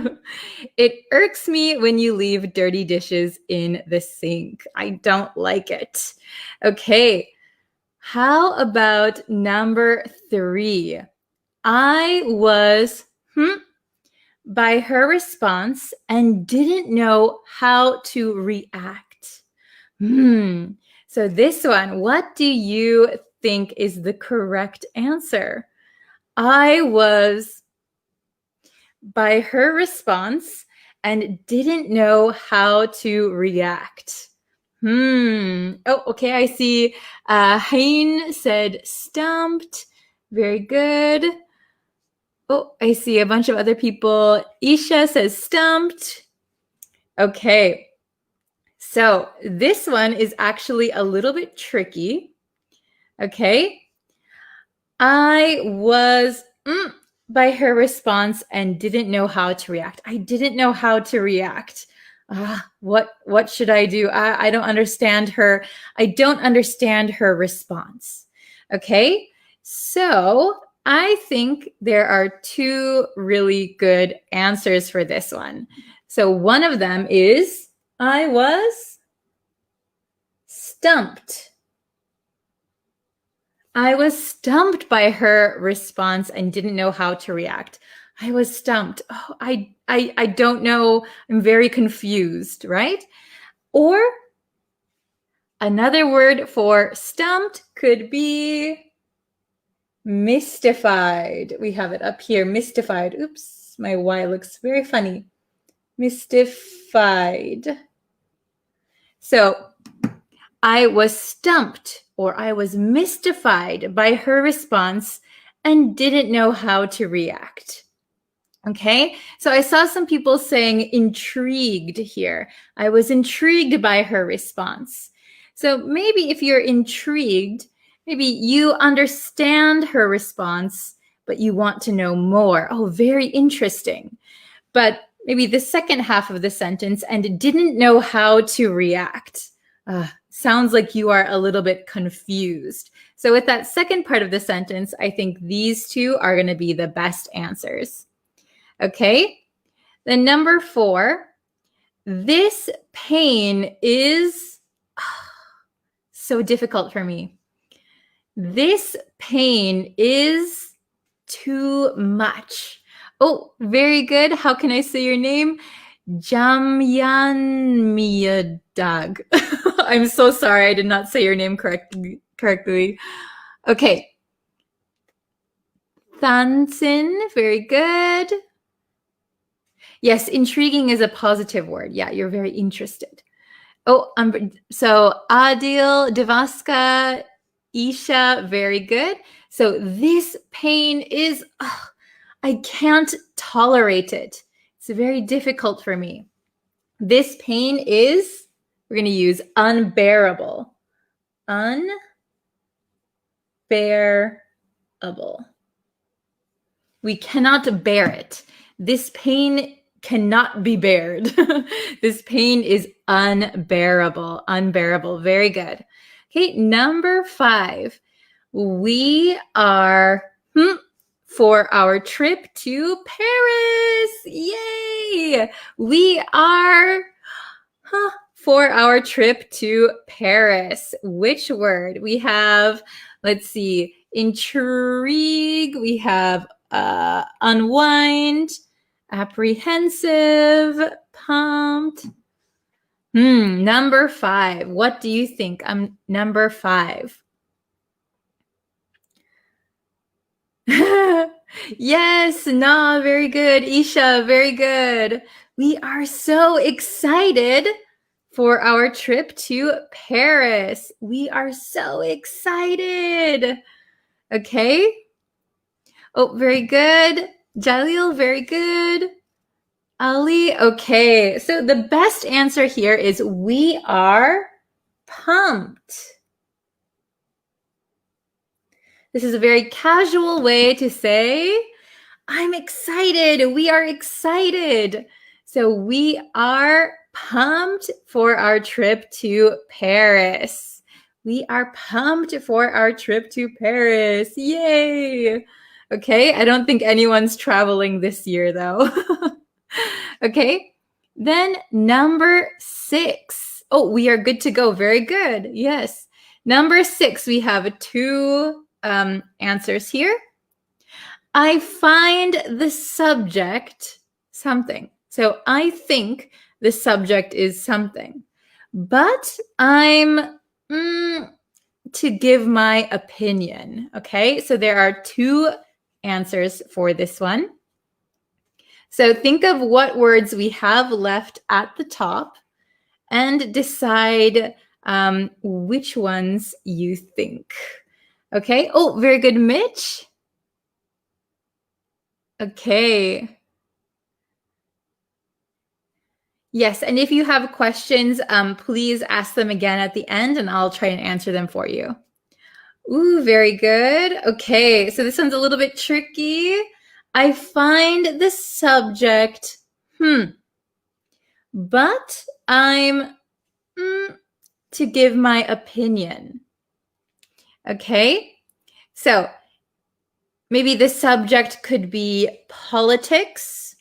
It irks me when you leave dirty dishes in the sink. I don't like it. Okay, how about number 3? I was by her response and didn't know how to react. So this one, what do you think is the correct answer? I was by her response and didn't know how to react. Oh, okay, I see. Hein said stumped. Very good. Oh, I see a bunch of other people. Isha says stumped. Okay. So this one is actually a little bit tricky. Okay. I was by her response and didn't know how to react. I didn't know how to react. What should I do? I don't understand her. I don't understand her response. Okay, so I think there are 2 really good answers for this one. So one of them is I was stumped. I was stumped by her response and didn't know how to react. I was stumped. Oh, I don't know. I'm very confused, right? Or another word for stumped could be mystified. We have it up here, mystified. Oops, my Y looks very funny. Mystified. So I was stumped or I was mystified by her response and didn't know how to react. Okay, so I saw some people saying intrigued here. I was intrigued by her response. So maybe if you're intrigued, maybe you understand her response, but you want to know more. Oh, very interesting. But maybe the second half of the sentence and didn't know how to react. Sounds like you are a little bit confused. So with that second part of the sentence, I think these 2 are going to be the best answers. Okay, then number 4, this pain is so difficult for me. This pain is too much. Oh, very good. How can I say your name? Jamyanmiyadag. I'm so sorry I did not say your name correctly. Okay. Thansin, very good. Yes, intriguing is a positive word. Yeah, you're very interested. Oh, so Adil, Devaska, Isha, very good. So this pain is, I can't tolerate it. It's very difficult for me. This pain is, we're going to use unbearable. Unbearable. We cannot bear it. This pain cannot be bared. This pain is unbearable. Unbearable. Very good. Okay, number 5. We are for our trip to Paris. Yay! We are for our trip to Paris. Which word? We have, let's see, intrigue. We have unwind, apprehensive, pumped. Number 5. What do you think? Number 5. Yes, nah, very good. Isha, very good. We are so excited for our trip to Paris. We are so excited. Okay. Oh, very good. Jalil, very good. Ali, okay. So the best answer here is we are pumped. This is a very casual way to say, I'm excited. We are excited. So we are pumped for our trip to Paris. We are pumped for our trip to Paris. Yay. Okay, I don't think anyone's traveling this year though. Okay, then number 6. Oh, we are good to go. Very good. Yes. Number 6, we have 2 answers here. I find the subject something. So I think the subject is something, but I'm to give my opinion. Okay, so there are 2 answers for this one. So think of what words we have left at the top and decide which ones you think. Okay. Oh, very good, Mitch. Okay. Yes, and if you have questions, please ask them again at the end and I'll try and answer them for you. Ooh, very good. Okay, so this one's a little bit tricky. I find the subject, but I'm to give my opinion. Okay, so maybe the subject could be politics.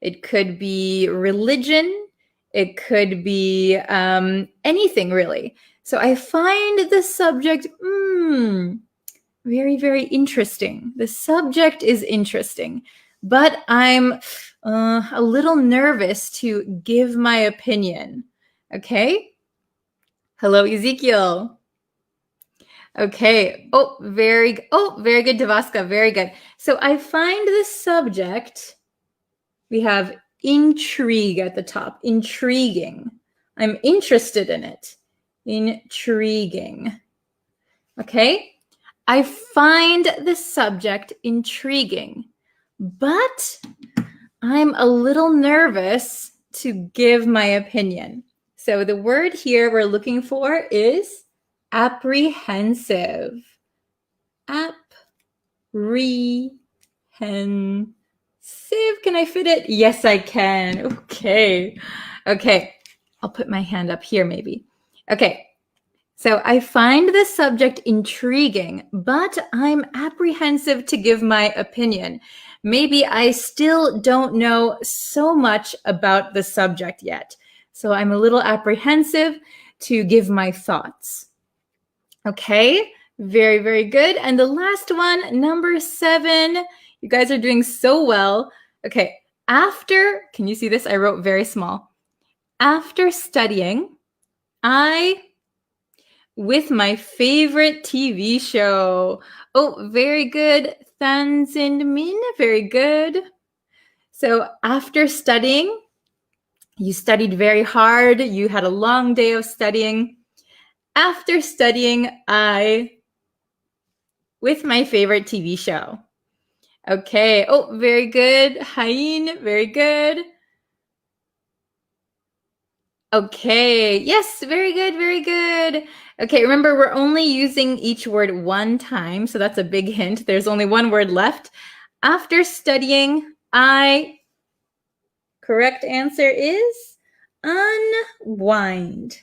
It could be religion. It could be anything really. So I find the subject very, very interesting. The subject is interesting, but I'm a little nervous to give my opinion. Okay. Hello, Ezekiel. Okay. Oh, very good, Devaska. Very good. So I find the subject, we have intrigue at the top. Intriguing. I'm interested in it. Intriguing. Okay. I find the subject intriguing, but I'm a little nervous to give my opinion. So the word here we're looking for is apprehensive. Apprehensive. Can I fit it? Yes, I can. Okay. Okay. I'll put my hand up here maybe. Okay. So I find the subject intriguing, but I'm apprehensive to give my opinion. Maybe I still don't know so much about the subject yet. So I'm a little apprehensive to give my thoughts. Okay, very, very good. And the last one, number 7, you guys are doing so well. Okay, after, can you see this? I wrote very small. After studying, with my favorite TV show. Oh, very good. Thansin Min, very good. So after studying, you studied very hard. You had a long day of studying. After studying, with my favorite TV show. Okay. Oh, very good. Hain, very good. Okay. Yes, very good, very good. Okay, remember we're only using each word one time, so that's a big hint. There's only one word left. After studying, correct answer is unwind.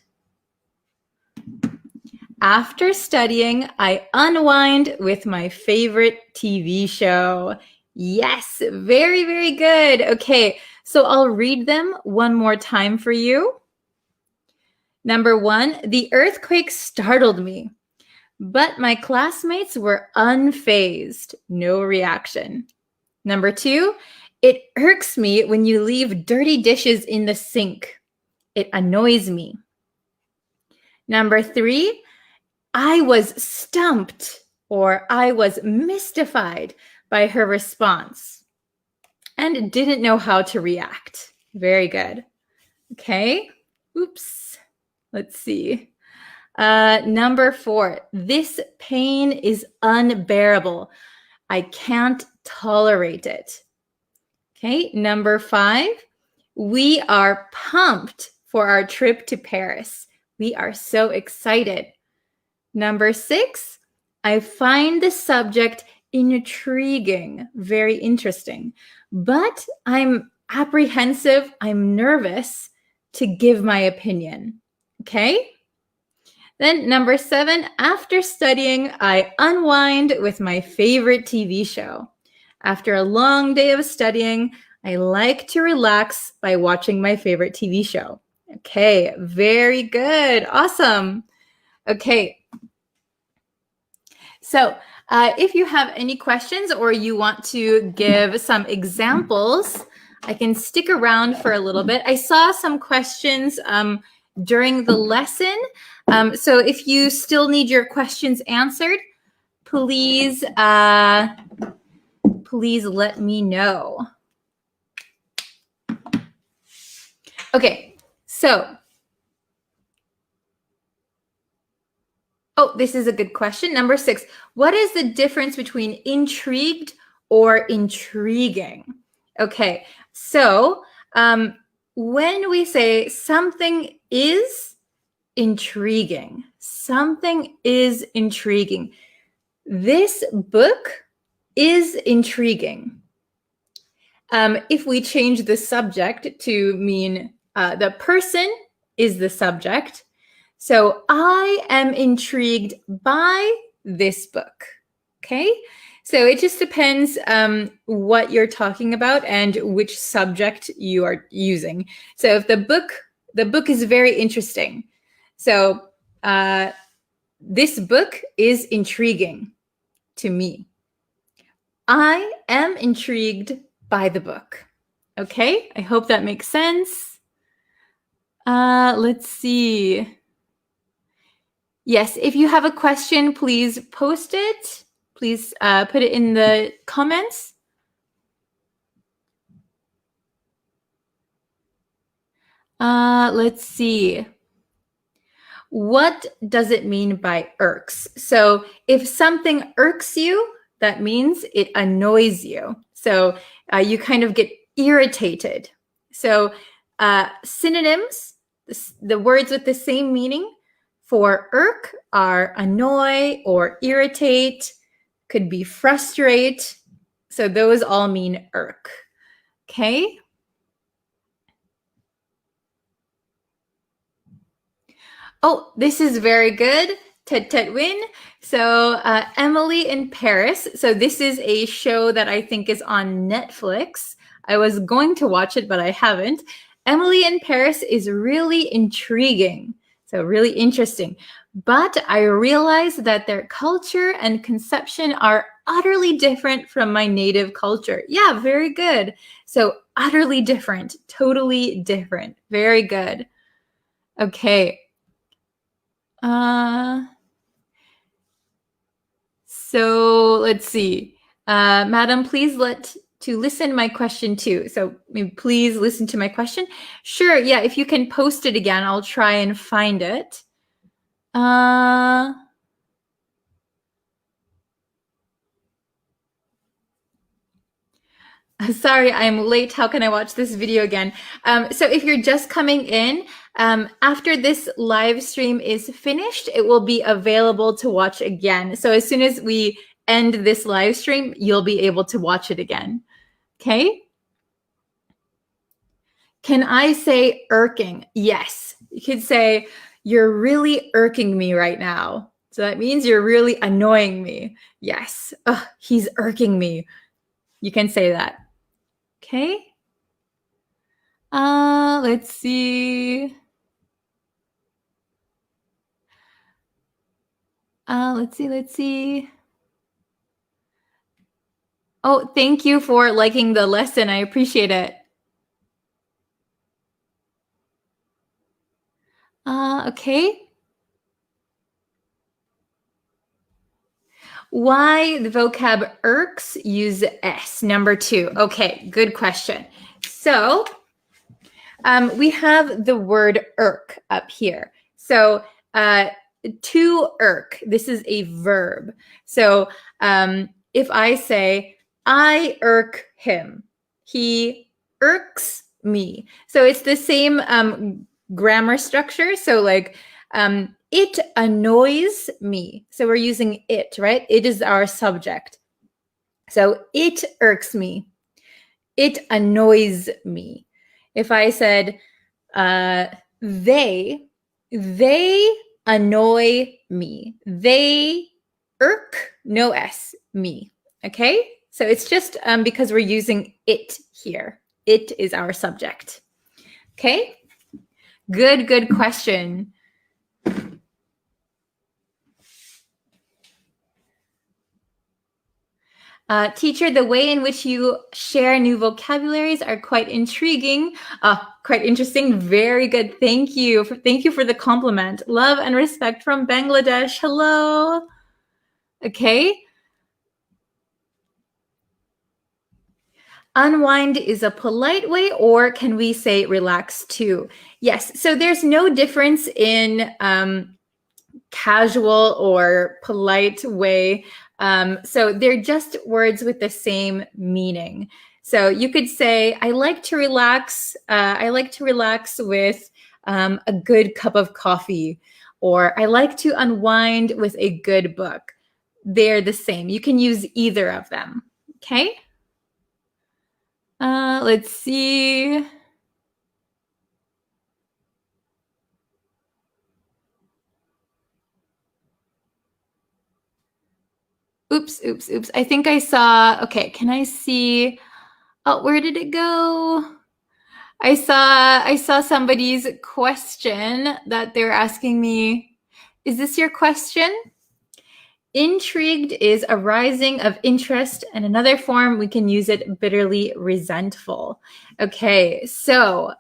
After studying, I unwind with my favorite TV show. Yes, very, very good. Okay, so I'll read them one more time for you. Number 1, the earthquake startled me, but my classmates were unfazed, no reaction. Number 2, it irks me when you leave dirty dishes in the sink. It annoys me. Number 3, I was stumped or I was mystified by her response and didn't know how to react. Very good. Okay. Oops. Let's see. Number 4, this pain is unbearable. I can't tolerate it. Okay. Number 5, we are pumped for our trip to Paris. We are so excited. Number 6, I find the subject intriguing, very interesting, but I'm apprehensive, I'm nervous to give my opinion. Okay? Then number 7, after studying, I unwind with my favorite TV show. After a long day of studying, I like to relax by watching my favorite TV show. Okay, very good. Awesome. Okay. So if you have any questions or you want to give some examples, I can stick around for a little bit. I saw some questions during the lesson. So if you still need your questions answered, please let me know. Okay, so, this is a good question. Number 6, what is the difference between intrigued or intriguing? Okay, so when we say something is intriguing, something is intriguing, this book is intriguing. If we change the subject to mean the person is the subject, so I am intrigued by this book. Okay, so it just depends what you're talking about and which subject you are using. So if the book is very interesting, so this book is intriguing to me. I am intrigued by the book. Okay, I hope that makes sense. Let's see. Yes, if you have a question, please post it. Please put it in the comments. Let's see. What does it mean by irks? So if something irks you, that means it annoys you. So you kind of get irritated. So synonyms, the words with the same meaning for irk are annoy or irritate, could be frustrate. So those all mean irk. Okay. Oh, this is very good. Ted Win. So Emily in Paris. So this is a show that I think is on Netflix. I was going to watch it, but I haven't. Emily in Paris is really intriguing. So really interesting. But I realize that their culture and conception are utterly different from my native culture. Yeah, very good. So utterly different, totally different. Very good. Okay. So let's see. Madam, please listen my question too. So please listen to my question. Sure, yeah, if you can post it again, I'll try and find it. Sorry, I'm late. How can I watch this video again? So if you're just coming in, after this live stream is finished, it will be available to watch again. So as soon as we end this live stream, you'll be able to watch it again. Okay? Can I say irking? Yes. You could say, you're really irking me right now. So that means you're really annoying me. Yes. Ugh, he's irking me. You can say that. Okay. Let's see. Let's see. Oh, thank you for liking the lesson. I appreciate it. Okay. Why the vocab irks use S, number 2. Okay, good question. So we have the word irk up here. So to irk, this is a verb. So if I say, I irk him, he irks me. So it's the same grammar structure. So like, it annoys me. So we're using it, right? It is our subject. So it irks me. It annoys me. If I said, they annoy me. They irk, no S, me. Okay? So it's just because we're using it here. It is our subject. Okay? Good question. Teacher, the way in which you share new vocabularies are quite intriguing, quite interesting. Very good. Thank you for the compliment. Love and respect from Bangladesh. Hello. Okay. Unwind is a polite way, or can we say relax too? Yes. So there's no difference in casual or polite way. So they're just words with the same meaning. So you could say, I like to relax. I like to relax with a good cup of coffee, or I like to unwind with a good book. They're the same. You can use either of them. Okay. Let's see. Oops. I think I saw, okay, can I see, oh, where did it go? I saw somebody's question that they're asking me, is this your question? Intrigued is a rising of interest, and another form we can use it, bitterly resentful. Okay, so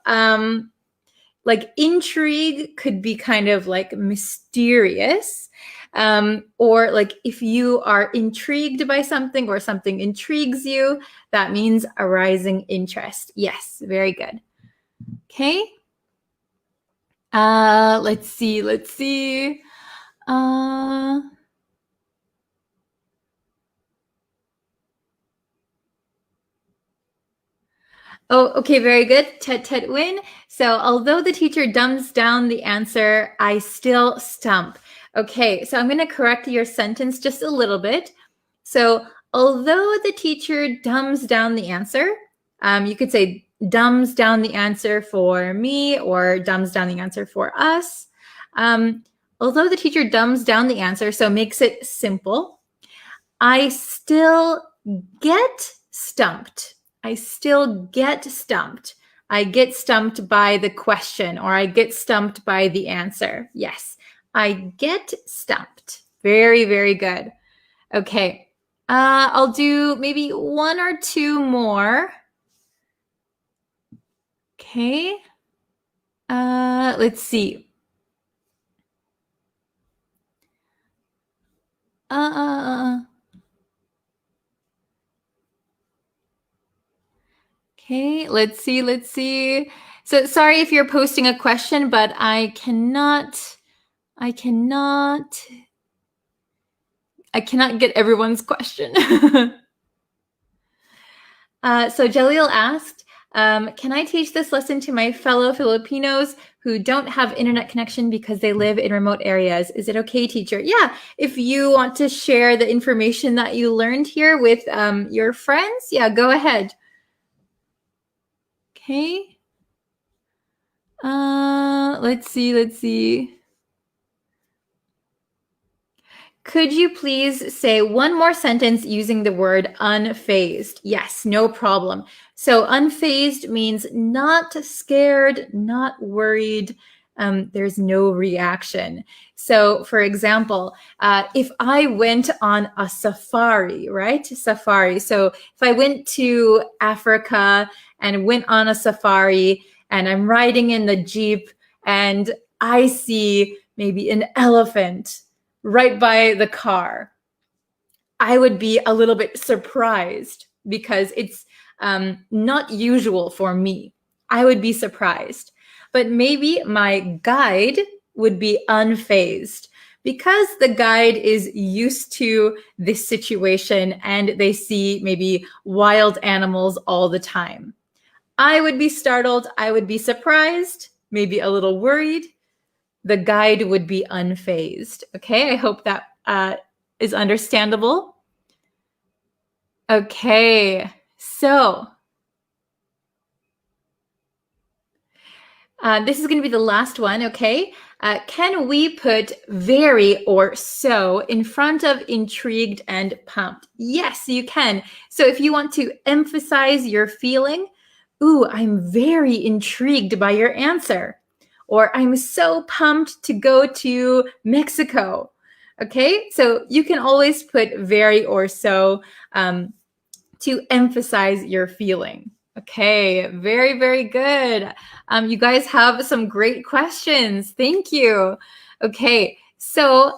like intrigue could be kind of like mysterious, or like if you are intrigued by something or something intrigues you, that means a rising interest. Yes, very good. Okay. Let's see. Oh, okay, very good. Tet win. So although the teacher dumbs down the answer, I still stump. Okay, so I'm going to correct your sentence just a little bit. So although the teacher dumbs down the answer, you could say dumbs down the answer for me, or dumbs down the answer for us. Although the teacher dumbs down the answer, so makes it simple, I still get stumped. I still get stumped. I get stumped by the question, or I get stumped by the answer. Yes, I get stumped. Very good. Okay. I'll do maybe one or two more. Okay. Let's see. Okay, let's see. So sorry if you're posting a question, but I cannot get everyone's question. So Jalil asked, can I teach this lesson to my fellow Filipinos who don't have internet connection because they live in remote areas? Is it okay, teacher? Yeah, if you want to share the information that you learned here with your friends, yeah, go ahead. Okay. Let's see. Could you please say one more sentence using the word unfazed? Yes, no problem. So unfazed means not scared, not worried. There's no reaction. So for example, if I went on a safari, right? Safari. So if I went to Africa and went on a safari and I'm riding in the Jeep and I see maybe an elephant right by the car, I would be a little bit surprised because it's not usual for me. I would be surprised. But maybe my guide would be unfazed because the guide is used to this situation and they see maybe wild animals all the time. I would be startled. I would be surprised, maybe a little worried. The guide would be unfazed. Okay, I hope that is understandable. Okay, so this is going to be the last one, okay? Can we put very or so in front of intrigued and pumped? Yes, you can. So if you want to emphasize your feeling, ooh, I'm very intrigued by your answer. Or I'm so pumped to go to Mexico. Okay, so you can always put very or so to emphasize your feeling. Okay, very, very good. You guys have some great questions. Thank you. Okay, so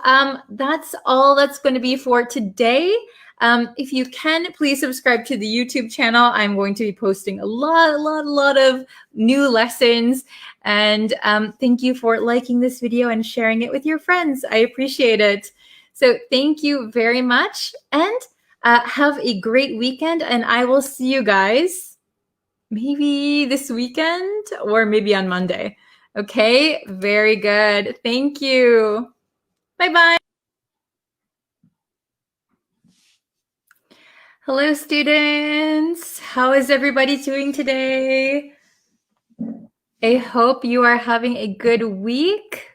that's all that's going to be for today. If you can, please subscribe to the YouTube channel. I'm going to be posting a lot of new lessons. And thank you for liking this video and sharing it with your friends. I appreciate it. So thank you very much. And have a great weekend. And I will see you guys maybe this weekend or maybe on Monday. Okay, very good. Thank you. Bye-bye. Hello, students. How is everybody doing today? I hope you are having a good week.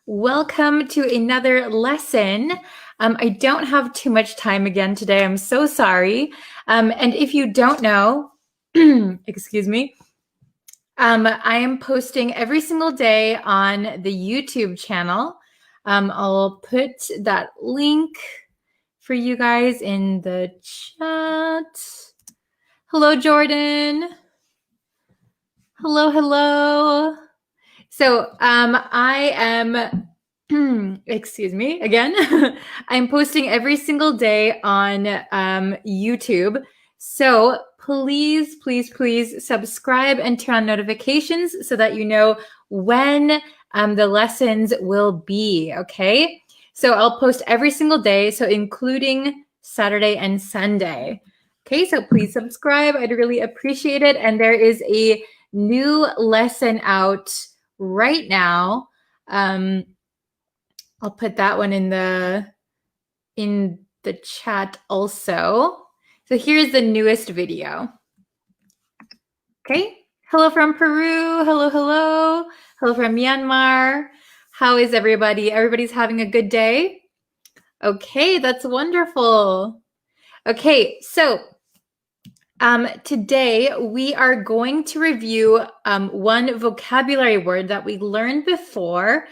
Welcome to another lesson. I don't have too much time again today. I'm so sorry. And if you don't know, excuse me, I am posting every single day on the YouTube channel. I'll put that link for you guys in the chat. Hello, Jordan. Hello. So I am, excuse me, again, I'm posting every single day on YouTube. So please subscribe and turn on notifications so that you know when the lessons will be, okay? So I'll post every single day, so including Saturday and Sunday. Okay, so please subscribe. I'd really appreciate it. And there is a new lesson out right now. I'll put that one in the chat also. So here's the newest video. Okay. Hello from Peru. Hello from Myanmar. How is everybody? Everybody's having a good day? Okay, that's wonderful. Okay, so today we are going to review one vocabulary word that we learned before.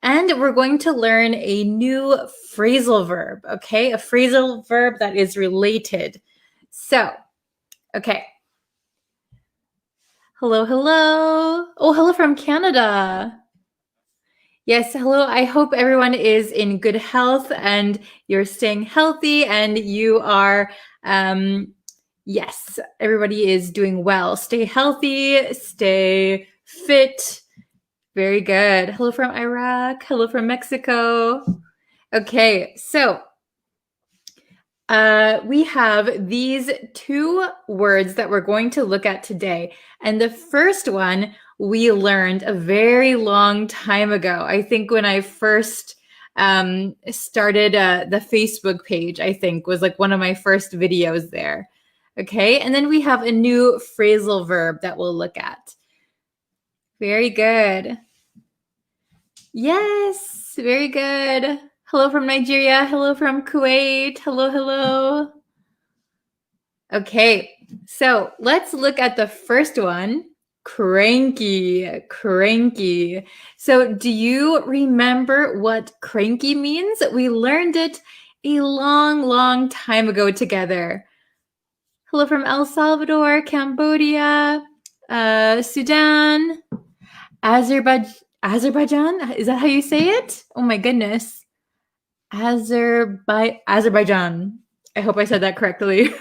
And we're going to learn a new phrasal verb, okay? A phrasal verb that is related. So, okay. Hello, hello. Oh, hello from Canada. Yes, hello. I hope everyone is in good health and you're staying healthy and you are, yes, everybody is doing well. Stay healthy, stay fit. Very good. Hello from Iraq. Hello from Mexico. Okay, so we have these two words that we're going to look at today. And the first one we learned a very long time ago. I think when I first started the Facebook page, I think was like one of my first videos there. Okay, and then we have a new phrasal verb that we'll look at. Very good. Yes, very good. Hello from Nigeria. Hello from Kuwait. Hello, hello. Okay, so let's look at the first one. Cranky, cranky. So do you remember what cranky means? We learned it a long, long time ago together. Hello from El Salvador, Cambodia, Sudan, Azerbaijan? Is that how you say it? Oh my goodness. Azerbaijan. I hope I said that correctly.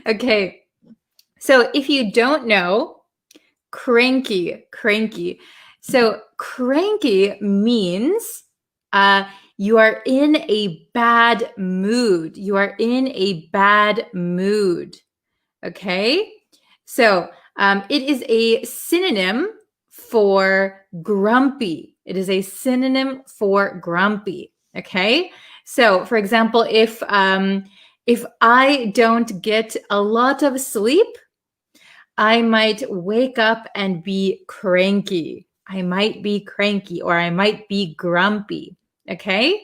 Okay. So if you don't know, cranky. So cranky means you are in a bad mood. You are in a bad mood. Okay. So it is a synonym for grumpy. It is a synonym for grumpy. Okay. So for example, if I don't get a lot of sleep, I might wake up and be cranky. I might be cranky or I might be grumpy. Okay.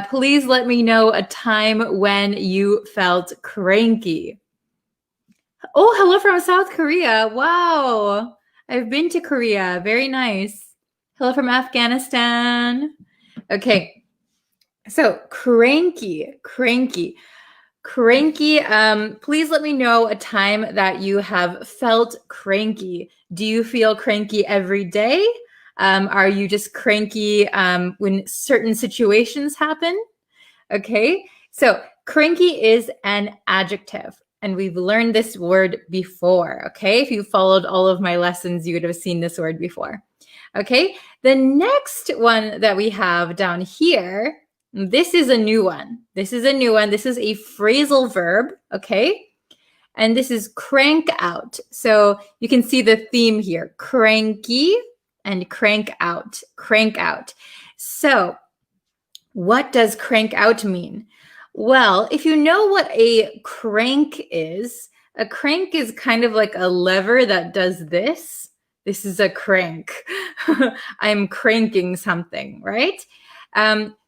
Please let me know a time when you felt cranky. Oh, hello from South Korea. Wow. I've been to Korea. Very nice. Hello from Afghanistan. Okay. So cranky. Please let me know a time that you have felt cranky. Do you feel cranky every day? Are you just cranky when certain situations happen? Okay. So cranky is an adjective. And we've learned this word before, okay? If you followed all of my lessons, you would have seen this word before. Okay, the next one that we have down here, this is a new one. This is a phrasal verb, okay? And this is crank out. So you can see the theme here, cranky and crank out. So what does crank out mean? Well, if you know what a crank is kind of like a lever that does this. This is a crank. I'm cranking something, right?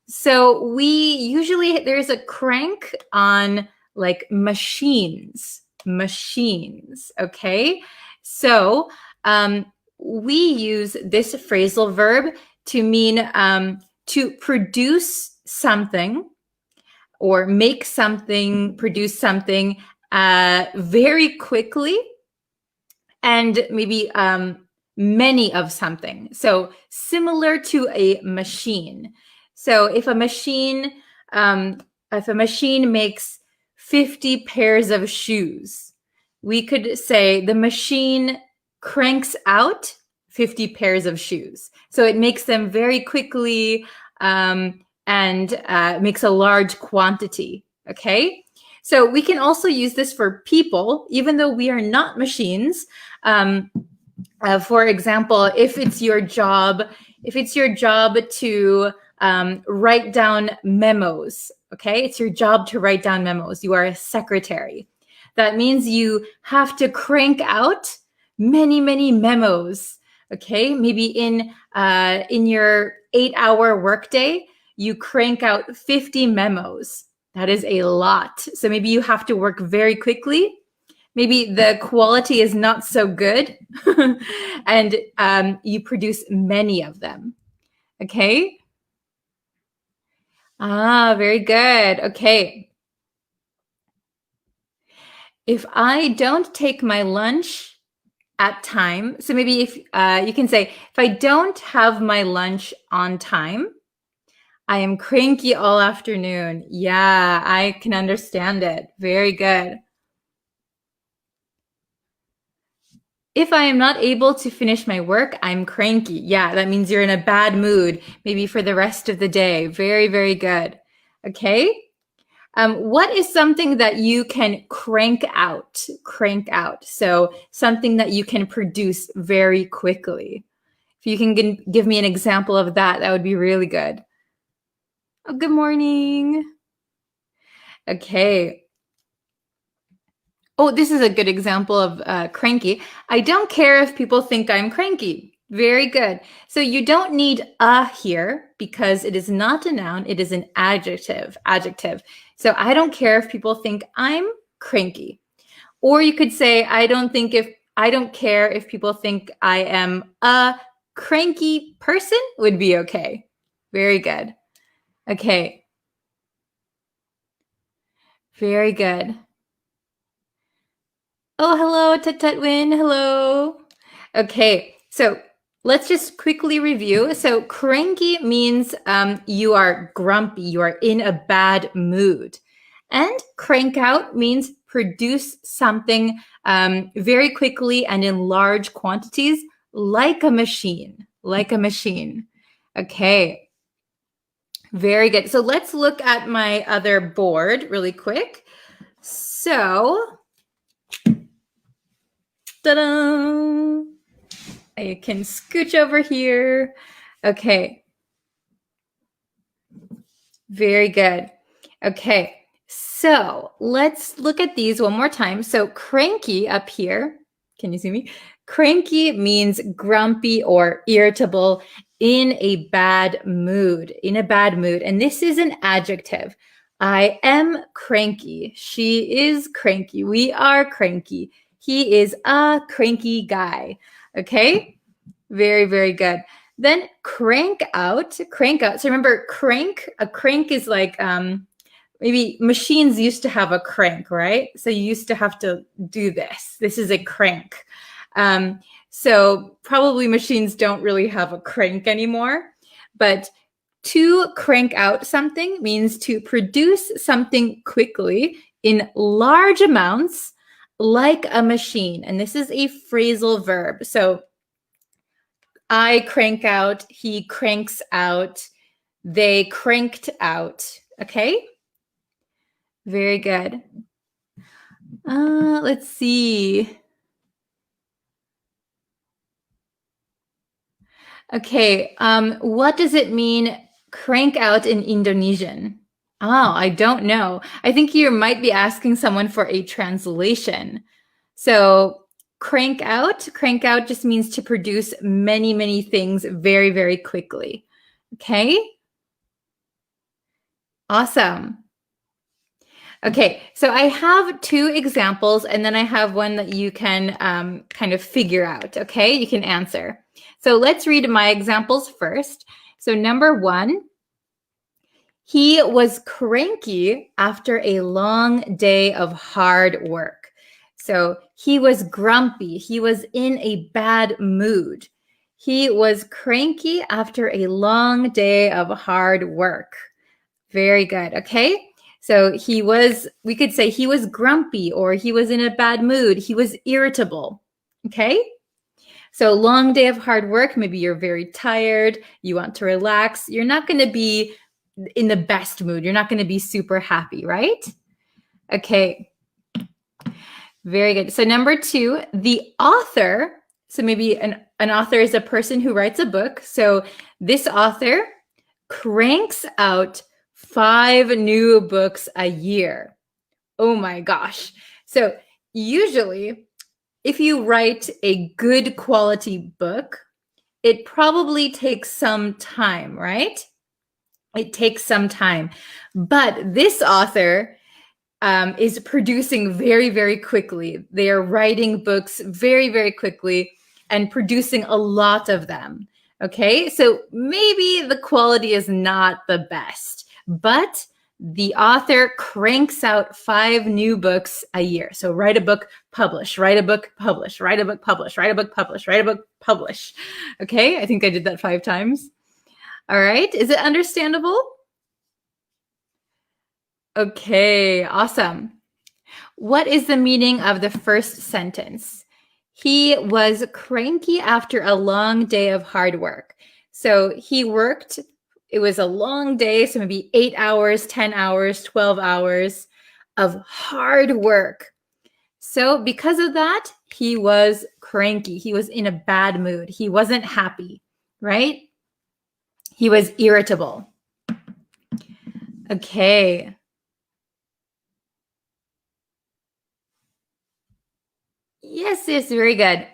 So there's a crank on like machines, okay? So we use this phrasal verb to mean to produce something or make something, produce something very quickly and maybe many of something. So similar to a machine. So if a machine makes 50 pairs of shoes, we could say the machine cranks out 50 pairs of shoes. So it makes them very quickly and makes a large quantity, okay? So we can also use this for people, even though we are not machines. For example, if it's your job to write down memos, okay? It's your job to write down memos. You are a secretary. That means you have to crank out many, many memos, okay? Maybe in your 8-hour workday, you crank out 50 memos. That is a lot. So maybe you have to work very quickly. Maybe the quality is not so good and you produce many of them. Okay. Ah, very good. Okay. If I don't take my lunch at time, so maybe if you can say, if I don't have my lunch on time, I am cranky all afternoon. Yeah, I can understand it. Very good. If I am not able to finish my work, I'm cranky. Yeah, that means you're in a bad mood, maybe for the rest of the day. Very, very good. Okay. What is something that you can crank out? Crank out. So something that you can produce very quickly. If you can give me an example of that, that would be really good. Oh, good morning. Okay. Oh, this is a good example of cranky. I don't care if people think I'm cranky. Very good. So you don't need a here because it is not a noun. It is an adjective. Adjective. So I don't care if people think I'm cranky. Or you could say, I don't care if people think I am a cranky person would be okay. Very good. Okay. Very good. Oh, hello, Tututwin. Hello. Okay, so let's just quickly review. So cranky means you are grumpy, you are in a bad mood. And crank out means produce something very quickly and in large quantities, like a machine, like a machine. Okay, very good. So let's look at my other board really quick. So, ta-da! I can scooch over here. Okay. Very good. Okay. So let's look at these one more time. So cranky up here. Can you see me? Cranky means grumpy or irritable, in a bad mood, in a bad mood. And this is an adjective. I am cranky. She is cranky. We are cranky. He is a cranky guy. Okay. Very, very good. Then crank out. So remember a crank is like maybe machines used to have a crank, right? So you used to have to do this. This is a crank. So probably machines don't really have a crank anymore, but to crank out something means to produce something quickly in large amounts like a machine. And this is a phrasal verb. So I crank out, he cranks out, they cranked out. Okay? Very good. Let's see. Okay, what does it mean crank out in Indonesian? Oh, I don't know. I think you might be asking someone for a translation. So crank out just means to produce many, many things very, very quickly. Okay? Awesome. Okay, so I have two examples and then I have one that you can kind of figure out, okay? You can answer. So let's read my examples first. So number one, he was cranky after a long day of hard work. So he was grumpy. He was in a bad mood. He was cranky after a long day of hard work. Very good. Okay. So we could say he was grumpy or he was in a bad mood. He was irritable. Okay. So long day of hard work. Maybe you're very tired. You want to relax. You're not going to be in the best mood. You're not going to be super happy, right? Okay. Very good. So number two, the author. So maybe an author is a person who writes a book. So this author cranks out 5 new books a year. Oh my gosh. So usually if you write a good quality book, it probably takes some time, right? It takes some time. But this author is producing very, very quickly. They are writing books very, very quickly and producing a lot of them. Okay, so maybe the quality is not the best, but the author cranks out 5 new books a year. So write a book, publish, write a book, publish, write a book, publish, write a book, publish, write a book, publish. Okay, I think I did that 5 times. All right, is it understandable? Okay, awesome. What is the meaning of the first sentence? He was cranky after a long day of hard work. So he worked, it was a long day, so maybe 8 hours, 10 hours, 12 hours of hard work. So because of that, he was cranky. He was in a bad mood. He wasn't happy, right? He was irritable. Okay. Yes, very good.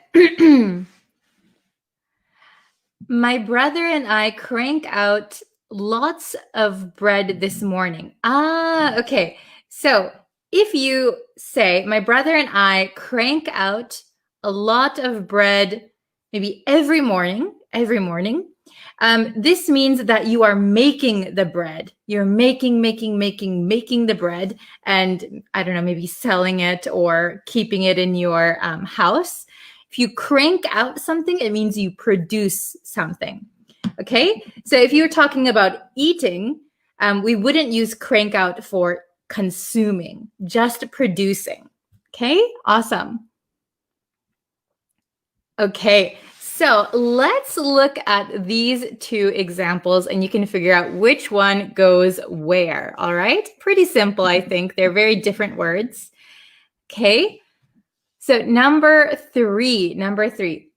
My brother and I crank out lots of bread this morning. Okay. So if you say, my brother and I crank out a lot of bread, maybe every morning, this means that you are making the bread. You're making the bread, and I don't know, maybe selling it or keeping it in your house. If you crank out something, it means you produce something. Okay, so if you're talking about eating, we wouldn't use crank out for consuming, just producing. Okay, awesome. Okay, so let's look at these 2 examples and you can figure out which one goes where. All right, pretty simple, I think. They're very different words. Okay, so number three.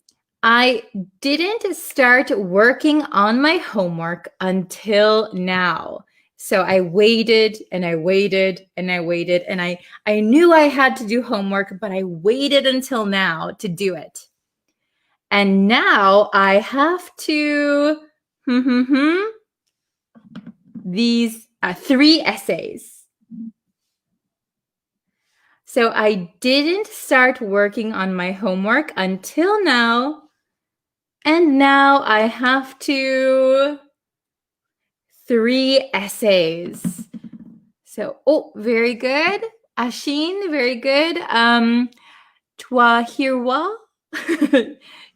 I didn't start working on my homework until now. So I waited and I waited and I waited, and I knew I had to do homework, but I waited until now to do it. And now I have to these 3 essays. So I didn't start working on my homework until now. And now I have to 3 essays. So, very good. Ashin, very good. Twahirwa,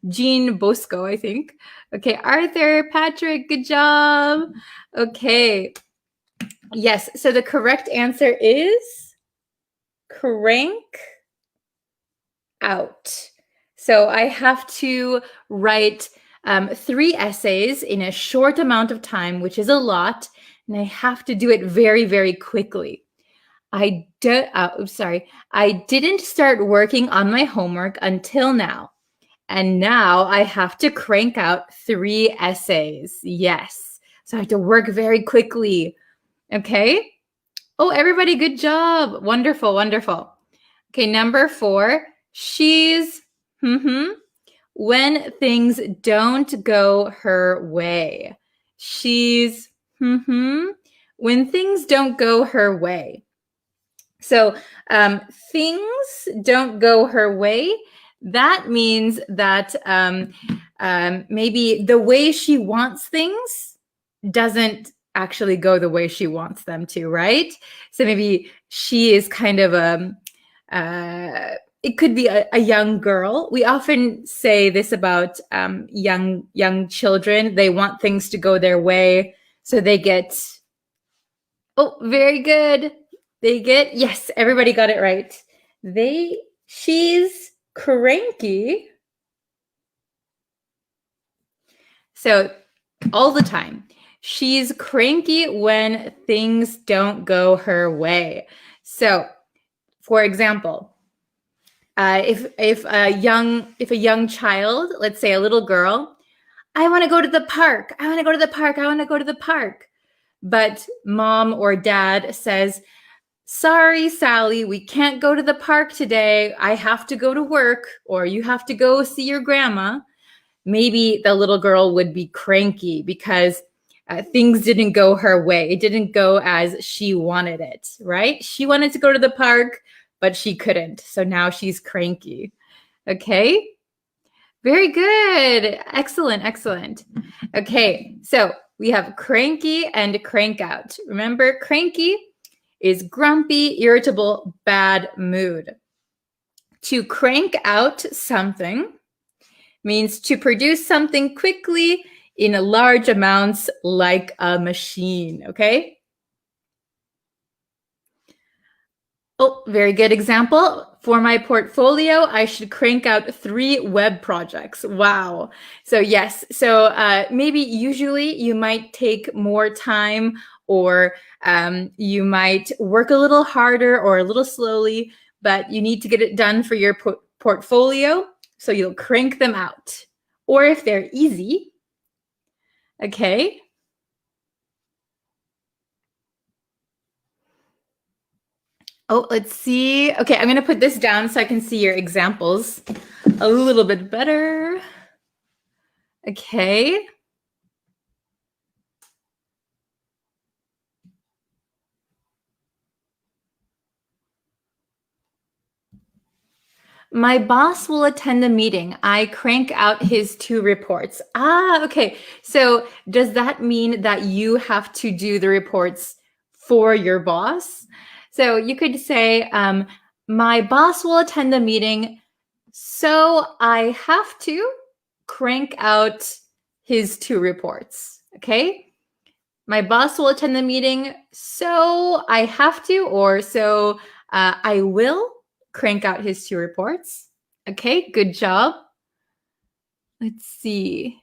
Jean Bosco, I think. Okay, Arthur, Patrick, good job. Okay. Yes, so the correct answer is crank out. So I have to write 3 essays in a short amount of time, which is a lot, and I have to do it very, very quickly. I didn't start working on my homework until now. And now I have to crank out 3 essays. Yes. So I have to work very quickly. Okay. Oh, everybody, good job. Wonderful, wonderful. Okay, number 4. She's when things don't go her way. She's when things don't go her way. So things don't go her way. That means that maybe the way she wants things doesn't actually go the way she wants them to, right? So maybe she is kind of it could be a young girl. We often say this about young children. They want things to go their way, so they get. Oh, very good. Yes, everybody got it right. She's cranky. So all the time. She's cranky when things don't go her way. So, for example, if a young child, let's say a little girl, I want to go to the park. I want to go to the park. I want to go to the park. But mom or dad says, sorry, Sally, we can't go to the park today. I have to go to work, or you have to go see your grandma. Maybe the little girl would be cranky because things didn't go her way. It didn't go as she wanted it, right? She wanted to go to the park, but she couldn't. So now she's cranky. Okay. Very good. Excellent, excellent. Okay, so we have cranky and crank out. Remember, cranky is grumpy, irritable, bad mood. To crank out something means to produce something quickly in large amounts like a machine, okay? Oh, very good example. For my portfolio, I should crank out 3 web projects. Wow. So yes, so maybe usually you might take more time or you might work a little harder or a little slowly, but you need to get it done for your portfolio, so you'll crank them out. Or if they're easy, okay, oh, let's see. Okay, I'm going to put this down so I can see your examples a little bit better. Okay. My boss will attend the meeting. I crank out his 2 reports. Ah, okay. So does that mean that you have to do the reports for your boss? So you could say, my boss will attend the meeting, so I have to crank out his 2 reports. Okay. My boss will attend the meeting, so I have to, or so I will crank out his 2 reports. Okay, good job. Let's see.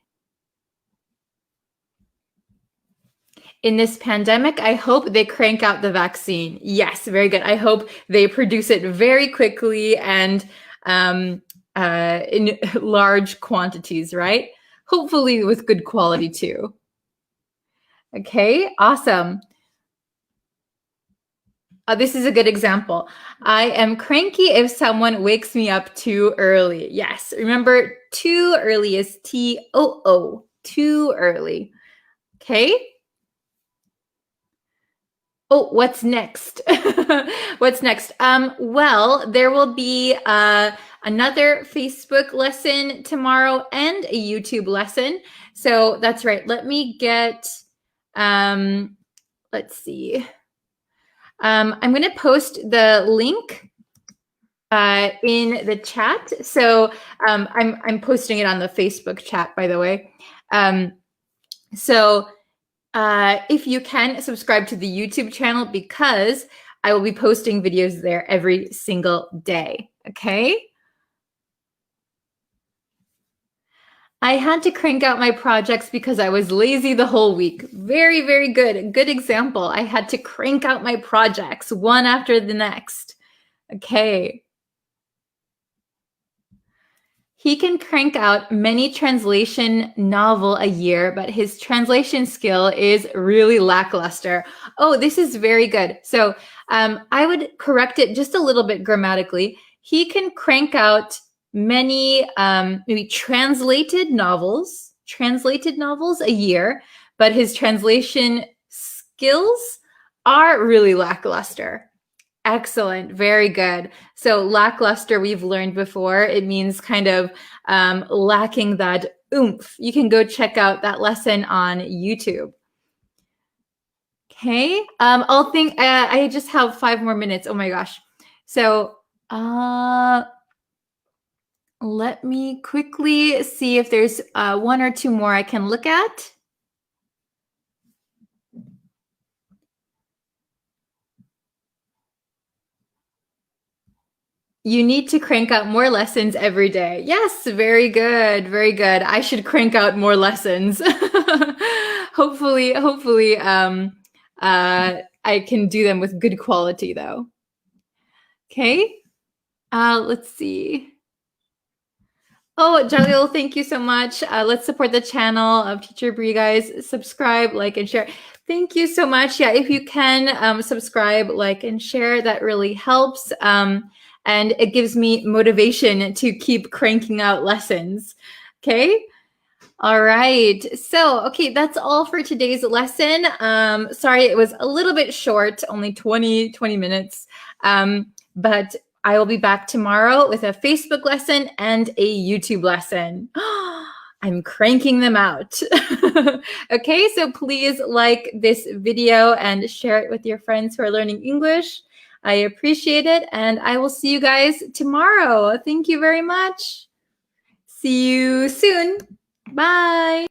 In this pandemic, I hope they crank out the vaccine. Yes, very good. I hope they produce it very quickly and in large quantities, right? Hopefully with good quality too. Okay, awesome. This is a good example. I am cranky if someone wakes me up too early. Yes, remember, too early is T-O-O, too early. Okay. Oh, what's next? What's next? Well, there will be another Facebook lesson tomorrow and a YouTube lesson. So that's right. Let me get, let's see. I'm going to post the link in the chat. So I'm posting it on the Facebook chat, by the way. So if you can, subscribe to the YouTube channel because I will be posting videos there every single day. Okay. I had to crank out my projects because I was lazy the whole week. Very, very good. Good example. I had to crank out my projects one after the next. Okay. He can crank out many translation novel a year, but his translation skill is really lackluster. Oh, this is very good. So I would correct it just a little bit grammatically. He can crank out many maybe translated novels a year, but his translation skills are really lackluster. Excellent. Very good. So lackluster, we've learned before. It means kind of lacking that oomph. You can go check out that lesson on YouTube. Okay. I just have 5 more minutes. Oh my gosh. So let me quickly see if there's 1 or 2 more I can look at. You need to crank out more lessons every day. Yes, very good, very good. I should crank out more lessons. hopefully, I can do them with good quality though. Okay, let's see. Oh, Jalil, thank you so much. Let's support the channel of Teacher Bree, guys. Subscribe, like, and share. Thank you so much. Yeah, if you can subscribe, like, and share, that really helps. And it gives me motivation to keep cranking out lessons. Okay. All right. So, okay, that's all for today's lesson. Sorry, it was a little bit short, only 20 minutes. But I will be back tomorrow with a Facebook lesson and a YouTube lesson. I'm cranking them out. Okay, so please like this video and share it with your friends who are learning English. I appreciate it, and I will see you guys tomorrow. Thank you very much. See you soon. Bye.